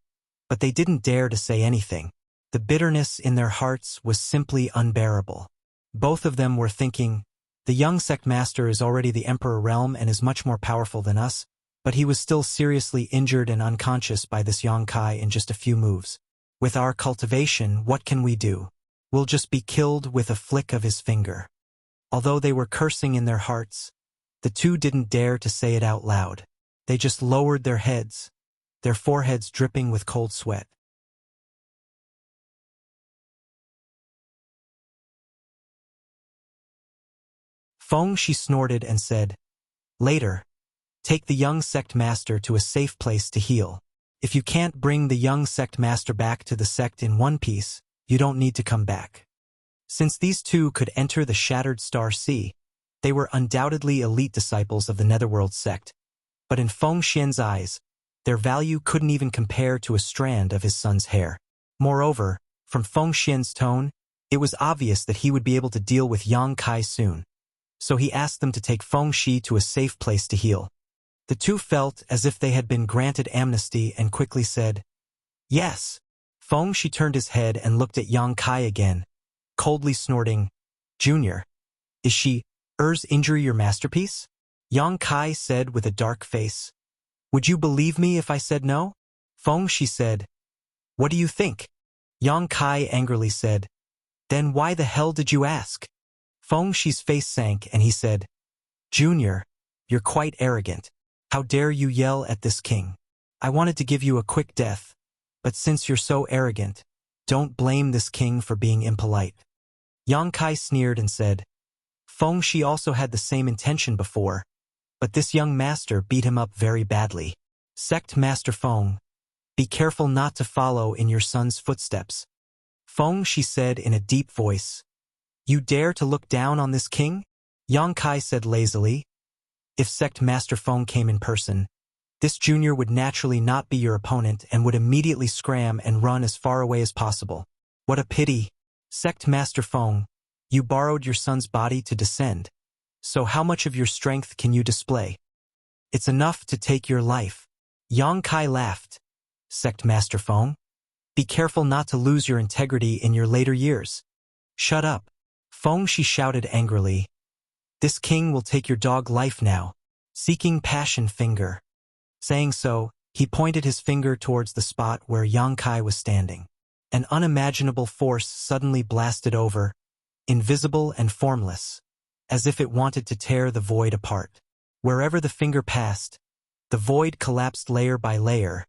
but they didn't dare to say anything. The bitterness in their hearts was simply unbearable. Both of them were thinking, the young sect master is already the emperor realm and is much more powerful than us, but he was still seriously injured and unconscious by this Yang Kai in just a few moves. With our cultivation, what can we do? We'll just be killed with a flick of his finger. Although they were cursing in their hearts, the two didn't dare to say it out loud. They just lowered their heads, their foreheads dripping with cold sweat. Feng Shi snorted and said, "Later, take the young sect master to a safe place to heal. If you can't bring the young sect master back to the sect in one piece, you don't need to come back." Since these two could enter the Shattered Star Sea, they were undoubtedly elite disciples of the Netherworld sect. But in Feng Xian's eyes, their value couldn't even compare to a strand of his son's hair. Moreover, from Feng Xian's tone, it was obvious that he would be able to deal with Yang Kai soon. So he asked them to take Feng Shi to a safe place to heal. The two felt as if they had been granted amnesty and quickly said, "Yes." Feng Shi turned his head and looked at Yang Kai again, coldly snorting, "Junior, is Er's injury your masterpiece?" Yang Kai said with a dark face, "Would you believe me if I said no?" Feng Shi said, "What do you think?" Yang Kai angrily said, "Then why the hell did you ask?" Feng Shi's face sank and he said, "Junior, you're quite arrogant. How dare you yell at this king? I wanted to give you a quick death, but since you're so arrogant, don't blame this king for being impolite." Yang Kai sneered and said, "Feng Shi also had the same intention before, but this young master beat him up very badly. Sect Master Feng, be careful not to follow in your son's footsteps." Feng Shi said in a deep voice, "You dare to look down on this king?" Yang Kai said lazily, "If Sect Master Feng came in person, this junior would naturally not be your opponent and would immediately scram and run as far away as possible. What a pity. Sect Master Feng, you borrowed your son's body to descend. So how much of your strength can you display? It's enough to take your life." Yang Kai laughed. "Sect Master Feng, be careful not to lose your integrity in your later years." "Shut up." Feng Shi shouted angrily. "This king will take your dog life now." Seeking passion finger. Saying so, he pointed his finger towards the spot where Yang Kai was standing. An unimaginable force suddenly blasted over, invisible and formless, as if it wanted to tear the void apart. Wherever the finger passed, the void collapsed layer by layer,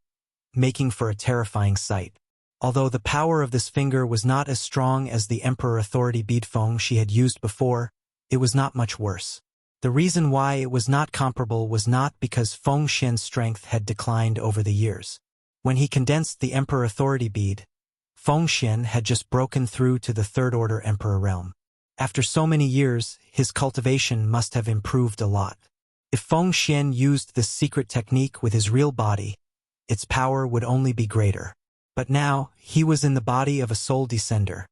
making for a terrifying sight. Although the power of this finger was not as strong as the Emperor Authority bead Feng she had used before, it was not much worse. The reason why it was not comparable was not because Feng Xian's strength had declined over the years. When he condensed the Emperor Authority bead, Feng Xian had just broken through to the Third Order Emperor realm. After so many years, his cultivation must have improved a lot. If Feng Xian used this secret technique with his real body, its power would only be greater. But now, he was in the body of a soul descender,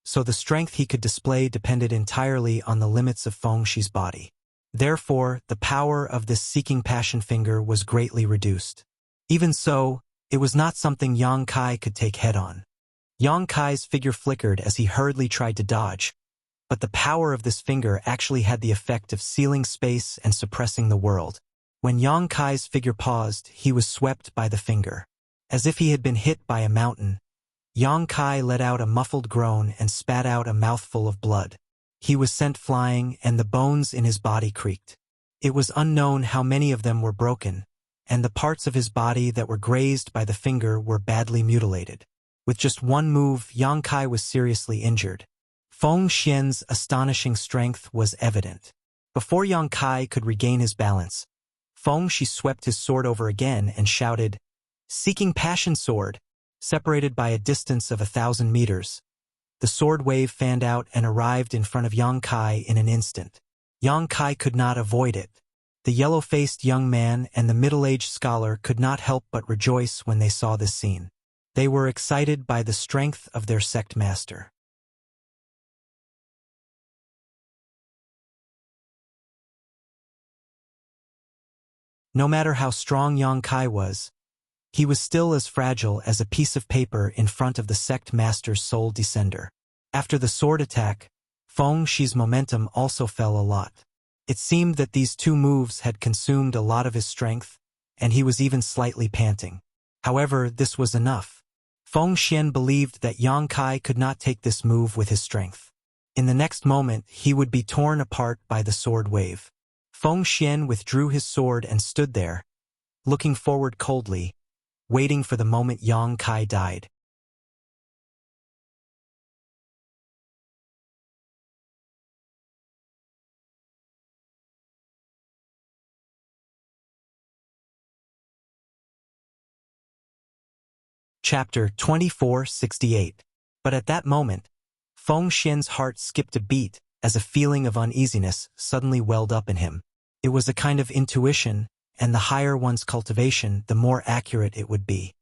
so the strength he could display depended entirely on the limits of Feng Shi's body. Therefore, the power of this seeking passion finger was greatly reduced. Even so, it was not something Yang Kai could take head-on. Yang Kai's figure flickered as he hurriedly tried to dodge, but the power of this finger actually had the effect of sealing space and suppressing the world. When Yang Kai's figure paused, he was swept by the finger. As if he had been hit by a mountain, Yang Kai let out a muffled groan and spat out a mouthful of blood. He was sent flying, and the bones in his body creaked. It was unknown how many of them were broken, and the parts of his body that were grazed by the finger were badly mutilated. With just one move, Yang Kai was seriously injured. Feng Xian's astonishing strength was evident. Before Yang Kai could regain his balance, Feng Xi swept his sword over again and shouted, "Seeking Passion Sword!" Separated by a distance of 1,000 meters. The sword wave fanned out and arrived in front of Yang Kai in an instant. Yang Kai could not avoid it. The yellow-faced young man and the middle-aged scholar could not help but rejoice when they saw this scene. They were excited by the strength of their sect master. No matter how strong Yang Kai was, he was still as fragile as a piece of paper in front of the sect master's soul descender. After the sword attack, Feng Shi's momentum also fell a lot. It seemed that these two moves had consumed a lot of his strength, and he was even slightly panting. However, this was enough. Feng Xian believed that Yang Kai could not take this move with his strength. In the next moment, he would be torn apart by the sword wave. Feng Xian withdrew his sword and stood there, looking forward coldly, waiting for the moment Yang Kai died. Chapter 2468. But at that moment, Feng Xian's heart skipped a beat as a feeling of uneasiness suddenly welled up in him. It was a kind of intuition, and the higher one's cultivation, the more accurate it would be.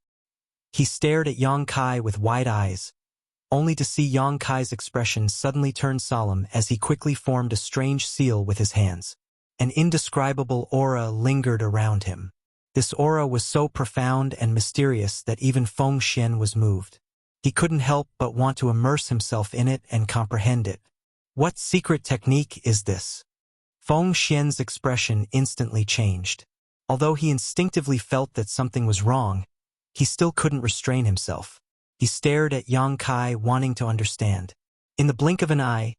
He stared at Yang Kai with wide eyes, only to see Yang Kai's expression suddenly turn solemn as he quickly formed a strange seal with his hands. An indescribable aura lingered around him. This aura was so profound and mysterious that even Feng Xian was moved. He couldn't help but want to immerse himself in it and comprehend it. What secret technique is this? Feng Xian's expression instantly changed. Although he instinctively felt that something was wrong, he still couldn't restrain himself. He stared at Yang Kai, wanting to understand. In the blink of an eye,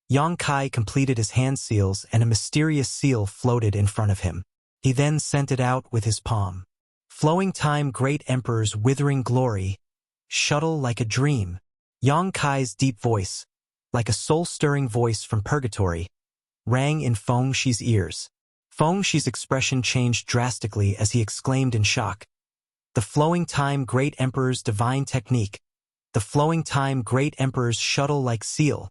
Yang Kai completed his hand seals and a mysterious seal floated in front of him. He then sent it out with his palm. Flowing time, Great Emperor's withering glory, shuttle like a dream. Yang Kai's deep voice, like a soul-stirring voice from purgatory, rang in Feng Shi's ears. Feng Shi's expression changed drastically as he exclaimed in shock. The flowing time, Great Emperor's divine technique. The flowing time, Great Emperor's shuttle-like seal.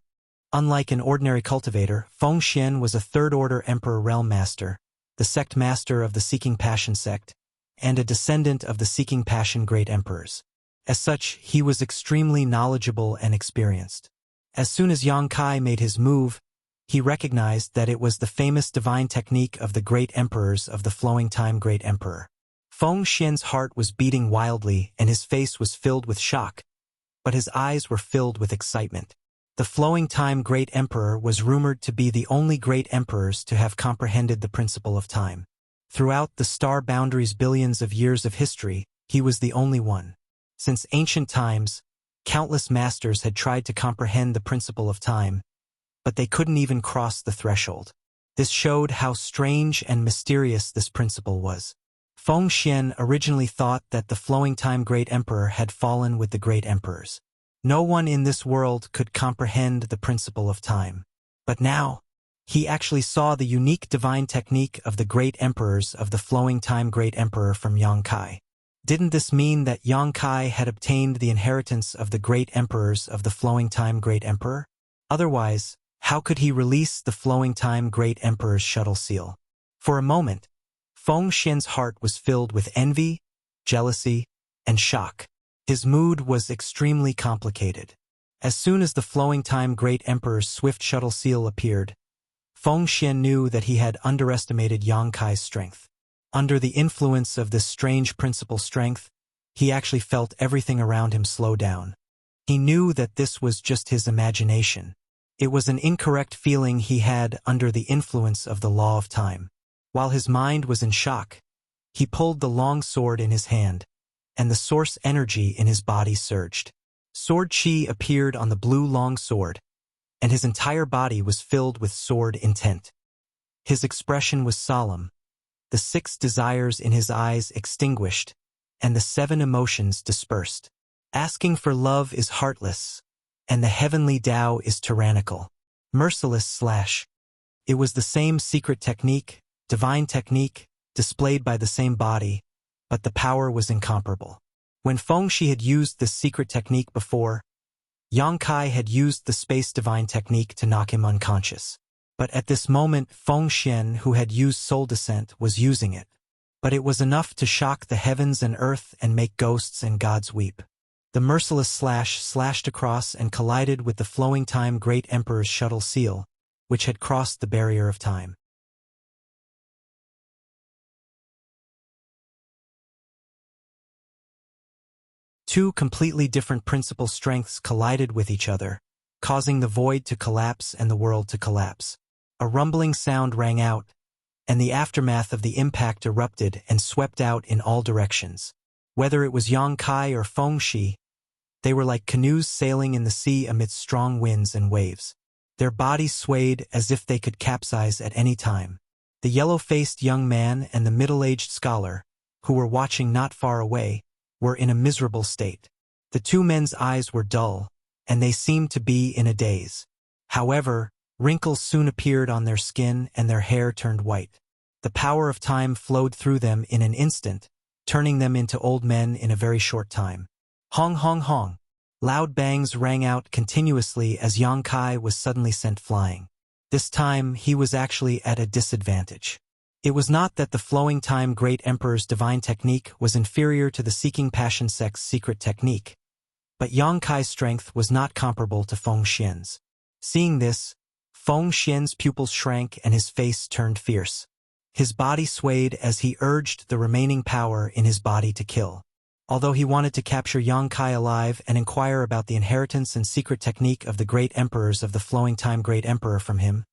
Unlike an ordinary cultivator, Feng Xian was a third-order Emperor Realm Master, the sect master of the Seeking Passion sect, and a descendant of the Seeking Passion Great Emperors. As such, he was extremely knowledgeable and experienced. As soon as Yang Kai made his move, he recognized that it was the famous divine technique of the Great Emperors of the Flowing Time Great Emperor. Feng Xian's heart was beating wildly and his face was filled with shock, but his eyes were filled with excitement. The Flowing Time Great Emperor was rumored to be the only great emperors to have comprehended the principle of time. Throughout the star boundaries' billions of years of history, he was the only one. Since ancient times, countless masters had tried to comprehend the principle of time, but they couldn't even cross the threshold. This showed how strange and mysterious this principle was. Feng Xian originally thought that the Flowing Time Great Emperor had fallen with the great emperors. No one in this world could comprehend the principle of time. But now, he actually saw the unique divine technique of the great emperors of the Flowing Time Great Emperor from Yang Kai. Didn't this mean that Yang Kai had obtained the inheritance of the great emperors of the Flowing Time Great Emperor? Otherwise, How could he release the flowing time Great Emperor's shuttle seal? For a moment, Feng Xian's heart was filled with envy, jealousy, and shock. His mood was extremely complicated. As soon as the flowing time Great Emperor's swift shuttle seal appeared, Feng Xian knew that he had underestimated Yang Kai's strength. Under the influence of this strange principal strength, he actually felt everything around him slow down. He knew that this was just his imagination. It was an incorrect feeling he had under the influence of the law of time. While his mind was in shock, he pulled the long sword in his hand, and the source energy in his body surged. Sword chi appeared on the blue long sword, and his entire body was filled with sword intent. His expression was solemn, the 6 desires in his eyes extinguished, and the 7 emotions dispersed. Asking for love is heartless, and the heavenly Tao is tyrannical. Merciless / It was the same secret technique, divine technique, displayed by the same body, but the power was incomparable. When Feng Xi had used this secret technique before, Yang Kai had used the space divine technique to knock him unconscious. But at this moment Feng Xian, who had used soul descent, was using it. But it was enough to shock the heavens and earth and make ghosts and gods weep. The merciless slash slashed across and collided with the flowing time Great Emperor's shuttle seal, which had crossed the barrier of time. Two completely different principal strengths collided with each other, causing the void to collapse and the world to collapse. A rumbling sound rang out, and the aftermath of the impact erupted and swept out in all directions. Whether it was Yang Kai or Feng Xi, they were like canoes sailing in the sea amidst strong winds and waves. Their bodies swayed as if they could capsize at any time. The yellow-faced young man and the middle-aged scholar, who were watching not far away, were in a miserable state. The 2 men's eyes were dull, and they seemed to be in a daze. However, wrinkles soon appeared on their skin and their hair turned white. The power of time flowed through them in an instant, turning them into old men in a very short time. Hong hong hong. Loud bangs rang out continuously as Yang Kai was suddenly sent flying. This time he was actually at a disadvantage. It was not that the flowing time Great Emperor's divine technique was inferior to the seeking passion sect's secret technique, but Yang Kai's strength was not comparable to Feng Xian's. Seeing this, Feng Xian's pupils shrank and his face turned fierce. His body swayed as he urged the remaining power in his body to kill. Although he wanted to capture Yang Kai alive and inquire about the inheritance and secret technique of the great emperors of the flowing time Great Emperor from him,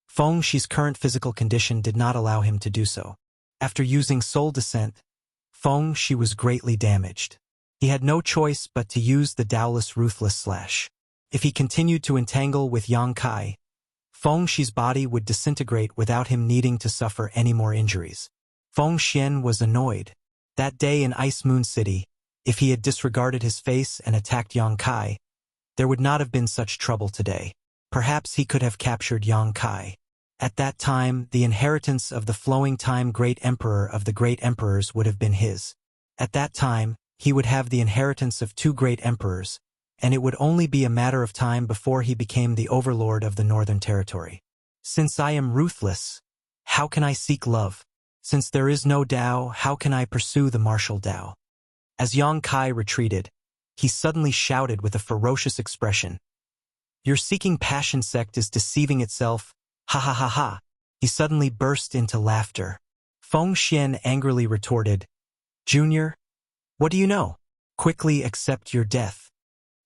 Feng Xi's current physical condition did not allow him to do so. After using soul descent, Feng Xi was greatly damaged. He had no choice but to use the Taoless ruthless slash. If he continued to entangle with Yang Kai, Feng Xi's body would disintegrate without him needing to suffer any more injuries. Feng Xian was annoyed. That day in Ice Moon City, if he had disregarded his face and attacked Yang Kai, there would not have been such trouble today. Perhaps he could have captured Yang Kai. At that time, the inheritance of the flowing time Great Emperor of the Great Emperors would have been his. At that time, he would have the inheritance of 2 great emperors, and it would only be a matter of time before he became the overlord of the Northern Territory. Since I am ruthless, how can I seek love? Since there is no Tao, how can I pursue the martial Tao? As Yang Kai retreated, he suddenly shouted with a ferocious expression, "Your seeking passion sect is deceiving itself, ha ha ha ha." He suddenly burst into laughter. Feng Xian angrily retorted, "Junior, what do you know? Quickly accept your death."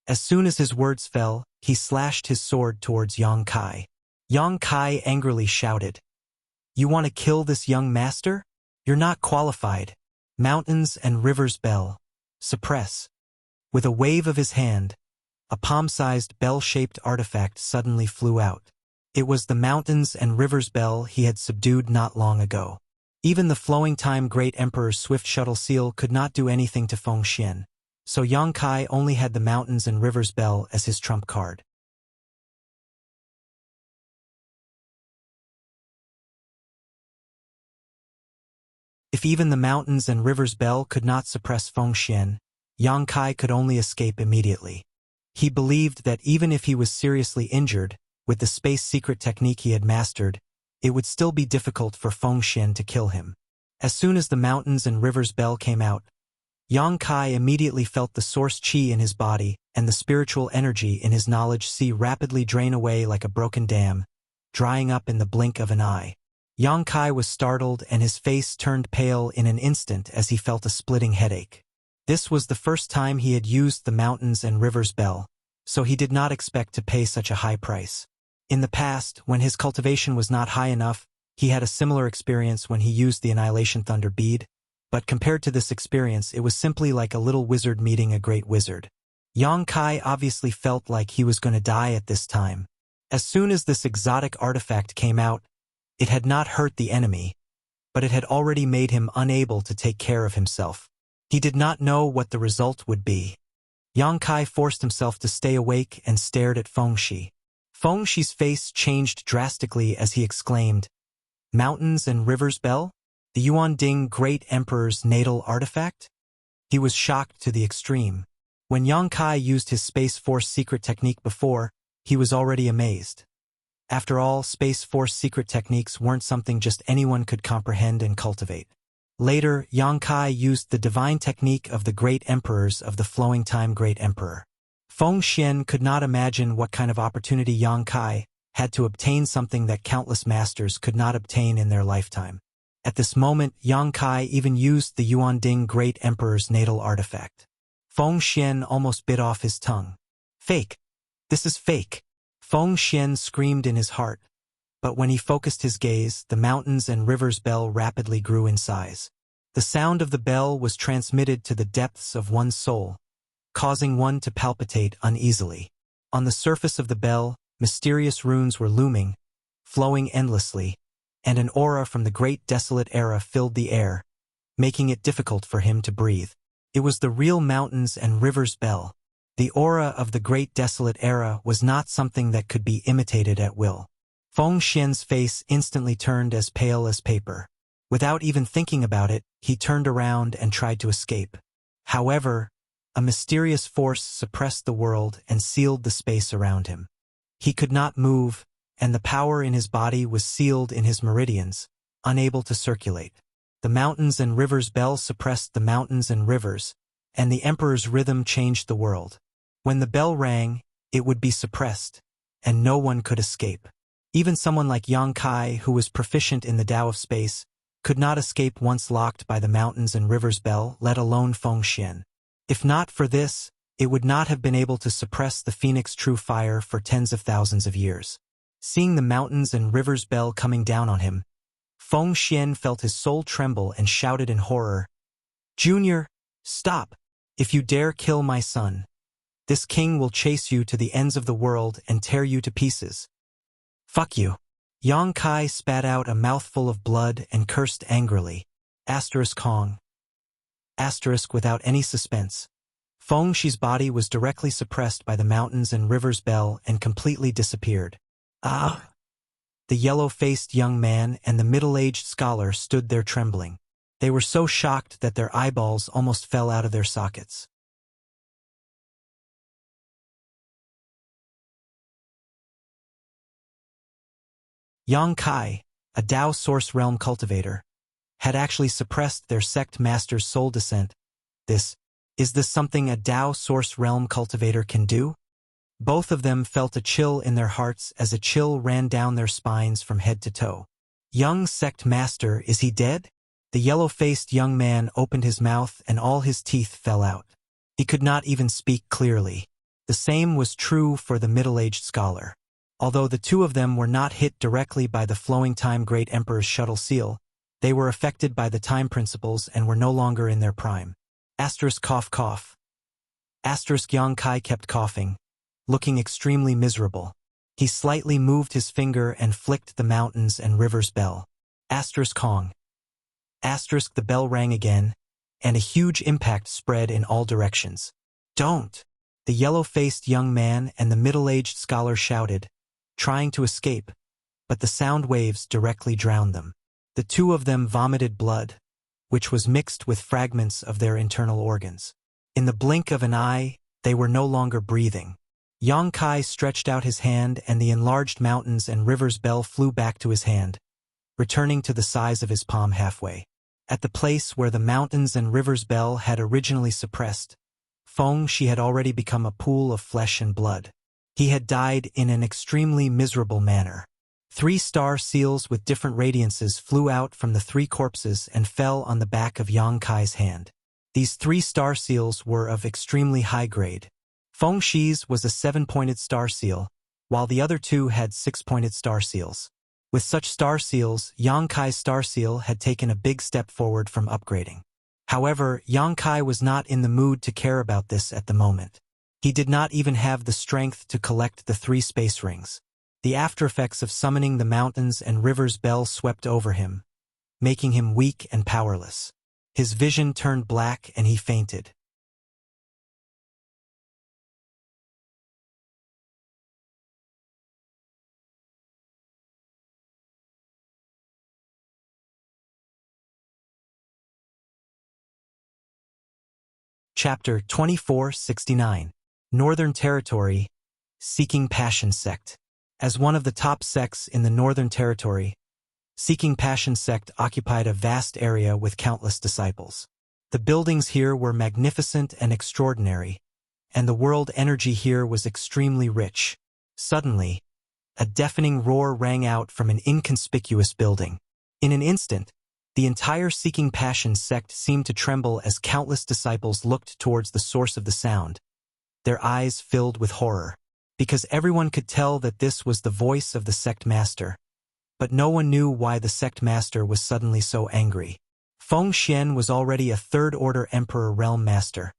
As soon as his words fell, he slashed his sword towards Yang Kai. Yang Kai angrily shouted, "You want to kill this young master? You're not qualified. Mountains and rivers bell. Suppress." With a wave of his hand, a palm-sized bell-shaped artifact suddenly flew out. It was the mountains and rivers bell he had subdued not long ago. Even the flowing time Great Emperor's swift shuttle seal could not do anything to Feng Xian, so Yang Kai only had the mountains and rivers bell as his trump card. If even the mountains and rivers bell could not suppress Feng Xian, Yang Kai could only escape immediately. He believed that even if he was seriously injured, With the space secret technique he had mastered, it would still be difficult for Feng Xian to kill him. As soon as the mountains and rivers bell came out, Yang Kai immediately felt the source qi in his body and the spiritual energy in his knowledge sea rapidly drain away like a broken dam, drying up in the blink of an eye. Yang Kai was startled and his face turned pale in an instant as he felt a splitting headache. This was the first time he had used the mountains and rivers bell, so he did not expect to pay such a high price. In the past, when his cultivation was not high enough, he had a similar experience when he used the Annihilation Thunder bead, but compared to this experience it was simply like a little wizard meeting a great wizard. Yang Kai obviously felt like he was going to die at this time. As soon as this exotic artifact came out, it had not hurt the enemy, but it had already made him unable to take care of himself. He did not know what the result would be. Yang Kai forced himself to stay awake and stared at Feng Xi. Feng Xi's face changed drastically as he exclaimed, "Mountains and rivers bell? The Yuan Ding Great Emperor's natal artifact?" He was shocked to the extreme. When Yang Kai used his Space Force secret technique before, he was already amazed. After all, Space Force secret techniques weren't something just anyone could comprehend and cultivate. Later, Yang Kai used the divine technique of the Great Emperors of the Flowing Time Great Emperor. Feng Xian could not imagine what kind of opportunity Yang Kai had to obtain something that countless masters could not obtain in their lifetime. At this moment, Yang Kai even used the Yuan Ding Great Emperor's natal artifact. Feng Xian almost bit off his tongue. "Fake! This is fake!" Feng Xian screamed in his heart, but when he focused his gaze, the mountains and rivers bell rapidly grew in size. The sound of the bell was transmitted to the depths of one's soul, causing one to palpitate uneasily. On the surface of the bell, mysterious runes were looming, flowing endlessly, and an aura from the Great Desolate Era filled the air, making it difficult for him to breathe. It was the real mountains and rivers bell. The aura of the Great Desolate Era was not something that could be imitated at will. Feng Xian's face instantly turned as pale as paper. Without even thinking about it, he turned around and tried to escape. However, a mysterious force suppressed the world and sealed the space around him. He could not move, and the power in his body was sealed in his meridians, unable to circulate. The mountains and rivers bell suppressed the mountains and rivers, and the Emperor's rhythm changed the world. When the bell rang, it would be suppressed, and no one could escape. Even someone like Yang Kai, who was proficient in the Tao of space, could not escape once locked by the mountains and rivers bell, let alone Feng Xian. If not for this, it would not have been able to suppress the Phoenix True Fire for tens of thousands of years. Seeing the mountains and rivers bell coming down on him, Feng Xian felt his soul tremble and shouted in horror, "Junior, stop! If you dare kill my son, this king will chase you to the ends of the world and tear you to pieces. Fuck you." Yang Kai spat out a mouthful of blood and cursed angrily. Kong. Without any suspense. Feng Xi's body was directly suppressed by the mountains and rivers bell and completely disappeared. Ah! The yellow-faced young man and the middle-aged scholar stood there trembling. They were so shocked that their eyeballs almost fell out of their sockets. Yang Kai, a Tao Source Realm cultivator, had actually suppressed their sect master's soul descent. Is this something a Tao Source Realm cultivator can do? Both of them felt a chill in their hearts as a chill ran down their spines from head to toe. "Young sect master, is he dead?" The yellow-faced young man opened his mouth and all his teeth fell out. He could not even speak clearly. The same was true for the middle-aged scholar. Although the two of them were not hit directly by the Flowing Time Great Emperor's shuttle seal, they were affected by the time principles and were no longer in their prime. Cough cough. Yang Kai kept coughing, looking extremely miserable. He slightly moved his finger and flicked the mountains and rivers bell. Kong. The bell rang again, and a huge impact spread in all directions. "Don't!" The yellow-faced young man and the middle-aged scholar shouted, trying to escape, but the sound waves directly drowned them. The two of them vomited blood, which was mixed with fragments of their internal organs. In the blink of an eye, they were no longer breathing. Yang Kai stretched out his hand and the enlarged mountains and rivers bell flew back to his hand, returning to the size of his palm halfway. At the place where the mountains and rivers bell had originally suppressed, Feng Shi had already become a pool of flesh and blood. He had died in an extremely miserable manner. 3 star seals with different radiances flew out from the 3 corpses and fell on the back of Yang Kai's hand. These 3 star seals were of extremely high grade. Feng Shi's was a 7-pointed star seal, while the other 2 had 6-pointed star seals. With such star seals, Yang Kai's star seal had taken a big step forward from upgrading. However, Yang Kai was not in the mood to care about this at the moment. He did not even have the strength to collect the 3 space rings. The aftereffects of summoning the mountains and rivers bell swept over him, making him weak and powerless. His vision turned black and he fainted. Chapter 2469. Northern Territory, Seeking Passion Sect. As one of the top sects in the Northern Territory, Seeking Passion Sect occupied a vast area with countless disciples. The buildings here were magnificent and extraordinary, and the world energy here was extremely rich. Suddenly, a deafening roar rang out from an inconspicuous building. In an instant, the entire Seeking Passion sect seemed to tremble as countless disciples looked towards the source of the sound, their eyes filled with horror, because everyone could tell that this was the voice of the sect master. But no one knew why the sect master was suddenly so angry. Feng Xian was already a 3rd-order Emperor Realm Master,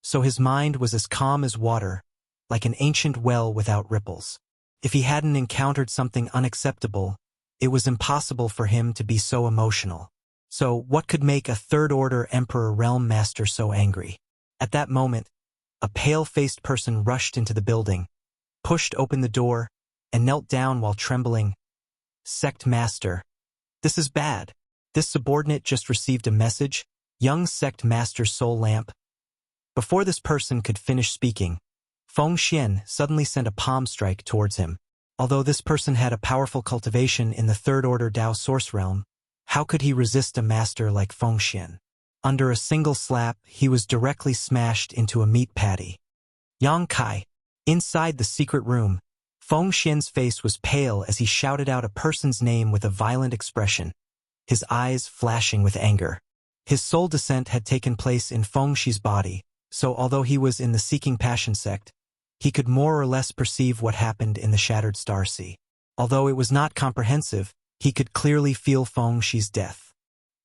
so his mind was as calm as water, like an ancient well without ripples. If he hadn't encountered something unacceptable, it was impossible for him to be so emotional. So, what could make a 3rd-order Emperor Realm Master so angry? At that moment, a pale-faced person rushed into the building, pushed open the door, and knelt down while trembling. Sect Master. This is bad. This subordinate just received a message. Young Sect Master Soul Lamp. Before this person could finish speaking, Feng Xian suddenly sent a palm strike towards him. Although this person had a powerful cultivation in the 3rd-order Dao Source Realm, how could he resist a master like Feng Xian? Under a single slap, he was directly smashed into a meat patty. Yang Kai. Inside the secret room, Feng Xian's face was pale as he shouted out a person's name with a violent expression, his eyes flashing with anger. His soul descent had taken place in Feng Shi's body, so although he was in the Seeking Passion sect, he could more or less perceive what happened in the Shattered Star Sea. Although it was not comprehensive, he could clearly feel Feng Shi's death.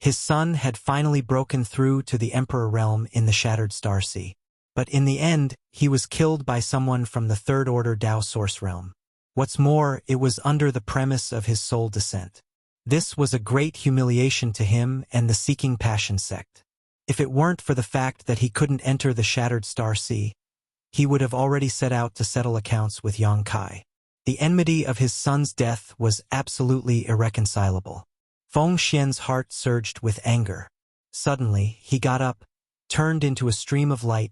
His son had finally broken through to the Emperor realm in the Shattered Star Sea. But in the end, he was killed by someone from the 3rd-order Dao Source realm. What's more, it was under the premise of his soul descent. This was a great humiliation to him and the Seeking Passion sect. If it weren't for the fact that he couldn't enter the Shattered Star Sea, he would have already set out to settle accounts with Yang Kai. The enmity of his son's death was absolutely irreconcilable. Feng Xian's heart surged with anger. Suddenly, he got up, turned into a stream of light,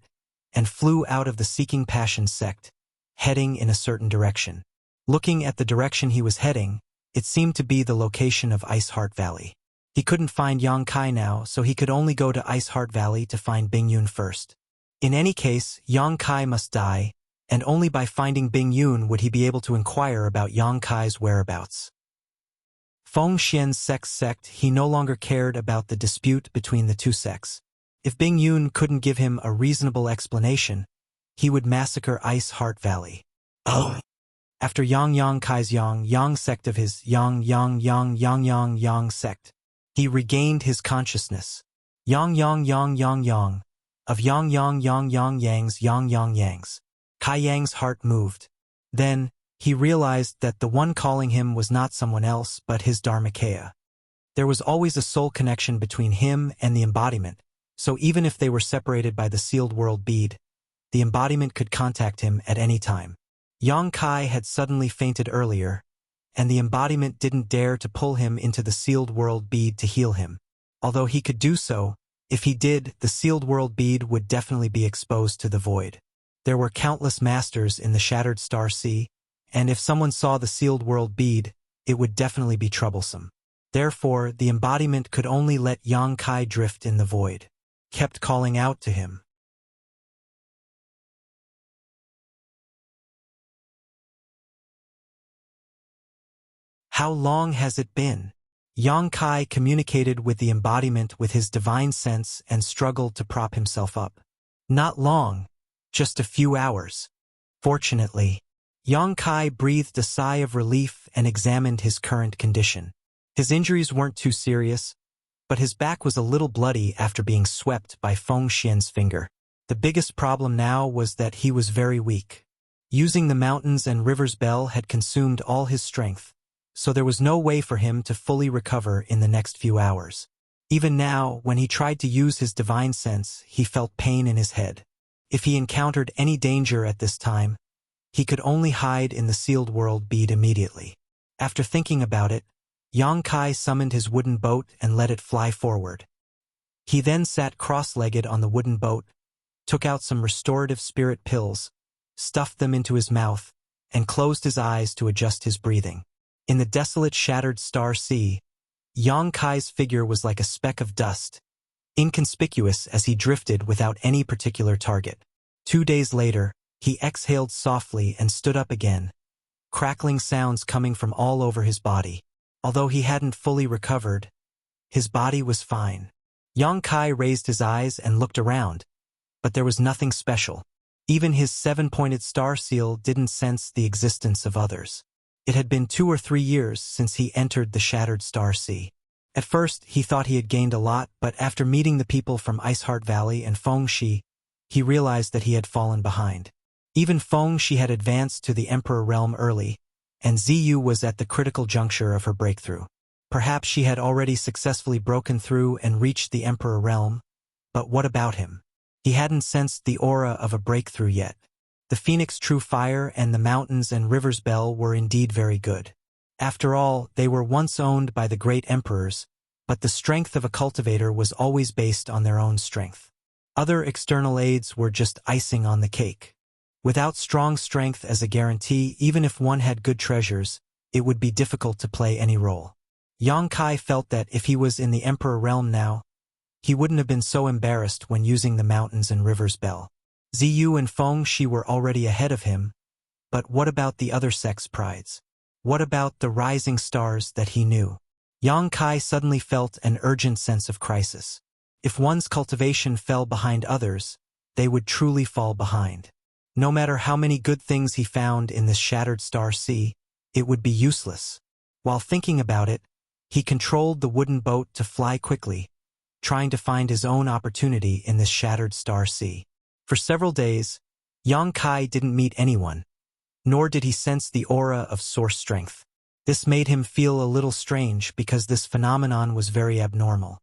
and flew out of the Seeking Passion sect, heading in a certain direction. Looking at the direction he was heading, it seemed to be the location of Ice Heart Valley. He couldn't find Yang Kai now, so he could only go to Ice Heart Valley to find Bing Yun first. In any case, Yang Kai must die, and only by finding Bing Yun would he be able to inquire about Yang Kai's whereabouts. Feng Xian's sect, he no longer cared about the dispute between the 2 sects. If Bing Yun couldn't give him a reasonable explanation, he would massacre Ice Heart Valley. Oh! After Yang Kai's Yang sect of his Yang sect, he regained his consciousness. Yang of Yang Yang's Yangs. Kai Yang's heart moved. Then, he realized that the one calling him was not someone else but his Dharmakaya. There was always a soul connection between him and the embodiment, so even if they were separated by the sealed world bead, the embodiment could contact him at any time. Yang Kai had suddenly fainted earlier, and the embodiment didn't dare to pull him into the sealed world bead to heal him. Although he could do so, if he did, the sealed world bead would definitely be exposed to the void. There were countless masters in the Shattered Star Sea, and if someone saw the sealed world bead, it would definitely be troublesome. Therefore, the embodiment could only let Yang Kai drift in the void. Kept calling out to him. How long has it been? Yang Kai communicated with the embodiment with his divine sense and struggled to prop himself up. Not long, just a few hours. Fortunately, Yang Kai breathed a sigh of relief and examined his current condition. His injuries weren't too serious, but his back was a little bloody after being swept by Feng Xian's finger. The biggest problem now was that he was very weak. Using the mountains and rivers bell had consumed all his strength, so there was no way for him to fully recover in the next few hours. Even now, when he tried to use his divine sense, he felt pain in his head. If he encountered any danger at this time, he could only hide in the sealed world bead immediately. After thinking about it, Yang Kai summoned his wooden boat and let it fly forward. He then sat cross-legged on the wooden boat, took out some restorative spirit pills, stuffed them into his mouth, and closed his eyes to adjust his breathing. In the desolate Shattered Star Sea, Yang Kai's figure was like a speck of dust, inconspicuous as he drifted without any particular target. 2 days later, he exhaled softly and stood up again, crackling sounds coming from all over his body. Although he hadn't fully recovered, his body was fine. Yang Kai raised his eyes and looked around, but there was nothing special. Even his 7-pointed star seal didn't sense the existence of others. It had been 2 or 3 years since he entered the Shattered Star Sea. At first, he thought he had gained a lot, but after meeting the people from Iceheart Valley and Fengxi, he realized that he had fallen behind. Even Fengxi had advanced to the Emperor realm early, and Ziyu was at the critical juncture of her breakthrough. Perhaps she had already successfully broken through and reached the Emperor realm, but what about him? He hadn't sensed the aura of a breakthrough yet. The Phoenix True Fire and the Mountains and Rivers Bell were indeed very good. After all, they were once owned by the great emperors, but the strength of a cultivator was always based on their own strength. Other external aids were just icing on the cake. Without strong strength as a guarantee, even if one had good treasures, it would be difficult to play any role. Yang Kai felt that if he was in the Emperor realm now, he wouldn't have been so embarrassed when using the Mountains and Rivers Bell. Ziyu and Fengxi were already ahead of him, but what about the other sex prides? What about the rising stars that he knew? Yang Kai suddenly felt an urgent sense of crisis. If one's cultivation fell behind others, they would truly fall behind. No matter how many good things he found in this Shattered Star Sea, it would be useless. While thinking about it, he controlled the wooden boat to fly quickly, trying to find his own opportunity in this Shattered Star Sea. For several days, Yang Kai didn't meet anyone, nor did he sense the aura of source strength. This made him feel a little strange because this phenomenon was very abnormal.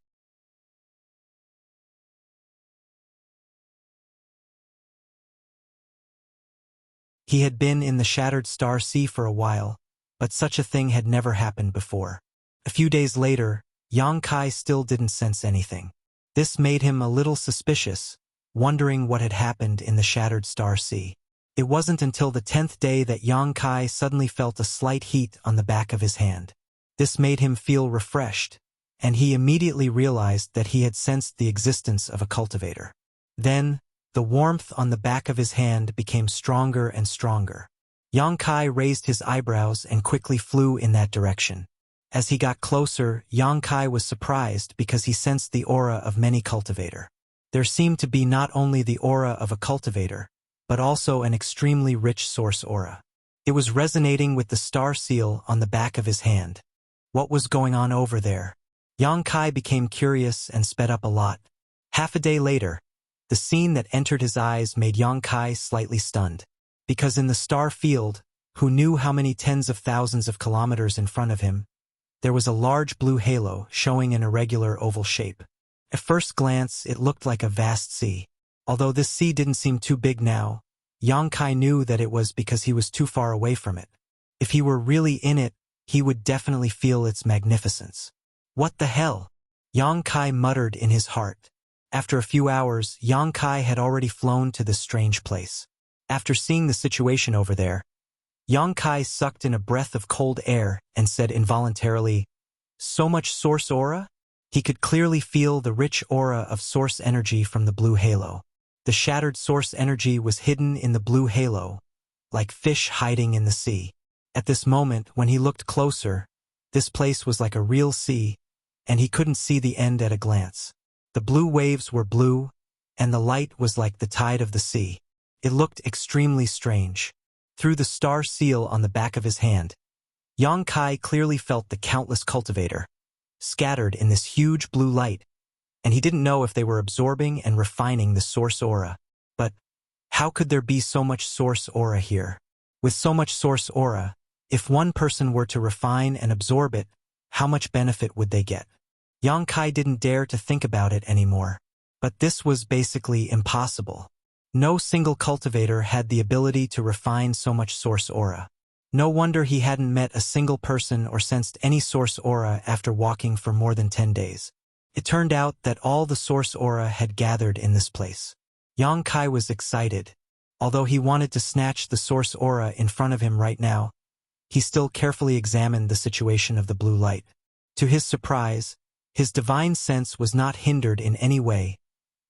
He had been in the Shattered Star Sea for a while, but such a thing had never happened before. A few days later, Yang Kai still didn't sense anything. This made him a little suspicious, wondering what had happened in the Shattered Star Sea. It wasn't until the 10th day that Yang Kai suddenly felt a slight heat on the back of his hand. This made him feel refreshed, and he immediately realized that he had sensed the existence of a cultivator. Then, the warmth on the back of his hand became stronger and stronger. Yang Kai raised his eyebrows and quickly flew in that direction. As he got closer, Yang Kai was surprised because he sensed the aura of many cultivator. There seemed to be not only the aura of a cultivator, but also an extremely rich source aura. It was resonating with the star seal on the back of his hand. What was going on over there? Yang Kai became curious and sped up a lot. Half a day later, the scene that entered his eyes made Yang Kai slightly stunned. Because in the star field, who knew how many tens of thousands of kilometers in front of him, there was a large blue halo showing an irregular oval shape. At first glance, it looked like a vast sea. Although this sea didn't seem too big now, Yang Kai knew that it was because he was too far away from it. If he were really in it, he would definitely feel its magnificence. What the hell? Yang Kai muttered in his heart. After a few hours, Yang Kai had already flown to this strange place. After seeing the situation over there, Yang Kai sucked in a breath of cold air and said involuntarily, "So much source aura?" He could clearly feel the rich aura of source energy from the blue halo. The shattered source energy was hidden in the blue halo, like fish hiding in the sea. At this moment, when he looked closer, this place was like a real sea, and he couldn't see the end at a glance. The blue waves were blue, and the light was like the tide of the sea. It looked extremely strange. Through the star seal on the back of his hand, Yang Kai clearly felt the countless cultivator, scattered in this huge blue light, and he didn't know if they were absorbing and refining the source aura. But how could there be so much source aura here? With so much source aura, if one person were to refine and absorb it, how much benefit would they get? Yang Kai didn't dare to think about it anymore. But this was basically impossible. No single cultivator had the ability to refine so much source aura. No wonder he hadn't met a single person or sensed any source aura after walking for more than 10 days. It turned out that all the source aura had gathered in this place. Yang Kai was excited. Although he wanted to snatch the source aura in front of him right now, he still carefully examined the situation of the blue light. To his surprise, his divine sense was not hindered in any way,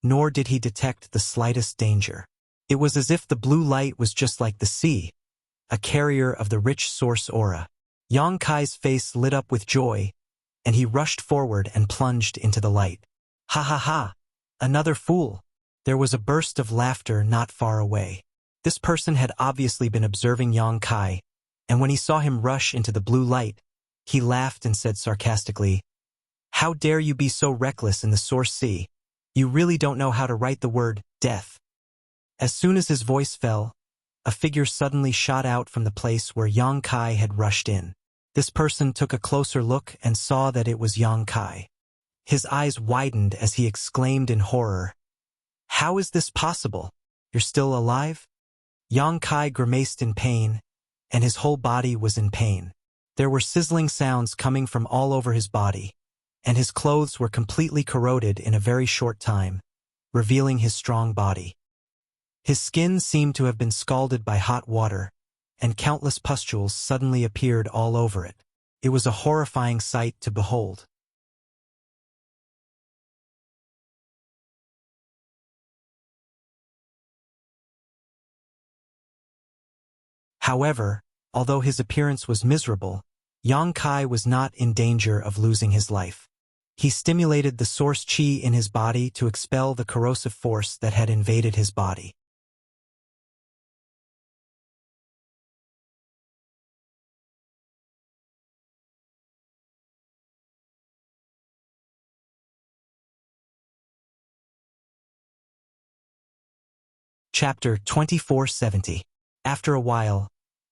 nor did he detect the slightest danger. It was as if the blue light was just like the sea, a carrier of the rich source aura. Yang Kai's face lit up with joy, and he rushed forward and plunged into the light. "Ha ha ha! Another fool!" There was a burst of laughter not far away. This person had obviously been observing Yang Kai, and when he saw him rush into the blue light, he laughed and said sarcastically, "How dare you be so reckless in the source sea? You really don't know how to write the word death." As soon as his voice fell, a figure suddenly shot out from the place where Yang Kai had rushed in. This person took a closer look and saw that it was Yang Kai. His eyes widened as he exclaimed in horror, "How is this possible? You're still alive?" Yang Kai grimaced in pain, and his whole body was in pain. There were sizzling sounds coming from all over his body, and his clothes were completely corroded in a very short time, revealing his strong body. His skin seemed to have been scalded by hot water, and countless pustules suddenly appeared all over it. It was a horrifying sight to behold. However, although his appearance was miserable, Yang Kai was not in danger of losing his life. He stimulated the source qi in his body to expel the corrosive force that had invaded his body. Chapter 2470. After a while,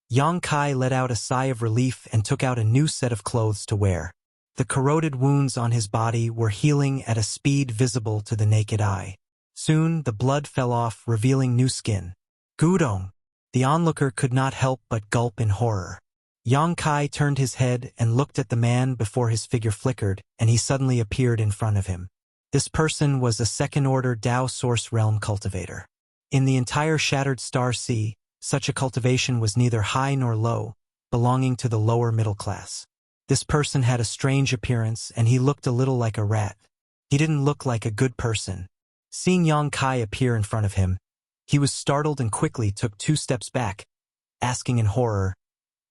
Yang Kai let out a sigh of relief and took out a new set of clothes to wear. The corroded wounds on his body were healing at a speed visible to the naked eye. Soon the blood fell off, revealing new skin. Gudong! The onlooker could not help but gulp in horror. Yang Kai turned his head and looked at the man before his figure flickered, and he suddenly appeared in front of him. This person was a second-order Tao Source Realm cultivator. In the entire Shattered Star Sea, such a cultivation was neither high nor low, belonging to the lower middle class. This person had a strange appearance, and he looked a little like a rat. He didn't look like a good person. Seeing Yang Kai appear in front of him, he was startled and quickly took 2 steps back, asking in horror,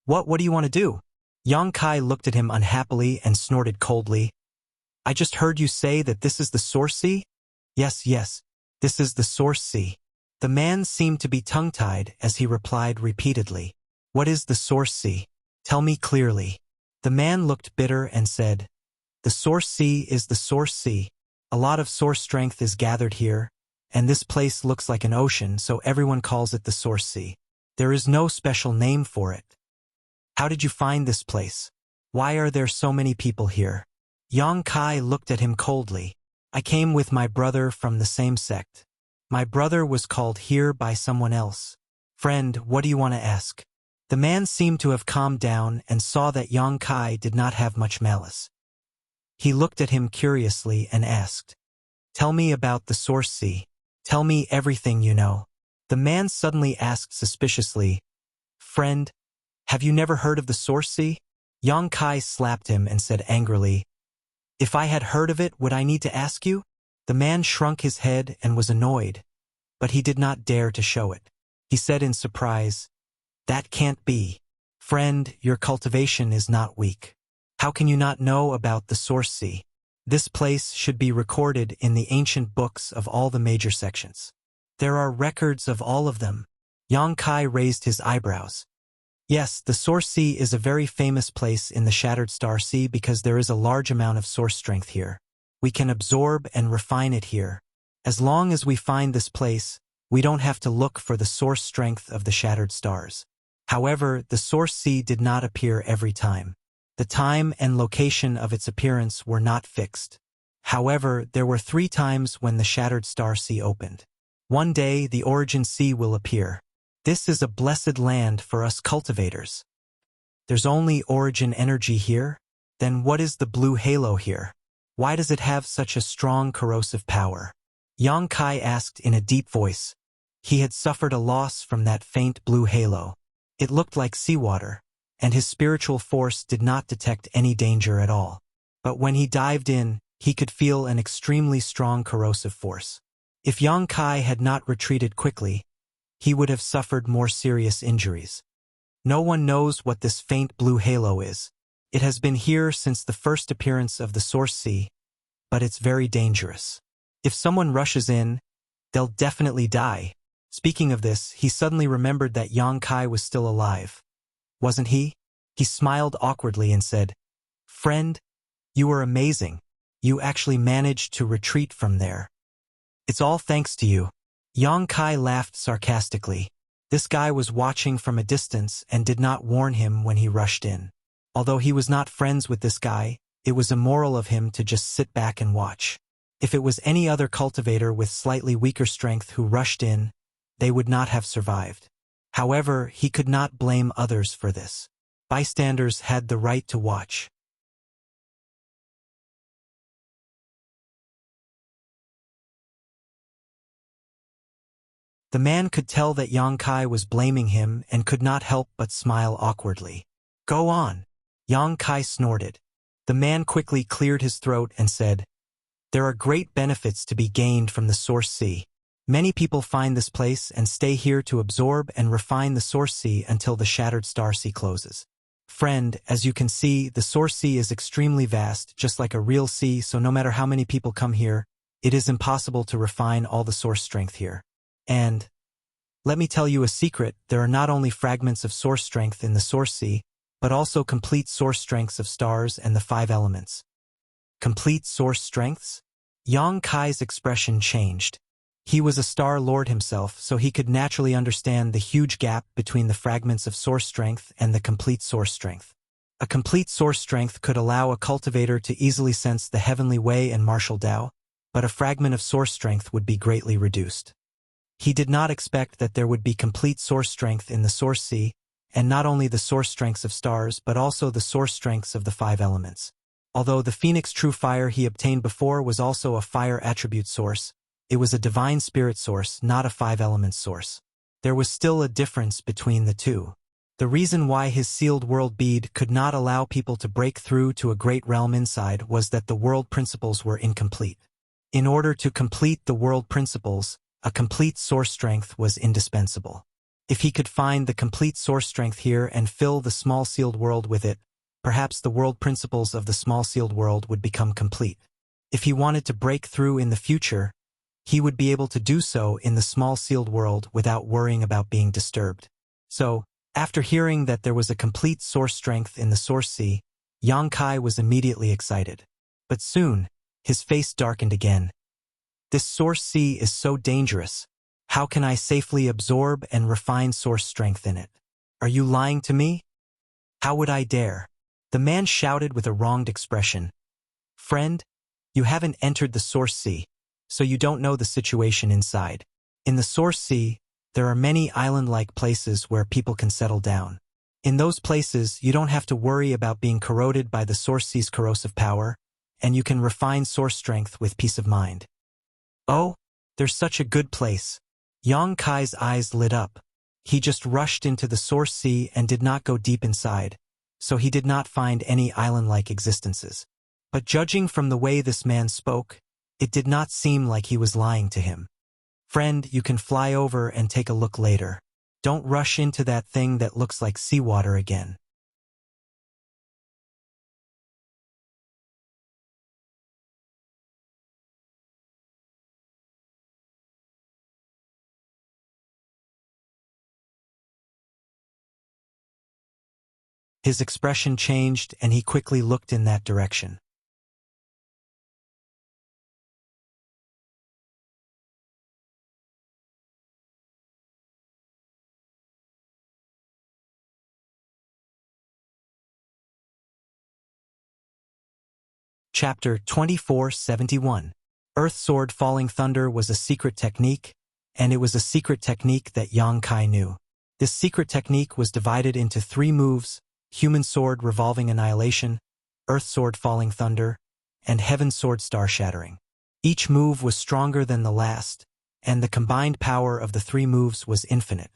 What do you want to do?" Yang Kai looked at him unhappily and snorted coldly. "I just heard you say that this is the Source Sea?" Yes, this is the Source Sea." The man seemed to be tongue-tied as he replied repeatedly, "What is the Source Sea? Tell me clearly." The man looked bitter and said, "The Source Sea is the Source Sea. A lot of source strength is gathered here, and this place looks like an ocean, so everyone calls it the Source Sea. There is no special name for it. How did you find this place? Why are there so many people here?" Yang Kai looked at him coldly. "I came with my brother from the same sect. My brother was called here by someone else. Friend, what do you want to ask?" The man seemed to have calmed down and saw that Yang Kai did not have much malice. He looked at him curiously and asked, "Tell me about the Source Sea. Tell me everything you know." The man suddenly asked suspiciously, "Friend, have you never heard of the Source Sea?" Yang Kai slapped him and said angrily, "If I had heard of it, would I need to ask you?" The man shrunk his head and was annoyed, but he did not dare to show it. He said in surprise, "That can't be. Friend, your cultivation is not weak. How can you not know about the Source Sea? This place should be recorded in the ancient books of all the major sections. There are records of all of them." Yang Kai raised his eyebrows. Yes, the Source Sea is a very famous place in the Shattered Star Sea because there is a large amount of source strength here. We can absorb and refine it here. As long as we find this place, we don't have to look for the source strength of the shattered stars. However, the Source Sea did not appear every time. The time and location of its appearance were not fixed. However, there were 3 times when the Shattered Star Sea opened. One day, the Origin Sea will appear. This is a blessed land for us cultivators. There's only origin energy here? Then what is the blue halo here? Why does it have such a strong corrosive power? Yang Kai asked in a deep voice. He had suffered a loss from that faint blue halo. It looked like seawater, and his spiritual force did not detect any danger at all. But when he dived in, he could feel an extremely strong corrosive force. If Yang Kai had not retreated quickly, he would have suffered more serious injuries. No one knows what this faint blue halo is. It has been here since the first appearance of the Source Sea, but it's very dangerous. If someone rushes in, they'll definitely die. Speaking of this, he suddenly remembered that Yang Kai was still alive. Wasn't he? He smiled awkwardly and said, "Friend, you were amazing. You actually managed to retreat from there. It's all thanks to you." Yang Kai laughed sarcastically. This guy was watching from a distance and did not warn him when he rushed in. Although he was not friends with this guy, it was immoral of him to just sit back and watch. If it was any other cultivator with slightly weaker strength who rushed in, they would not have survived. However, he could not blame others for this. Bystanders had the right to watch. The man could tell that Yang Kai was blaming him and could not help but smile awkwardly. "Go on." Yang Kai snorted. The man quickly cleared his throat and said, "There are great benefits to be gained from the Source Sea. Many people find this place and stay here to absorb and refine the Source Sea until the Shattered Star Sea closes. Friend, as you can see, the Source Sea is extremely vast, just like a real sea, so no matter how many people come here, it is impossible to refine all the source strength here. And let me tell you a secret, there are not only fragments of source strength in the Source Sea, but also complete source strengths of stars and the 5 elements. Complete source strengths? Yang Kai's expression changed. He was a Star Lord himself, so he could naturally understand the huge gap between the fragments of source strength and the complete source strength. A complete source strength could allow a cultivator to easily sense the heavenly way and martial Tao, but a fragment of source strength would be greatly reduced. He did not expect that there would be complete source strength in the Source Sea, and not only the source strengths of stars but also the source strengths of the 5 elements. Although the Phoenix True Fire he obtained before was also a fire attribute source, it was a divine spirit source, not a 5-element source. There was still a difference between the two. The reason why his sealed world bead could not allow people to break through to a great realm inside was that the world principles were incomplete. In order to complete the world principles, a complete source strength was indispensable. If he could find the complete source strength here and fill the small sealed world with it, perhaps the world principles of the small sealed world would become complete. If he wanted to break through in the future, he would be able to do so in the small sealed world without worrying about being disturbed. So, after hearing that there was a complete source strength in the Source Sea, Yang Kai was immediately excited. But soon, his face darkened again. This Source Sea is so dangerous. How can I safely absorb and refine source strength in it? Are you lying to me? How would I dare? The man shouted with a wronged expression. Friend, you haven't entered the Source Sea, so you don't know the situation inside. In the Source Sea, there are many island-like places where people can settle down. In those places, you don't have to worry about being corroded by the Source Sea's corrosive power, and you can refine source strength with peace of mind. Oh, there's such a good place. Yang Kai's eyes lit up. He just rushed into the source sea and did not go deep inside, so he did not find any island-like existences. But judging from the way this man spoke, it did not seem like he was lying to him. Friend, you can fly over and take a look later. Don't rush into that thing that looks like seawater again. His expression changed and he quickly looked in that direction. Chapter 2471. Earth Sword Falling Thunder was a secret technique, and it was a secret technique that Yang Kai knew. This secret technique was divided into 3 moves: Human Sword Revolving Annihilation, Earth Sword Falling Thunder, and Heaven Sword Star Shattering. Each move was stronger than the last, and the combined power of the 3 moves was infinite.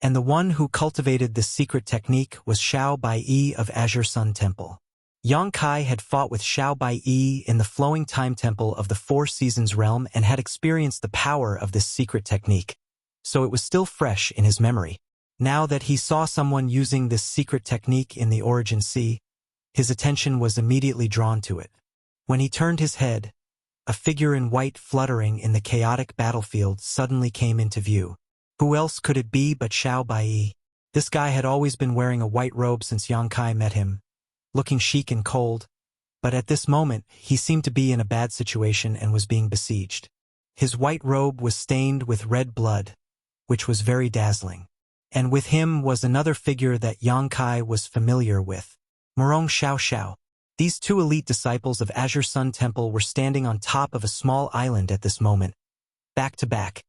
And the one who cultivated this secret technique was Xiao Bai of Azure Sun Temple. Yang Kai had fought with Xiao Bai in the flowing time temple of the 4 Seasons realm and had experienced the power of this secret technique, so it was still fresh in his memory. Now that he saw someone using this secret technique in the Origin Sea, his attention was immediately drawn to it. When he turned his head, a figure in white fluttering in the chaotic battlefield suddenly came into view. Who else could it be but Xiao Bai? This guy had always been wearing a white robe since Yang Kai met him, looking chic and cold, but at this moment he seemed to be in a bad situation and was being besieged. His white robe was stained with red blood, which was very dazzling. And with him was another figure that Yang Kai was familiar with, Murong Xiao Xiao. These 2 elite disciples of Azure Sun Temple were standing on top of a small island at this moment, back to back,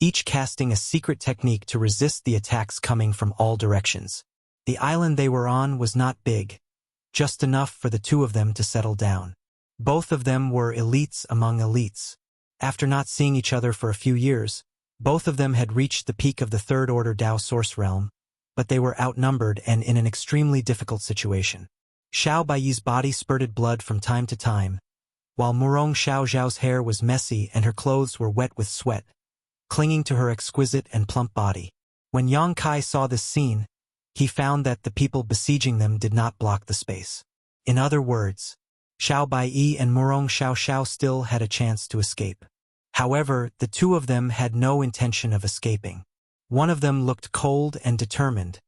each casting a secret technique to resist the attacks coming from all directions. The island they were on was not big, just enough for the 2 of them to settle down. Both of them were elites among elites. After not seeing each other for a few years, both of them had reached the peak of the 3rd Order Dao Source Realm, but they were outnumbered and in an extremely difficult situation. Xiao Bai's body spurted blood from time to time, while Murong Xiao Xiao's hair was messy and her clothes were wet with sweat, clinging to her exquisite and plump body. When Yang Kai saw this scene, he found that the people besieging them did not block the space. In other words, Xiao Bai and Murong Xiao Xiao still had a chance to escape. However, the 2 of them had no intention of escaping. One of them looked cold and determined,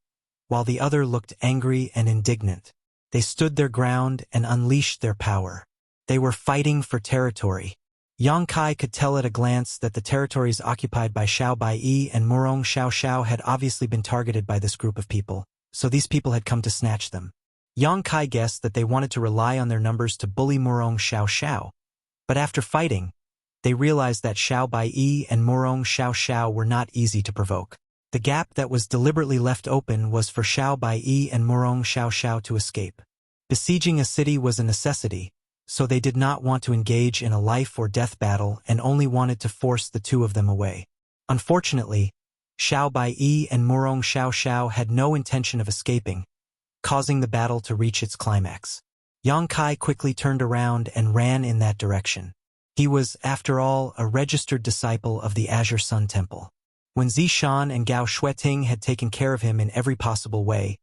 while the other looked angry and indignant. They stood their ground and unleashed their power. They were fighting for territory. Yang Kai could tell at a glance that the territories occupied by Xiao Bai and Murong Xiao Xiao had obviously been targeted by this group of people, so these people had come to snatch them. Yang Kai guessed that they wanted to rely on their numbers to bully Murong Xiao Xiao, but after fighting, they realized that Xiao Bai and Murong Xiao Xiao were not easy to provoke. The gap that was deliberately left open was for Xiao Bai and Murong Xiao Xiao to escape. Besieging a city was a necessity, so they did not want to engage in a life-or-death battle and only wanted to force the 2 of them away. Unfortunately, Xiao Bai and Murong Xiao Xiao had no intention of escaping, causing the battle to reach its climax. Yang Kai quickly turned around and ran in that direction. He was, after all, a registered disciple of the Azure Sun Temple. When Zishan and Gao Shueting had taken care of him in every possible way,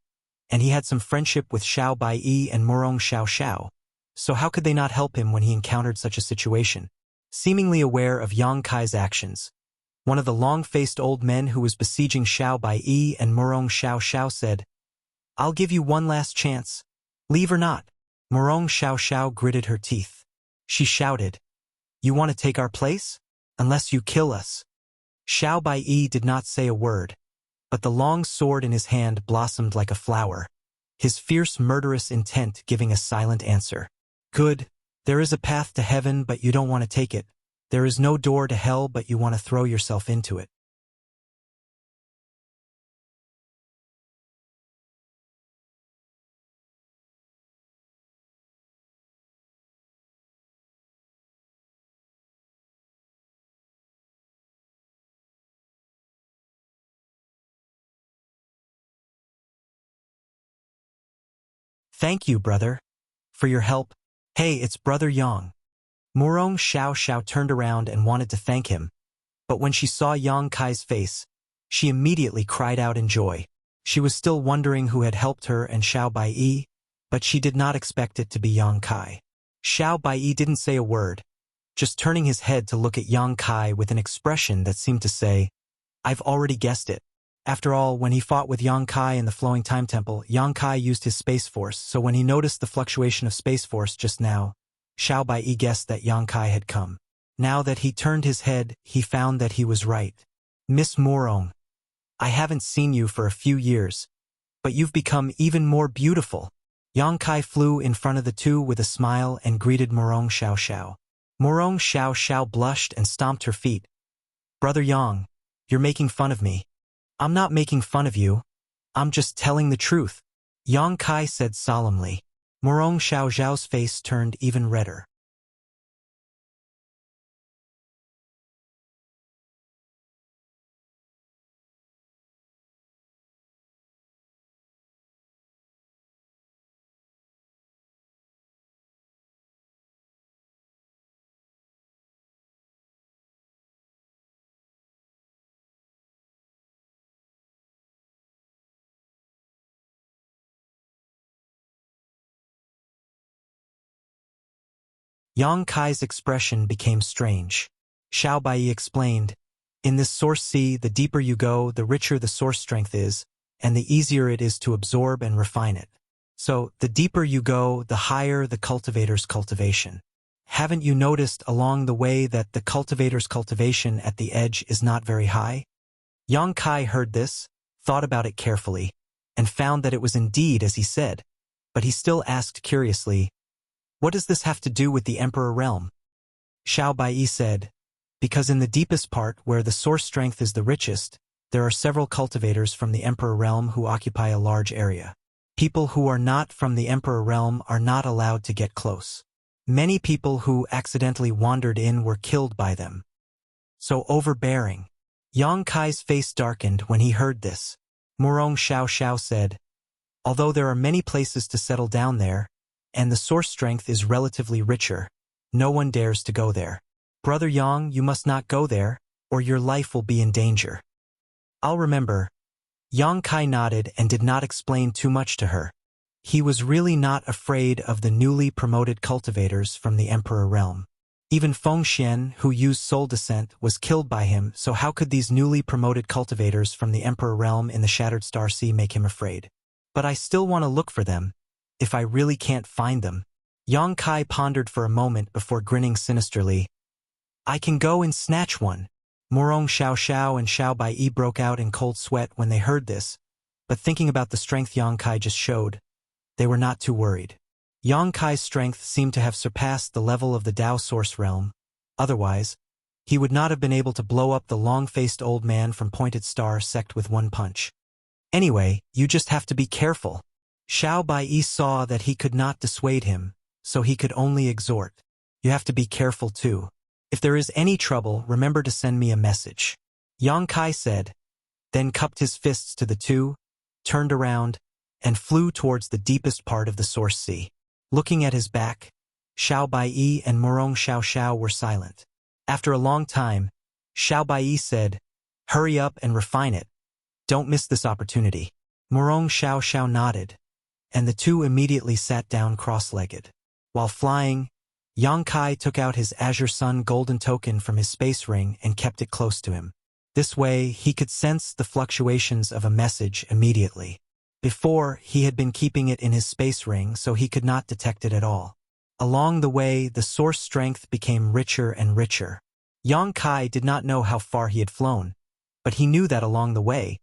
and he had some friendship with Xiao Bai and Murong Xiao Xiao, so how could they not help him when he encountered such a situation? Seemingly aware of Yang Kai's actions, one of the long-faced old men who was besieging Xiao Bai and Murong Xiao Xiao said, "I'll give you one last chance. Leave or not." Murong Xiao Xiao gritted her teeth. She shouted, "You want to take our place? Unless you kill us." Xiao Bai did not say a word, but the long sword in his hand blossomed like a flower, his fierce murderous intent giving a silent answer. "Good. There is a path to heaven, but you don't want to take it. There is no door to hell, but you want to throw yourself into it." Thank you, brother, for your help. Hey, it's Brother Yang. Murong Xiao Xiao turned around and wanted to thank him, but when she saw Yang Kai's face, she immediately cried out in joy. She was still wondering who had helped her and Xiao Baiyi, but she did not expect it to be Yang Kai. Xiao Baiyi didn't say a word, just turning his head to look at Yang Kai with an expression that seemed to say, I've already guessed it. After all, when he fought with Yang Kai in the Flowing Time Temple, Yang Kai used his Space Force, so when he noticed the fluctuation of Space Force just now, Xiao Baiyi guessed that Yang Kai had come. Now that he turned his head, he found that he was right. Miss Murong, I haven't seen you for a few years, but you've become even more beautiful. Yang Kai flew in front of the two with a smile and greeted Murong Xiao Xiao. Murong Xiao Xiao blushed and stomped her feet. Brother Yang, you're making fun of me. I'm not making fun of you. I'm just telling the truth, Yang Kai said solemnly. Murong Xiao Xiao's face turned even redder. Yang Kai's expression became strange. Xiao Baiyi explained, in this source sea, the deeper you go, the richer the source strength is, and the easier it is to absorb and refine it. So, the deeper you go, the higher the cultivator's cultivation. Haven't you noticed along the way that the cultivator's cultivation at the edge is not very high? Yang Kai heard this, thought about it carefully, and found that it was indeed as he said, but he still asked curiously, what does this have to do with the Emperor realm? Xiao Baiyi said, because in the deepest part where the source strength is the richest, there are several cultivators from the Emperor realm who occupy a large area. People who are not from the Emperor realm are not allowed to get close. Many people who accidentally wandered in were killed by them. So overbearing. Yang Kai's face darkened when he heard this. Murong Xiao Xiao said, although there are many places to settle down there, and the source strength is relatively richer, no one dares to go there. Brother Yang, you must not go there, or your life will be in danger. I'll remember. Yang Kai nodded and did not explain too much to her. He was really not afraid of the newly promoted cultivators from the Emperor realm. Even Feng Xian, who used soul descent, was killed by him, so how could these newly promoted cultivators from the Emperor realm in the Shattered Star Sea make him afraid? But I still want to look for them, if I really can't find them. Yang Kai pondered for a moment before grinning sinisterly. I can go and snatch one. Murong Xiao Xiao and Xiao Baiyi broke out in cold sweat when they heard this, but thinking about the strength Yang Kai just showed, they were not too worried. Yang Kai's strength seemed to have surpassed the level of the Tao Source realm. Otherwise, he would not have been able to blow up the long-faced old man from Pointed Star sect with one punch. Anyway, you just have to be careful. Xiao Baiyi saw that he could not dissuade him, so he could only exhort. You have to be careful too. If there is any trouble, remember to send me a message. Yang Kai said, then cupped his fists to the two, turned around, and flew towards the deepest part of the Source Sea. Looking at his back, Xiao Baiyi and Murong Xiao Xiao were silent. After a long time, Xiao Baiyi said, hurry up and refine it. Don't miss this opportunity. Murong Xiao Xiao nodded, and the two immediately sat down cross-legged. While flying, Yang Kai took out his Azure Sun golden token from his space ring and kept it close to him. This way, he could sense the fluctuations of a message immediately. Before, he had been keeping it in his space ring so he could not detect it at all. Along the way, the source strength became richer and richer. Yang Kai did not know how far he had flown, but he knew that along the way,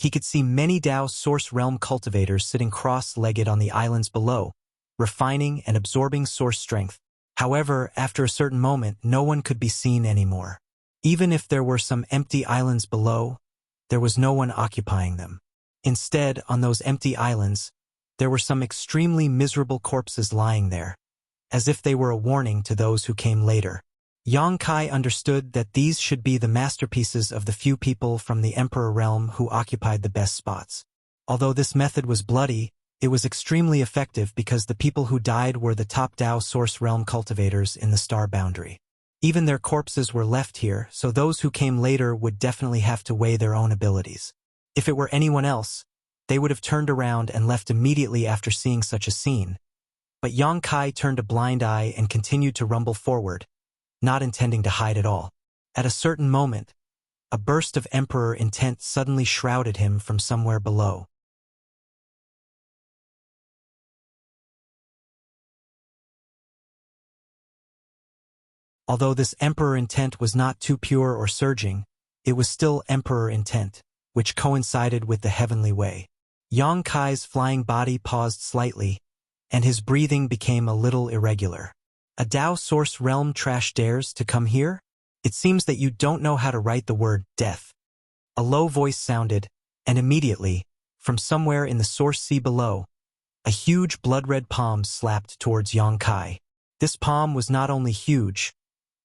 he could see many Tao Source Realm cultivators sitting cross-legged on the islands below, refining and absorbing source strength. However, after a certain moment, no one could be seen anymore. Even if there were some empty islands below, there was no one occupying them. Instead, on those empty islands, there were some extremely miserable corpses lying there, as if they were a warning to those who came later. Yang Kai understood that these should be the masterpieces of the few people from the Emperor realm who occupied the best spots. Although this method was bloody, It was extremely effective because the people who died were the top Dao Source Realm cultivators in the star boundary. Even their corpses were left here, so those who came later would definitely have to weigh their own abilities. If it were anyone else, they would have turned around and left immediately after seeing such a scene. But Yang Kai turned a blind eye and continued to rumble forward, not intending to hide at all. At a certain moment, a burst of Emperor intent suddenly shrouded him from somewhere below. Although this Emperor intent was not too pure or surging, it was still Emperor intent, which coincided with the heavenly way. Yang Kai's flying body paused slightly, and his breathing became a little irregular. A Dao Source Realm trash dares to come here? It seems that you don't know how to write the word death. A low voice sounded, and immediately, from somewhere in the Source Sea below, a huge blood-red palm slapped towards Yang Kai. This palm was not only huge,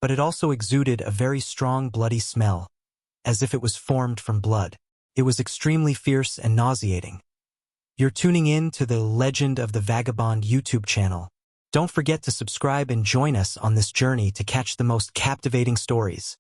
but it also exuded a very strong bloody smell, as if it was formed from blood. It was extremely fierce and nauseating. You're tuning in to the Legend of the Vagabond YouTube channel. Don't forget to subscribe and join us on this journey to catch the most captivating stories.